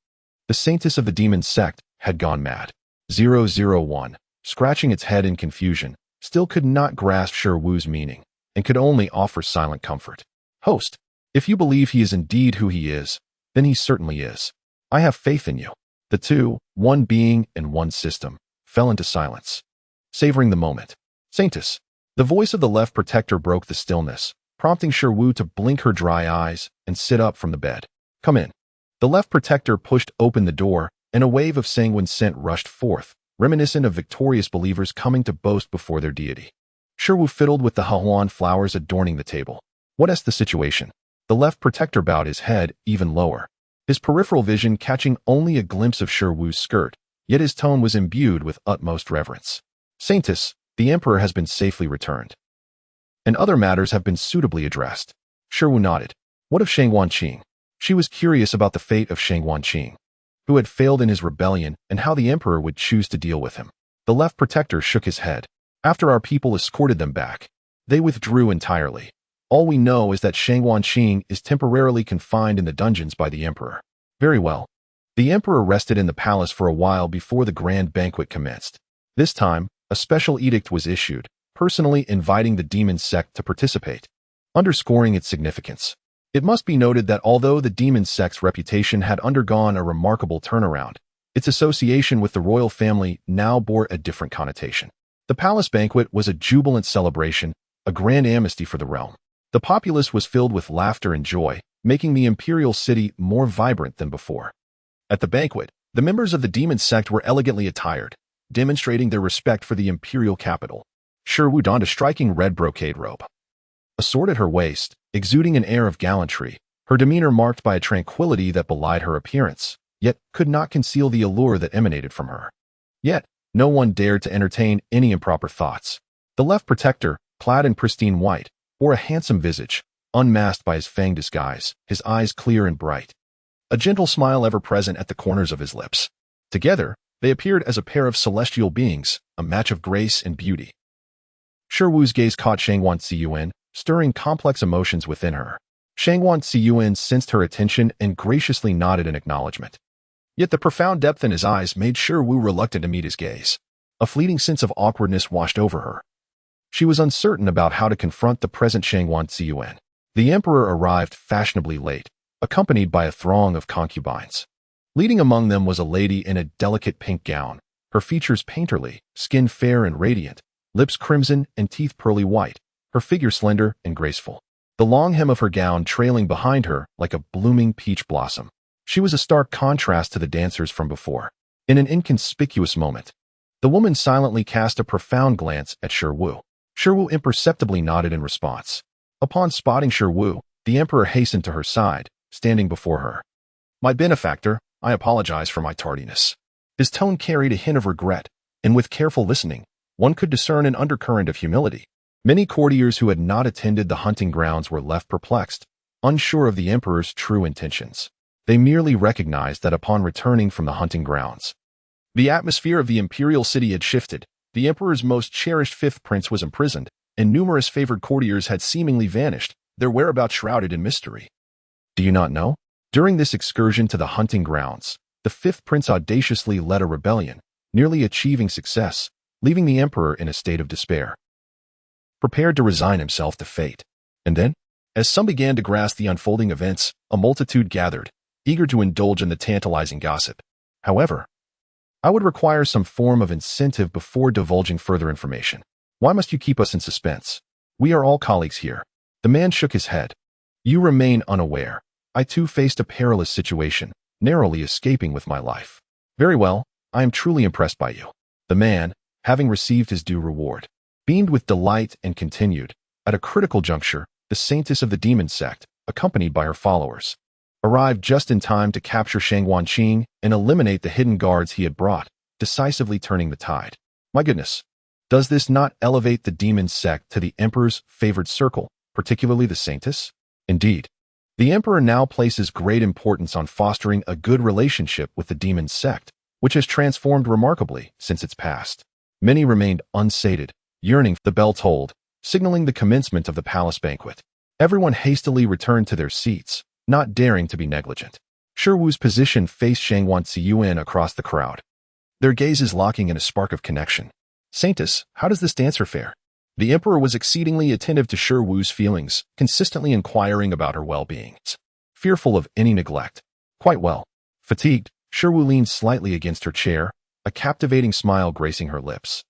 the Saintess of the Demon Sect had gone mad. 001, scratching its head in confusion, still could not grasp Shi Wu's meaning, and could only offer silent comfort. Host, if you believe he is indeed who he is, then he certainly is. I have faith in you. The two, one being and one system, fell into silence, savoring the moment. Saintess, the voice of the left protector broke the stillness, prompting Shi Wu to blink her dry eyes and sit up from the bed. Come in. The left protector pushed open the door, and a wave of sanguine scent rushed forth, reminiscent of victorious believers coming to boast before their deity. Shi Wu fiddled with the Hahuan flowers adorning the table. What is the situation? The left protector bowed his head even lower, his peripheral vision catching only a glimpse of Shi Wu's skirt, yet his tone was imbued with utmost reverence. Saintess, the emperor has been safely returned, and other matters have been suitably addressed. Shi Wu nodded. What of Shang Wanqing? She was curious about the fate of Shang Wanqing, who had failed in his rebellion, and how the emperor would choose to deal with him. The left protector shook his head. After our people escorted them back, they withdrew entirely. All we know is that Shang Wanqing is temporarily confined in the dungeons by the emperor. Very well. The emperor rested in the palace for a while before the grand banquet commenced. This time, a special edict was issued, personally inviting the demon sect to participate, underscoring its significance. It must be noted that although the demon sect's reputation had undergone a remarkable turnaround, its association with the royal family now bore a different connotation. The palace banquet was a jubilant celebration, a grand amnesty for the realm. The populace was filled with laughter and joy, making the imperial city more vibrant than before. At the banquet, the members of the demon sect were elegantly attired, demonstrating their respect for the imperial capital. Shi Wu donned a striking red brocade robe, a sword at her waist, exuding an air of gallantry, her demeanor marked by a tranquility that belied her appearance, yet could not conceal the allure that emanated from her. Yet, no one dared to entertain any improper thoughts. The left protector, clad in pristine white, bore a handsome visage, unmasked by his fanged disguise, his eyes clear and bright, a gentle smile ever present at the corners of his lips. Together, they appeared as a pair of celestial beings, a match of grace and beauty. Shi Wu's gaze caught Shang Wanqing, stirring complex emotions within her. Shang Wanqing sensed her attention and graciously nodded in acknowledgement. Yet the profound depth in his eyes made Shi Wu reluctant to meet his gaze. A fleeting sense of awkwardness washed over her. She was uncertain about how to confront the present Shang Wanqing. The emperor arrived fashionably late, accompanied by a throng of concubines. Leading among them was a lady in a delicate pink gown, her features painterly, skin fair and radiant, lips crimson and teeth pearly white, her figure slender and graceful, the long hem of her gown trailing behind her like a blooming peach blossom. She was a stark contrast to the dancers from before. In an inconspicuous moment, the woman silently cast a profound glance at Shi Wu. Shi Wu imperceptibly nodded in response. Upon spotting Shi Wu, the emperor hastened to her side, standing before her. My benefactor, I apologize for my tardiness. His tone carried a hint of regret, and with careful listening, one could discern an undercurrent of humility. Many courtiers who had not attended the hunting grounds were left perplexed, unsure of the emperor's true intentions. They merely recognized that upon returning from the hunting grounds, the atmosphere of the imperial city had shifted. The emperor's most cherished fifth prince was imprisoned, and numerous favored courtiers had seemingly vanished, their whereabouts shrouded in mystery. Do you not know? During this excursion to the hunting grounds, the fifth prince audaciously led a rebellion, nearly achieving success, leaving the emperor in a state of despair, prepared to resign himself to fate. And then, as some began to grasp the unfolding events, a multitude gathered, eager to indulge in the tantalizing gossip. However, I would require some form of incentive before divulging further information. Why must you keep us in suspense? We are all colleagues here. The man shook his head. You remain unaware. I too faced a perilous situation, narrowly escaping with my life. Very well, I am truly impressed by you. The man, having received his due reward, beamed with delight and continued. At a critical juncture, the saintess of the demon sect, accompanied by her followers, arrived just in time to capture Shang Wanqing and eliminate the hidden guards he had brought, decisively turning the tide. My goodness, does this not elevate the demon sect to the emperor's favored circle, particularly the saintess? Indeed, the emperor now places great importance on fostering a good relationship with the demon sect, which has transformed remarkably since its past. Many remained unsated, yearning. The bell tolled, signaling the commencement of the palace banquet. Everyone hastily returned to their seats, not daring to be negligent. Shiwu's position faced Shangwan Ziyuan across the crowd, their gazes locking in a spark of connection. "Saintus, how does this dancer fare?" The emperor was exceedingly attentive to Shiwu's feelings, consistently inquiring about her well-being, fearful of any neglect. "Quite well." Fatigued, Shiwu leaned slightly against her chair, a captivating smile gracing her lips.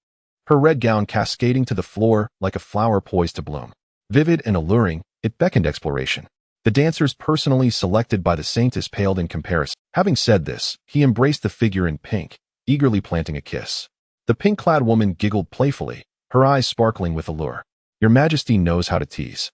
Her red gown cascading to the floor like a flower poised to bloom. Vivid and alluring, it beckoned exploration. The dancers personally selected by the Saintus paled in comparison. Having said this, he embraced the figure in pink, eagerly planting a kiss. The pink-clad woman giggled playfully, her eyes sparkling with allure. "Your Majesty knows how to tease."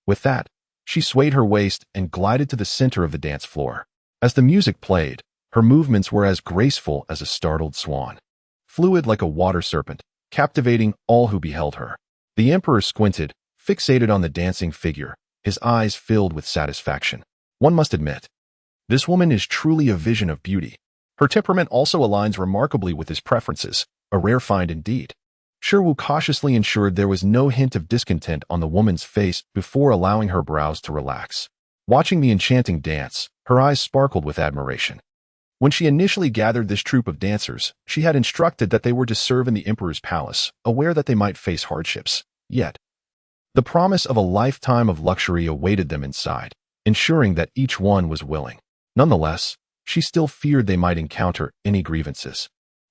With that, she swayed her waist and glided to the center of the dance floor. As the music played, her movements were as graceful as a startled swan, fluid like a water serpent, captivating all who beheld her. The emperor squinted, fixated on the dancing figure, his eyes filled with satisfaction. One must admit, this woman is truly a vision of beauty. Her temperament also aligns remarkably with his preferences, a rare find indeed. Shiwu cautiously ensured there was no hint of discontent on the woman's face before allowing her brows to relax. Watching the enchanting dance, her eyes sparkled with admiration. When she initially gathered this troupe of dancers, she had instructed that they were to serve in the emperor's palace, aware that they might face hardships. Yet, the promise of a lifetime of luxury awaited them inside, ensuring that each one was willing. Nonetheless, she still feared they might encounter any grievances.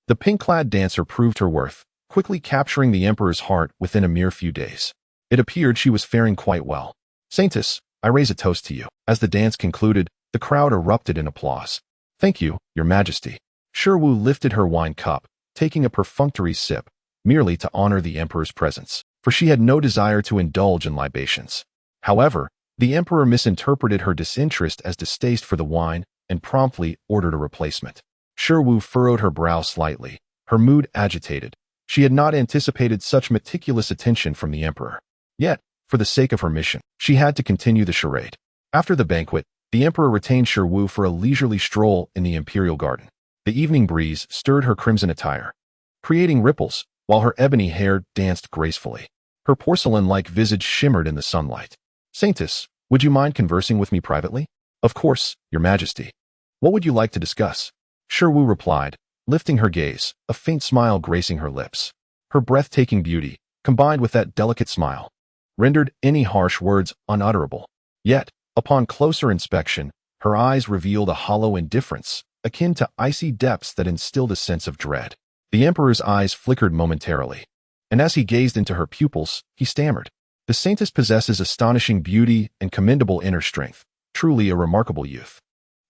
The pink-clad dancer proved her worth, quickly capturing the emperor's heart within a mere few days. It appeared she was faring quite well. "Saintus, I raise a toast to you." As the dance concluded, the crowd erupted in applause. "Thank you, Your Majesty." Shiwu lifted her wine cup, taking a perfunctory sip, merely to honor the emperor's presence, for she had no desire to indulge in libations. However, the emperor misinterpreted her disinterest as distaste for the wine and promptly ordered a replacement. Shiwu furrowed her brow slightly, her mood agitated. She had not anticipated such meticulous attention from the emperor. Yet, for the sake of her mission, she had to continue the charade. After the banquet, the emperor retained Shiwu for a leisurely stroll in the imperial garden. The evening breeze stirred her crimson attire, creating ripples, while her ebony hair danced gracefully. Her porcelain-like visage shimmered in the sunlight. "Saintus, would you mind conversing with me privately?" "Of course, Your Majesty." "What would you like to discuss?" Shiwu replied, lifting her gaze, a faint smile gracing her lips. Her breathtaking beauty, combined with that delicate smile, rendered any harsh words unutterable. Yet, upon closer inspection, her eyes revealed a hollow indifference, akin to icy depths that instilled a sense of dread. The emperor's eyes flickered momentarily, and as he gazed into her pupils, he stammered. "The Saintus possesses astonishing beauty and commendable inner strength, truly a remarkable youth."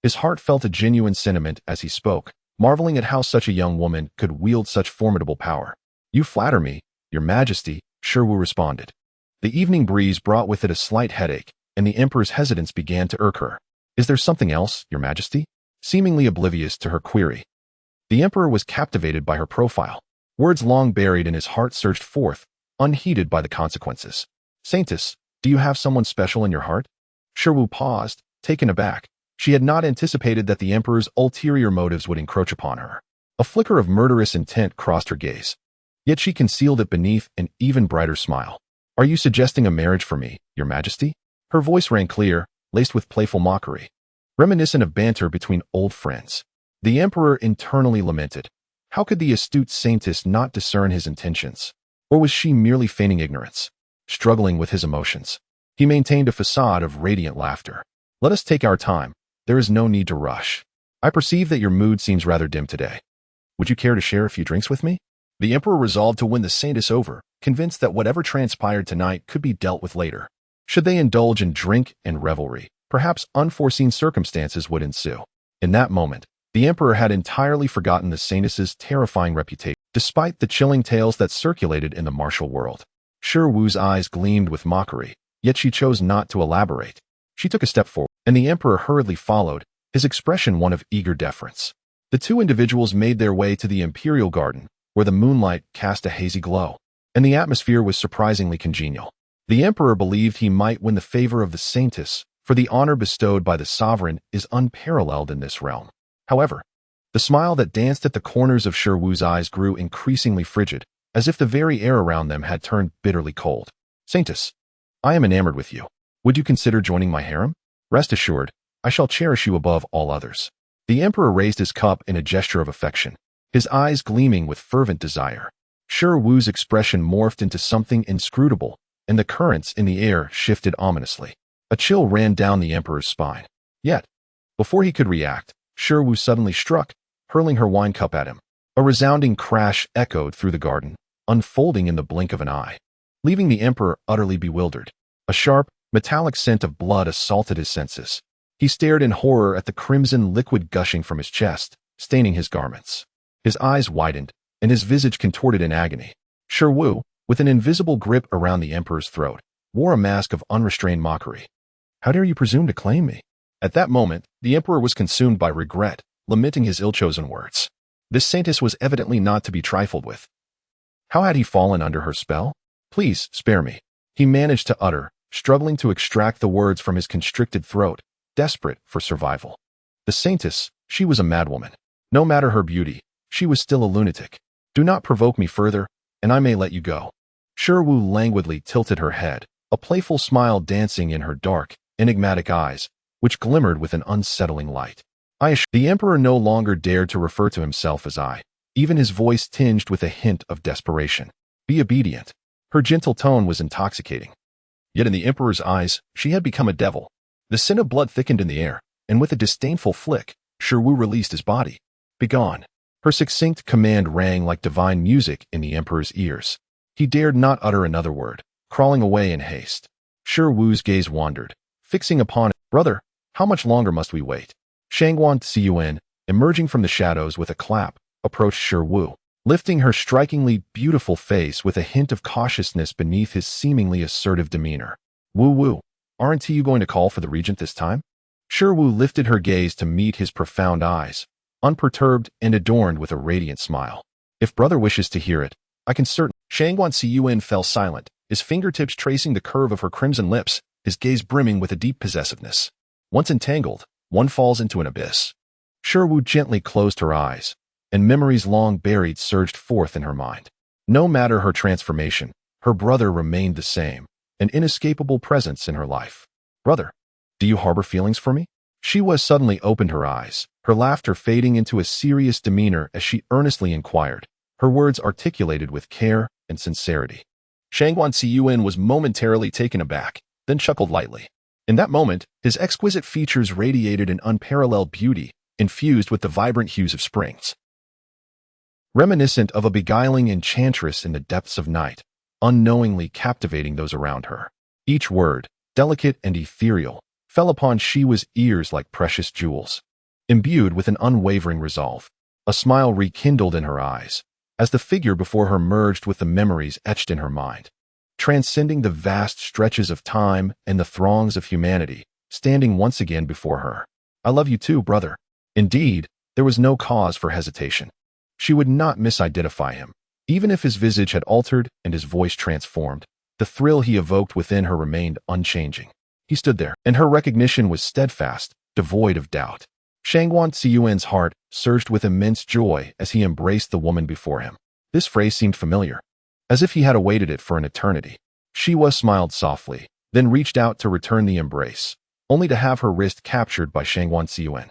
His heart felt a genuine sentiment as he spoke, marveling at how such a young woman could wield such formidable power. "You flatter me, Your Majesty," Shiwu responded. The evening breeze brought with it a slight headache, and the emperor's hesitance began to irk her. "Is there something else, Your Majesty?" Seemingly oblivious to her query, the emperor was captivated by her profile. Words long buried in his heart surged forth, unheeded by the consequences. "Saintus, do you have someone special in your heart?" Shiwu paused, taken aback. She had not anticipated that the emperor's ulterior motives would encroach upon her. A flicker of murderous intent crossed her gaze, yet she concealed it beneath an even brighter smile. "Are you suggesting a marriage for me, Your Majesty?" Her voice rang clear, laced with playful mockery, reminiscent of banter between old friends. The emperor internally lamented. How could the astute Saintus not discern his intentions? Or was she merely feigning ignorance, struggling with his emotions? He maintained a facade of radiant laughter. "Let us take our time. There is no need to rush. I perceive that your mood seems rather dim today. Would you care to share a few drinks with me?" The emperor resolved to win the Saintus over, convinced that whatever transpired tonight could be dealt with later. Should they indulge in drink and revelry, perhaps unforeseen circumstances would ensue. In that moment, the emperor had entirely forgotten the Saintus's terrifying reputation, despite the chilling tales that circulated in the martial world. Shiwu's eyes gleamed with mockery, yet she chose not to elaborate. She took a step forward, and the emperor hurriedly followed, his expression one of eager deference. The two individuals made their way to the imperial garden, where the moonlight cast a hazy glow, and the atmosphere was surprisingly congenial. The emperor believed he might win the favor of the Saintus, for the honor bestowed by the sovereign is unparalleled in this realm. However, the smile that danced at the corners of Shiwu's eyes grew increasingly frigid, as if the very air around them had turned bitterly cold. "Saintus, I am enamored with you. Would you consider joining my harem? Rest assured, I shall cherish you above all others. The emperor raised his cup in a gesture of affection, his eyes gleaming with fervent desire. Shi Wu's expression morphed into something inscrutable, and the currents in the air shifted ominously. A chill ran down the emperor's spine. Yet, before he could react, Shi Wu suddenly struck, hurling her wine cup at him. A resounding crash echoed through the garden, unfolding in the blink of an eye, leaving the emperor utterly bewildered. A sharp, metallic scent of blood assaulted his senses. He stared in horror at the crimson liquid gushing from his chest, staining his garments. His eyes widened, and his visage contorted in agony. Shi Wu, with an invisible grip around the emperor's throat, wore a mask of unrestrained mockery. How dare you presume to claim me? At that moment, the emperor was consumed by regret, lamenting his ill-chosen words. This saintess was evidently not to be trifled with. How had he fallen under her spell? Please, spare me, he managed to utter, struggling to extract the words from his constricted throat, desperate for survival. The saintess, she was a madwoman. No matter her beauty, she was still a lunatic. Do not provoke me further, and I may let you go. Shi Wu languidly tilted her head, a playful smile dancing in her dark, enigmatic eyes, which glimmered with an unsettling light. The emperor no longer dared to refer to himself as I, even his voice tinged with a hint of desperation. Be obedient. Her gentle tone was intoxicating. Yet in the emperor's eyes, she had become a devil. The scent of blood thickened in the air, and with a disdainful flick, Shi Wu released his body. Begone. Her succinct command rang like divine music in the emperor's ears. He dared not utter another word, crawling away in haste. Shi Wu's gaze wandered, fixing upon him. Brother, how much longer must we wait? Shangguan Ziyuan, emerging from the shadows with a clap, approached Shi Wu, lifting her strikingly beautiful face with a hint of cautiousness beneath his seemingly assertive demeanor. Wu, aren't you going to call for the regent this time? Shi Wu lifted her gaze to meet his profound eyes, unperturbed and adorned with a radiant smile. If brother wishes to hear it, I can certainly. Shangguan Ziyuan fell silent, his fingertips tracing the curve of her crimson lips, his gaze brimming with a deep possessiveness. Once entangled, one falls into an abyss. Shi Wu gently closed her eyes, and memories long buried surged forth in her mind. No matter her transformation, her brother remained the same, an inescapable presence in her life. Brother, do you harbor feelings for me? Shi Wu suddenly opened her eyes, her laughter fading into a serious demeanor as she earnestly inquired, her words articulated with care and sincerity. Shangguan Ziyuan was momentarily taken aback, then chuckled lightly. In that moment, his exquisite features radiated an unparalleled beauty, infused with the vibrant hues of springs. Reminiscent of a beguiling enchantress in the depths of night, unknowingly captivating those around her. Each word, delicate and ethereal, fell upon Shi Wu's ears like precious jewels. Imbued with an unwavering resolve, a smile rekindled in her eyes, as the figure before her merged with the memories etched in her mind. Transcending the vast stretches of time and the throngs of humanity, standing once again before her. I love you too, brother. Indeed, there was no cause for hesitation. She would not misidentify him. Even if his visage had altered and his voice transformed, the thrill he evoked within her remained unchanging. He stood there, and her recognition was steadfast, devoid of doubt. Shangguan Ziyuan's heart surged with immense joy as he embraced the woman before him. This phrase seemed familiar, as if he had awaited it for an eternity. Shi Wu smiled softly, then reached out to return the embrace, only to have her wrist captured by Shangguan Ziyuan,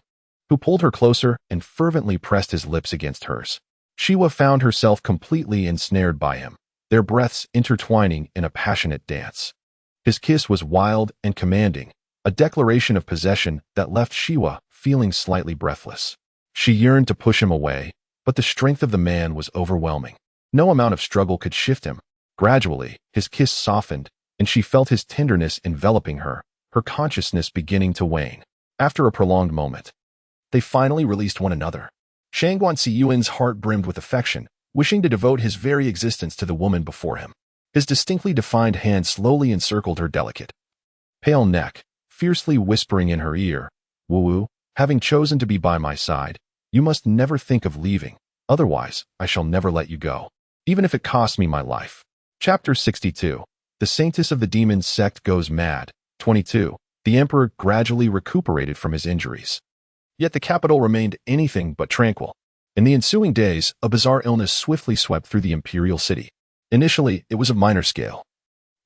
who pulled her closer and fervently pressed his lips against hers. Shi Wu found herself completely ensnared by him, their breaths intertwining in a passionate dance. His kiss was wild and commanding, a declaration of possession that left Shi Wu feeling slightly breathless. She yearned to push him away, but the strength of the man was overwhelming. No amount of struggle could shift him. Gradually, his kiss softened, and she felt his tenderness enveloping her, her consciousness beginning to wane. After a prolonged moment, they finally released one another. Shangguan Ziyuan's heart brimmed with affection, wishing to devote his very existence to the woman before him. His distinctly defined hand slowly encircled her delicate, pale neck, fiercely whispering in her ear, Wu, having chosen to be by my side, you must never think of leaving, otherwise I shall never let you go, even if it costs me my life. Chapter 62. The Saintess of the Demon Sect Goes Mad. 22. The Emperor gradually recuperated from his injuries. Yet the capital remained anything but tranquil. In the ensuing days, a bizarre illness swiftly swept through the imperial city. Initially, it was of minor scale.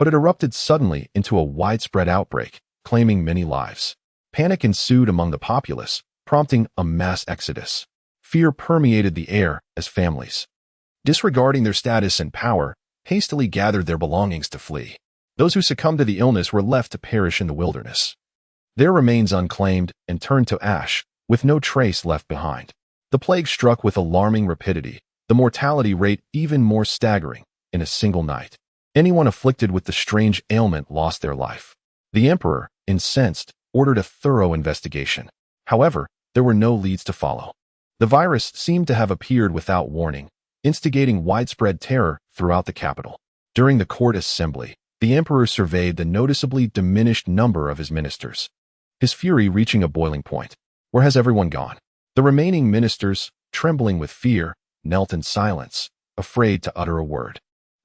but it erupted suddenly into a widespread outbreak, claiming many lives. Panic ensued among the populace, prompting a mass exodus. Fear permeated the air as families, disregarding their status and power, hastily gathered their belongings to flee. Those who succumbed to the illness were left to perish in the wilderness, their remains unclaimed and turned to ash, with no trace left behind. The plague struck with alarming rapidity, the mortality rate even more staggering. In a single night, anyone afflicted with the strange ailment lost their life. The emperor, incensed, ordered a thorough investigation. However, there were no leads to follow. The virus seemed to have appeared without warning, instigating widespread terror throughout the capital. During the court assembly, the emperor surveyed the noticeably diminished number of his ministers, his fury reaching a boiling point. Where has everyone gone? The remaining ministers, trembling with fear, knelt in silence, afraid to utter a word.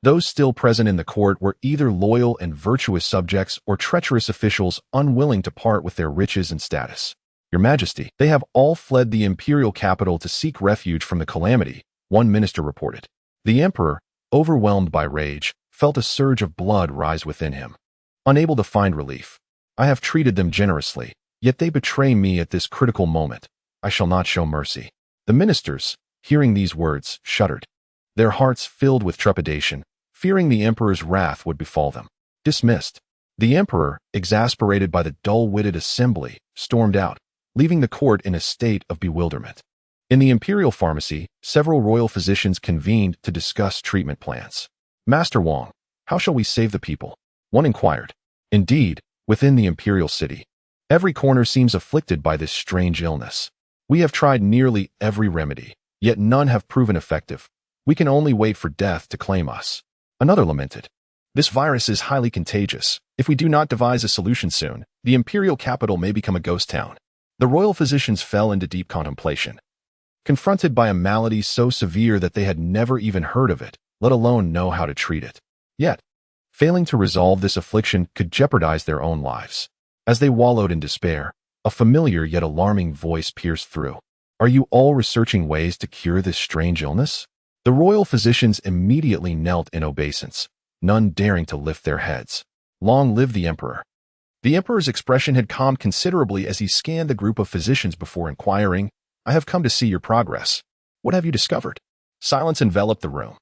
Those still present in the court were either loyal and virtuous subjects or treacherous officials unwilling to part with their riches and status. Your Majesty, they have all fled the imperial capital to seek refuge from the calamity, one minister reported. The emperor, overwhelmed by rage, felt a surge of blood rise within him. Unable to find relief, I have treated them generously, yet they betray me at this critical moment. I shall not show mercy. The ministers, hearing these words, shuddered, their hearts filled with trepidation, fearing the emperor's wrath would befall them. Dismissed. The emperor, exasperated by the dull-witted assembly, stormed out, leaving the court in a state of bewilderment. In the imperial pharmacy, several royal physicians convened to discuss treatment plans. Master Wang, how shall we save the people? One inquired. Indeed, within the imperial city, every corner seems afflicted by this strange illness. We have tried nearly every remedy, yet none have proven effective. We can only wait for death to claim us. Another lamented. This virus is highly contagious. If we do not devise a solution soon, the imperial capital may become a ghost town. The royal physicians fell into deep contemplation, confronted by a malady so severe that they had never even heard of it, let alone know how to treat it. Yet, failing to resolve this affliction could jeopardize their own lives. As they wallowed in despair, a familiar yet alarming voice pierced through. Are you all researching ways to cure this strange illness? The royal physicians immediately knelt in obeisance, none daring to lift their heads. Long live the emperor. The emperor's expression had calmed considerably as he scanned the group of physicians before inquiring, I have come to see your progress. What have you discovered? Silence enveloped the room,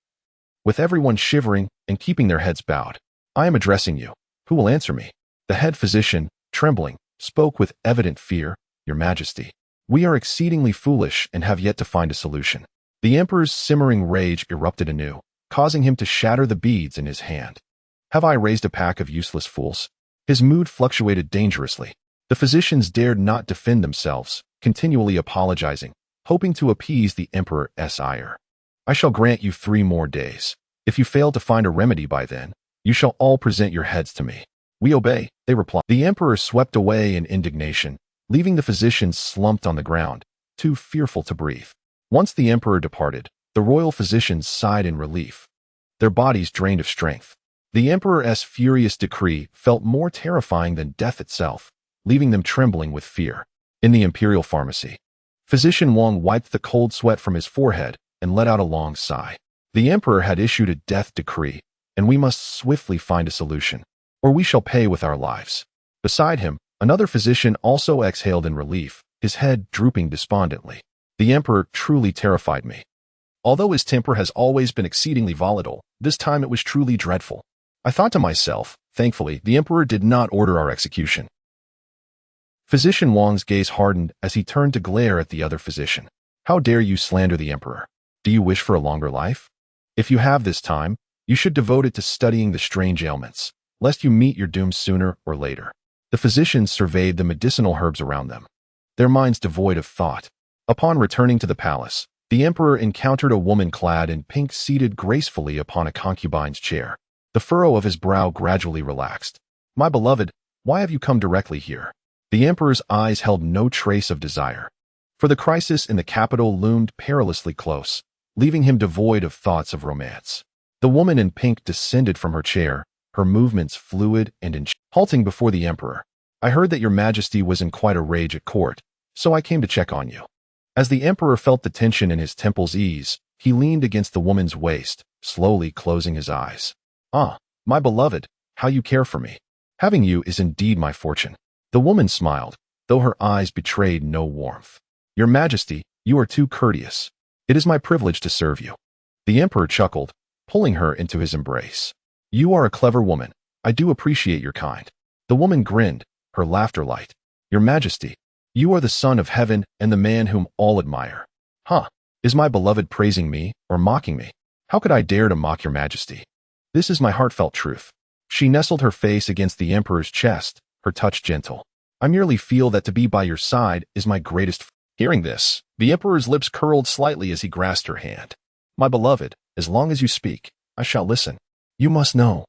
with everyone shivering and keeping their heads bowed. I am addressing you. Who will answer me? The head physician, trembling, spoke with evident fear. Your Majesty, we are exceedingly foolish and have yet to find a solution. The emperor's simmering rage erupted anew, causing him to shatter the beads in his hand. Have I raised a pack of useless fools? His mood fluctuated dangerously. The physicians dared not defend themselves, continually apologizing, hoping to appease the emperor's ire. I shall grant you 3 more days. If you fail to find a remedy by then, you shall all present your heads to me. We obey, they replied. The emperor swept away in indignation, leaving the physicians slumped on the ground, too fearful to breathe. Once the emperor departed, the royal physicians sighed in relief, their bodies drained of strength. The emperor's furious decree felt more terrifying than death itself, leaving them trembling with fear. In the imperial pharmacy, Physician Wang wiped the cold sweat from his forehead and let out a long sigh. The emperor had issued a death decree, and we must swiftly find a solution, or we shall pay with our lives. Beside him, another physician also exhaled in relief, his head drooping despondently. The emperor truly terrified me. Although his temper has always been exceedingly volatile, this time it was truly dreadful. I thought to myself, thankfully, the emperor did not order our execution. Physician Wang's gaze hardened as he turned to glare at the other physician. How dare you slander the emperor? Do you wish for a longer life? If you have this time, you should devote it to studying the strange ailments, lest you meet your doom sooner or later. The physicians surveyed the medicinal herbs around them, their minds devoid of thought. Upon returning to the palace, the emperor encountered a woman clad in pink seated gracefully upon a concubine's chair. The furrow of his brow gradually relaxed. My beloved, why have you come directly here? The emperor's eyes held no trace of desire, for the crisis in the capital loomed perilously close, leaving him devoid of thoughts of romance. The woman in pink descended from her chair, her movements fluid and halting before the emperor. I heard that your Majesty was in quite a rage at court, so I came to check on you. As the emperor felt the tension in his temples ease, he leaned against the woman's waist, slowly closing his eyes. Ah, my beloved, how you care for me. Having you is indeed my fortune." The woman smiled, though her eyes betrayed no warmth. "Your Majesty, you are too courteous. It is my privilege to serve you." The emperor chuckled, pulling her into his embrace. "You are a clever woman. I do appreciate your kind." The woman grinned, her laughter light. "Your Majesty, you are the son of heaven and the man whom all admire." "Huh, is my beloved praising me or mocking me? How could I dare to mock your Majesty? This is my heartfelt truth." She nestled her face against the emperor's chest, her touch gentle. "I merely feel that to be by your side is my greatest." Hearing this, the emperor's lips curled slightly as he grasped her hand. "My beloved, as long as you speak, I shall listen. You must know,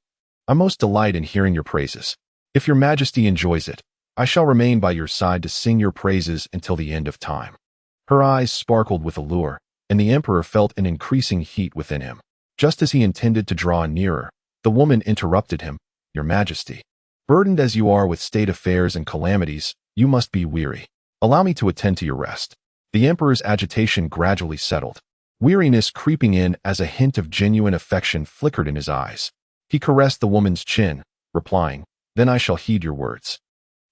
I most delight in hearing your praises. If your Majesty enjoys it, I shall remain by your side to sing your praises until the end of time." Her eyes sparkled with allure, and the emperor felt an increasing heat within him. Just as he intended to draw nearer, the woman interrupted him. "Your Majesty, burdened as you are with state affairs and calamities, you must be weary. Allow me to attend to your rest." The emperor's agitation gradually settled, weariness creeping in as a hint of genuine affection flickered in his eyes. He caressed the woman's chin, replying, "Then I shall heed your words."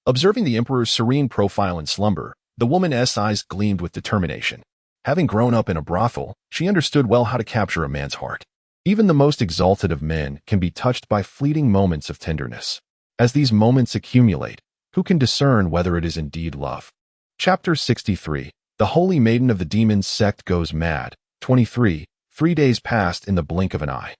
Observing the emperor's serene profile in slumber, the woman's eyes gleamed with determination. Having grown up in a brothel, she understood well how to capture a man's heart. Even the most exalted of men can be touched by fleeting moments of tenderness. As these moments accumulate, who can discern whether it is indeed love? Chapter 63. The Holy Maiden of the Demons Sect Goes Mad. 23. 3 days passed in the blink of an eye.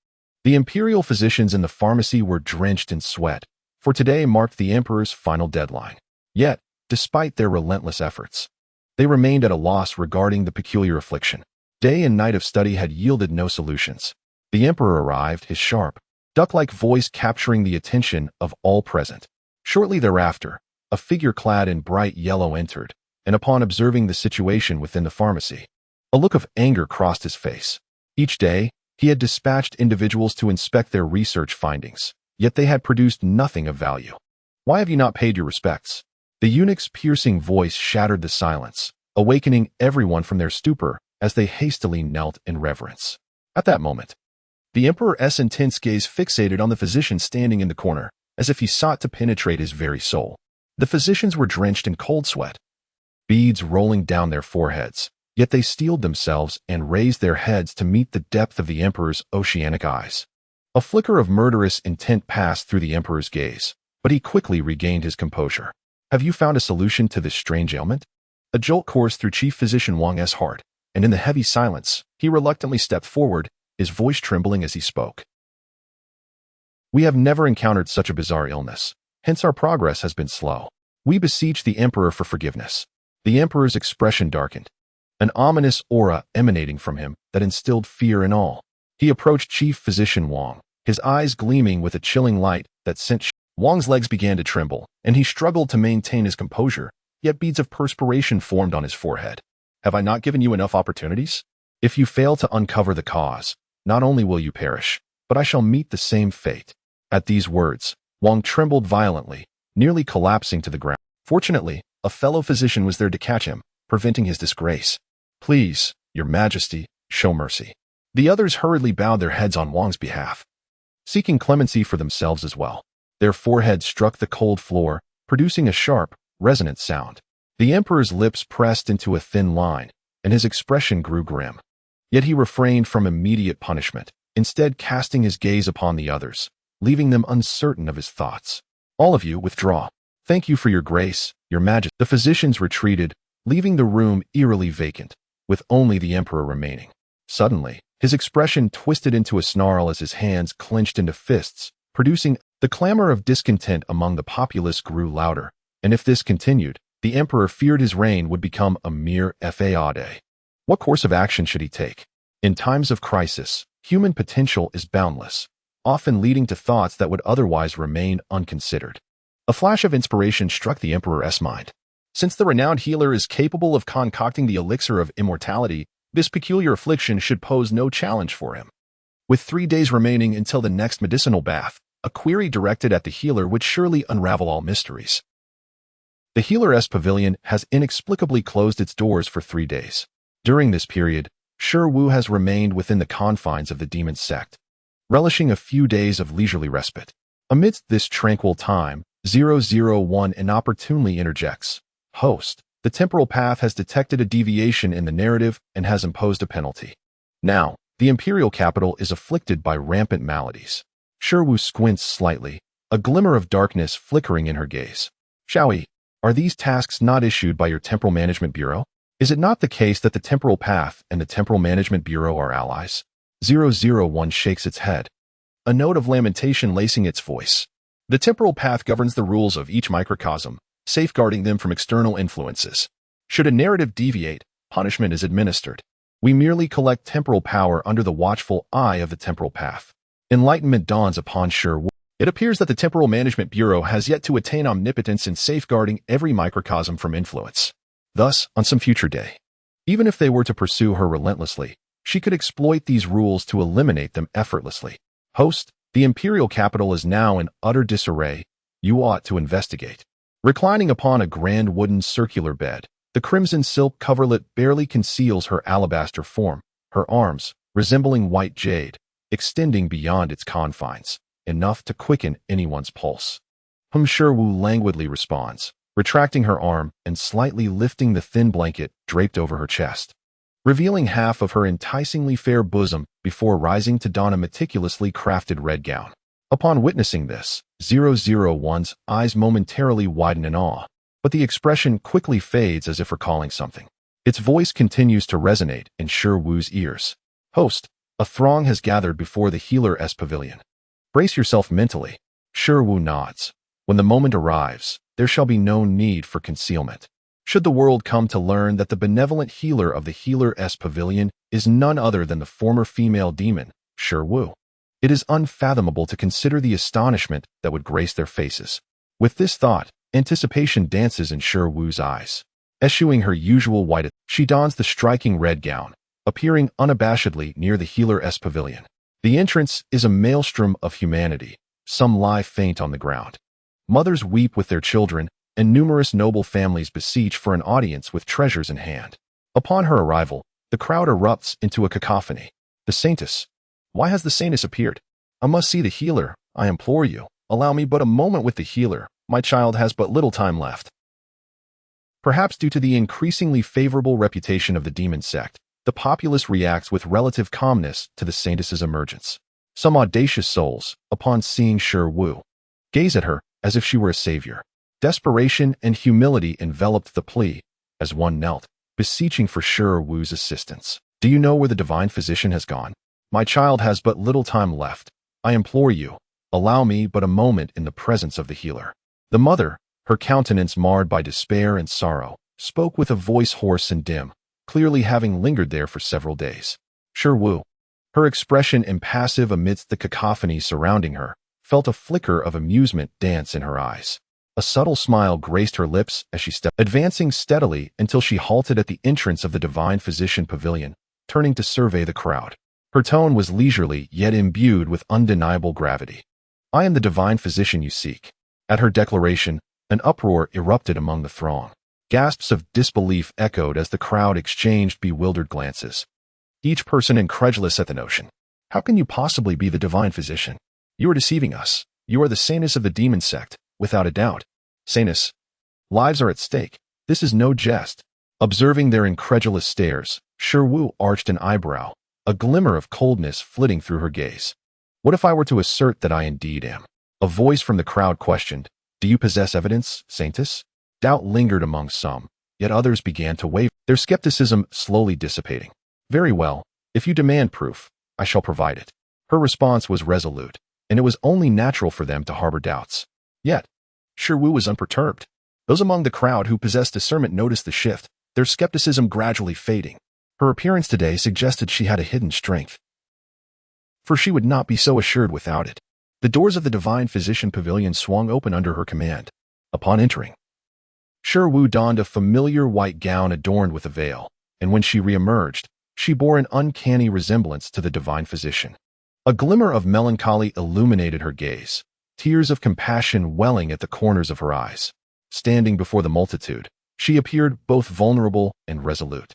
The imperial physicians in the pharmacy were drenched in sweat, for today marked the emperor's final deadline. Yet, despite their relentless efforts, they remained at a loss regarding the peculiar affliction. Day and night of study had yielded no solutions. The emperor arrived, his sharp, duck-like voice capturing the attention of all present. Shortly thereafter, a figure clad in bright yellow entered, and upon observing the situation within the pharmacy, a look of anger crossed his face. Each day, he had dispatched individuals to inspect their research findings, yet they had produced nothing of value. "Why have you not paid your respects?" The eunuch's piercing voice shattered the silence, awakening everyone from their stupor as they hastily knelt in reverence. At that moment, the emperor's intense gaze fixated on the physician standing in the corner, as if he sought to penetrate his very soul. The physicians were drenched in cold sweat, beads rolling down their foreheads, yet they steeled themselves and raised their heads to meet the depth of the emperor's oceanic eyes. A flicker of murderous intent passed through the emperor's gaze, but he quickly regained his composure. "Have you found a solution to this strange ailment?" A jolt coursed through Chief Physician Wang's heart, and in the heavy silence, he reluctantly stepped forward, his voice trembling as he spoke. "We have never encountered such a bizarre illness, hence our progress has been slow. We beseech the emperor for forgiveness." The emperor's expression darkened, an ominous aura emanating from him that instilled fear in all. He approached Chief Physician Wang, his eyes gleaming with a chilling light that sent Wang's legs began to tremble, and he struggled to maintain his composure, yet beads of perspiration formed on his forehead. "Have I not given you enough opportunities? If you fail to uncover the cause, not only will you perish, but I shall meet the same fate." At these words, Wang trembled violently, nearly collapsing to the ground. Fortunately, a fellow physician was there to catch him, preventing his disgrace. "Please, Your Majesty, show mercy." The others hurriedly bowed their heads on Wang's behalf, seeking clemency for themselves as well. Their foreheads struck the cold floor, producing a sharp, resonant sound. The emperor's lips pressed into a thin line, and his expression grew grim. Yet he refrained from immediate punishment, instead casting his gaze upon the others, leaving them uncertain of his thoughts. "All of you, withdraw. Thank you for your grace, Your Majesty." The physicians retreated, leaving the room eerily vacant, with only the emperor remaining. Suddenly, his expression twisted into a snarl as his hands clenched into fists, producing the clamor of discontent among the populace grew louder, and if this continued, the emperor feared his reign would become a mere fade. What course of action should he take? In times of crisis, human potential is boundless, often leading to thoughts that would otherwise remain unconsidered. A flash of inspiration struck the emperor's mind. Since the renowned healer is capable of concocting the elixir of immortality, this peculiar affliction should pose no challenge for him. With 3 days remaining until the next medicinal bath, a query directed at the healer would surely unravel all mysteries. The healer's pavilion has inexplicably closed its doors for 3 days. During this period, Shi Wu has remained within the confines of the demon sect, relishing a few days of leisurely respite. Amidst this tranquil time, 001 inopportunely interjects. Host, the temporal path has detected a deviation in the narrative and has imposed a penalty. Now, the imperial capital is afflicted by rampant maladies. Shiru squints slightly, a glimmer of darkness flickering in her gaze. Xiaoyi, are these tasks not issued by your Temporal Management Bureau? Is it not the case that the Temporal Path and the Temporal Management Bureau are allies? 001 shakes its head, a note of lamentation lacing its voice. The Temporal Path governs the rules of each microcosm, safeguarding them from external influences. Should a narrative deviate, punishment is administered. We merely collect temporal power under the watchful eye of the Temporal Path. Enlightenment dawns upon Shiru. It appears that the Temporal Management Bureau has yet to attain omnipotence in safeguarding every microcosm from influence. Thus, on some future day, even if they were to pursue her relentlessly, she could exploit these rules to eliminate them effortlessly. Host, the imperial capital is now in utter disarray. You ought to investigate. Reclining upon a grand wooden circular bed, the crimson silk coverlet barely conceals her alabaster form, her arms, resembling white jade, extending beyond its confines, enough to quicken anyone's pulse. Shiru languidly responds, retracting her arm and slightly lifting the thin blanket draped over her chest, revealing half of her enticingly fair bosom before rising to don a meticulously crafted red gown. Upon witnessing this, 001's eyes momentarily widen in awe, but the expression quickly fades as if recalling something. Its voice continues to resonate in Shiru's ears. Host, a throng has gathered before the Healer-S Pavilion. Brace yourself mentally. Shiru nods. When the moment arrives, there shall be no need for concealment. Should the world come to learn that the benevolent healer of the Healer-S Pavilion is none other than the former female demon, Shiru, it is unfathomable to consider the astonishment that would grace their faces. With this thought, anticipation dances in Shiru's eyes. Eschewing her usual white, she dons the striking red gown, appearing unabashedly near the Healer-S Pavilion. The entrance is a maelstrom of humanity. Some lie faint on the ground. Mothers weep with their children, and numerous noble families beseech for an audience with treasures in hand. Upon her arrival, the crowd erupts into a cacophony. The Saintess. Why has the Saintess appeared? I must see the healer, I implore you. Allow me but a moment with the healer. My child has but little time left. Perhaps due to the increasingly favorable reputation of the demon sect, the populace reacts with relative calmness to the Saintess's emergence. Some audacious souls, upon seeing Shiru, gaze at her as if she were a savior. Desperation and humility enveloped the plea, as one knelt, beseeching for Shiru's assistance. Do you know where the divine physician has gone? My child has but little time left. I implore you, allow me but a moment in the presence of the healer. The mother, her countenance marred by despair and sorrow, spoke with a voice hoarse and dim, clearly having lingered there for several days. Shiru, her expression impassive amidst the cacophony surrounding her, felt a flicker of amusement dance in her eyes. A subtle smile graced her lips as she stepped, advancing steadily until she halted at the entrance of the Divine Physician Pavilion, turning to survey the crowd. Her tone was leisurely yet imbued with undeniable gravity. I am the Divine Physician you seek. At her declaration, an uproar erupted among the throng. Gasps of disbelief echoed as the crowd exchanged bewildered glances. Each person incredulous at the notion. How can you possibly be the Divine Physician? You are deceiving us. You are the Saintess of the demon sect, without a doubt. Saintess, lives are at stake. This is no jest. Observing their incredulous stares, Shiru arched an eyebrow, a glimmer of coldness flitting through her gaze. What if I were to assert that I indeed am? A voice from the crowd questioned, Do you possess evidence, Saintess? Doubt lingered among some, yet others began to waver, their skepticism slowly dissipating. Very well, if you demand proof, I shall provide it. Her response was resolute, and it was only natural for them to harbor doubts. Yet, Shiru was unperturbed. Those among the crowd who possessed discernment noticed the shift, their skepticism gradually fading. Her appearance today suggested she had a hidden strength. For she would not be so assured without it. The doors of the Divine Physician Pavilion swung open under her command. Upon entering, Shiru donned a familiar white gown adorned with a veil, and when she reemerged, she bore an uncanny resemblance to the Divine Physician. A glimmer of melancholy illuminated her gaze, tears of compassion welling at the corners of her eyes. Standing before the multitude, she appeared both vulnerable and resolute.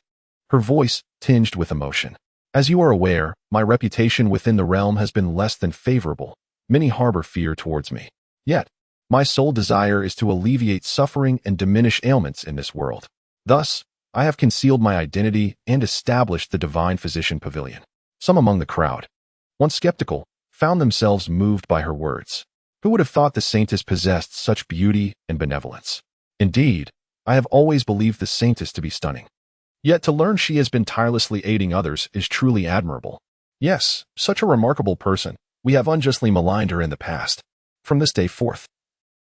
Her voice tinged with emotion. As you are aware, my reputation within the realm has been less than favorable. Many harbor fear towards me. Yet, my sole desire is to alleviate suffering and diminish ailments in this world. Thus, I have concealed my identity and established the Divine Physician Pavilion. Some among the crowd, once skeptical, found themselves moved by her words. Who would have thought the saintess possessed such beauty and benevolence? Indeed, I have always believed the saintess to be stunning. Yet to learn she has been tirelessly aiding others is truly admirable. Yes, such a remarkable person. We have unjustly maligned her in the past. From this day forth,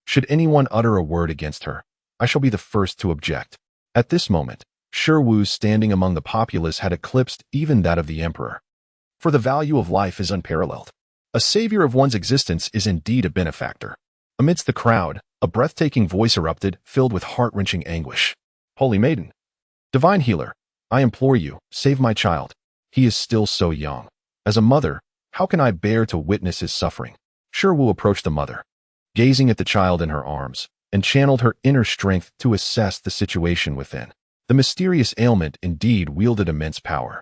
should anyone utter a word against her, I shall be the first to object. At this moment, Shi Wu's standing among the populace had eclipsed even that of the emperor. For the value of life is unparalleled. A savior of one's existence is indeed a benefactor. Amidst the crowd, a breathtaking voice erupted, filled with heart-wrenching anguish. Holy Maiden! Divine Healer! I implore you, save my child. He is still so young. As a mother, how can I bear to witness his suffering? Shi Wu approached the mother, gazing at the child in her arms, and channeled her inner strength to assess the situation within. The mysterious ailment indeed wielded immense power.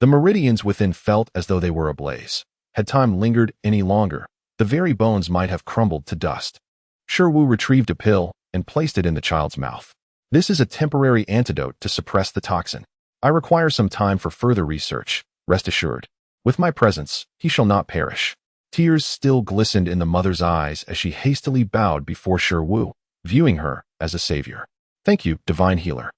The meridians within felt as though they were ablaze. Had time lingered any longer, the very bones might have crumbled to dust. Shi Wu retrieved a pill and placed it in the child's mouth. This is a temporary antidote to suppress the toxin. I require some time for further research. Rest assured, with my presence, he shall not perish. Tears still glistened in the mother's eyes as she hastily bowed before Shi Wu, viewing her as a savior. Thank you, Divine Healer.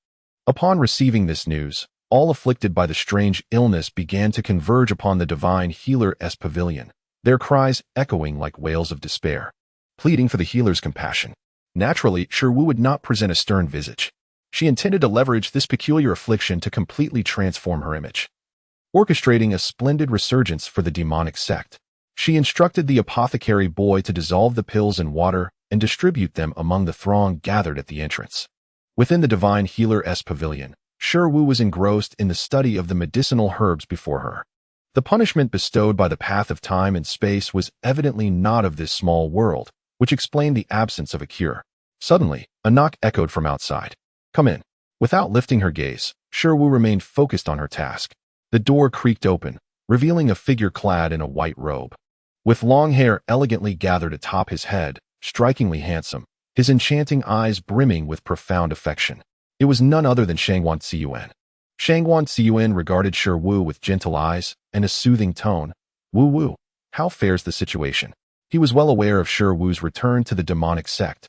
Upon receiving this news, all afflicted by the strange illness began to converge upon the Divine Healer's pavilion, their cries echoing like wails of despair, pleading for the healer's compassion. Naturally, Shi Wu would not present a stern visage. She intended to leverage this peculiar affliction to completely transform her image. Orchestrating a splendid resurgence for the demonic sect, she instructed the apothecary boy to dissolve the pills in water and distribute them among the throng gathered at the entrance. Within the Divine Healer's pavilion, Shi Wu was engrossed in the study of the medicinal herbs before her. The punishment bestowed by the path of time and space was evidently not of this small world, which explained the absence of a cure. Suddenly, a knock echoed from outside. Come in. Without lifting her gaze, Shi Wu remained focused on her task. The door creaked open, revealing a figure clad in a white robe. With long hair elegantly gathered atop his head, strikingly handsome, his enchanting eyes brimming with profound affection. It was none other than Shangguan Ziyuan. Shangguan Ziyuan regarded Shi Wu with gentle eyes and a soothing tone. Wu Wu, how fares the situation? He was well aware of Shi Wu's return to the demonic sect.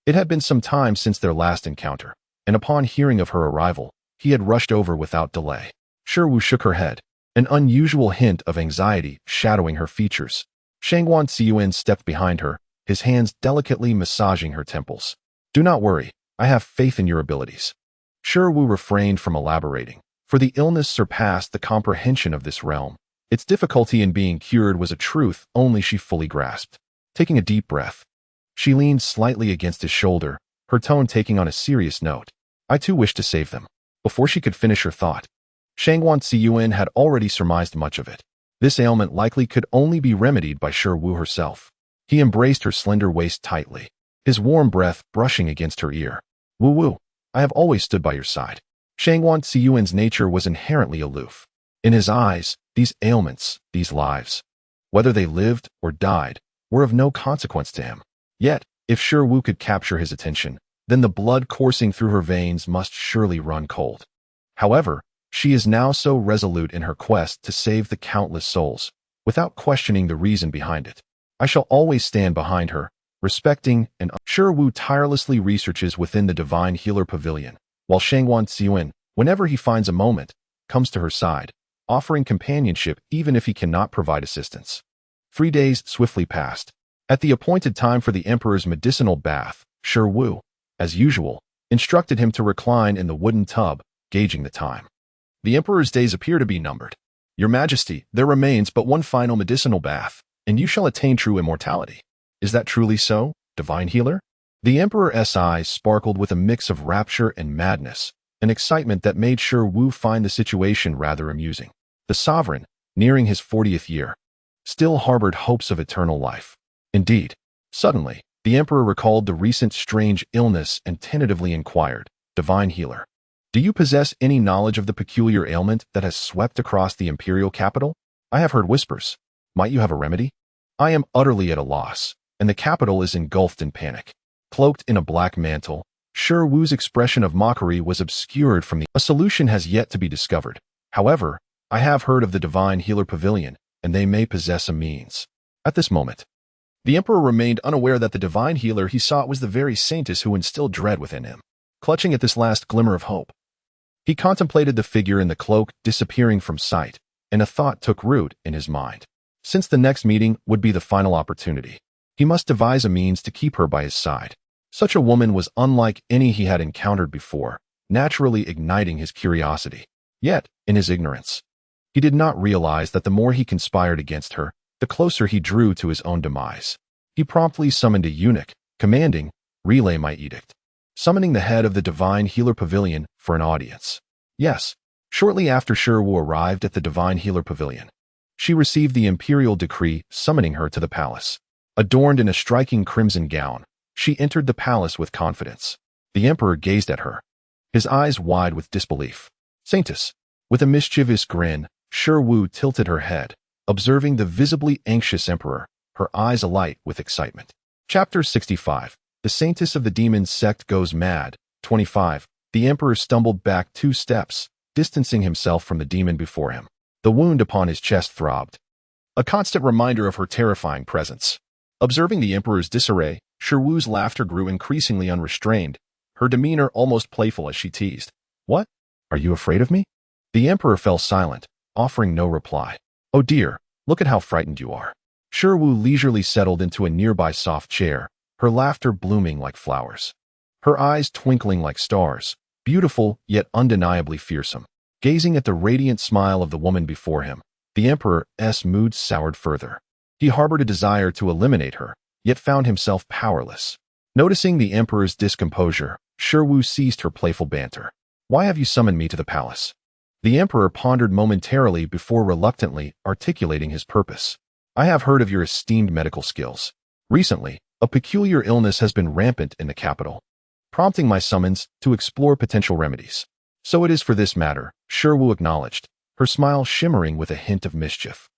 It had been some time since their last encounter, and upon hearing of her arrival, he had rushed over without delay. Shi Wu shook her head, an unusual hint of anxiety shadowing her features. Shangguan Ziyuan stepped behind her, his hands delicately massaging her temples. Do not worry, I have faith in your abilities. Shi Wu refrained from elaborating, for the illness surpassed the comprehension of this realm. Its difficulty in being cured was a truth only she fully grasped. Taking a deep breath, she leaned slightly against his shoulder, her tone taking on a serious note. I too wish to save them. Before she could finish her thought, Shangguan Ziyuan had already surmised much of it. This ailment likely could only be remedied by Shi Wu herself. He embraced her slender waist tightly, his warm breath brushing against her ear. Wu Wu, I have always stood by your side. Shangguan Ziyuan's nature was inherently aloof. In his eyes, these ailments, these lives, whether they lived or died, were of no consequence to him. Yet, if Shi Wu could capture his attention, then the blood coursing through her veins must surely run cold. However, she is now so resolute in her quest to save the countless souls, without questioning the reason behind it. I shall always stand behind her, respecting and Shi Wu tirelessly researches within the Divine Healer Pavilion, while Shangguan Ziyuan, whenever he finds a moment, comes to her side, offering companionship even if he cannot provide assistance. 3 days swiftly passed. At the appointed time for the Emperor's medicinal bath, Shi Wu, as usual, instructed him to recline in the wooden tub, gauging the time. The Emperor's days appear to be numbered. Your Majesty, there remains but one final medicinal bath, and you shall attain true immortality. Is that truly so, Divine Healer? The Emperor's eyes sparkled with a mix of rapture and madness, an excitement that made Shi Wu find the situation rather amusing. The sovereign, nearing his 40th year, still harbored hopes of eternal life. Indeed, suddenly, the Emperor recalled the recent strange illness and tentatively inquired, Divine Healer, do you possess any knowledge of the peculiar ailment that has swept across the imperial capital? I have heard whispers. Might you have a remedy? I am utterly at a loss, and the capital is engulfed in panic. Cloaked in a black mantle, Shi Wu's expression of mockery was obscured from the... A solution has yet to be discovered. However, I have heard of the Divine Healer Pavilion, and they may possess a means. At this moment, the Emperor remained unaware that the Divine Healer he sought was the very Saintess who instilled dread within him. Clutching at this last glimmer of hope, he contemplated the figure in the cloak disappearing from sight, and a thought took root in his mind. Since the next meeting would be the final opportunity, he must devise a means to keep her by his side. Such a woman was unlike any he had encountered before, naturally igniting his curiosity. Yet, in his ignorance, he did not realize that the more he conspired against her, the closer he drew to his own demise. He promptly summoned a eunuch, commanding, "Relay my edict," summoning the head of the Divine Healer Pavilion for an audience. Yes, shortly after Shi Wu arrived at the Divine Healer Pavilion, she received the imperial decree summoning her to the palace. Adorned in a striking crimson gown, she entered the palace with confidence. The emperor gazed at her, his eyes wide with disbelief. "Saintess," with a mischievous grin, Shi Wu tilted her head, observing the visibly anxious emperor, her eyes alight with excitement. Chapter 65. The Saintess of the Demon Sect Goes Mad. 25. The emperor stumbled back 2 steps, distancing himself from the demon before him. The wound upon his chest throbbed, a constant reminder of her terrifying presence. Observing the emperor's disarray, Shi Wu's laughter grew increasingly unrestrained, her demeanor almost playful as she teased. "What? Are you afraid of me?" The emperor fell silent, offering no reply. "Oh dear, look at how frightened you are." Shi Wu leisurely settled into a nearby soft chair, her laughter blooming like flowers, her eyes twinkling like stars, beautiful yet undeniably fearsome. Gazing at the radiant smile of the woman before him, the emperor's mood soured further. He harbored a desire to eliminate her, yet found himself powerless. Noticing the emperor's discomposure, Shi Wu ceased her playful banter. "Why have you summoned me to the palace?" The emperor pondered momentarily before reluctantly articulating his purpose. "I have heard of your esteemed medical skills. Recently, a peculiar illness has been rampant in the capital, prompting my summons to explore potential remedies." "So it is for this matter," Shi Wu acknowledged, her smile shimmering with a hint of mischief.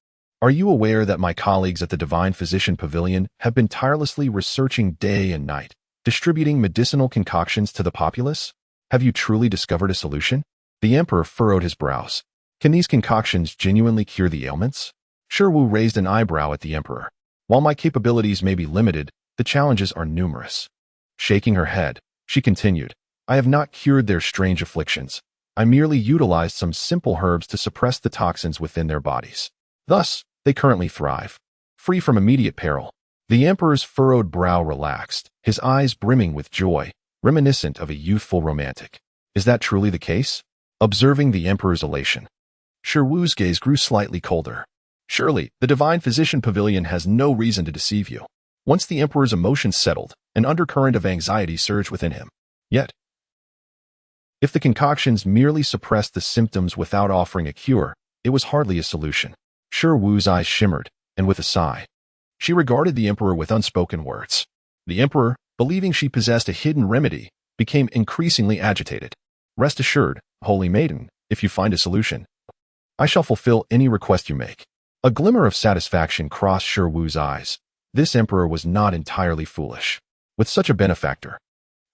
"Are you aware that my colleagues at the Divine Physician Pavilion have been tirelessly researching day and night, distributing medicinal concoctions to the populace? Have you truly discovered a solution?" The emperor furrowed his brows. "Can these concoctions genuinely cure the ailments?" Shi Wu raised an eyebrow at the emperor. "While my capabilities may be limited, the challenges are numerous." Shaking her head, she continued, "I have not cured their strange afflictions. I merely utilized some simple herbs to suppress the toxins within their bodies. Thus, they currently thrive, free from immediate peril." The emperor's furrowed brow relaxed, his eyes brimming with joy, reminiscent of a youthful romantic. "Is that truly the case?" Observing the emperor's elation, Shi Wu's gaze grew slightly colder. "Surely, the Divine Physician Pavilion has no reason to deceive you." Once the emperor's emotions settled, an undercurrent of anxiety surged within him. Yet, if the concoctions merely suppressed the symptoms without offering a cure, it was hardly a solution. Shi Wu's eyes shimmered, and with a sigh, she regarded the emperor with unspoken words. The emperor, believing she possessed a hidden remedy, became increasingly agitated. "Rest assured, holy maiden, if you find a solution, I shall fulfill any request you make." A glimmer of satisfaction crossed Shi Wu's eyes. This emperor was not entirely foolish. With such a benefactor,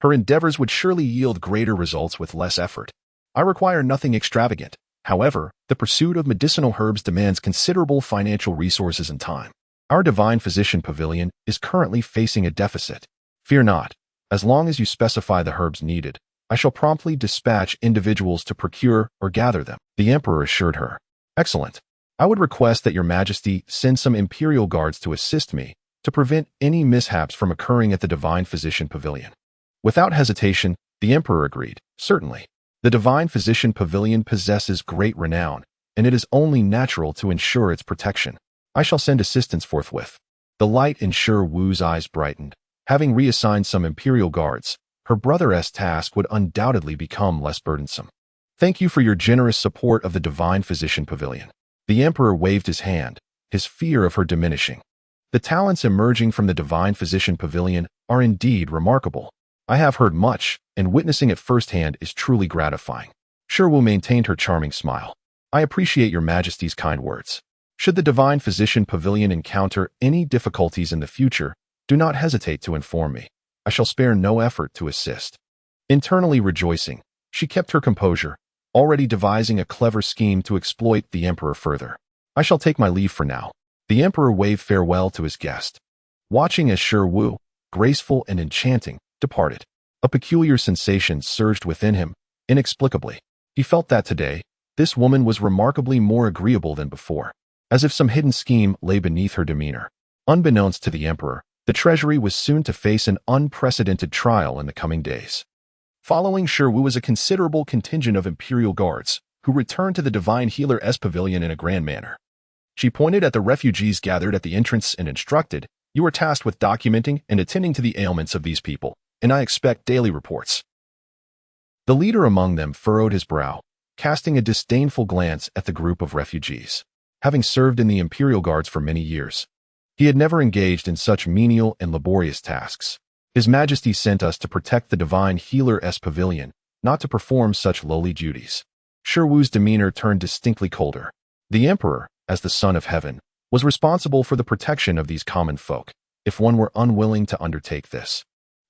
her endeavors would surely yield greater results with less effort. "I require nothing extravagant. However, the pursuit of medicinal herbs demands considerable financial resources and time. Our Divine Physician Pavilion is currently facing a deficit. Fear not. As long as you specify the herbs needed, I shall promptly dispatch individuals to procure or gather them," the emperor assured her. "Excellent. I would request that your majesty send some imperial guards to assist me to prevent any mishaps from occurring at the Divine Physician Pavilion." Without hesitation, the emperor agreed. "Certainly. The Divine Physician Pavilion possesses great renown, and it is only natural to ensure its protection. I shall send assistance forthwith." The light in Shi Wu's eyes brightened. Having reassigned some imperial guards, her brother's task would undoubtedly become less burdensome. "Thank you for your generous support of the Divine Physician Pavilion." The emperor waved his hand, his fear of her diminishing. "The talents emerging from the Divine Physician Pavilion are indeed remarkable. I have heard much, and witnessing it firsthand is truly gratifying." Shi Wu maintained her charming smile. "I appreciate your majesty's kind words. Should the Divine Physician Pavilion encounter any difficulties in the future, do not hesitate to inform me. I shall spare no effort to assist." Internally rejoicing, she kept her composure, already devising a clever scheme to exploit the emperor further. "I shall take my leave for now." The emperor waved farewell to his guest, watching as Shi Wu, graceful and enchanting, departed. A peculiar sensation surged within him, inexplicably. He felt that today, this woman was remarkably more agreeable than before, as if some hidden scheme lay beneath her demeanor. Unbeknownst to the emperor, the treasury was soon to face an unprecedented trial in the coming days. Following Shi Wu was a considerable contingent of imperial guards, who returned to the Divine Healer's pavilion in a grand manner. She pointed at the refugees gathered at the entrance and instructed, "You are tasked with documenting and attending to the ailments of these people, and I expect daily reports." The leader among them furrowed his brow, casting a disdainful glance at the group of refugees. Having served in the Imperial Guards for many years, he had never engaged in such menial and laborious tasks. His Majesty sent us to protect the Divine Healer's pavilion, not to perform such lowly duties. Shi Wu's demeanor turned distinctly colder. The Emperor, as the Son of Heaven, was responsible for the protection of these common folk. If one were unwilling to undertake this,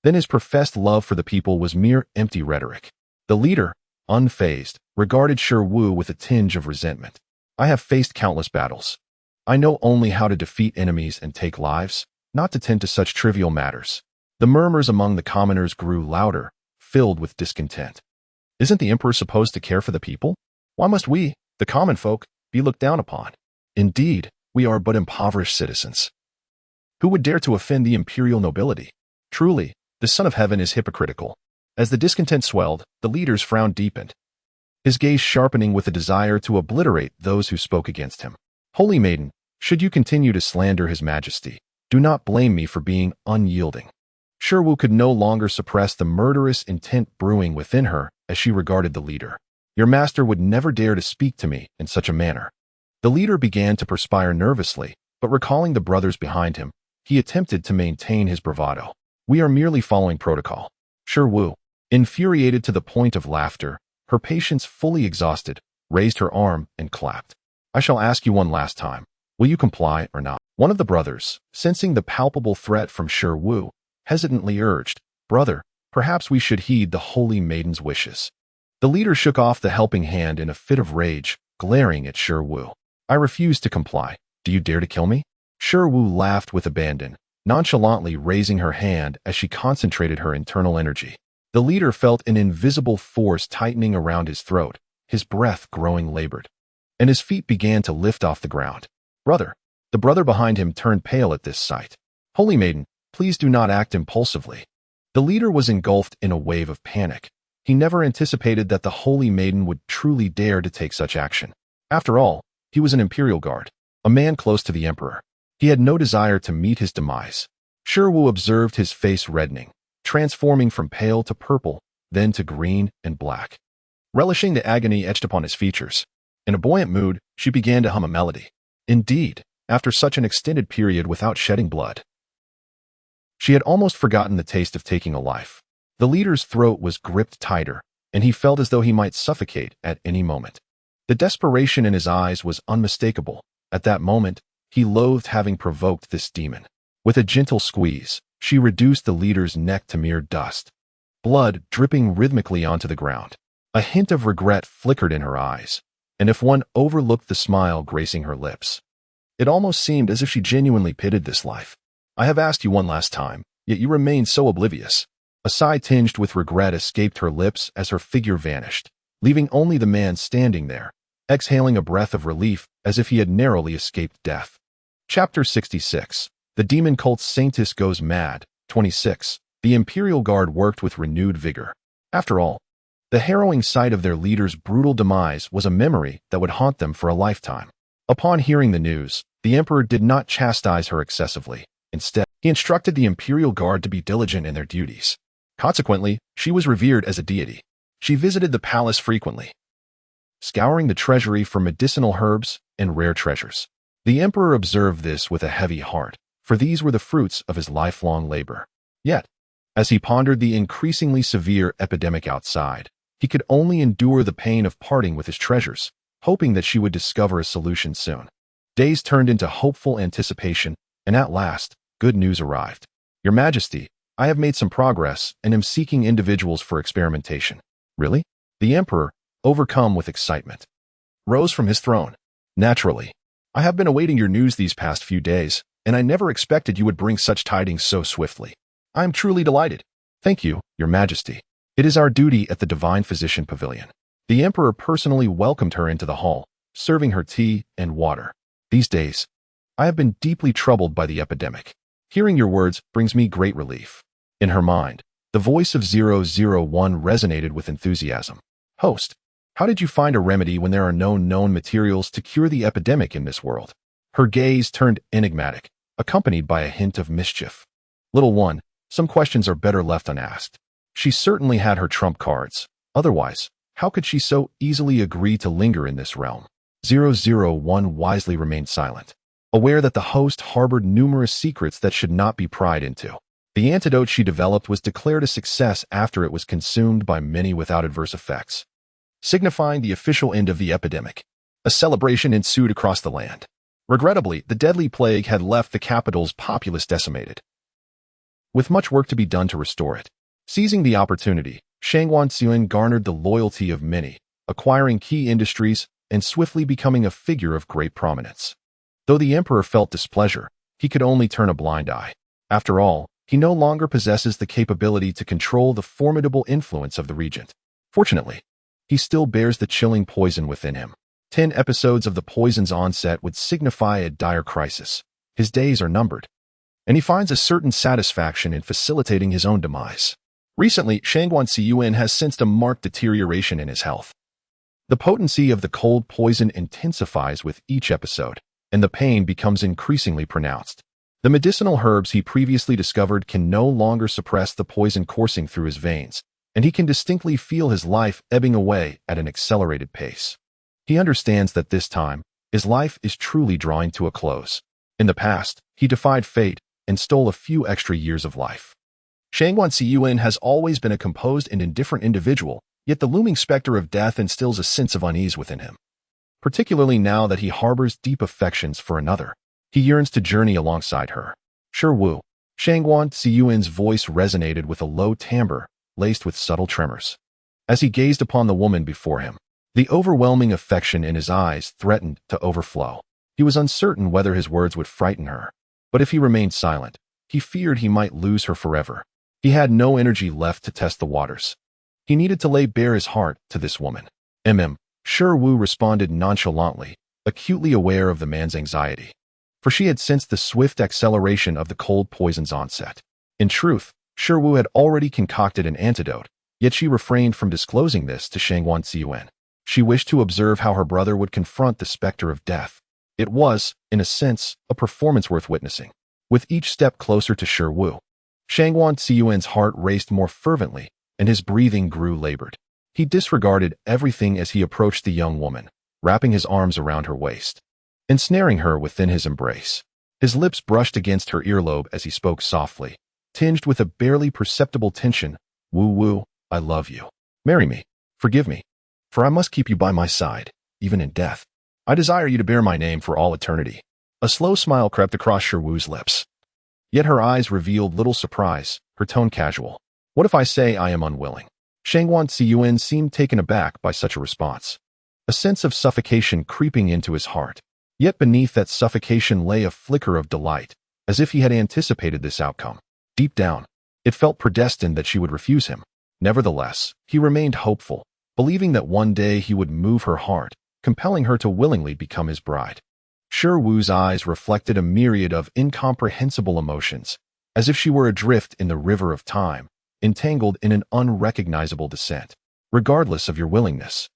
then his professed love for the people was mere empty rhetoric. The leader, unfazed, regarded Shi Wu with a tinge of resentment. "I have faced countless battles. I know only how to defeat enemies and take lives, not to tend to such trivial matters." The murmurs among the commoners grew louder, filled with discontent. Isn't the emperor supposed to care for the people? Why must we, the common folk, be looked down upon? Indeed, we are but impoverished citizens. Who would dare to offend the imperial nobility? Truly, the Son of Heaven is hypocritical. As the discontent swelled, the leader's frown deepened, his gaze sharpening with a desire to obliterate those who spoke against him. "Holy Maiden, should you continue to slander His Majesty, do not blame me for being unyielding." Shi Wu could no longer suppress the murderous intent brewing within her as she regarded the leader. "Your master would never dare to speak to me in such a manner." The leader began to perspire nervously, but recalling the brothers behind him, he attempted to maintain his bravado. "We are merely following protocol." Shi Wu, infuriated to the point of laughter, her patience fully exhausted, raised her arm and clapped. "I shall ask you one last time. Will you comply or not?" One of the brothers, sensing the palpable threat from Shi Wu, hesitantly urged, "Brother, perhaps we should heed the Holy Maiden's wishes." The leader shook off the helping hand in a fit of rage, glaring at Shi Wu. "I refuse to comply. Do you dare to kill me?" Shi Wu laughed with abandon, nonchalantly raising her hand as she concentrated her internal energy. The leader felt an invisible force tightening around his throat, his breath growing labored, and his feet began to lift off the ground. "Brother!" The brother behind him turned pale at this sight. "Holy Maiden, please do not act impulsively." The leader was engulfed in a wave of panic. He never anticipated that the Holy Maiden would truly dare to take such action. After all, he was an imperial guard, a man close to the emperor. He had no desire to meet his demise. Shi Wu observed his face reddening, transforming from pale to purple, then to green and black. Relishing the agony etched upon his features, in a buoyant mood, she began to hum a melody. Indeed, after such an extended period without shedding blood, she had almost forgotten the taste of taking a life. The leader's throat was gripped tighter, and he felt as though he might suffocate at any moment. The desperation in his eyes was unmistakable. At that moment, he loathed having provoked this demon. With a gentle squeeze, she reduced the leader's neck to mere dust, blood dripping rhythmically onto the ground. A hint of regret flickered in her eyes, and if one overlooked the smile gracing her lips, it almost seemed as if she genuinely pitied this life. "I have asked you one last time, yet you remain so oblivious." A sigh tinged with regret escaped her lips as her figure vanished, leaving only the man standing there, exhaling a breath of relief as if he had narrowly escaped death. Chapter 66. The Demon Cult's Saintess Goes Mad. 26. The Imperial Guard worked with renewed vigor. After all, the harrowing sight of their leader's brutal demise was a memory that would haunt them for a lifetime. Upon hearing the news, the emperor did not chastise her excessively. Instead, he instructed the Imperial Guard to be diligent in their duties. Consequently, she was revered as a deity. She visited the palace frequently, scouring the treasury for medicinal herbs and rare treasures. The emperor observed this with a heavy heart, for these were the fruits of his lifelong labor. Yet, as he pondered the increasingly severe epidemic outside, he could only endure the pain of parting with his treasures, hoping that she would discover a solution soon. Days turned into hopeful anticipation, and at last, good news arrived. Your Majesty, I have made some progress and am seeking individuals for experimentation. Really? The Emperor, overcome with excitement, rose from his throne. Naturally. I have been awaiting your news these past few days, and I never expected you would bring such tidings so swiftly. I am truly delighted. Thank you, Your Majesty. It is our duty at the Divine Physician Pavilion. The Emperor personally welcomed her into the hall, serving her tea and water. These days, I have been deeply troubled by the epidemic. Hearing your words brings me great relief. In her mind, the voice of 001 resonated with enthusiasm. Host, how did you find a remedy when there are no known materials to cure the epidemic in this world? Her gaze turned enigmatic, accompanied by a hint of mischief. Little one, some questions are better left unasked. She certainly had her trump cards. Otherwise, how could she so easily agree to linger in this realm? 001 wisely remained silent, aware that the host harbored numerous secrets that should not be pried into. The antidote she developed was declared a success after it was consumed by many without adverse effects, signifying the official end of the epidemic. A celebration ensued across the land. Regrettably, the deadly plague had left the capital's populace decimated, with much work to be done to restore it. Seizing the opportunity, Shangguan Xiun garnered the loyalty of many, acquiring key industries and swiftly becoming a figure of great prominence. Though the emperor felt displeasure, he could only turn a blind eye. After all, he no longer possesses the capability to control the formidable influence of the regent. Fortunately, he still bears the chilling poison within him. 10 episodes of the poison's onset would signify a dire crisis. His days are numbered, and he finds a certain satisfaction in facilitating his own demise. Recently, Shangguan Xiun has sensed a marked deterioration in his health. The potency of the cold poison intensifies with each episode, and the pain becomes increasingly pronounced. The medicinal herbs he previously discovered can no longer suppress the poison coursing through his veins, and he can distinctly feel his life ebbing away at an accelerated pace. He understands that this time, his life is truly drawing to a close. In the past, he defied fate and stole a few extra years of life. Shangguan Xiun has always been a composed and indifferent individual, yet the looming specter of death instills a sense of unease within him. Particularly now that he harbors deep affections for another, he yearns to journey alongside her. Shi. Shangguan Xiun's voice resonated with a low timbre, laced with subtle tremors. As he gazed upon the woman before him, the overwhelming affection in his eyes threatened to overflow. He was uncertain whether his words would frighten her, but if he remained silent, he feared he might lose her forever. He had no energy left to test the waters. He needed to lay bare his heart to this woman. Shi responded nonchalantly, acutely aware of the man's anxiety, for she had sensed the swift acceleration of the cold poison's onset. In truth, Shi had already concocted an antidote, yet she refrained from disclosing this to Shangguan Xiun. She wished to observe how her brother would confront the specter of death. It was, in a sense, a performance worth witnessing. With each step closer to Shi, Shangguan Xiun's heart raced more fervently, and his breathing grew labored. He disregarded everything as he approached the young woman, wrapping his arms around her waist, ensnaring her within his embrace. His lips brushed against her earlobe as he spoke softly, tinged with a barely perceptible tension. Wu, I love you. Marry me. Forgive me. For I must keep you by my side, even in death. I desire you to bear my name for all eternity. A slow smile crept across Shi's lips. Yet her eyes revealed little surprise, her tone casual. What if I say I am unwilling? Shangguan Xiun seemed taken aback by such a response, a sense of suffocation creeping into his heart. Yet beneath that suffocation lay a flicker of delight, as if he had anticipated this outcome. Deep down, it felt predestined that she would refuse him. Nevertheless, he remained hopeful, believing that one day he would move her heart, compelling her to willingly become his bride. Shi's eyes reflected a myriad of incomprehensible emotions, as if she were adrift in the river of time, entangled in an unrecognizable descent. Regardless of your willingness,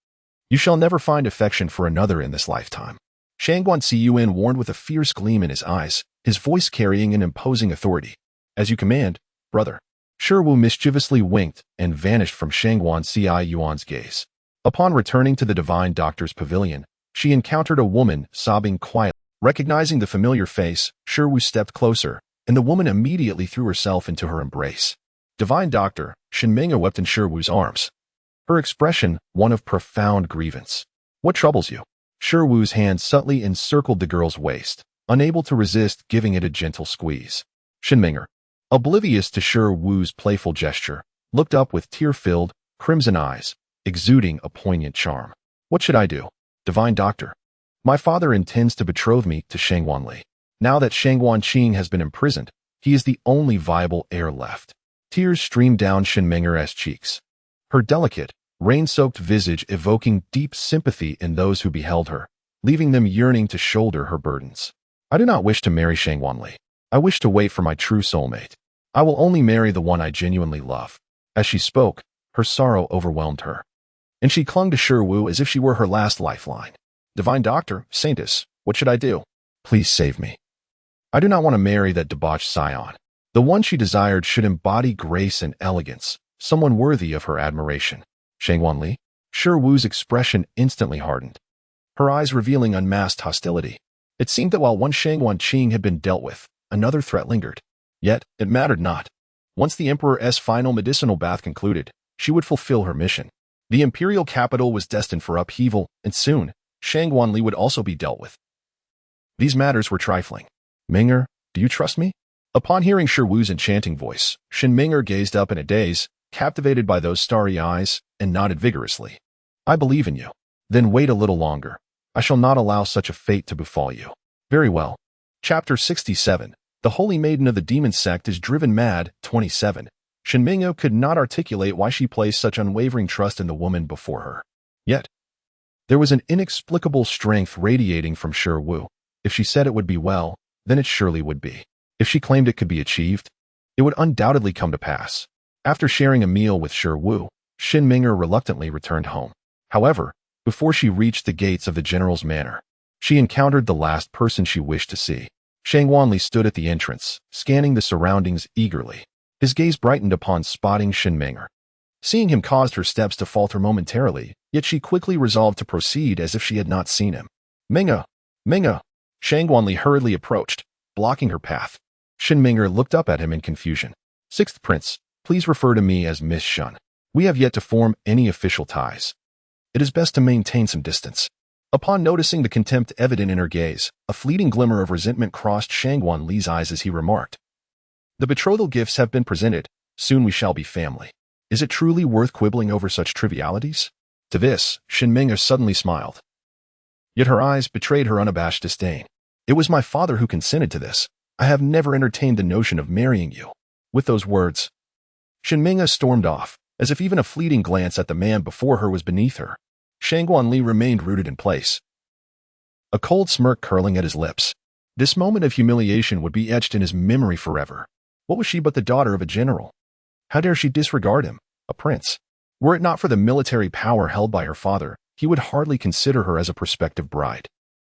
you shall never find affection for another in this lifetime. Shangguan Xiun warned with a fierce gleam in his eyes, his voice carrying an imposing authority. As you command, brother. Shi mischievously winked and vanished from Shangguan Xiun's gaze. Upon returning to the divine doctor's pavilion, she encountered a woman sobbing quietly. Recognizing the familiar face, Shi stepped closer, and the woman immediately threw herself into her embrace. Divine Doctor, Shenming wept in Shi's arms, her expression one of profound grievance. What troubles you? Shi Wu's hand subtly encircled the girl's waist, unable to resist giving it a gentle squeeze. Shinming'er, oblivious to Shi Wu's playful gesture, looked up with tear-filled, crimson eyes, exuding a poignant charm. What should I do? Divine Doctor. My father intends to betroth me to Shang Wanli. Now that Shang Wanqing has been imprisoned, he is the only viable heir left. Tears streamed down Shinming'er's cheeks, her delicate, rain-soaked visage evoking deep sympathy in those who beheld her, leaving them yearning to shoulder her burdens. I do not wish to marry Shang Wanli. I wish to wait for my true soulmate. I will only marry the one I genuinely love. As she spoke, her sorrow overwhelmed her, and she clung to Shi Wu as if she were her last lifeline. Divine Doctor, Saintess, what should I do? Please save me. I do not want to marry that debauched scion. The one she desired should embody grace and elegance, someone worthy of her admiration. Shang Wanli? Shi Wu's expression instantly hardened, her eyes revealing unmasked hostility. It seemed that while one Shang Wanqing had been dealt with, another threat lingered. Yet, it mattered not. Once the Emperor's final medicinal bath concluded, she would fulfill her mission. The imperial capital was destined for upheaval, and soon, Shang Wanli would also be dealt with. These matters were trifling. Ming'er, do you trust me? Upon hearing Shi Wu's enchanting voice, Shinming'er gazed up in a daze, captivated by those starry eyes, and nodded vigorously. I believe in you. Then wait a little longer. I shall not allow such a fate to befall you. Very well. Chapter 67. The Holy Maiden of the Demon Sect is driven mad. 27. Shinming'er could not articulate why she placed such unwavering trust in the woman before her. Yet, there was an inexplicable strength radiating from Shi Wu. If she said it would be well, then it surely would be. If she claimed it could be achieved, it would undoubtedly come to pass. After sharing a meal with Shi Wu, Shinming'er reluctantly returned home. However, before she reached the gates of the general's manor, she encountered the last person she wished to see. Shang Wanli stood at the entrance, scanning the surroundings eagerly. His gaze brightened upon spotting Shinming'er. Seeing him caused her steps to falter momentarily, yet she quickly resolved to proceed as if she had not seen him. Ming'er! Ming'er! Shang Wanli hurriedly approached, blocking her path. Shinming'er looked up at him in confusion. Sixth Prince, please refer to me as Miss Shun. We have yet to form any official ties. It is best to maintain some distance. Upon noticing the contempt evident in her gaze, a fleeting glimmer of resentment crossed Shang Wanli's eyes as he remarked, the betrothal gifts have been presented. Soon we shall be family. Is it truly worth quibbling over such trivialities? To this, Shinming'er suddenly smiled. Yet her eyes betrayed her unabashed disdain. It was my father who consented to this. I have never entertained the notion of marrying you. With those words, Shinming'er stormed off, as if even a fleeting glance at the man before her was beneath her. Shang Wanli remained rooted in place, a cold smirk curling at his lips. This moment of humiliation would be etched in his memory forever. What was she but the daughter of a general? How dare she disregard him, a prince? Were it not for the military power held by her father, he would hardly consider her as a prospective bride.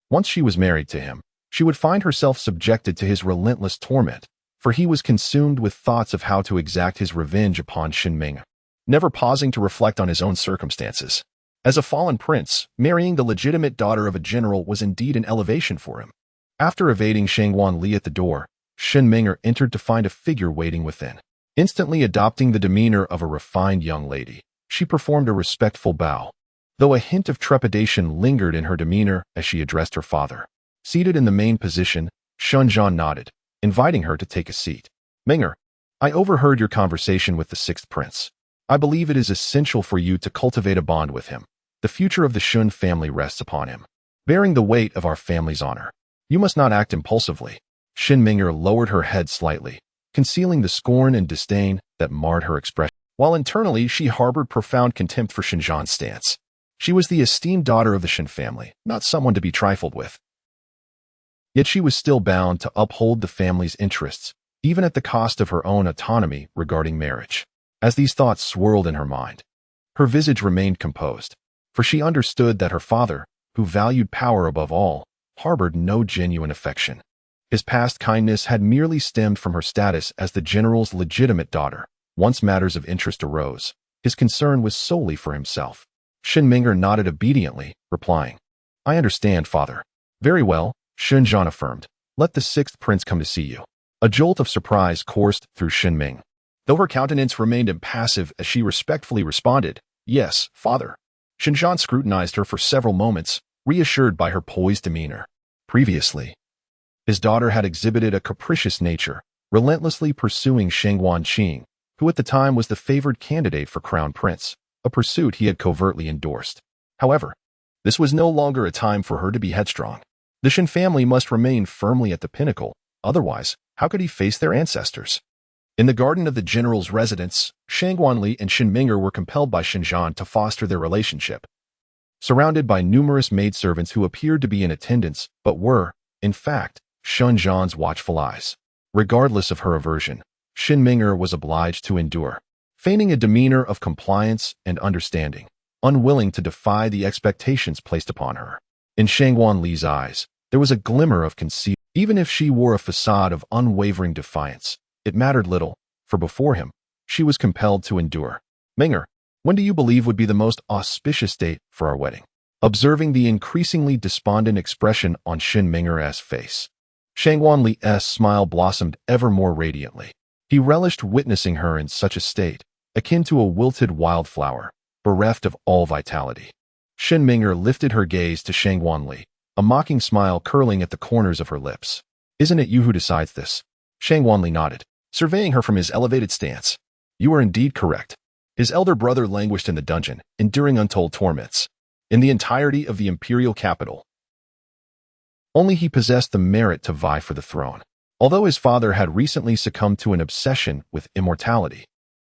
Once she was married to him, she would find herself subjected to his relentless torment, for he was consumed with thoughts of how to exact his revenge upon Shinming'er, never pausing to reflect on his own circumstances. As a fallen prince, marrying the legitimate daughter of a general was indeed an elevation for him. After evading Shang Wanli at the door, Shinming'er entered to find a figure waiting within. Instantly adopting the demeanor of a refined young lady, she performed a respectful bow, though a hint of trepidation lingered in her demeanor as she addressed her father. Seated in the main position, Shunzhan nodded, inviting her to take a seat. Ming'er, I overheard your conversation with the sixth prince. I believe it is essential for you to cultivate a bond with him. The future of the Shun family rests upon him, bearing the weight of our family's honor. You must not act impulsively. Shinming'er lowered her head slightly, concealing the scorn and disdain that marred her expression, while internally she harbored profound contempt for Shunzhan's stance. She was the esteemed daughter of the Shun family, not someone to be trifled with. Yet she was still bound to uphold the family's interests, even at the cost of her own autonomy regarding marriage. As these thoughts swirled in her mind, her visage remained composed, for she understood that her father, who valued power above all, harbored no genuine affection. His past kindness had merely stemmed from her status as the general's legitimate daughter. Once matters of interest arose, his concern was solely for himself. Shinming'er nodded obediently, replying, I understand, father. Very well, Shunzhan affirmed. Let the sixth prince come to see you. A jolt of surprise coursed through Shinming, though her countenance remained impassive as she respectfully responded, Yes, father. Shunzhan scrutinized her for several moments, reassured by her poised demeanor. Previously, his daughter had exhibited a capricious nature, relentlessly pursuing Sheng Wanqing, who at the time was the favored candidate for crown prince, a pursuit he had covertly endorsed. However, this was no longer a time for her to be headstrong. The Shen family must remain firmly at the pinnacle, otherwise, how could he face their ancestors? In the garden of the general's residence, Shang Wanli and Shen Ming'er were compelled by Shen Zhan to foster their relationship. Surrounded by numerous maidservants who appeared to be in attendance, but were, in fact, Shen Zhan's watchful eyes. Regardless of her aversion, Shen Ming'er was obliged to endure, feigning a demeanor of compliance and understanding, unwilling to defy the expectations placed upon her. In Shang Wanli's eyes, there was a glimmer of concealment. Even if she wore a facade of unwavering defiance, it mattered little, for before him, she was compelled to endure. Ming'er, when do you believe would be the most auspicious date for our wedding? Observing the increasingly despondent expression on Shen Ming'er's face, Shang Wanli's smile blossomed ever more radiantly. He relished witnessing her in such a state, akin to a wilted wildflower, bereft of all vitality. Shen Ming'er lifted her gaze to Shang Wanli, a mocking smile curling at the corners of her lips. Isn't it you who decides this? Shang Wanli nodded, surveying her from his elevated stance. You are indeed correct. His elder brother languished in the dungeon, enduring untold torments. In the entirety of the imperial capital, only he possessed the merit to vie for the throne. Although his father had recently succumbed to an obsession with immortality,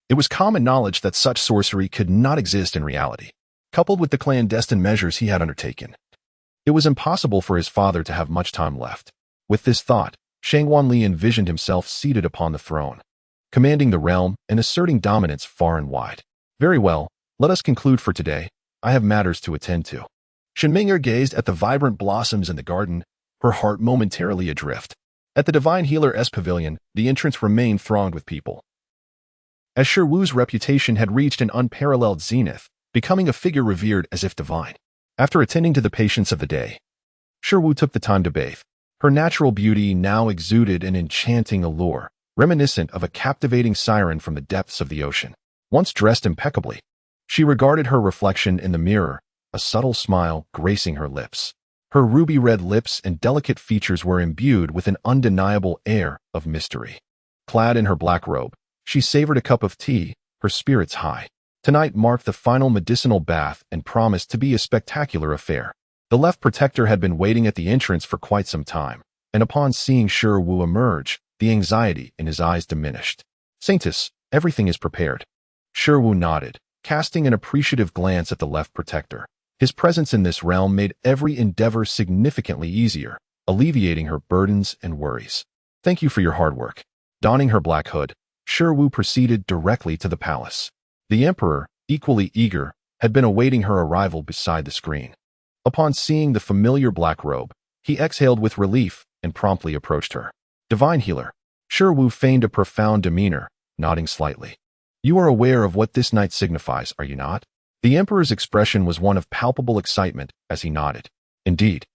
it was common knowledge that such sorcery could not exist in reality. Coupled with the clandestine measures he had undertaken, it was impossible for his father to have much time left. With this thought, Shang Wanli envisioned himself seated upon the throne, commanding the realm and asserting dominance far and wide. Very well, let us conclude for today. I have matters to attend to. Shen Ming'er gazed at the vibrant blossoms in the garden, her heart momentarily adrift. At the Divine Healer's pavilion, the entrance remained thronged with people. As Shi Wu's reputation had reached an unparalleled zenith, becoming a figure revered as if divine. After attending to the patients of the day, Shi Wu took the time to bathe. Her natural beauty now exuded an enchanting allure, reminiscent of a captivating siren from the depths of the ocean. Once dressed impeccably, she regarded her reflection in the mirror, a subtle smile gracing her lips. Her ruby-red lips and delicate features were imbued with an undeniable air of mystery. Clad in her black robe, she savored a cup of tea, her spirits high. Tonight marked the final medicinal bath and promised to be a spectacular affair. The left protector had been waiting at the entrance for quite some time, and upon seeing Shi Wu emerge, the anxiety in his eyes diminished. Saintess, everything is prepared. Shi Wu nodded, casting an appreciative glance at the left protector. His presence in this realm made every endeavor significantly easier, alleviating her burdens and worries. Thank you for your hard work. Donning her black hood, Shi Wu proceeded directly to the palace. The emperor, equally eager, had been awaiting her arrival beside the screen. Upon seeing the familiar black robe, he exhaled with relief and promptly approached her. Divine Healer. Shi Wu feigned a profound demeanor, nodding slightly. You are aware of what this night signifies, are you not? The emperor's expression was one of palpable excitement as he nodded. Indeed,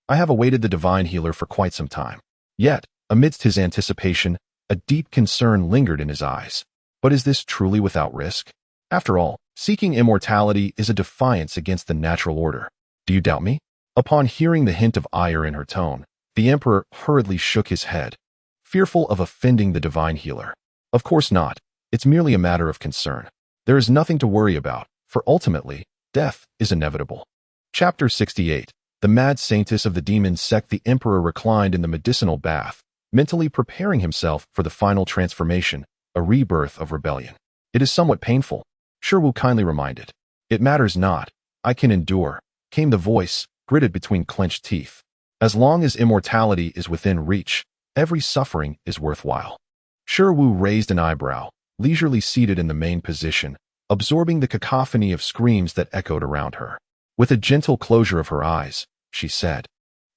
I have awaited the Divine Healer for quite some time. Yet, amidst his anticipation, a deep concern lingered in his eyes. But is this truly without risk? After all, seeking immortality is a defiance against the natural order. Do you doubt me? Upon hearing the hint of ire in her tone, the emperor hurriedly shook his head, fearful of offending the Divine Healer. Of course not. It's merely a matter of concern. There is nothing to worry about, for ultimately, death is inevitable. Chapter 68. The Mad Saintess of the Demon Sect. The emperor reclined in the medicinal bath, mentally preparing himself for the final transformation, a rebirth of rebellion. It is somewhat painful, Shi Wu kindly reminded. It matters not. I can endure, came the voice, gritted between clenched teeth. As long as immortality is within reach, every suffering is worthwhile. Shi Wu raised an eyebrow, leisurely seated in the main position, absorbing the cacophony of screams that echoed around her. With a gentle closure of her eyes, she said,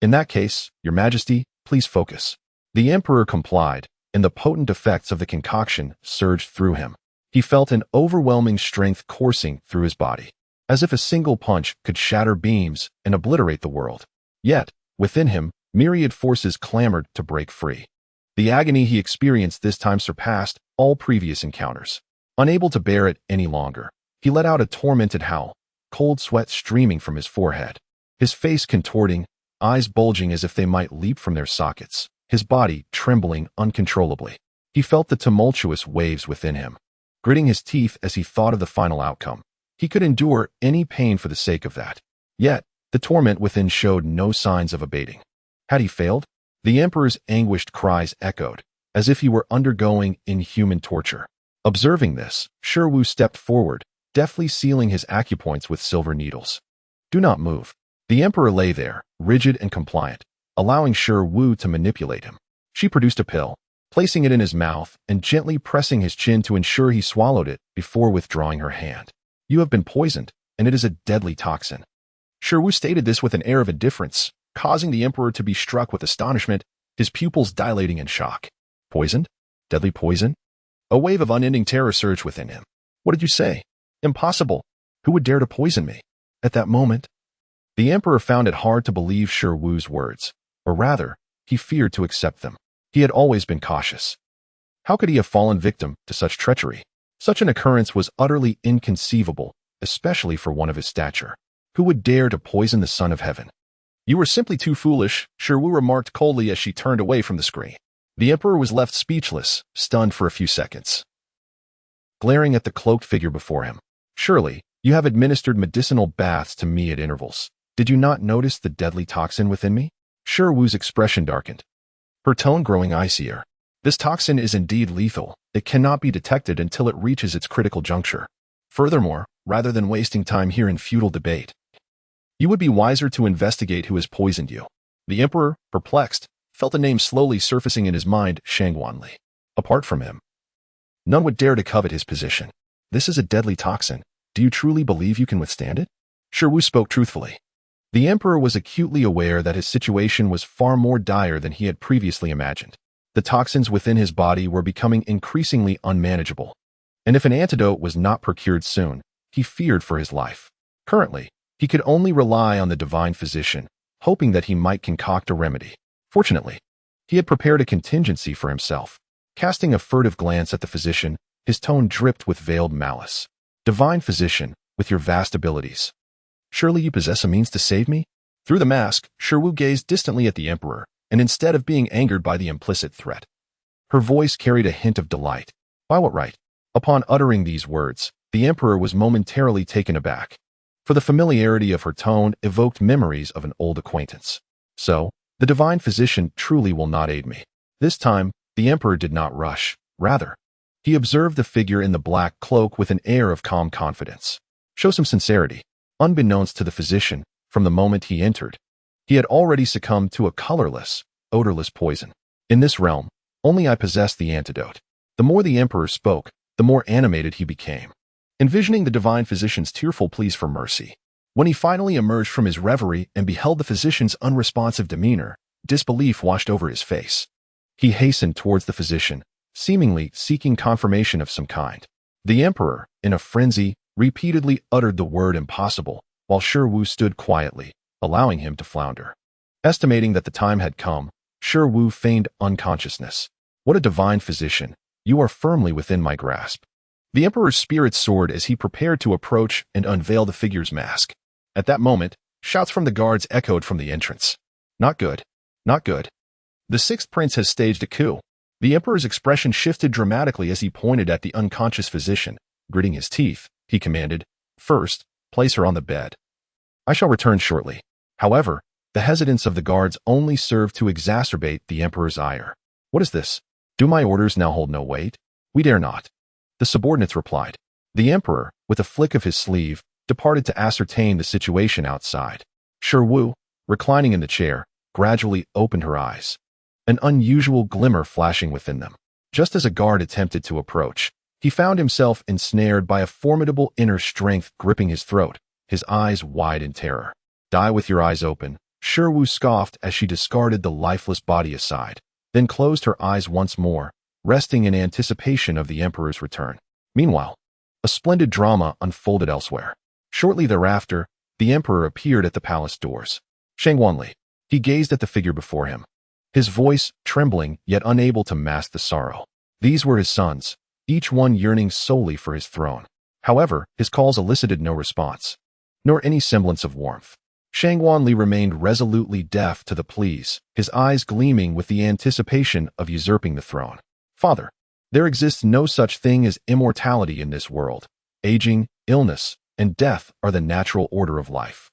In that case, Your Majesty, please focus. The emperor complied, and the potent effects of the concoction surged through him. He felt an overwhelming strength coursing through his body, as if a single punch could shatter beams and obliterate the world. Yet, within him, myriad forces clamored to break free. The agony he experienced this time surpassed all previous encounters. Unable to bear it any longer, he let out a tormented howl, cold sweat streaming from his forehead. his face contorting, eyes bulging as if they might leap from their sockets, his body trembling uncontrollably. He felt the tumultuous waves within him, gritting his teeth as he thought of the final outcome. He could endure any pain for the sake of that. Yet, the torment within showed no signs of abating. Had he failed? The Emperor's anguished cries echoed, as if he were undergoing inhuman torture. Observing this, Shi Wu stepped forward, deftly sealing his acupoints with silver needles. Do not move. The Emperor lay there, rigid and compliant, allowing Shi Wu to manipulate him. She produced a pill, placing it in his mouth and gently pressing his chin to ensure he swallowed it before withdrawing her hand. You have been poisoned, and it is a deadly toxin. Shi Wu stated this with an air of indifference, causing the Emperor to be struck with astonishment, his pupils dilating in shock. Poisoned? Deadly poison? A wave of unending terror surged within him. What did you say? Impossible. Who would dare to poison me? At that moment, the Emperor found it hard to believe Shi Wu's words, or rather, he feared to accept them. He had always been cautious. How could he have fallen victim to such treachery? Such an occurrence was utterly inconceivable, especially for one of his stature. Who would dare to poison the Son of Heaven? You were simply too foolish, Shi Wu remarked coldly as she turned away from the screen. The Emperor was left speechless, stunned for a few seconds, glaring at the cloaked figure before him. Surely, you have administered medicinal baths to me at intervals. Did you not notice the deadly toxin within me? Shi Wu's expression darkened, her tone growing icier. This toxin is indeed lethal. It cannot be detected until it reaches its critical juncture. Furthermore, rather than wasting time here in futile debate, you would be wiser to investigate who has poisoned you. The Emperor, perplexed, felt a name slowly surfacing in his mind, Shang Wanli. Apart from him, none would dare to covet his position. This is a deadly toxin. Do you truly believe you can withstand it? Shi Wu spoke truthfully. The Emperor was acutely aware that his situation was far more dire than he had previously imagined. The toxins within his body were becoming increasingly unmanageable, and if an antidote was not procured soon, he feared for his life. Currently, he could only rely on the divine physician, hoping that he might concoct a remedy. Fortunately, he had prepared a contingency for himself. Casting a furtive glance at the physician, his tone dripped with veiled malice. Divine physician, with your vast abilities, surely you possess a means to save me? Through the mask, Shi Wu gazed distantly at the Emperor, and instead of being angered by the implicit threat, her voice carried a hint of delight. By what right? Upon uttering these words, the Emperor was momentarily taken aback, for the familiarity of her tone evoked memories of an old acquaintance. So, the divine physician truly will not aid me. This time, the Emperor did not rush. Rather, he observed the figure in the black cloak with an air of calm confidence. Show some sincerity. Unbeknownst to the physician, from the moment he entered, he had already succumbed to a colorless, odorless poison. In this realm, only I possess the antidote. The more the Emperor spoke, the more animated he became, envisioning the divine physician's tearful pleas for mercy. When he finally emerged from his reverie and beheld the physician's unresponsive demeanor, disbelief washed over his face. He hastened towards the physician, seemingly seeking confirmation of some kind. The Emperor, in a frenzy, repeatedly uttered the word impossible, while Shi Wu stood quietly, allowing him to flounder. Estimating that the time had come, Shi Wu feigned unconsciousness. What a divine physician! You are firmly within my grasp. The Emperor's spirit soared as he prepared to approach and unveil the figure's mask. At that moment, shouts from the guards echoed from the entrance. Not good. Not good. The sixth prince has staged a coup. The Emperor's expression shifted dramatically as he pointed at the unconscious physician. Gritting his teeth, he commanded, First, place her on the bed. I shall return shortly. However, the hesitance of the guards only served to exacerbate the Emperor's ire. What is this? Do my orders now hold no weight? We dare not. The subordinates replied. The Emperor, with a flick of his sleeve, departed to ascertain the situation outside. Shi Wu, reclining in the chair, gradually opened her eyes, an unusual glimmer flashing within them. Just as a guard attempted to approach, he found himself ensnared by a formidable inner strength gripping his throat, his eyes wide in terror. Die with your eyes open, Shi Wu scoffed as she discarded the lifeless body aside, then closed her eyes once more, resting in anticipation of the Emperor's return. Meanwhile, a splendid drama unfolded elsewhere. Shortly thereafter, the Emperor appeared at the palace doors. Shang Wanli. He gazed at the figure before him, his voice trembling yet unable to mask the sorrow. These were his sons, each one yearning solely for his throne. However, his calls elicited no response, nor any semblance of warmth. Shang Wanli remained resolutely deaf to the pleas, his eyes gleaming with the anticipation of usurping the throne. Father, there exists no such thing as immortality in this world. Aging, illness, and death are the natural order of life.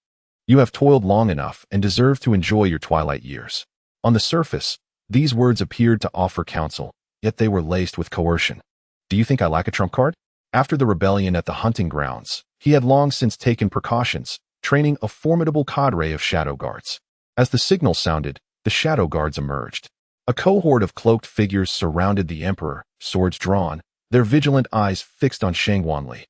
You have toiled long enough and deserve to enjoy your twilight years. On the surface, these words appeared to offer counsel, yet they were laced with coercion. Do you think I lack a trump card? After the rebellion at the hunting grounds, he had long since taken precautions, training a formidable cadre of shadow guards. As the signal sounded, the shadow guards emerged. A cohort of cloaked figures surrounded the emperor, swords drawn, their vigilant eyes fixed on Shang Wanli.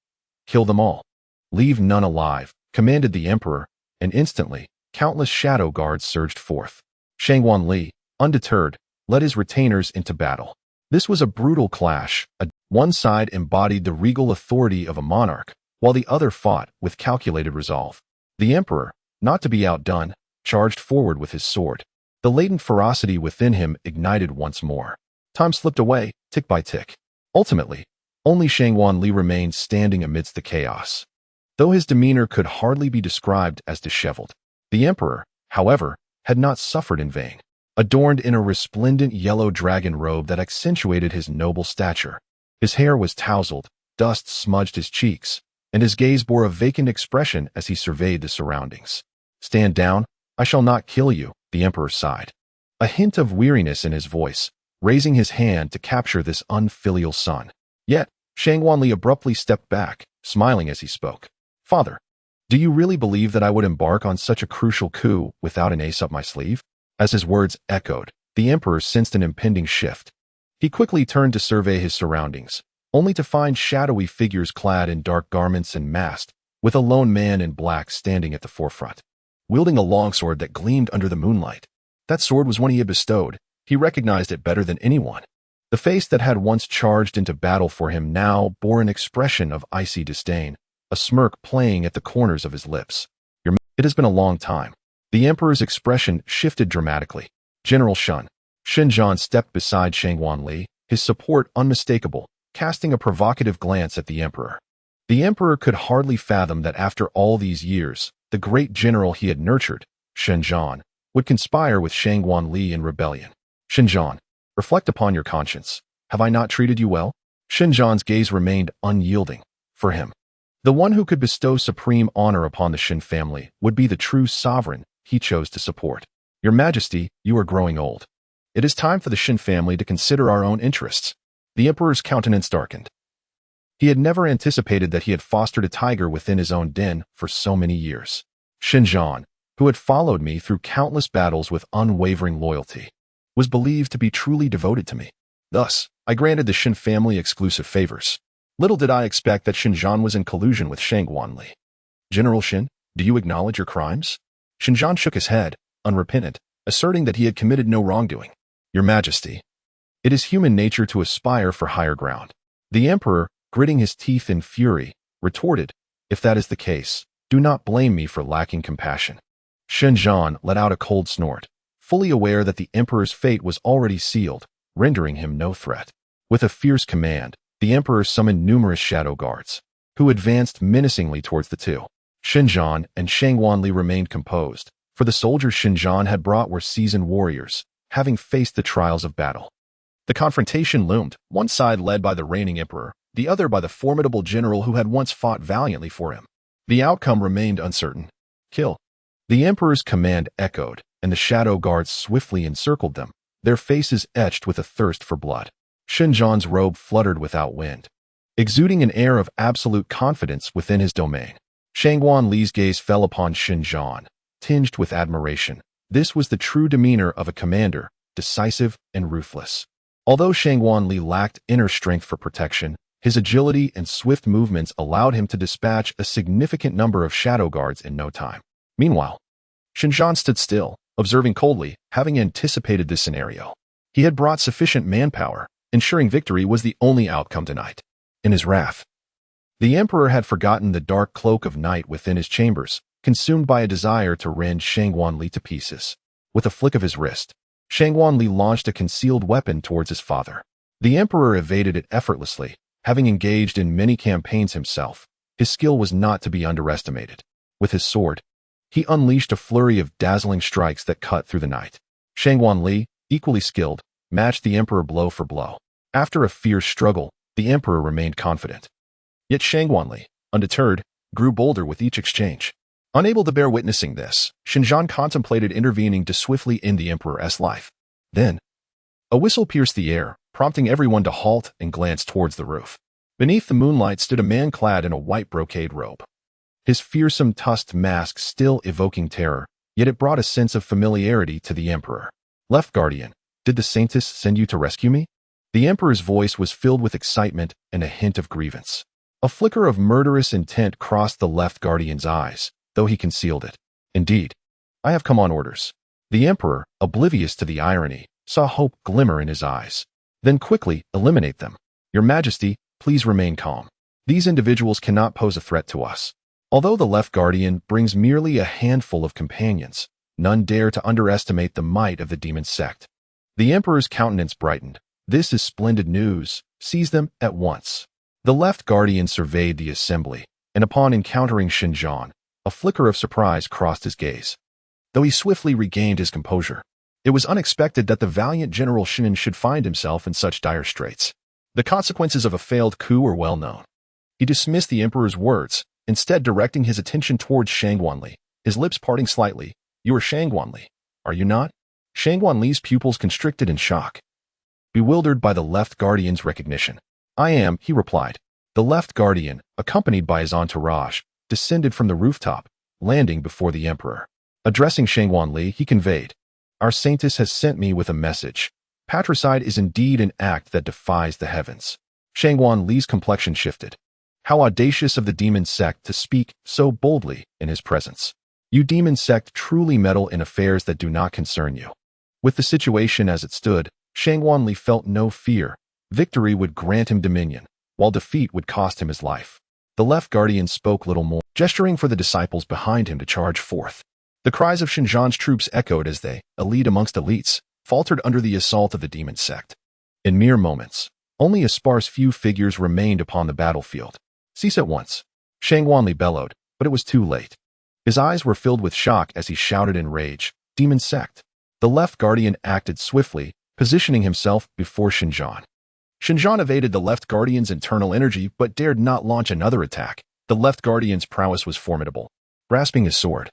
Kill them all. Leave none alive, commanded the emperor, and instantly, countless shadow guards surged forth. Shang Wanli, undeterred, led his retainers into battle. This was a brutal clash. One side embodied the regal authority of a monarch, while the other fought with calculated resolve. The emperor, not to be outdone, charged forward with his sword. The latent ferocity within him ignited once more. Time slipped away, tick by tick. Ultimately, only Shang Wanli remained standing amidst the chaos. Though his demeanor could hardly be described as disheveled, the emperor, however, had not suffered in vain. Adorned in a resplendent yellow dragon robe that accentuated his noble stature, his hair was tousled, dust smudged his cheeks, and his gaze bore a vacant expression as he surveyed the surroundings. Stand down, I shall not kill you, the emperor sighed. A hint of weariness in his voice, raising his hand to capture this unfilial son. Yet, Shang Wanli abruptly stepped back, smiling as he spoke. Father, do you really believe that I would embark on such a crucial coup without an ace up my sleeve? As his words echoed, the emperor sensed an impending shift. He quickly turned to survey his surroundings, only to find shadowy figures clad in dark garments and masked, with a lone man in black standing at the forefront, wielding a longsword that gleamed under the moonlight. That sword was one he had bestowed. He recognized it better than anyone. The face that had once charged into battle for him now bore an expression of icy disdain, a smirk playing at the corners of his lips. It has been a long time. The emperor's expression shifted dramatically. General Shun Zhan stepped beside Shang Wanli, his support unmistakable, casting a provocative glance at the emperor. The emperor could hardly fathom that after all these years, the great general he had nurtured, Zhan, would conspire with Shang Wanli in rebellion. Zhan, reflect upon your conscience. Have I not treated you well? Zhan's gaze remained unyielding. For him, the one who could bestow supreme honor upon the Shin family would be the true sovereign he chose to support. Your Majesty, you are growing old. It is time for the Shin family to consider our own interests. The emperor's countenance darkened. He had never anticipated that he had fostered a tiger within his own den for so many years. Zhan, who had followed me through countless battles with unwavering loyalty, was believed to be truly devoted to me. Thus, I granted the Shin family exclusive favors. Little did I expect that Zhan was in collusion with Shang Wanli. General Shin, do you acknowledge your crimes? Zhan shook his head, unrepentant, asserting that he had committed no wrongdoing. Your Majesty, it is human nature to aspire for higher ground. The emperor, gritting his teeth in fury, retorted, if that is the case, do not blame me for lacking compassion. Zhan let out a cold snort, fully aware that the emperor's fate was already sealed, rendering him no threat. With a fierce command, the emperor summoned numerous shadow guards, who advanced menacingly towards the two. Zhan and Shang Wanli remained composed, for the soldiers Zhan had brought were seasoned warriors, having faced the trials of battle. The confrontation loomed, one side led by the reigning emperor, the other by the formidable general who had once fought valiantly for him. The outcome remained uncertain. Kill. The emperor's command echoed, and the shadow guards swiftly encircled them, their faces etched with a thirst for blood. Zhan's robe fluttered without wind, exuding an air of absolute confidence within his domain. Shang Wanli's gaze fell upon Zhan, tinged with admiration. This was the true demeanor of a commander, decisive and ruthless. Although Shang Wanli lacked inner strength for protection, his agility and swift movements allowed him to dispatch a significant number of shadow guards in no time. Meanwhile, Zhan stood still, observing coldly, having anticipated this scenario. He had brought sufficient manpower, ensuring victory was the only outcome tonight. In his wrath, the emperor had forgotten the dark cloak of night within his chambers, consumed by a desire to rend Shang Wanli to pieces. With a flick of his wrist, Shang Wanli launched a concealed weapon towards his father. The emperor evaded it effortlessly, having engaged in many campaigns himself. His skill was not to be underestimated. With his sword, He unleashed a flurry of dazzling strikes that cut through the night. Shangguan Li, equally skilled, matched the emperor blow for blow. After a fierce struggle, the emperor remained confident. Yet Shangguan Li, undeterred, grew bolder with each exchange. Unable to bear witnessing this, Xinjiang contemplated intervening to swiftly end the emperor's life. Then, a whistle pierced the air, prompting everyone to halt and glance towards the roof. Beneath the moonlight stood a man clad in a white brocade robe. His fearsome tusked mask still evoking terror, yet it brought a sense of familiarity to the emperor. Left Guardian, did the Saintess send you to rescue me? The emperor's voice was filled with excitement and a hint of grievance. A flicker of murderous intent crossed the Left Guardian's eyes, though he concealed it. Indeed, I have come on orders. The emperor, oblivious to the irony, saw hope glimmer in his eyes. Then quickly eliminate them. Your Majesty, please remain calm. These individuals cannot pose a threat to us. Although the Left Guardian brings merely a handful of companions, none dare to underestimate the might of the demon sect. The emperor's countenance brightened. This is splendid news. Seize them at once. The Left Guardian surveyed the assembly, and upon encountering Xinjiang, a flicker of surprise crossed his gaze. Though he swiftly regained his composure, it was unexpected that the valiant General Xin should find himself in such dire straits. The consequences of a failed coup were well known. He dismissed the emperor's words, instead directing his attention towards Shangguan Li, his lips parting slightly. You are Shangguan Li, are you not? Shangguan Li's pupils constricted in shock, bewildered by the Left Guardian's recognition. I am, he replied. The Left Guardian, accompanied by his entourage, descended from the rooftop, landing before the emperor. Addressing Shangguan Li, he conveyed, Our Saintess has sent me with a message. Patricide is indeed an act that defies the heavens. Shangguan Li's complexion shifted. How audacious of the demon sect to speak so boldly in his presence. You demon sect truly meddle in affairs that do not concern you. With the situation as it stood, Shangguan Li felt no fear. Victory would grant him dominion, while defeat would cost him his life. The Left Guardian spoke little more, gesturing for the disciples behind him to charge forth. The cries of Xinjiang's troops echoed as they, elite amongst elites, faltered under the assault of the demon sect. In mere moments, only a sparse few figures remained upon the battlefield. Cease at once. Shangguan Li bellowed, but it was too late. His eyes were filled with shock as he shouted in rage, Demon sect. The Left Guardian acted swiftly, positioning himself before Xinjiang. Xinjiang evaded the Left Guardian's internal energy but dared not launch another attack. The Left Guardian's prowess was formidable. Grasping his sword,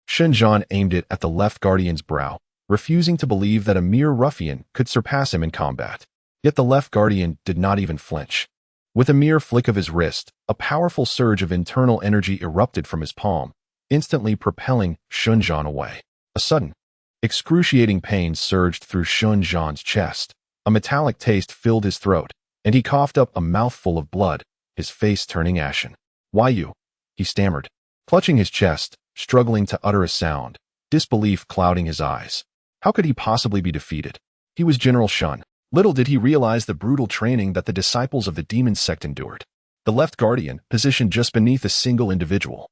Xinjiang aimed it at the Left Guardian's brow, refusing to believe that a mere ruffian could surpass him in combat. Yet the Left Guardian did not even flinch. With a mere flick of his wrist, a powerful surge of internal energy erupted from his palm, instantly propelling Xinjiang away. A sudden, excruciating pain surged through Xinjiang's chest. A metallic taste filled his throat, and he coughed up a mouthful of blood, his face turning ashen. Why you? He stammered, clutching his chest, struggling to utter a sound, disbelief clouding his eyes. How could he possibly be defeated? He was General Shun. Little did he realize the brutal training that the disciples of the demon sect endured. The Left Guardian, positioned just beneath a single individual,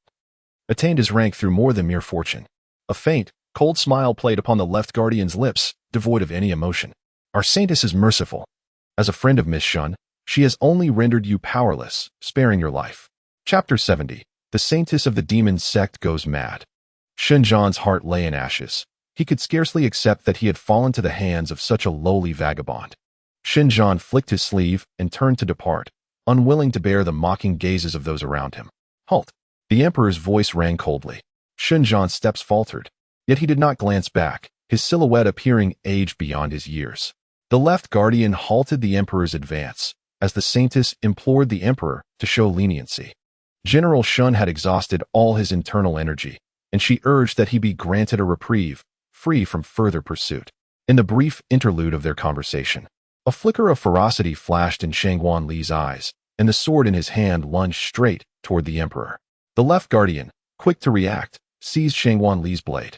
attained his rank through more than mere fortune. A faint, cold smile played upon the Left Guardian's lips, devoid of any emotion. Our Saintess is merciful. As a friend of Miss Shun, she has only rendered you powerless, sparing your life. Chapter 70. The Saintess of the Demon Sect Goes Mad. Xinjiang's heart lay in ashes. He could scarcely accept that he had fallen to the hands of such a lowly vagabond. Xinjiang flicked his sleeve and turned to depart, unwilling to bear the mocking gazes of those around him. Halt! The Emperor's voice rang coldly. Xinjiang's steps faltered, yet he did not glance back, his silhouette appearing aged beyond his years. The Left Guardian halted the Emperor's advance, as the Saintess implored the Emperor to show leniency. General Shun had exhausted all his internal energy, and she urged that he be granted a reprieve, free from further pursuit. In the brief interlude of their conversation, a flicker of ferocity flashed in Shangguan Li's eyes, and the sword in his hand lunged straight toward the Emperor. The Left Guardian, quick to react, seized Shangguan Li's blade,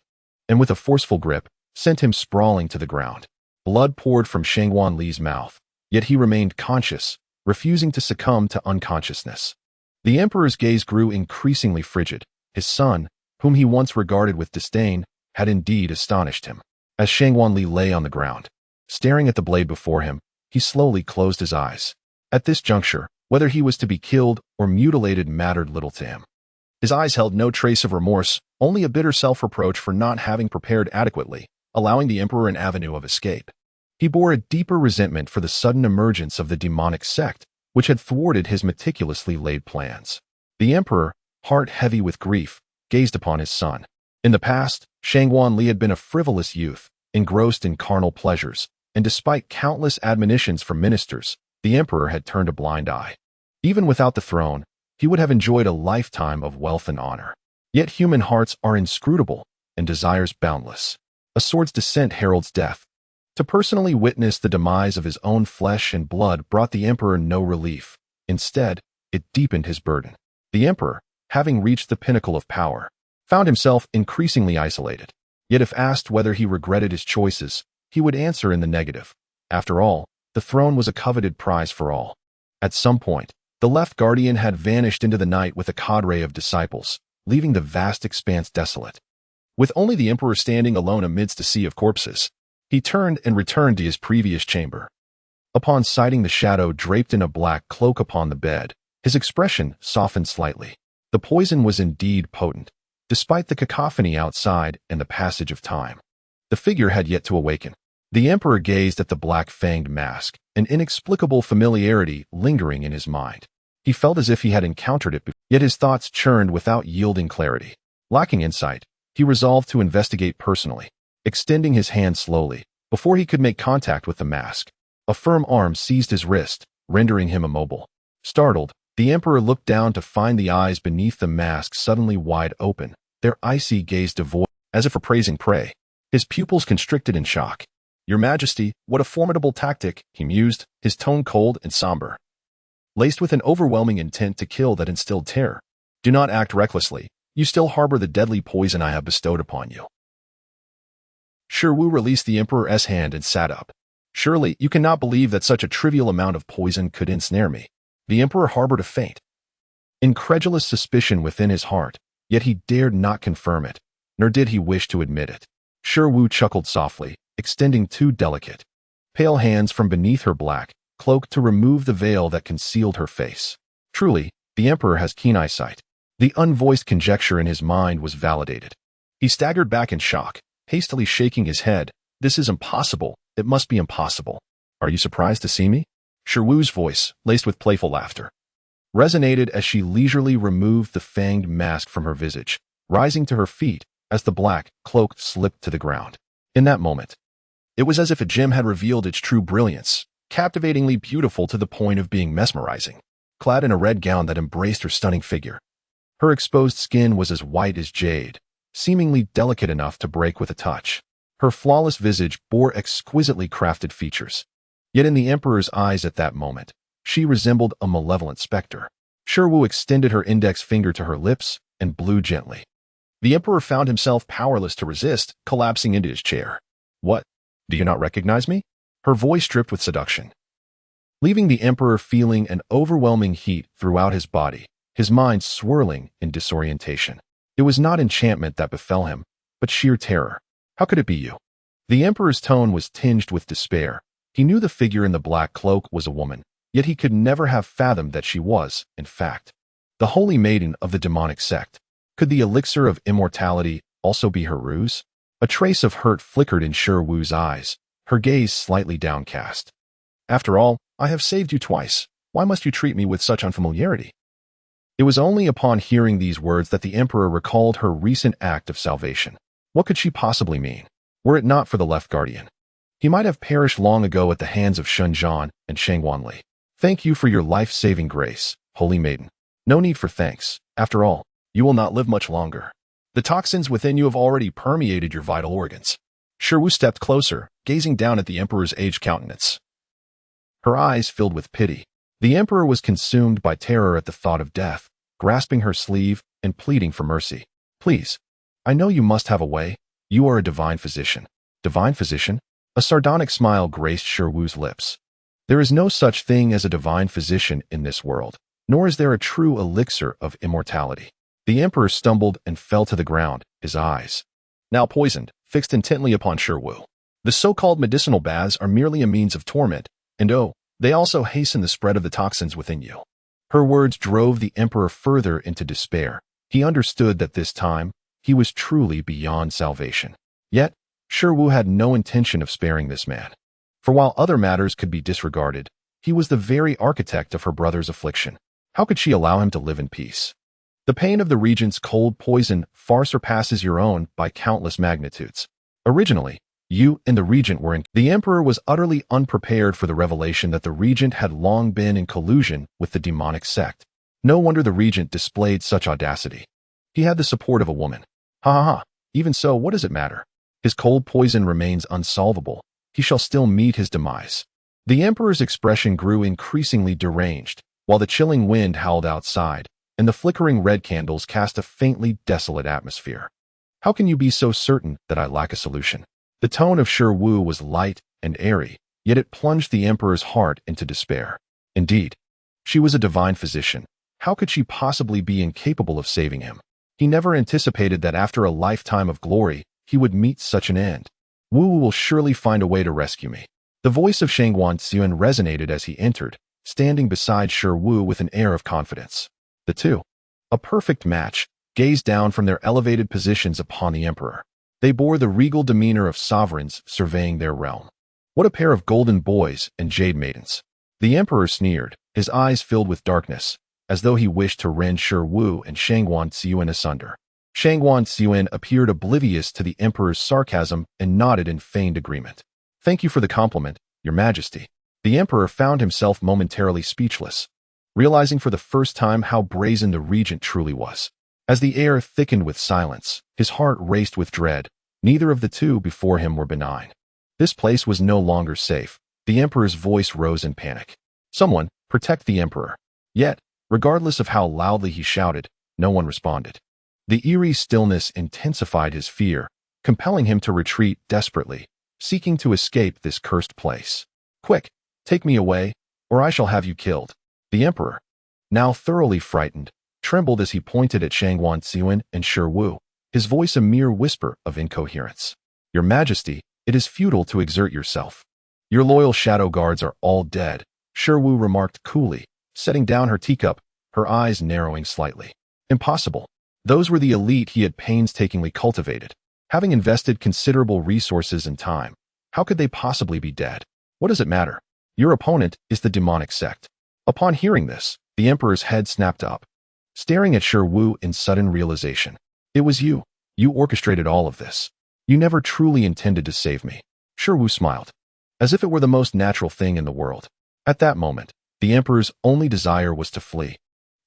and with a forceful grip, sent him sprawling to the ground. Blood poured from Shangguan Li's mouth, yet he remained conscious, refusing to succumb to unconsciousness. The Emperor's gaze grew increasingly frigid. His son, whom he once regarded with disdain, had indeed astonished him. As Shangguan Li lay on the ground, staring at the blade before him, he slowly closed his eyes. At this juncture, whether he was to be killed or mutilated mattered little to him. His eyes held no trace of remorse, only a bitter self-reproach for not having prepared adequately, allowing the emperor an avenue of escape. He bore a deeper resentment for the sudden emergence of the demonic sect, which had thwarted his meticulously laid plans. The emperor, heart heavy with grief, gazed upon his son. In the past, Shangguan Li had been a frivolous youth, engrossed in carnal pleasures, and despite countless admonitions from ministers, the emperor had turned a blind eye. Even without the throne, he would have enjoyed a lifetime of wealth and honor. Yet human hearts are inscrutable, and desires boundless. A sword's descent heralds death. To personally witness the demise of his own flesh and blood brought the emperor no relief. Instead, it deepened his burden. The emperor, having reached the pinnacle of power, found himself increasingly isolated. Yet if asked whether he regretted his choices, he would answer in the negative. After all, the throne was a coveted prize for all. At some point, the left guardian had vanished into the night with a cadre of disciples, leaving the vast expanse desolate. With only the emperor standing alone amidst a sea of corpses, he turned and returned to his previous chamber. Upon sighting the shadow draped in a black cloak upon the bed, his expression softened slightly. The poison was indeed potent, despite the cacophony outside and the passage of time. The figure had yet to awaken. The emperor gazed at the black-fanged mask, an inexplicable familiarity lingering in his mind. He felt as if he had encountered it before, yet his thoughts churned without yielding clarity. Lacking insight, he resolved to investigate personally, extending his hand slowly. Before he could make contact with the mask, a firm arm seized his wrist, rendering him immobile. Startled, the emperor looked down to find the eyes beneath the mask suddenly wide open, their icy gaze devoid, as if appraising prey. His pupils constricted in shock. "Your Majesty, what a formidable tactic," he mused, his tone cold and somber, laced with an overwhelming intent to kill that instilled terror. "Do not act recklessly. You still harbor the deadly poison I have bestowed upon you." Shi Wu released the emperor's hand and sat up. "Surely, you cannot believe that such a trivial amount of poison could ensnare me." The emperor harbored a faint, incredulous suspicion within his heart, yet he dared not confirm it, nor did he wish to admit it. Shi Wu chuckled softly, extending two delicate, pale hands from beneath her black cloak to remove the veil that concealed her face. Truly, the emperor has keen eyesight. The unvoiced conjecture in his mind was validated. He staggered back in shock, hastily shaking his head. "This is impossible. It must be impossible." "Are you surprised to see me?" Shi Wu's voice, laced with playful laughter, resonated as she leisurely removed the fanged mask from her visage, rising to her feet as the black cloak slipped to the ground. In that moment, it was as if a gem had revealed its true brilliance, captivatingly beautiful to the point of being mesmerizing. Clad in a red gown that embraced her stunning figure, her exposed skin was as white as jade, seemingly delicate enough to break with a touch. Her flawless visage bore exquisitely crafted features. Yet in the emperor's eyes at that moment, she resembled a malevolent specter. Shi Wu extended her index finger to her lips and blew gently. The emperor found himself powerless to resist, collapsing into his chair. "What? Do you not recognize me?" Her voice dripped with seduction, leaving the emperor feeling an overwhelming heat throughout his body, his mind swirling in disorientation. It was not enchantment that befell him, but sheer terror. "How could it be you?" The emperor's tone was tinged with despair. He knew the figure in the black cloak was a woman, yet he could never have fathomed that she was, in fact, the holy maiden of the demonic sect. Could the elixir of immortality also be her ruse? A trace of hurt flickered in Shi Wu's eyes, her gaze slightly downcast. "After all, I have saved you twice. Why must you treat me with such unfamiliarity?" It was only upon hearing these words that the emperor recalled her recent act of salvation. What could she possibly mean? Were it not for the left guardian, he might have perished long ago at the hands of Sun Jian and Shangguan Li. "Thank you for your life-saving grace, holy maiden." "No need for thanks. After all, you will not live much longer. The toxins within you have already permeated your vital organs." Shi Wu stepped closer, gazing down at the emperor's aged countenance. Her eyes filled with pity. The emperor was consumed by terror at the thought of death, grasping her sleeve and pleading for mercy. "Please, I know you must have a way. You are a divine physician." "Divine physician?" A sardonic smile graced Shi Wu's lips. "There is no such thing as a divine physician in this world, nor is there a true elixir of immortality." The emperor stumbled and fell to the ground, his eyes, now poisoned, fixed intently upon Shi Wu. "The so-called medicinal baths are merely a means of torment, and they also hasten the spread of the toxins within you." Her words drove the emperor further into despair, He understood that this time, he was truly beyond salvation. Yet, Shi Wu had no intention of sparing this man. For while other matters could be disregarded, he was the very architect of her brother's affliction. How could she allow him to live in peace? The pain of the regent's cold poison far surpasses your own by countless magnitudes. Originally, you and the regent were in. The emperor was utterly unprepared for the revelation that the regent had long been in collusion with the demonic sect. No wonder the regent displayed such audacity. He had the support of a woman. Ha ha ha. Even so, what does it matter? His cold poison remains unsolvable. He shall still meet his demise. The emperor's expression grew increasingly deranged, while the chilling wind howled outside, and the flickering red candles cast a faintly desolate atmosphere. How can you be so certain that I lack a solution? The tone of Shi Wu was light and airy, yet it plunged the emperor's heart into despair. Indeed, she was a divine physician. How could she possibly be incapable of saving him? He never anticipated that after a lifetime of glory, he would meet such an end. Wu will surely find a way to rescue me. The voice of Shangguan Xuan resonated as he entered, standing beside Shi Wu with an air of confidence. The two, a perfect match, gazed down from their elevated positions upon the emperor. They bore the regal demeanor of sovereigns surveying their realm. What a pair of golden boys and jade maidens. The emperor sneered, his eyes filled with darkness, as though he wished to rend Shi Wu and Shangguan Xuan asunder. Shangguan Xuan appeared oblivious to the emperor's sarcasm and nodded in feigned agreement. Thank you for the compliment, Your Majesty. The emperor found himself momentarily speechless, realizing for the first time how brazen the regent truly was. As the air thickened with silence, his heart raced with dread. Neither of the two before him were benign. This place was no longer safe. The emperor's voice rose in panic. Someone, protect the emperor. Yet, regardless of how loudly he shouted, no one responded. The eerie stillness intensified his fear, compelling him to retreat desperately, seeking to escape this cursed place. Quick, take me away, or I shall have you killed. The emperor, now thoroughly frightened, trembled as he pointed at Shangguan Xuan and Shi Wu, his voice a mere whisper of incoherence. Your Majesty, it is futile to exert yourself. Your loyal shadow guards are all dead, Shi Wu remarked coolly, setting down her teacup, her eyes narrowing slightly. Impossible. Those were the elite he had painstakingly cultivated. Having invested considerable resources and time, how could they possibly be dead? What does it matter? Your opponent is the demonic sect. Upon hearing this, the emperor's head snapped up, staring at Shi Wu in sudden realization. It was you. You orchestrated all of this. You never truly intended to save me. Shi Wu smiled, as if it were the most natural thing in the world. At that moment, the emperor's only desire was to flee.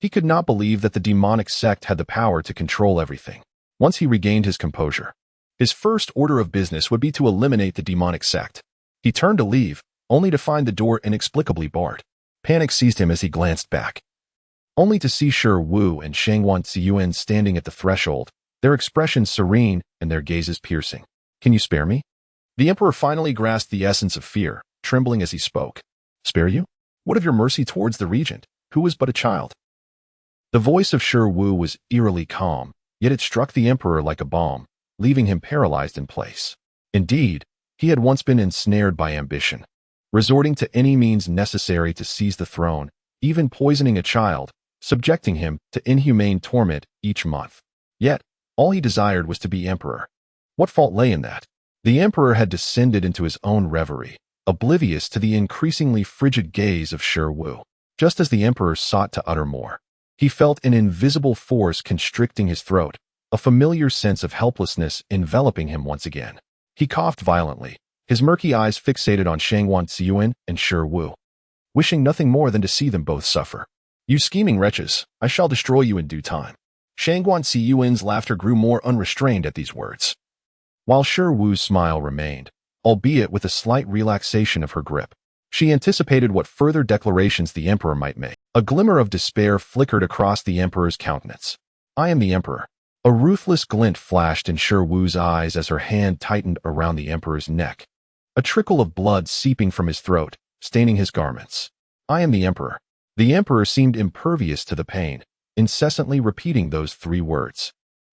He could not believe that the demonic sect had the power to control everything. Once he regained his composure, his first order of business would be to eliminate the demonic sect. He turned to leave, only to find the door inexplicably barred. Panic seized him as he glanced back, only to see Shi Wu and Shangguan Xuan standing at the threshold, their expressions serene and their gazes piercing. Can you spare me? The emperor finally grasped the essence of fear, trembling as he spoke. Spare you? What of your mercy towards the regent, who was but a child? The voice of Shi Wu was eerily calm, yet it struck the emperor like a bomb, leaving him paralyzed in place. Indeed, he had once been ensnared by ambition, resorting to any means necessary to seize the throne, even poisoning a child, subjecting him to inhumane torment each month. Yet, all he desired was to be emperor. What fault lay in that? The emperor had descended into his own reverie, oblivious to the increasingly frigid gaze of Shi Wu. Just as the emperor sought to utter more, he felt an invisible force constricting his throat, a familiar sense of helplessness enveloping him once again. He coughed violently, his murky eyes fixated on Shangguan Xuan and Shi Wu, wishing nothing more than to see them both suffer. You scheming wretches, I shall destroy you in due time. Shangguan Xuan's laughter grew more unrestrained at these words, while Shi Wu's smile remained, albeit with a slight relaxation of her grip. She anticipated what further declarations the emperor might make. A glimmer of despair flickered across the emperor's countenance. I am the emperor. A ruthless glint flashed in Shi Wu's eyes as her hand tightened around the emperor's neck, a trickle of blood seeping from his throat, staining his garments. I am the emperor. The emperor seemed impervious to the pain, incessantly repeating those 3 words.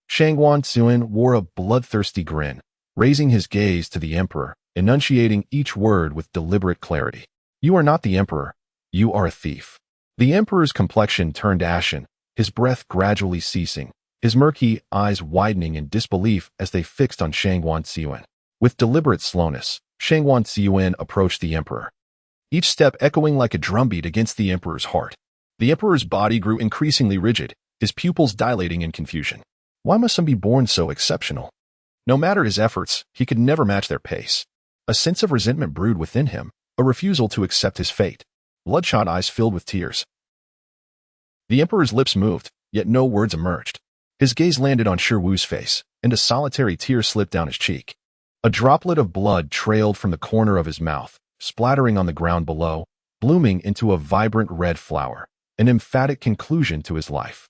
Shangguan Xuan wore a bloodthirsty grin, raising his gaze to the emperor, enunciating each word with deliberate clarity. You are not the emperor. You are a thief. The emperor's complexion turned ashen, his breath gradually ceasing, his murky eyes widening in disbelief as they fixed on Shangguan Ziyuan. With deliberate slowness, Shangguan Ziyuan approached the emperor, each step echoing like a drumbeat against the emperor's heart. The emperor's body grew increasingly rigid, his pupils dilating in confusion. Why must some be born so exceptional? No matter his efforts, he could never match their pace. A sense of resentment brewed within him, a refusal to accept his fate. Bloodshot eyes filled with tears. The emperor's lips moved, yet no words emerged. His gaze landed on Shi Wu's face, and a solitary tear slipped down his cheek. A droplet of blood trailed from the corner of his mouth, splattering on the ground below, blooming into a vibrant red flower, an emphatic conclusion to his life.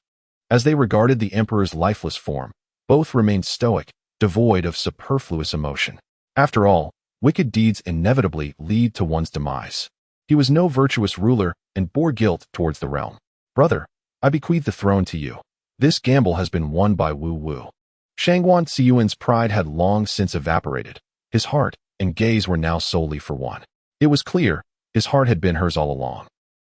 As they regarded the emperor's lifeless form, both remained stoic, devoid of superfluous emotion. After all, wicked deeds inevitably lead to one's demise. He was no virtuous ruler and bore guilt towards the realm. Brother, I bequeath the throne to you. This gamble has been won by Wu Wu. Shangguan Ziyuan's pride had long since evaporated. His heart and gaze were now solely for one. It was clear, his heart had been hers all along.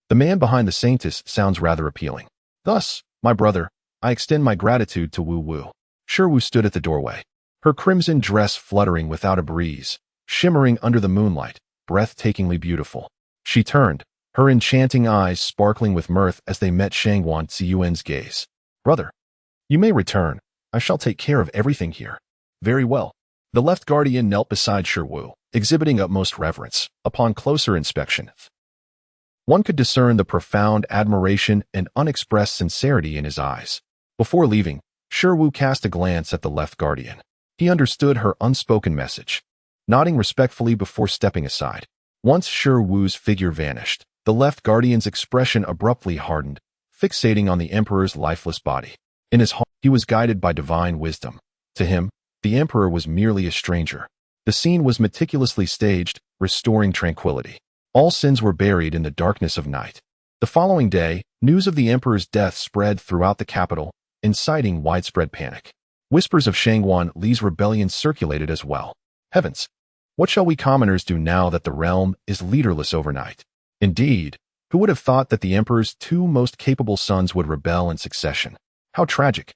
The man behind the saintess sounds rather appealing. Thus, my brother, I extend my gratitude to Wu Wu. Shi Wu stood at the doorway, her crimson dress fluttering without a breeze, shimmering under the moonlight, breathtakingly beautiful. She turned, her enchanting eyes sparkling with mirth as they met Shangguan Ziyuan's gaze. Brother, you may return. I shall take care of everything here. Very well. The left guardian knelt beside Shi Wu, exhibiting utmost reverence. Upon closer inspection, one could discern the profound admiration and unexpressed sincerity in his eyes. Before leaving, Shi Wu cast a glance at the left guardian. He understood her unspoken message. Nodding respectfully before stepping aside. Once Shi Wu's figure vanished, the left guardian's expression abruptly hardened, fixating on the emperor's lifeless body. In his heart, he was guided by divine wisdom. To him, the emperor was merely a stranger. The scene was meticulously staged, restoring tranquility. All sins were buried in the darkness of night. The following day, news of the emperor's death spread throughout the capital, inciting widespread panic. Whispers of Shangguan Li's rebellion circulated as well. Heavens! What shall we commoners do now that the realm is leaderless overnight? Indeed, who would have thought that the emperor's two most capable sons would rebel in succession? How tragic.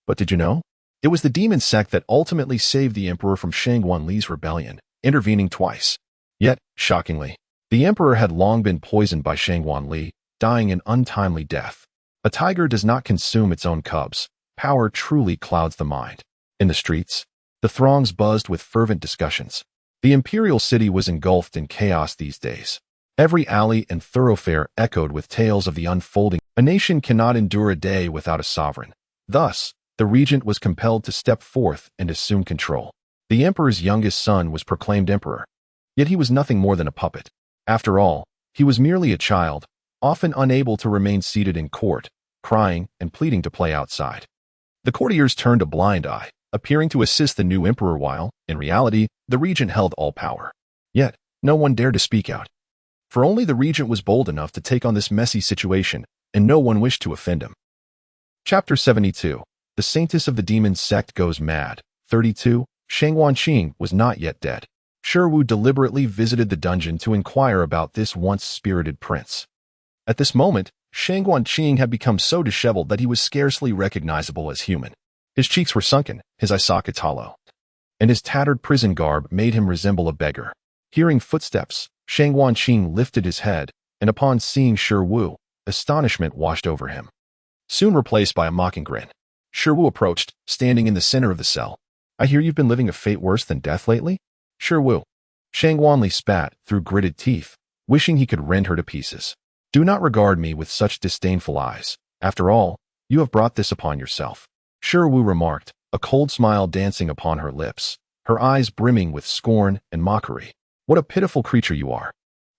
But did you know? It was the demon sect that ultimately saved the emperor from Shangguan Li's rebellion, intervening twice. Yet, shockingly, the emperor had long been poisoned by Shangguan Li, dying an untimely death. A tiger does not consume its own cubs. Power truly clouds the mind. In the streets, the throngs buzzed with fervent discussions. The imperial city was engulfed in chaos these days. Every alley and thoroughfare echoed with tales of the unfolding. A nation cannot endure a day without a sovereign. Thus, the regent was compelled to step forth and assume control. The emperor's youngest son was proclaimed emperor. Yet he was nothing more than a puppet. After all, he was merely a child, often unable to remain seated in court, crying and pleading to play outside. The courtiers turned a blind eye, appearing to assist the new emperor while, in reality, the regent held all power. Yet, no one dared to speak out. For only the regent was bold enough to take on this messy situation, and no one wished to offend him. Chapter 72. The Saintess of the Demon Sect Goes Mad. 32. Shangguan Qing was not yet dead. Shi Wu deliberately visited the dungeon to inquire about this once-spirited prince. At this moment, Shangguan Qing had become so disheveled that he was scarcely recognizable as human. His cheeks were sunken, his eye sockets hollow, and his tattered prison garb made him resemble a beggar. Hearing footsteps, Shangguan Qing lifted his head, and upon seeing Shi Wu, astonishment washed over him, soon replaced by a mocking grin. Shi Wu approached, standing in the center of the cell. I hear you've been living a fate worse than death lately? Shi Wu. Shangguan Li spat through gritted teeth, wishing he could rend her to pieces. Do not regard me with such disdainful eyes. After all, you have brought this upon yourself. Shi Wu remarked, a cold smile dancing upon her lips, her eyes brimming with scorn and mockery. What a pitiful creature you are.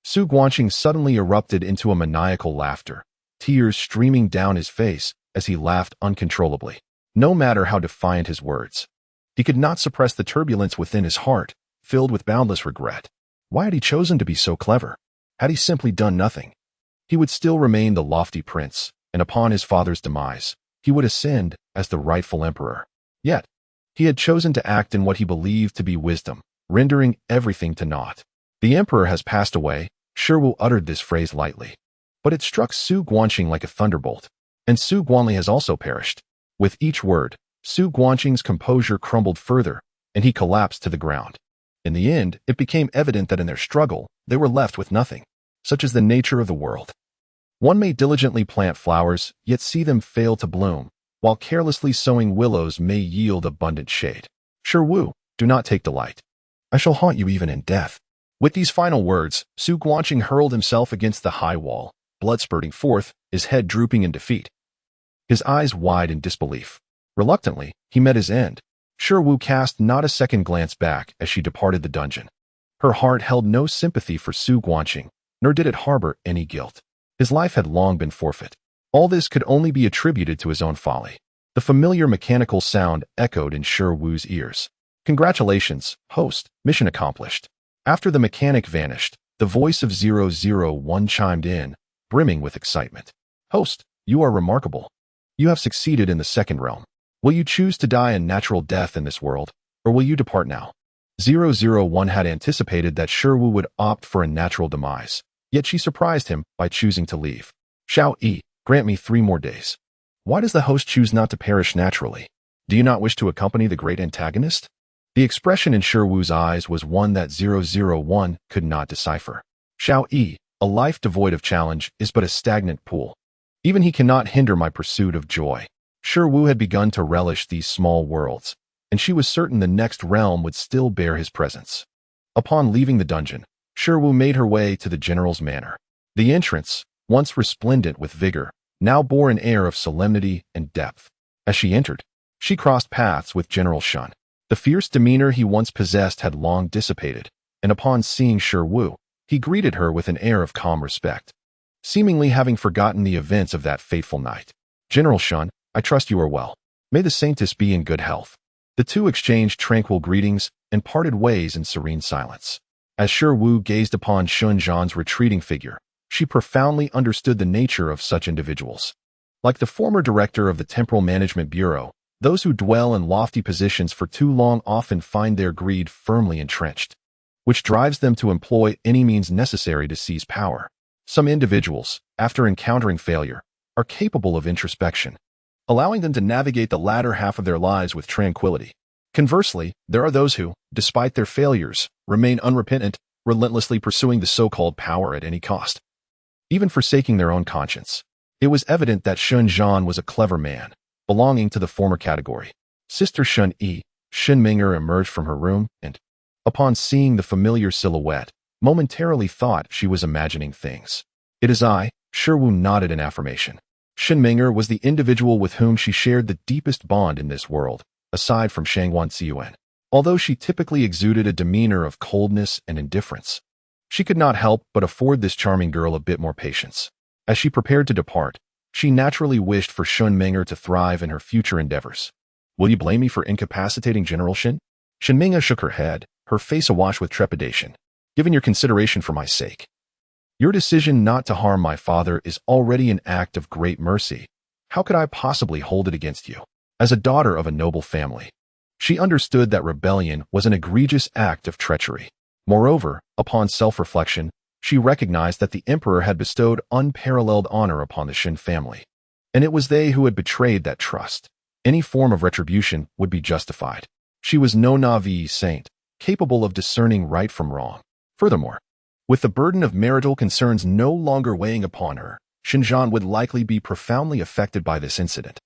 Su Guanqing suddenly erupted into a maniacal laughter, tears streaming down his face as he laughed uncontrollably. No matter how defiant his words, he could not suppress the turbulence within his heart, filled with boundless regret. Why had he chosen to be so clever? Had he simply done nothing, he would still remain the lofty prince, and upon his father's demise, he would ascend as the rightful emperor. Yet, he had chosen to act in what he believed to be wisdom, rendering everything to naught. The emperor has passed away. Shi Wu uttered this phrase lightly, but it struck Su Guanqing like a thunderbolt. And Su Guanli has also perished. With each word, Su Guanqing's composure crumbled further, and he collapsed to the ground. In the end, it became evident that in their struggle, they were left with nothing, such as the nature of the world. One may diligently plant flowers, yet see them fail to bloom, while carelessly sowing willows may yield abundant shade. Shi Wu, do not take delight. I shall haunt you even in death. With these final words, Su Guanqing hurled himself against the high wall, blood spurting forth, his head drooping in defeat. His eyes wide in disbelief. Reluctantly, he met his end. Shi Wu cast not a second glance back as she departed the dungeon. Her heart held no sympathy for Su Guanqing, nor did it harbor any guilt. His life had long been forfeit. All this could only be attributed to his own folly. The familiar mechanical sound echoed in Shi Wu's ears. Congratulations, host, mission accomplished. After the mechanic vanished, the voice of 001 chimed in, brimming with excitement. Host, you are remarkable. You have succeeded in the second realm. Will you choose to die a natural death in this world, or will you depart now? 001 had anticipated that Shi Wu would opt for a natural demise, yet she surprised him by choosing to leave. Xiao Yi, grant me 3 more days. Why does the host choose not to perish naturally? Do you not wish to accompany the great antagonist? The expression in Shi Wu's eyes was one that 001 could not decipher. Xiao Yi, a life devoid of challenge, is but a stagnant pool. Even he cannot hinder my pursuit of joy. Shi Wu had begun to relish these small worlds, and she was certain the next realm would still bear his presence. Upon leaving the dungeon, Shi Wu made her way to the general's manor. The entrance, once resplendent with vigor, now bore an air of solemnity and depth. As she entered, she crossed paths with General Shun. The fierce demeanor he once possessed had long dissipated, and upon seeing Shi Wu, he greeted her with an air of calm respect, seemingly having forgotten the events of that fateful night. General Shun, I trust you are well. May the Saintess be in good health. The two exchanged tranquil greetings and parted ways in serene silence. As Shi Wu gazed upon Shun Zhan's retreating figure, she profoundly understood the nature of such individuals. Like the former director of the Temporal Management Bureau, those who dwell in lofty positions for too long often find their greed firmly entrenched, which drives them to employ any means necessary to seize power. Some individuals, after encountering failure, are capable of introspection, allowing them to navigate the latter half of their lives with tranquility. Conversely, there are those who, despite their failures, remain unrepentant, relentlessly pursuing the so-called power at any cost, even forsaking their own conscience. It was evident that Shun Zhan was a clever man, belonging to the former category. Sister Shun Yi, Shen Ming'er emerged from her room and, upon seeing the familiar silhouette, momentarily thought she was imagining things. It is I, Shi Wu nodded in affirmation. Shen Ming'er was the individual with whom she shared the deepest bond in this world, aside from Shangwan Ziyuan. Although she typically exuded a demeanor of coldness and indifference, she could not help but afford this charming girl a bit more patience. As she prepared to depart, she naturally wished for Shen Ming'er to thrive in her future endeavors. Will you blame me for incapacitating General Shen? Shen Ming'er shook her head, her face awash with trepidation. Given your consideration for my sake, your decision not to harm my father is already an act of great mercy. How could I possibly hold it against you? As a daughter of a noble family, she understood that rebellion was an egregious act of treachery. Moreover, upon self-reflection, she recognized that the emperor had bestowed unparalleled honor upon the Shen family, and it was they who had betrayed that trust. Any form of retribution would be justified. She was no naive saint, capable of discerning right from wrong. Furthermore, with the burden of marital concerns no longer weighing upon her, Shen Zhan would likely be profoundly affected by this incident,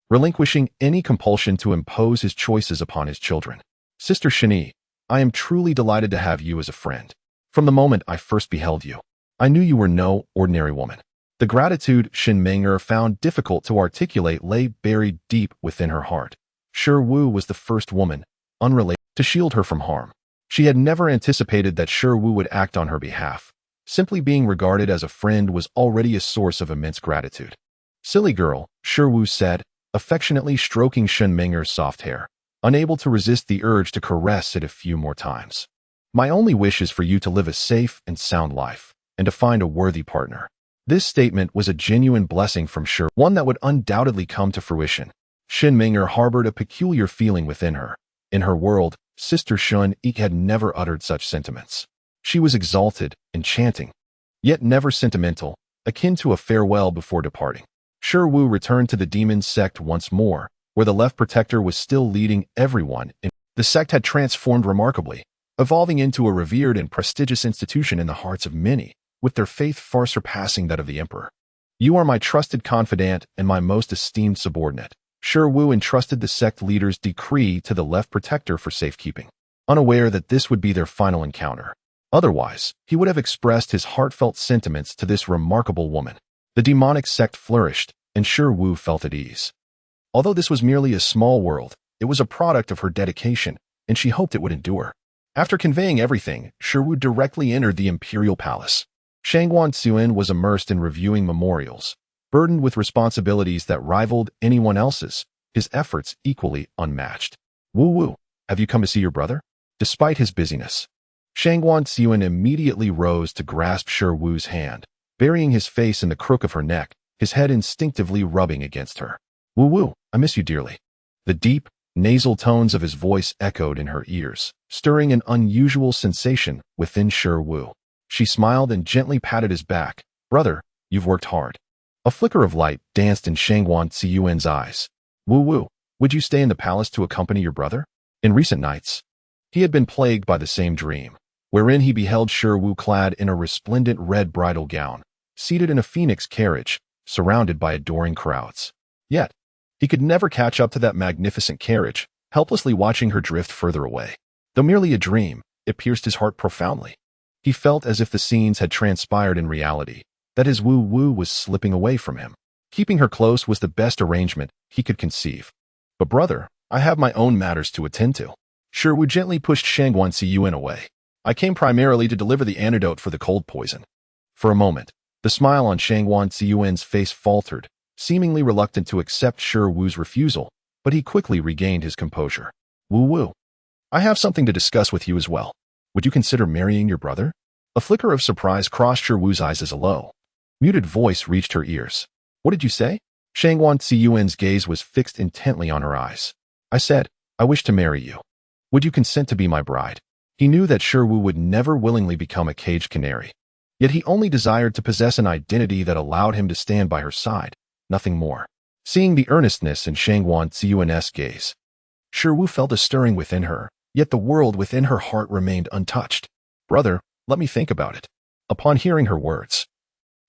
relinquishing any compulsion to impose his choices upon his children. Sister Shen Yi, I am truly delighted to have you as a friend. From the moment I first beheld you, I knew you were no ordinary woman. The gratitude Shen Ming'er found difficult to articulate lay buried deep within her heart. Shi Wu was the first woman, unrelated, to shield her from harm. She had never anticipated that Shi Wu would act on her behalf. Simply being regarded as a friend was already a source of immense gratitude. Silly girl, Shi Wu said, affectionately stroking Shen Ming'er's soft hair, unable to resist the urge to caress it a few more times. My only wish is for you to live a safe and sound life, and to find a worthy partner. This statement was a genuine blessing from Shi, one that would undoubtedly come to fruition. Shen Ming'er harbored a peculiar feeling within her. In her world, Sister Shun Yi had never uttered such sentiments. She was exalted, enchanting, yet never sentimental, akin to a farewell before departing. Shi Wu returned to the demon sect once more, where the left protector was still leading everyone. The sect had transformed remarkably, evolving into a revered and prestigious institution in the hearts of many, with their faith far surpassing that of the emperor. You are my trusted confidant and my most esteemed subordinate. Shi Wu entrusted the sect leader's decree to the left protector for safekeeping, unaware that this would be their final encounter. Otherwise, he would have expressed his heartfelt sentiments to this remarkable woman. The demonic sect flourished, and Shi Wu felt at ease. Although this was merely a small world, it was a product of her dedication, and she hoped it would endure. After conveying everything, Shi Wu directly entered the imperial palace. Shangguan Xuan was immersed in reviewing memorials, burdened with responsibilities that rivaled anyone else's, his efforts equally unmatched. Wu, have you come to see your brother? Despite his busyness, Shangguan Xuan immediately rose to grasp Shi Wu's hand, burying his face in the crook of her neck, his head instinctively rubbing against her. Wu, I miss you dearly. The deep, nasal tones of his voice echoed in her ears, stirring an unusual sensation within Shi Wu. She smiled and gently patted his back. Brother, you've worked hard. A flicker of light danced in Shangguan Xuan's eyes. Wu, would you stay in the palace to accompany your brother? In recent nights, he had been plagued by the same dream, wherein he beheld Shi Wu clad in a resplendent red bridal gown, seated in a phoenix carriage, surrounded by adoring crowds. Yet, he could never catch up to that magnificent carriage, helplessly watching her drift further away. Though merely a dream, it pierced his heart profoundly. He felt as if the scenes had transpired in reality, that his Wu was slipping away from him. Keeping her close was the best arrangement he could conceive. But brother, I have my own matters to attend to. Shi Wu gently pushed Shangguan Xuan away. I came primarily to deliver the antidote for the cold poison. For a moment, the smile on Shangguan Xuan's face faltered, seemingly reluctant to accept Shi Wu's refusal, but he quickly regained his composure. Wu, I have something to discuss with you as well. Would you consider marrying your brother? A flicker of surprise crossed Shi Wu's eyes as a low, muted voice reached her ears. What did you say? Shangguan Xuan's gaze was fixed intently on her eyes. I said, I wish to marry you. Would you consent to be my bride? He knew that Shi Wu would never willingly become a caged canary. Yet he only desired to possess an identity that allowed him to stand by her side, nothing more. Seeing the earnestness in Shangguan Xuan's gaze, Shi Wu felt a stirring within her, yet the world within her heart remained untouched. Brother, let me think about it. Upon hearing her words,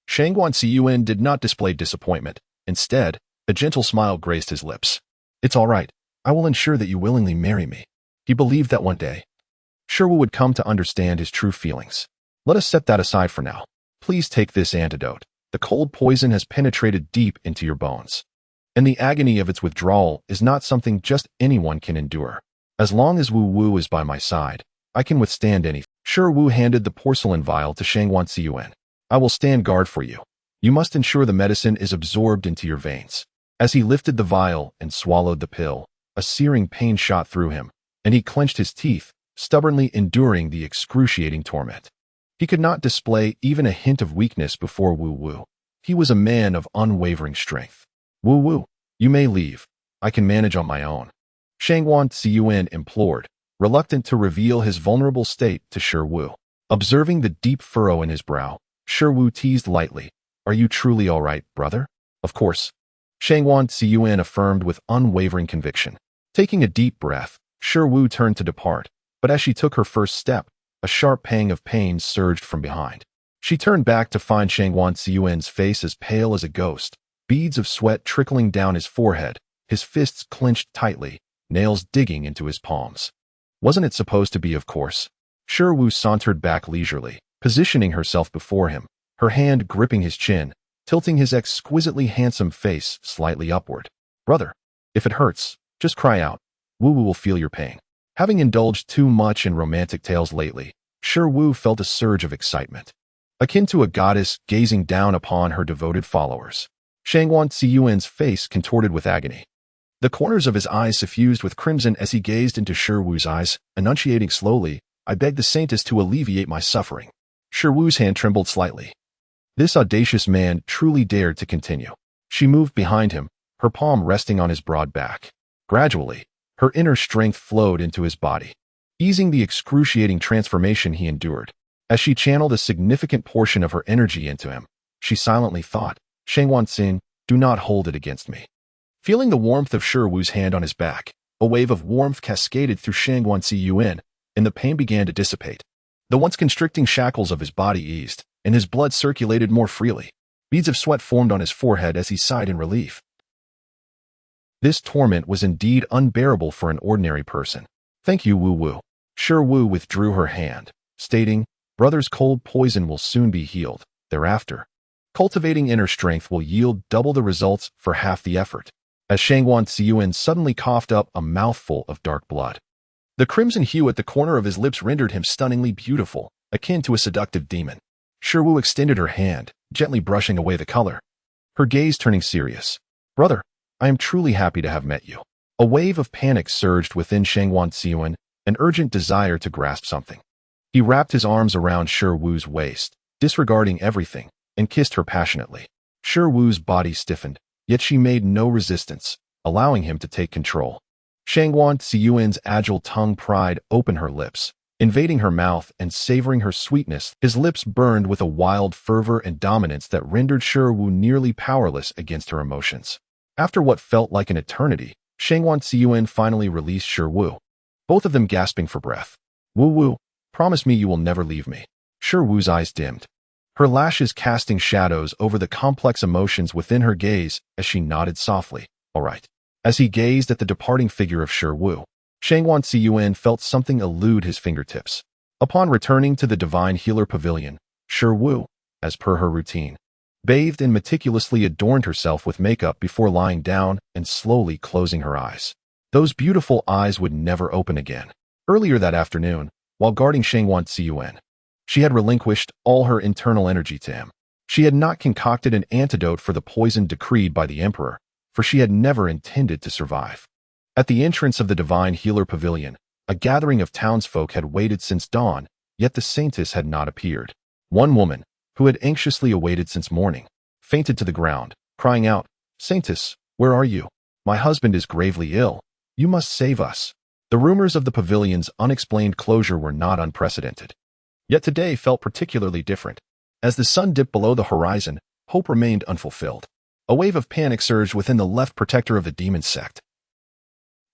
Shangguan Xuan did not display disappointment. Instead, a gentle smile graced his lips. It's all right. I will ensure that you willingly marry me. He believed that one day, Shi Wu would come to understand his true feelings. Let us set that aside for now. Please take this antidote. The cold poison has penetrated deep into your bones, and the agony of its withdrawal is not something just anyone can endure. As long as Wu is by my side, I can withstand anything. Shi Wu handed the porcelain vial to Shangguan Xuan. I will stand guard for you. You must ensure the medicine is absorbed into your veins. As he lifted the vial and swallowed the pill, a searing pain shot through him, and he clenched his teeth, stubbornly enduring the excruciating torment. He could not display even a hint of weakness before Wu. He was a man of unwavering strength. Wu, you may leave. I can manage on my own. Shangguan Xuan implored, reluctant to reveal his vulnerable state to Shi Wu. Observing the deep furrow in his brow, Shi Wu teased lightly, Are you truly all right, brother? Of course. Shangguan Xuan affirmed with unwavering conviction. Taking a deep breath, Shi Wu turned to depart, but as she took her first step, a sharp pang of pain surged from behind. She turned back to find Shangguan Xuan's face as pale as a ghost, beads of sweat trickling down his forehead, his fists clenched tightly, nails digging into his palms. Wasn't it supposed to be, of course? Shi Wu sauntered back leisurely, positioning herself before him, her hand gripping his chin, tilting his exquisitely handsome face slightly upward. Brother, if it hurts, just cry out. Wu will feel your pain. Having indulged too much in romantic tales lately, Shi Wu felt a surge of excitement, akin to a goddess gazing down upon her devoted followers. Shangguan Xuan's face contorted with agony. The corners of his eyes suffused with crimson as he gazed into Shi Wu's eyes, enunciating slowly, I beg the saintess to alleviate my suffering. Shi Wu's hand trembled slightly. This audacious man truly dared to continue. She moved behind him, her palm resting on his broad back. Gradually, her inner strength flowed into his body, easing the excruciating transformation he endured. As she channeled a significant portion of her energy into him, she silently thought, Shangguan Xin, Do not hold it against me. Feeling the warmth of Shi Wu's hand on his back, a wave of warmth cascaded through Shangguan Ziyuan, and the pain began to dissipate. The once constricting shackles of his body eased, and his blood circulated more freely. Beads of sweat formed on his forehead as he sighed in relief. This torment was indeed unbearable for an ordinary person. Thank you, Wu Wu. Shi Wu withdrew her hand, stating, Brother's cold poison will soon be healed. Thereafter, cultivating inner strength will yield double the results for half the effort. As Shangguan Ziyuan suddenly coughed up a mouthful of dark blood. The crimson hue at the corner of his lips rendered him stunningly beautiful, akin to a seductive demon. Shi Wu extended her hand, gently brushing away the color. Her gaze turning serious. Brother, I am truly happy to have met you. A wave of panic surged within Shangguan Ziyuan, an urgent desire to grasp something. He wrapped his arms around Shi Wu's waist, disregarding everything, and kissed her passionately. Shi Wu's body stiffened, yet she made no resistance, allowing him to take control. Shangguan Ziyuan's agile tongue pried open her lips, invading her mouth and savoring her sweetness. His lips burned with a wild fervor and dominance that rendered Shi Wu nearly powerless against her emotions. After what felt like an eternity, Shangguan Ziyuan finally released Shi Wu, both of them gasping for breath. Wu Wu, promise me you will never leave me. Shi Wu's eyes dimmed, her lashes casting shadows over the complex emotions within her gaze as she nodded softly. All right. As he gazed at the departing figure of Shi Wu, Shangguan Ziyuan felt something elude his fingertips. Upon returning to the Divine Healer Pavilion, Shi Wu, as per her routine, bathed and meticulously adorned herself with makeup before lying down and slowly closing her eyes. Those beautiful eyes would never open again. Earlier that afternoon, while guarding Shangguan Ziyuan, she had relinquished all her internal energy to him. She had not concocted an antidote for the poison decreed by the Emperor, for she had never intended to survive. At the entrance of the Divine Healer Pavilion, a gathering of townsfolk had waited since dawn, yet the saintess had not appeared. One woman, who had anxiously awaited since morning, fainted to the ground, crying out, Saintess, where are you? My husband is gravely ill. You must save us. The rumors of the pavilion's unexplained closure were not unprecedented. Yet today felt particularly different. As the sun dipped below the horizon, hope remained unfulfilled. A wave of panic surged within the left protector of the demon sect,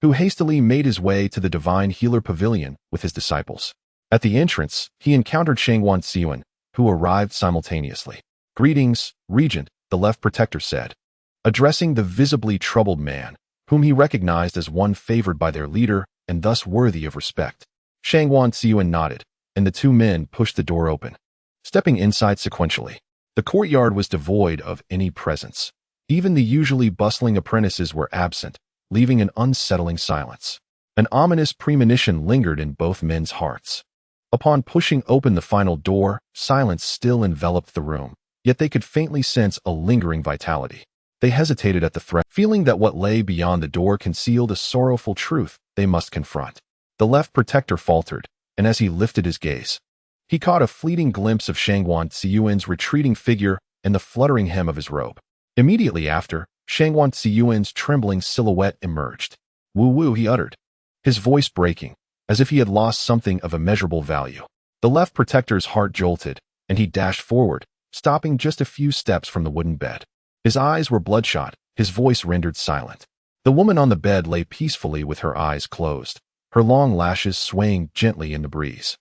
who hastily made his way to the Divine Healer Pavilion with his disciples. At the entrance, he encountered Shangguan Ziyuan, who arrived simultaneously. Greetings, Regent, the left protector said, addressing the visibly troubled man, whom he recognized as one favored by their leader and thus worthy of respect. Shangguan Ziyuan nodded, and the two men pushed the door open. Stepping inside sequentially, the courtyard was devoid of any presence. Even the usually bustling apprentices were absent, leaving an unsettling silence. An ominous premonition lingered in both men's hearts. Upon pushing open the final door, silence still enveloped the room, yet they could faintly sense a lingering vitality. They hesitated at the threat, feeling that what lay beyond the door concealed a sorrowful truth they must confront. The left protector faltered, and as he lifted his gaze, he caught a fleeting glimpse of Shangguan Ziyuan's retreating figure and the fluttering hem of his robe. Immediately after, Shangguan Ziyuan's trembling silhouette emerged. Wu Wu, he uttered, his voice breaking, as if he had lost something of immeasurable value. The left protector's heart jolted, and he dashed forward, stopping just a few steps from the wooden bed. His eyes were bloodshot, his voice rendered silent. The woman on the bed lay peacefully with her eyes closed, her long lashes swaying gently in the breeze.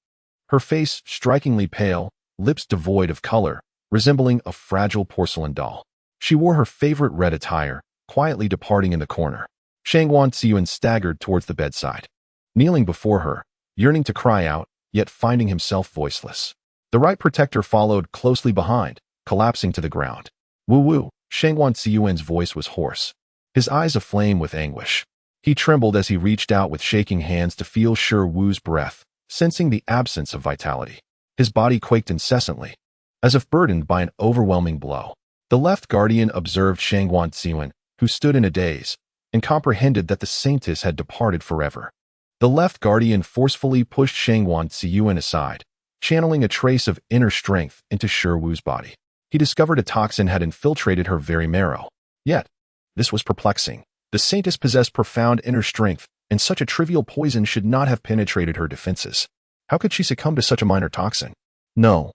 Her face strikingly pale, lips devoid of color, resembling a fragile porcelain doll. She wore her favorite red attire, quietly departing in the corner. Shangguan Ziyuan staggered towards the bedside, kneeling before her, yearning to cry out, yet finding himself voiceless. The right protector followed closely behind, collapsing to the ground. Wu Wu, Shangguan Ziyuan's voice was hoarse, his eyes aflame with anguish. He trembled as he reached out with shaking hands to feel Shi Wu's breath, sensing the absence of vitality. His body quaked incessantly, as if burdened by an overwhelming blow. The left guardian observed Shangguan Ziyuan, who stood in a daze, and comprehended that the saintess had departed forever. The left guardian forcefully pushed Shangguan Ziyuan aside, channeling a trace of inner strength into Shi Wu's body. He discovered a toxin had infiltrated her very marrow. Yet, this was perplexing. The saintess possessed profound inner strength, and such a trivial poison should not have penetrated her defenses. How could she succumb to such a minor toxin? No.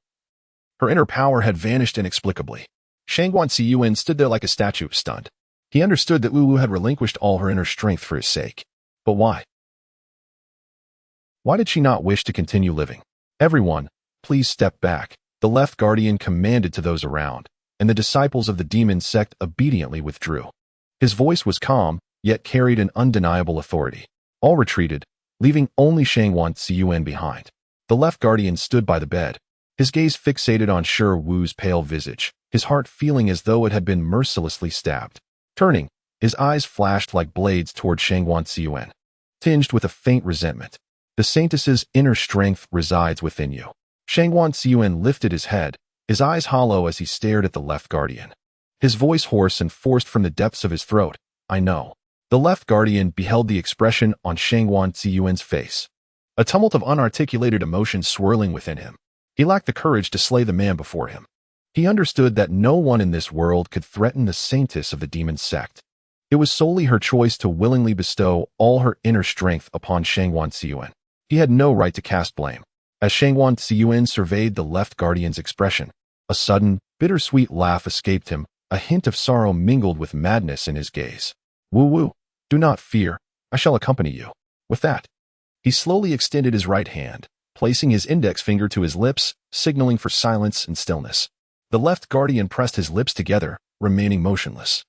Her inner power had vanished inexplicably. Shangguan Ziyuan stood there like a statue, stunned. He understood that Wu Wu had relinquished all her inner strength for his sake. But why? Why did she not wish to continue living? Everyone, please step back, the left guardian commanded to those around, and the disciples of the demon sect obediently withdrew. His voice was calm, yet carried an undeniable authority. All retreated, leaving only Shangguan Ziyuan behind. The left guardian stood by the bed, his gaze fixated on Shi Wu's pale visage, his heart feeling as though it had been mercilessly stabbed. Turning, his eyes flashed like blades toward Shangguan Ziyuan, tinged with a faint resentment. The saintess's inner strength resides within you. Shangguan Ziyuan lifted his head, his eyes hollow as he stared at the left guardian. His voice hoarse and forced from the depths of his throat. I know. The left guardian beheld the expression on Shangguan Ziyuan's face. A tumult of unarticulated emotion swirling within him. He lacked the courage to slay the man before him. He understood that no one in this world could threaten the saintess of the demon sect. It was solely her choice to willingly bestow all her inner strength upon Shangguan Ziyuan. He had no right to cast blame. As Shangguan Ziyuan surveyed the left guardian's expression, a sudden, bittersweet laugh escaped him, a hint of sorrow mingled with madness in his gaze. Wu Wu, do not fear, I shall accompany you. With that, he slowly extended his right hand, placing his index finger to his lips, signaling for silence and stillness. The left guardian pressed his lips together, remaining motionless,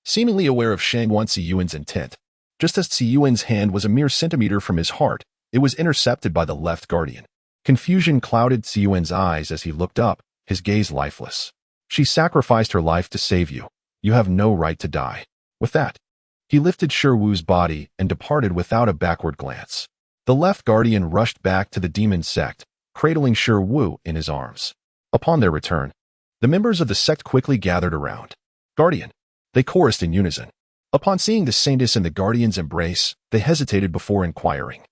seemingly aware of Shangguan Ziyuan's intent. Just as Ziyuan's hand was a mere centimeter from his heart, it was intercepted by the left guardian. Confusion clouded Ziyuan's eyes as he looked up, his gaze lifeless. She sacrificed her life to save you. You have no right to die. With that, he lifted Shi Wu's body and departed without a backward glance. The left guardian rushed back to the demon sect, cradling Shi Wu in his arms. Upon their return, the members of the sect quickly gathered around. Guardian, they chorused in unison. Upon seeing the saintess in the guardian's embrace, they hesitated before inquiring.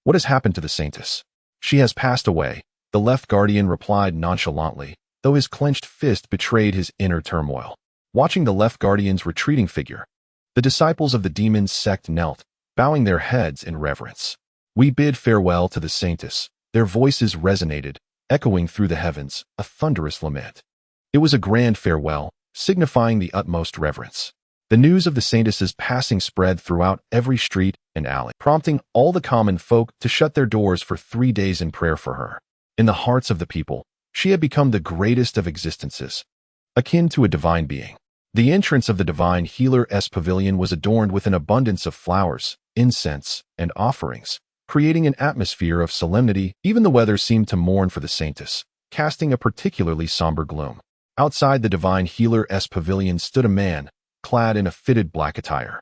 What has happened to the saintess? She has passed away, the left guardian replied nonchalantly, though his clenched fist betrayed his inner turmoil. Watching the left guardian's retreating figure, the disciples of the demon sect knelt, bowing their heads in reverence. We bid farewell to the saintess. Their voices resonated, echoing through the heavens, a thunderous lament. It was a grand farewell, signifying the utmost reverence. The news of the saintess's passing spread throughout every street and alley, prompting all the common folk to shut their doors for 3 days in prayer for her. In the hearts of the people, she had become the greatest of existences, akin to a divine being. The entrance of the divine healer's pavilion was adorned with an abundance of flowers, incense, and offerings, creating an atmosphere of solemnity. Even the weather seemed to mourn for the saintess, casting a particularly somber gloom. Outside the divine healer's pavilion stood a man, clad in a fitted black attire.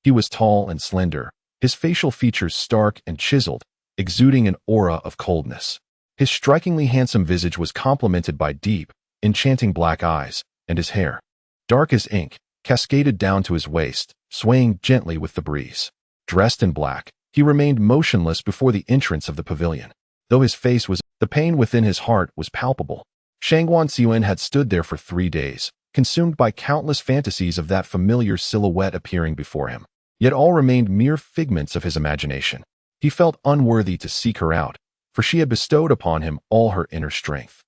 He was tall and slender, his facial features stark and chiseled, exuding an aura of coldness. His strikingly handsome visage was complemented by deep, enchanting black eyes, and his hair, dark as ink, cascaded down to his waist, swaying gently with the breeze. Dressed in black, he remained motionless before the entrance of the pavilion. Though his face was, the pain within his heart was palpable. Shangguan Ziyuan had stood there for 3 days, consumed by countless fantasies of that familiar silhouette appearing before him. Yet all remained mere figments of his imagination. He felt unworthy to seek her out, for she had bestowed upon him all her inner strength.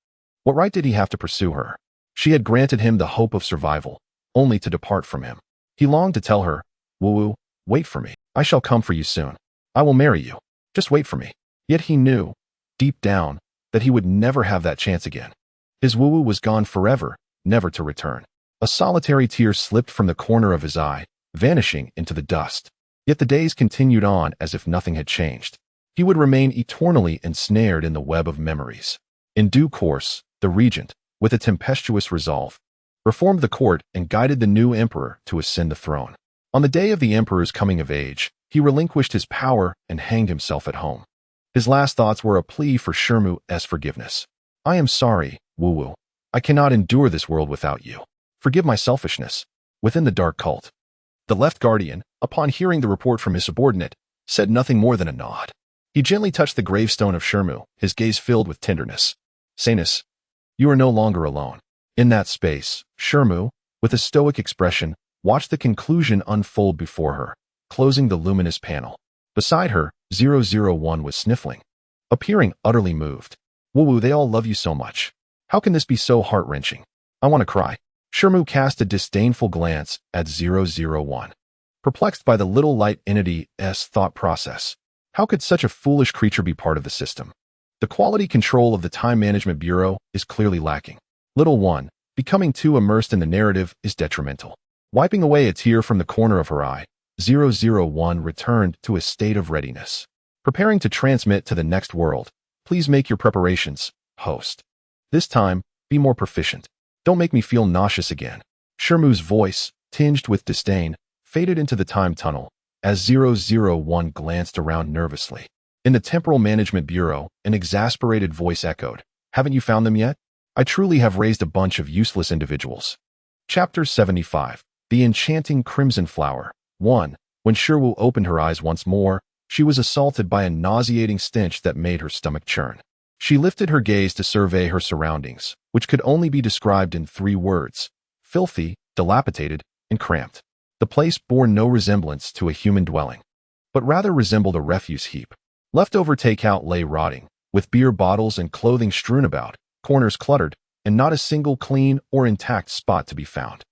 What right did he have to pursue her? She had granted him the hope of survival, only to depart from him. He longed to tell her, Wu Wu, wait for me. I shall come for you soon. I will marry you. Just wait for me. Yet he knew, deep down, that he would never have that chance again. His Wu Wu was gone forever, never to return. A solitary tear slipped from the corner of his eye, vanishing into the dust. Yet the days continued on as if nothing had changed. He would remain eternally ensnared in the web of memories. In due course, the regent, with a tempestuous resolve, reformed the court and guided the new emperor to ascend the throne. On the day of the emperor's coming of age, he relinquished his power and hanged himself at home. His last thoughts were a plea for Shi Wu's forgiveness. I am sorry, Wu Wu. I cannot endure this world without you. Forgive my selfishness. Within the dark cult, the left guardian, upon hearing the report from his subordinate, said nothing more than a nod. He gently touched the gravestone of Shi Wu, his gaze filled with tenderness. Saintess, you are no longer alone. In that space, Shi Wu, with a stoic expression, watched the conclusion unfold before her, closing the luminous panel. Beside her, 001 was sniffling, appearing utterly moved. Wu Wu, they all love you so much. How can this be so heart-wrenching? I want to cry. Shermu cast a disdainful glance at 001, perplexed by the little light entity's thought process. How could such a foolish creature be part of the system? The quality control of the Time Management Bureau is clearly lacking. Little one, becoming too immersed in the narrative is detrimental. Wiping away a tear from the corner of her eye, 001 returned to a state of readiness. Preparing to transmit to the next world. Please make your preparations, host. This time, be more proficient. Don't make me feel nauseous again. Shermu's voice, tinged with disdain, faded into the time tunnel as 001 glanced around nervously. In the Temporal Management Bureau, an exasperated voice echoed, "Haven't you found them yet? I truly have raised a bunch of useless individuals." Chapter 75. The Enchanting Crimson Flower. 1. When Sherwu opened her eyes once more, she was assaulted by a nauseating stench that made her stomach churn. She lifted her gaze to survey her surroundings, which could only be described in 3 words: filthy, dilapidated, and cramped. The place bore no resemblance to a human dwelling, but rather resembled a refuse heap. Leftover takeout lay rotting, with beer bottles and clothing strewn about, corners cluttered, and not a single clean or intact spot to be found.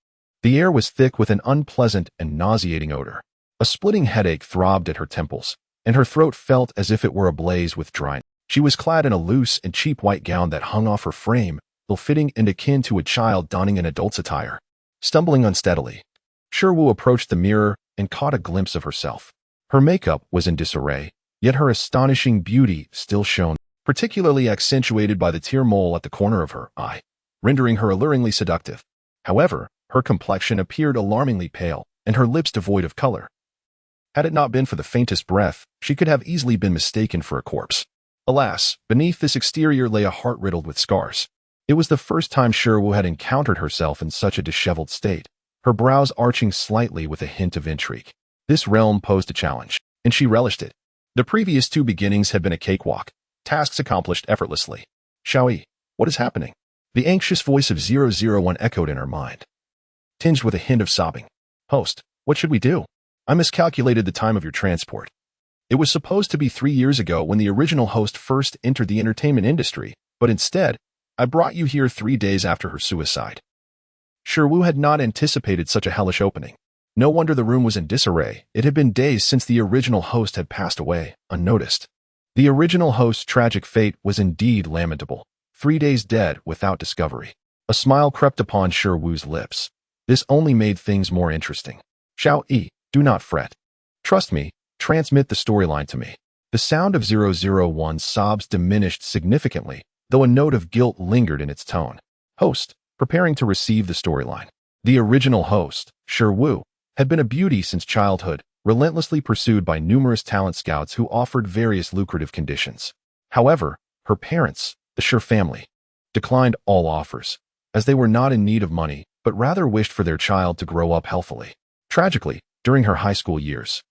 The air was thick with an unpleasant and nauseating odor. A splitting headache throbbed at her temples, and her throat felt as if it were ablaze with dryness. She was clad in a loose and cheap white gown that hung off her frame, ill-fitting and akin to a child donning an adult's attire. Stumbling unsteadily, Sherwu approached the mirror and caught a glimpse of herself. Her makeup was in disarray, yet her astonishing beauty still shone, particularly accentuated by the tear mole at the corner of her eye, rendering her alluringly seductive. However, her complexion appeared alarmingly pale, and her lips devoid of color. Had it not been for the faintest breath, she could have easily been mistaken for a corpse. Alas, beneath this exterior lay a heart riddled with scars. It was the first time Sherwu had encountered herself in such a disheveled state, her brows arching slightly with a hint of intrigue. This realm posed a challenge, and she relished it. The previous 2 beginnings had been a cakewalk, tasks accomplished effortlessly. Xiaoyi, what is happening? The anxious voice of 001 echoed in her mind, tinged with a hint of sobbing. Host, what should we do? I miscalculated the time of your transport. It was supposed to be 3 years ago when the original host first entered the entertainment industry, but instead, I brought you here 3 days after her suicide. Sherwu had not anticipated such a hellish opening. No wonder the room was in disarray. It had been days since the original host had passed away, unnoticed. The original host's tragic fate was indeed lamentable. 3 days dead without discovery. A smile crept upon Sherwu's lips. This only made things more interesting. Xiaoyi, do not fret. Trust me, transmit the storyline to me. The sound of 001's sobs diminished significantly, though a note of guilt lingered in its tone. Host, preparing to receive the storyline. The original host, Sherwu, had been a beauty since childhood, relentlessly pursued by numerous talent scouts who offered various lucrative conditions. However, her parents, the Sher family, declined all offers, as they were not in need of money, but rather wished for their child to grow up healthily. Tragically, during her high school years,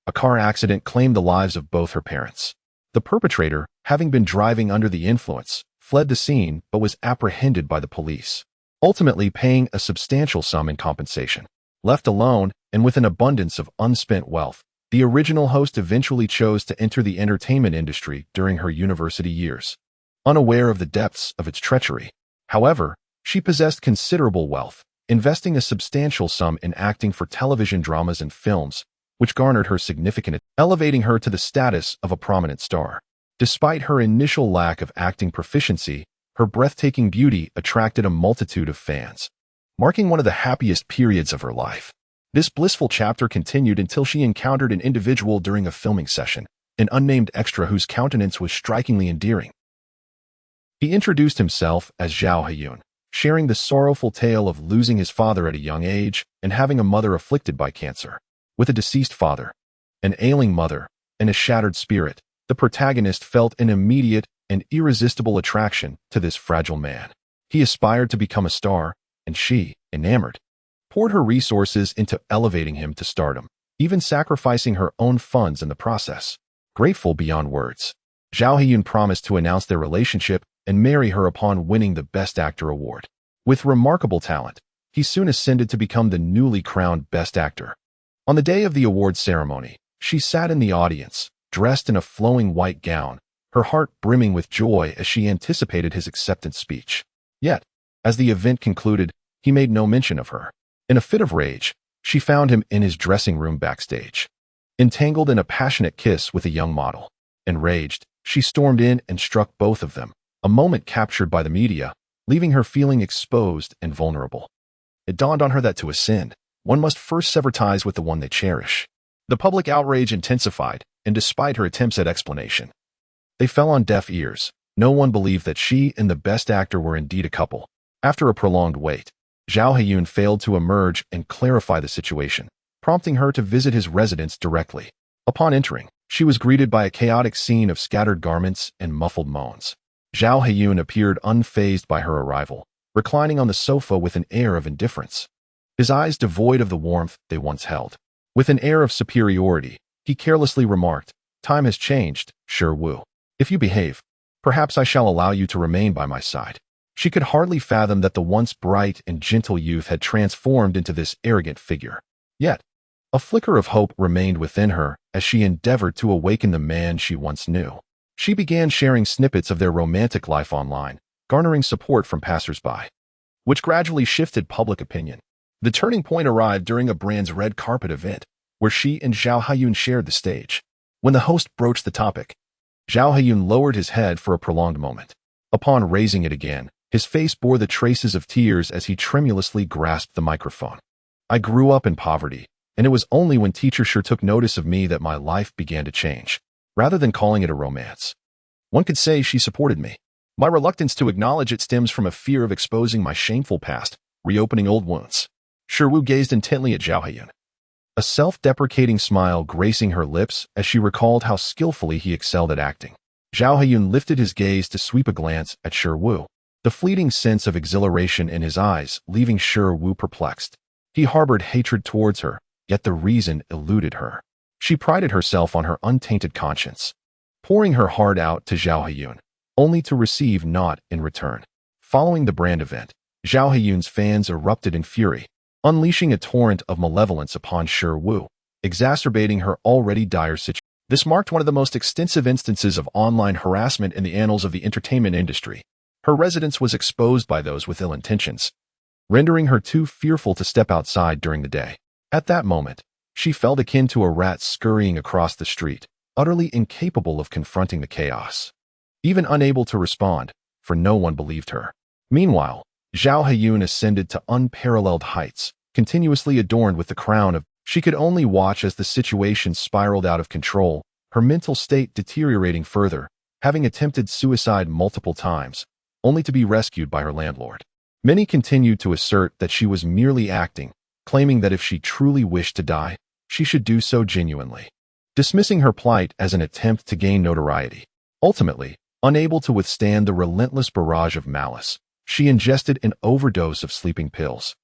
a car accident claimed the lives of both her parents. The perpetrator, having been driving under the influence, fled the scene but was apprehended by the police, ultimately paying a substantial sum in compensation. Left alone, and with an abundance of unspent wealth, the original host eventually chose to enter the entertainment industry during her university years. Unaware of the depths of its treachery, however, she possessed considerable wealth, investing a substantial sum in acting for television dramas and films, which garnered her significant, elevating her to the status of a prominent star. Despite her initial lack of acting proficiency, her breathtaking beauty attracted a multitude of fans, marking one of the happiest periods of her life. This blissful chapter continued until she encountered an individual during a filming session, an unnamed extra whose countenance was strikingly endearing. He introduced himself as Zhao Haiyun, sharing the sorrowful tale of losing his father at a young age and having a mother afflicted by cancer. With a deceased father, an ailing mother, and a shattered spirit, the protagonist felt an immediate and irresistible attraction to this fragile man. He aspired to become a star, and she, enamored, poured her resources into elevating him to stardom, even sacrificing her own funds in the process. Grateful beyond words, Zhao Haiyun promised to announce their relationship and marry her upon winning the Best Actor award. With remarkable talent, he soon ascended to become the newly crowned Best Actor. On the day of the award ceremony, she sat in the audience, dressed in a flowing white gown, her heart brimming with joy as she anticipated his acceptance speech. Yet, as the event concluded, he made no mention of her. In a fit of rage, she found him in his dressing room backstage, entangled in a passionate kiss with a young model. Enraged, she stormed in and struck both of them, a moment captured by the media, leaving her feeling exposed and vulnerable. It dawned on her that to ascend, one must first sever ties with the one they cherish. The public outrage intensified, and despite her attempts at explanation, they fell on deaf ears. No one believed that she and the best actor were indeed a couple. After a prolonged wait, Zhao Haiyun failed to emerge and clarify the situation, prompting her to visit his residence directly. Upon entering, she was greeted by a chaotic scene of scattered garments and muffled moans. Zhao Haiyun appeared unfazed by her arrival, reclining on the sofa with an air of indifference, his eyes devoid of the warmth they once held. With an air of superiority, he carelessly remarked, "Time has changed, Shi Wu. If you behave, perhaps I shall allow you to remain by my side." She could hardly fathom that the once bright and gentle youth had transformed into this arrogant figure. Yet, a flicker of hope remained within her as she endeavored to awaken the man she once knew. She began sharing snippets of their romantic life online, garnering support from passers-by, which gradually shifted public opinion. The turning point arrived during a brand's red carpet event, where she and Zhao Haiyun shared the stage. When the host broached the topic, Zhao Haiyun lowered his head for a prolonged moment. Upon raising it again, his face bore the traces of tears as he tremulously grasped the microphone. "I grew up in poverty, and it was only when Teacher Shi took notice of me that my life began to change. Rather than calling it a romance, one could say she supported me. My reluctance to acknowledge it stems from a fear of exposing my shameful past, reopening old wounds." Shi Wu gazed intently at Zhao Haiyun, a self-deprecating smile gracing her lips as she recalled how skillfully he excelled at acting. Zhao Haiyun lifted his gaze to sweep a glance at Shi Wu, the fleeting sense of exhilaration in his eyes leaving Shi Wu perplexed. He harbored hatred towards her, yet the reason eluded her. She prided herself on her untainted conscience, pouring her heart out to Zhao Haiyun, only to receive naught in return. Following the brand event, Zhao Haiyun's fans erupted in fury, unleashing a torrent of malevolence upon Shi Wu, exacerbating her already dire situation. This marked one of the most extensive instances of online harassment in the annals of the entertainment industry. Her residence was exposed by those with ill intentions, rendering her too fearful to step outside during the day. At that moment, she felt akin to a rat scurrying across the street, utterly incapable of confronting the chaos. Even unable to respond, for no one believed her. Meanwhile, Zhao Haiyun ascended to unparalleled heights, continuously adorned with the crown of. She could only watch as the situation spiraled out of control, her mental state deteriorating further, having attempted suicide multiple times, only to be rescued by her landlord. Many continued to assert that she was merely acting, claiming that if she truly wished to die, she should do so genuinely, dismissing her plight as an attempt to gain notoriety. Ultimately, unable to withstand the relentless barrage of malice, she ingested an overdose of sleeping pills.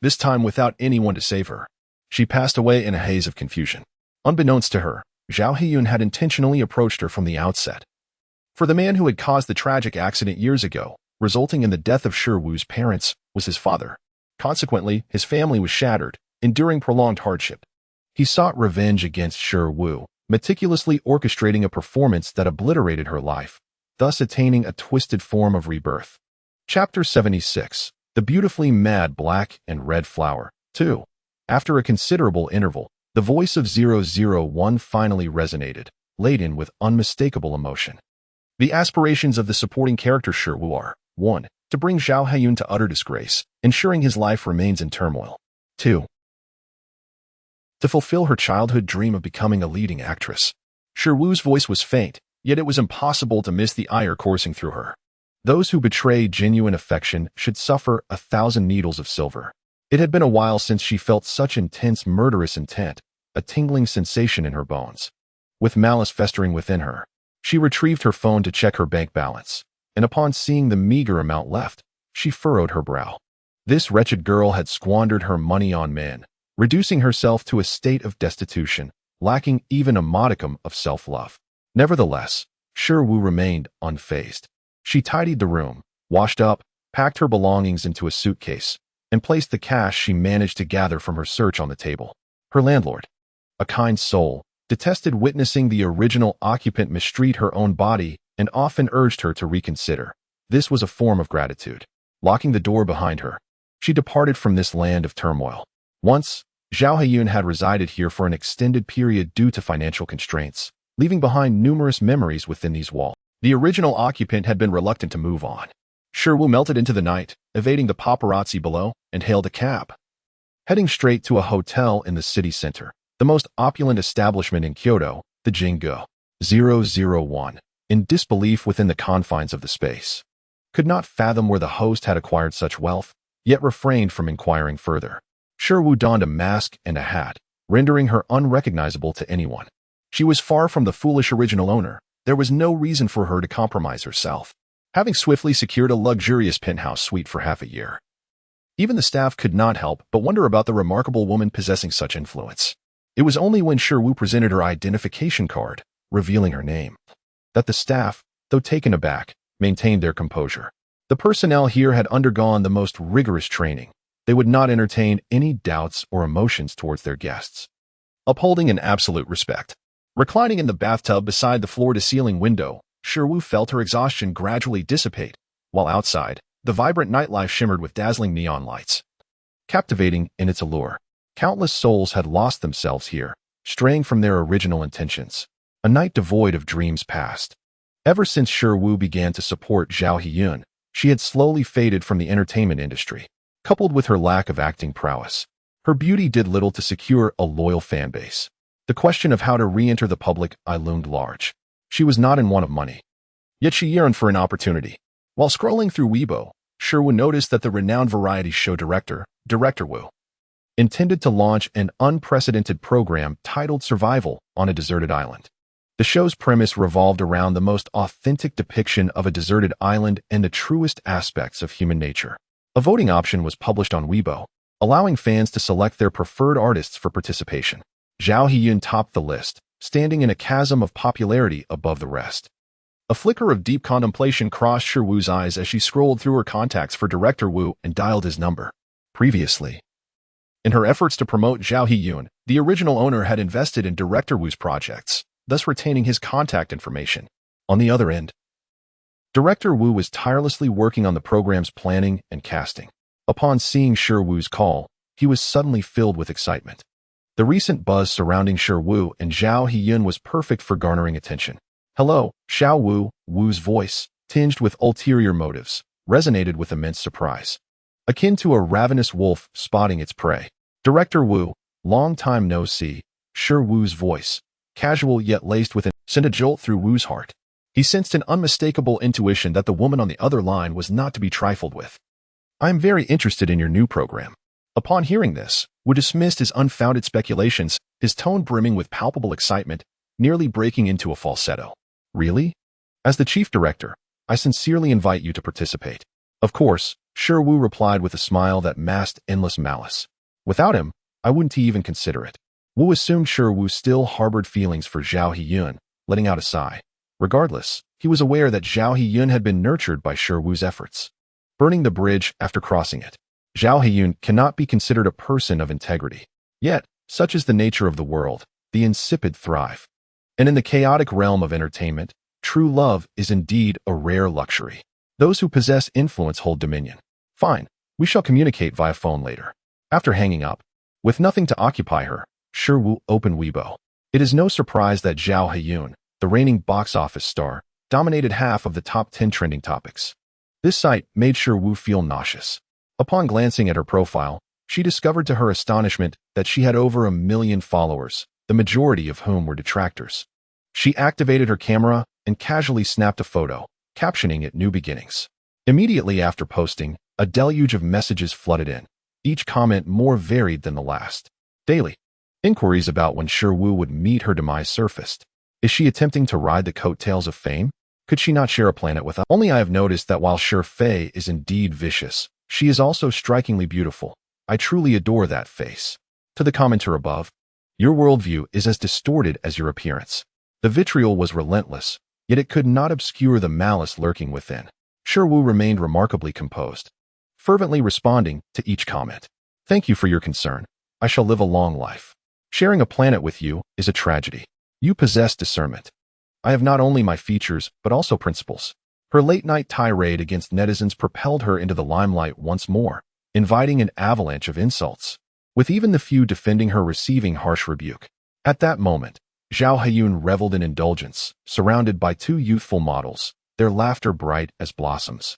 This time without anyone to save her, she passed away in a haze of confusion. Unbeknownst to her, Zhao Haiyun had intentionally approached her from the outset. For the man who had caused the tragic accident years ago, resulting in the death of Shi Wu's parents, was his father. Consequently, his family was shattered, enduring prolonged hardship. He sought revenge against Shi Wu, meticulously orchestrating a performance that obliterated her life, thus attaining a twisted form of rebirth. Chapter 76. The Beautifully Mad Black and Red Flower. 2. After a considerable interval, the voice of 001 finally resonated, laden with unmistakable emotion. The aspirations of the supporting character Shi Wu are 1. To bring Zhao Haiyun to utter disgrace, ensuring his life remains in turmoil. 2. To fulfill her childhood dream of becoming a leading actress. Shi Wu's voice was faint, yet it was impossible to miss the ire coursing through her. Those who betray genuine affection should suffer 1,000 needles of silver. It had been a while since she felt such intense murderous intent, a tingling sensation in her bones. With malice festering within her, she retrieved her phone to check her bank balance, and upon seeing the meager amount left, she furrowed her brow. This wretched girl had squandered her money on men, reducing herself to a state of destitution, lacking even a modicum of self-love. Nevertheless, Shi Wu remained unfazed. She tidied the room, washed up, packed her belongings into a suitcase, and placed the cash she managed to gather from her search on the table. Her landlord, a kind soul, detested witnessing the original occupant mistreat her own body and often urged her to reconsider. This was a form of gratitude. Locking the door behind her, she departed from this land of turmoil. Once, Zhao Haiyun had resided here for an extended period due to financial constraints, leaving behind numerous memories within these walls. The original occupant had been reluctant to move on. Shiwu melted into the night, evading the paparazzi below, and hailed a cab. Heading straight to a hotel in the city center, the most opulent establishment in Kyoto, the Jingu 001, in disbelief within the confines of the space. Could not fathom where the host had acquired such wealth, yet refrained from inquiring further. Shiwu donned a mask and a hat, rendering her unrecognizable to anyone. She was far from the foolish original owner. There was no reason for her to compromise herself, having swiftly secured a luxurious penthouse suite for half a year. Even the staff could not help but wonder about the remarkable woman possessing such influence. It was only when Shiwu presented her identification card, revealing her name, that the staff, though taken aback, maintained their composure. The personnel here had undergone the most rigorous training. They would not entertain any doubts or emotions towards their guests, upholding an absolute respect. Reclining in the bathtub beside the floor-to-ceiling window, Shiwu felt her exhaustion gradually dissipate, while outside, the vibrant nightlife shimmered with dazzling neon lights. Captivating in its allure, countless souls had lost themselves here, straying from their original intentions. A night devoid of dreams past. Ever since Shiwu began to support Zhao Haiyun, she had slowly faded from the entertainment industry. Coupled with her lack of acting prowess, her beauty did little to secure a loyal fan base. The question of how to re-enter the public eye loomed large. She was not in want of money, yet she yearned for an opportunity. While scrolling through Weibo, Shiwu noticed that the renowned variety show director, Director Wu, intended to launch an unprecedented program titled Survival on a Deserted Island. The show's premise revolved around the most authentic depiction of a deserted island and the truest aspects of human nature. A voting option was published on Weibo, allowing fans to select their preferred artists for participation. Zhao Haiyun topped the list, standing in a chasm of popularity above the rest. A flicker of deep contemplation crossed Shiwu's eyes as she scrolled through her contacts for Director Wu and dialed his number. Previously, in her efforts to promote Zhao Haiyun, the original owner had invested in Director Wu's projects, thus retaining his contact information. On the other end, Director Wu was tirelessly working on the program's planning and casting. Upon seeing Shiwu's call, he was suddenly filled with excitement. The recent buzz surrounding Shiwu and Zhao Haiyun was perfect for garnering attention. Hello, Xiao Wu. Wu's voice, tinged with ulterior motives, resonated with immense surprise, akin to a ravenous wolf spotting its prey. Director Wu, long time no see. Shiwu's voice, casual yet laced with sent a jolt through Wu's heart. He sensed an unmistakable intuition that the woman on the other line was not to be trifled with. I am very interested in your new program. Upon hearing this, Wu dismissed his unfounded speculations, his tone brimming with palpable excitement, nearly breaking into a falsetto. Really? As the chief director, I sincerely invite you to participate. Of course, Shiwu replied with a smile that masked endless malice. Without him, I wouldn't even consider it. Wu assumed Shiwu still harbored feelings for Zhao Haiyun, letting out a sigh. Regardless, he was aware that Zhao Haiyun had been nurtured by Shiwu's efforts. Burning the bridge after crossing it. Zhao Haiyun cannot be considered a person of integrity. Yet, such is the nature of the world, the insipid thrive. And in the chaotic realm of entertainment, true love is indeed a rare luxury. Those who possess influence hold dominion. Fine, we shall communicate via phone later. After hanging up, with nothing to occupy her, Shiwu opened Weibo. It is no surprise that Zhao Haiyun, the reigning box office star, dominated half of the top 10 trending topics. This sight made Shiwu feel nauseous. Upon glancing at her profile, she discovered to her astonishment that she had over 1 million followers, the majority of whom were detractors. She activated her camera and casually snapped a photo, captioning it New Beginnings. Immediately after posting, a deluge of messages flooded in, each comment more varied than the last. Daily, inquiries about when Shiwu would meet her demise surfaced. Is she attempting to ride the coattails of fame? Could she not share a planet with us? Only I have noticed that while Fei is indeed vicious, she is also strikingly beautiful. I truly adore that face. To the commenter above, your worldview is as distorted as your appearance. The vitriol was relentless, yet it could not obscure the malice lurking within. Shiwu remained remarkably composed, fervently responding to each comment. Thank you for your concern. I shall live a long life. Sharing a planet with you is a tragedy. You possess discernment. I have not only my features, but also principles. Her late-night tirade against netizens propelled her into the limelight once more, inviting an avalanche of insults, with even the few defending her receiving harsh rebuke. At that moment, Zhao Haiyun reveled in indulgence, surrounded by two youthful models, their laughter bright as blossoms,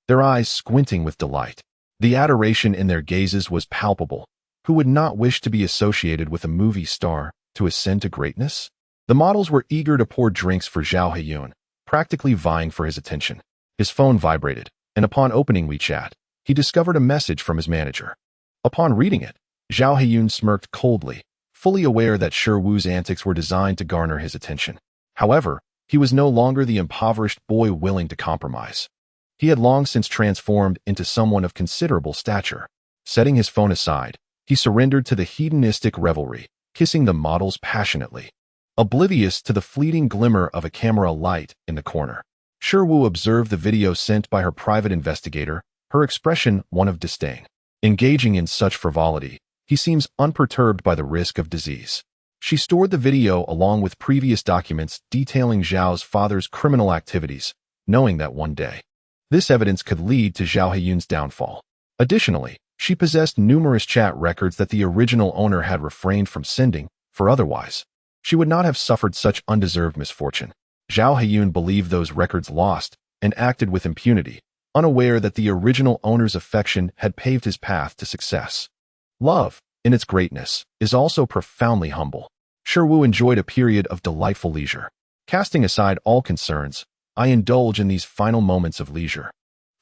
their eyes squinting with delight. The adoration in their gazes was palpable. Who would not wish to be associated with a movie star to ascend to greatness? The models were eager to pour drinks for Zhao Haiyun, practically vying for his attention. His phone vibrated, and upon opening WeChat, he discovered a message from his manager. Upon reading it, Zhao Haiyun smirked coldly, fully aware that Shi Wu's antics were designed to garner his attention. However, he was no longer the impoverished boy willing to compromise. He had long since transformed into someone of considerable stature. Setting his phone aside, he surrendered to the hedonistic revelry, kissing the models passionately, oblivious to the fleeting glimmer of a camera light in the corner. Shi Wu observed the video sent by her private investigator, her expression one of disdain. Engaging in such frivolity, he seems unperturbed by the risk of disease. She stored the video along with previous documents detailing Zhao's father's criminal activities, knowing that one day, this evidence could lead to Zhao Haiyun's downfall. Additionally, she possessed numerous chat records that the original owner had refrained from sending, for otherwise, she would not have suffered such undeserved misfortune. Zhao Haiyun believed those records lost and acted with impunity, unaware that the original owner's affection had paved his path to success. Love, in its greatness, is also profoundly humble. Shi Wu enjoyed a period of delightful leisure. Casting aside all concerns, I indulge in these final moments of leisure.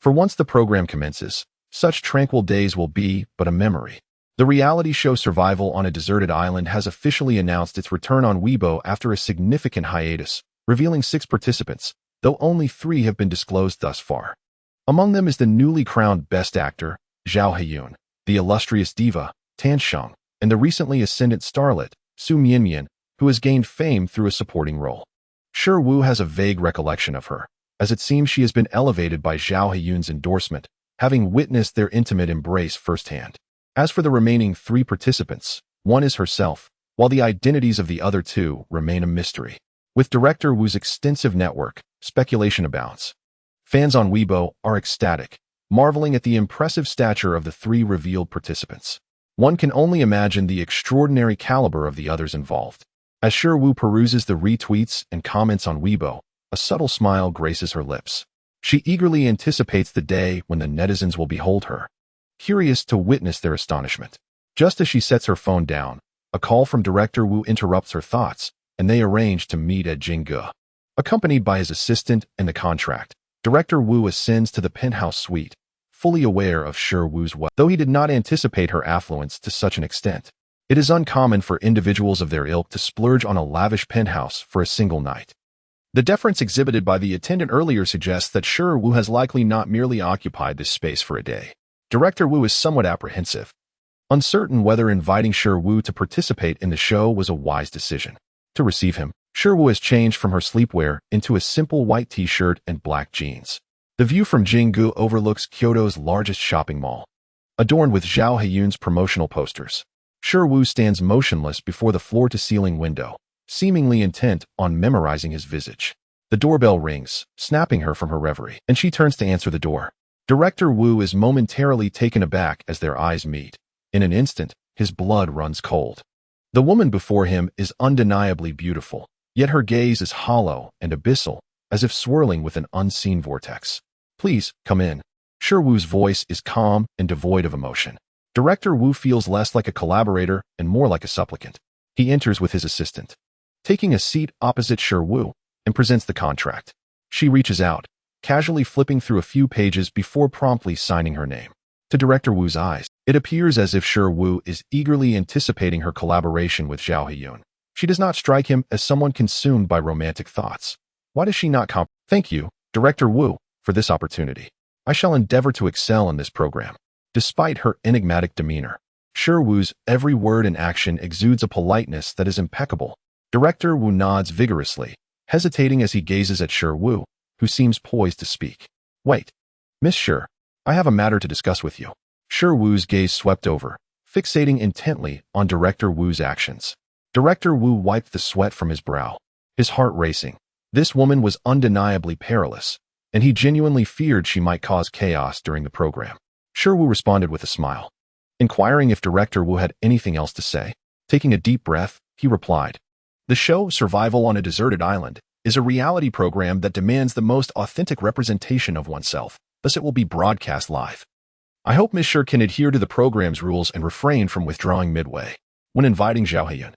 For once the program commences, such tranquil days will be but a memory. The reality show Survival on a Deserted Island has officially announced its return on Weibo after a significant hiatus, revealing 6 participants, though only 3 have been disclosed thus far. Among them is the newly crowned Best Actor, Zhao Haiyun, the illustrious diva, Tan Sheng, and the recently ascendant starlet, Su Mianmian, who has gained fame through a supporting role. Shi Wu has a vague recollection of her, as it seems she has been elevated by Zhao Haiyun's endorsement, having witnessed their intimate embrace firsthand. As for the remaining 3 participants, one is herself, while the identities of the other 2 remain a mystery. With director Wu's extensive network, speculation abounds. Fans on Weibo are ecstatic, marveling at the impressive stature of the 3 revealed participants. One can only imagine the extraordinary caliber of the others involved. As Shi Wu peruses the retweets and comments on Weibo, a subtle smile graces her lips. She eagerly anticipates the day when the netizens will behold her, curious to witness their astonishment. Just as she sets her phone down, a call from director Wu interrupts her thoughts, and they arrange to meet at Jingge. Accompanied by his assistant and the contract, director Wu ascends to the penthouse suite, fully aware of Shi Wu's wealth. Though he did not anticipate her affluence to such an extent, it is uncommon for individuals of their ilk to splurge on a lavish penthouse for a single night. The deference exhibited by the attendant earlier suggests that Shi Wu has likely not merely occupied this space for a day. Director Wu is somewhat apprehensive, uncertain whether inviting Shi Wu to participate in the show was a wise decision. To receive him, Shi Wu has changed from her sleepwear into a simple white t-shirt and black jeans. The view from Jingge overlooks Kyoto's largest shopping mall, adorned with Zhao Haiyun's promotional posters. Shi Wu stands motionless before the floor-to-ceiling window, seemingly intent on memorizing his visage. The doorbell rings, snapping her from her reverie, and she turns to answer the door. Director Wu is momentarily taken aback as their eyes meet. In an instant, his blood runs cold. The woman before him is undeniably beautiful, yet her gaze is hollow and abyssal, as if swirling with an unseen vortex. Please, come in. Shi Wu's voice is calm and devoid of emotion. Director Wu feels less like a collaborator and more like a supplicant. He enters with his assistant, taking a seat opposite Shi Wu, and presents the contract. She reaches out, casually flipping through a few pages before promptly signing her name. To Director Wu's eyes, it appears as if Shi Wu is eagerly anticipating her collaboration with Zhao Haiyun. She does not strike him as someone consumed by romantic thoughts. Why does she not Thank you, Director Wu, for this opportunity. I shall endeavor to excel in this program. Despite her enigmatic demeanor, Shi Wu's every word and action exudes a politeness that is impeccable. Director Wu nods vigorously, hesitating as he gazes at Shi Wu, who seems poised to speak. Wait. Miss Shi, I have a matter to discuss with you. Shi Wu's gaze swept over, fixating intently on Director Wu's actions. Director Wu wiped the sweat from his brow, his heart racing. This woman was undeniably perilous, and he genuinely feared she might cause chaos during the program. Wu responded with a smile, inquiring if Director Wu had anything else to say. Taking a deep breath, he replied, "The show Survival on a Deserted Island is a reality program that demands the most authentic representation of oneself, thus it will be broadcast live. I hope Ms. Shi can adhere to the program's rules and refrain from withdrawing midway." When inviting Zhao Heyun,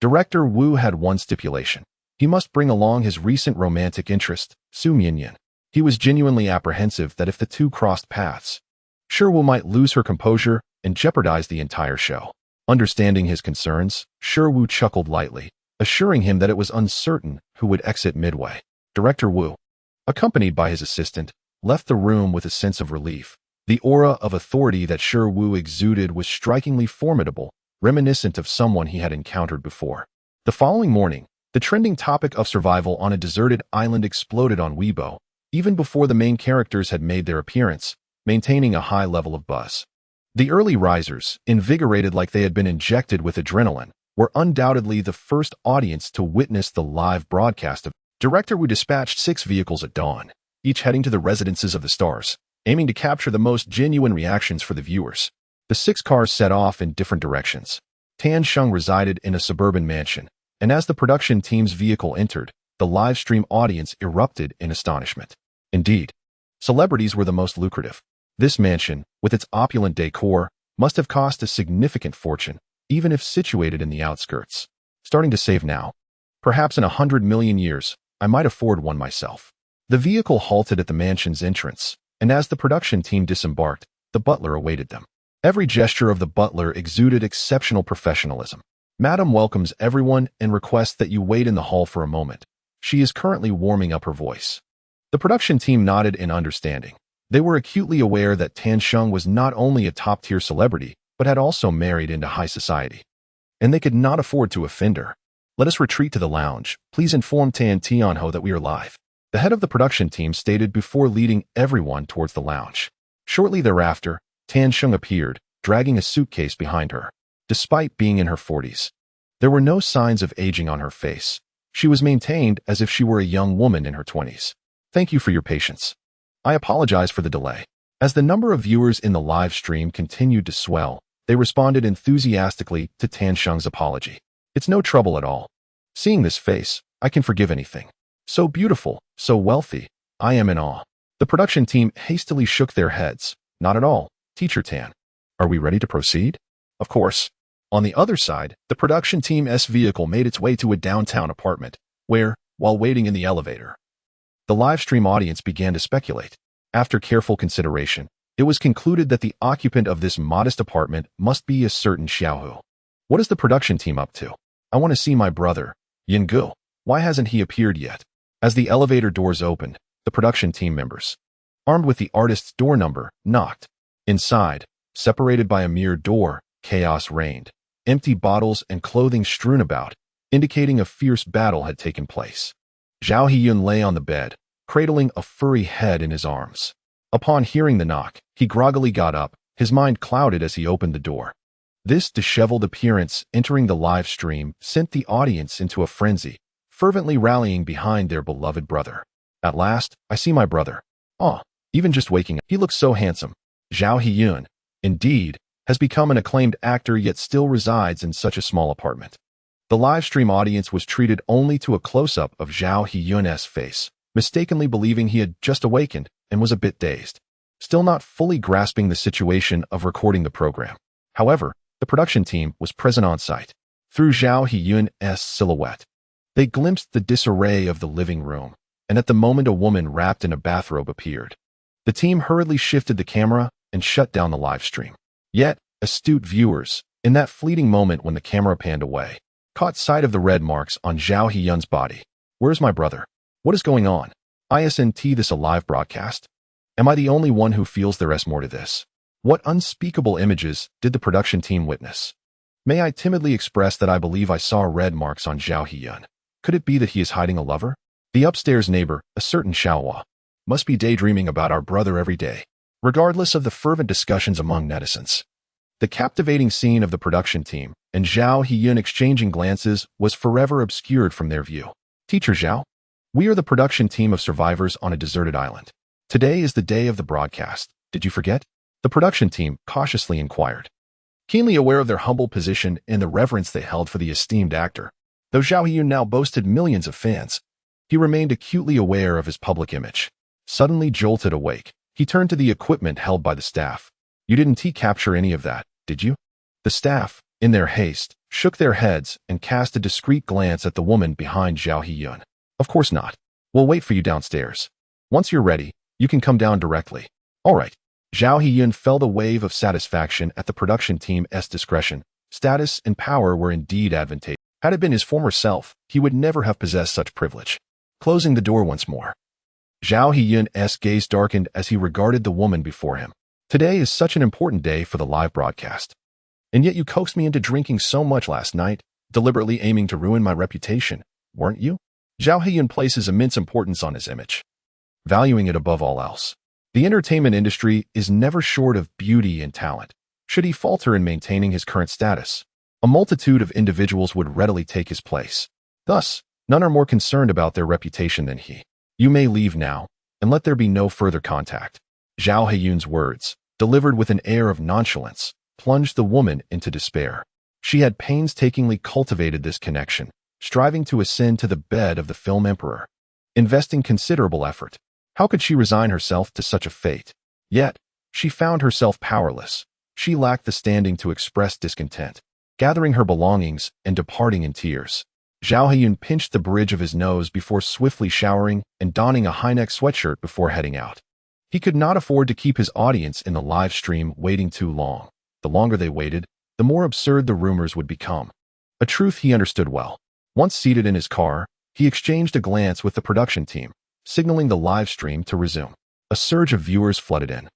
Director Wu had one stipulation. He must bring along his recent romantic interest, Su Minyan. He was genuinely apprehensive that if the two crossed paths, Shi Wu might lose her composure and jeopardize the entire show. Understanding his concerns, Shi Wu chuckled lightly, assuring him that it was uncertain who would exit midway. Director Wu, accompanied by his assistant, left the room with a sense of relief. The aura of authority that Shi Wu exuded was strikingly formidable, reminiscent of someone he had encountered before. The following morning, the trending topic of survival on a deserted island exploded on Weibo, even before the main characters had made their appearance, maintaining a high level of buzz. The early risers, invigorated like they had been injected with adrenaline, were undoubtedly the first audience to witness the live broadcast of Director Wu dispatched 6 vehicles at dawn, each heading to the residences of the stars, aiming to capture the most genuine reactions for the viewers. The 6 cars set off in different directions. Tan Sheng resided in a suburban mansion, and as the production team's vehicle entered, the live stream audience erupted in astonishment. Indeed, celebrities were the most lucrative. This mansion, with its opulent decor, must have cost a significant fortune, even if situated in the outskirts. Starting to save now. Perhaps in 100 million years, I might afford one myself. The vehicle halted at the mansion's entrance, and as the production team disembarked, the butler awaited them. Every gesture of the butler exuded exceptional professionalism. "Madam welcomes everyone and requests that you wait in the hall for a moment. She is currently warming up her voice." The production team nodded in understanding. They were acutely aware that Tan Sheng was not only a top-tier celebrity, but had also married into high society. And they could not afford to offend her. "Let us retreat to the lounge. Please inform Tan Tianho that we are live," the head of the production team stated before leading everyone towards the lounge. Shortly thereafter, Tan Sheng appeared, dragging a suitcase behind her. Despite being in her 40s, there were no signs of aging on her face. She was maintained as if she were a young woman in her 20s. "Thank you for your patience. I apologize for the delay." As the number of viewers in the live stream continued to swell, they responded enthusiastically to Tan Sheng's apology. "It's no trouble at all. Seeing this face, I can forgive anything. So beautiful, so wealthy. I am in awe." The production team hastily shook their heads. "Not at all, Teacher Tan. Are we ready to proceed?" "Of course." On the other side, the production team's vehicle made its way to a downtown apartment, where, while waiting in the elevator, the live stream audience began to speculate. After careful consideration, it was concluded that the occupant of this modest apartment must be a certain Xiaohu. What is the production team up to? I want to see my brother, Yinggu. Why hasn't he appeared yet? As the elevator doors opened, the production team members, armed with the artist's door number, knocked. Inside, separated by a mere door, chaos reigned. Empty bottles and clothing strewn about, indicating a fierce battle had taken place. Zhao Heyun lay on the bed, cradling a furry head in his arms. Upon hearing the knock, he groggily got up, his mind clouded as he opened the door. This disheveled appearance entering the live stream sent the audience into a frenzy, fervently rallying behind their beloved brother. "At last, I see my brother. Ah, even just waking up, he looks so handsome." Zhao Heyun, indeed, has become an acclaimed actor yet still resides in such a small apartment. The live stream audience was treated only to a close-up of Zhao Heyun's face, mistakenly believing he had just awakened and was a bit dazed, still not fully grasping the situation of recording the program. However, the production team was present on site. Through Zhao Heyun's silhouette, they glimpsed the disarray of the living room, and at the moment a woman wrapped in a bathrobe appeared. The team hurriedly shifted the camera and shut down the live stream. Yet, astute viewers, in that fleeting moment when the camera panned away, caught sight of the red marks on Zhao Heyun's body. "Where's my brother? What is going on? Isn't this a live broadcast? Am I the only one who feels there is more to this? What unspeakable images did the production team witness? May I timidly express that I believe I saw red marks on Zhao Heyun? Could it be that he is hiding a lover? The upstairs neighbor, a certain Xiaohua, must be daydreaming about our brother every day." Regardless of the fervent discussions among netizens, the captivating scene of the production team and Zhao Heyun exchanging glances was forever obscured from their view. "Teacher Zhao, we are the production team of Survivors on a Deserted Island. Today is the day of the broadcast. Did you forget?" The production team cautiously inquired, keenly aware of their humble position and the reverence they held for the esteemed actor. Though Zhao Heyun now boasted millions of fans, he remained acutely aware of his public image. Suddenly jolted awake, he turned to the equipment held by the staff. You didn't capture any of that, did you? The staff, in their haste, shook their heads and cast a discreet glance at the woman behind Zhao Heyun. Of course not. We'll wait for you downstairs. Once you're ready, you can come down directly. All right. Zhao Heyun felt a wave of satisfaction at the production team's discretion. Status and power were indeed advantageous. Had it been his former self, he would never have possessed such privilege. Closing the door once more, Zhao Heyun's gaze darkened as he regarded the woman before him. Today is such an important day for the live broadcast. And yet you coaxed me into drinking so much last night, deliberately aiming to ruin my reputation, weren't you? Zhao Heyun places immense importance on his image, valuing it above all else. The entertainment industry is never short of beauty and talent. Should he falter in maintaining his current status, a multitude of individuals would readily take his place. Thus, none are more concerned about their reputation than he. You may leave now, and let there be no further contact. Zhao Heyun's words, delivered with an air of nonchalance, plunged the woman into despair. She had painstakingly cultivated this connection, striving to ascend to the bed of the film emperor, investing considerable effort. How could she resign herself to such a fate? Yet, she found herself powerless. She lacked the standing to express discontent, gathering her belongings and departing in tears. Zhao Heyun pinched the bridge of his nose before swiftly showering and donning a high-neck sweatshirt before heading out. He could not afford to keep his audience in the live stream waiting too long. The longer they waited, the more absurd the rumors would become. A truth he understood well. Once seated in his car, he exchanged a glance with the production team, signaling the live stream to resume. A surge of viewers flooded in,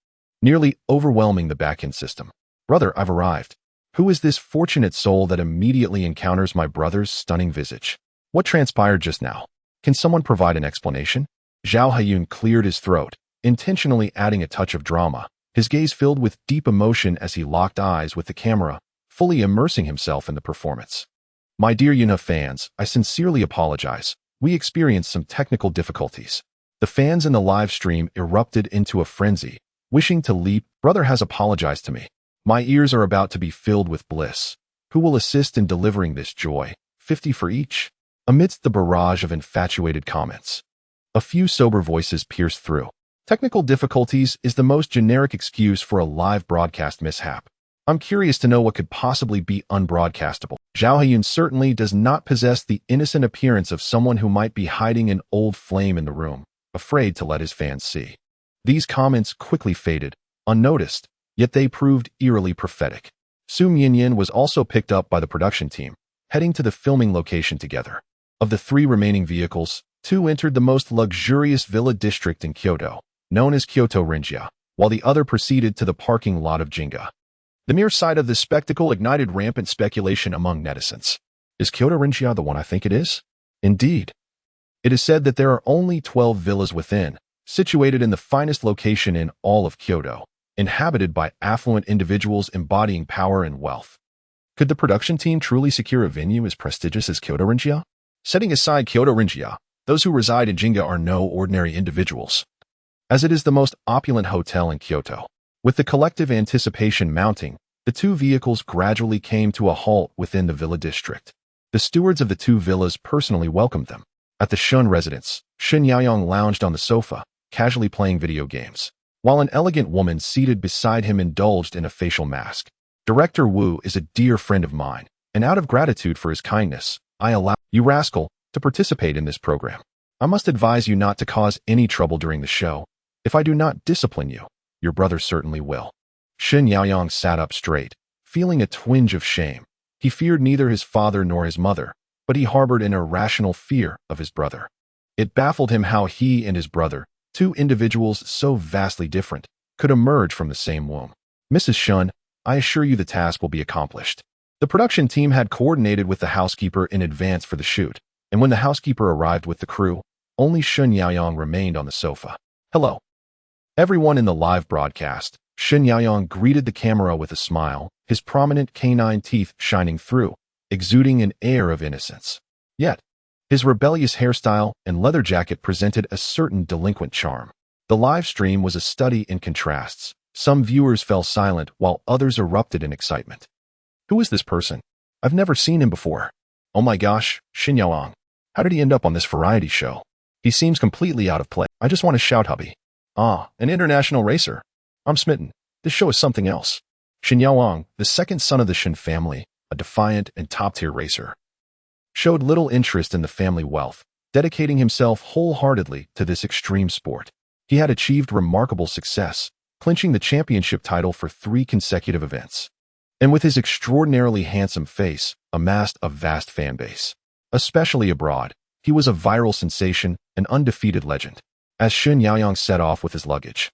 nearly overwhelming the back-end system. Brother, I've arrived. Who is this fortunate soul that immediately encounters my brother's stunning visage? What transpired just now? Can someone provide an explanation? Zhao Heyun cleared his throat, intentionally adding a touch of drama, his gaze filled with deep emotion as he locked eyes with the camera, fully immersing himself in the performance. My dear Yuna fans, I sincerely apologize. We experienced some technical difficulties. The fans in the live stream erupted into a frenzy, wishing to leap. Brother has apologized to me. My ears are about to be filled with bliss. Who will assist in delivering this joy? 50 for each. Amidst the barrage of infatuated comments, a few sober voices pierced through. Technical difficulties is the most generic excuse for a live broadcast mishap. I'm curious to know what could possibly be unbroadcastable. Zhao Heyun certainly does not possess the innocent appearance of someone who might be hiding an old flame in the room, afraid to let his fans see. These comments quickly faded, unnoticed, yet they proved eerily prophetic. Su Mianyan was also picked up by the production team, heading to the filming location together. Of the 3 remaining vehicles, 2 entered the most luxurious villa district in Kyoto, known as Kyoto Rinjia, while the other proceeded to the parking lot of Jinga. The mere sight of this spectacle ignited rampant speculation among netizens. Is Kyoto Rinjia the one I think it is? Indeed. It is said that there are only 12 villas within, situated in the finest location in all of Kyoto, inhabited by affluent individuals embodying power and wealth. Could the production team truly secure a venue as prestigious as Kyoto Rinjia? Setting aside Kyoto Rinjia, those who reside in Jinga are no ordinary individuals, as it is the most opulent hotel in Kyoto. With the collective anticipation mounting, the 2 vehicles gradually came to a halt within the villa district. The stewards of the 2 villas personally welcomed them. At the Shun residence, Shen Yaoyong lounged on the sofa, casually playing video games, while an elegant woman seated beside him indulged in a facial mask. Director Wu is a dear friend of mine, and out of gratitude for his kindness, I allow you, rascal, to participate in this program. I must advise you not to cause any trouble during the show. If I do not discipline you, your brother certainly will. Shen Yaoyong sat up straight, feeling a twinge of shame. He feared neither his father nor his mother, but he harbored an irrational fear of his brother. It baffled him how he and his brother, 2 individuals so vastly different, could emerge from the same womb. Mrs. Shun, I assure you the task will be accomplished. The production team had coordinated with the housekeeper in advance for the shoot, and when the housekeeper arrived with the crew, only Shen Yaoyong remained on the sofa. Hello, everyone in the live broadcast. Shen Yaoyong greeted the camera with a smile, his prominent canine teeth shining through, exuding an air of innocence. Yet, his rebellious hairstyle and leather jacket presented a certain delinquent charm. The live stream was a study in contrasts, Some viewers fell silent while others erupted in excitement. Who is this person? I've never seen him before. Oh my gosh, Shin Yaoang. How did he end up on this variety show? He seems completely out of place. I just want to shout, hubby. Ah, an international racer. I'm smitten. This show is something else. Shin Yaoang, the second son of the Shin family, a defiant and top-tier racer, showed little interest in the family wealth, dedicating himself wholeheartedly to this extreme sport. He had achieved remarkable success, clinching the championship title for 3 consecutive events. And with his extraordinarily handsome face, amassed a vast fan base. Especially abroad, he was a viral sensation, an undefeated legend. As Shin Yaoang set off with his luggage,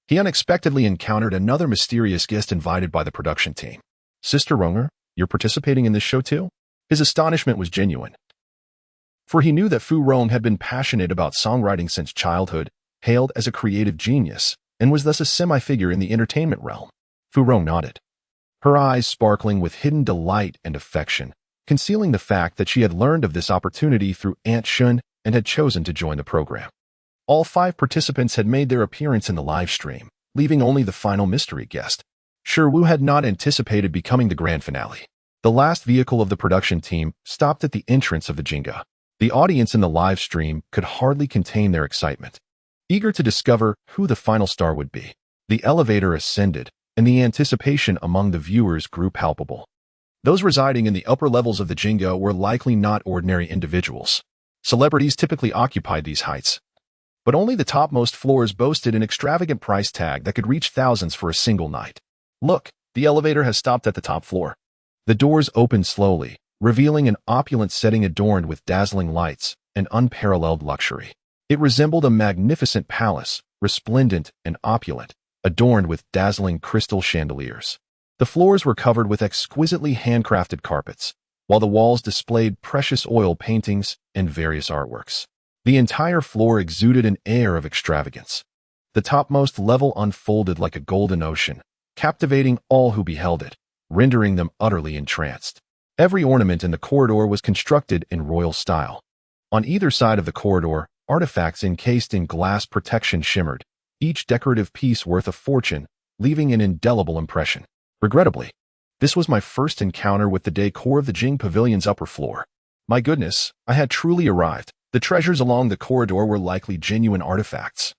he unexpectedly encountered another mysterious guest invited by the production team. Sister Ronger, you're participating in this show too? His astonishment was genuine, for he knew that Fu Rong had been passionate about songwriting since childhood, hailed as a creative genius, and was thus a semi-figure in the entertainment realm. Fu Rong nodded, her eyes sparkling with hidden delight and affection, concealing the fact that she had learned of this opportunity through Aunt Shun and had chosen to join the program. All 5 participants had made their appearance in the live stream, leaving only the final mystery guest. Sherwu had not anticipated becoming the grand finale. The last vehicle of the production team stopped at the entrance of the Jinga. The audience in the live stream could hardly contain their excitement, eager to discover who the final star would be. The elevator ascended, and the anticipation among the viewers grew palpable. Those residing in the upper levels of the Jinga were likely not ordinary individuals. Celebrities typically occupied these heights, but only the topmost floors boasted an extravagant price tag that could reach thousands for a single night. Look, the elevator has stopped at the top floor. The doors opened slowly, revealing an opulent setting adorned with dazzling lights and unparalleled luxury. It resembled a magnificent palace, resplendent and opulent, adorned with dazzling crystal chandeliers. The floors were covered with exquisitely handcrafted carpets, while the walls displayed precious oil paintings and various artworks. The entire floor exuded an air of extravagance. The topmost level unfolded like a golden ocean, captivating all who beheld it, rendering them utterly entranced. Every ornament in the corridor was constructed in royal style. On either side of the corridor, artifacts encased in glass protection shimmered, each decorative piece worth a fortune, leaving an indelible impression. Regrettably, this was my first encounter with the decor of the Jing Pavilion's upper floor. My goodness, I had truly arrived. The treasures along the corridor were likely genuine artifacts,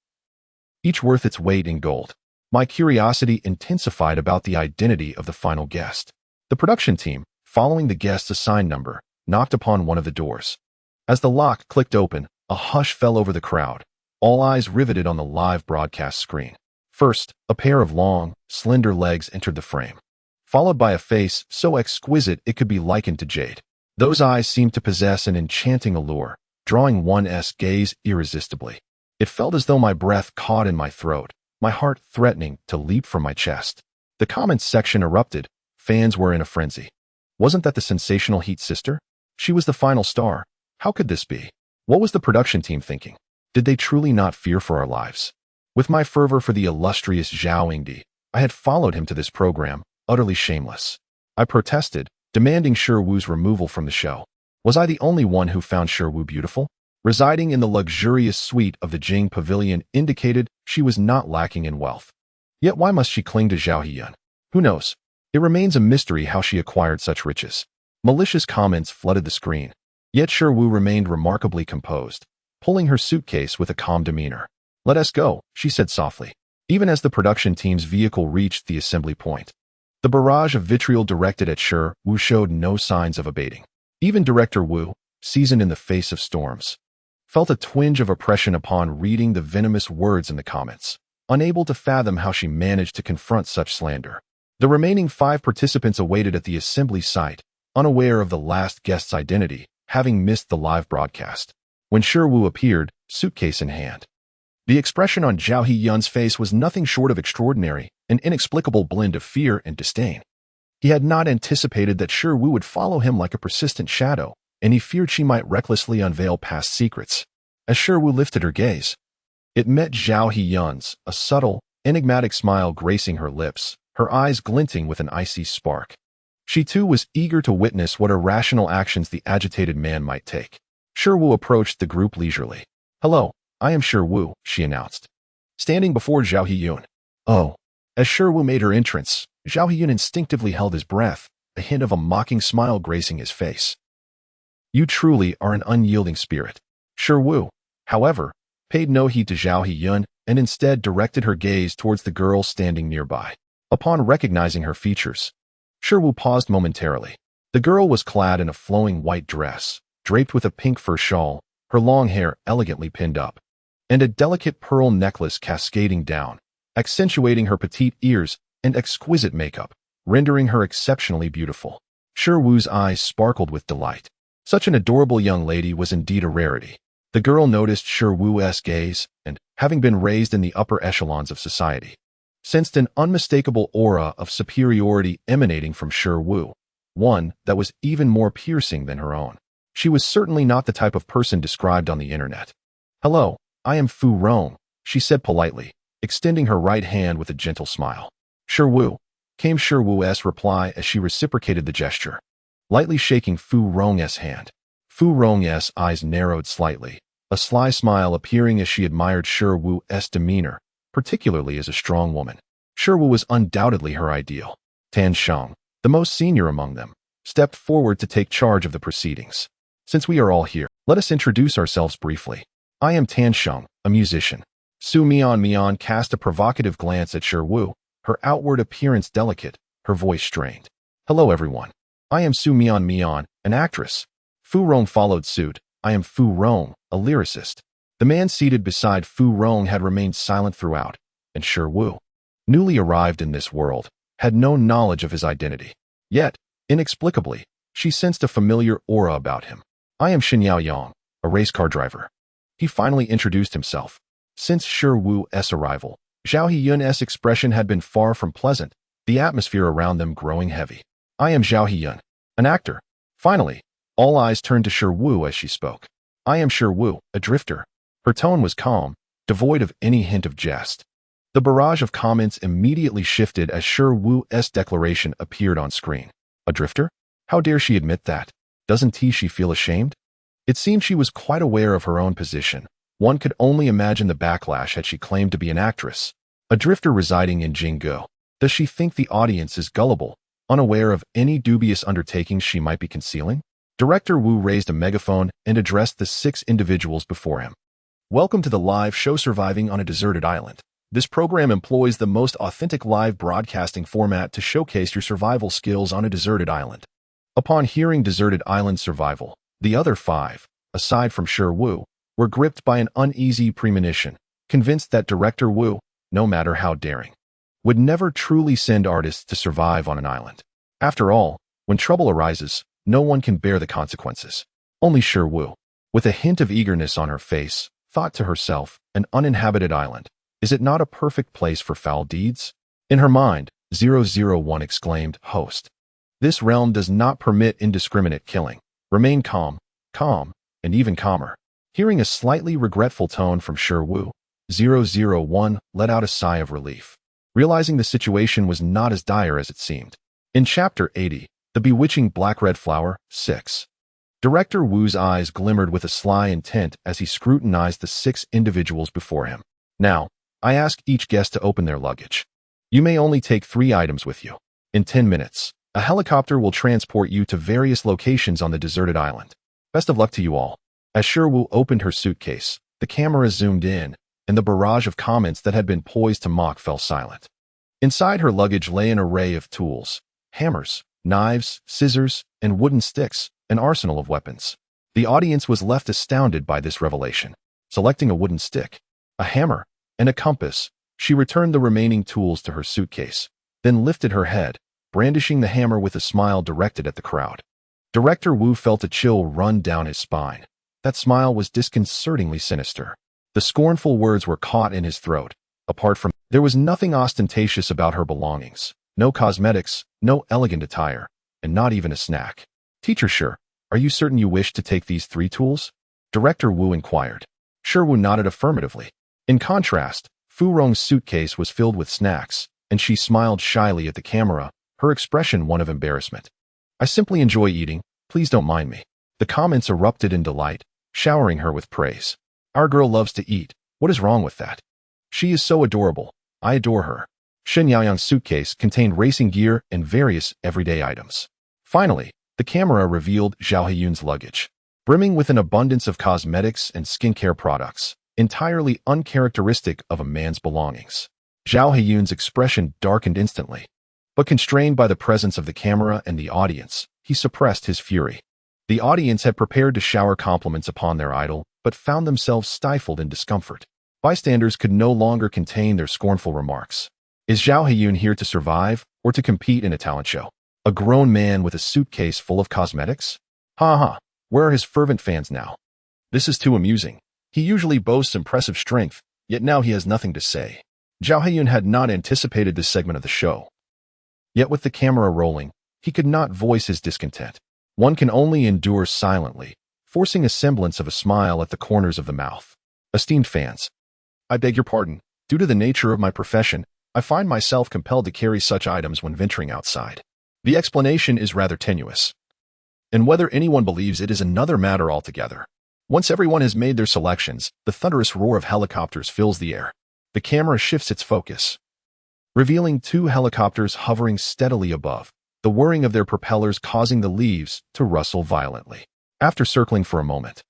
each worth its weight in gold. My curiosity intensified about the identity of the final guest. The production team, following the guest's assigned number, knocked upon one of the doors. As the lock clicked open, a hush fell over the crowd, all eyes riveted on the live broadcast screen. First, a pair of long, slender legs entered the frame, followed by a face so exquisite it could be likened to jade. Those eyes seemed to possess an enchanting allure, drawing one's gaze irresistibly. It felt as though my breath caught in my throat, my heart threatening to leap from my chest. The comments section erupted. Fans were in a frenzy. Wasn't that the sensational Heat sister? She was the final star. How could this be? What was the production team thinking? Did they truly not fear for our lives? With my fervor for the illustrious Zhao Yingdi, I had followed him to this program, utterly shameless. I protested, demanding Sherwu's removal from the show. Was I the only one who found Sherwu beautiful? Residing in the luxurious suite of the Jing Pavilion indicated she was not lacking in wealth. Yet why must she cling to Zhao Hiyun? Who knows? It remains a mystery how she acquired such riches. Malicious comments flooded the screen. Yet Sherwu remained remarkably composed, pulling her suitcase with a calm demeanor. "Let us go," she said softly, even as the production team's vehicle reached the assembly point. The barrage of vitriol directed at Sherwu showed no signs of abating. Even Director Wu, seasoned in the face of storms, felt a twinge of oppression upon reading the venomous words in the comments, unable to fathom how she managed to confront such slander. The remaining 5 participants awaited at the assembly site, unaware of the last guest's identity, having missed the live broadcast. When Sherwu appeared, suitcase in hand, the expression on Zhao Hiyun's face was nothing short of extraordinary, an inexplicable blend of fear and disdain. He had not anticipated that Sherwu would follow him like a persistent shadow, and he feared she might recklessly unveil past secrets. As Sherwu lifted her gaze, it met Zhao Hiyun's, a subtle, enigmatic smile gracing her lips, her eyes glinting with an icy spark. She too was eager to witness what irrational actions the agitated man might take. Sherwu approached the group leisurely. "Hello, I am Sherwu," she announced, standing before Zhao Hiyun. "Oh, As Shiru made her entrance, Zhao Heyun instinctively held his breath, a hint of a mocking smile gracing his face. You truly are an unyielding spirit. Shiru, however, paid no heed to Zhao Heyun and instead directed her gaze towards the girl standing nearby. Upon recognizing her features, Shiru paused momentarily. The girl was clad in a flowing white dress, draped with a pink fur shawl, her long hair elegantly pinned up, and a delicate pearl necklace cascading down, accentuating her petite ears and exquisite makeup, rendering her exceptionally beautiful. Shiru's eyes sparkled with delight. Such an adorable young lady was indeed a rarity. The girl noticed Shiru's gaze and, having been raised in the upper echelons of society, sensed an unmistakable aura of superiority emanating from Shiru, one that was even more piercing than her own. She was certainly not the type of person described on the internet. Hello, I am Fu Rong, she said politely, extending her right hand with a gentle smile. Shiru, came Shiru's reply as she reciprocated the gesture, lightly shaking Fu Rong's hand. Fu Rong's eyes narrowed slightly, a sly smile appearing as she admired Shiru's demeanor, particularly as a strong woman. Shiru was undoubtedly her ideal. Tan Sheng, the most senior among them, stepped forward to take charge of the proceedings. Since we are all here, let us introduce ourselves briefly. I am Tan Sheng, a musician. Su Mian cast a provocative glance at Shiru, her outward appearance delicate, her voice strained. Hello everyone. I am Su Mian, an actress. Fu Rong followed suit. I am Fu Rong, a lyricist. The man seated beside Fu Rong had remained silent throughout, and Shiru, newly arrived in this world, had no knowledge of his identity. Yet, inexplicably, she sensed a familiar aura about him. I am Xin Yaoyang, a race car driver. He finally introduced himself. Since Shiru's arrival, Zhao Heyun's expression had been far from pleasant, the atmosphere around them growing heavy. I am Zhao Heyun, an actor. Finally, all eyes turned to Shiru as she spoke. I am Shiru, a drifter. Her tone was calm, devoid of any hint of jest. The barrage of comments immediately shifted as Shiru's declaration appeared on screen. A drifter? How dare she admit that? Doesn't she feel ashamed? It seemed she was quite aware of her own position. One could only imagine the backlash had she claimed to be an actress. A drifter residing in Jinggu. Does she think the audience is gullible, unaware of any dubious undertakings she might be concealing? Director Wu raised a megaphone and addressed the 6 individuals before him. Welcome to the live show Surviving on a Deserted Island. This program employs the most authentic live broadcasting format to showcase your survival skills on a deserted island. Upon hearing Deserted Island Survival, the other 5, aside from Shiru, were gripped by an uneasy premonition, convinced that Director Wu, no matter how daring, would never truly send artists to survive on an island. After all, when trouble arises, no one can bear the consequences. Only Shiru, with a hint of eagerness on her face, thought to herself, an uninhabited island. Is it not a perfect place for foul deeds? In her mind, 001 exclaimed, Host. This realm does not permit indiscriminate killing. Remain calm, and even calmer. Hearing a slightly regretful tone from Shiru, 001 let out a sigh of relief, realizing the situation was not as dire as it seemed. In Chapter 80, The Bewitching Black-Red Flower, 6. Director Wu's eyes glimmered with a sly intent as he scrutinized the 6 individuals before him. Now, I ask each guest to open their luggage. You may only take 3 items with you. In 10 minutes, a helicopter will transport you to various locations on the deserted island. Best of luck to you all. As Shiru opened her suitcase, the camera zoomed in, and the barrage of comments that had been poised to mock fell silent. Inside her luggage lay an array of tools, hammers, knives, scissors, and wooden sticks, an arsenal of weapons. The audience was left astounded by this revelation. Selecting a wooden stick, a hammer, and a compass, she returned the remaining tools to her suitcase, then lifted her head, brandishing the hammer with a smile directed at the crowd. Director Wu felt a chill run down his spine. That smile was disconcertingly sinister. The scornful words were caught in his throat. Apart from, there was nothing ostentatious about her belongings. No cosmetics, no elegant attire, and not even a snack. Teacher Shi, are you certain you wish to take these 3 tools? Director Wu inquired. Shiru nodded affirmatively. In contrast, Fu Rong's suitcase was filled with snacks, and she smiled shyly at the camera, her expression one of embarrassment. I simply enjoy eating, please don't mind me. The comments erupted in delight, showering her with praise. Our girl loves to eat, what is wrong with that? She is so adorable, I adore her. Shen Yaoyang's suitcase contained racing gear and various everyday items. Finally, the camera revealed Zhao Heyun's luggage, brimming with an abundance of cosmetics and skincare products, entirely uncharacteristic of a man's belongings. Zhao Heyun's expression darkened instantly, but constrained by the presence of the camera and the audience, he suppressed his fury. The audience had prepared to shower compliments upon their idol, but found themselves stifled in discomfort. Bystanders could no longer contain their scornful remarks. Is Zhao Heyun here to survive or to compete in a talent show? A grown man with a suitcase full of cosmetics? Ha ha, where are his fervent fans now? This is too amusing. He usually boasts impressive strength, yet now he has nothing to say. Zhao Heyun had not anticipated this segment of the show. Yet with the camera rolling, he could not voice his discontent. One can only endure silently, forcing a semblance of a smile at the corners of the mouth. Esteemed fans, I beg your pardon. Due to the nature of my profession, I find myself compelled to carry such items when venturing outside. The explanation is rather tenuous, and whether anyone believes it is another matter altogether. Once everyone has made their selections, the thunderous roar of helicopters fills the air. The camera shifts its focus, revealing two helicopters hovering steadily above, the whirring of their propellers causing the leaves to rustle violently. After circling for a moment,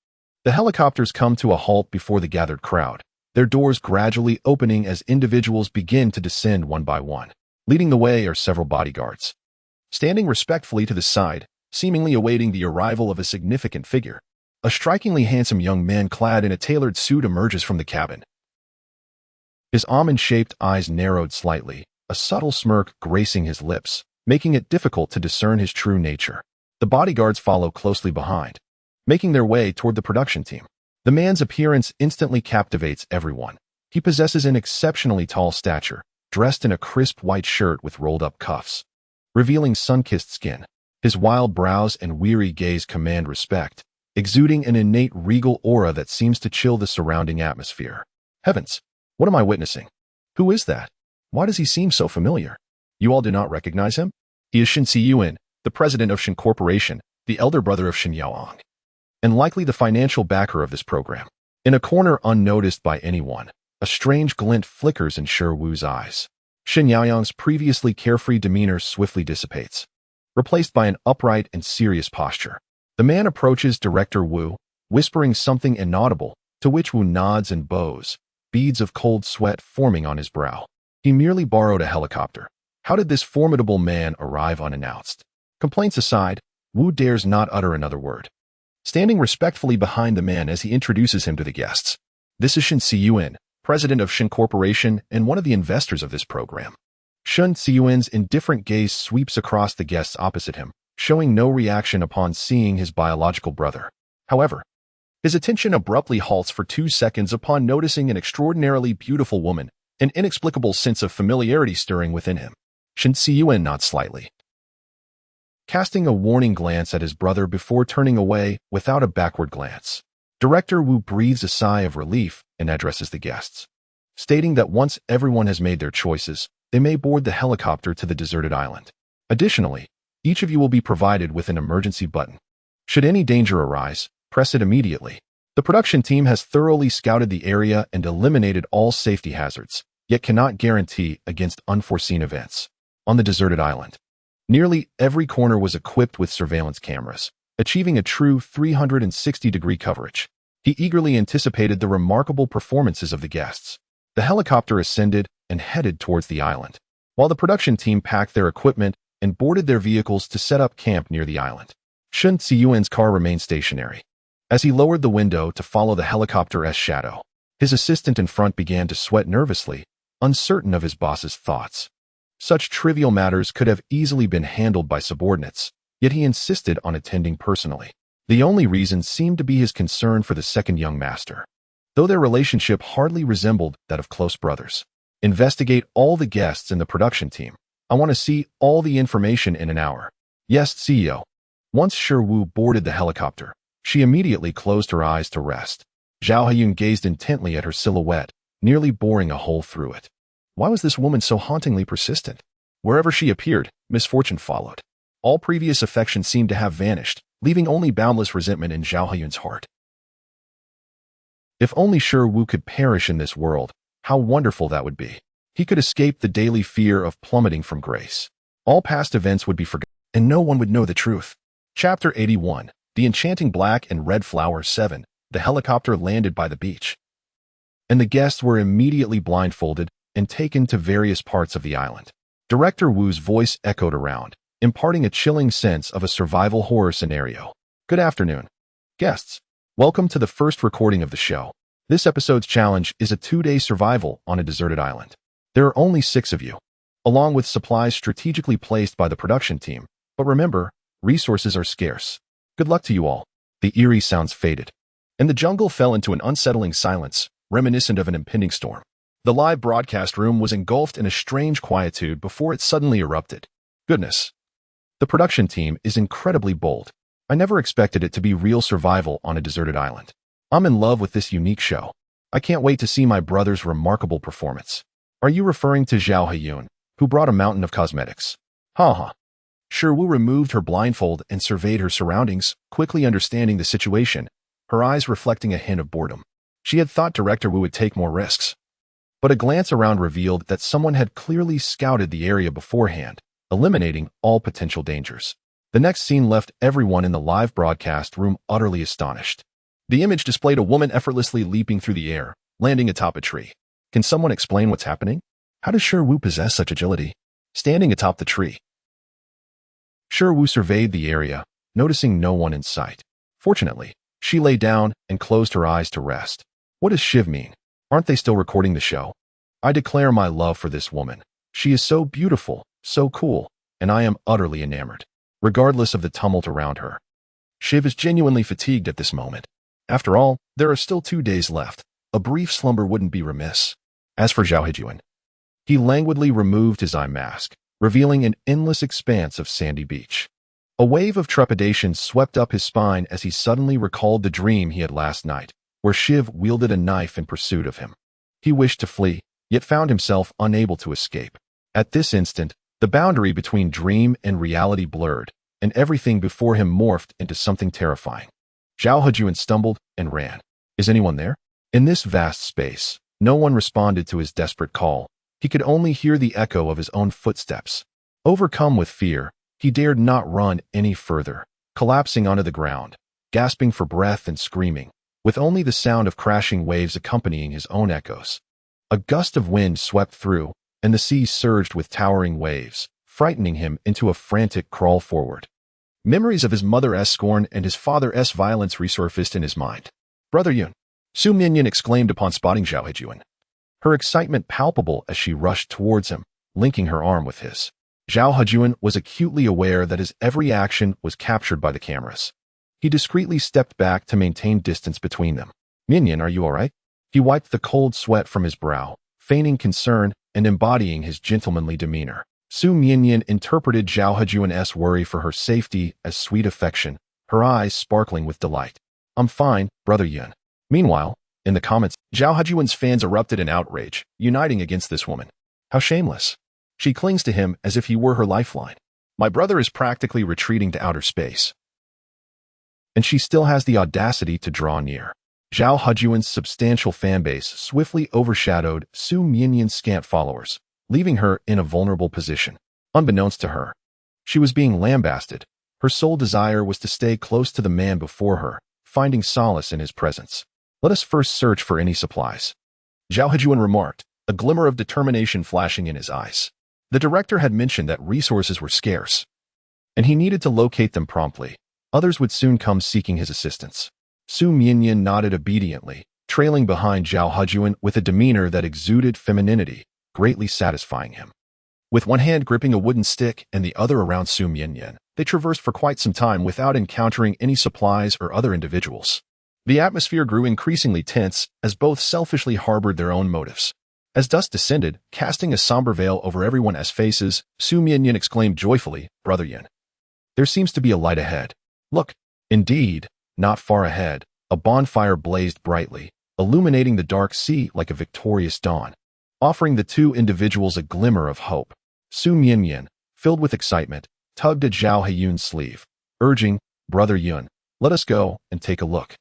the helicopters come to a halt before the gathered crowd, their doors gradually opening as individuals begin to descend one by one. Leading the way are several bodyguards, standing respectfully to the side, seemingly awaiting the arrival of a significant figure. A strikingly handsome young man clad in a tailored suit emerges from the cabin. His almond-shaped eyes narrowed slightly, a subtle smirk gracing his lips, making it difficult to discern his true nature. The bodyguards follow closely behind, making their way toward the production team. The man's appearance instantly captivates everyone. He possesses an exceptionally tall stature, dressed in a crisp white shirt with rolled-up cuffs, revealing sun-kissed skin. His wild brows and weary gaze command respect, exuding an innate regal aura that seems to chill the surrounding atmosphere. Heavens, what am I witnessing? Who is that? Why does he seem so familiar? You all do not recognize him? He is Shen Ziyuan, the president of Shen Corporation, the elder brother of Shen Yaoyang, and likely the financial backer of this program. In a corner unnoticed by anyone, a strange glint flickers in Shi Wu's eyes. Shen Yaoyang's previously carefree demeanor swiftly dissipates, replaced by an upright and serious posture. The man approaches Director Wu, whispering something inaudible, to which Wu nods and bows, beads of cold sweat forming on his brow. He merely borrowed a helicopter. How did this formidable man arrive unannounced? Complaints aside, Wu dares not utter another word, standing respectfully behind the man as he introduces him to the guests. This is Shen Ziyuan, president of Shen Corporation and one of the investors of this program. Shen Ziyuan's indifferent gaze sweeps across the guests opposite him, showing no reaction upon seeing his biological brother. However, his attention abruptly halts for 2 seconds upon noticing an extraordinarily beautiful woman, an inexplicable sense of familiarity stirring within him. Shen Ziyuan nods slightly, casting a warning glance at his brother before turning away without a backward glance. Director Wu breathes a sigh of relief and addresses the guests, stating that once everyone has made their choices, they may board the helicopter to the deserted island. Additionally, each of you will be provided with an emergency button. Should any danger arise, press it immediately. The production team has thoroughly scouted the area and eliminated all safety hazards, yet cannot guarantee against unforeseen events. On the deserted island, nearly every corner was equipped with surveillance cameras, achieving a true 360-degree coverage. He eagerly anticipated the remarkable performances of the guests. The helicopter ascended and headed towards the island, while the production team packed their equipment and boarded their vehicles to set up camp near the island. Shen Ziyuan's car remained stationary. As he lowered the window to follow the helicopter's shadow, his assistant in front began to sweat nervously, uncertain of his boss's thoughts. Such trivial matters could have easily been handled by subordinates, yet he insisted on attending personally. The only reason seemed to be his concern for the second young master, though their relationship hardly resembled that of close brothers. Investigate all the guests in the production team. I want to see all the information in an hour. Yes, CEO. Once Shi Wu boarded the helicopter, she immediately closed her eyes to rest. Zhao Heyun gazed intently at her silhouette, nearly boring a hole through it. Why was this woman so hauntingly persistent? Wherever she appeared, misfortune followed. All previous affection seemed to have vanished, leaving only boundless resentment in Zhao Heyun's heart. If only Shi Wu could perish in this world, how wonderful that would be. He could escape the daily fear of plummeting from grace. All past events would be forgotten, and no one would know the truth. Chapter 81. The Enchanting Black and Red Flower 7. The helicopter landed by the beach, and the guests were immediately blindfolded and taken to various parts of the island. Director Wu's voice echoed around, imparting a chilling sense of a survival horror scenario. Good afternoon, guests. Welcome to the first recording of the show. This episode's challenge is a 2-day survival on a deserted island. There are only 6 of you, along with supplies strategically placed by the production team. But remember, resources are scarce. Good luck to you all. The eerie sounds faded, and the jungle fell into an unsettling silence, reminiscent of an impending storm. The live broadcast room was engulfed in a strange quietude before it suddenly erupted. Goodness. The production team is incredibly bold. I never expected it to be real survival on a deserted island. I'm in love with this unique show. I can't wait to see my brother's remarkable performance. Are you referring to Zhao Haiyun, who brought a mountain of cosmetics? Ha. Shi Wu removed her blindfold and surveyed her surroundings, quickly understanding the situation, her eyes reflecting a hint of boredom. She had thought Director Wu would take more risks, but a glance around revealed that someone had clearly scouted the area beforehand, eliminating all potential dangers. The next scene left everyone in the live broadcast room utterly astonished. The image displayed a woman effortlessly leaping through the air, landing atop a tree. Can someone explain what's happening? How does Shi Wu possess such agility? Standing atop the tree, Shi Wu surveyed the area, noticing no one in sight. Fortunately, she lay down and closed her eyes to rest. What does Shiv mean? Aren't they still recording the show? I declare my love for this woman. She is so beautiful, so cool, and I am utterly enamored, regardless of the tumult around her. Shiv is genuinely fatigued at this moment. After all, there are still 2 days left. A brief slumber wouldn't be remiss. As for Zhao Haiyun, he languidly removed his eye mask, revealing an endless expanse of sandy beach. A wave of trepidation swept up his spine as he suddenly recalled the dream he had last night, where Shiv wielded a knife in pursuit of him. He wished to flee, yet found himself unable to escape. At this instant, the boundary between dream and reality blurred, and everything before him morphed into something terrifying. Zhao Haiyun stumbled and ran. Is anyone there? In this vast space, no one responded to his desperate call. He could only hear the echo of his own footsteps. Overcome with fear, he dared not run any further, collapsing onto the ground, gasping for breath and screaming, with only the sound of crashing waves accompanying his own echoes. A gust of wind swept through, and the sea surged with towering waves, frightening him into a frantic crawl forward. Memories of his mother's scorn and his father's violence resurfaced in his mind. Brother Yun, Su Minyan exclaimed upon spotting Zhao Haiyun, her excitement palpable as she rushed towards him, linking her arm with his. Zhao Haiyun was acutely aware that his every action was captured by the cameras. He discreetly stepped back to maintain distance between them. Minyan, are you all right? He wiped the cold sweat from his brow, feigning concern and embodying his gentlemanly demeanor. Su Minyan interpreted Zhao Haiyun's worry for her safety as sweet affection, her eyes sparkling with delight. I'm fine, Brother Yun. Meanwhile, in the comments, Zhao Haiyun's fans erupted in outrage, uniting against this woman. How shameless. She clings to him as if he were her lifeline. My brother is practically retreating to outer space, and she still has the audacity to draw near. Zhao Haiyun's substantial fanbase swiftly overshadowed Su Minyan's scant followers, leaving her in a vulnerable position. Unbeknownst to her, she was being lambasted. Her sole desire was to stay close to the man before her, finding solace in his presence. Let us first search for any supplies, Zhao Haiyun remarked, a glimmer of determination flashing in his eyes. The director had mentioned that resources were scarce, and he needed to locate them promptly. Others would soon come seeking his assistance. Su Minyan nodded obediently, trailing behind Zhao Haiyun with a demeanor that exuded femininity, greatly satisfying him. With one hand gripping a wooden stick and the other around Su Minyan, they traversed for quite some time without encountering any supplies or other individuals. The atmosphere grew increasingly tense as both selfishly harbored their own motives. As dusk descended, casting a somber veil over everyone's faces, Su Minyan exclaimed joyfully, Brother Yin, there seems to be a light ahead. Look. Indeed, not far ahead, a bonfire blazed brightly, illuminating the dark sea like a victorious dawn, offering the two individuals a glimmer of hope. Su Minyan, filled with excitement, tugged at Zhao Haiyun's sleeve, urging, Brother Yun, let us go and take a look.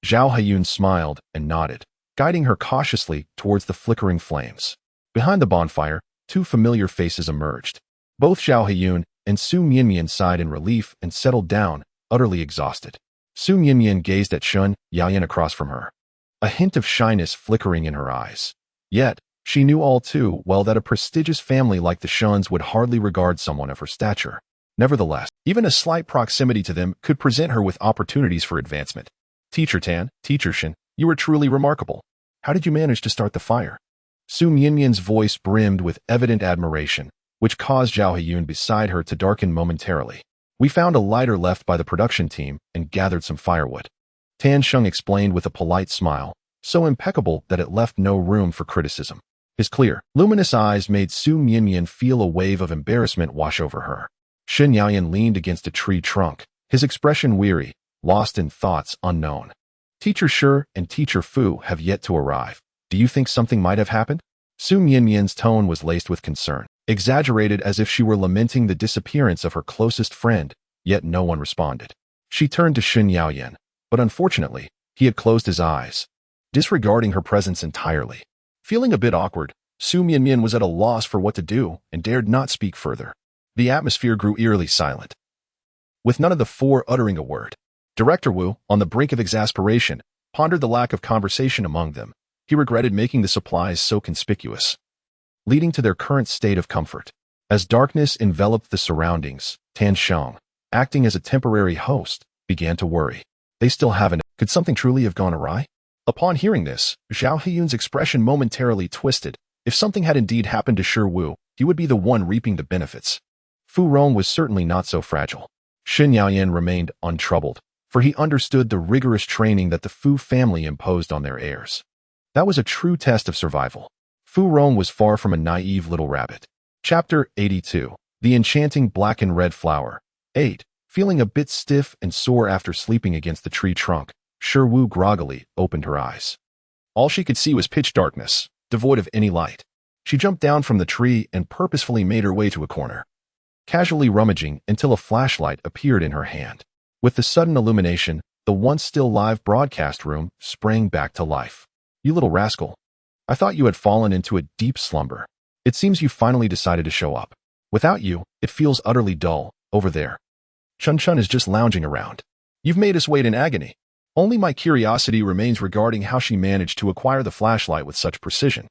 Zhao Haiyun smiled and nodded, guiding her cautiously towards the flickering flames. Behind the bonfire, two familiar faces emerged. Both Zhao Heyun and Su Mianmian sighed in relief and settled down, utterly exhausted. Su Mianmian gazed at Shun Yaoyan across from her, a hint of shyness flickering in her eyes. Yet, she knew all too well that a prestigious family like the Shuns would hardly regard someone of her stature. Nevertheless, even a slight proximity to them could present her with opportunities for advancement. Teacher Tan, Teacher Shin, you are truly remarkable. How did you manage to start the fire? Su Mianmian's voice brimmed with evident admiration, which caused Zhao Heyun beside her to darken momentarily. We found a lighter left by the production team and gathered some firewood. Tan Sheng explained with a polite smile, so impeccable that it left no room for criticism. His clear, luminous eyes made Su Mianmian feel a wave of embarrassment wash over her. Shin Yaoyan leaned against a tree trunk, his expression weary, lost in thoughts unknown. Teacher Shi and Teacher Fu have yet to arrive. Do you think something might have happened? Su Mianmian's tone was laced with concern, exaggerated as if she were lamenting the disappearance of her closest friend, yet no one responded. She turned to Shin Yaoyan, but unfortunately, he had closed his eyes, disregarding her presence entirely. Feeling a bit awkward, Su Mianmian was at a loss for what to do and dared not speak further. The atmosphere grew eerily silent, with none of the four uttering a word. Director Wu, on the brink of exasperation, pondered the lack of conversation among them. He regretted making the supplies so conspicuous, leading to their current state of comfort. As darkness enveloped the surroundings, Tan Sheng, acting as a temporary host, began to worry. They still haven't. Could something truly have gone awry? Upon hearing this, Zhao Heyun's expression momentarily twisted. If something had indeed happened to Shi Wu, he would be the one reaping the benefits. Fu Rong was certainly not so fragile. Shin Yaoyan remained untroubled, for he understood the rigorous training that the Fu family imposed on their heirs. That was a true test of survival. Fu Rong was far from a naive little rabbit. Chapter 82. The Enchanting Black and Red Flower. 8. Feeling a bit stiff and sore after sleeping against the tree trunk, Shi Wu groggily opened her eyes. All she could see was pitch darkness, devoid of any light. She jumped down from the tree and purposefully made her way to a corner, casually rummaging until a flashlight appeared in her hand. With the sudden illumination, the once still live broadcast room sprang back to life. You little rascal. I thought you had fallen into a deep slumber. It seems you finally decided to show up. Without you, it feels utterly dull, over there. Chun Chun is just lounging around. You've made us wait in agony. Only my curiosity remains regarding how she managed to acquire the flashlight with such precision.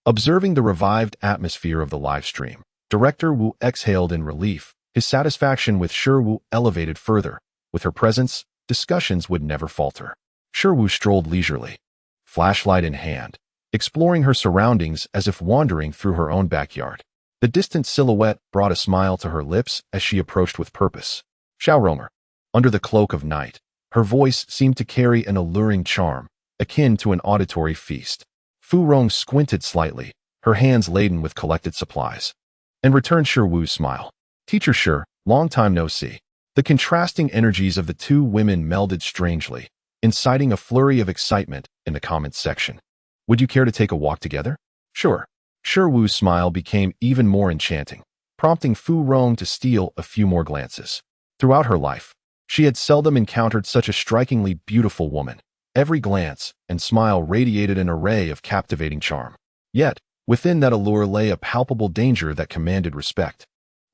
Observing the revived atmosphere of the live stream, Director Wu exhaled in relief. His satisfaction with Shi Wu elevated further. With her presence, discussions would never falter. Shi Wu strolled leisurely, flashlight in hand, exploring her surroundings as if wandering through her own backyard. The distant silhouette brought a smile to her lips as she approached with purpose. Xiao Romer. Under the cloak of night, her voice seemed to carry an alluring charm, akin to an auditory feast. Fu Rong squinted slightly, her hands laden with collected supplies, and returned Shi Wu's smile. Teacher Shi, long time no see. The contrasting energies of the two women melded strangely, inciting a flurry of excitement in the comments section. Would you care to take a walk together? Sure. Shi Wu's smile became even more enchanting, prompting Fu Rong to steal a few more glances. Throughout her life, she had seldom encountered such a strikingly beautiful woman. Every glance and smile radiated an array of captivating charm. Yet, within that allure lay a palpable danger that commanded respect.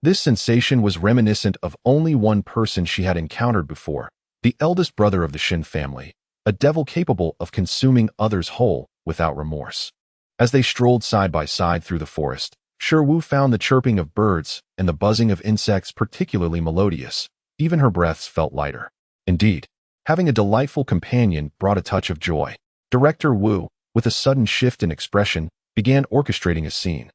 This sensation was reminiscent of only one person she had encountered before, the eldest brother of the Shin family, a devil capable of consuming others whole without remorse. As they strolled side by side through the forest, Shi Wu found the chirping of birds and the buzzing of insects particularly melodious. Even her breaths felt lighter. Indeed, having a delightful companion brought a touch of joy. Director Wu, with a sudden shift in expression, began orchestrating a scene,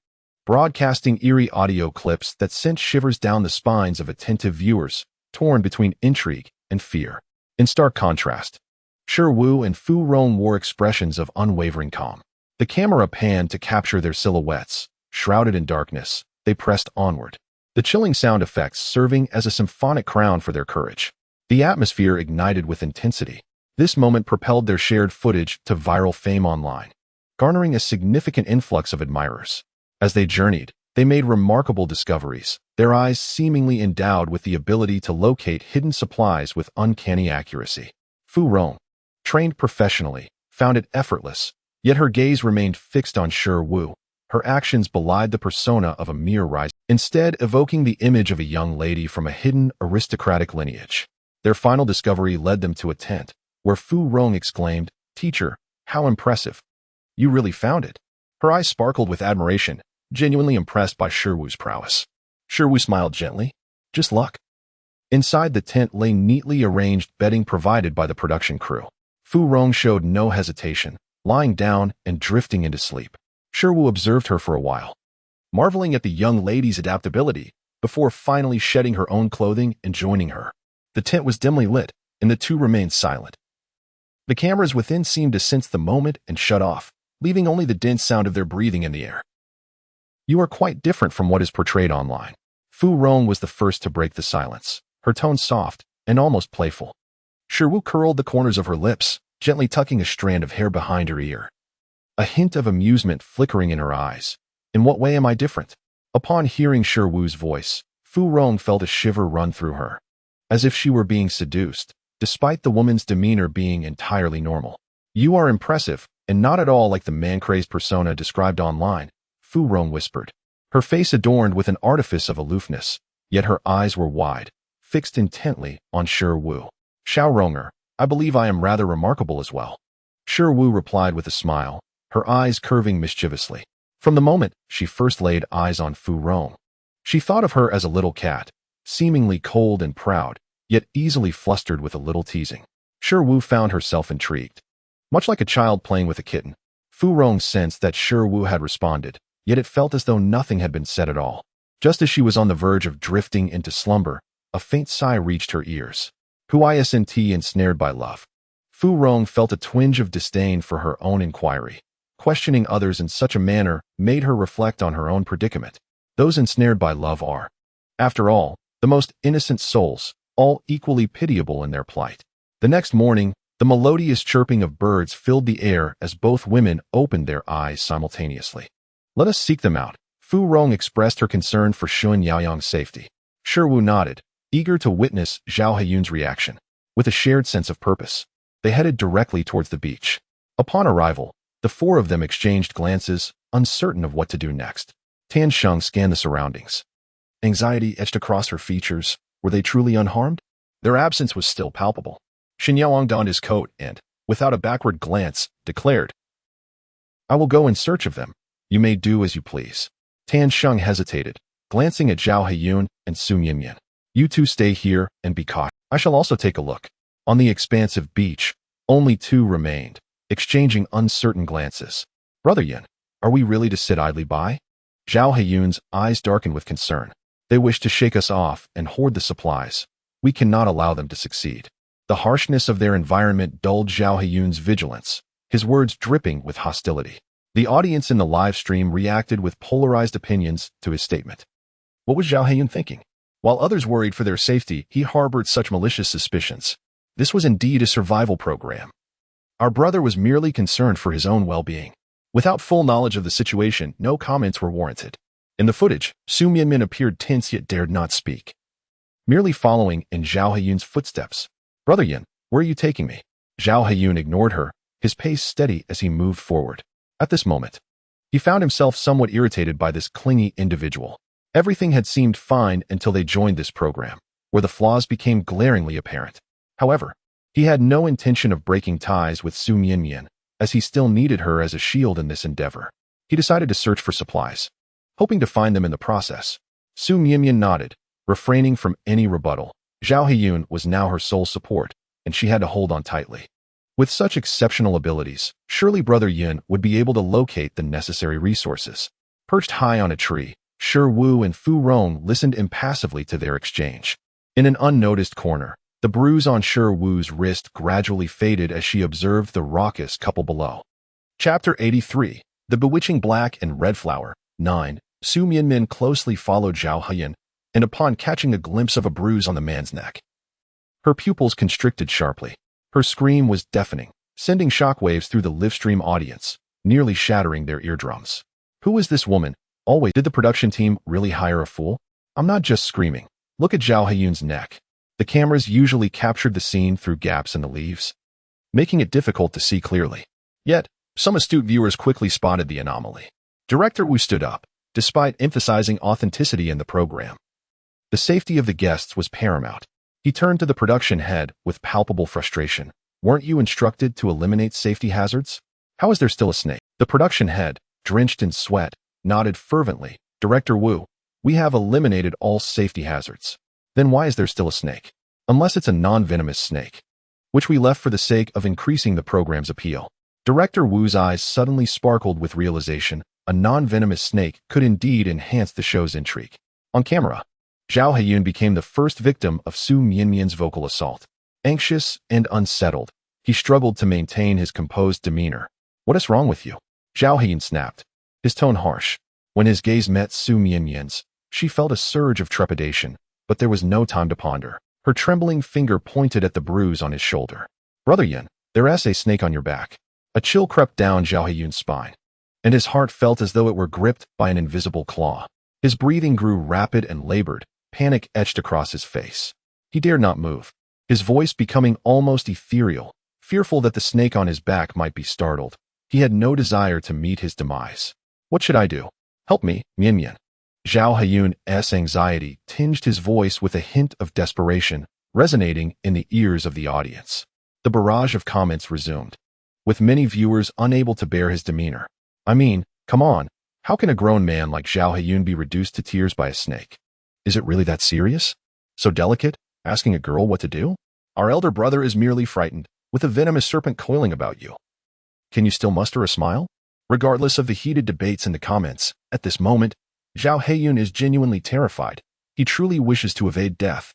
broadcasting eerie audio clips that sent shivers down the spines of attentive viewers, torn between intrigue and fear. In stark contrast, Shi Wu and Fu Rong wore expressions of unwavering calm. The camera panned to capture their silhouettes. Shrouded in darkness, they pressed onward, the chilling sound effects serving as a symphonic crown for their courage. The atmosphere ignited with intensity. This moment propelled their shared footage to viral fame online, garnering a significant influx of admirers. As they journeyed, they made remarkable discoveries, their eyes seemingly endowed with the ability to locate hidden supplies with uncanny accuracy. Fu Rong, trained professionally, found it effortless, yet her gaze remained fixed on Shi Wu, Her actions belied the persona of a mere rising, instead evoking the image of a young lady from a hidden aristocratic lineage. Their final discovery led them to a tent, where Fu Rong exclaimed, "Teacher, how impressive. You really found it." Her eyes sparkled with admiration, genuinely impressed by Shiwu's prowess. Shiwu smiled gently. "Just luck." Inside the tent lay neatly arranged bedding provided by the production crew. Fu Rong showed no hesitation, lying down and drifting into sleep. Shiwu observed her for a while, marveling at the young lady's adaptability, before finally shedding her own clothing and joining her. The tent was dimly lit, and the two remained silent. The cameras within seemed to sense the moment and shut off, leaving only the dense sound of their breathing in the air. "You are quite different from what is portrayed online." Fu Rong was the first to break the silence, her tone soft and almost playful. Shiwu curled the corners of her lips, gently tucking a strand of hair behind her ear, a hint of amusement flickering in her eyes. "In what way am I different?" Upon hearing Shiwu's voice, Fu Rong felt a shiver run through her, as if she were being seduced, despite the woman's demeanor being entirely normal. "You are impressive, and not at all like the man-crazed persona described online," Fu Rong whispered, her face adorned with an artifice of aloofness, yet her eyes were wide, fixed intently on Shiwu. "Xiaoronger, I believe I am rather remarkable as well." Shiwu replied with a smile, her eyes curving mischievously. From the moment she first laid eyes on Fu Rong, she thought of her as a little cat, seemingly cold and proud, yet easily flustered with a little teasing. Shiwu found herself intrigued. Much like a child playing with a kitten, Fu Rong sensed that Shiwu had responded, yet it felt as though nothing had been said at all. Just as she was on the verge of drifting into slumber, a faint sigh reached her ears. Huisnt ensnared by love. Fu Rong felt a twinge of disdain for her own inquiry. Questioning others in such a manner made her reflect on her own predicament. Those ensnared by love are, after all, the most innocent souls, all equally pitiable in their plight. The next morning, the melodious chirping of birds filled the air as both women opened their eyes simultaneously. "Let us seek them out." Fu Rong expressed her concern for Xun Yaoyang's safety. Shiwu nodded, eager to witness Zhao Haiyun's reaction. With a shared sense of purpose, they headed directly towards the beach. Upon arrival, the four of them exchanged glances, uncertain of what to do next. Tan Sheng scanned the surroundings. Anxiety etched across her features. Were they truly unharmed? Their absence was still palpable. Xin Yaoyang donned his coat and, without a backward glance, declared, "I will go in search of them. You may do as you please." Tan Sheng hesitated, glancing at Zhao Haiyun and Su Mianmian. "You two stay here and be cautious. I shall also take a look." On the expansive beach, only two remained, exchanging uncertain glances. "Brother Yin, are we really to sit idly by?" Zhao Haiyun's eyes darkened with concern. "They wish to shake us off and hoard the supplies. We cannot allow them to succeed." The harshness of their environment dulled Zhao Haiyun's vigilance, his words dripping with hostility. The audience in the live stream reacted with polarized opinions to his statement. What was Zhao Haiyun thinking? While others worried for their safety, he harbored such malicious suspicions. This was indeed a survival program. Our brother was merely concerned for his own well-being. Without full knowledge of the situation, no comments were warranted. In the footage, Su Mianmin appeared tense yet dared not speak, merely following in Zhao Haiyun's footsteps. "Brother Yin, where are you taking me?" Zhao Haiyun ignored her, his pace steady as he moved forward. At this moment, he found himself somewhat irritated by this clingy individual. Everything had seemed fine until they joined this program, where the flaws became glaringly apparent. However, he had no intention of breaking ties with Su Mianmian, as he still needed her as a shield in this endeavor. He decided to search for supplies, hoping to find them in the process. Su Mianmian nodded, refraining from any rebuttal. Zhao Haiyun was now her sole support, and she had to hold on tightly. With such exceptional abilities, surely Brother Yin would be able to locate the necessary resources. Perched high on a tree, Shiwu and Fu Rong listened impassively to their exchange. In an unnoticed corner, the bruise on Shiwu's wrist gradually faded as she observed the raucous couple below. Chapter 83, The Bewitching Black and Red Flower. 9. Su Mianmin closely followed Zhao Haiyun, and upon catching a glimpse of a bruise on the man's neck, her pupils constricted sharply. Her scream was deafening, sending shockwaves through the livestream audience, nearly shattering their eardrums. Who is this woman? Always, did the production team really hire a fool? I'm not just screaming. Look at Zhao Haiyun's neck. The cameras usually captured the scene through gaps in the leaves, making it difficult to see clearly. Yet, some astute viewers quickly spotted the anomaly. Director Wu stood up, despite emphasizing authenticity in the program. The safety of the guests was paramount. He turned to the production head with palpable frustration. Weren't you instructed to eliminate safety hazards? How is there still a snake? The production head, drenched in sweat, nodded fervently. Director Wu, we have eliminated all safety hazards. Then why is there still a snake? Unless it's a non-venomous snake, which we left for the sake of increasing the program's appeal. Director Wu's eyes suddenly sparkled with realization. A non-venomous snake could indeed enhance the show's intrigue. On camera, Zhao Haiyun became the first victim of Su Mianmian's vocal assault. Anxious and unsettled, he struggled to maintain his composed demeanor. What is wrong with you? Zhao Haiyun snapped, his tone harsh. When his gaze met Su Mianmian's, she felt a surge of trepidation, but there was no time to ponder. Her trembling finger pointed at the bruise on his shoulder. Brother Yin, there's a snake on your back. A chill crept down Zhao Haiyun's spine, and his heart felt as though it were gripped by an invisible claw. His breathing grew rapid and labored, panic etched across his face. He dared not move, his voice becoming almost ethereal, fearful that the snake on his back might be startled. He had no desire to meet his demise. What should I do? Help me, Mianmian. Zhao Haiyun's anxiety tinged his voice with a hint of desperation, resonating in the ears of the audience. The barrage of comments resumed, with many viewers unable to bear his demeanor. I mean, come on, how can a grown man like Zhao Haiyun be reduced to tears by a snake? Is it really that serious? So delicate, asking a girl what to do? Our elder brother is merely frightened, with a venomous serpent coiling about you. Can you still muster a smile? Regardless of the heated debates in the comments, at this moment, Zhao Haiyun is genuinely terrified. He truly wishes to evade death.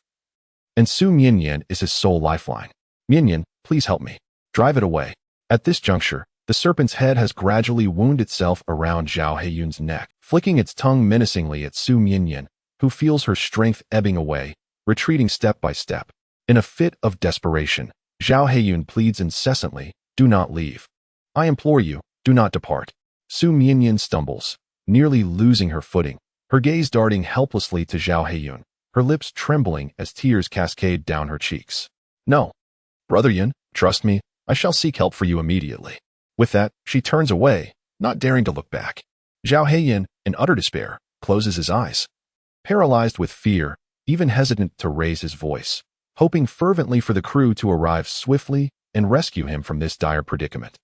And Su Mianmian is his sole lifeline. Mianmian, please help me. Drive it away. At this juncture, the serpent's head has gradually wound itself around Zhao Haiyun's neck, flicking its tongue menacingly at Su Mianmian, who feels her strength ebbing away, retreating step by step. In a fit of desperation, Zhao Haiyun pleads incessantly, do not leave. I implore you, do not depart. Su Mianmian stumbles, nearly losing her footing, her gaze darting helplessly to Zhao Haiyun, her lips trembling as tears cascade down her cheeks. No. Brother Yin, trust me, I shall seek help for you immediately. With that, she turns away, not daring to look back. Zhao Haiyun, in utter despair, closes his eyes. Paralyzed with fear, even hesitant to raise his voice, hoping fervently for the crew to arrive swiftly and rescue him from this dire predicament.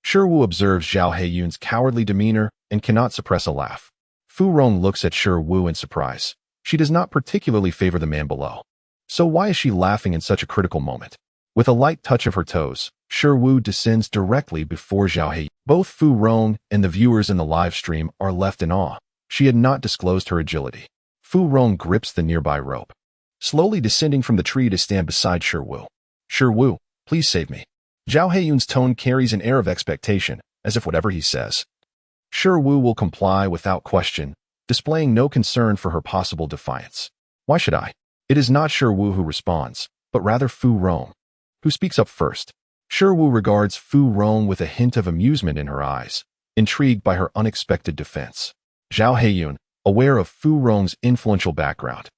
Shiwu observes Zhao Haiyun's cowardly demeanor and cannot suppress a laugh. Fu Rong looks at Shiwu in surprise. She does not particularly favor the man below. So why is she laughing in such a critical moment? With a light touch of her toes, Shiwu descends directly before Zhao Haiyun. Both Fu Rong and the viewers in the live stream are left in awe. She had not disclosed her agility. Fu Rong grips the nearby rope, slowly descending from the tree to stand beside Shiwu. Shiwu, please save me. Zhao Haiyun's tone carries an air of expectation, as if whatever he says, Shiwu will comply without question, displaying no concern for her possible defiance. Why should I? It is not Shiwu who responds, but rather Fu Rong, who speaks up first. Shiwu regards Fu Rong with a hint of amusement in her eyes, intrigued by her unexpected defense. Zhao Haiyun, aware of Fu Rong's influential background,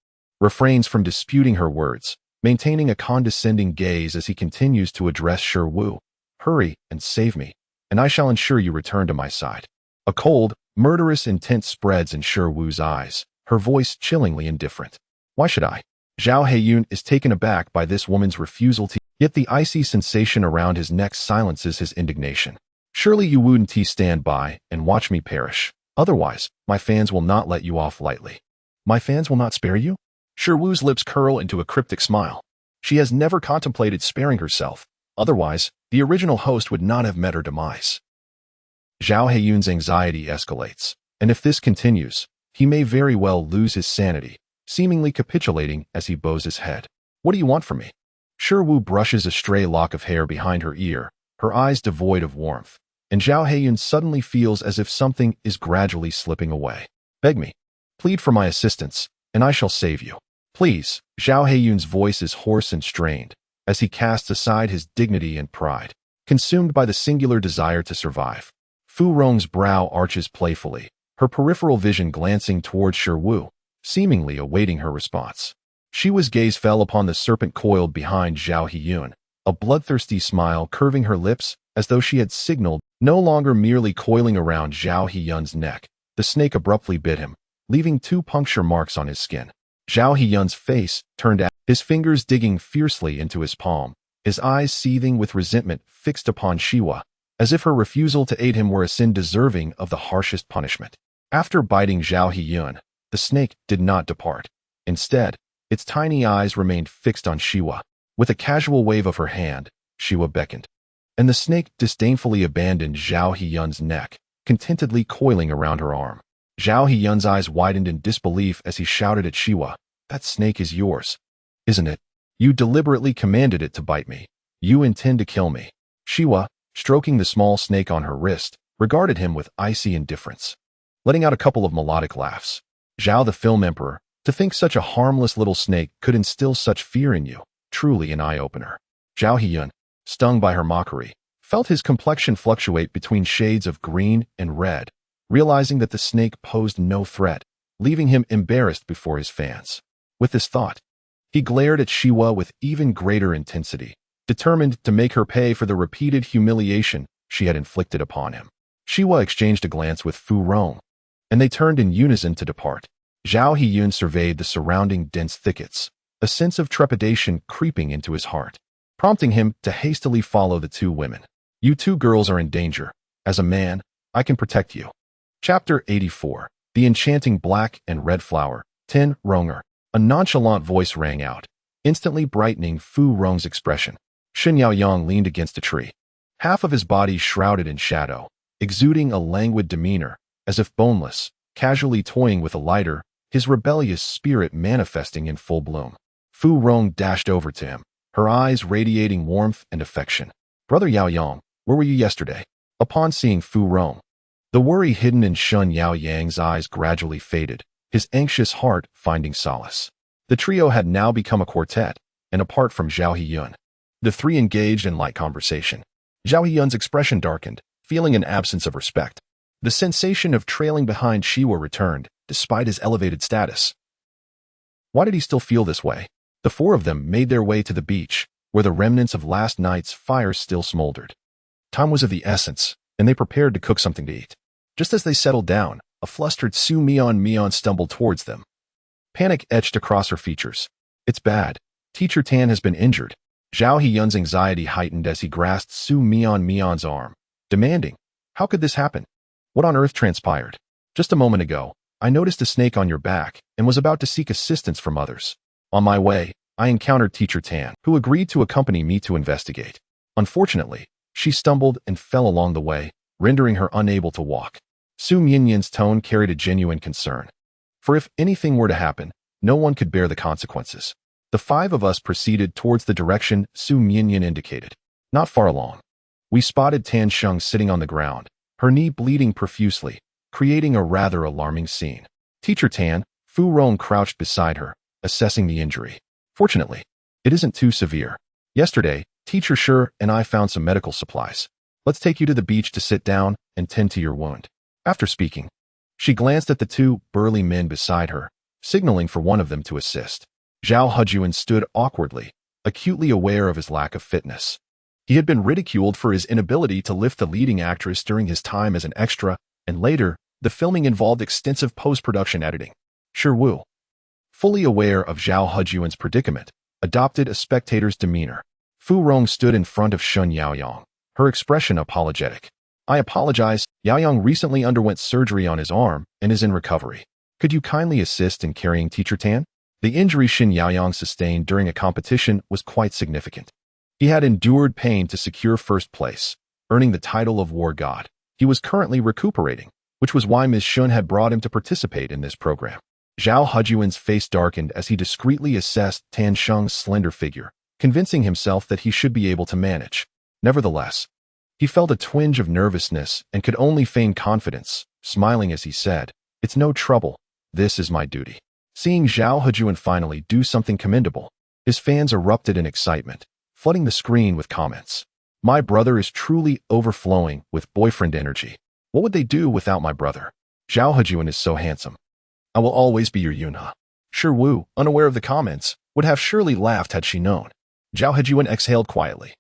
refrains from disputing her words, maintaining a condescending gaze as he continues to address Shiwu. Hurry and save me, and I shall ensure you return to my side. A cold, murderous intent spreads in Shiwu's eyes, her voice chillingly indifferent. Why should I? Zhao Haiyun is taken aback by this woman's refusal to, yet the icy sensation around his neck silences his indignation. Surely you wouldn't stand by and watch me perish. Otherwise, my fans will not let you off lightly. My fans will not spare you? Shiwu's lips curl into a cryptic smile. She has never contemplated sparing herself. Otherwise, the original host would not have met her demise. Zhao Haiyun's anxiety escalates, and if this continues, he may very well lose his sanity, seemingly capitulating as he bows his head. What do you want from me? Shiwu brushes a stray lock of hair behind her ear, her eyes devoid of warmth, and Zhao Haiyun suddenly feels as if something is gradually slipping away. Beg me. Plead for my assistance, and I shall save you. Please. Zhao Haiyun's voice is hoarse and strained, as he casts aside his dignity and pride, consumed by the singular desire to survive. Fu Rong's brow arches playfully, her peripheral vision glancing toward Shiwu, seemingly awaiting her response. Shiwu's gaze fell upon the serpent coiled behind Zhao Haiyun, a bloodthirsty smile curving her lips as though she had signaled, no longer merely coiling around Zhao Haiyun's neck, The snake abruptly bit him, leaving 2 puncture marks on his skin. Zhao Heyun's face turned out, his fingers digging fiercely into his palm, his eyes seething with resentment fixed upon Shiwa, as if her refusal to aid him were a sin deserving of the harshest punishment. After biting Zhao Heyun, the snake did not depart. Instead, its tiny eyes remained fixed on Shiwa. With a casual wave of her hand, Shiwa beckoned, and the snake disdainfully abandoned Zhao Heyun's neck, contentedly coiling around her arm. Zhao Heyun's eyes widened in disbelief as he shouted at Shiwa, "That snake is yours, isn't it? You deliberately commanded it to bite me. You intend to kill me." Shiwa, stroking the small snake on her wrist, regarded him with icy indifference, letting out a couple of melodic laughs. Zhao the Film Emperor, to think such a harmless little snake could instill such fear in you, truly an eye-opener. Zhao Heyun, stung by her mockery, felt his complexion fluctuate between shades of green and red, realizing that the snake posed no threat, leaving him embarrassed before his fans. With this thought, he glared at Shiwa with even greater intensity, determined to make her pay for the repeated humiliation she had inflicted upon him. Shiwa exchanged a glance with Fu Rong, and they turned in unison to depart. Zhao Heyun surveyed the surrounding dense thickets, a sense of trepidation creeping into his heart, prompting him to hastily follow the 2 women. "You 2 girls are in danger. As a man, I can protect you." Chapter 84. The Enchanting Black and Red Flower. 10. Ronger. A nonchalant voice rang out, instantly brightening Fu Rong's expression. Shen Yaoyang leaned against a tree, half of his body shrouded in shadow, exuding a languid demeanor, as if boneless, casually toying with a lighter, his rebellious spirit manifesting in full bloom. Fu Rong dashed over to him, her eyes radiating warmth and affection. "Brother Yaoyang, where were you yesterday?" Upon seeing Fu Rong, the worry hidden in Shun Yaoyang's eyes gradually faded, his anxious heart finding solace. The trio had now become a quartet, and apart from Zhao Heyun, the 3 engaged in light conversation. Zhao Heyun's expression darkened, feeling an absence of respect. The sensation of trailing behind Shiwa returned, despite his elevated status. Why did he still feel this way? The 4 of them made their way to the beach, where the remnants of last night's fire still smoldered. Time was of the essence, and they prepared to cook something to eat. Just as they settled down, a flustered Su Mian stumbled towards them. Panic etched across her features. "It's bad. Teacher Tan has been injured." Zhao Heyun's anxiety heightened as he grasped Su Mian's arm, demanding, "How could this happen? What on earth transpired? Just a moment ago, I noticed a snake on your back and was about to seek assistance from others. On my way, I encountered Teacher Tan, who agreed to accompany me to investigate. Unfortunately, she stumbled and fell along the way, rendering her unable to walk." Su Mian's tone carried a genuine concern. For if anything were to happen, no one could bear the consequences. The 5 of us proceeded towards the direction Su Mian indicated. Not far along, we spotted Tan Sheng sitting on the ground, her knee bleeding profusely, creating a rather alarming scene. Teacher Tan, Fu Rong crouched beside her, assessing the injury. "Fortunately, it isn't too severe. Yesterday, Teacher Shi and I found some medical supplies. Let's take you to the beach to sit down and tend to your wound." After speaking, she glanced at the 2 burly men beside her, signaling for one of them to assist. Zhao Heyun stood awkwardly, acutely aware of his lack of fitness. He had been ridiculed for his inability to lift the leading actress during his time as an extra, and later, the filming involved extensive post-production editing. Shi Wu, fully aware of Zhao Heyun's predicament, adopted a spectator's demeanor. Fu Rong stood in front of Shun Yaoyang, her expression apologetic. "I apologize. Yaoyang recently underwent surgery on his arm and is in recovery. Could you kindly assist in carrying Teacher Tan?" The injury Shin Yaoyang sustained during a competition was quite significant. He had endured pain to secure first place, earning the title of War God. He was currently recuperating, which was why Ms. Shun had brought him to participate in this program. Zhao Heyun's face darkened as he discreetly assessed Tan Sheng's slender figure, convincing himself that he should be able to manage. Nevertheless, he felt a twinge of nervousness and could only feign confidence, smiling as he said, "It's no trouble. This is my duty." Seeing Zhao Heyun finally do something commendable, his fans erupted in excitement, flooding the screen with comments. "My brother is truly overflowing with boyfriend energy. What would they do without my brother? Zhao Heyun is so handsome. I will always be your Yunha." Shi Wu, unaware of the comments, would have surely laughed had she known. Zhao Heyun exhaled quietly,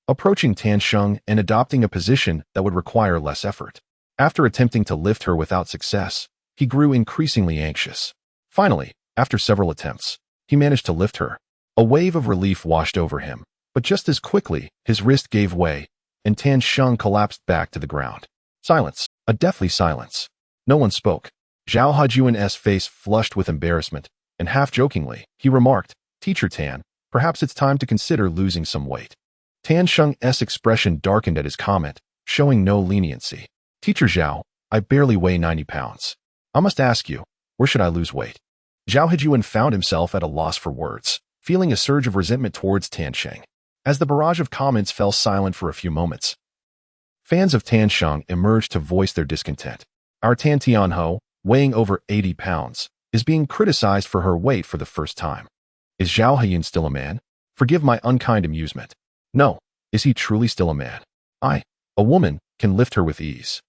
approaching Tan Sheng and adopting a position that would require less effort. After attempting to lift her without success, he grew increasingly anxious. Finally, after several attempts, he managed to lift her. A wave of relief washed over him, but just as quickly, his wrist gave way, and Tan Sheng collapsed back to the ground. Silence. A deathly silence. No one spoke. Zhao Heyuan's face flushed with embarrassment, and half-jokingly, he remarked, "Teacher Tan, perhaps it's time to consider losing some weight." Tan Sheng's expression darkened at his comment, showing no leniency. "Teacher Zhao, I barely weigh 90 pounds. I must ask you, where should I lose weight?" Zhao Heyuan found himself at a loss for words, feeling a surge of resentment towards Tan Sheng. As the barrage of comments fell silent for a few moments, fans of Tan Sheng emerged to voice their discontent. Our Tan Tianho, weighing over 80 pounds, is being criticized for her weight for the first time. Is Zhao Heyuan still a man? Forgive my unkind amusement. No, is he truly still a man? A woman, can lift her with ease.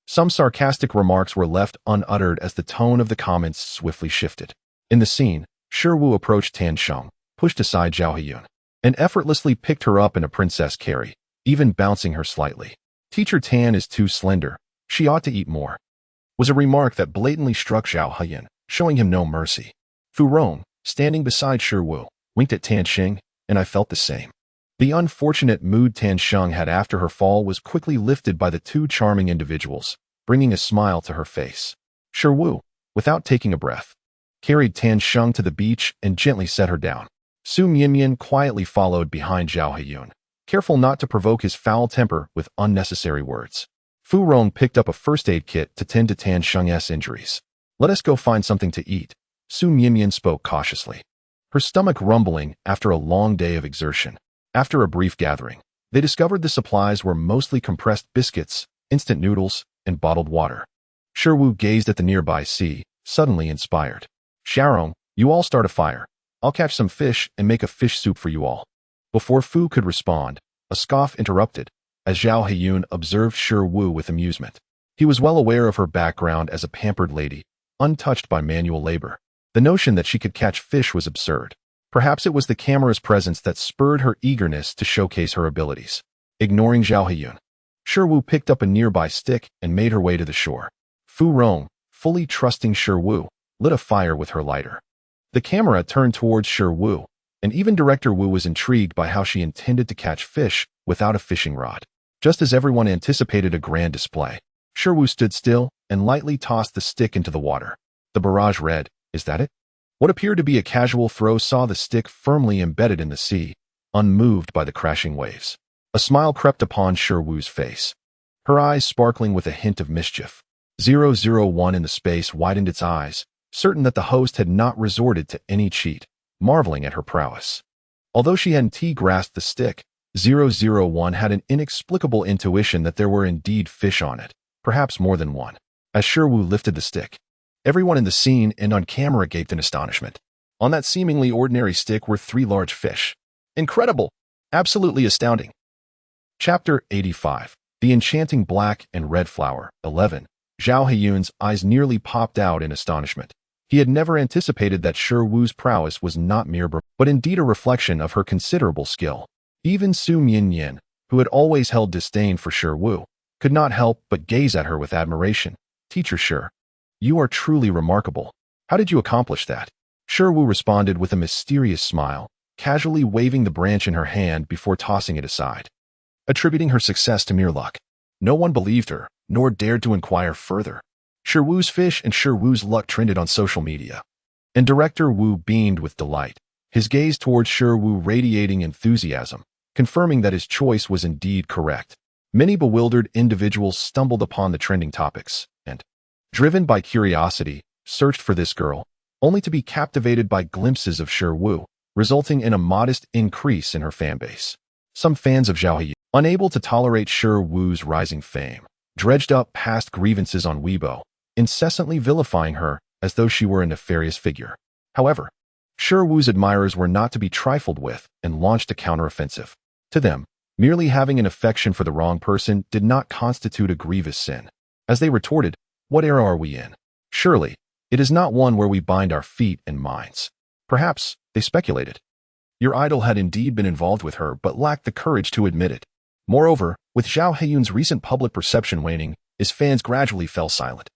Some sarcastic remarks were left unuttered as the tone of the comments swiftly shifted. In the scene, Shi Wu approached Tan Sheng, pushed aside Zhao Heyuan, and effortlessly picked her up in a princess carry, even bouncing her slightly. "Teacher Tan is too slender. She ought to eat more," was a remark that blatantly struck Zhao Heyuan, showing him no mercy. Fu Rong, standing beside Shi Wu, winked at Tan Sheng, and I felt the same. The unfortunate mood Tan Sheng had after her fall was quickly lifted by the two charming individuals, bringing a smile to her face. Shi Wu, without taking a breath, carried Tan Sheng to the beach and gently set her down. Su Mianmian quietly followed behind Zhao Heyuan, careful not to provoke his foul temper with unnecessary words. Fu Rong picked up a first aid kit to tend to Tan Sheng's injuries. "Let us go find something to eat," Su Mianmian spoke cautiously, her stomach rumbling after a long day of exertion. After a brief gathering, they discovered the supplies were mostly compressed biscuits, instant noodles, and bottled water. Shi Wu gazed at the nearby sea, suddenly inspired. "Xiaorong, you all start a fire. I'll catch some fish and make a fish soup for you all." Before Fu could respond, a scoff interrupted, as Zhao Heyuan observed Shi Wu with amusement. He was well aware of her background as a pampered lady, untouched by manual labor. The notion that she could catch fish was absurd. Perhaps it was the camera's presence that spurred her eagerness to showcase her abilities. Ignoring Zhao Heyuan, Shi Wu picked up a nearby stick and made her way to the shore. Fu Rong, fully trusting Shi Wu, lit a fire with her lighter. The camera turned towards Shi Wu, and even Director Wu was intrigued by how she intended to catch fish without a fishing rod. Just as everyone anticipated a grand display, Shi Wu stood still and lightly tossed the stick into the water. The barrage read, "Is that it?" What appeared to be a casual throw saw the stick firmly embedded in the sea, unmoved by the crashing waves. A smile crept upon Shi Wu's face, her eyes sparkling with a hint of mischief. 001 in the space widened its eyes, certain that the host had not resorted to any cheat, marveling at her prowess. Although she hadn't grasped the stick, 001 had an inexplicable intuition that there were indeed fish on it, perhaps more than one. As Shi Wu lifted the stick, everyone in the scene and on camera gaped in astonishment. On that seemingly ordinary stick were 3 large fish. Incredible! Absolutely astounding. Chapter 85. The Enchanting Black and Red Flower. 11. Zhao Heyuan's eyes nearly popped out in astonishment. He had never anticipated that Shi Wu's prowess was not mere but indeed a reflection of her considerable skill. Even Su Mianmian, who had always held disdain for Shi Wu, could not help but gaze at her with admiration. "Teacher Shi, you are truly remarkable. How did you accomplish that?" Shi Wu responded with a mysterious smile, casually waving the branch in her hand before tossing it aside, attributing her success to mere luck. No one believed her, nor dared to inquire further. Shi Wu's fish and Shi Wu's luck trended on social media, and Director Wu beamed with delight, his gaze towards Shi Wu radiating enthusiasm, confirming that his choice was indeed correct. Many bewildered individuals stumbled upon the trending topics, and, driven by curiosity, searched for this girl, only to be captivated by glimpses of Shi Wu, resulting in a modest increase in her fanbase. Some fans of Zhao Heyuan, unable to tolerate Shi Wu's rising fame, dredged up past grievances on Weibo, incessantly vilifying her as though she were a nefarious figure. However, Shi Wu's admirers were not to be trifled with and launched a counteroffensive. To them, merely having an affection for the wrong person did not constitute a grievous sin. As they retorted, "What era are we in? Surely, it is not one where we bind our feet and minds." Perhaps, they speculated, your idol had indeed been involved with her but lacked the courage to admit it. Moreover, with Zhao Heyuan's recent public perception waning, his fans gradually fell silent,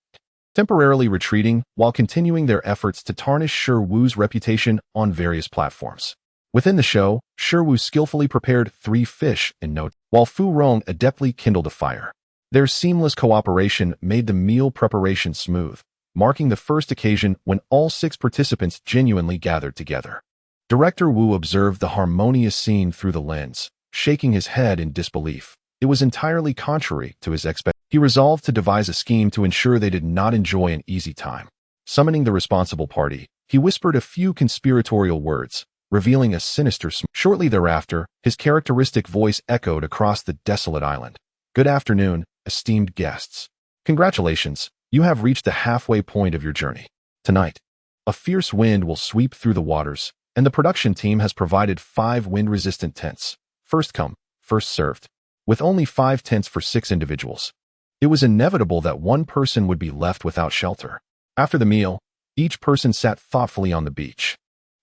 temporarily retreating while continuing their efforts to tarnish Shi Wu's reputation on various platforms. Within the show, Shi Wu skillfully prepared 3 fish in no time, while Fu Rong adeptly kindled a fire. Their seamless cooperation made the meal preparation smooth, marking the first occasion when all 6 participants genuinely gathered together. Director Wu observed the harmonious scene through the lens, shaking his head in disbelief. It was entirely contrary to his expectations. He resolved to devise a scheme to ensure they did not enjoy an easy time. Summoning the responsible party, he whispered a few conspiratorial words, revealing a sinister smile. Shortly thereafter, his characteristic voice echoed across the desolate island. "Good afternoon, esteemed guests. Congratulations, you have reached the halfway point of your journey. Tonight, a fierce wind will sweep through the waters, and the production team has provided 5 wind-resistant tents. First come, first served. With only 5 tents for 6 individuals. It was inevitable that one person would be left without shelter. After the meal, each person sat thoughtfully on the beach.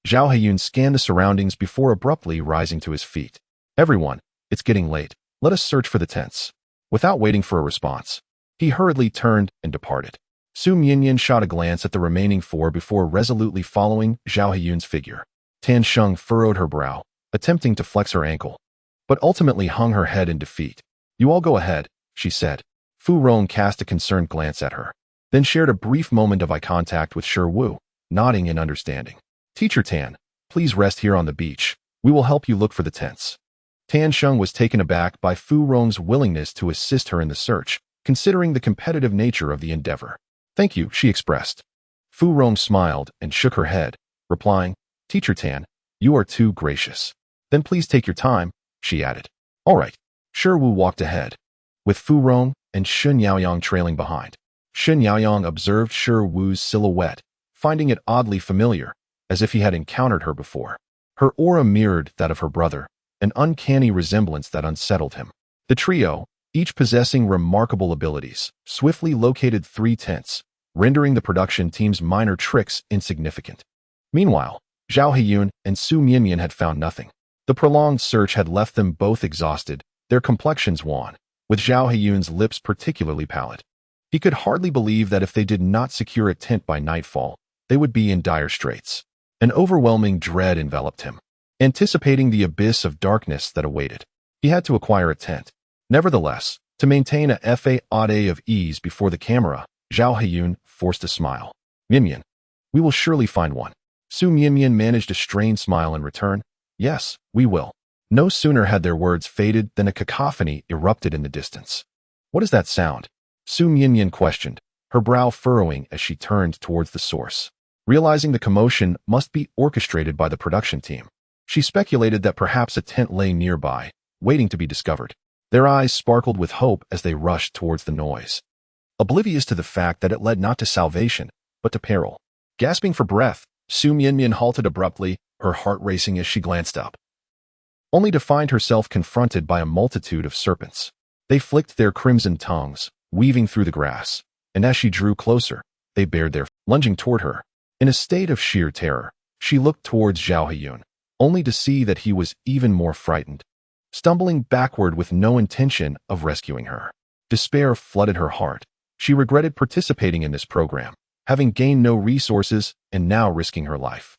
Zhao Haiyun scanned the surroundings before abruptly rising to his feet. "Everyone, it's getting late. Let us search for the tents." Without waiting for a response, he hurriedly turned and departed. Su Mianyan shot a glance at the remaining 4 before resolutely following Zhao Haiyun's figure. Tan Sheng furrowed her brow, attempting to flex her ankle, but ultimately hung her head in defeat. "You all go ahead," she said. Fu Rong cast a concerned glance at her, then shared a brief moment of eye contact with Shi Wu, nodding in understanding. "Teacher Tan, please rest here on the beach. We will help you look for the tents." Tan Sheng was taken aback by Fu Rong's willingness to assist her in the search, considering the competitive nature of the endeavor. "Thank you," she expressed. Fu Rong smiled and shook her head, replying, "Teacher Tan, you are too gracious." "Then please take your time," she added. "All right." Shi Wu walked ahead, with Fu Rong and Shen Yaoyang trailing behind. Shen Yaoyang observed Shi Wu's silhouette, finding it oddly familiar, as if he had encountered her before. Her aura mirrored that of her brother, an uncanny resemblance that unsettled him. The trio, each possessing remarkable abilities, swiftly located 3 tents, rendering the production team's minor tricks insignificant. Meanwhile, Zhao Haiyun and Su Mianyan had found nothing. The prolonged search had left them both exhausted, their complexions wan, with Zhao Haiyun's lips particularly pallid. He could hardly believe that if they did not secure a tent by nightfall, they would be in dire straits. An overwhelming dread enveloped him. Anticipating the abyss of darkness that awaited, he had to acquire a tent. Nevertheless, to maintain a facade of ease before the camera, Zhao Haiyun forced a smile. "Mianyan, we will surely find one." Su Mianyan managed a strained smile in return. "Yes, we will." No sooner had their words faded than a cacophony erupted in the distance. "What is that sound?" Su Mianyan questioned, her brow furrowing as she turned towards the source. Realizing the commotion must be orchestrated by the production team, she speculated that perhaps a tent lay nearby, waiting to be discovered. Their eyes sparkled with hope as they rushed towards the noise, oblivious to the fact that it led not to salvation, but to peril. Gasping for breath, Su Mianyan halted abruptly, her heart racing as she glanced up, only to find herself confronted by a multitude of serpents. They flicked their crimson tongues, weaving through the grass, and as she drew closer, they bared their lunging toward her. In a state of sheer terror, she looked towards Zhao Haiyun, only to see that he was even more frightened, stumbling backward with no intention of rescuing her. Despair flooded her heart. She regretted participating in this program, having gained no resources and now risking her life.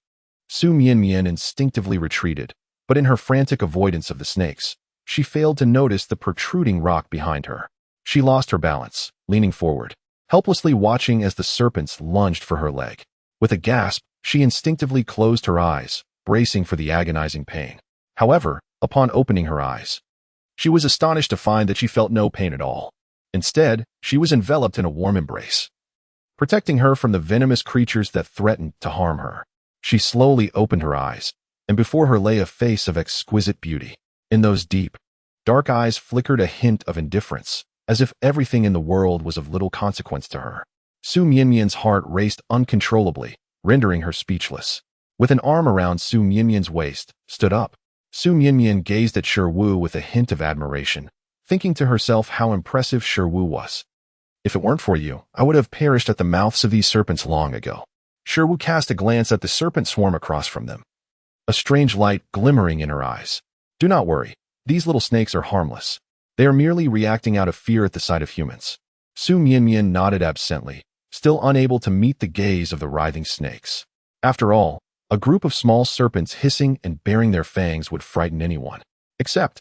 Su Mianyan instinctively retreated, but in her frantic avoidance of the snakes, she failed to notice the protruding rock behind her. She lost her balance, leaning forward, helplessly watching as the serpents lunged for her leg. With a gasp, she instinctively closed her eyes, bracing for the agonizing pain. However, upon opening her eyes, she was astonished to find that she felt no pain at all. Instead, she was enveloped in a warm embrace, protecting her from the venomous creatures that threatened to harm her. She slowly opened her eyes, and before her lay a face of exquisite beauty. In those deep, dark eyes flickered a hint of indifference, as if everything in the world was of little consequence to her. Su Mianyan's heart raced uncontrollably, rendering her speechless. With an arm around Su Mianyan's waist, stood up. Su Mianyan gazed at Shi Wu with a hint of admiration, thinking to herself how impressive Shi Wu was. "If it weren't for you, I would have perished at the mouths of these serpents long ago." Shi Wu cast a glance at the serpent swarm across from them, a strange light glimmering in her eyes. "Do not worry, these little snakes are harmless. They are merely reacting out of fear at the sight of humans." Su Mianmian nodded absently, still unable to meet the gaze of the writhing snakes. After all, a group of small serpents hissing and baring their fangs would frighten anyone. Except,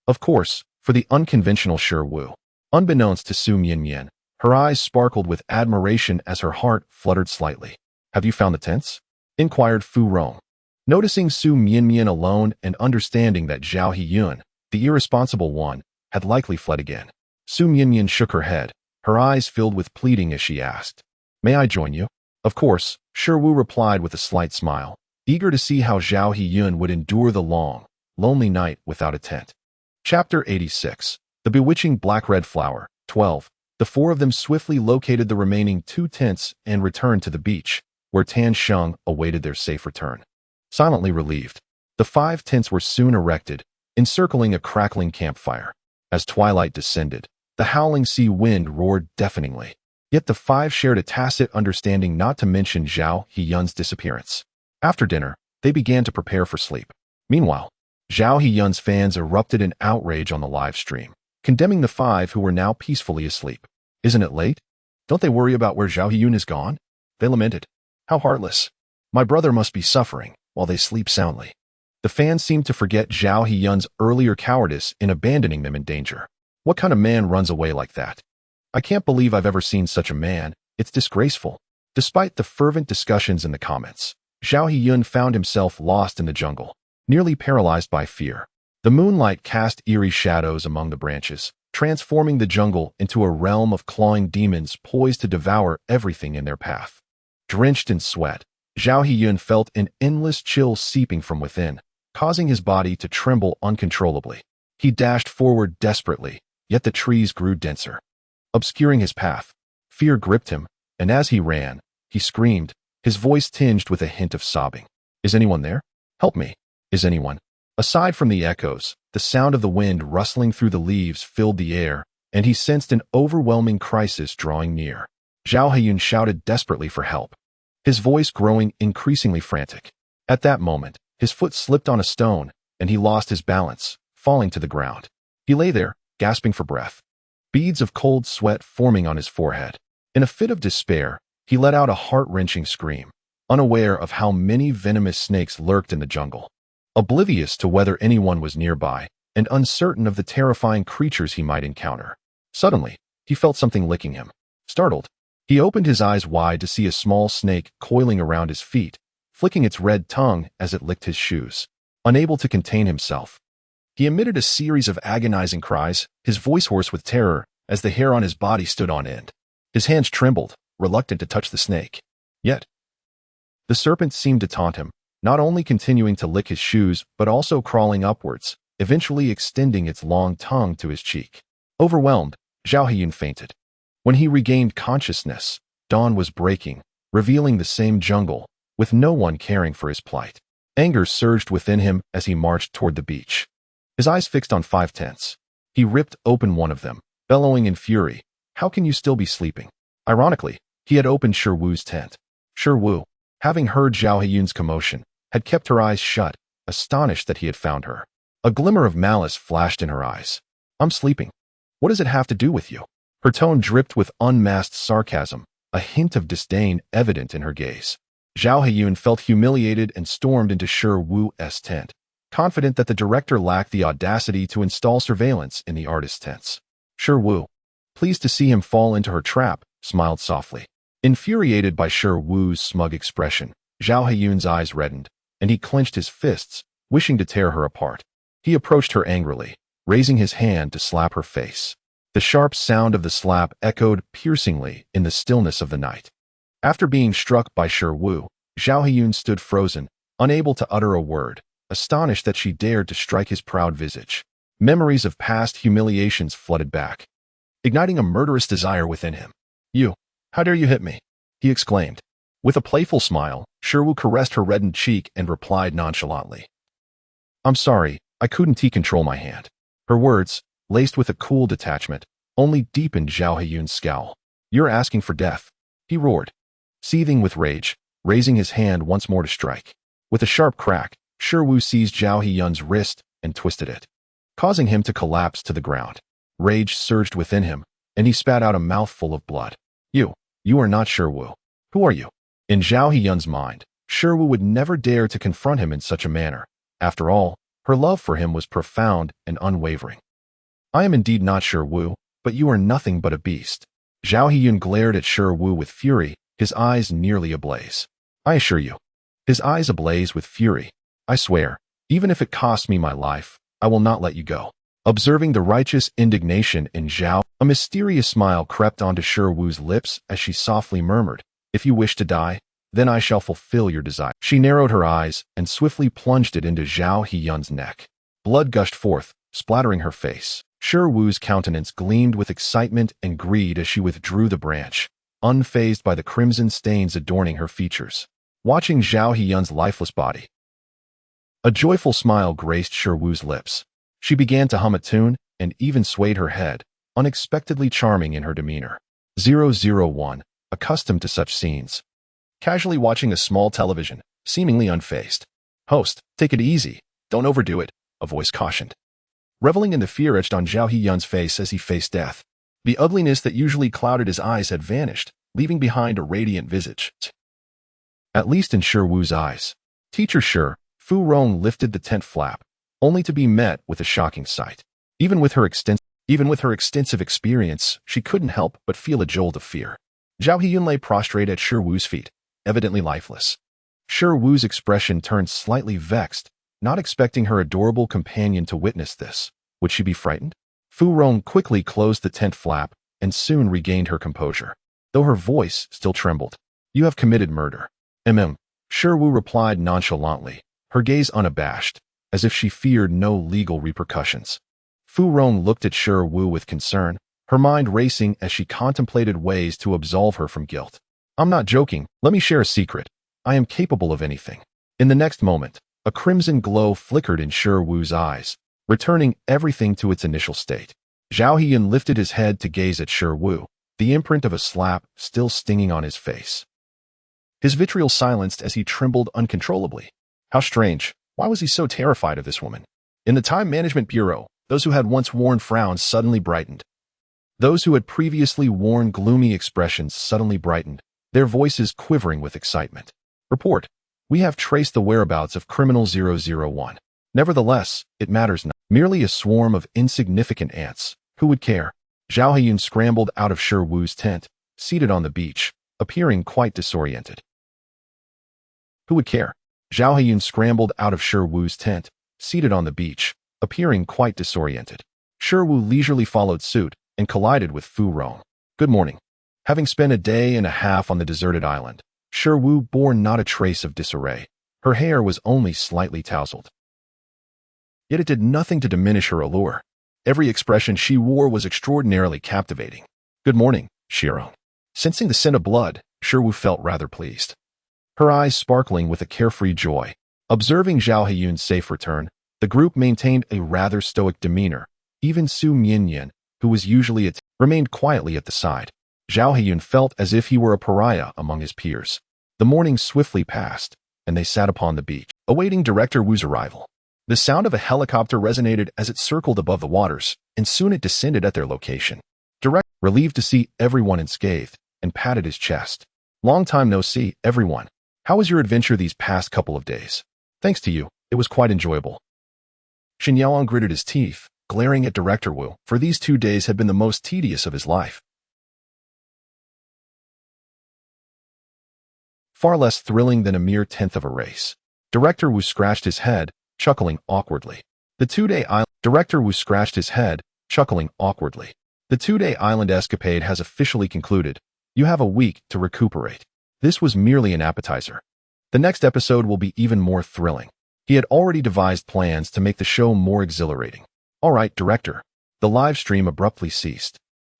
of course, for the unconventional Shi Wu. Unbeknownst to Su Mianmian, her eyes sparkled with admiration as her heart fluttered slightly. "Have you found the tents?" inquired Fu Rong. Noticing Su Mianmian alone and understanding that Zhao Heyun, the irresponsible one, had likely fled again, Su Mianmian shook her head, her eyes filled with pleading as she asked, "May I join you?" Of course, Shi Wu replied with a slight smile, eager to see how Zhao Heyun would endure the long, lonely night without a tent. Chapter 86. The Bewitching Black-Red Flower. 12. The four of them swiftly located the remaining 2 tents and returned to the beach, where Tan Sheng awaited their safe return. Silently relieved, the 5 tents were soon erected, encircling a crackling campfire. As twilight descended, the howling sea wind roared deafeningly. Yet the 5 shared a tacit understanding not to mention Zhao Heyun's disappearance. After dinner, they began to prepare for sleep. Meanwhile, Zhao Heyun's fans erupted in outrage on the live stream, condemning the 5 who were now peacefully asleep. "Isn't it late? Don't they worry about where Zhao Heyun is gone?" they lamented. "How heartless. My brother must be suffering while they sleep soundly." The fans seemed to forget Zhao Heyun's earlier cowardice in abandoning them in danger. What kind of man runs away like that? "I can't believe I've ever seen such a man. It's disgraceful." Despite the fervent discussions in the comments, Zhao Heyun found himself lost in the jungle, nearly paralyzed by fear. The moonlight cast eerie shadows among the branches, transforming the jungle into a realm of clawing demons poised to devour everything in their path. Drenched in sweat, Zhao Heyun felt an endless chill seeping from within, causing his body to tremble uncontrollably. He dashed forward desperately, yet the trees grew denser, obscuring his path. Fear gripped him, and as he ran, he screamed, his voice tinged with a hint of sobbing. "Is anyone there? Help me. Is anyone?" Aside from the echoes, the sound of the wind rustling through the leaves filled the air, and he sensed an overwhelming crisis drawing near. Zhao Heyun shouted desperately for help, his voice growing increasingly frantic. At that moment, his foot slipped on a stone, and he lost his balance, falling to the ground. He lay there, gasping for breath, beads of cold sweat forming on his forehead. In a fit of despair, he let out a heart-wrenching scream, unaware of how many venomous snakes lurked in the jungle. Oblivious to whether anyone was nearby, and uncertain of the terrifying creatures he might encounter. Suddenly, he felt something licking him. Startled, he opened his eyes wide to see a small snake coiling around his feet, flicking its red tongue as it licked his shoes. Unable to contain himself, he emitted a series of agonizing cries, his voice hoarse with terror as the hair on his body stood on end. His hands trembled, reluctant to touch the snake. Yet, the serpent seemed to taunt him, not only continuing to lick his shoes but also crawling upwards, eventually extending its long tongue to his cheek. Overwhelmed, Zhao Heyun fainted. When he regained consciousness, dawn was breaking, revealing the same jungle, with no one caring for his plight. Anger surged within him as he marched toward the beach. His eyes fixed on 5 tents. He ripped open one of them, bellowing in fury, "How can you still be sleeping?" Ironically, he had opened Shi Wu's tent. Shi Wu, having heard Zhao Heyun's commotion, had kept her eyes shut, astonished that he had found her. A glimmer of malice flashed in her eyes. "I'm sleeping. What does it have to do with you?" Her tone dripped with unmasked sarcasm, a hint of disdain evident in her gaze. Zhao Heyun felt humiliated and stormed into Shi Wu's tent, confident that the director lacked the audacity to install surveillance in the artist's tents. Shi Wu, pleased to see him fall into her trap, smiled softly. Infuriated by Shi Wu's smug expression, Zhao Heyun's eyes reddened, and he clenched his fists, wishing to tear her apart. He approached her angrily, raising his hand to slap her face. The sharp sound of the slap echoed piercingly in the stillness of the night. After being struck by Shi Wu, Zhao Heyun stood frozen, unable to utter a word, astonished that she dared to strike his proud visage. Memories of past humiliations flooded back, igniting a murderous desire within him. How dare you hit me?" he exclaimed. With a playful smile, Shi Wu caressed her reddened cheek and replied nonchalantly, "I'm sorry, I couldn't control my hand." Her words, laced with a cool detachment, only deepened Zhao Heyun's scowl. "You're asking for death," he roared, seething with rage, raising his hand once more to strike. With a sharp crack, Shi Wu seized Zhao Heyun's wrist and twisted it, causing him to collapse to the ground. Rage surged within him, and he spat out a mouthful of blood. You are not Shiwu. Who are you? In Zhao Heyun's mind, Shiwu would never dare to confront him in such a manner. After all, her love for him was profound and unwavering. I am indeed not Shiwu, but you are nothing but a beast. Zhao Heyun glared at Shiwu with fury, his eyes nearly ablaze. I assure you. His eyes ablaze with fury. I swear, even if it costs me my life, I will not let you go. Observing the righteous indignation in Zhao, a mysterious smile crept onto Shiwu's lips as she softly murmured, if you wish to die, then I shall fulfill your desire. She narrowed her eyes and swiftly plunged it into Zhao Heyun's neck. Blood gushed forth, splattering her face. Shiwu's countenance gleamed with excitement and greed as she withdrew the branch, unfazed by the crimson stains adorning her features. Watching Zhao Heyun's lifeless body, a joyful smile graced Shiwu's lips. She began to hum a tune and even swayed her head, unexpectedly charming in her demeanor. 001, accustomed to such scenes, casually watching a small television, seemingly unfazed. Host, take it easy, don't overdo it, a voice cautioned. Reveling in the fear etched on Zhao Heyun's face as he faced death, the ugliness that usually clouded his eyes had vanished, leaving behind a radiant visage. At least in Shiwu's eyes. Teacher Shi, Fu Rong lifted the tent flap, only to be met with a shocking sight. Even with her extensive experience, she couldn't help but feel a jolt of fear. Zhao Heyun lay prostrate at Shiwu's feet, evidently lifeless. Shiwu's expression turned slightly vexed, not expecting her adorable companion to witness this. Would she be frightened? Fu Rong quickly closed the tent flap and soon regained her composure, though her voice still trembled. You have committed murder. Shiwu replied nonchalantly, her gaze unabashed, as if she feared no legal repercussions. Fu Rong looked at Shiwu with concern, her mind racing as she contemplated ways to absolve her from guilt. I'm not joking, let me share a secret. I am capable of anything. In the next moment, a crimson glow flickered in Shiwu's eyes, returning everything to its initial state. Zhao Heyun lifted his head to gaze at Shiwu, the imprint of a slap still stinging on his face. His vitriol silenced as he trembled uncontrollably. How strange. Why was he so terrified of this woman? In the Time Management Bureau, those who had once worn frowns suddenly brightened. Those who had previously worn gloomy expressions suddenly brightened, their voices quivering with excitement. Report. We have traced the whereabouts of Criminal 001. Nevertheless, it matters not. Merely a swarm of insignificant ants. Who would care? Zhao Heyun scrambled out of Shiwu's tent, seated on the beach, appearing quite disoriented. Who would care? Zhao Heyun scrambled out of Shiwu's tent, seated on the beach, appearing quite disoriented. Shiwu leisurely followed suit and collided with Fu Rong. Good morning. Having spent a day and a half on the deserted island, Shiwu bore not a trace of disarray. Her hair was only slightly tousled. Yet it did nothing to diminish her allure. Every expression she wore was extraordinarily captivating. Good morning, Shirong. Sensing the scent of blood, Shiwu felt rather pleased, her eyes sparkling with a carefree joy. Observing Zhao Heyun's safe return, the group maintained a rather stoic demeanor. Even Su Mianyan, who was usually remained quietly at the side. Zhao Heyun felt as if he were a pariah among his peers. The morning swiftly passed, and they sat upon the beach, awaiting Director Wu's arrival. The sound of a helicopter resonated as it circled above the waters, and soon it descended at their location. Director, relieved to see everyone unscathed, and patted his chest. Long time no see, everyone. How was your adventure these past couple of days? Thanks to you, it was quite enjoyable. Shen Yaoang gritted his teeth, glaring at Director Wu, for these 2 days had been the most tedious of his life. Far less thrilling than a mere tenth of a race. Director Wu scratched his head, chuckling awkwardly. Director Wu scratched his head, chuckling awkwardly. The 2-day island escapade has officially concluded. You have a week to recuperate. This was merely an appetizer. The next episode will be even more thrilling. He had already devised plans to make the show more exhilarating. All right, Director. The live stream abruptly ceased,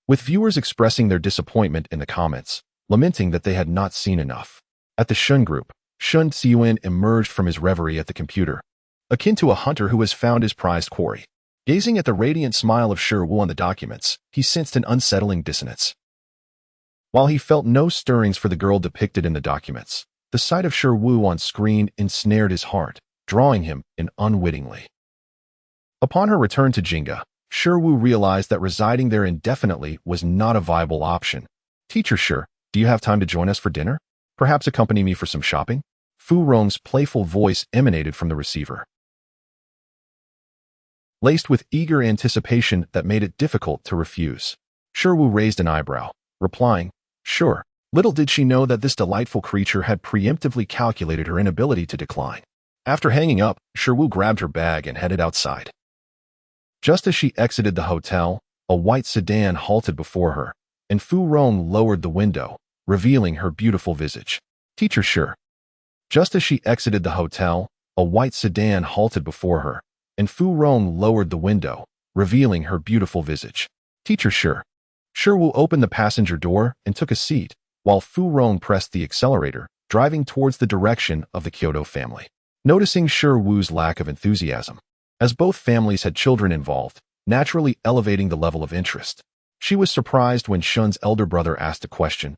with viewers expressing their disappointment in the comments, lamenting that they had not seen enough. At the Shun group, Shun Xiuan emerged from his reverie at the computer, akin to a hunter who has found his prized quarry. Gazing at the radiant smile of Shi Wu on the documents, he sensed an unsettling dissonance. While he felt no stirrings for the girl depicted in the documents, the sight of Shi Wu on screen ensnared his heart, drawing him in unwittingly. Upon her return to Jinga, Shiwu realized that residing there indefinitely was not a viable option. Teacher Shi, do you have time to join us for dinner? Perhaps accompany me for some shopping? Fu Rong's playful voice emanated from the receiver, laced with eager anticipation that made it difficult to refuse. Shiwu raised an eyebrow, replying, "Sure." Little did she know that this delightful creature had preemptively calculated her inability to decline. After hanging up, Shiwu grabbed her bag and headed outside. Just as she exited the hotel, a white sedan halted before her, and Fu Rong lowered the window, revealing her beautiful visage. Teacher Shi. Just as she exited the hotel, a white sedan halted before her, and Fu Rong lowered the window, revealing her beautiful visage. Teacher Shi. Shiwu opened the passenger door and took a seat, while Fu Rong pressed the accelerator, driving towards the direction of the Kyoto family. Noticing Shiwu's lack of enthusiasm, as both families had children involved, naturally elevating the level of interest, she was surprised when Shun's elder brother asked a question,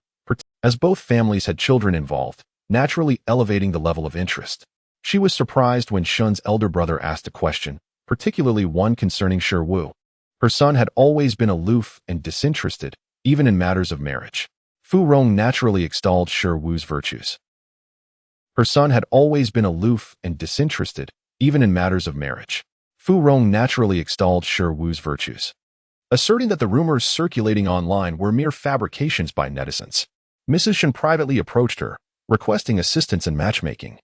as both families had children involved, naturally elevating the level of interest. She was surprised when Shun's elder brother asked a question, particularly one concerning Shiwu. Her son had always been aloof and disinterested, even in matters of marriage. Fu Rong naturally extolled Shiwu's virtues. Her son had always been aloof and disinterested, even in matters of marriage. Fu Rong naturally extolled Shiwu's virtues, asserting that the rumors circulating online were mere fabrications by netizens. Mrs. Shen privately approached her, requesting assistance in matchmaking.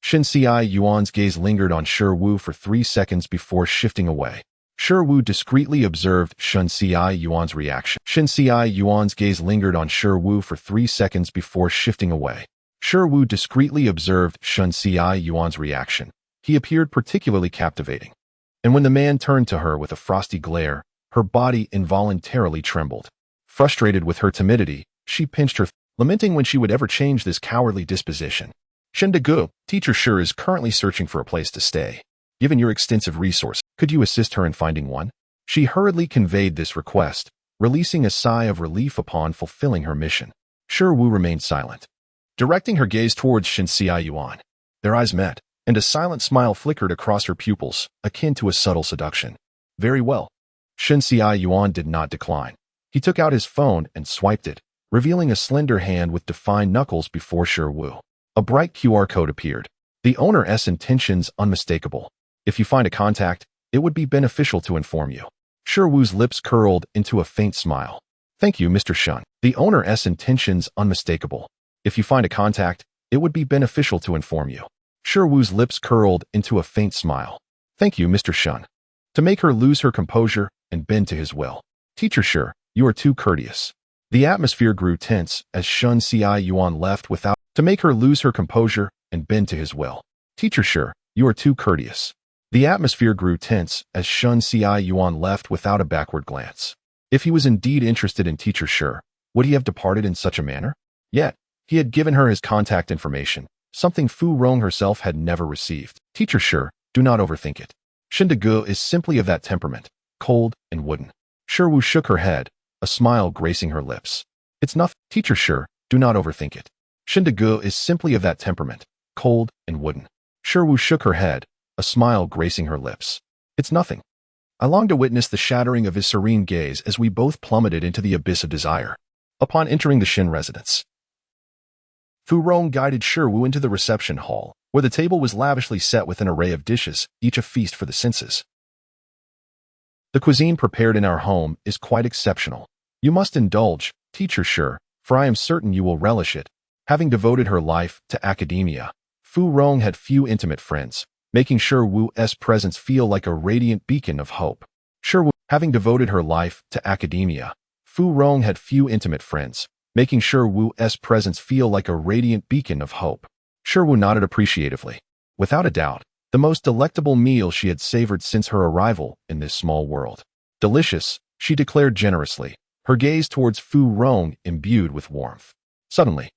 Shen Xi Yuan's gaze lingered on Shiwu for 3 seconds before shifting away. Shiwu discreetly observed Shen Xi Yuan's reaction. Shen Xi Yuan's gaze lingered on Shiwu for 3 seconds before shifting away. Shiwu discreetly observed Shen Xi Yuan's reaction. He appeared particularly captivating. And when the man turned to her with a frosty glare, her body involuntarily trembled. Frustrated with her timidity, she pinched her, lamenting when she would ever change this cowardly disposition. Shen Degu, Teacher Shi is currently searching for a place to stay. Given your extensive resource, could you assist her in finding one? She hurriedly conveyed this request, releasing a sigh of relief upon fulfilling her mission. Shiwu remained silent, directing her gaze towards Shen Xi Yuan. Their eyes met, and a silent smile flickered across her pupils, akin to a subtle seduction. Very well. Shen Xi Yuan did not decline. He took out his phone and swiped it, revealing a slender hand with defined knuckles before Shiwu. A bright QR code appeared. The owner's intentions unmistakable. If you find a contact, it would be beneficial to inform you. Shiwu's lips curled into a faint smile. Thank you, Mr. Shun. The owner's intentions unmistakable. If you find a contact, it would be beneficial to inform you. Shiwu's lips curled into a faint smile. Thank you, Mr. Shun. To make her lose her composure and bend to his will. Teacher Shi, you are too courteous. The atmosphere grew tense as Shen Xi Yuan left without to make her lose her composure and bend to his will. Teacher Shi, you are too courteous. The atmosphere grew tense as Shen Xi Yuan left without a backward glance. If he was indeed interested in Teacher Shi, would he have departed in such a manner? Yet, he had given her his contact information, something Fu Rong herself had never received. Teacher Shi, do not overthink it. Shen Degu is simply of that temperament, cold and wooden. Shiwu shook her head, a smile gracing her lips. It's nothing. Teacher Shi, do not overthink it. Shen Degu is simply of that temperament, cold and wooden. Shiwu shook her head, a smile gracing her lips. It's nothing. I longed to witness the shattering of his serene gaze as we both plummeted into the abyss of desire. Upon entering the Shen residence, Fu Rong guided Shiwu into the reception hall, where the table was lavishly set with an array of dishes, each a feast for the senses. The cuisine prepared in our home is quite exceptional. You must indulge, Teacher Shi, for I am certain you will relish it. Having devoted her life to academia, Fu Rong had few intimate friends, making Shiwu's presence feel like a radiant beacon of hope. Having devoted her life to academia, Fu Rong had few intimate friends, making Shiwu's presence feel like a radiant beacon of hope. Shiwu nodded appreciatively. Without a doubt, the most delectable meal she had savored since her arrival in this small world. Delicious, she declared generously, her gaze towards Fu Rong imbued with warmth. Suddenly,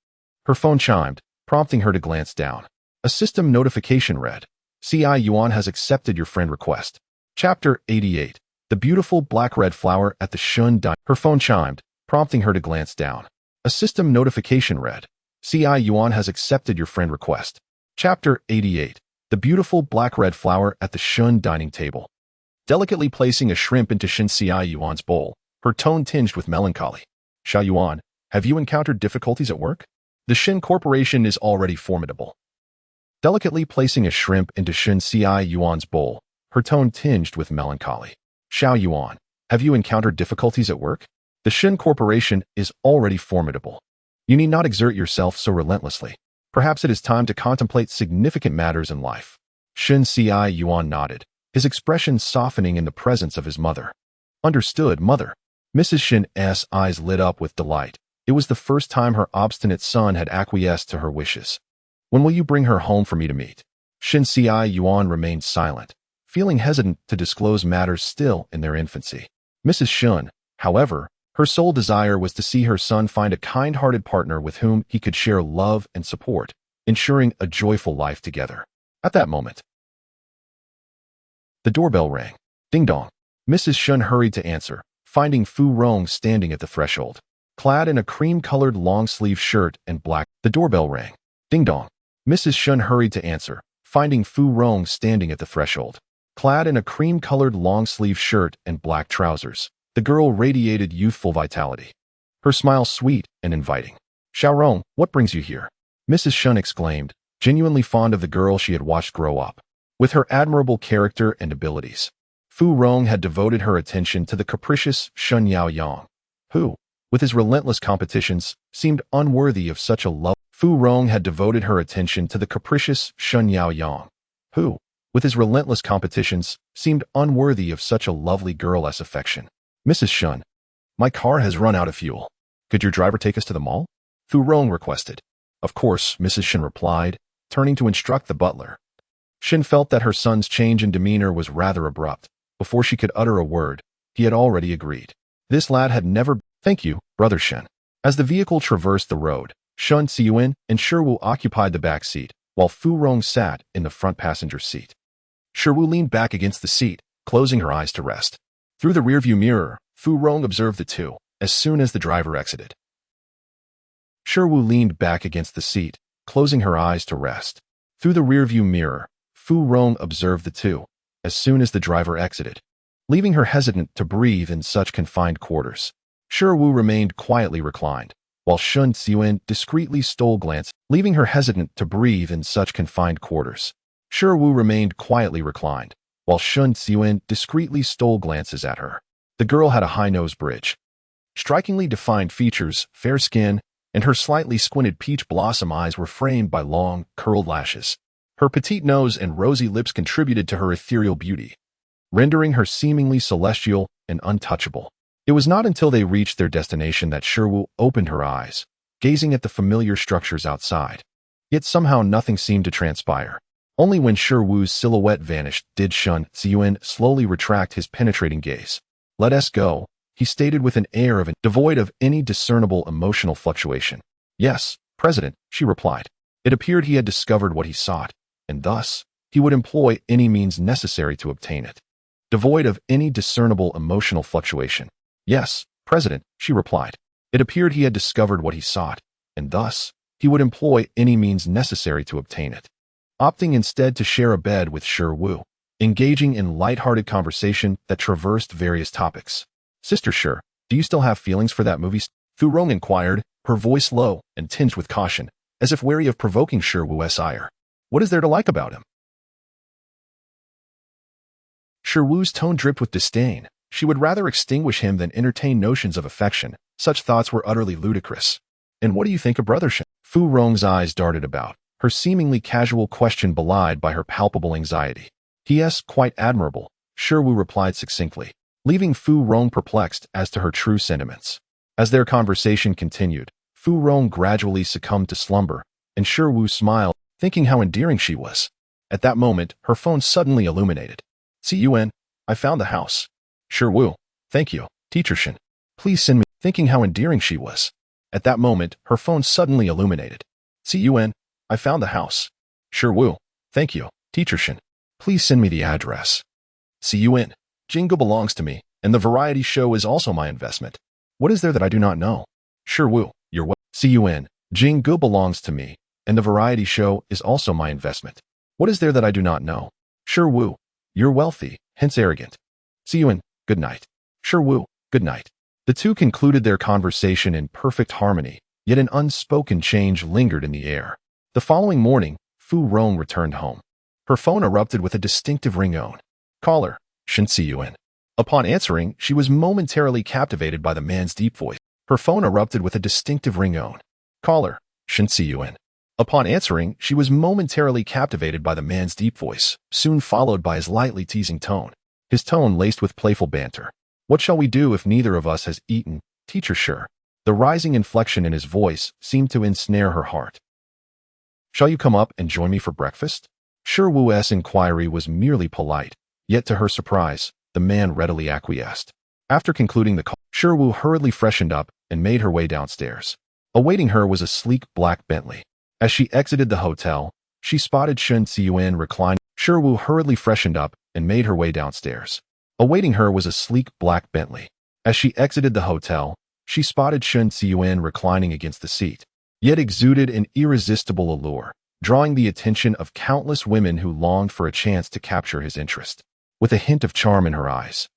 her phone chimed, prompting her to glance down. A system notification read, Xi Yuan has accepted your friend request. Chapter 88. The beautiful black-red flower at the Shun Dine. Her phone chimed, prompting her to glance down. A system notification read, Xi Yuan has accepted your friend request. Chapter 88. The beautiful black-red flower at the Shun dining table. delicately placing a shrimp into Shin Xia Yuan's bowl, her tone tinged with melancholy. Xia Yuan, have you encountered difficulties at work? The Shin Corporation is already formidable. Delicately placing a shrimp into Shin Xia Yuan's bowl, her tone tinged with melancholy. Xiao Yuan, have you encountered difficulties at work? The Shin Corporation is already formidable. You need not exert yourself so relentlessly. Perhaps it is time to contemplate significant matters in life. Shin Xia Yuan nodded, his expression softening in the presence of his mother. Understood, mother. Mrs. Shin's eyes lit up with delight. It was the first time her obstinate son had acquiesced to her wishes. When will you bring her home for me to meet? Shin Xia Yuan remained silent, feeling hesitant to disclose matters still in their infancy. Mrs. Shun, however, her sole desire was to see her son find a kind-hearted partner with whom he could share love and support, ensuring a joyful life together. At that moment, the doorbell rang. Ding dong. Mrs. Shun hurried to answer, finding Fu Rong standing at the threshold. Clad in a cream-colored long-sleeve shirt and black, the doorbell rang. Ding dong. Mrs. Shun hurried to answer, finding Fu Rong standing at the threshold. Clad in a cream-colored long-sleeve shirt and black trousers, the girl radiated youthful vitality. Her smile sweet and inviting. Xiao Rong, what brings you here? Mrs. Shun exclaimed, genuinely fond of the girl she had watched grow up. With her admirable character and abilities, Fu Rong had devoted her attention to the capricious Shun Yao Yang, who, with his relentless competitions, seemed unworthy of such a love. Fu Rong had devoted her attention to the capricious Shun Yao Yang, who, with his relentless competitions, seemed unworthy of such a lovely girl-less affection. Mrs. Shun, my car has run out of fuel. Could your driver take us to the mall? Fu Rong requested. Of course, Mrs. Shun replied, turning to instruct the butler. Shin felt that her son's change in demeanor was rather abrupt. Before she could utter a word, he had already agreed. This lad had never... Thank you, Brother Shen. As the vehicle traversed the road, Shun Xiyuan and Shiwu occupied the back seat, while Fu Rong sat in the front passenger seat. Shiwu leaned back against the seat, closing her eyes to rest. Through the rearview mirror, Fu Rong observed the two, as soon as the driver exited. Shiwu leaned back against the seat, closing her eyes to rest. Through the rearview mirror, Fu Rong observed the two, as soon as the driver exited, leaving her hesitant to breathe in such confined quarters. Shiwu remained quietly reclined, while Shun Xiyuan discreetly stole glances, leaving her hesitant to breathe in such confined quarters. Shiwu remained quietly reclined, while Shun Xiyuan discreetly stole glances at her. The girl had a high nose bridge, strikingly defined features, fair skin, and her slightly squinted peach blossom eyes were framed by long, curled lashes. Her petite nose and rosy lips contributed to her ethereal beauty, rendering her seemingly celestial and untouchable. It was not until they reached their destination that Shiwu opened her eyes, gazing at the familiar structures outside. Yet somehow nothing seemed to transpire. Only when Shiwu's silhouette vanished did Shun Xiyuan slowly retract his penetrating gaze. Let us go, he stated with an air devoid of any discernible emotional fluctuation. Yes, President, she replied. It appeared he had discovered what he sought, and thus, he would employ any means necessary to obtain it. Devoid of any discernible emotional fluctuation. Yes, President, she replied. It appeared he had discovered what he sought, and thus, he would employ any means necessary to obtain it. Opting instead to share a bed with Shiwu, engaging in light-hearted conversation that traversed various topics. Sister Shi, do you still have feelings for that movie? Fu Rong inquired, her voice low and tinged with caution, as if wary of provoking Shiwu's ire. What is there to like about him? Shiwu's tone dripped with disdain. She would rather extinguish him than entertain notions of affection. Such thoughts were utterly ludicrous. And what do you think of Brother Shen? Fu Rong's eyes darted about, her seemingly casual question belied by her palpable anxiety. Yes, quite admirable, Shiwu replied succinctly, leaving Fu Rong perplexed as to her true sentiments. As their conversation continued, Fu Rong gradually succumbed to slumber, and Shiwu smiled, thinking how endearing she was. At that moment, her phone suddenly illuminated. Xiyuan, I found the house. Shiwu, thank you, Teacher Shin. Please send me, thinking how endearing she was. At that moment, her phone suddenly illuminated. Xiyuan, I found the house. Shiwu, thank you, Teacher Shin. Please send me the address. Xiyuan, Jingo belongs to me, and the variety show is also my investment. What is there that I do not know? Shiwu, you're what? Xiyuan, Jingo belongs to me, and the variety show is also my investment. What is there that I do not know? Shiwu, you're wealthy, hence arrogant. See you in. Good night. Sure Wu, good night. The two concluded their conversation in perfect harmony, yet an unspoken change lingered in the air. The following morning, Fu Rong returned home. Her phone erupted with a distinctive ring-tone. Caller, Shen Ziyuan. Upon answering, she was momentarily captivated by the man's deep voice. Her phone erupted with a distinctive ring-tone. Caller, Shen Ziyuan. Upon answering, she was momentarily captivated by the man's deep voice, soon followed by his lightly teasing tone. His tone laced with playful banter. What shall we do if neither of us has eaten, teacher Sure? The rising inflection in his voice seemed to ensnare her heart. Shall you come up and join me for breakfast? Sure Wu's inquiry was merely polite, yet to her surprise, the man readily acquiesced. After concluding the call, Sure Wu hurriedly freshened up and made her way downstairs. Awaiting her was a sleek black Bentley. As she exited the hotel, she spotted Shen Ziyuan reclining. Sure Wu hurriedly freshened up and made her way downstairs. Awaiting her was a sleek black Bentley. As she exited the hotel, she spotted Shen Ziyuan reclining against the seat, yet exuded an irresistible allure, drawing the attention of countless women who longed for a chance to capture his interest. With a hint of charm in her eyes,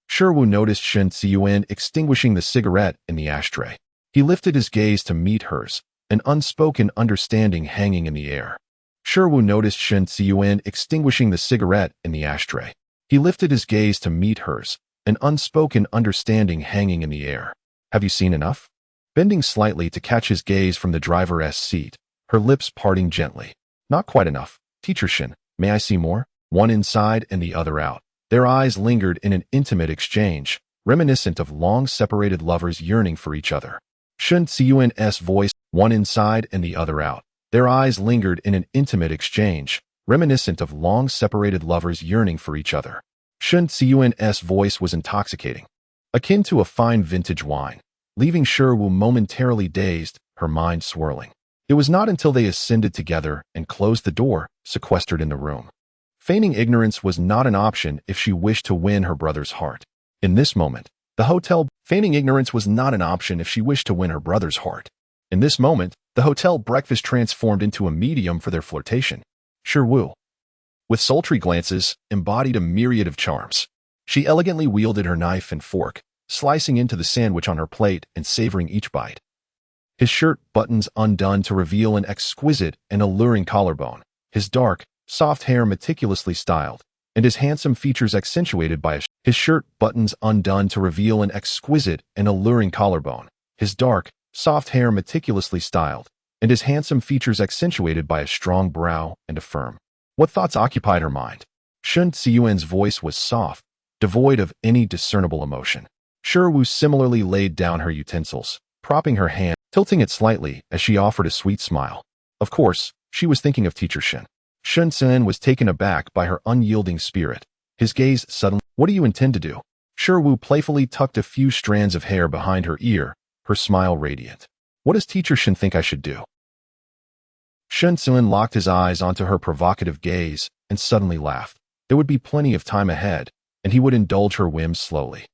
Sure Wu noticed Shen Ziyuan extinguishing the cigarette in the ashtray. He lifted his gaze to meet hers, an unspoken understanding hanging in the air. Sure Wu noticed Shen Ziyuan extinguishing the cigarette in the ashtray. He lifted his gaze to meet hers, an unspoken understanding hanging in the air. Have you seen enough? Bending slightly to catch his gaze from the driver's seat, her lips parting gently. Not quite enough. Teacher Shen, may I see more? One inside and the other out. Their eyes lingered in an intimate exchange, reminiscent of long-separated lovers yearning for each other. Shen Ziyuan's voice, one inside and the other out. Their eyes lingered in an intimate exchange, reminiscent of long-separated lovers yearning for each other. Shen Ziyuan's voice was intoxicating, akin to a fine vintage wine, leaving Sure Wu momentarily dazed, her mind swirling. It was not until they ascended together and closed the door, sequestered in the room. Feigning ignorance was not an option if she wished to win her brother's heart. In this moment, feigning ignorance was not an option if she wished to win her brother's heart. In this moment, the hotel breakfast transformed into a medium for their flirtation. Sure Wu, with sultry glances, embodied a myriad of charms. She elegantly wielded her knife and fork, slicing into the sandwich on her plate and savoring each bite. His shirt buttons undone to reveal an exquisite and alluring collarbone, his dark, soft hair meticulously styled, and his handsome features accentuated by his shirt buttons undone to reveal an exquisite and alluring collarbone, his dark, soft hair meticulously styled, and his handsome features accentuated by a strong brow and a firm. What thoughts occupied her mind? Shen Ziyuan's voice was soft, devoid of any discernible emotion. Sure Wu similarly laid down her utensils, propping her hand, tilting it slightly as she offered a sweet smile. Of course, she was thinking of teacher Shen. Shen Ziyuan was taken aback by her unyielding spirit. His gaze suddenly, what do you intend to do? Sure Wu playfully tucked a few strands of hair behind her ear, her smile radiant. What does teacher Shen think I should do? Shen Ziyuan locked his eyes onto her provocative gaze and suddenly laughed. There would be plenty of time ahead, and he would indulge her whims slowly.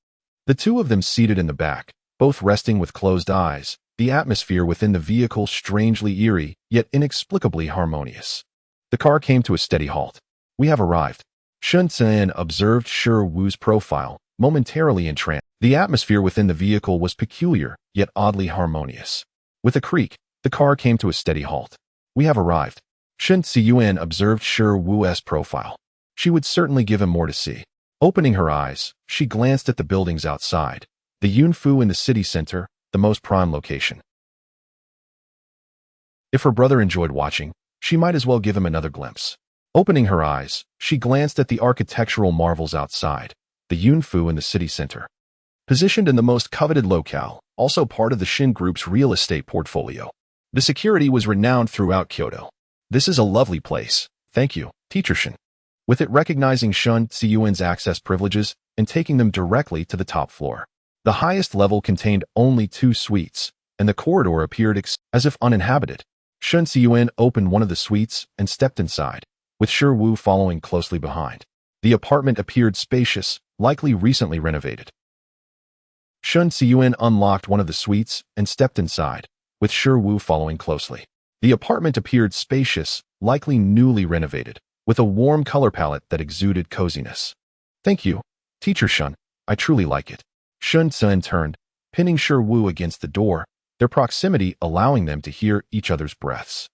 The two of them seated in the back, both resting with closed eyes, the atmosphere within the vehicle strangely eerie, yet inexplicably harmonious. The car came to a steady halt. We have arrived. Shen Ziyuan observed Sure Wu's profile, momentarily entranced. The atmosphere within the vehicle was peculiar, yet oddly harmonious. With a creak, the car came to a steady halt. We have arrived. Shen Ziyuan observed Sure Wu's profile. She would certainly give him more to see. Opening her eyes, she glanced at the buildings outside, the Yunfu in the city center, the most prime location. If her brother enjoyed watching, she might as well give him another glimpse. Opening her eyes, she glanced at the architectural marvels outside, the Yunfu in the city center. Positioned in the most coveted locale, also part of the Shin Group's real estate portfolio. The security was renowned throughout Kyoto. This is a lovely place. Thank you, teacher Shin. With it recognizing Shen Ziyuan's access privileges and taking them directly to the top floor. The highest level contained only 2 suites, and the corridor appeared as if uninhabited. Shen Ziyuan opened one of the suites and stepped inside, with Sure Wu following closely behind. The apartment appeared spacious, likely recently renovated. Shen Ziyuan unlocked one of the suites and stepped inside, with Sure Wu following closely. The apartment appeared spacious, likely newly renovated, with a warm color palette that exuded coziness. Thank you, Teacher Shun, I truly like it. Shun Tsun turned, pinning Shi Wu against the door, their proximity allowing them to hear each other's breaths.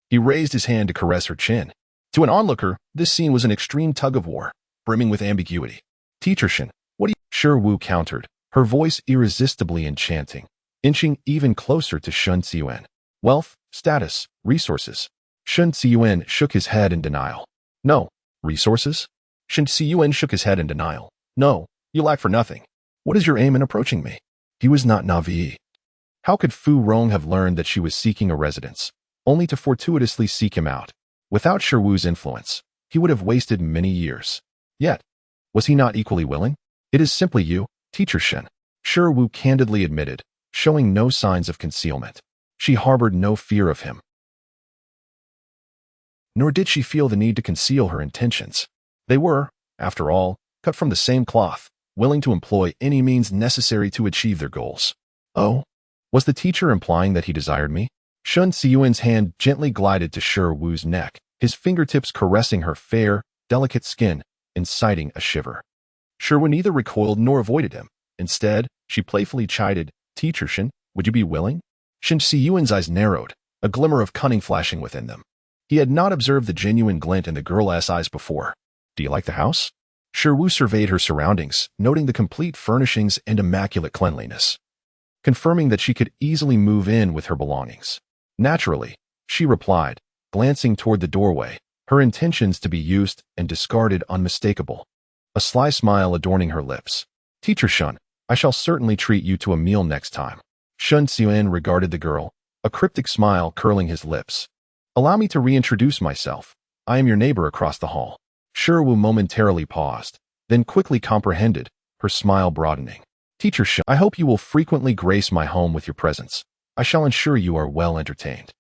He raised his hand to caress her chin. To an onlooker, this scene was an extreme tug-of-war, brimming with ambiguity. Teacher Shun, what do you— Shi Wu countered, her voice irresistibly enchanting, inching even closer to Shun Ziyuan. Wealth, status, resources. Shun Ziyuan shook his head in denial. No. Resources? Shun Ziyuan shook his head in denial. No, you lack for nothing. What is your aim in approaching me? He was not Na'vi. How could Fu Rong have learned that she was seeking a residence, only to fortuitously seek him out? Without Shi Wu's influence, he would have wasted many years. Yet, was he not equally willing? It is simply you, Teacher Shen. Shi Wu candidly admitted, showing no signs of concealment. She harbored no fear of him. Nor did she feel the need to conceal her intentions. They were, after all, cut from the same cloth, willing to employ any means necessary to achieve their goals. Oh? Was the teacher implying that he desired me? Shun Ziyuan's hand gently glided to Shi Wu's neck, his fingertips caressing her fair, delicate skin, inciting a shiver. Shi Wu neither recoiled nor avoided him. Instead, she playfully chided, Teacher Shen, would you be willing? Shun Ziyuan's eyes narrowed, a glimmer of cunning flashing within them. He had not observed the genuine glint in the girl's eyes before. Do you like the house? Shi Wu surveyed her surroundings, noting the complete furnishings and immaculate cleanliness, confirming that she could easily move in with her belongings. Naturally, she replied, glancing toward the doorway, her intentions to be used and discarded unmistakable. A sly smile adorning her lips. Teacher Shun, I shall certainly treat you to a meal next time. Shun Ziyuan regarded the girl, a cryptic smile curling his lips. Allow me to reintroduce myself. I am your neighbor across the hall. Shi Wu momentarily paused, then quickly comprehended, her smile broadening. Teacher Shun, I hope you will frequently grace my home with your presence. I shall ensure you are well entertained.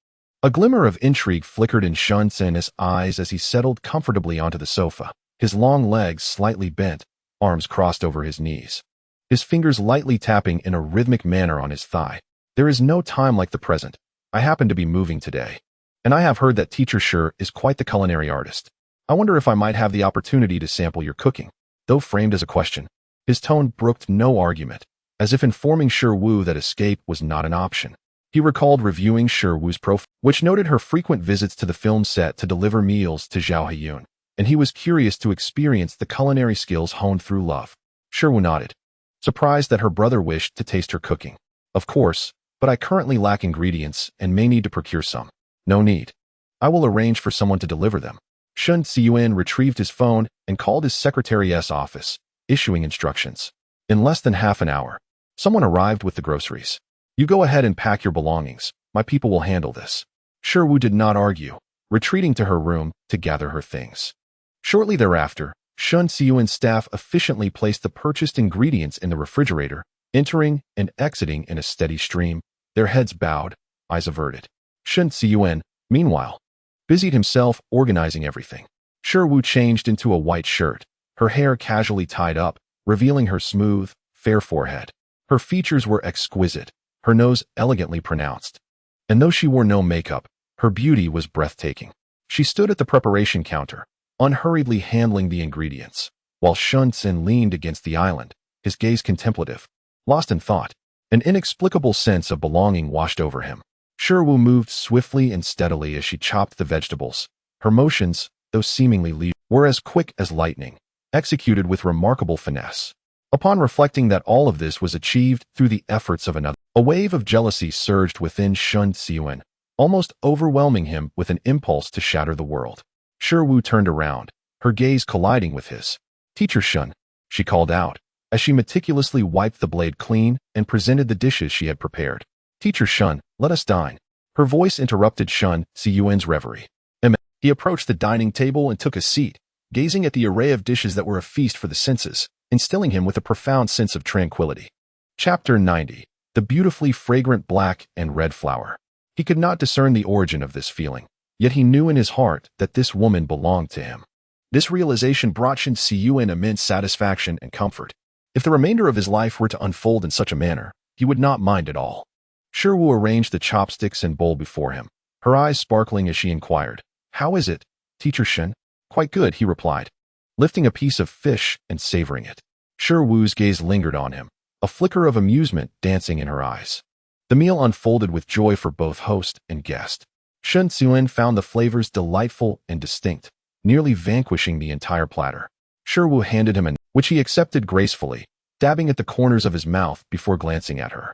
A glimmer of intrigue flickered in Shun Ziyuan's eyes as he settled comfortably onto the sofa, his long legs slightly bent, arms crossed over his knees, his fingers lightly tapping in a rhythmic manner on his thigh. There is no time like the present. I happen to be moving today, and I have heard that Teacher Shi is quite the culinary artist. I wonder if I might have the opportunity to sample your cooking. Though framed as a question, his tone brooked no argument, as if informing Shi Wu that escape was not an option. He recalled reviewing Shi Wu's profile, which noted her frequent visits to the film set to deliver meals to Zhao Haiyun, and he was curious to experience the culinary skills honed through love. Shi Wu nodded, surprised that her brother wished to taste her cooking. Of course, but I currently lack ingredients and may need to procure some. No need. I will arrange for someone to deliver them. Shun Ziyuan retrieved his phone and called his secretary's office, issuing instructions. In less than half an hour, someone arrived with the groceries. You go ahead and pack your belongings. My people will handle this. Shi Wu did not argue, retreating to her room to gather her things. Shortly thereafter, Shun Ziyuan's staff efficiently placed the purchased ingredients in the refrigerator, entering and exiting in a steady stream, their heads bowed, eyes averted. Shun Ziyuan, meanwhile, busied himself organizing everything. Shi Wu changed into a white shirt, her hair casually tied up, revealing her smooth, fair forehead. Her features were exquisite, her nose elegantly pronounced. And though she wore no makeup, her beauty was breathtaking. She stood at the preparation counter, unhurriedly handling the ingredients, while Shun Ziyuan leaned against the island, his gaze contemplative. Lost in thought, an inexplicable sense of belonging washed over him. Shi Wu moved swiftly and steadily as she chopped the vegetables. Her motions, though seemingly leisurely, were as quick as lightning, executed with remarkable finesse. Upon reflecting that all of this was achieved through the efforts of another, a wave of jealousy surged within Shun Ziyuan, almost overwhelming him with an impulse to shatter the world. Shi Wu turned around, her gaze colliding with his. Teacher Shun, she called out, as she meticulously wiped the blade clean and presented the dishes she had prepared. Teacher Shun, let us dine. Her voice interrupted Shun Ziyuan's reverie. He approached the dining table and took a seat, gazing at the array of dishes that were a feast for the senses, instilling him with a profound sense of tranquility. Chapter 90. The beautifully fragrant black and red flower. He could not discern the origin of this feeling, yet he knew in his heart that this woman belonged to him. This realization brought Shun Ziyuan immense satisfaction and comfort. If the remainder of his life were to unfold in such a manner, he would not mind at all. Shi Wu arranged the chopsticks and bowl before him, her eyes sparkling as she inquired, How is it, Teacher Shun? Quite good, he replied, lifting a piece of fish and savoring it. Wu's gaze lingered on him, a flicker of amusement dancing in her eyes. The meal unfolded with joy for both host and guest. Shen Tsuen found the flavors delightful and distinct, nearly vanquishing the entire platter. Wu handed him which he accepted gracefully, dabbing at the corners of his mouth before glancing at her.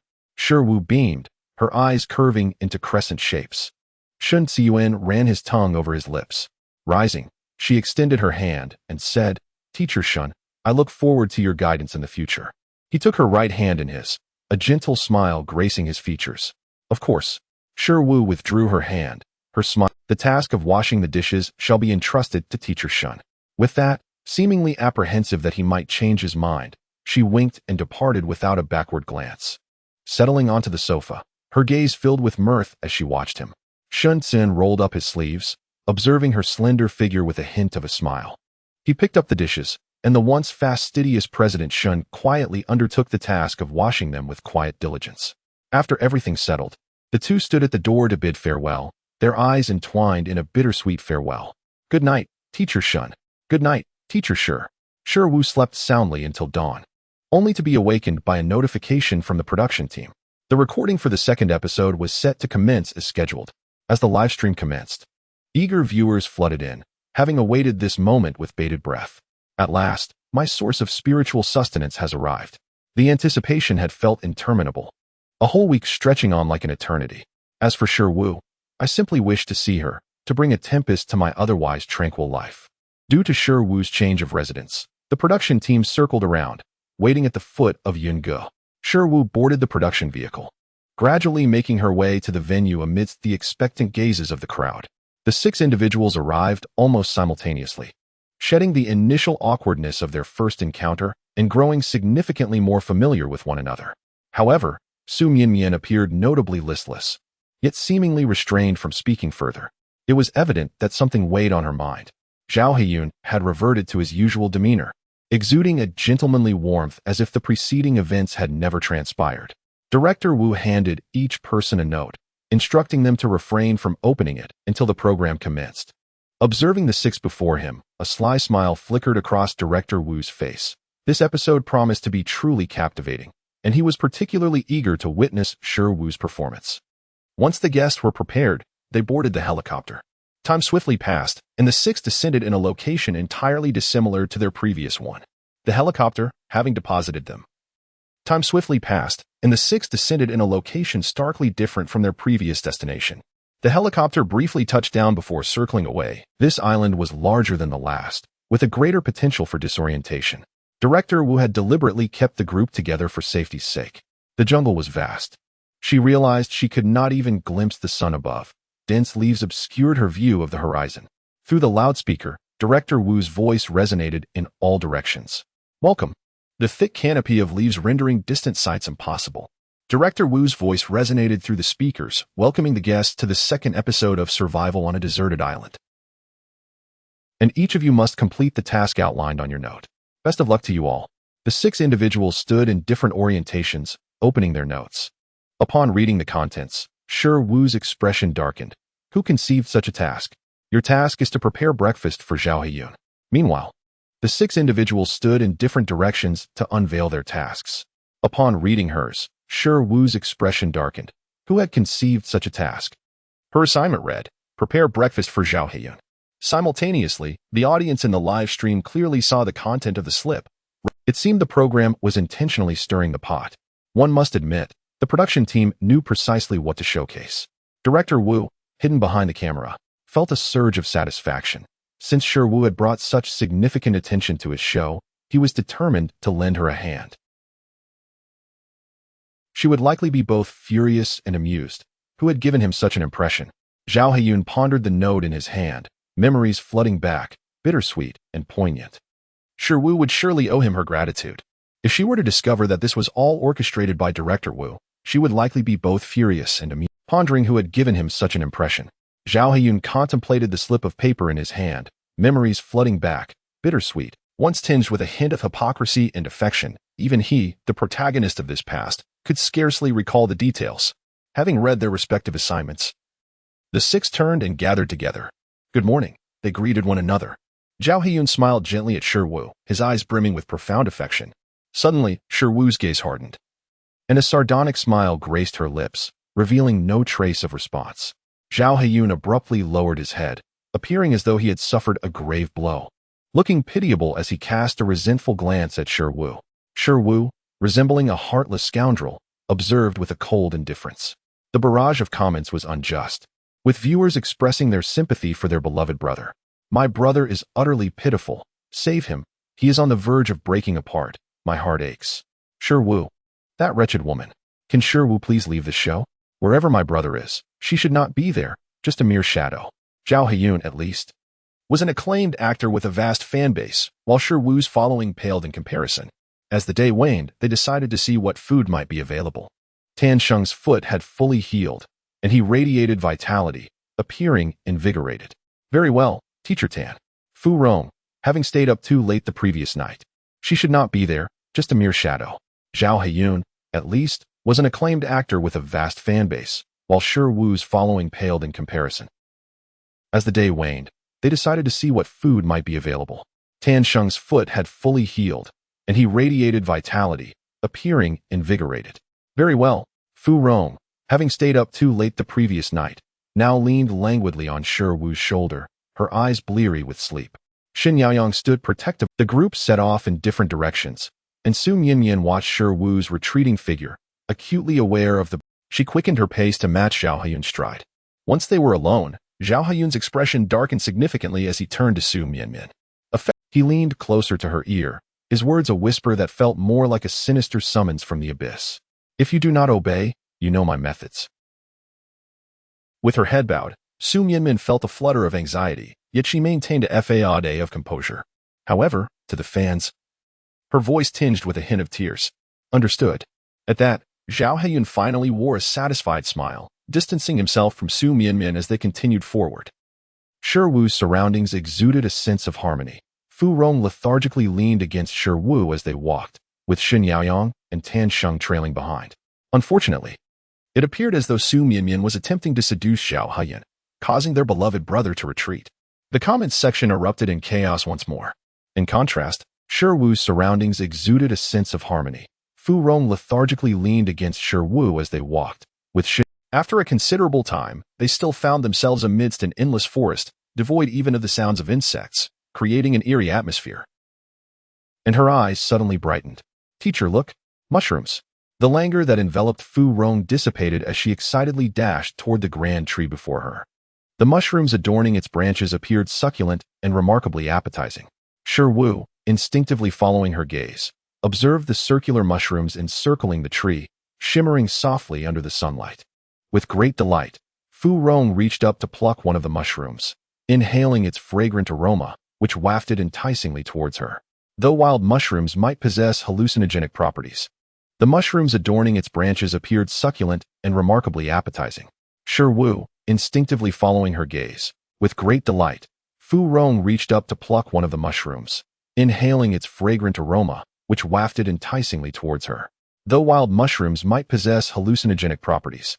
Wu beamed, her eyes curving into crescent shapes. Shen Tsuen ran his tongue over his lips. Rising, she extended her hand and said, "Teacher Shun, I look forward to your guidance in the future." He took her right hand in his, a gentle smile gracing his features. Of course. Wu withdrew her hand, her smile. "The task of washing the dishes shall be entrusted to Teacher Shun." With that, seemingly apprehensive that he might change his mind, she winked and departed without a backward glance. Settling onto the sofa, her gaze filled with mirth as she watched him. Shen Tsuen rolled up his sleeves, observing her slender figure with a hint of a smile. He picked up the dishes, and the once fastidious President Shun quietly undertook the task of washing them with quiet diligence. After everything settled, the two stood at the door to bid farewell, their eyes entwined in a bittersweet farewell. "Good night, Teacher Shun." "Good night, Teacher Shi." Wu slept soundly until dawn, only to be awakened by a notification from the production team. The recording for the second episode was set to commence as scheduled. As the livestream commenced, eager viewers flooded in, having awaited this moment with bated breath. "At last, my source of spiritual sustenance has arrived." The anticipation had felt interminable, a whole week stretching on like an eternity. As for Wu, I simply wished to see her, to bring a tempest to my otherwise tranquil life. Due to Wu's change of residence, the production team circled around, waiting at the foot of Yunge. Wu boarded the production vehicle, gradually making her way to the venue amidst the expectant gazes of the crowd. The 6 individuals arrived almost simultaneously, shedding the initial awkwardness of their first encounter and growing significantly more familiar with one another. However, Su Mianmian appeared notably listless, yet seemingly restrained from speaking further. It was evident that something weighed on her mind. Zhao Heiyun had reverted to his usual demeanor, exuding a gentlemanly warmth as if the preceding events had never transpired. Director Wu handed each person a note, instructing them to refrain from opening it until the program commenced. Observing the 6 before him, a sly smile flickered across Director Wu's face. This episode promised to be truly captivating, and he was particularly eager to witness Wu's performance. Once the guests were prepared, they boarded the helicopter. Time swiftly passed, and the 6 descended in a location entirely dissimilar to their previous one. The helicopter, having deposited them. Time swiftly passed, and the 6 descended in a location starkly different from their previous destination. The helicopter briefly touched down before circling away. This island was larger than the last, with a greater potential for disorientation. Director Wu had deliberately kept the group together for safety's sake. The jungle was vast. She realized she could not even glimpse the sun above. Dense leaves obscured her view of the horizon. Through the loudspeaker, Director Wu's voice resonated in all directions. "Welcome." The thick canopy of leaves rendering distant sights impossible. Director Wu's voice resonated through the speakers, welcoming the guests to the second episode of Survival on a Deserted Island. "And each of you must complete the task outlined on your note. Best of luck to you all." The 6 individuals stood in different orientations, opening their notes. Upon reading the contents, Wu's expression darkened. "Who conceived such a task? Your task is to prepare breakfast for Zhao Heiyun." Meanwhile, the 6 individuals stood in different directions to unveil their tasks. Upon reading hers, Wu's expression darkened. Who had conceived such a task? Her assignment read, "Prepare breakfast for Zhao Heiyun." Simultaneously, the audience in the live stream clearly saw the content of the slip. It seemed the program was intentionally stirring the pot. One must admit, the production team knew precisely what to showcase. Director Wu, hidden behind the camera, felt a surge of satisfaction. Since Wu had brought such significant attention to his show, he was determined to lend her a hand. She would likely be both furious and amused. Who had given him such an impression? Zhao Heiyun pondered the note in his hand, memories flooding back, bittersweet and poignant. Wu would surely owe him her gratitude. If she were to discover that this was all orchestrated by Director Wu, she would likely be both furious and amused. Pondering who had given him such an impression, Zhao Heiyun contemplated the slip of paper in his hand, memories flooding back, bittersweet, once tinged with a hint of hypocrisy and affection. Even he, the protagonist of this past, could scarcely recall the details. Having read their respective assignments, the 6 turned and gathered together. "Good morning," they greeted one another. Zhao Heiyun smiled gently at Wu, his eyes brimming with profound affection. Suddenly, Sherwoo's gaze hardened, and a sardonic smile graced her lips, revealing no trace of response. Zhao Haiyun abruptly lowered his head, appearing as though he had suffered a grave blow, looking pitiable as he cast a resentful glance at Sherwoo. Sherwoo, resembling a heartless scoundrel, observed with a cold indifference. The barrage of comments was unjust, with viewers expressing their sympathy for their beloved brother. "My brother is utterly pitiful. Save him. He is on the verge of breaking apart. My heart aches." Sherwoo. That wretched woman. Can Sherwoo please leave the show? Wherever my brother is, she should not be there, just a mere shadow. Zhao Haiyun, at least, was an acclaimed actor with a vast fan base, while Sherwoo's following paled in comparison. As the day waned, they decided to see what food might be available. Tan Sheng's foot had fully healed, and he radiated vitality, appearing invigorated. "Very well, Teacher Tan." Fu Rong, having stayed up too late the previous night. She should not be there, just a mere shadow. Zhao Haiyun, at least, was an acclaimed actor with a vast fan base, while Sherwoo's following paled in comparison. As the day waned, they decided to see what food might be available. Tan Sheng's foot had fully healed, and he radiated vitality, appearing invigorated. "Very well." Fu Rong, having stayed up too late the previous night, now leaned languidly on Sherwoo's shoulder, her eyes bleary with sleep. Xin Yaoyang stood protective. The group set off in different directions, and Su Mianyan watched Sherwoo's retreating figure, acutely aware of the... She quickened her pace to match Zhao Haiyun's stride. Once they were alone, Zhao Haiyun's expression darkened significantly as he turned to Su Mianyan. He leaned closer to her ear, his words a whisper that felt more like a sinister summons from the abyss. "If you do not obey, you know my methods." With her head bowed, Su Mianyan felt a flutter of anxiety, yet she maintained a facade of composure. However, to the fans, her voice tinged with a hint of tears. "Understood." At that, Zhao Haiyun finally wore a satisfied smile, distancing himself from Su Mianyan as they continued forward. Sherwoo's surroundings exuded a sense of harmony. Fu Rong lethargically leaned against Sherwoo as they walked, with Xin Yaoyang and Tan Sheng trailing behind. Unfortunately, it appeared as though Su Mianyan was attempting to seduce Zhao Haiyun, causing their beloved brother to retreat. The comments section erupted in chaos once more. In contrast, Sherwoo's surroundings exuded a sense of harmony. Fu Rong lethargically leaned against Sherwoo as they walked, with Xin. After a considerable time, they still found themselves amidst an endless forest, devoid even of the sounds of insects, creating an eerie atmosphere. And her eyes suddenly brightened. "Teacher, look! Mushrooms!" The languor that enveloped Fu Rong dissipated as she excitedly dashed toward the grand tree before her. The mushrooms adorning its branches appeared succulent and remarkably appetizing. Sherwoo, instinctively following her gaze, observed the circular mushrooms encircling the tree, shimmering softly under the sunlight. With great delight, Fu Rong reached up to pluck one of the mushrooms, inhaling its fragrant aroma, which wafted enticingly towards her. Though wild mushrooms might possess hallucinogenic properties, the mushrooms adorning its branches appeared succulent and remarkably appetizing. Sherwoo, instinctively following her gaze, with great delight, Fu Rong reached up to pluck one of the mushrooms, inhaling its fragrant aroma, which wafted enticingly towards her. Though wild mushrooms might possess hallucinogenic properties,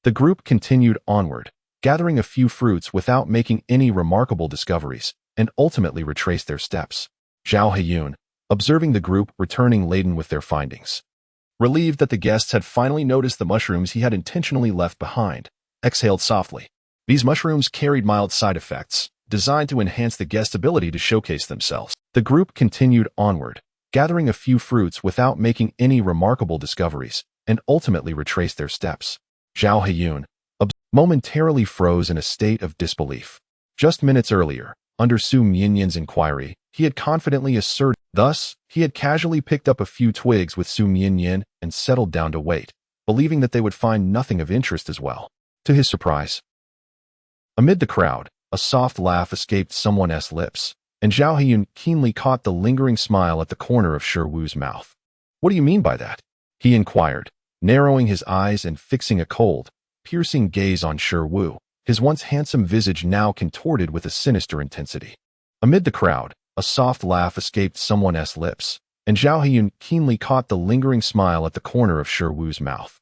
the group continued onward, gathering a few fruits without making any remarkable discoveries, and ultimately retraced their steps. Zhao Haiyun, observing the group returning laden with their findings, relieved that the guests had finally noticed the mushrooms he had intentionally left behind, exhaled softly. These mushrooms carried mild side effects, designed to enhance the guests' ability to showcase themselves. The group continued onward, gathering a few fruits without making any remarkable discoveries, and ultimately retraced their steps. Zhao Haiyun momentarily froze in a state of disbelief. Just minutes earlier, under Su Mianyan's inquiry, he had confidently asserted. Thus, he had casually picked up a few twigs with Su Mianyan and settled down to wait, believing that they would find nothing of interest as well. To his surprise, amid the crowd, a soft laugh escaped someone's lips, and Zhao Haiyun keenly caught the lingering smile at the corner of Sherwoo's mouth. "What do you mean by that?" he inquired, narrowing his eyes and fixing a cold, piercing gaze on Sherwoo, his once handsome visage now contorted with a sinister intensity. Amid the crowd, a soft laugh escaped someone's lips, and Zhao Haiyun keenly caught the lingering smile at the corner of Sherwoo's mouth.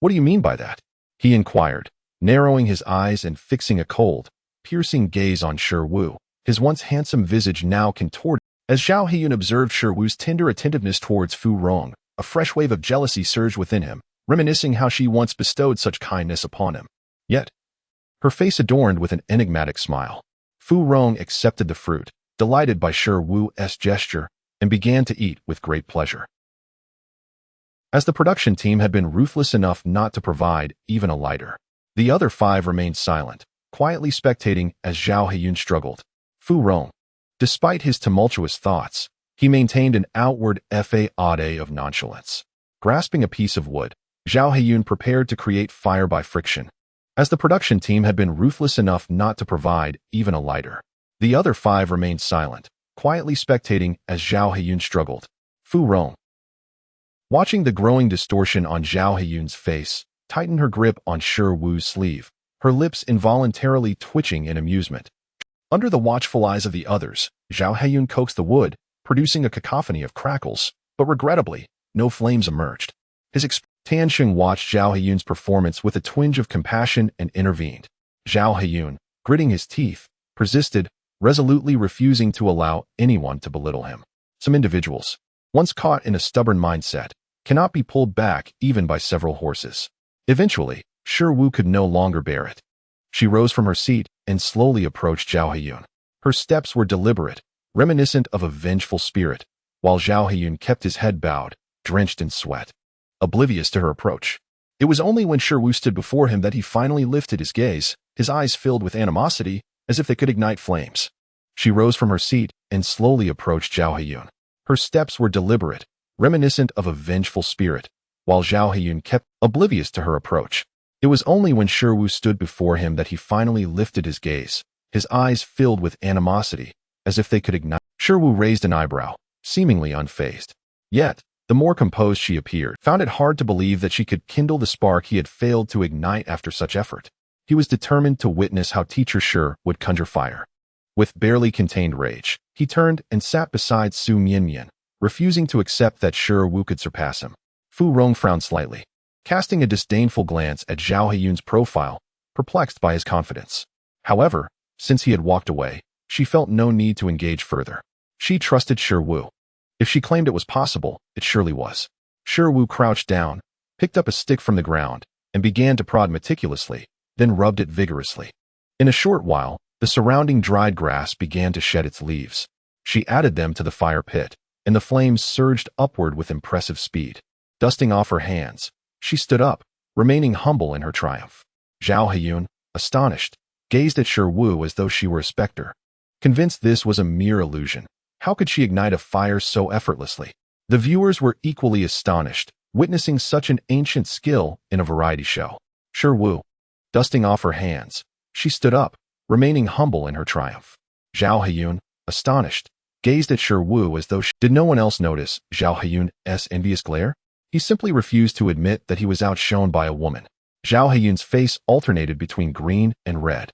"What do you mean by that?" he inquired, narrowing his eyes and fixing a cold, piercing gaze on Sherwoo, his once handsome visage now contorted. As Zhao Heyun observed Shi Wu's tender attentiveness towards Fu Rong, a fresh wave of jealousy surged within him, reminiscing how she once bestowed such kindness upon him. Yet, her face adorned with an enigmatic smile. Fu Rong accepted the fruit, delighted by Shi Wu's gesture, and began to eat with great pleasure. As the production team had been ruthless enough not to provide even a lighter, the other 5 remained silent, quietly spectating as Zhao Heyun struggled. Fu Rong, despite his tumultuous thoughts, he maintained an outward facade of nonchalance. Grasping a piece of wood, Zhao Heyun prepared to create fire by friction. As the production team had been ruthless enough not to provide even a lighter, the other 5 remained silent, quietly spectating as Zhao Heyun struggled. Fu Rong, watching the growing distortion on Zhao Heyun's face, tightened her grip on Shi Wu's sleeve, her lips involuntarily twitching in amusement. Under the watchful eyes of the others, Zhao Heyun coaxed the wood, producing a cacophony of crackles, but regrettably, no flames emerged. Tan Sheng watched Zhao Heyun's performance with a twinge of compassion and intervened. Zhao Heyun, gritting his teeth, persisted, resolutely refusing to allow anyone to belittle him. Some individuals, once caught in a stubborn mindset, cannot be pulled back even by several horses. Eventually, Shi Wu could no longer bear it. She rose from her seat and slowly approached Zhao Heyun. Her steps were deliberate, reminiscent of a vengeful spirit, while Zhao Heyun kept his head bowed, drenched in sweat, oblivious to her approach. It was only when Shi Wu stood before him that he finally lifted his gaze, his eyes filled with animosity, as if they could ignite flames. She rose from her seat and slowly approached Zhao Heyun. Her steps were deliberate, reminiscent of a vengeful spirit, while Zhao Heyun kept oblivious to her approach. It was only when Shi Wu stood before him that he finally lifted his gaze, his eyes filled with animosity, as if they could ignite. Shi Wu raised an eyebrow, seemingly unfazed. Yet, the more composed she appeared, found it hard to believe that she could kindle the spark he had failed to ignite after such effort. He was determined to witness how Teacher Shi would conjure fire. With barely contained rage, he turned and sat beside Su Mianmian, refusing to accept that Shi Wu could surpass him. Fu Rong frowned slightly, casting a disdainful glance at Zhao Heyun's profile, perplexed by his confidence. However, since he had walked away, she felt no need to engage further. She trusted Shi Wu. If she claimed it was possible, it surely was. Shi Wu crouched down, picked up a stick from the ground, and began to prod meticulously, then rubbed it vigorously. In a short while, the surrounding dried grass began to shed its leaves. She added them to the fire pit, and the flames surged upward with impressive speed. Dusting off her hands, she stood up, remaining humble in her triumph. Zhao Heyun, astonished, gazed at Shi Wu as though she were a specter. Convinced this was a mere illusion, how could she ignite a fire so effortlessly? The viewers were equally astonished, witnessing such an ancient skill in a variety show. Shi Wu, dusting off her hands, she stood up, remaining humble in her triumph. Zhao Heyun, astonished, gazed at Shi Wu as though did no one else notice Zhao Heyun's envious glare? He simply refused to admit that he was outshone by a woman. Zhao Heyun's face alternated between green and red.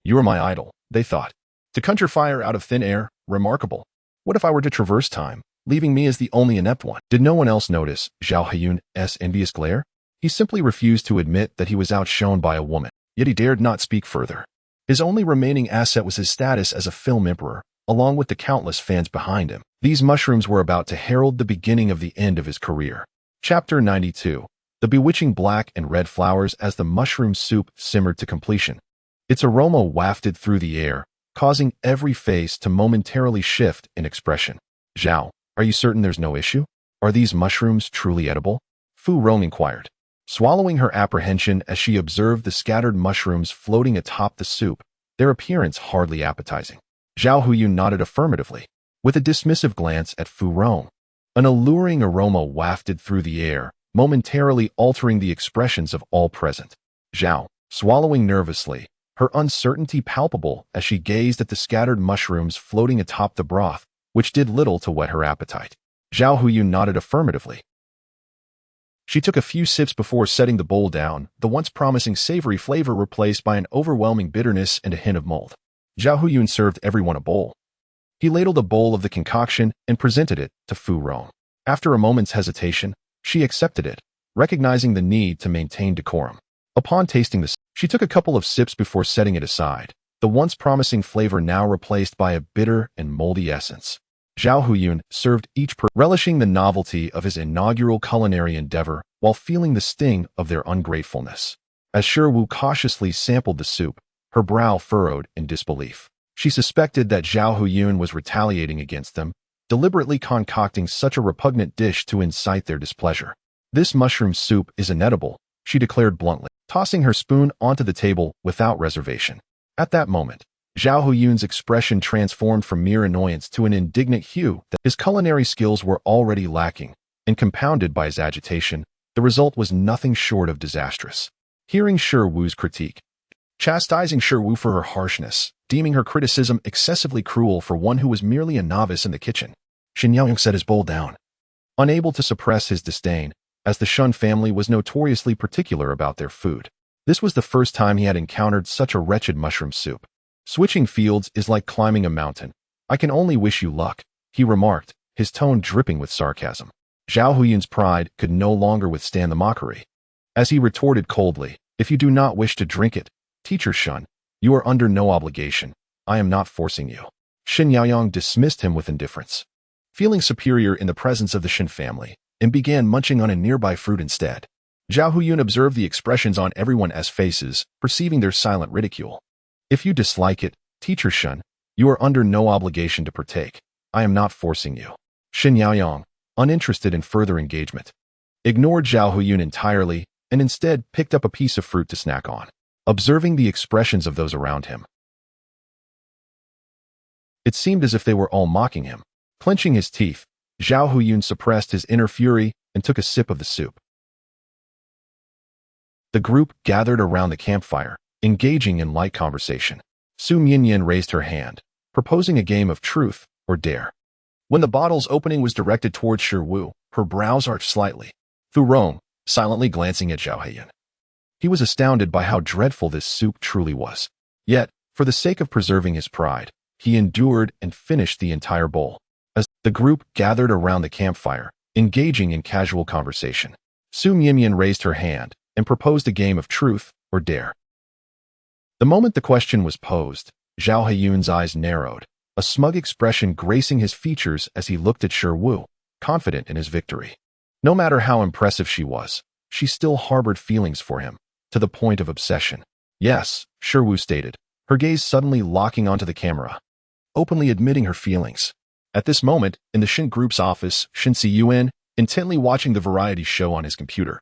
You are my idol, they thought. To conjure fire out of thin air, remarkable. What if I were to traverse time, leaving me as the only inept one? Did no one else notice Zhao Heyun's envious glare? He simply refused to admit that he was outshone by a woman, yet he dared not speak further. His only remaining asset was his status as a film emperor, along with the countless fans behind him. These mushrooms were about to herald the beginning of the end of his career. Chapter 92. The bewitching black and red flowers as the mushroom soup simmered to completion. Its aroma wafted through the air, causing every face to momentarily shift in expression. Zhao, are you certain there's no issue? Are these mushrooms truly edible? Fu Rong inquired, swallowing her apprehension as she observed the scattered mushrooms floating atop the soup, their appearance hardly appetizing. Zhao Heyun nodded affirmatively, with a dismissive glance at Fu Rong. An alluring aroma wafted through the air, momentarily altering the expressions of all present. Zhao, swallowing nervously, her uncertainty palpable as she gazed at the scattered mushrooms floating atop the broth, which did little to whet her appetite. Zhao Heyun nodded affirmatively. She took a few sips before setting the bowl down, the once promising savory flavor replaced by an overwhelming bitterness and a hint of mold. Zhao Heyun served everyone a bowl. He ladled a bowl of the concoction and presented it to Fu Rong. After a moment's hesitation, she accepted it, recognizing the need to maintain decorum. Upon tasting the she took a couple of sips before setting it aside, the once promising flavor now replaced by a bitter and moldy essence. Zhao Huyun served relishing the novelty of his inaugural culinary endeavor while feeling the sting of their ungratefulness. As Shi Wu cautiously sampled the soup, her brow furrowed in disbelief. She suspected that Zhao Huyun was retaliating against them, deliberately concocting such a repugnant dish to incite their displeasure. "This mushroom soup is inedible," she declared bluntly, tossing her spoon onto the table without reservation. At that moment, Zhao Huyun's expression transformed from mere annoyance to an indignant hue that his culinary skills were already lacking, and compounded by his agitation, the result was nothing short of disastrous. Hearing Shi Wu's critique, chastising Shi Wu for her harshness, deeming her criticism excessively cruel for one who was merely a novice in the kitchen, Shen Yaoyong set his bowl down. Unable to suppress his disdain, as the Shun family was notoriously particular about their food. This was the first time he had encountered such a wretched mushroom soup. "Switching fields is like climbing a mountain. I can only wish you luck," he remarked, his tone dripping with sarcasm. Zhao Huyun's pride could no longer withstand the mockery. As he retorted coldly, "If you do not wish to drink it, Teacher Shun, you are under no obligation. I am not forcing you." Shen Yaoyong dismissed him with indifference, feeling superior in the presence of the Shen family, and began munching on a nearby fruit instead. Zhao Huyun observed the expressions on everyone's faces, perceiving their silent ridicule. "If you dislike it, Teacher Shun, you are under no obligation to partake. I am not forcing you." Shen Yaoyong, uninterested in further engagement, ignored Zhao Huyun entirely and instead picked up a piece of fruit to snack on, observing the expressions of those around him. It seemed as if they were all mocking him. Clenching his teeth, Zhao Huyun suppressed his inner fury and took a sip of the soup. The group gathered around the campfire, engaging in light conversation. Su Mianyan raised her hand, proposing a game of truth or dare. When the bottle's opening was directed towards Shi Wu, her brows arched slightly. Fu Rong, silently glancing at Zhao Huyun. He was astounded by how dreadful this soup truly was. Yet, for the sake of preserving his pride, he endured and finished the entire bowl. As the group gathered around the campfire, engaging in casual conversation, Su Mianyan raised her hand and proposed a game of truth or dare. The moment the question was posed, Zhao Huyun's eyes narrowed, a smug expression gracing his features as he looked at Shi Wu, confident in his victory. No matter how impressive she was, she still harbored feelings for him, to the point of obsession. "Yes," Shi Wu stated, her gaze suddenly locking onto the camera, openly admitting her feelings. At this moment, in the Shen Group's office, Shen Ziyuan, intently watching the variety show on his computer.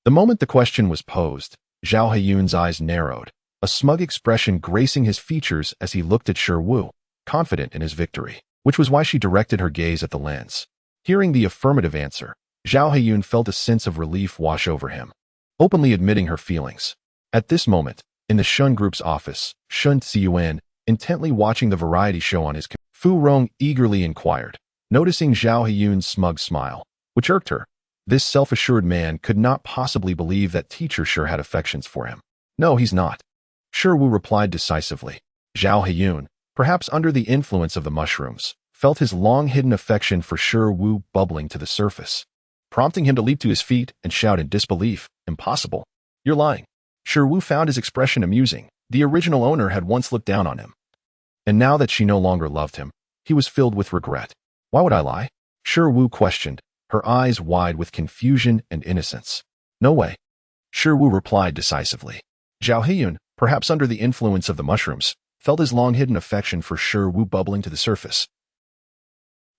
The moment the question was posed, Zhao Huyun's eyes narrowed, a smug expression gracing his features as he looked at Shi Wu, confident in his victory, which was why she directed her gaze at the lens. Hearing the affirmative answer, Zhao Huyun felt a sense of relief wash over him, openly admitting her feelings. At this moment, in the Shun Group's office, Shen Ziyuan, intently watching the variety show on his computer, Fu Rong eagerly inquired, noticing Zhao Huyun's smug smile, which irked her. This self-assured man could not possibly believe that Teacher Shi had affections for him. "No, he's not," Shi Wu replied decisively. Zhao Huyun, perhaps under the influence of the mushrooms, felt his long-hidden affection for Shi Wu bubbling to the surface, prompting him to leap to his feet and shout in disbelief, "Impossible. You're lying." Shi Wu found his expression amusing. The original owner had once looked down on him, and now that she no longer loved him, he was filled with regret. "Why would I lie?" Shi Wu questioned, her eyes wide with confusion and innocence. "No way," Shi Wu replied decisively. Zhao Huyun, perhaps under the influence of the mushrooms, felt his long-hidden affection for Shi Wu bubbling to the surface,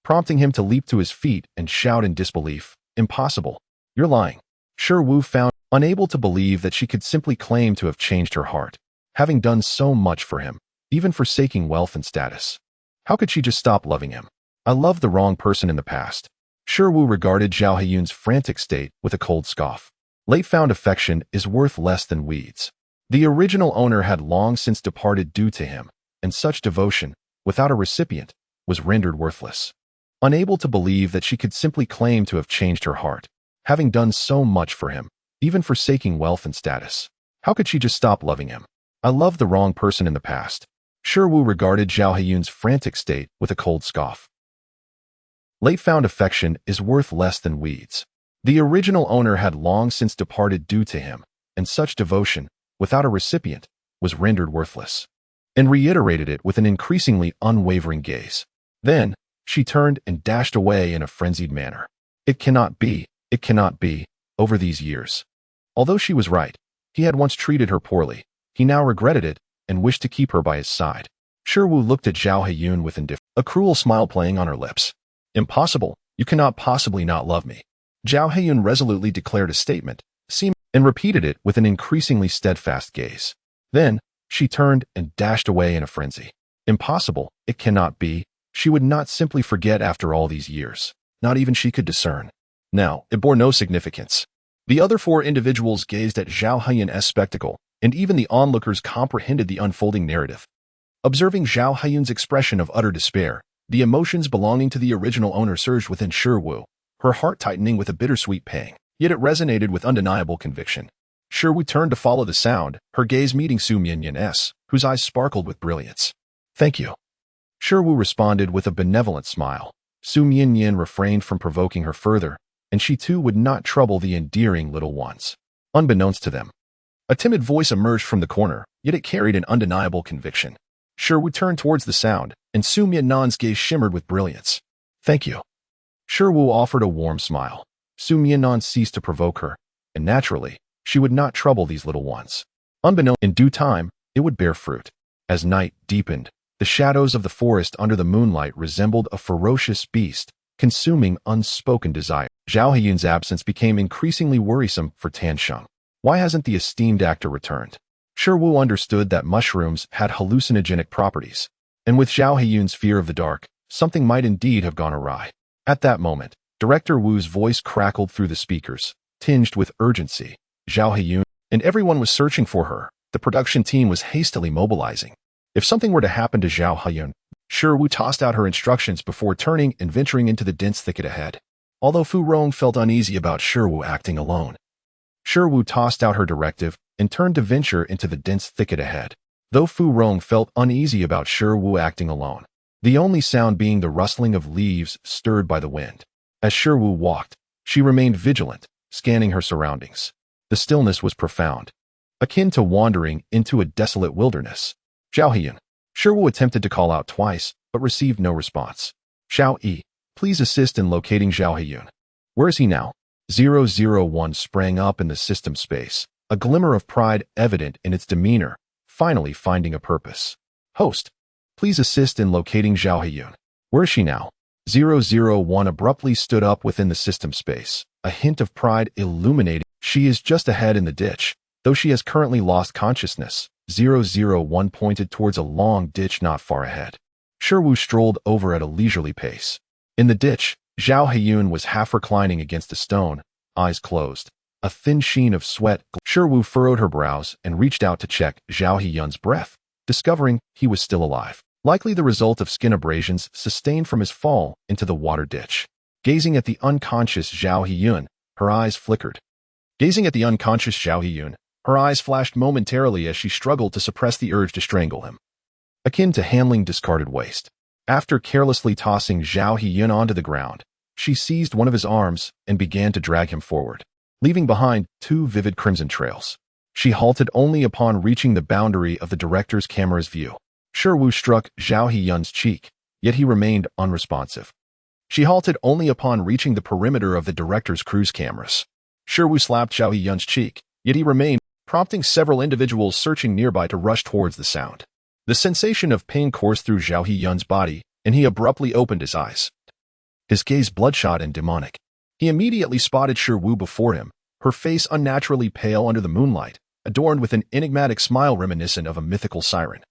prompting him to leap to his feet and shout in disbelief, "Impossible. You're lying." Shi Wu found unable to believe that she could simply claim to have changed her heart, having done so much for him, even forsaking wealth and status. How could she just stop loving him? "I loved the wrong person in the past." Shi Wu regarded Zhao Huyun's frantic state with a cold scoff. Late-found affection is worth less than weeds. The original owner had long since departed due to him, and such devotion, without a recipient, was rendered worthless. Unable to believe that she could simply claim to have changed her heart, having done so much for him, even forsaking wealth and status. How could she just stop loving him? "I loved the wrong person in the past." Shi Wu regarded Zhao Huyun's frantic state with a cold scoff. Late-found affection is worth less than weeds. The original owner had long since departed due to him, and such devotion, without a recipient, was rendered worthless, and reiterated it with an increasingly unwavering gaze. Then, She turned and dashed away in a frenzied manner. It cannot be, it cannot be, over these years. Although she was right, he had once treated her poorly. He now regretted it and wished to keep her by his side. Shiru looked at Zhao Haiyun with indifference, a cruel smile playing on her lips. Impossible, you cannot possibly not love me. Zhao Haiyun resolutely declared a statement, and repeated it with an increasingly steadfast gaze. Then, she turned and dashed away in a frenzy. Impossible, it cannot be. She would not simply forget after all these years. Not even she could discern. Now, it bore no significance. The other four individuals gazed at Zhao Haiyun's spectacle, and even the onlookers comprehended the unfolding narrative. Observing Zhao Haiyun's expression of utter despair, the emotions belonging to the original owner surged within Shiru, her heart tightening with a bittersweet pang, yet it resonated with undeniable conviction. Shiru turned to follow the sound, her gaze meeting Su Mianyun's, whose eyes sparkled with brilliance. Thank you. Shiru responded with a benevolent smile. Su Mianyun refrained from provoking her further, and she too would not trouble the endearing little ones. Unbeknownst to them, a timid voice emerged from the corner, yet it carried an undeniable conviction. Shiru turned towards the sound, and Su Mianyun's gaze shimmered with brilliance. Thank you. Shiru offered a warm smile. Su Mianyun ceased to provoke her, and naturally, she would not trouble these little ones. Unbeknownst, in due time, it would bear fruit. As night deepened, the shadows of the forest under the moonlight resembled a ferocious beast, consuming unspoken desire. Zhao Haiyun's absence became increasingly worrisome for Tan Sheng. Why hasn't the esteemed actor returned? Shiru understood that mushrooms had hallucinogenic properties, and with Zhao Haiyun's fear of the dark, something might indeed have gone awry. At that moment, Director Wu's voice crackled through the speakers, tinged with urgency. Zhao Haiyun, and everyone was searching for her. The production team was hastily mobilizing. If something were to happen to Zhao Haiyun, Shiru tossed out her instructions before turning and venturing into the dense thicket ahead. Although Fu Rong felt uneasy about Shiru acting alone, Shiru tossed out her directive and turned to venture into the dense thicket ahead. Though Fu Rong felt uneasy about Shiru acting alone, the only sound being the rustling of leaves stirred by the wind. As Shiru walked, she remained vigilant, scanning her surroundings. The stillness was profound, akin to wandering into a desolate wilderness. Zhao Haiyun. Shiru attempted to call out twice, but received no response. Xiao Yi, please assist in locating Zhao Haiyun. Where is he now? 001 sprang up in the system space, a glimmer of pride evident in its demeanor, finally finding a purpose. Host, please assist in locating Zhao Haiyun. Where is she now? 001 abruptly stood up within the system space, a hint of pride illuminating. She is just ahead in the ditch, though she has currently lost consciousness. 001 pointed towards a long ditch not far ahead. Shiru strolled over at a leisurely pace. In the ditch, Zhao Haiyun was half reclining against a stone, eyes closed. A thin sheen of sweat. Shiru furrowed her brows and reached out to check Zhao Haiyun's breath, discovering he was still alive, likely the result of skin abrasions sustained from his fall into the water ditch. Gazing at the unconscious Zhao Haiyun, her eyes flickered. Her eyes flashed momentarily as she struggled to suppress the urge to strangle him, akin to handling discarded waste. After carelessly tossing Zhao Haiyun onto the ground, she seized one of his arms and began to drag him forward, leaving behind 2 vivid crimson trails. She halted only upon reaching the boundary of the director's camera's view. Shiru struck Zhao Haiyun's cheek, yet he remained unresponsive. She halted only upon reaching the perimeter of the director's cruise cameras. Shiru slapped Zhao Haiyun's cheek, yet he remained, prompting several individuals searching nearby to rush towards the sound. The sensation of pain coursed through Zhao Haiyun's body, and he abruptly opened his eyes, his gaze bloodshot and demonic. He immediately spotted Shiru before him, her face unnaturally pale under the moonlight, adorned with an enigmatic smile reminiscent of a mythical siren.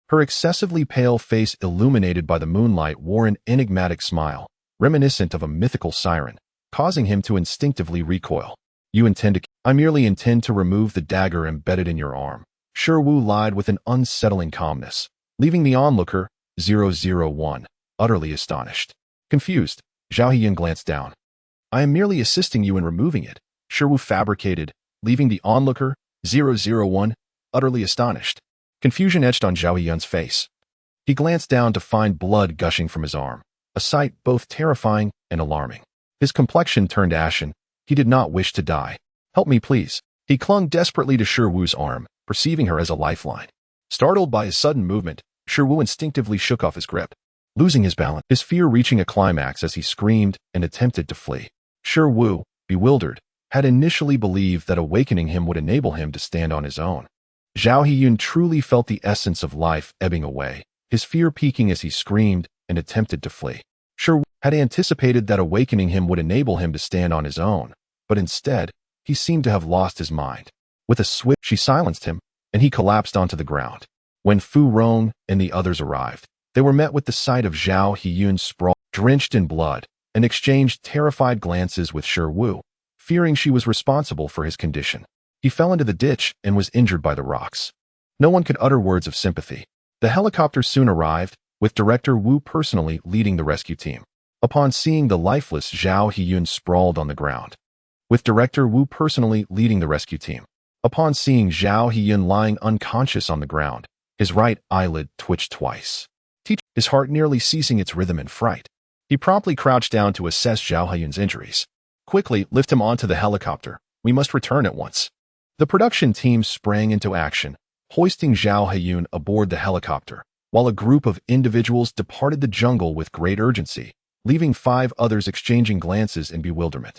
Her excessively pale face illuminated by the moonlight wore an enigmatic smile, reminiscent of a mythical siren, causing him to instinctively recoil. You intend to— I merely intend to remove the dagger embedded in your arm. Shiru lied with an unsettling calmness, leaving the onlooker, 001, utterly astonished. Confused, Zhao Haiyun glanced down. I am merely assisting you in removing it, Shiru fabricated, leaving the onlooker, 001, utterly astonished. Confusion etched on Zhao Haiyun's face. He glanced down to find blood gushing from his arm, a sight both terrifying and alarming. His complexion turned ashen. He did not wish to die. Help me, please. He clung desperately to Shiru's arm, perceiving her as a lifeline. Startled by his sudden movement, Shiru instinctively shook off his grip. losing his balance, his fear reaching a climax as he screamed and attempted to flee. Shi Wu, bewildered, had initially believed that awakening him would enable him to stand on his own. Zhao Heyun truly felt the essence of life ebbing away, his fear peaking as he screamed and attempted to flee. Shi Wu had anticipated that awakening him would enable him to stand on his own, but instead, he seemed to have lost his mind. With a swift, she silenced him, and he collapsed onto the ground. When Fu Rong and the others arrived, they were met with the sight of Zhao Heyun sprawled, drenched in blood, and exchanged terrified glances with Shi Wu, fearing she was responsible for his condition. He fell into the ditch and was injured by the rocks. No one could utter words of sympathy. The helicopter soon arrived, with Director Wu personally leading the rescue team. Upon seeing the lifeless Zhao Heyun sprawled on the ground, with Director Wu personally leading the rescue team. Upon seeing Zhao Heyun lying unconscious on the ground, his right eyelid twitched twice, his heart nearly ceasing its rhythm in fright. He promptly crouched down to assess Zhao Heyun's injuries. Quickly, lift him onto the helicopter. We must return at once. The production team sprang into action, hoisting Zhao Heyun aboard the helicopter, while a group of individuals departed the jungle with great urgency, leaving 5 others exchanging glances in bewilderment.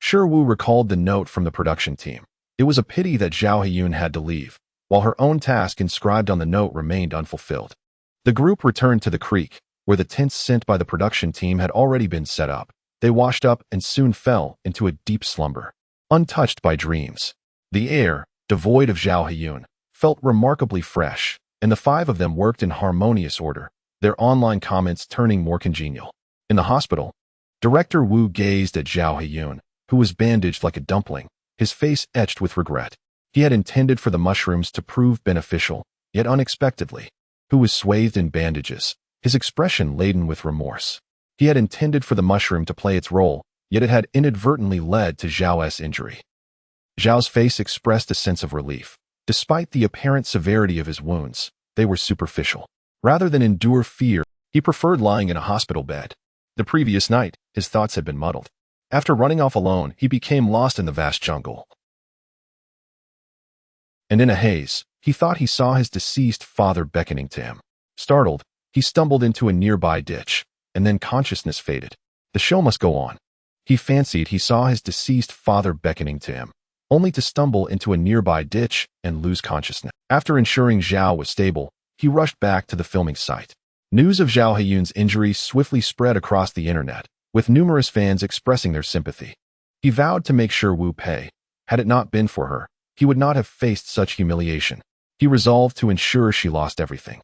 Shi Wu recalled the note from the production team. It was a pity that Zhao Heyun had to leave, while her own task inscribed on the note remained unfulfilled. The group returned to the creek, where the tents sent by the production team had already been set up. They washed up and soon fell into a deep slumber, untouched by dreams. The air, devoid of Zhao Heyun, felt remarkably fresh, and the 5 of them worked in harmonious order, their online comments turning more congenial. In the hospital, Director Wu gazed at Zhao Heyun, who was bandaged like a dumpling, his face etched with regret. He had intended for the mushrooms to prove beneficial, yet unexpectedly. Who was swathed in bandages, his expression laden with remorse. He had intended for the mushroom to play its role, yet it had inadvertently led to Zhao's injury. Zhao's face expressed a sense of relief. Despite the apparent severity of his wounds, they were superficial. Rather than endure fear, he preferred lying in a hospital bed. The previous night, his thoughts had been muddled. After running off alone, he became lost in the vast jungle. And in a haze, he thought he saw his deceased father beckoning to him. Startled, he stumbled into a nearby ditch, and then consciousness faded. The show must go on. He fancied he saw his deceased father beckoning to him, only to stumble into a nearby ditch and lose consciousness. After ensuring Zhao was stable, he rushed back to the filming site. News of Zhao Heyun's injury swiftly spread across the internet, with numerous fans expressing their sympathy. He vowed to make sure Wu pay. Had it not been for her, he would not have faced such humiliation. He resolved to ensure she lost everything.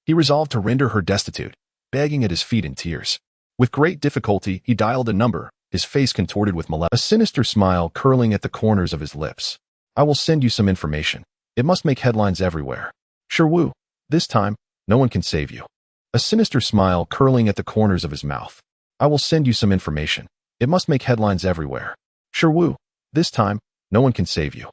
He resolved to render her destitute, begging at his feet in tears. With great difficulty, he dialed a number, his face contorted with malevolence, a sinister smile curling at the corners of his lips. I will send you some information. It must make headlines everywhere. Shi Wu, this time, no one can save you. A sinister smile curling at the corners of his mouth. I will send you some information. It must make headlines everywhere. Shi Wu, this time, no one can save you.